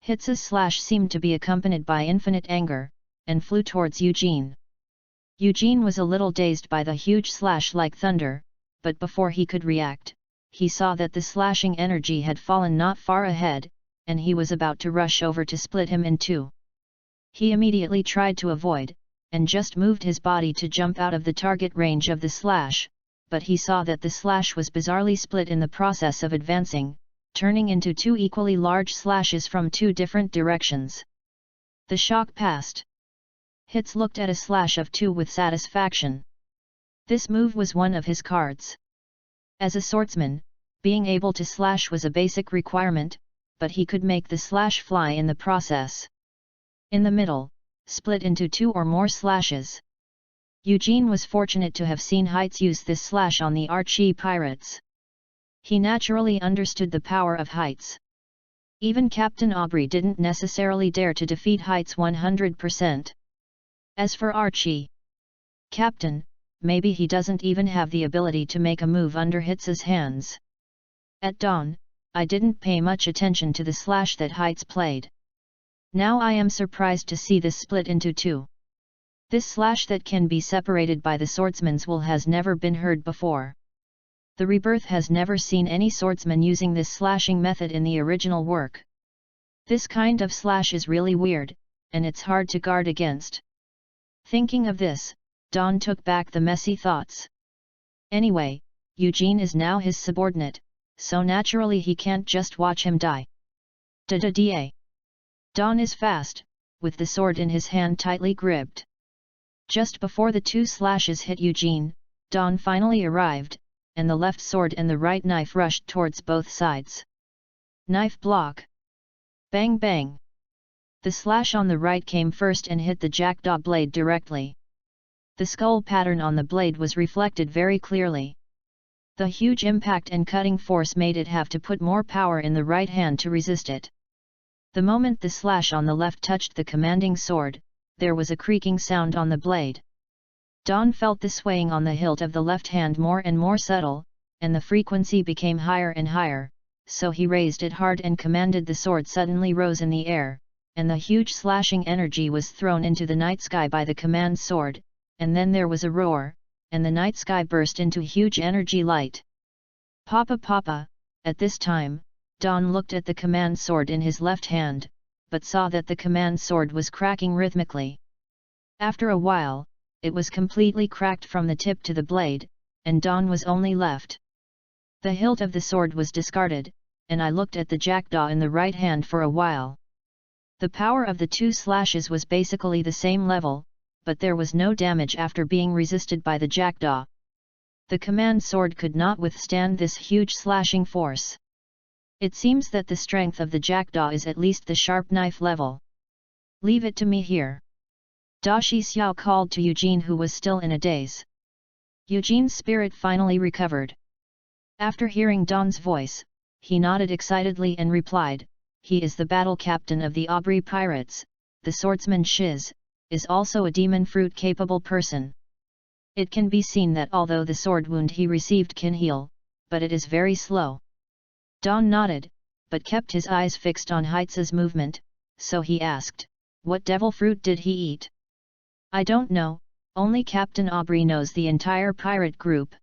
Hitz's slash seemed to be accompanied by infinite anger, and flew towards Eugene. Eugene was a little dazed by the huge slash like thunder, but before he could react, he saw that the slashing energy had fallen not far ahead, and he was about to rush over to split him in two. He immediately tried to avoid, and just moved his body to jump out of the target range of the slash, but he saw that the slash was bizarrely split in the process of advancing, turning into 2 equally large slashes from 2 different directions. The shock passed. Hitz looked at a slash of 2 with satisfaction. This move was one of his cards. As a swordsman, being able to slash was a basic requirement, but he could make the slash fly in the process. In the middle, split into 2 or more slashes. Eugene was fortunate to have seen Hitz use this slash on the Archie pirates. He naturally understood the power of Hitz. Even Captain Aubrey didn't necessarily dare to defeat Hitz 100%. As for Archie, Captain, maybe he doesn't even have the ability to make a move under Hitz's hands. At Dawn, I didn't pay much attention to the slash that Hitz played. Now I am surprised to see this split into 2. This slash that can be separated by the swordsman's will has never been heard before. The Rebirth has never seen any swordsman using this slashing method in the original work. This kind of slash is really weird, and it's hard to guard against. Thinking of this, Dawn took back the messy thoughts. Anyway, Eugene is now his subordinate, so naturally he can't just watch him die. Da-da-da. Dawn is fast, with the sword in his hand tightly gripped. Just before the 2 slashes hit Eugene, Dawn finally arrived, and the left sword and the right knife rushed towards both sides. Knife block. Bang bang. The slash on the right came first and hit the jackdaw blade directly. The skull pattern on the blade was reflected very clearly. The huge impact and cutting force made it have to put more power in the right hand to resist it. The moment the slash on the left touched the commanding sword, there was a creaking sound on the blade. Dawn felt the swaying on the hilt of the left hand more and more subtle, and the frequency became higher and higher, so he raised it hard and commanded the sword suddenly rose in the air, and the huge slashing energy was thrown into the night sky by the command sword, and then there was a roar, and the night sky burst into huge energy light. Papa Papa, at this time, Dawn looked at the command sword in his left hand, but saw that the command sword was cracking rhythmically. After a while, it was completely cracked from the tip to the blade, and Dawn was only left. The hilt of the sword was discarded, and I looked at the jackdaw in the right hand for a while. The power of the 2 slashes was basically the same level, but there was no damage after being resisted by the jackdaw. The command sword could not withstand this huge slashing force. It seems that the strength of the jackdaw is at least the sharp knife level. Leave it to me here. Da Shi Xiao called to Eugene, who was still in a daze. Eugene's spirit finally recovered. After hearing Don's voice, he nodded excitedly and replied, "He is the battle captain of the Aubrey pirates. The swordsman Shiz is also a demon fruit-capable person. It can be seen that although the sword wound he received can heal, but it is very slow." Don nodded, but kept his eyes fixed on Heitz's movement, so he asked, "What devil fruit did he eat?" "I don't know, only Captain Aubrey knows the entire pirate group."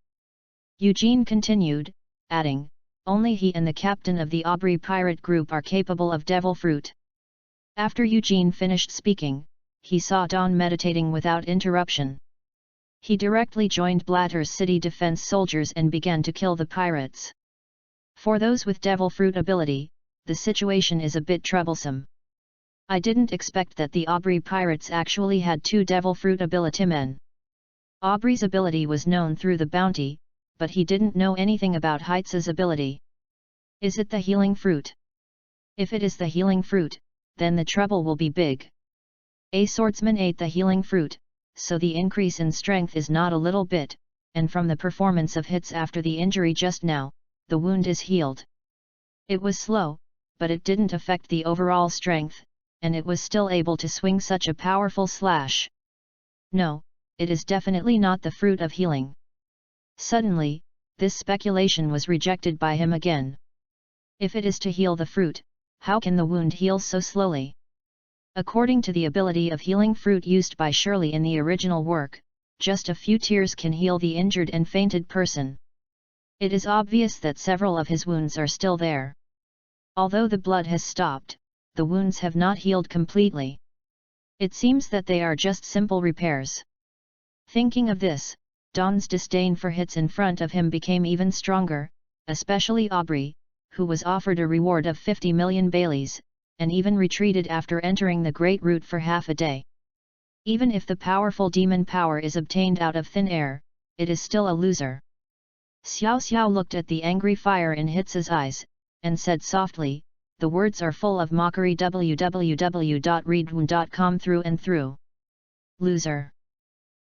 Eugene continued, adding, "Only he and the captain of the Aubrey pirate group are capable of devil fruit." After Eugene finished speaking, he saw Don meditating without interruption. He directly joined Blatter's city defense soldiers and began to kill the pirates. For those with devil fruit ability, the situation is a bit troublesome. I didn't expect that the Aubrey pirates actually had 2 devil fruit ability men. Aubrey's ability was known through the bounty, but he didn't know anything about Heitz's ability. Is it the healing fruit? If it is the healing fruit, then the trouble will be big. A swordsman ate the healing fruit, so the increase in strength is not a little bit, and from the performance of hits after the injury just now, the wound is healed. It was slow, but it didn't affect the overall strength, and it was still able to swing such a powerful slash. No, it is definitely not the fruit of healing. Suddenly, this speculation was rejected by him again. If it is to heal the fruit, how can the wound heal so slowly? According to the ability of healing fruit used by Shirley in the original work, just a few tears can heal the injured and fainted person. It is obvious that several of his wounds are still there. Although the blood has stopped, the wounds have not healed completely. It seems that they are just simple repairs. Thinking of this, Don's disdain for hits in front of him became even stronger, especially Aubrey, who was offered a reward of 50 million Baileys, and even retreated after entering the Great Route for half a day. Even if the powerful demon power is obtained out of thin air, it is still a loser. Xiao Xiao looked at the angry fire in Hitz's eyes, and said softly, "The words are full of mockery. www.readaloud.com through and through. Loser."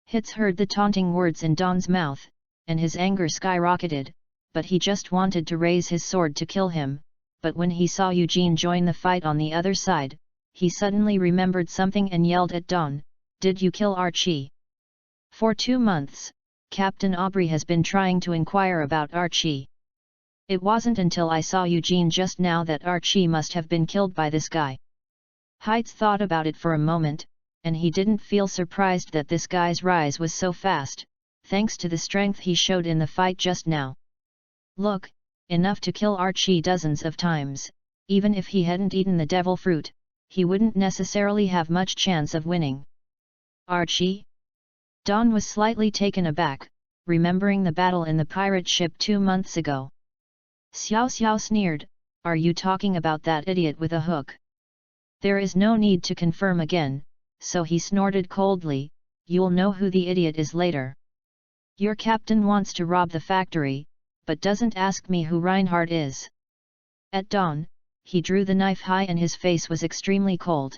Hitz heard the taunting words in Don's mouth, and his anger skyrocketed, but he just wanted to raise his sword to kill him, but when he saw Eugene join the fight on the other side, he suddenly remembered something and yelled at Don, "Did you kill Archie?" For 2 months, Captain Aubrey has been trying to inquire about Archie. It wasn't until I saw Eugene just now that Archie must have been killed by this guy. Heitz thought about it for a moment, and he didn't feel surprised that this guy's rise was so fast, thanks to the strength he showed in the fight just now. Look, enough to kill Archie dozens of times. Even if he hadn't eaten the devil fruit, he wouldn't necessarily have much chance of winning. Archie? Don was slightly taken aback, remembering the battle in the pirate ship 2 months ago. Xiao Xiao sneered, "Are you talking about that idiot with a hook?" There is no need to confirm again, so he snorted coldly, "You'll know who the idiot is later. Your captain wants to rob the factory, but doesn't ask me who Reinhardt is." At dawn, he drew the knife high and his face was extremely cold.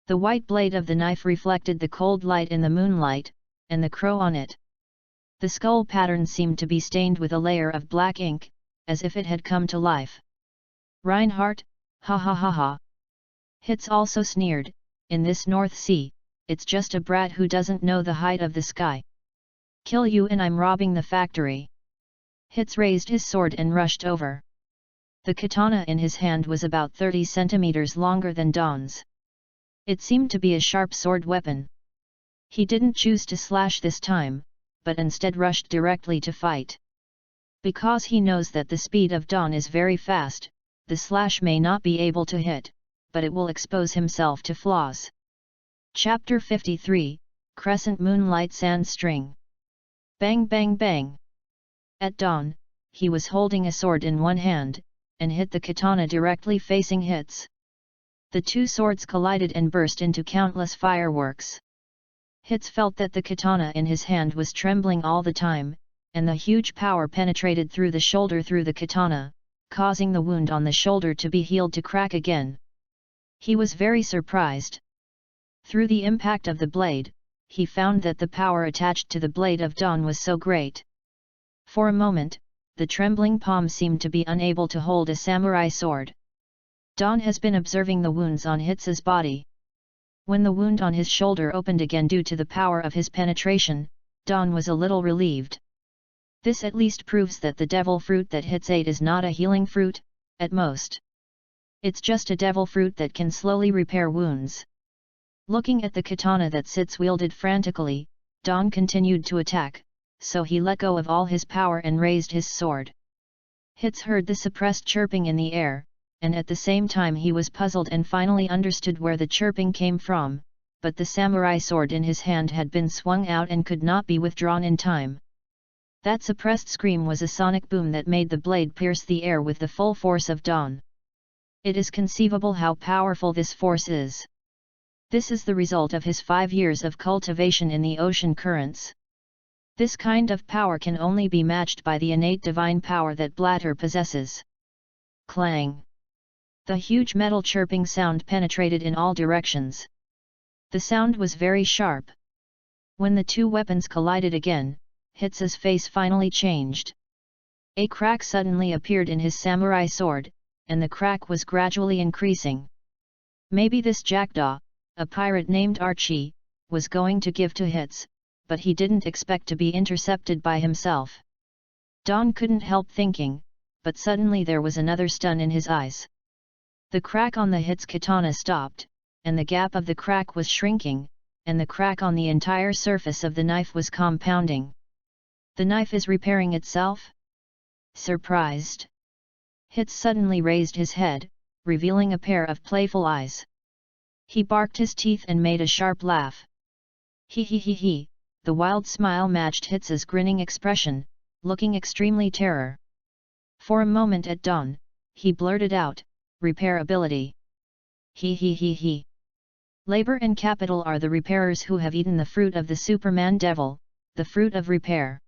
The white blade of the knife reflected the cold light in the moonlight, and the crow on it. The skull pattern seemed to be stained with a layer of black ink, as if it had come to life. "Reinhardt, ha ha ha ha." Hitz also sneered, "In this North Sea, it's just a brat who doesn't know the height of the sky. Kill you and I'm robbing the factory." Hitz raised his sword and rushed over. The katana in his hand was about 30 centimeters longer than Don's. It seemed to be a sharp sword weapon. He didn't choose to slash this time, but instead rushed directly to fight. Because he knows that the speed of Don is very fast, the slash may not be able to hit, but it will expose himself to flaws. Chapter 53, Crescent Moonlight Sand String. Bang bang bang. At dawn, he was holding a sword in one hand, and hit the katana directly facing Hitz. The 2 swords collided and burst into countless fireworks. Hitz felt that the katana in his hand was trembling all the time, and the huge power penetrated through the shoulder through the katana, causing the wound on the shoulder to be healed to crack again. He was very surprised. Through the impact of the blade, he found that the power attached to the blade of Dawn was so great. For a moment, the trembling palm seemed to be unable to hold a samurai sword. Dawn has been observing the wounds on Hitz's body. When the wound on his shoulder opened again due to the power of his penetration, Dawn was a little relieved. This at least proves that the devil fruit that Hitz ate is not a healing fruit, at most. It's just a devil fruit that can slowly repair wounds. Looking at the katana that Hitz wielded frantically, Dawn continued to attack, so he let go of all his power and raised his sword. Hitz heard the suppressed chirping in the air, and at the same time he was puzzled and finally understood where the chirping came from, but the samurai sword in his hand had been swung out and could not be withdrawn in time. That suppressed scream was a sonic boom that made the blade pierce the air with the full force of Dawn. It is conceivable how powerful this force is. This is the result of his 5 years of cultivation in the ocean currents. This kind of power can only be matched by the innate divine power that Blatter possesses. Clang! The huge metal chirping sound penetrated in all directions. The sound was very sharp. When the two weapons collided again, Hitz's face finally changed. A crack suddenly appeared in his samurai sword, and the crack was gradually increasing. Maybe this jackdaw, a pirate named Archie, was going to give to Hitz, but he didn't expect to be intercepted by himself. Dawn couldn't help thinking, but suddenly there was another stun in his eyes. The crack on the Hitz katana stopped, and the gap of the crack was shrinking, and the crack on the entire surface of the knife was compounding. The knife is repairing itself? Surprised, Hitz suddenly raised his head, revealing a pair of playful eyes. He barked his teeth and made a sharp laugh. He, the wild smile matched Hitz's grinning expression, looking extremely terror. For a moment at Dawn, he blurted out, "Repair ability." He. Labor and capital are the repairers who have eaten the fruit of the Superman devil, the fruit of repair.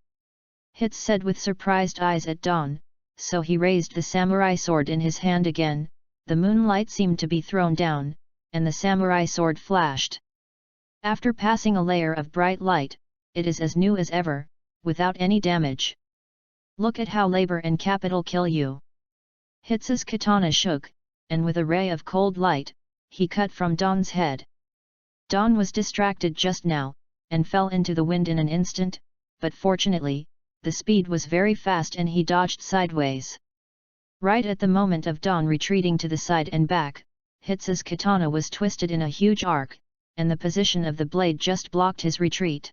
Hitz said with surprised eyes at Dawn, so he raised the samurai sword in his hand again. The moonlight seemed to be thrown down, and the samurai sword flashed. After passing a layer of bright light, it is as new as ever, without any damage. Look at how labor and capital kill you. Hitz's katana shook, and with a ray of cold light, he cut from Dawn's head. Dawn was distracted just now, and fell into the wind in an instant, but fortunately, the speed was very fast and he dodged sideways. Right at the moment of Dawn retreating to the side and back, Hitz's katana was twisted in a huge arc, and the position of the blade just blocked his retreat.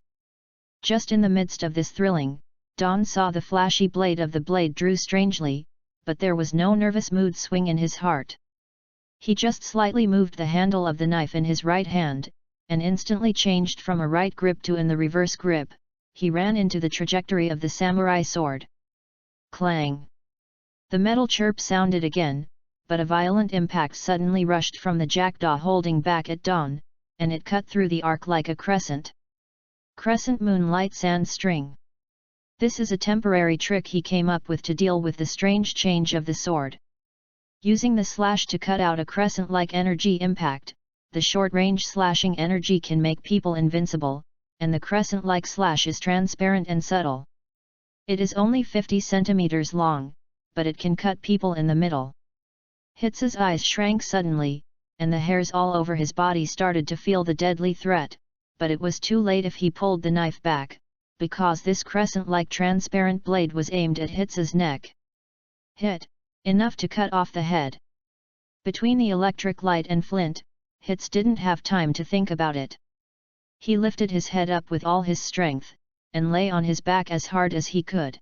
Just in the midst of this thrilling, Dawn saw the flashy blade of the blade drew strangely, but there was no nervous mood swing in his heart. He just slightly moved the handle of the knife in his right hand, and instantly changed from a right grip to in the reverse grip. He ran into the trajectory of the samurai sword. Clang! The metal chirp sounded again, but a violent impact suddenly rushed from the jackdaw holding back at Dawn, and it cut through the arc like a crescent. Crescent moonlight sand string. This is a temporary trick he came up with to deal with the strange change of the sword. Using the slash to cut out a crescent-like energy impact, the short-range slashing energy can make people invincible, and the crescent-like slash is transparent and subtle. It is only 50 centimeters long, but it can cut people in the middle. Hitz's eyes shrank suddenly, and the hairs all over his body started to feel the deadly threat, but it was too late if he pulled the knife back, because this crescent-like transparent blade was aimed at Hitz's neck. Hit! Enough to cut off the head. Between the electric light and flint, Hitz didn't have time to think about it. He lifted his head up with all his strength, and lay on his back as hard as he could.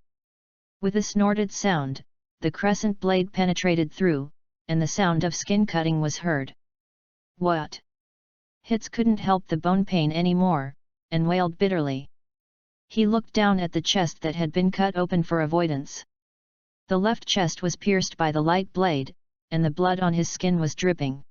With a snorted sound, the crescent blade penetrated through, and the sound of skin cutting was heard. What? Hitz couldn't help the bone pain anymore, and wailed bitterly. He looked down at the chest that had been cut open for avoidance. The left chest was pierced by the light blade, and the blood on his skin was dripping.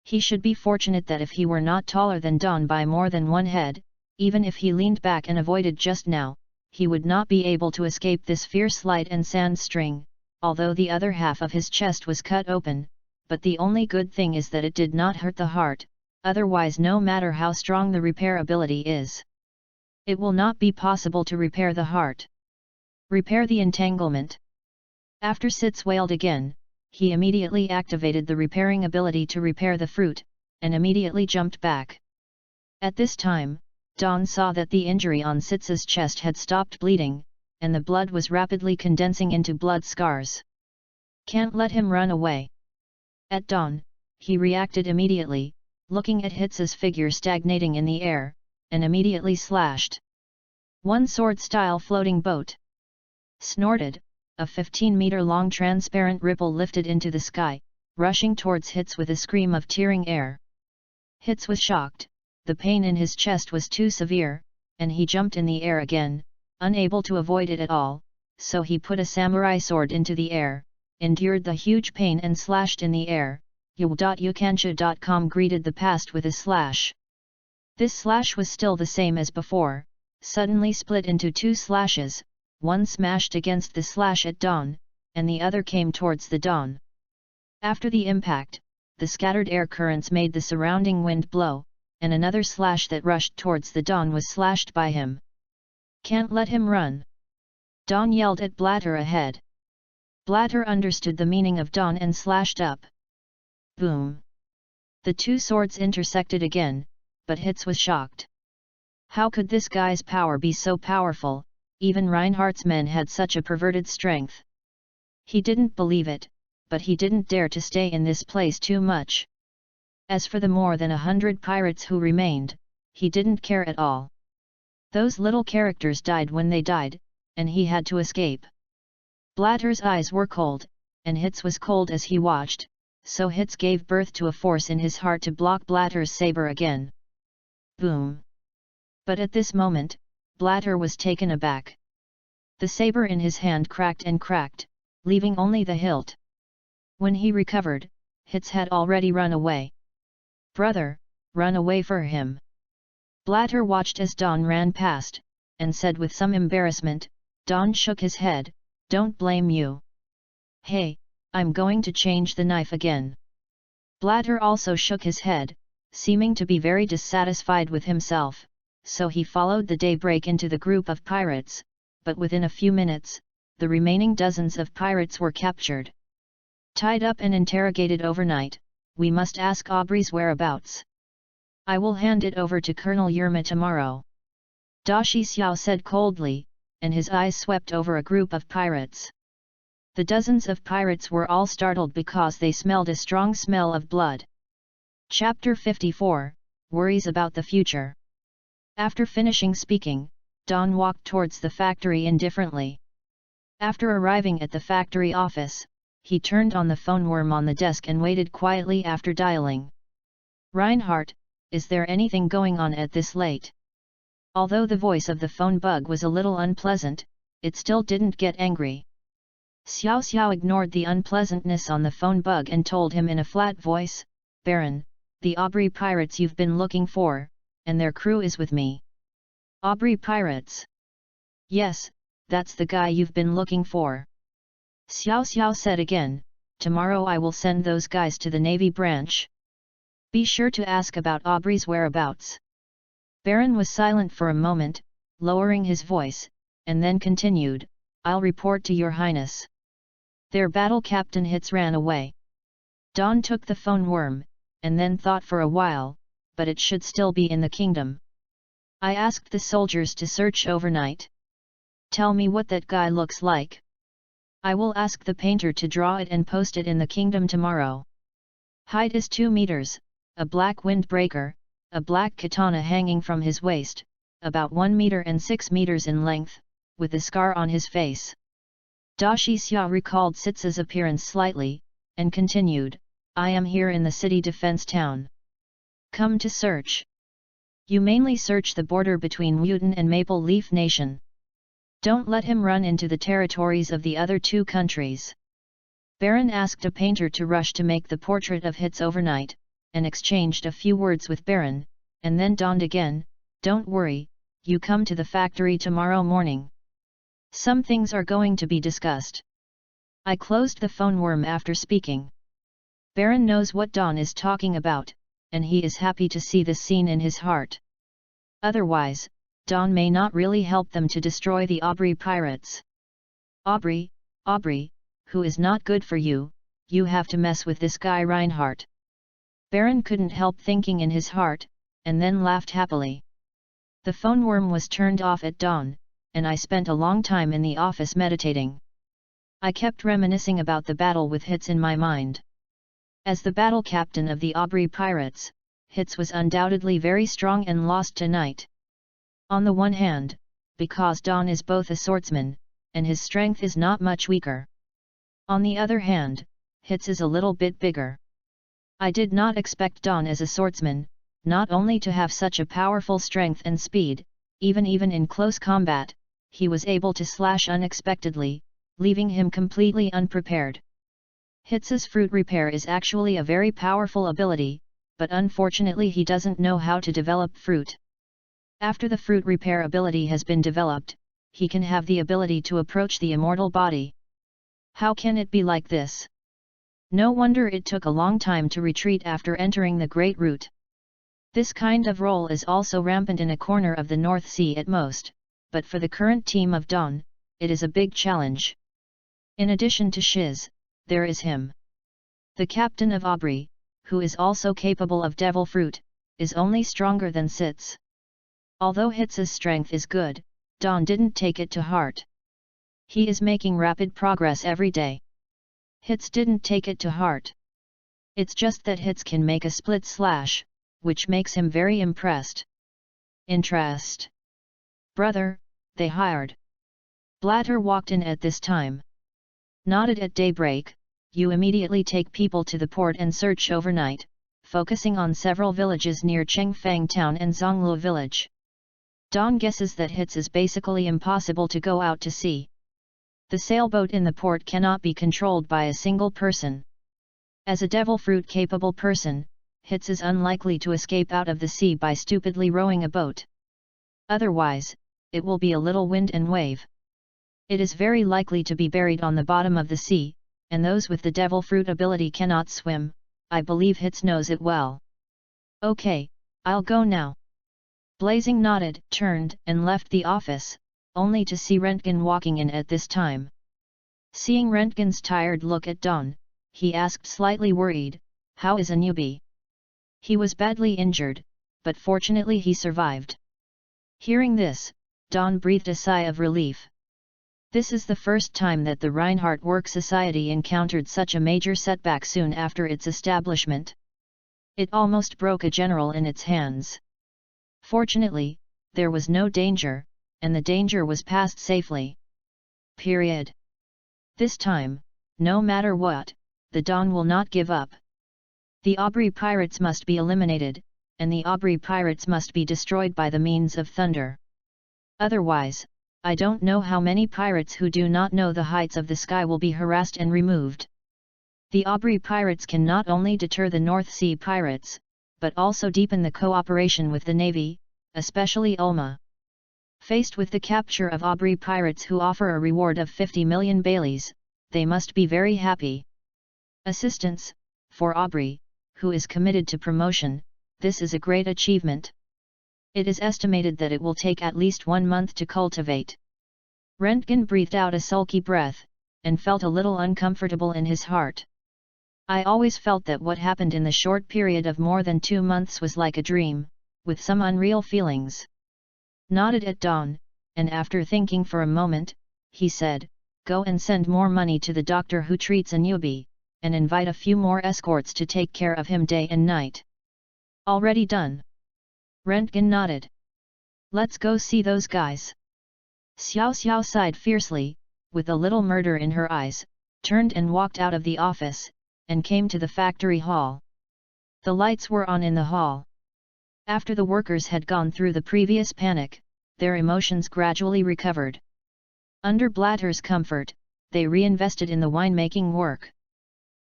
He should be fortunate that if he were not taller than Dawn by more than one head, Even if he leaned back and avoided just now, he would not be able to escape this fierce light and sand string, although the other half of his chest was cut open, but the only good thing is that it did not hurt the heart, otherwise no matter how strong the repair ability is, it will not be possible to repair the heart. Repair the entanglement. After Sitz wailed again, he immediately activated the repairing ability to repair the fruit, and immediately jumped back. At this time, Dawn saw that the injury on Sitz's chest had stopped bleeding, and the blood was rapidly condensing into blood scars. Can't let him run away. At dawn, he reacted immediately, looking at Hitz's figure stagnating in the air, and immediately slashed. One sword-style floating boat. Snorted, a 15-meter-long transparent ripple lifted into the sky, rushing towards Hitz with a scream of tearing air. Hitz was shocked, the pain in his chest was too severe, and he jumped in the air again, unable to avoid it at all, so he put a samurai sword into the air, endured the huge pain and slashed in the air. Yu.Ukansha.com greeted the past with a slash. This slash was still the same as before, suddenly split into two slashes, one smashed against the slash at dawn, and the other came towards the dawn. After the impact, the scattered air currents made the surrounding wind blow, and another slash that rushed towards the dawn was slashed by him. Can't let him run. Dawn yelled at Blatter ahead. Blatter understood the meaning of dawn and slashed up. Boom! The two swords intersected again, but Hitz was shocked. How could this guy's power be so powerful? Even Reinhardt's men had such a perverted strength. He didn't believe it, but he didn't dare to stay in this place too much. As for the more than 100 pirates who remained, he didn't care at all. Those little characters died when they died, and he had to escape. Blatter's eyes were cold, and Hitz was cold as he watched, so Hitz gave birth to a force in his heart to block Blatter's saber again. Boom! But at this moment, Blatter was taken aback. The saber in his hand cracked and cracked, leaving only the hilt. When he recovered, Hitz had already run away. Brother, run away for him. Blatter watched as Dawn ran past, and said with some embarrassment. Dawn shook his head, don't blame you. Hey, I'm going to change the knife again. Blatter also shook his head, seeming to be very dissatisfied with himself, so he followed the daybreak into the group of pirates, but within a few minutes, the remaining dozens of pirates were captured. Tied up and interrogated overnight, we must ask Aubrey's whereabouts. I will hand it over to Colonel Yerma tomorrow. Da Shi Xiao said coldly, and his eyes swept over a group of pirates. The dozens of pirates were all startled because they smelled a strong smell of blood. Chapter 54, Worries about the Future. After finishing speaking, Dawn walked towards the factory indifferently. After arriving at the factory office, he turned on the phone worm on the desk and waited quietly after dialing. Reinhardt, is there anything going on at this late? Although the voice of the phone bug was a little unpleasant, it still didn't get angry. Xiao Xiao ignored the unpleasantness on the phone bug and told him in a flat voice, Baron, the Aubrey pirates you've been looking for, and their crew is with me. Aubrey pirates? Yes, that's the guy you've been looking for. Xiao Xiao said again, tomorrow I will send those guys to the Navy branch. Be sure to ask about Aubrey's whereabouts. Baron was silent for a moment, lowering his voice, and then continued, I'll report to your highness. Their battle captain Hitz ran away. Dawn took the phone worm, and then thought for a while, but it should still be in the kingdom. I asked the soldiers to search overnight. Tell me what that guy looks like. I will ask the painter to draw it and post it in the kingdom tomorrow. Height is 2 meters, a black windbreaker, a black katana hanging from his waist, about 1 meter and 6 meters in length, with a scar on his face. Da Shi Xia recalled Sitz's appearance slightly, and continued, I am here in the city defense town. Come to search. You mainly search the border between Mutin and Maple Leaf Nation. Don't let him run into the territories of the other two countries. Baron asked a painter to rush to make the portrait of Hitz overnight, and exchanged a few words with Baron, and then donned again, Don't worry, you come to the factory tomorrow morning. Some things are going to be discussed. I closed the phone worm after speaking. Baron knows what Don is talking about, and he is happy to see this scene in his heart. Otherwise, Don may not really help them to destroy the Aubrey pirates. Aubrey, who is not good for you, you have to mess with this guy Reinhardt. Baron couldn't help thinking in his heart, and then laughed happily. The phone worm was turned off at dawn, and I spent a long time in the office meditating. I kept reminiscing about the battle with Hitz in my mind. As the battle captain of the Aubrey pirates, Hitz was undoubtedly very strong and lost tonight. On the one hand, because Don is both a swordsman, and his strength is not much weaker. On the other hand, Hitz is a little bit bigger. I did not expect Don as a swordsman, not only to have such a powerful strength and speed, even in close combat, he was able to slash unexpectedly, leaving him completely unprepared. Hitz's fruit repair is actually a very powerful ability, but unfortunately he doesn't know how to develop fruit. After the fruit repair ability has been developed, he can have the ability to approach the immortal body. How can it be like this? No wonder it took a long time to retreat after entering the Great Root. This kind of role is also rampant in a corner of the North Sea at most, but for the current team of Dawn, it is a big challenge. In addition to Shiz, there is him. The captain of Aubrey, who is also capable of devil fruit, is only stronger than Sitz. Although Hitz's strength is good, Dawn didn't take it to heart. He is making rapid progress every day. Hitz didn't take it to heart. It's just that Hitz can make a split slash, which makes him very impressed. Interest. Brother, they hired. Blatter walked in at this time. Nodded at daybreak, you immediately take people to the port and search overnight, focusing on several villages near Chengfang town and Zhongluo village. Don guesses that Hitz is basically impossible to go out to sea. The sailboat in the port cannot be controlled by a single person. As a devil fruit capable person, Hitz is unlikely to escape out of the sea by stupidly rowing a boat. Otherwise, it will be a little wind and wave. It is very likely to be buried on the bottom of the sea, and those with the devil fruit ability cannot swim. I believe Hitz knows it well. Okay, I'll go now. Blazing nodded, turned, and left the office, only to see Rentgen walking in at this time. Seeing Rentgen's tired look at Don, he asked slightly worried, "How is a newbie?" He was badly injured, but fortunately he survived. Hearing this, Don breathed a sigh of relief. This is the first time that the Reinhardt Work Society encountered such a major setback soon after its establishment. It almost broke a general in its hands. Fortunately, there was no danger, and the danger was passed safely. Period. This time, no matter what, the Dawn will not give up. The Aubrey pirates must be eliminated, and the Aubrey pirates must be destroyed by the means of thunder. Otherwise, I don't know how many pirates who do not know the heights of the sky will be harassed and removed. The Aubrey pirates can not only deter the North Sea pirates, but also deepen the cooperation with the Navy, especially Ulma. Faced with the capture of Aubrey pirates who offer a reward of 50 million Baileys, they must be very happy. Assistance, for Aubrey, who is committed to promotion, this is a great achievement. It is estimated that it will take at least 1 month to cultivate. Rentgen breathed out a sulky breath, and felt a little uncomfortable in his heart. I always felt that what happened in the short period of more than 2 months was like a dream, with some unreal feelings. Nodded at Dawn, and after thinking for a moment, he said, "Go and send more money to the doctor who treats a newbie, and invite a few more escorts to take care of him day and night." Already done. Rentgen nodded. "Let's go see those guys." Xiao Xiao sighed fiercely, with a little murder in her eyes, turned and walked out of the office, and came to the factory hall. The lights were on in the hall. After the workers had gone through the previous panic, their emotions gradually recovered. Under Blatter's comfort, they reinvested in the winemaking work.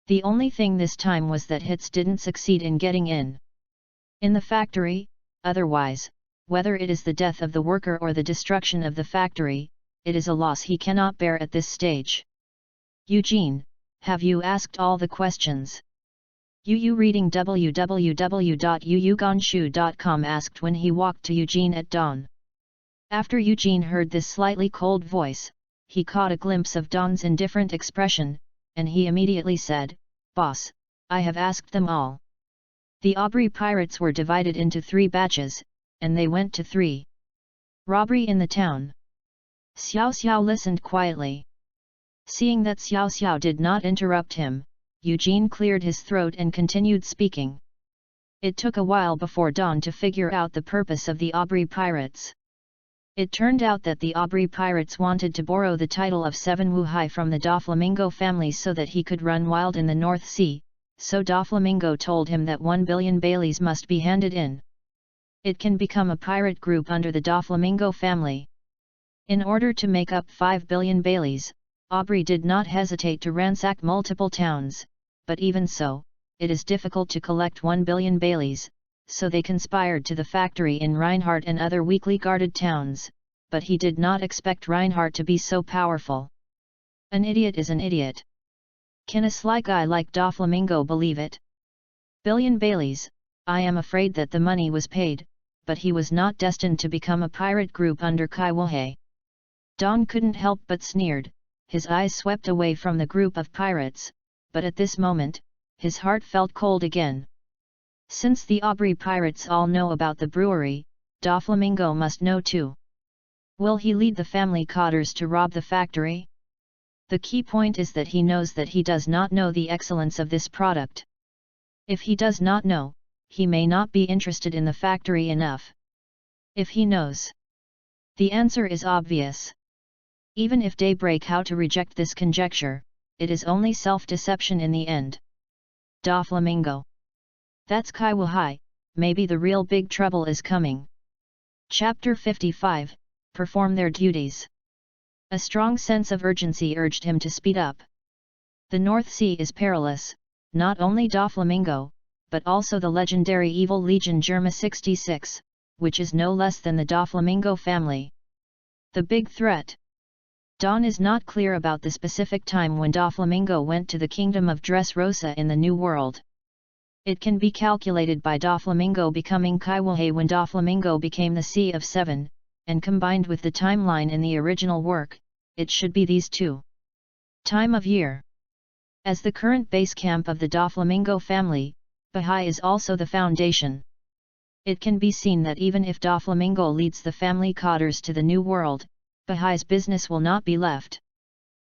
The only thing this time was that Hitz didn't succeed in getting in. In the factory, otherwise, whether it is the death of the worker or the destruction of the factory, it is a loss he cannot bear at this stage. Eugene, have you asked all the questions? Yu reading www.yuyugonshu.com asked when he walked to Eugene at dawn. After Eugene heard this slightly cold voice, he caught a glimpse of Don's indifferent expression, and he immediately said, "Boss, I have asked them all." The Aubrey pirates were divided into 3 batches, and they went to 3. Robbery in the town. Xiao Xiao listened quietly. Seeing that Xiao Xiao did not interrupt him, Eugene cleared his throat and continued speaking. It took a while before Don to figure out the purpose of the Aubrey pirates. It turned out that the Aubrey pirates wanted to borrow the title of 7 Wuhai from the Doflamingo family so that he could run wild in the North Sea, so Doflamingo told him that 1 billion Baileys must be handed in. It can become a pirate group under the Doflamingo family. In order to make up 5 billion Baileys, Aubrey did not hesitate to ransack multiple towns, but even so, it is difficult to collect 1 billion Baileys, so they conspired to the factory in Reinhardt and other weakly guarded towns, but he did not expect Reinhardt to be so powerful. An idiot is an idiot. Can a sly guy like Doflamingo believe it? Billion Baileys, I am afraid that the money was paid, but he was not destined to become a pirate group under Kai Wuhei. Don couldn't help but sneered. His eyes swept away from the group of pirates, but at this moment, his heart felt cold again. Since the Aubrey pirates all know about the brewery, Doflamingo must know too. Will he lead the family cotters to rob the factory? The key point is that he knows that he does not know the excellence of this product. If he does not know, he may not be interested in the factory enough. If he knows, the answer is obvious. Even if they break how to reject this conjecture, it is only self-deception in the end. Doflamingo. That's Kai Wuhai, maybe the real big trouble is coming. Chapter 55, Perform their duties. A strong sense of urgency urged him to speed up. The North Sea is perilous, not only Doflamingo, but also the legendary evil Legion Germa 66, which is no less than the Doflamingo family. The big threat. Don is not clear about the specific time when Doflamingo went to the kingdom of Dressrosa in the New World. It can be calculated by Doflamingo becoming Kai Wuhei when Doflamingo became the Sea of 7, and combined with the timeline in the original work, it should be these 2. Time of year. As the current base camp of the Doflamingo family, Bahai is also the foundation. It can be seen that even if Doflamingo leads the family cotters to the New World, Bahai's business will not be left.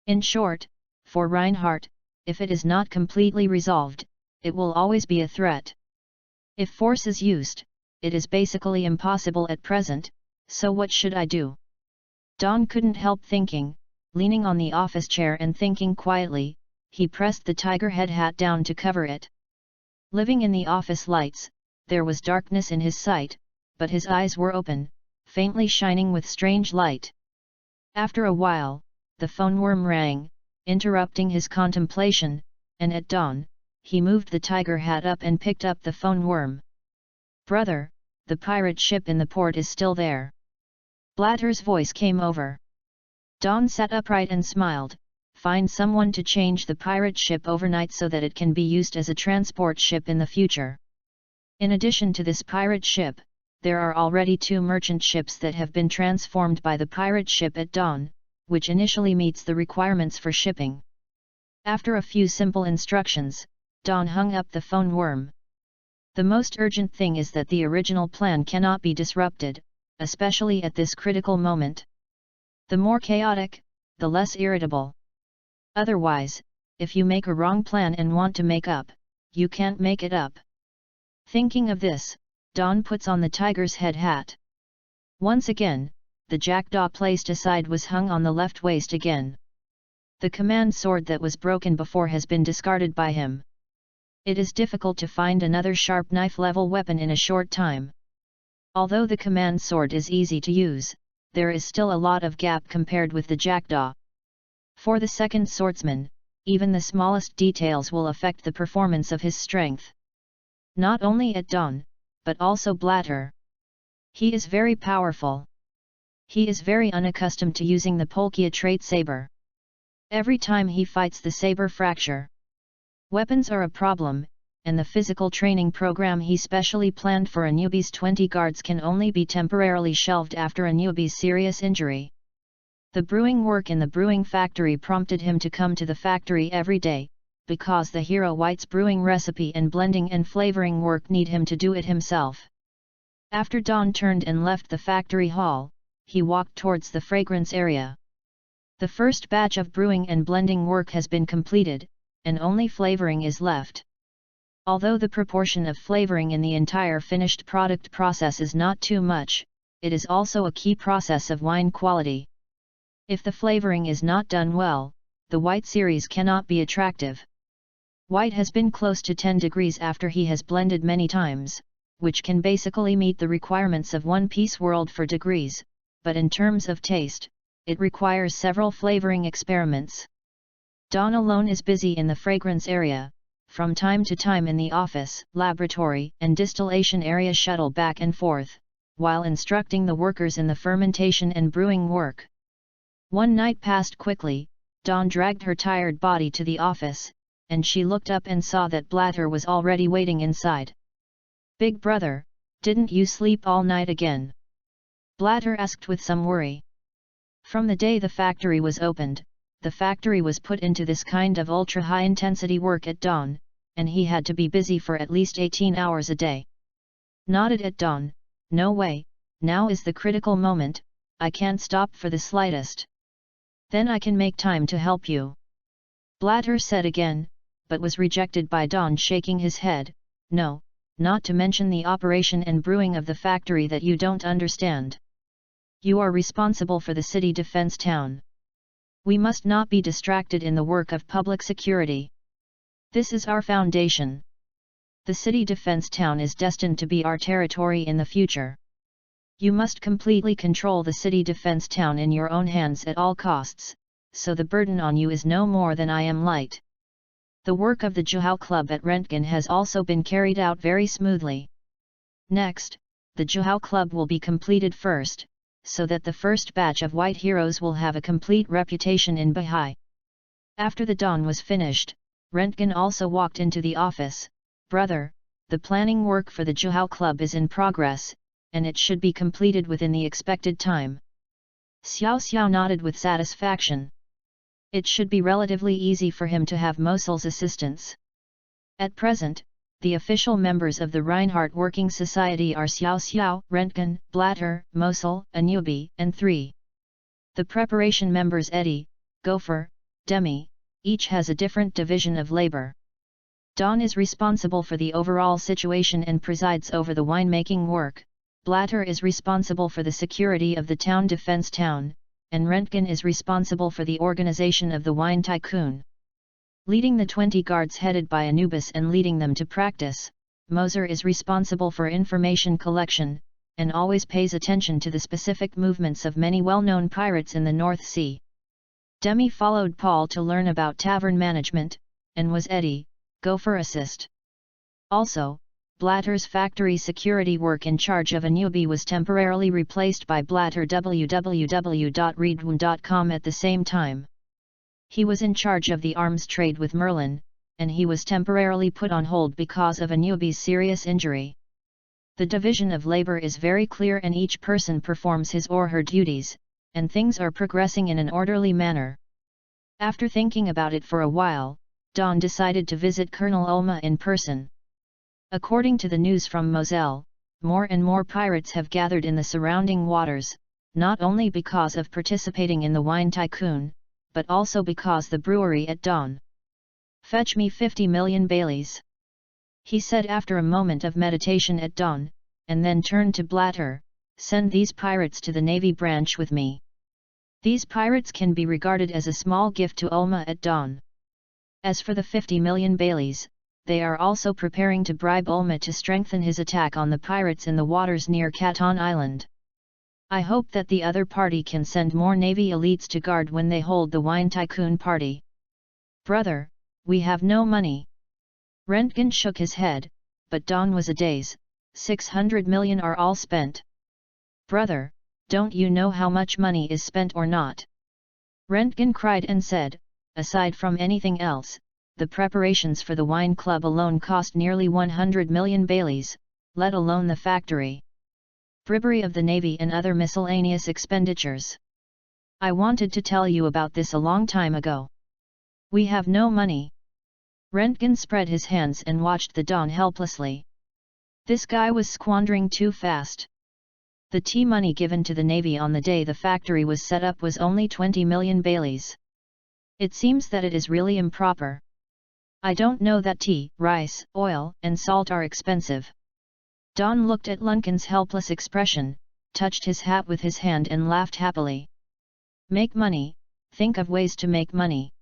In short, for Reinhardt, if it is not completely resolved, it will always be a threat. If force is used, it is basically impossible at present, so what should I do? Don couldn't help thinking, leaning on the office chair and thinking quietly, he pressed the tiger head hat down to cover it. Living in the office lights, there was darkness in his sight, but his eyes were open, faintly shining with strange light. After a while, the phone worm rang, interrupting his contemplation, and at dawn, he moved the tiger hat up and picked up the phone worm. "Brother, the pirate ship in the port is still there." Blatter's voice came over. Don sat upright and smiled. "Find someone to change the pirate ship overnight so that it can be used as a transport ship in the future. In addition to this pirate ship, there are already 2 merchant ships that have been transformed by the pirate ship at dawn, which initially meets the requirements for shipping." After a few simple instructions, Don hung up the phone worm. The most urgent thing is that the original plan cannot be disrupted, especially at this critical moment. The more chaotic, the less irritable. Otherwise, if you make a wrong plan and want to make up, you can't make it up. Thinking of this, Don puts on the tiger's head hat. Once again, the jackdaw placed aside was hung on the left waist again. The command sword that was broken before has been discarded by him. It is difficult to find another sharp knife-level weapon in a short time. Although the command sword is easy to use, there is still a lot of gap compared with the jackdaw. For the second swordsman, even the smallest details will affect the performance of his strength. Not only at dawn, but also Blatter. He is very powerful. He is very unaccustomed to using the Polkia trait saber. Every time he fights the saber fracture. Weapons are a problem, and the physical training program he specially planned for a newbie's 20 guards can only be temporarily shelved after a newbie's serious injury. The brewing work in the brewing factory prompted him to come to the factory every day, because the hero White's brewing recipe and blending and flavoring work need him to do it himself. After Don turned and left the factory hall, he walked towards the fragrance area. The first batch of brewing and blending work has been completed, and only flavoring is left. Although the proportion of flavoring in the entire finished product process is not too much, it is also a key process of wine quality. If the flavoring is not done well, the white series cannot be attractive. White has been close to 10 degrees after he has blended many times, which can basically meet the requirements of One Piece World for degrees, but in terms of taste, it requires several flavoring experiments. Don alone is busy in the fragrance area, from time to time in the office, laboratory, and distillation area shuttle back and forth, while instructing the workers in the fermentation and brewing work. One night passed quickly. Dawn dragged her tired body to the office, and she looked up and saw that Blatter was already waiting inside. "Big brother, didn't you sleep all night again?" Blatter asked with some worry. From the day the factory was opened, the factory was put into this kind of ultra-high-intensity work at dawn, and he had to be busy for at least 18 hours a day. Nodded at dawn, "No way, now is the critical moment, I can't stop for the slightest. Then I can make time to help you." Blatter said again, but was rejected by Don shaking his head, "No, not to mention the operation and brewing of the factory that you don't understand. You are responsible for the city defense town. We must not be distracted in the work of public security. This is our foundation. The city defense town is destined to be our territory in the future. You must completely control the city defense town in your own hands at all costs, so the burden on you is no more than I am light." The work of the Juhao Club at Rentgen has also been carried out very smoothly. Next, the Juhao Club will be completed first, so that the first batch of white heroes will have a complete reputation in Bahai. After the dawn was finished, Rentgen also walked into the office. "Brother, the planning work for the Juhao Club is in progress, and it should be completed within the expected time." Xiao Xiao nodded with satisfaction. It should be relatively easy for him to have Mosel's assistance. At present, the official members of the Reinhardt Working Society are Xiao Xiao, Rentgen, Blatter, Mosel, a newbie, and 3. The preparation members Eddie, Gopher, Demi, each has a different division of labor. Don is responsible for the overall situation and presides over the winemaking work. Blatter is responsible for the security of the town defense town, and Rentgen is responsible for the organization of the wine tycoon. Leading the 20 guards headed by Anubis and leading them to practice, Moser is responsible for information collection, and always pays attention to the specific movements of many well-known pirates in the North Sea. Demi followed Paul to learn about tavern management, and was Eddie, Gopher assist. Also, Blatter's factory security work in charge of a newbie was temporarily replaced by Blatter www.readaloud.com at the same time. He was in charge of the arms trade with Merlin, and he was temporarily put on hold because of a newbie's serious injury. The division of labor is very clear and each person performs his or her duties, and things are progressing in an orderly manner. After thinking about it for a while, Don decided to visit Colonel Ulma in person. According to the news from Moselle, more and more pirates have gathered in the surrounding waters, not only because of participating in the wine tycoon, but also because the brewery at dawn. "Fetch me 50 million Baileys," he said after a moment of meditation at dawn, and then turned to Blatter, "Send these pirates to the Navy branch with me. These pirates can be regarded as a small gift to Ulma at dawn. As for the 50 million Baileys, they are also preparing to bribe Ulma to strengthen his attack on the pirates in the waters near Caton Island. I hope that the other party can send more Navy elites to guard when they hold the wine tycoon party." "Brother, we have no money." Rentgen shook his head, but Don was a daze. 600 million are all spent. "Brother, don't you know how much money is spent or not?" Rentgen cried and said, "Aside from anything else, the preparations for the wine club alone cost nearly 100 million baileys, let alone the factory, bribery of the navy and other miscellaneous expenditures. I wanted to tell you about this a long time ago. We have no money." Rentgen spread his hands and watched the Don helplessly. This guy was squandering too fast. The tea money given to the navy on the day the factory was set up was only 20 million baileys. It seems that it is really improper. I don't know that tea, rice, oil, and salt are expensive. Don looked at Lunken's helpless expression, touched his hat with his hand and laughed happily. Make money, think of ways to make money.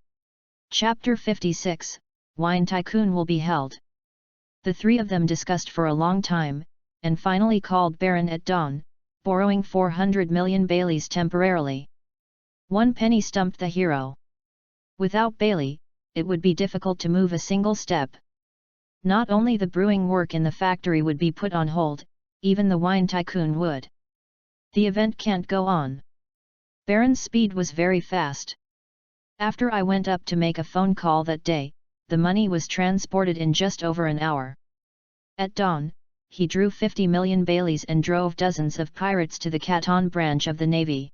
Chapter 56, Wine Tycoon will be held. The three of them discussed for a long time, and finally called Baron at dawn, borrowing 400 million baileys temporarily. One penny stumped the hero. Without Bailey, it would be difficult to move a single step. Not only the brewing work in the factory would be put on hold, even the wine tycoon would. The event can't go on. Baron's speed was very fast. After I went up to make a phone call that day, the money was transported in just over an hour. At dawn, he drew 50 million baileys and drove dozens of pirates to the Canton branch of the navy.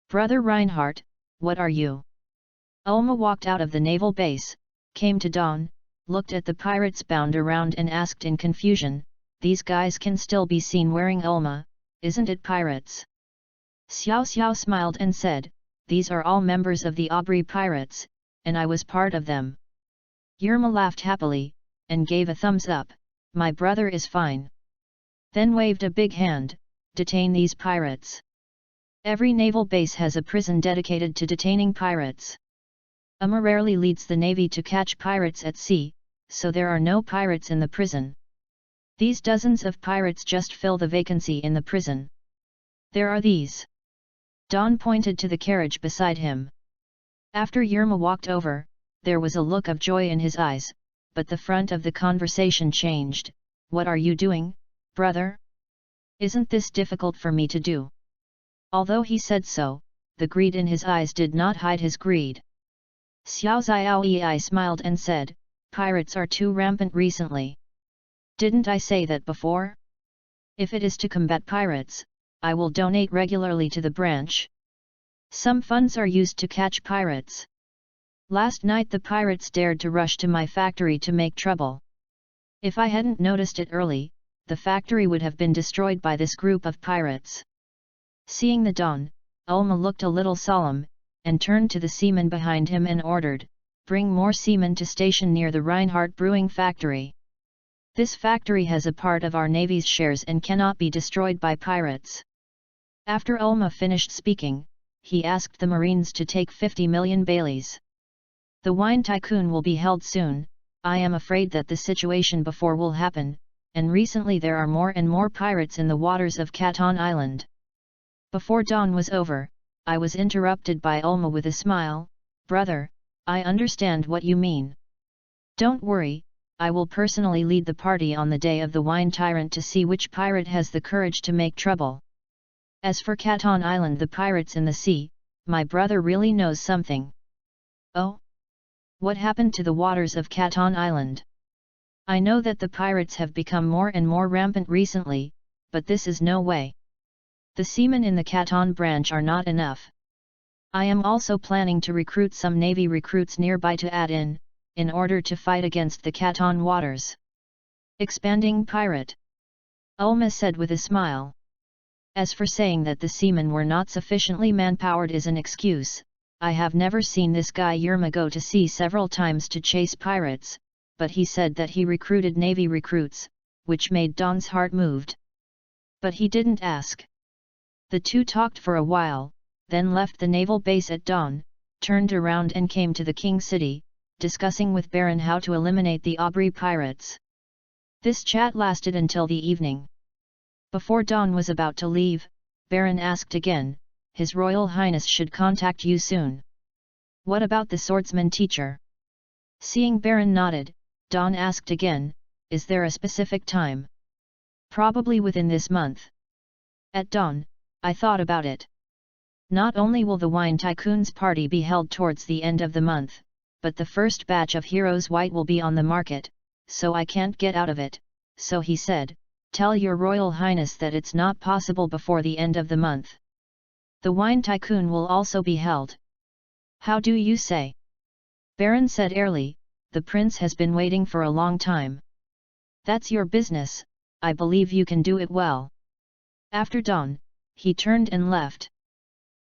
"Brother Reinhardt, what are you?" Ulma walked out of the naval base, came to Don, looked at the pirates bound around and asked in confusion, "These guys can still be seen wearing Ulma, isn't it pirates?" Xiao Xiao smiled and said, "These are all members of the Aubrey pirates, and I was part of them." Yerma laughed happily, and gave a thumbs up, "My brother is fine." Then waved a big hand, "Detain these pirates." Every naval base has a prison dedicated to detaining pirates. Ulma rarely leads the navy to catch pirates at sea, so there are no pirates in the prison. These dozens of pirates just fill the vacancy in the prison. There are these. Don pointed to the carriage beside him. After Yerma walked over, there was a look of joy in his eyes, but the front of the conversation changed. "What are you doing, brother? Isn't this difficult for me to do?" Although he said so, the greed in his eyes did not hide his greed. Xiao Xiaoyi smiled and said, "Pirates are too rampant recently. Didn't I say that before? If it is to combat pirates, I will donate regularly to the branch. Some funds are used to catch pirates. Last night the pirates dared to rush to my factory to make trouble. If I hadn't noticed it early, the factory would have been destroyed by this group of pirates." Seeing the Don, Ulma looked a little solemn, and turned to the seamen behind him and ordered, "Bring more seamen to station near the Reinhardt brewing factory. This factory has a part of our navy's shares and cannot be destroyed by pirates." After Ulma finished speaking, he asked the Marines to take 50 million baileys. "The wine tycoon will be held soon. I am afraid that the situation before will happen, and recently there are more and more pirates in the waters of Canton Island." Before dawn was over, I was interrupted by Ulma with a smile, "Brother, I understand what you mean. Don't worry, I will personally lead the party on the day of the wine tyrant to see which pirate has the courage to make trouble. As for Canton Island, the pirates in the sea, my brother really knows something." "Oh? What happened to the waters of Canton Island?" "I know that the pirates have become more and more rampant recently, but this is no way. The seamen in the Canton branch are not enough. I am also planning to recruit some navy recruits nearby to add in order to fight against the Canton waters." "Expanding pirate," Ulma said with a smile. "As for saying that the seamen were not sufficiently manpowered is an excuse. I have never seen this guy Yerma go to sea several times to chase pirates, but he said that he recruited navy recruits, which made Don's heart moved. But he didn't ask." The two talked for a while, then left the naval base at dawn, turned around and came to the King City, discussing with Baron how to eliminate the Aubrey pirates. This chat lasted until the evening. Before Don was about to leave, Baron asked again, "His Royal Highness should contact you soon. What about the swordsman teacher?" Seeing Baron nodded, Don asked again, "Is there a specific time?" "Probably within this month." At dawn, I thought about it. Not only will the Wine Tycoon's party be held towards the end of the month, but the first batch of Heroes White will be on the market, so I can't get out of it, so he said, tell your Royal Highness that it's not possible before the end of the month. The Wine Tycoon will also be held. How do you say? Baron said airily, the prince has been waiting for a long time. That's your business, I believe you can do it well. After dawn, he turned and left.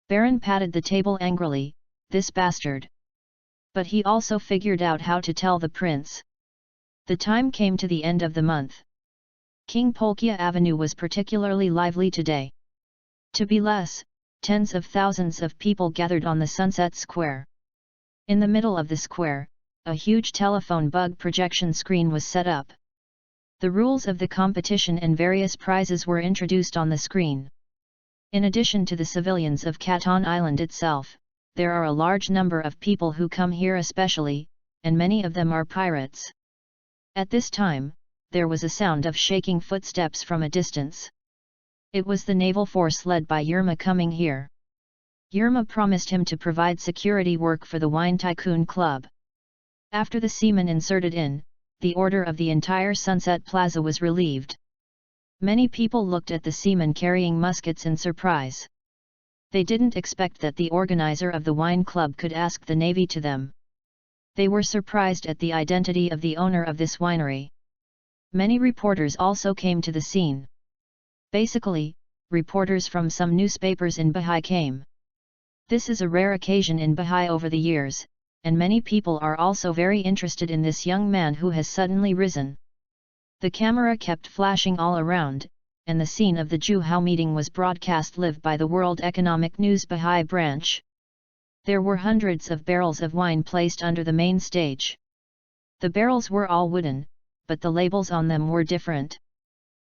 Baron patted the table angrily, this bastard. But he also figured out how to tell the prince. The time came to the end of the month. King Polkia Avenue was particularly lively today. To be less, tens of thousands of people gathered on the Sunset Square. In the middle of the square, a huge telephone bug projection screen was set up. The rules of the competition and various prizes were introduced on the screen. In addition to the civilians of Caton Island itself, there are a large number of people who come here especially, and many of them are pirates. At this time, there was a sound of shaking footsteps from a distance. It was the naval force led by Yerma coming here. Yerma promised him to provide security work for the Wine Tycoon Club. After the seamen inserted in, the order of the entire Sunset Plaza was relieved. Many people looked at the seamen carrying muskets in surprise. They didn't expect that the organizer of the wine club could ask the navy to them. They were surprised at the identity of the owner of this winery. Many reporters also came to the scene. Basically, reporters from some newspapers in Bahia came. This is a rare occasion in Bahia over the years, and many people are also very interested in this young man who has suddenly risen. The camera kept flashing all around, and the scene of the Juhao meeting was broadcast live by the World Economic News Bahia branch. There were hundreds of barrels of wine placed under the main stage. The barrels were all wooden, but the labels on them were different.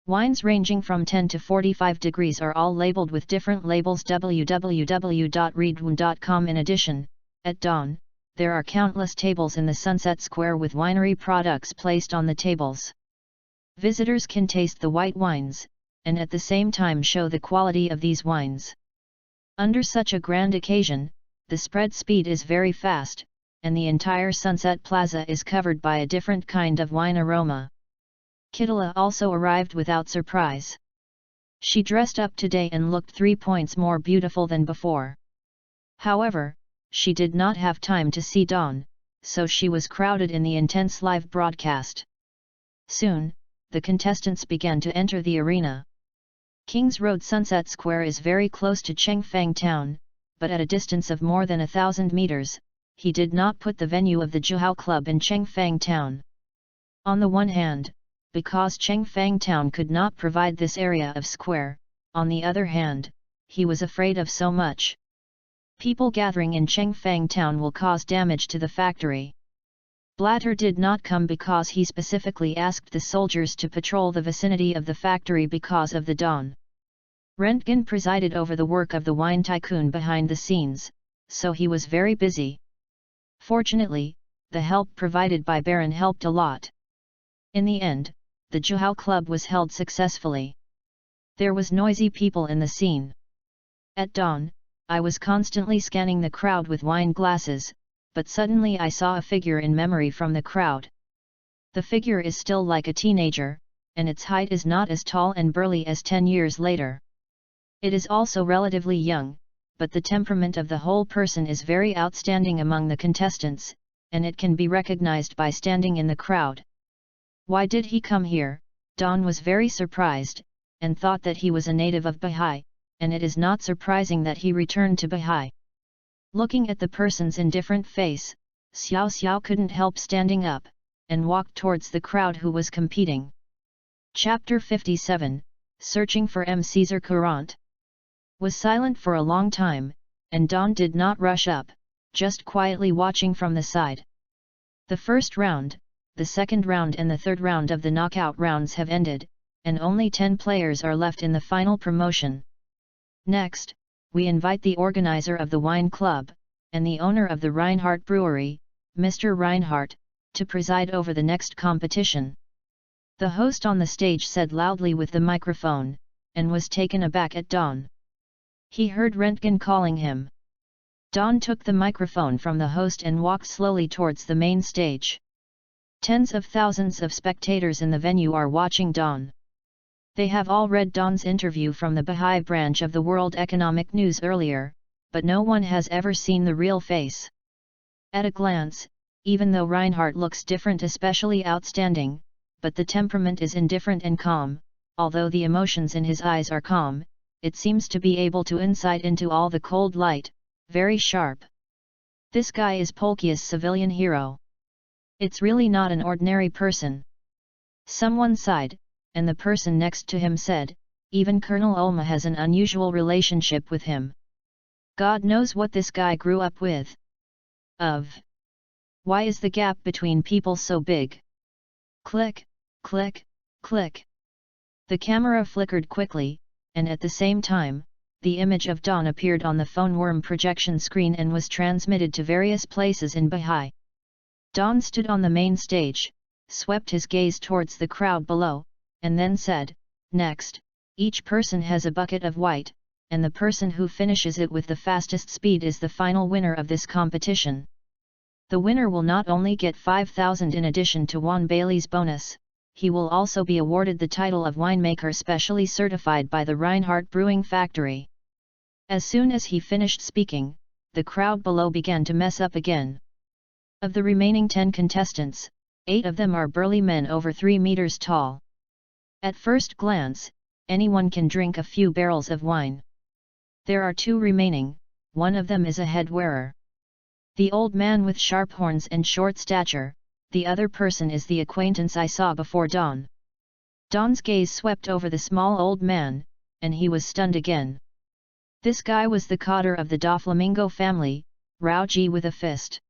Wines ranging from 10 to 45 degrees are all labeled with different labels. www.readaloud.com. In addition, at dawn, there are countless tables in the Sunset Square with winery products placed on the tables. Visitors can taste the white wines, and at the same time show the quality of these wines. Under such a grand occasion, the spread speed is very fast, and the entire Sunset Plaza is covered by a different kind of wine aroma. Kitala also arrived without surprise. She dressed up today and looked 3 points more beautiful than before. However, she did not have time to see Dawn, so she was crowded in the intense live broadcast. Soon, the contestants began to enter the arena. Kings Road Sunset Square is very close to Chengfang town, but at a distance of more than 1,000 meters, he did not put the venue of the Juhao Club in Chengfang town. On the one hand, because Chengfang town could not provide this area of square, on the other hand, he was afraid of so much people gathering in Chengfang town will cause damage to the factory. Blatter did not come because he specifically asked the soldiers to patrol the vicinity of the factory because of the dawn. Rentgen presided over the work of the Wine Tycoon behind the scenes, so he was very busy. Fortunately, the help provided by Baron helped a lot. In the end, the Juhao Club was held successfully. There was noisy people in the scene. At dawn, I was constantly scanning the crowd with wine glasses, but suddenly I saw a figure in memory from the crowd. The figure is still like a teenager, and its height is not as tall and burly as 10 years later. It is also relatively young, but the temperament of the whole person is very outstanding among the contestants, and it can be recognized by standing in the crowd. Why did he come here? Dawn was very surprised, and thought that he was a native of Bahia, and it is not surprising that he returned to Bahia. Looking at the person's indifferent face, Xiao Xiao couldn't help standing up, and walked towards the crowd who was competing. Chapter 57, Searching for M. Caesar Courant. Was silent for a long time, and Dawn did not rush up, just quietly watching from the side. The first round, the second round and the third round of the knockout rounds have ended, and only 10 players are left in the final promotion. Next, we invite the organizer of the wine club, and the owner of the Reinhardt Brewery, Mr. Reinhardt, to preside over the next competition. The host on the stage said loudly with the microphone, and was taken aback at Dawn. He heard Röntgen calling him. Don took the microphone from the host and walked slowly towards the main stage. Tens of thousands of spectators in the venue are watching Don. They have all read Don's interview from the Baha'i branch of the World Economic News earlier, but no one has ever seen the real face. At a glance, even though Reinhardt looks different, especially outstanding, but the temperament is indifferent and calm. Although the emotions in his eyes are calm, it seems to be able to insight into all the cold light, very sharp. This guy is Polkia's civilian hero. It's really not an ordinary person. Someone sighed, and the person next to him said, even Colonel Ulma has an unusual relationship with him. God knows what this guy grew up with. Why is the gap between people so big? Click, click, click. The camera flickered quickly, and at the same time, the image of Don appeared on the phone worm projection screen and was transmitted to various places in Baha'i. Don stood on the main stage, swept his gaze towards the crowd below, and then said, "Next, each person has a bucket of white, and the person who finishes it with the fastest speed is the final winner of this competition. The winner will not only get 5,000 in addition to Juan Bailey's bonus, he will also be awarded the title of winemaker specially certified by the Reinhardt Brewing Factory." As soon as he finished speaking, the crowd below began to mess up again. Of the remaining 10 contestants, 8 of them are burly men over 3 meters tall. At first glance, anyone can drink a few barrels of wine. There are 2 remaining, one of them is a head wearer. The old man with sharp horns and short stature, the other person is the acquaintance I saw before Don. Don's gaze swept over the small old man, and he was stunned again. This guy was the cotter of the Doflamingo family, Rauji with a fist.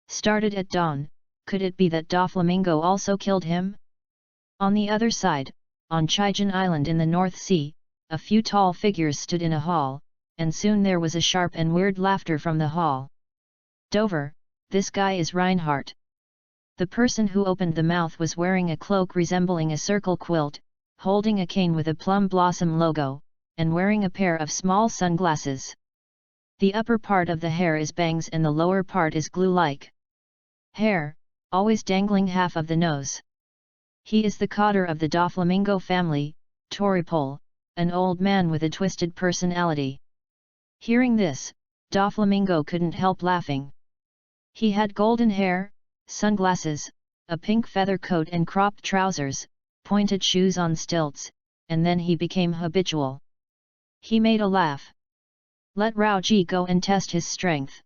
Started at Don, could it be that Doflamingo also killed him? On the other side, on Chichen Island in the North Sea, a few tall figures stood in a hall, and soon there was a sharp and weird laughter from the hall. Dover, this guy is Reinhardt. The person who opened the mouth was wearing a cloak resembling a circle quilt, holding a cane with a plum blossom logo, and wearing a pair of small sunglasses. The upper part of the hair is bangs and the lower part is glue-like hair, always dangling half of the nose. He is the cotter of the Doflamingo family, Toripol, an old man with a twisted personality. Hearing this, Doflamingo couldn't help laughing. He had golden hair, sunglasses, a pink feather coat and cropped trousers, pointed shoes on stilts, and then he became habitual. He made a laugh. Let Rauji go and test his strength.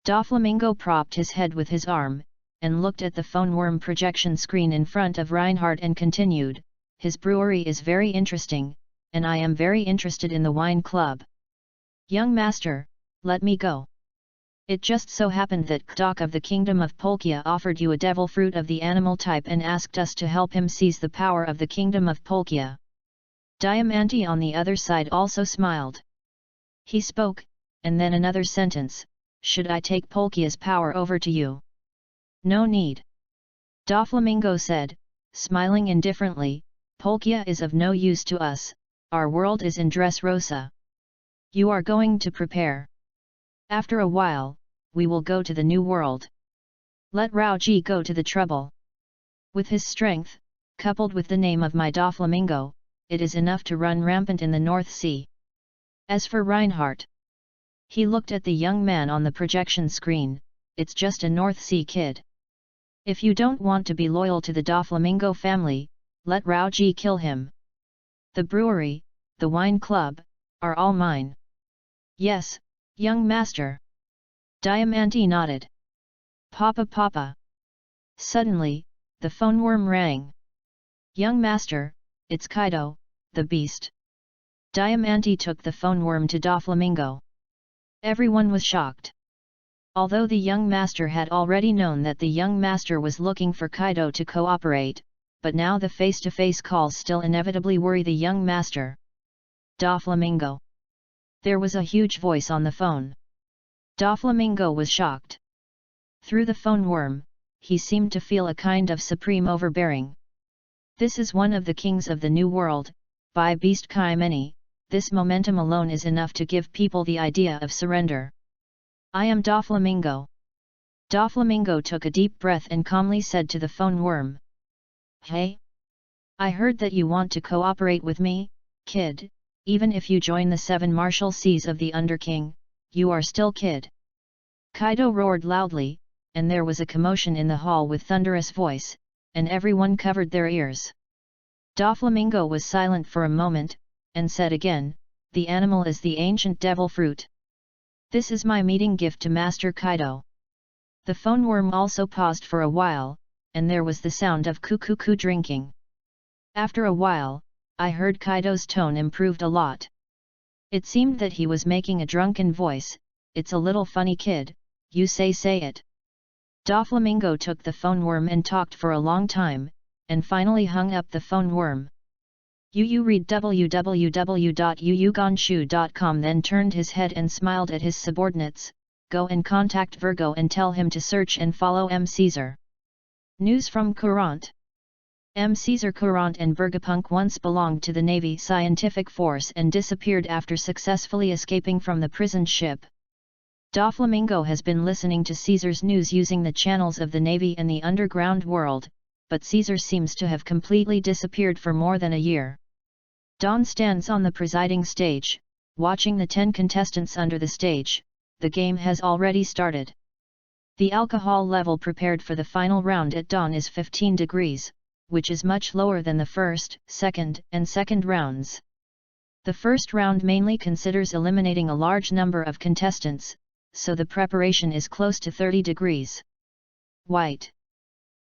Doflamingo propped his head with his arm, and looked at the phone worm projection screen in front of Reinhardt and continued, "His brewery is very interesting, and I am very interested in the wine club. Young master, let me go. It just so happened that Kdok of the Kingdom of Polkia offered you a devil fruit of the animal type and asked us to help him seize the power of the Kingdom of Polkia." Diamante on the other side also smiled. He spoke, and then another sentence, "Should I take Polkia's power over to you?" "No need." Doflamingo said, smiling indifferently, "Polkia is of no use to us, our world is in Dressrosa. You are going to prepare. After a while, we will go to the new world. Let Rauji go to the trouble. With his strength, coupled with the name of my Doflamingo, it is enough to run rampant in the North Sea." As for Reinhardt, he looked at the young man on the projection screen, "It's just a North Sea kid. If you don't want to be loyal to the Doflamingo family, let Rauji kill him. The brewery, the wine club, are all mine." "Yes, young master." Diamante nodded. Papa. Suddenly, the phone worm rang. "Young master, it's Kaido, the beast." Diamante took the phone worm to Doflamingo. Everyone was shocked. Although the young master had already known that the young master was looking for Kaido to cooperate, but now the face-to-face calls still inevitably worry the young master. "Doflamingo." There was a huge voice on the phone. Doflamingo was shocked. Through the phone worm, he seemed to feel a kind of supreme overbearing. "This is one of the kings of the New World, by Beast Kaimeni, this momentum alone is enough to give people the idea of surrender. I am Doflamingo. Doflamingo took a deep breath and calmly said to the phone worm. Hey? I heard that you want to cooperate with me, kid, even if you join the 7 martial seas of the Underking, you are still kid. Kaido roared loudly, and there was a commotion in the hall with thunderous voice, and everyone covered their ears. Doflamingo was silent for a moment, and said again, the animal is the ancient devil fruit. This is my meeting gift to Master Kaido. The phone worm also paused for a while, and there was the sound of cuckoo drinking. After a while, I heard Kaido's tone improved a lot. It seemed that he was making a drunken voice, it's a little funny kid, you say it. Doflamingo took the phone worm and talked for a long time, and finally hung up the phone worm. Yu read www.yuyugonshu.com, then turned his head and smiled at his subordinates. Go and contact Virgo and tell him to search and follow M. Caesar. News from Courant. M. Caesar Courant and Vegapunk once belonged to the Navy scientific force and disappeared after successfully escaping from the prison ship. Doflamingo has been listening to Caesar's news using the channels of the Navy and the underground world, but Caesar seems to have completely disappeared for more than a year. Don stands on the presiding stage, watching the 10 contestants under the stage. The game has already started. The alcohol level prepared for the final round at dawn is 15 degrees, which is much lower than the first, second rounds. The first round mainly considers eliminating a large number of contestants, so the preparation is close to 30 degrees. White.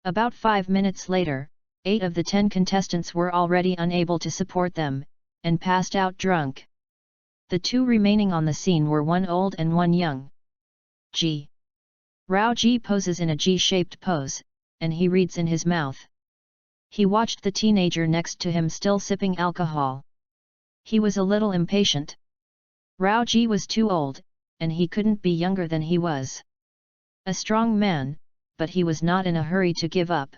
About 5 minutes later, 8 of the 10 contestants were already unable to support them, and passed out drunk. The 2 remaining on the scene were one old and one young. G. Rao G poses in a G-shaped pose, and he reads in his mouth. He watched the teenager next to him still sipping alcohol. He was a little impatient. Rao G was too old, and he couldn't be younger than he was. A strong man, but he was not in a hurry to give up.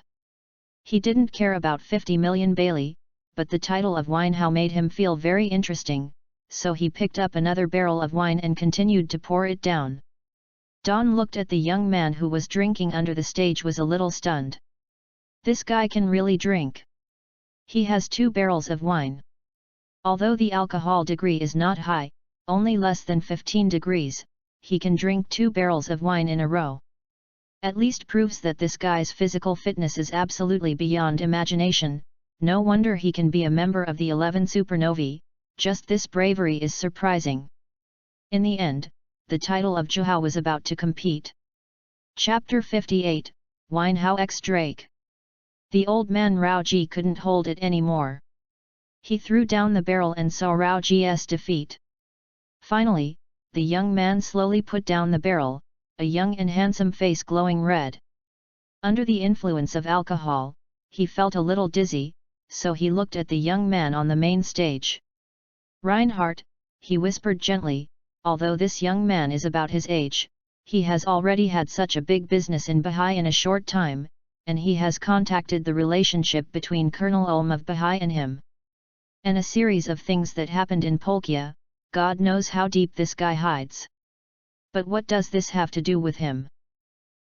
He didn't care about 50 million Bailey, but the title of Winehao made him feel very interesting, so he picked up another barrel of wine and continued to pour it down. Don looked at the young man who was drinking under the stage, was a little stunned. This guy can really drink. He has 2 barrels of wine. Although the alcohol degree is not high, only less than 15 degrees, he can drink 2 barrels of wine in a row. At least proves that this guy's physical fitness is absolutely beyond imagination. No wonder he can be a member of the 11 supernovae. Just this bravery is surprising. In the end, the title of Zhuhao was about to compete. Chapter 58, Winehao x Drake. The old man Rao Ji couldn't hold it anymore. He threw down the barrel and saw Rao Ji's defeat. Finally, the young man slowly put down the barrel, a young and handsome face glowing red. Under the influence of alcohol, he felt a little dizzy, so he looked at the young man on the main stage. Reinhardt, he whispered gently, although this young man is about his age, he has already had such a big business in Bahai in a short time, and he has contacted the relationship between Colonel Ulm of Bahai and him. And a series of things that happened in Polkia, God knows how deep this guy hides. But what does this have to do with him?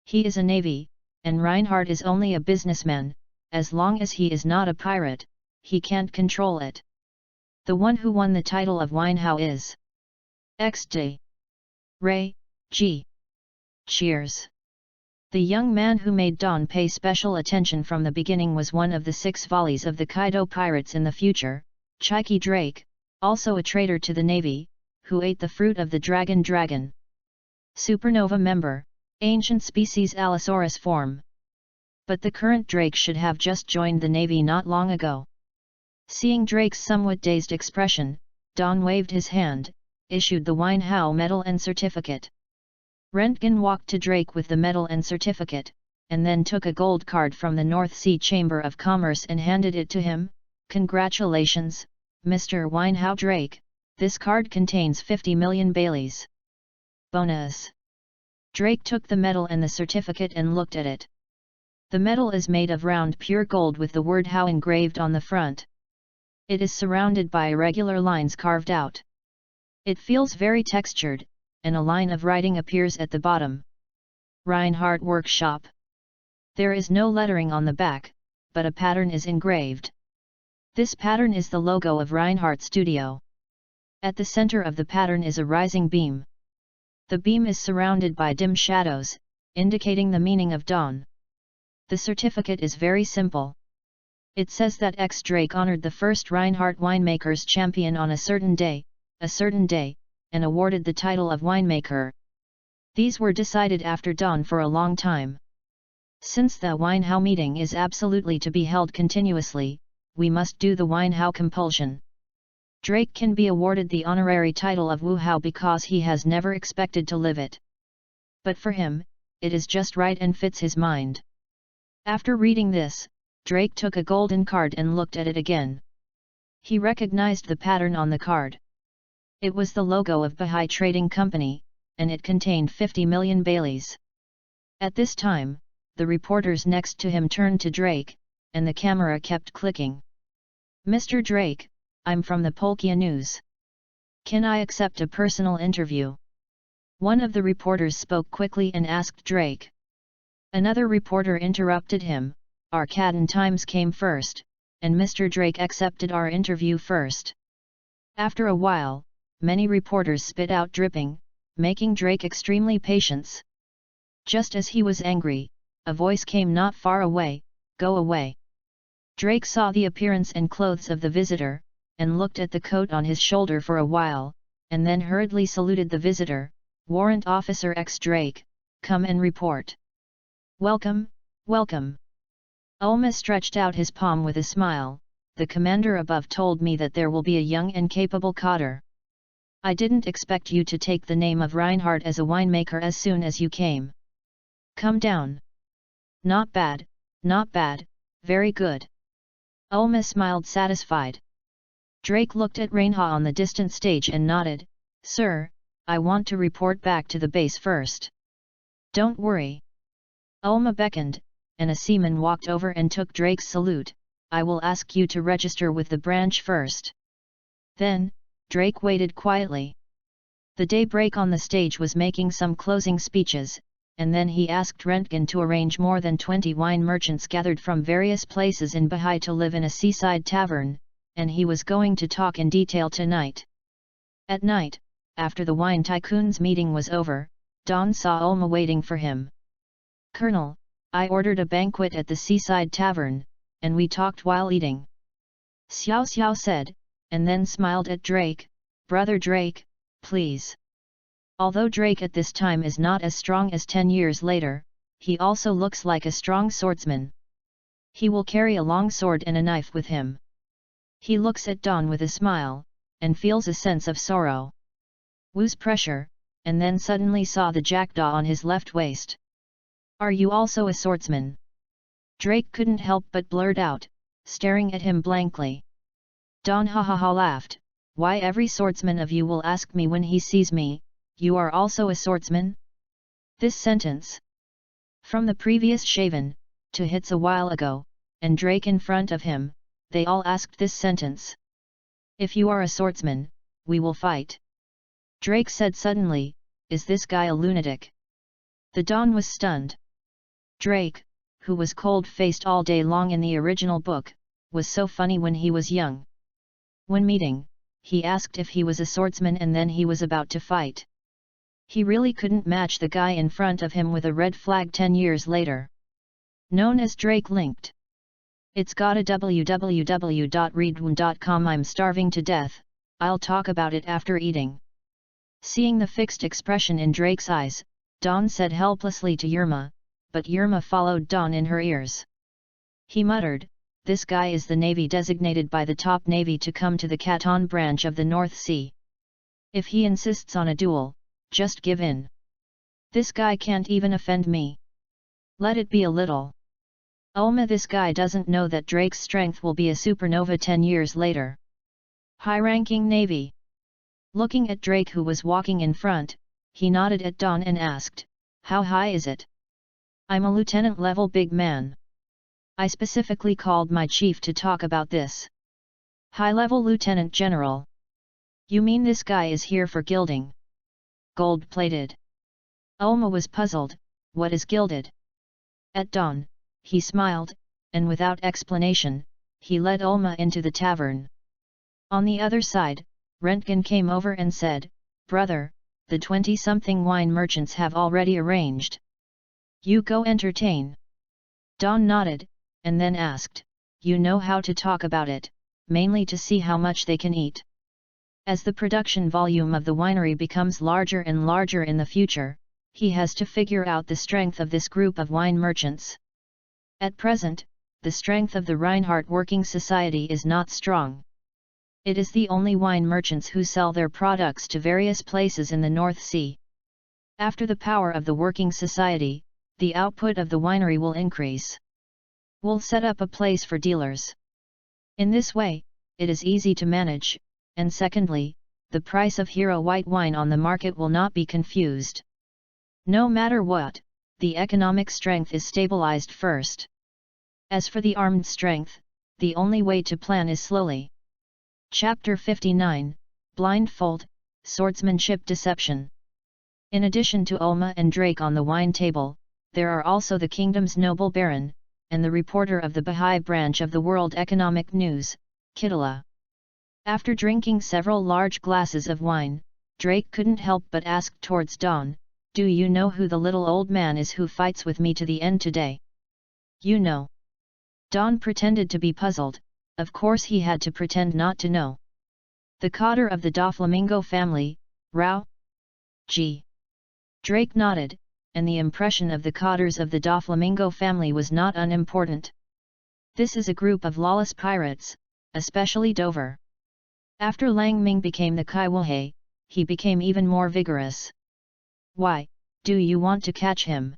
He is a navy, and Reinhardt is only a businessman. As long as he is not a pirate, he can't control it. The one who won the title of Winehao is XD. Ray, G. Cheers. The young man who made Don pay special attention from the beginning was one of the 6 volleys of the Kaido pirates in the future, Chiki Drake, also a traitor to the Navy, who ate the fruit of the dragon. Supernova member, ancient species Allosaurus form. But the current Drake should have just joined the Navy not long ago. Seeing Drake's somewhat dazed expression, Don waved his hand, issued the Winehao medal and certificate. Rentgen walked to Drake with the medal and certificate, and then took a gold card from the North Sea Chamber of Commerce and handed it to him. Congratulations, Mr. Winehao Drake, this card contains 50 million Baileys. Bonus. Drake took the medal and the certificate and looked at it. The medal is made of round pure gold with the word Hao engraved on the front. It is surrounded by irregular lines carved out. It feels very textured, and a line of writing appears at the bottom. Reinhardt Workshop. There is no lettering on the back, but a pattern is engraved. This pattern is the logo of Reinhardt Studio. At the center of the pattern is a rising beam. The beam is surrounded by dim shadows, indicating the meaning of dawn. The certificate is very simple. It says that X Drake honored the first Reinhardt Winemakers Champion on a certain day, and awarded the title of winemaker. These were decided after dawn for a long time. Since the Weinhau meeting is absolutely to be held continuously, we must do the Weinhau compulsion. Drake can be awarded the honorary title of Wuhao because he has never expected to live it. But for him, it is just right and fits his mind. After reading this, Drake took a golden card and looked at it again. He recognized the pattern on the card. It was the logo of Bahai Trading Company, and it contained 50 million Baileys. At this time, the reporters next to him turned to Drake, and the camera kept clicking. "Mr. Drake, I'm from the Polkia News. Can I accept a personal interview?" One of the reporters spoke quickly and asked Drake. Another reporter interrupted him, "Our Cadden Times came first, and Mr. Drake accepted our interview first." After a while, many reporters spit out dripping, making Drake extremely patient. Just as he was angry, a voice came not far away, "Go away." Drake saw the appearance and clothes of the visitor, and looked at the coat on his shoulder for a while, and then hurriedly saluted the visitor, "Warrant Officer X Drake, come and report." "Welcome, welcome." Ulma stretched out his palm with a smile, "The commander above told me that there will be a young and capable cotter. I didn't expect you to take the name of Reinhardt as a winemaker as soon as you came. Come down." Not bad, very good." Ulma smiled satisfied. Drake looked at Reinha on the distant stage and nodded, "Sir, I want to report back to the base first." "Don't worry." Ulma beckoned, and a seaman walked over and took Drake's salute, "I will ask you to register with the branch first." Then, Drake waited quietly. The daybreak on the stage was making some closing speeches, and then he asked Rentgen to arrange more than 20 wine merchants gathered from various places in Bahai to live in a seaside tavern, and he was going to talk in detail tonight. At night, after the wine tycoon's meeting was over, Don saw Ulma waiting for him. "Colonel, I ordered a banquet at the seaside tavern, and we talked while eating." Xiao Xiao said, and then smiled at Drake, "Brother Drake, please." Although Drake at this time is not as strong as 10 years later, he also looks like a strong swordsman. He will carry a long sword and a knife with him. He looks at Don with a smile, and feels a sense of sorrow. Wu's pressure, and then suddenly saw the jackdaw on his left waist. "Are you also a swordsman?" Drake couldn't help but blurt out, staring at him blankly. Don ha ha ha laughed, "Why every swordsman of you will ask me when he sees me, 'You are also a swordsman?'" This sentence from the previous shaven to hits a while ago, and Drake in front of him, they all asked this sentence. "If you are a swordsman, we will fight." Drake said suddenly, "Is this guy a lunatic?" The Don was stunned. Drake, who was cold-faced all day long in the original book, was so funny when he was young. When meeting, he asked if he was a swordsman and then he was about to fight. He really couldn't match the guy in front of him with a red flag 10 years later. Known as Drake Linked. It's got a www.readaloud.com. "I'm starving to death, I'll talk about it after eating." Seeing the fixed expression in Drake's eyes, Dawn said helplessly to Yerma, but Yerma followed Dawn in her ears. He muttered, "This guy is the Navy designated by the top Navy to come to the Canton branch of the North Sea. If he insists on a duel, just give in. This guy can't even offend me. Let it be a little." Ulma, this guy doesn't know that Drake's strength will be a supernova 10 years later. High-ranking Navy. Looking at Drake who was walking in front, he nodded at Dawn and asked, "How high is it?" "I'm a lieutenant-level big man. I specifically called my chief to talk about this." High-level Lieutenant General. You mean this guy is here for gilding? Gold-plated. Ulma was puzzled. What is gilded? At dawn, he smiled, and without explanation, he led Ulma into the tavern. On the other side, Rentgen came over and said, "Brother, the 20-something wine merchants have already arranged. You go entertain." Don nodded, and then asked, "You know how to talk about it, mainly to see how much they can eat?" As the production volume of the winery becomes larger and larger in the future, he has to figure out the strength of this group of wine merchants. At present, the strength of the Reinhardt Working Society is not strong. It is the only wine merchants who sell their products to various places in the North Sea. After the power of the Working Society, the output of the winery will increase. We'll set up a place for dealers. In this way, it is easy to manage, and secondly, the price of hero white wine on the market will not be confused. No matter what, the economic strength is stabilized first. As for the armed strength, the only way to plan is slowly. Chapter 59, Blindfold, Swordsmanship Deception. In addition to Ulma and Drake on the wine table, there are also the kingdom's noble baron, and the reporter of the Baha'i branch of the World Economic News, Kittila. After drinking several large glasses of wine, Drake couldn't help but ask towards Dawn, "Do you know who the little old man is who fights with me to the end today?" "You know." Dawn pretended to be puzzled. Of course he had to pretend not to know. "The cotter of the Doflamingo family, Rao?" G. Drake nodded, and the impression of the cotters of the Doflamingo family was not unimportant. This is a group of lawless pirates, especially Dover. After Lang Ming became the Kaiwahe, he became even more vigorous. "Why, do you want to catch him?"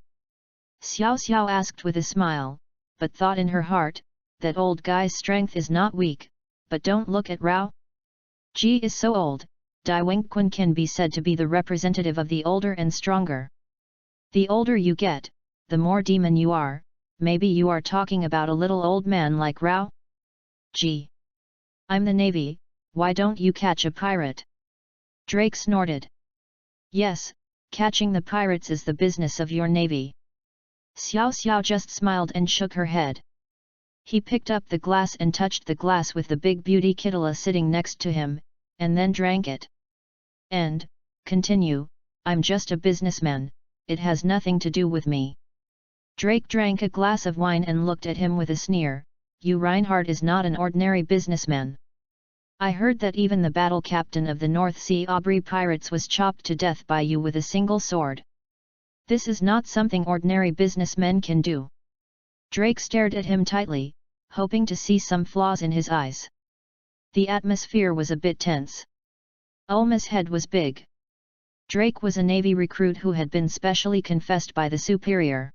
Xiao Xiao asked with a smile, but thought in her heart, that old guy's strength is not weak, but don't look at Rao. Ji is so old, Dai Wengquan can be said to be the representative of the older and stronger. The older you get, the more demon you are. Maybe you are talking about a little old man like Rao? Ji. I'm the Navy, why don't you catch a pirate? Drake snorted. Yes, catching the pirates is the business of your Navy. Xiao Xiao just smiled and shook her head. He picked up the glass and touched the glass with the big beauty Kittila sitting next to him, and then drank it. And, continue, I'm just a businessman, it has nothing to do with me. Drake drank a glass of wine and looked at him with a sneer, you Reinhardt is not an ordinary businessman. I heard that even the battle captain of the North Sea Aubrey pirates was chopped to death by you with a single sword. This is not something ordinary businessmen can do. Drake stared at him tightly, hoping to see some flaws in his eyes. The atmosphere was a bit tense. Ulma's head was big. Drake was a Navy recruit who had been specially confessed by the superior.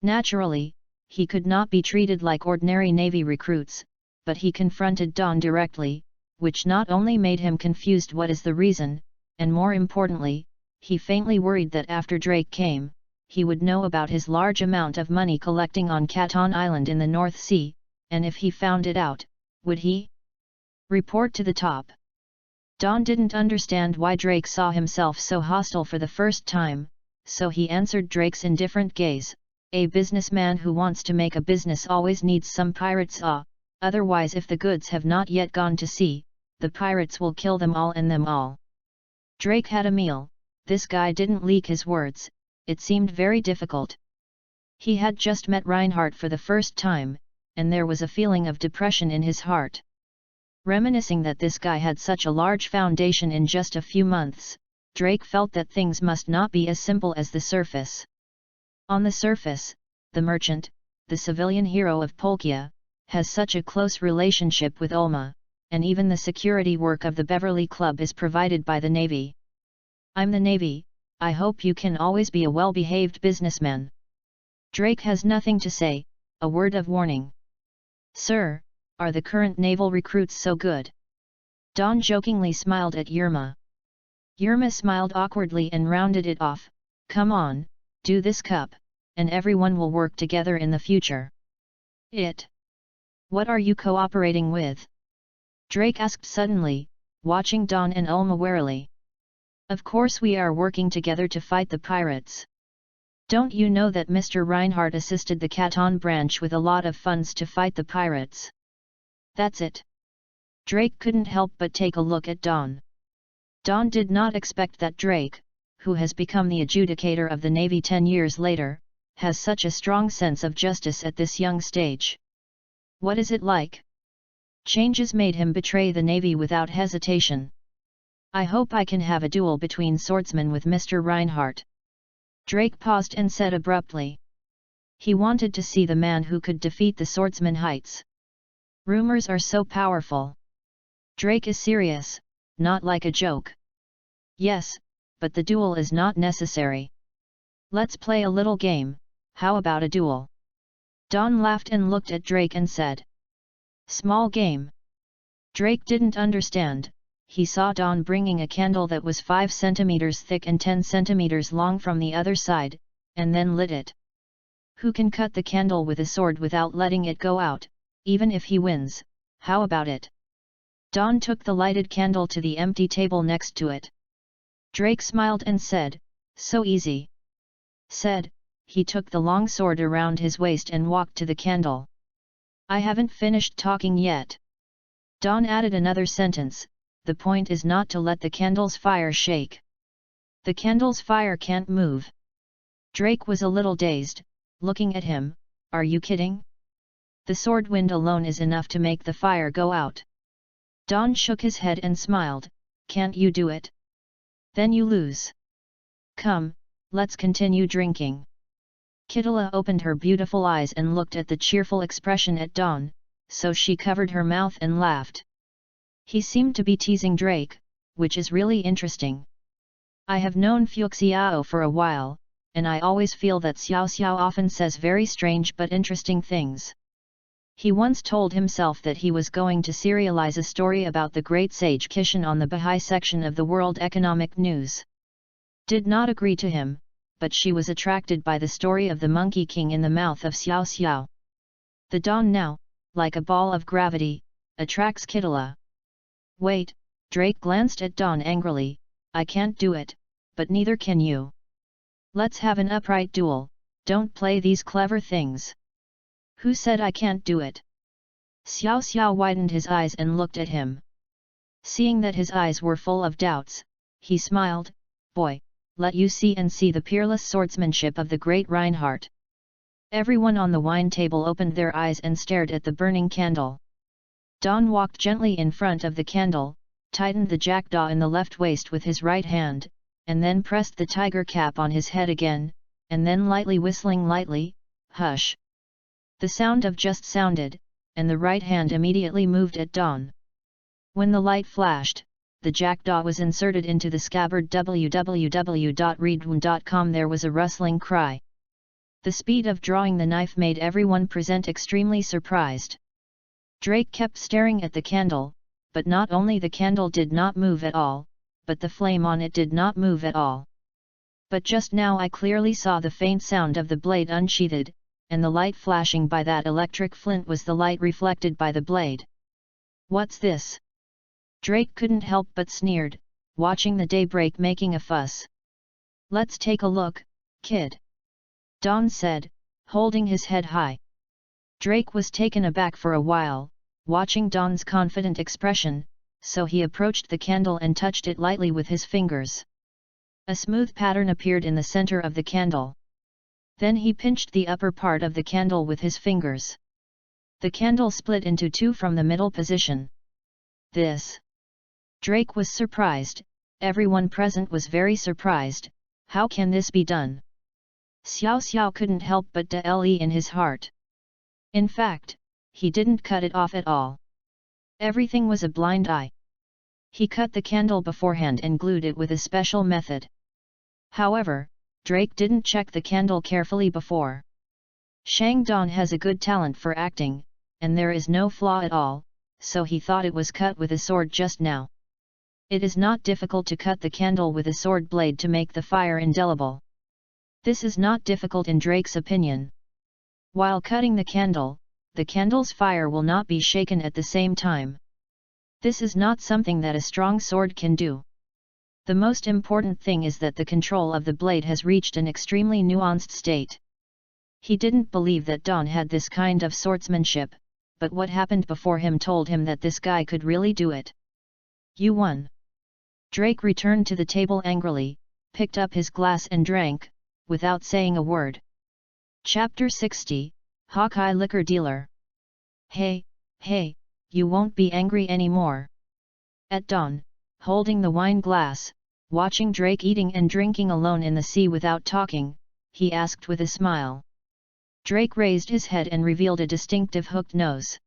Naturally, he could not be treated like ordinary Navy recruits, but he confronted Dawn directly, which not only made him confused what is the reason, and more importantly, he faintly worried that after Drake came, he would know about his large amount of money collecting on Canton Island in the North Sea, and if he found it out, would he report to the top? Dawn didn't understand why Drake saw himself so hostile for the first time, so he answered Drake's indifferent gaze, a businessman who wants to make a business always needs some pirates, otherwise if the goods have not yet gone to sea, the pirates will kill them all and them all. Drake had a meal, this guy didn't leak his words, it seemed very difficult. He had just met Reinhardt for the first time, and there was a feeling of depression in his heart. Reminiscing that this guy had such a large foundation in just a few months, Drake felt that things must not be as simple as the surface. On the surface, the merchant, the civilian hero of Polkia, has such a close relationship with Ulma, and even the security work of the Beverly Club is provided by the Navy. I'm the Navy, I hope you can always be a well-behaved businessman. Drake has nothing to say, a word of warning. Sir, are the current naval recruits so good? Dawn jokingly smiled at Yerma. Yerma smiled awkwardly and rounded it off, come on, do this cup, and everyone will work together in the future. What are you cooperating with? Drake asked suddenly, watching Dawn and Ulma warily. Of course we are working together to fight the pirates. Don't you know that Mr. Reinhardt assisted the Canton branch with a lot of funds to fight the pirates? That's it. Drake couldn't help but take a look at Dawn. Dawn did not expect that Drake, who has become the adjudicator of the Navy 10 years later, has such a strong sense of justice at this young stage. What is it like? Changes made him betray the Navy without hesitation. I hope I can have a duel between swordsmen with Mr. Reinhardt. Drake paused and said abruptly. He wanted to see the man who could defeat the swordsman heights. Rumors are so powerful. Drake is serious, not like a joke. Yes, but the duel is not necessary. Let's play a little game, how about a duel? Dawn laughed and looked at Drake and said. Small game. Drake didn't understand. He saw Dawn bringing a candle that was 5 centimeters thick and 10 centimeters long from the other side, and then lit it. Who can cut the candle with a sword without letting it go out, even if he wins? How about it? Dawn took the lighted candle to the empty table next to it. Drake smiled and said, so easy. Said, he took the long sword around his waist and walked to the candle. I haven't finished talking yet. Dawn added another sentence, the point is not to let the candle's fire shake. The candle's fire can't move. Drake was a little dazed, looking at him, are you kidding? The sword wind alone is enough to make the fire go out. Dawn shook his head and smiled, can't you do it? Then you lose. Come, let's continue drinking. Kitila opened her beautiful eyes and looked at the cheerful expression at Dawn, so she covered her mouth and laughed. He seemed to be teasing Drake, which is really interesting. I have known Fuxiao for a while, and I always feel that Xiao Xiao often says very strange but interesting things. He once told himself that he was going to serialize a story about the great sage Kishan on the Baha'i section of the World Economic News. Did not agree to him, but she was attracted by the story of the Monkey King in the mouth of Xiao Xiao. The Dawn now, like a ball of gravity, attracts Kitila. Wait, Drake glanced at Dawn angrily, I can't do it, but neither can you. Let's have an upright duel, don't play these clever things. Who said I can't do it? Xiao Xiao widened his eyes and looked at him. Seeing that his eyes were full of doubts, he smiled, boy, let you see and see the peerless swordsmanship of the great Reinhardt. Everyone on the wine table opened their eyes and stared at the burning candle. Dawn walked gently in front of the candle, tightened the jackdaw in the left waist with his right hand, and then pressed the tiger cap on his head again, and then lightly whistling lightly, hush. The sound of just sounded, and the right hand immediately moved at Dawn. When the light flashed, the jackdaw was inserted into the scabbard. www.readaloud.com. There was a rustling cry. The speed of drawing the knife made everyone present extremely surprised. Drake kept staring at the candle, but not only the candle did not move at all, but the flame on it did not move at all. But just now I clearly saw the faint sound of the blade unsheathed, and the light flashing by that electric flint was the light reflected by the blade. What's this? Drake couldn't help but sneered, watching the daybreak making a fuss. Let's take a look, kid. Dawn said, holding his head high. Drake was taken aback for a while, watching Dawn's confident expression, so he approached the candle and touched it lightly with his fingers. A smooth pattern appeared in the center of the candle. Then he pinched the upper part of the candle with his fingers. The candle split into two from the middle position. This. Drake was surprised, everyone present was very surprised, how can this be done? Xiao Xiao couldn't help but le in his heart. In fact, he didn't cut it off at all. Everything was a blind eye. He cut the candle beforehand and glued it with a special method. However, Drake didn't check the candle carefully before. Shang Don has a good talent for acting, and there is no flaw at all, so he thought it was cut with a sword just now. It is not difficult to cut the candle with a sword blade to make the fire indelible. This is not difficult in Drake's opinion. While cutting the candle's fire will not be shaken at the same time. This is not something that a strong sword can do. The most important thing is that the control of the blade has reached an extremely nuanced state. He didn't believe that Don had this kind of swordsmanship, but what happened before him told him that this guy could really do it. You won. Drake returned to the table angrily, picked up his glass and drank, without saying a word. Chapter 60, Hawkeye Liquor Dealer. Hey, you won't be angry anymore. At dawn, holding the wine glass, watching Drake eating and drinking alone in the sea without talking, he asked with a smile. Drake raised his head and revealed a distinctive hooked nose.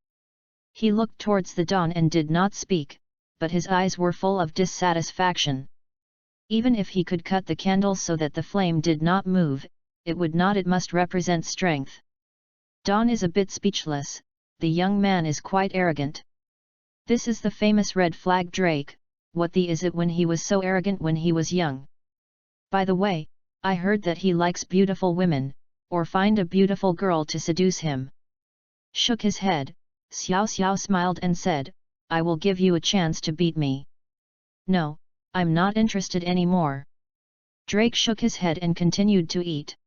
He looked towards the dawn and did not speak, but his eyes were full of dissatisfaction. Even if he could cut the candle so that the flame did not move, it would not. It must represent strength. Dawn is a bit speechless. The young man is quite arrogant. This is the famous red flag Drake. What the is it when he was so arrogant when he was young? By the way, I heard that he likes beautiful women, or find a beautiful girl to seduce him. Shook his head, Xiao Xiao smiled and said, I will give you a chance to beat me. No, I'm not interested anymore. Drake shook his head and continued to eat.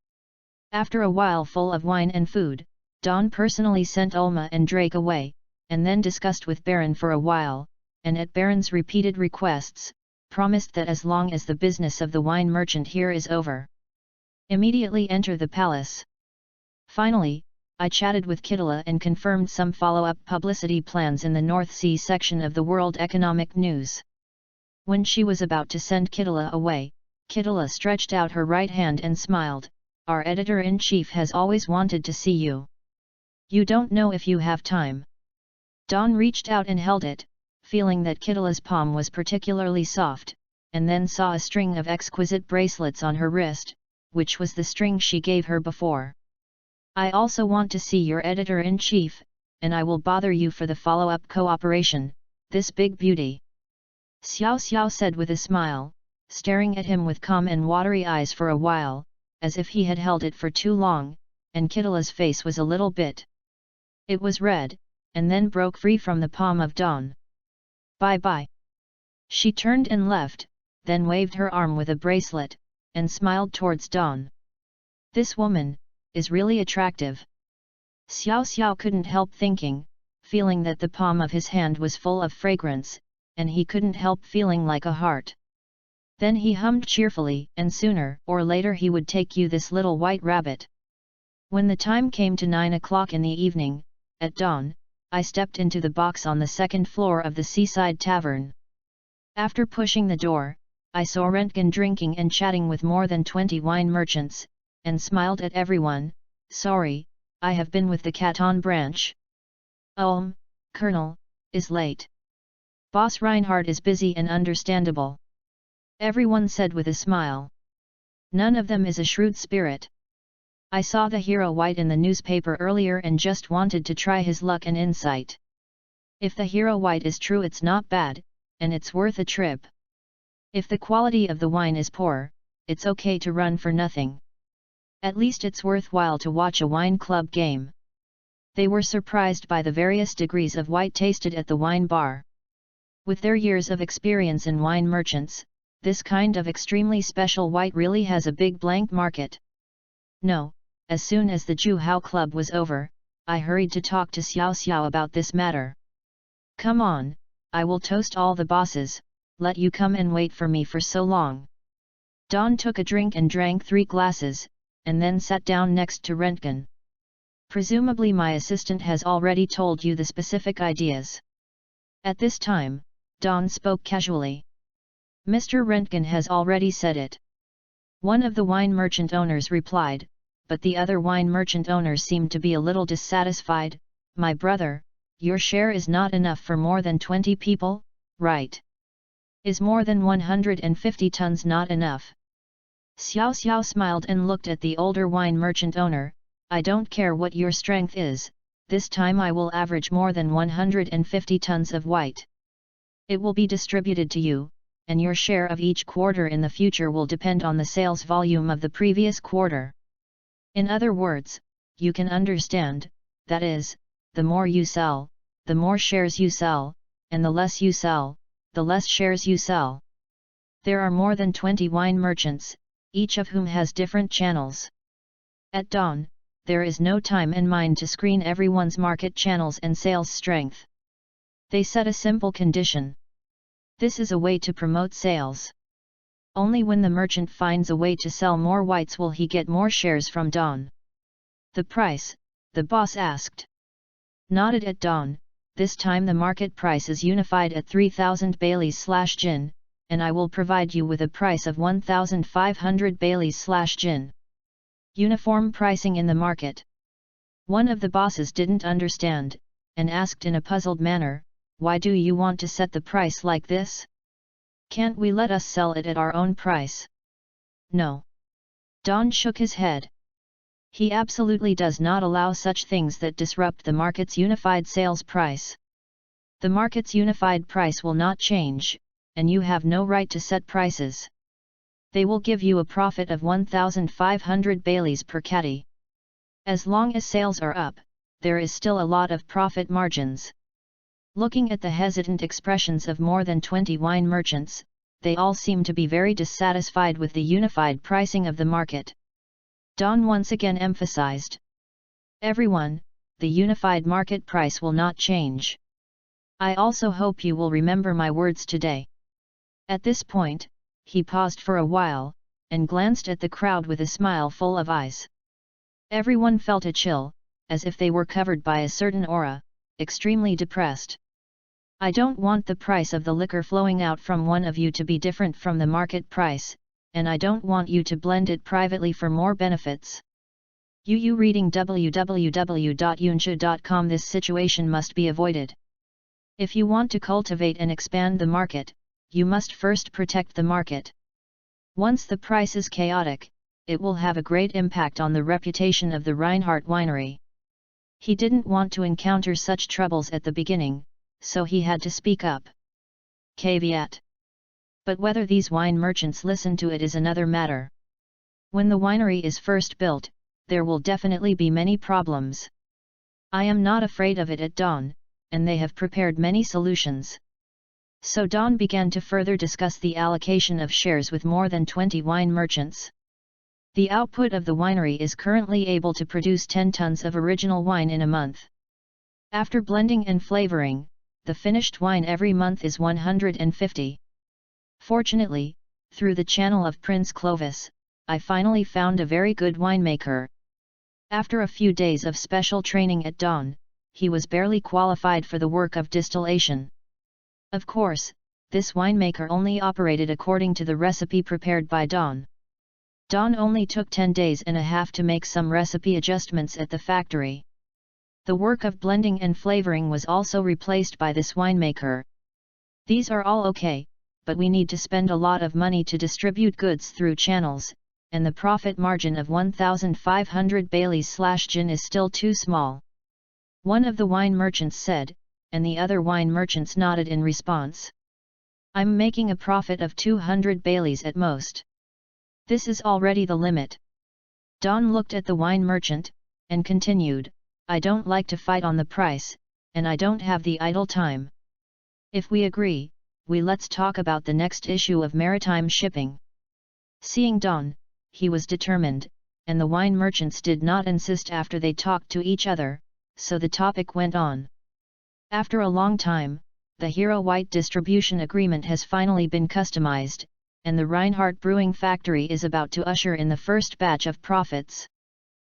After a while full of wine and food, Don personally sent Ulma and Drake away, and then discussed with Baron for a while, and at Baron's repeated requests, promised that as long as the business of the wine merchant here is over, immediately enter the palace. Finally, I chatted with Kittila and confirmed some follow-up publicity plans in the North Sea section of the World Economic News. When she was about to send Kittila away, Kittila stretched out her right hand and smiled, Our editor-in-chief has always wanted to see you. You don't know if you have time. Don reached out and held it, feeling that Kittila's palm was particularly soft, and then saw a string of exquisite bracelets on her wrist, which was the string she gave her before. I also want to see your editor-in-chief, and I will bother you for the follow-up cooperation, this big beauty. Xiao Xiao said with a smile, staring at him with calm and watery eyes for a while, as if he had held it for too long, and Kittila's face was a little bit. It was red, and then broke free from the palm of Dawn. Bye-bye. She turned and left, then waved her arm with a bracelet, and smiled towards Dawn. This woman is really attractive. Xiao Xiao couldn't help thinking, feeling that the palm of his hand was full of fragrance, and he couldn't help feeling like a heart. Then he hummed cheerfully, and sooner or later he would take you this little white rabbit. When the time came to 9 o'clock in the evening, at dawn, I stepped into the box on the second floor of the seaside tavern. After pushing the door, I saw Rentgen drinking and chatting with more than 20 wine merchants, and smiled at everyone. Sorry, I have been with the Canton branch. Colonel, is late. Boss Reinhardt is busy and understandable. Everyone said with a smile. None of them is a shrewd spirit. I saw the hero White in the newspaper earlier and just wanted to try his luck and insight. If the hero White is true, it's not bad, and it's worth a trip. If the quality of the wine is poor, it's okay to run for nothing. At least it's worthwhile to watch a wine club game. They were surprised by the various degrees of white tasted at the wine bar. With their years of experience in wine merchants, this kind of extremely special white really has a big blank market. No, as soon as the Juhao Club was over, I hurried to talk to Xiao Xiao about this matter. Come on, I will toast all the bosses, let you come and wait for me for so long. Don took a drink and drank 3 glasses, and then sat down next to Rentgen. Presumably my assistant has already told you the specific ideas. At this time, Don spoke casually. Mr. Rentgen has already said it. One of the wine merchant owners replied, but the other wine merchant owners seemed to be a little dissatisfied. My brother, your share is not enough for more than 20 people, right? Is more than 150 tons not enough? Xiao Xiao smiled and looked at the older wine merchant owner. I don't care what your strength is, this time I will average more than 150 tons of white. It will be distributed to you, and your share of each quarter in the future will depend on the sales volume of the previous quarter. In other words, you can understand, that is, the more you sell, the more shares you sell, and the less you sell, the less shares you sell. There are more than 20 wine merchants, each of whom has different channels. At dawn, there is no time and mind to screen everyone's market channels and sales strength. They set a simple condition. This is a way to promote sales. Only when the merchant finds a way to sell more whites will he get more shares from dawn. The price, the boss asked. Nodded at dawn, this time the market price is unified at 3,000 Baileys/gin, and I will provide you with a price of 1,500 Baileys/gin. Uniform pricing in the market. One of the bosses didn't understand, and asked in a puzzled manner, why do you want to set the price like this? Can't we let us sell it at our own price? No. Don shook his head. He absolutely does not allow such things that disrupt the market's unified sales price. The market's unified price will not change, and you have no right to set prices. They will give you a profit of 1,500 Baileys per caddy. As long as sales are up, there is still a lot of profit margins. Looking at the hesitant expressions of more than 20 wine merchants, they all seem to be very dissatisfied with the unified pricing of the market. Don once again emphasized. Everyone, the unified market price will not change. I also hope you will remember my words today. At this point, he paused for a while, and glanced at the crowd with a smile full of eyes. Everyone felt a chill, as if they were covered by a certain aura, extremely depressed. I don't want the price of the liquor flowing out from one of you to be different from the market price, and I don't want you to blend it privately for more benefits. You reading www.yunshu.com. This situation must be avoided. If you want to cultivate and expand the market, you must first protect the market. Once the price is chaotic, it will have a great impact on the reputation of the Reinhardt winery. He didn't want to encounter such troubles at the beginning, so he had to speak up. Caveat. But whether these wine merchants listen to it is another matter. When the winery is first built, there will definitely be many problems. I am not afraid of it at dawn, and they have prepared many solutions. So Don began to further discuss the allocation of shares with more than 20 wine merchants. The output of the winery is currently able to produce 10 tons of original wine in a month. After blending and flavoring, the finished wine every month is 150. Fortunately, through the channel of Prince Clovis, I finally found a very good winemaker. After a few days of special training at dawn, he was barely qualified for the work of distillation. Of course, this winemaker only operated according to the recipe prepared by Don. Don only took 10 days and a half to make some recipe adjustments at the factory. The work of blending and flavoring was also replaced by this winemaker. These are all okay, but we need to spend a lot of money to distribute goods through channels, and the profit margin of 1,500 Baileys/gin is still too small. One of the wine merchants said, and the other wine merchants nodded in response. I'm making a profit of 200 Baileys at most. This is already the limit. Don looked at the wine merchant, and continued, I don't like to fight on the price, and I don't have the idle time. If we agree, let's talk about the next issue of maritime shipping. Seeing Don, he was determined, and the wine merchants did not insist after they talked to each other, so the topic went on. After a long time, the Hero White distribution agreement has finally been customized, and the Reinhardt Brewing Factory is about to usher in the first batch of profits.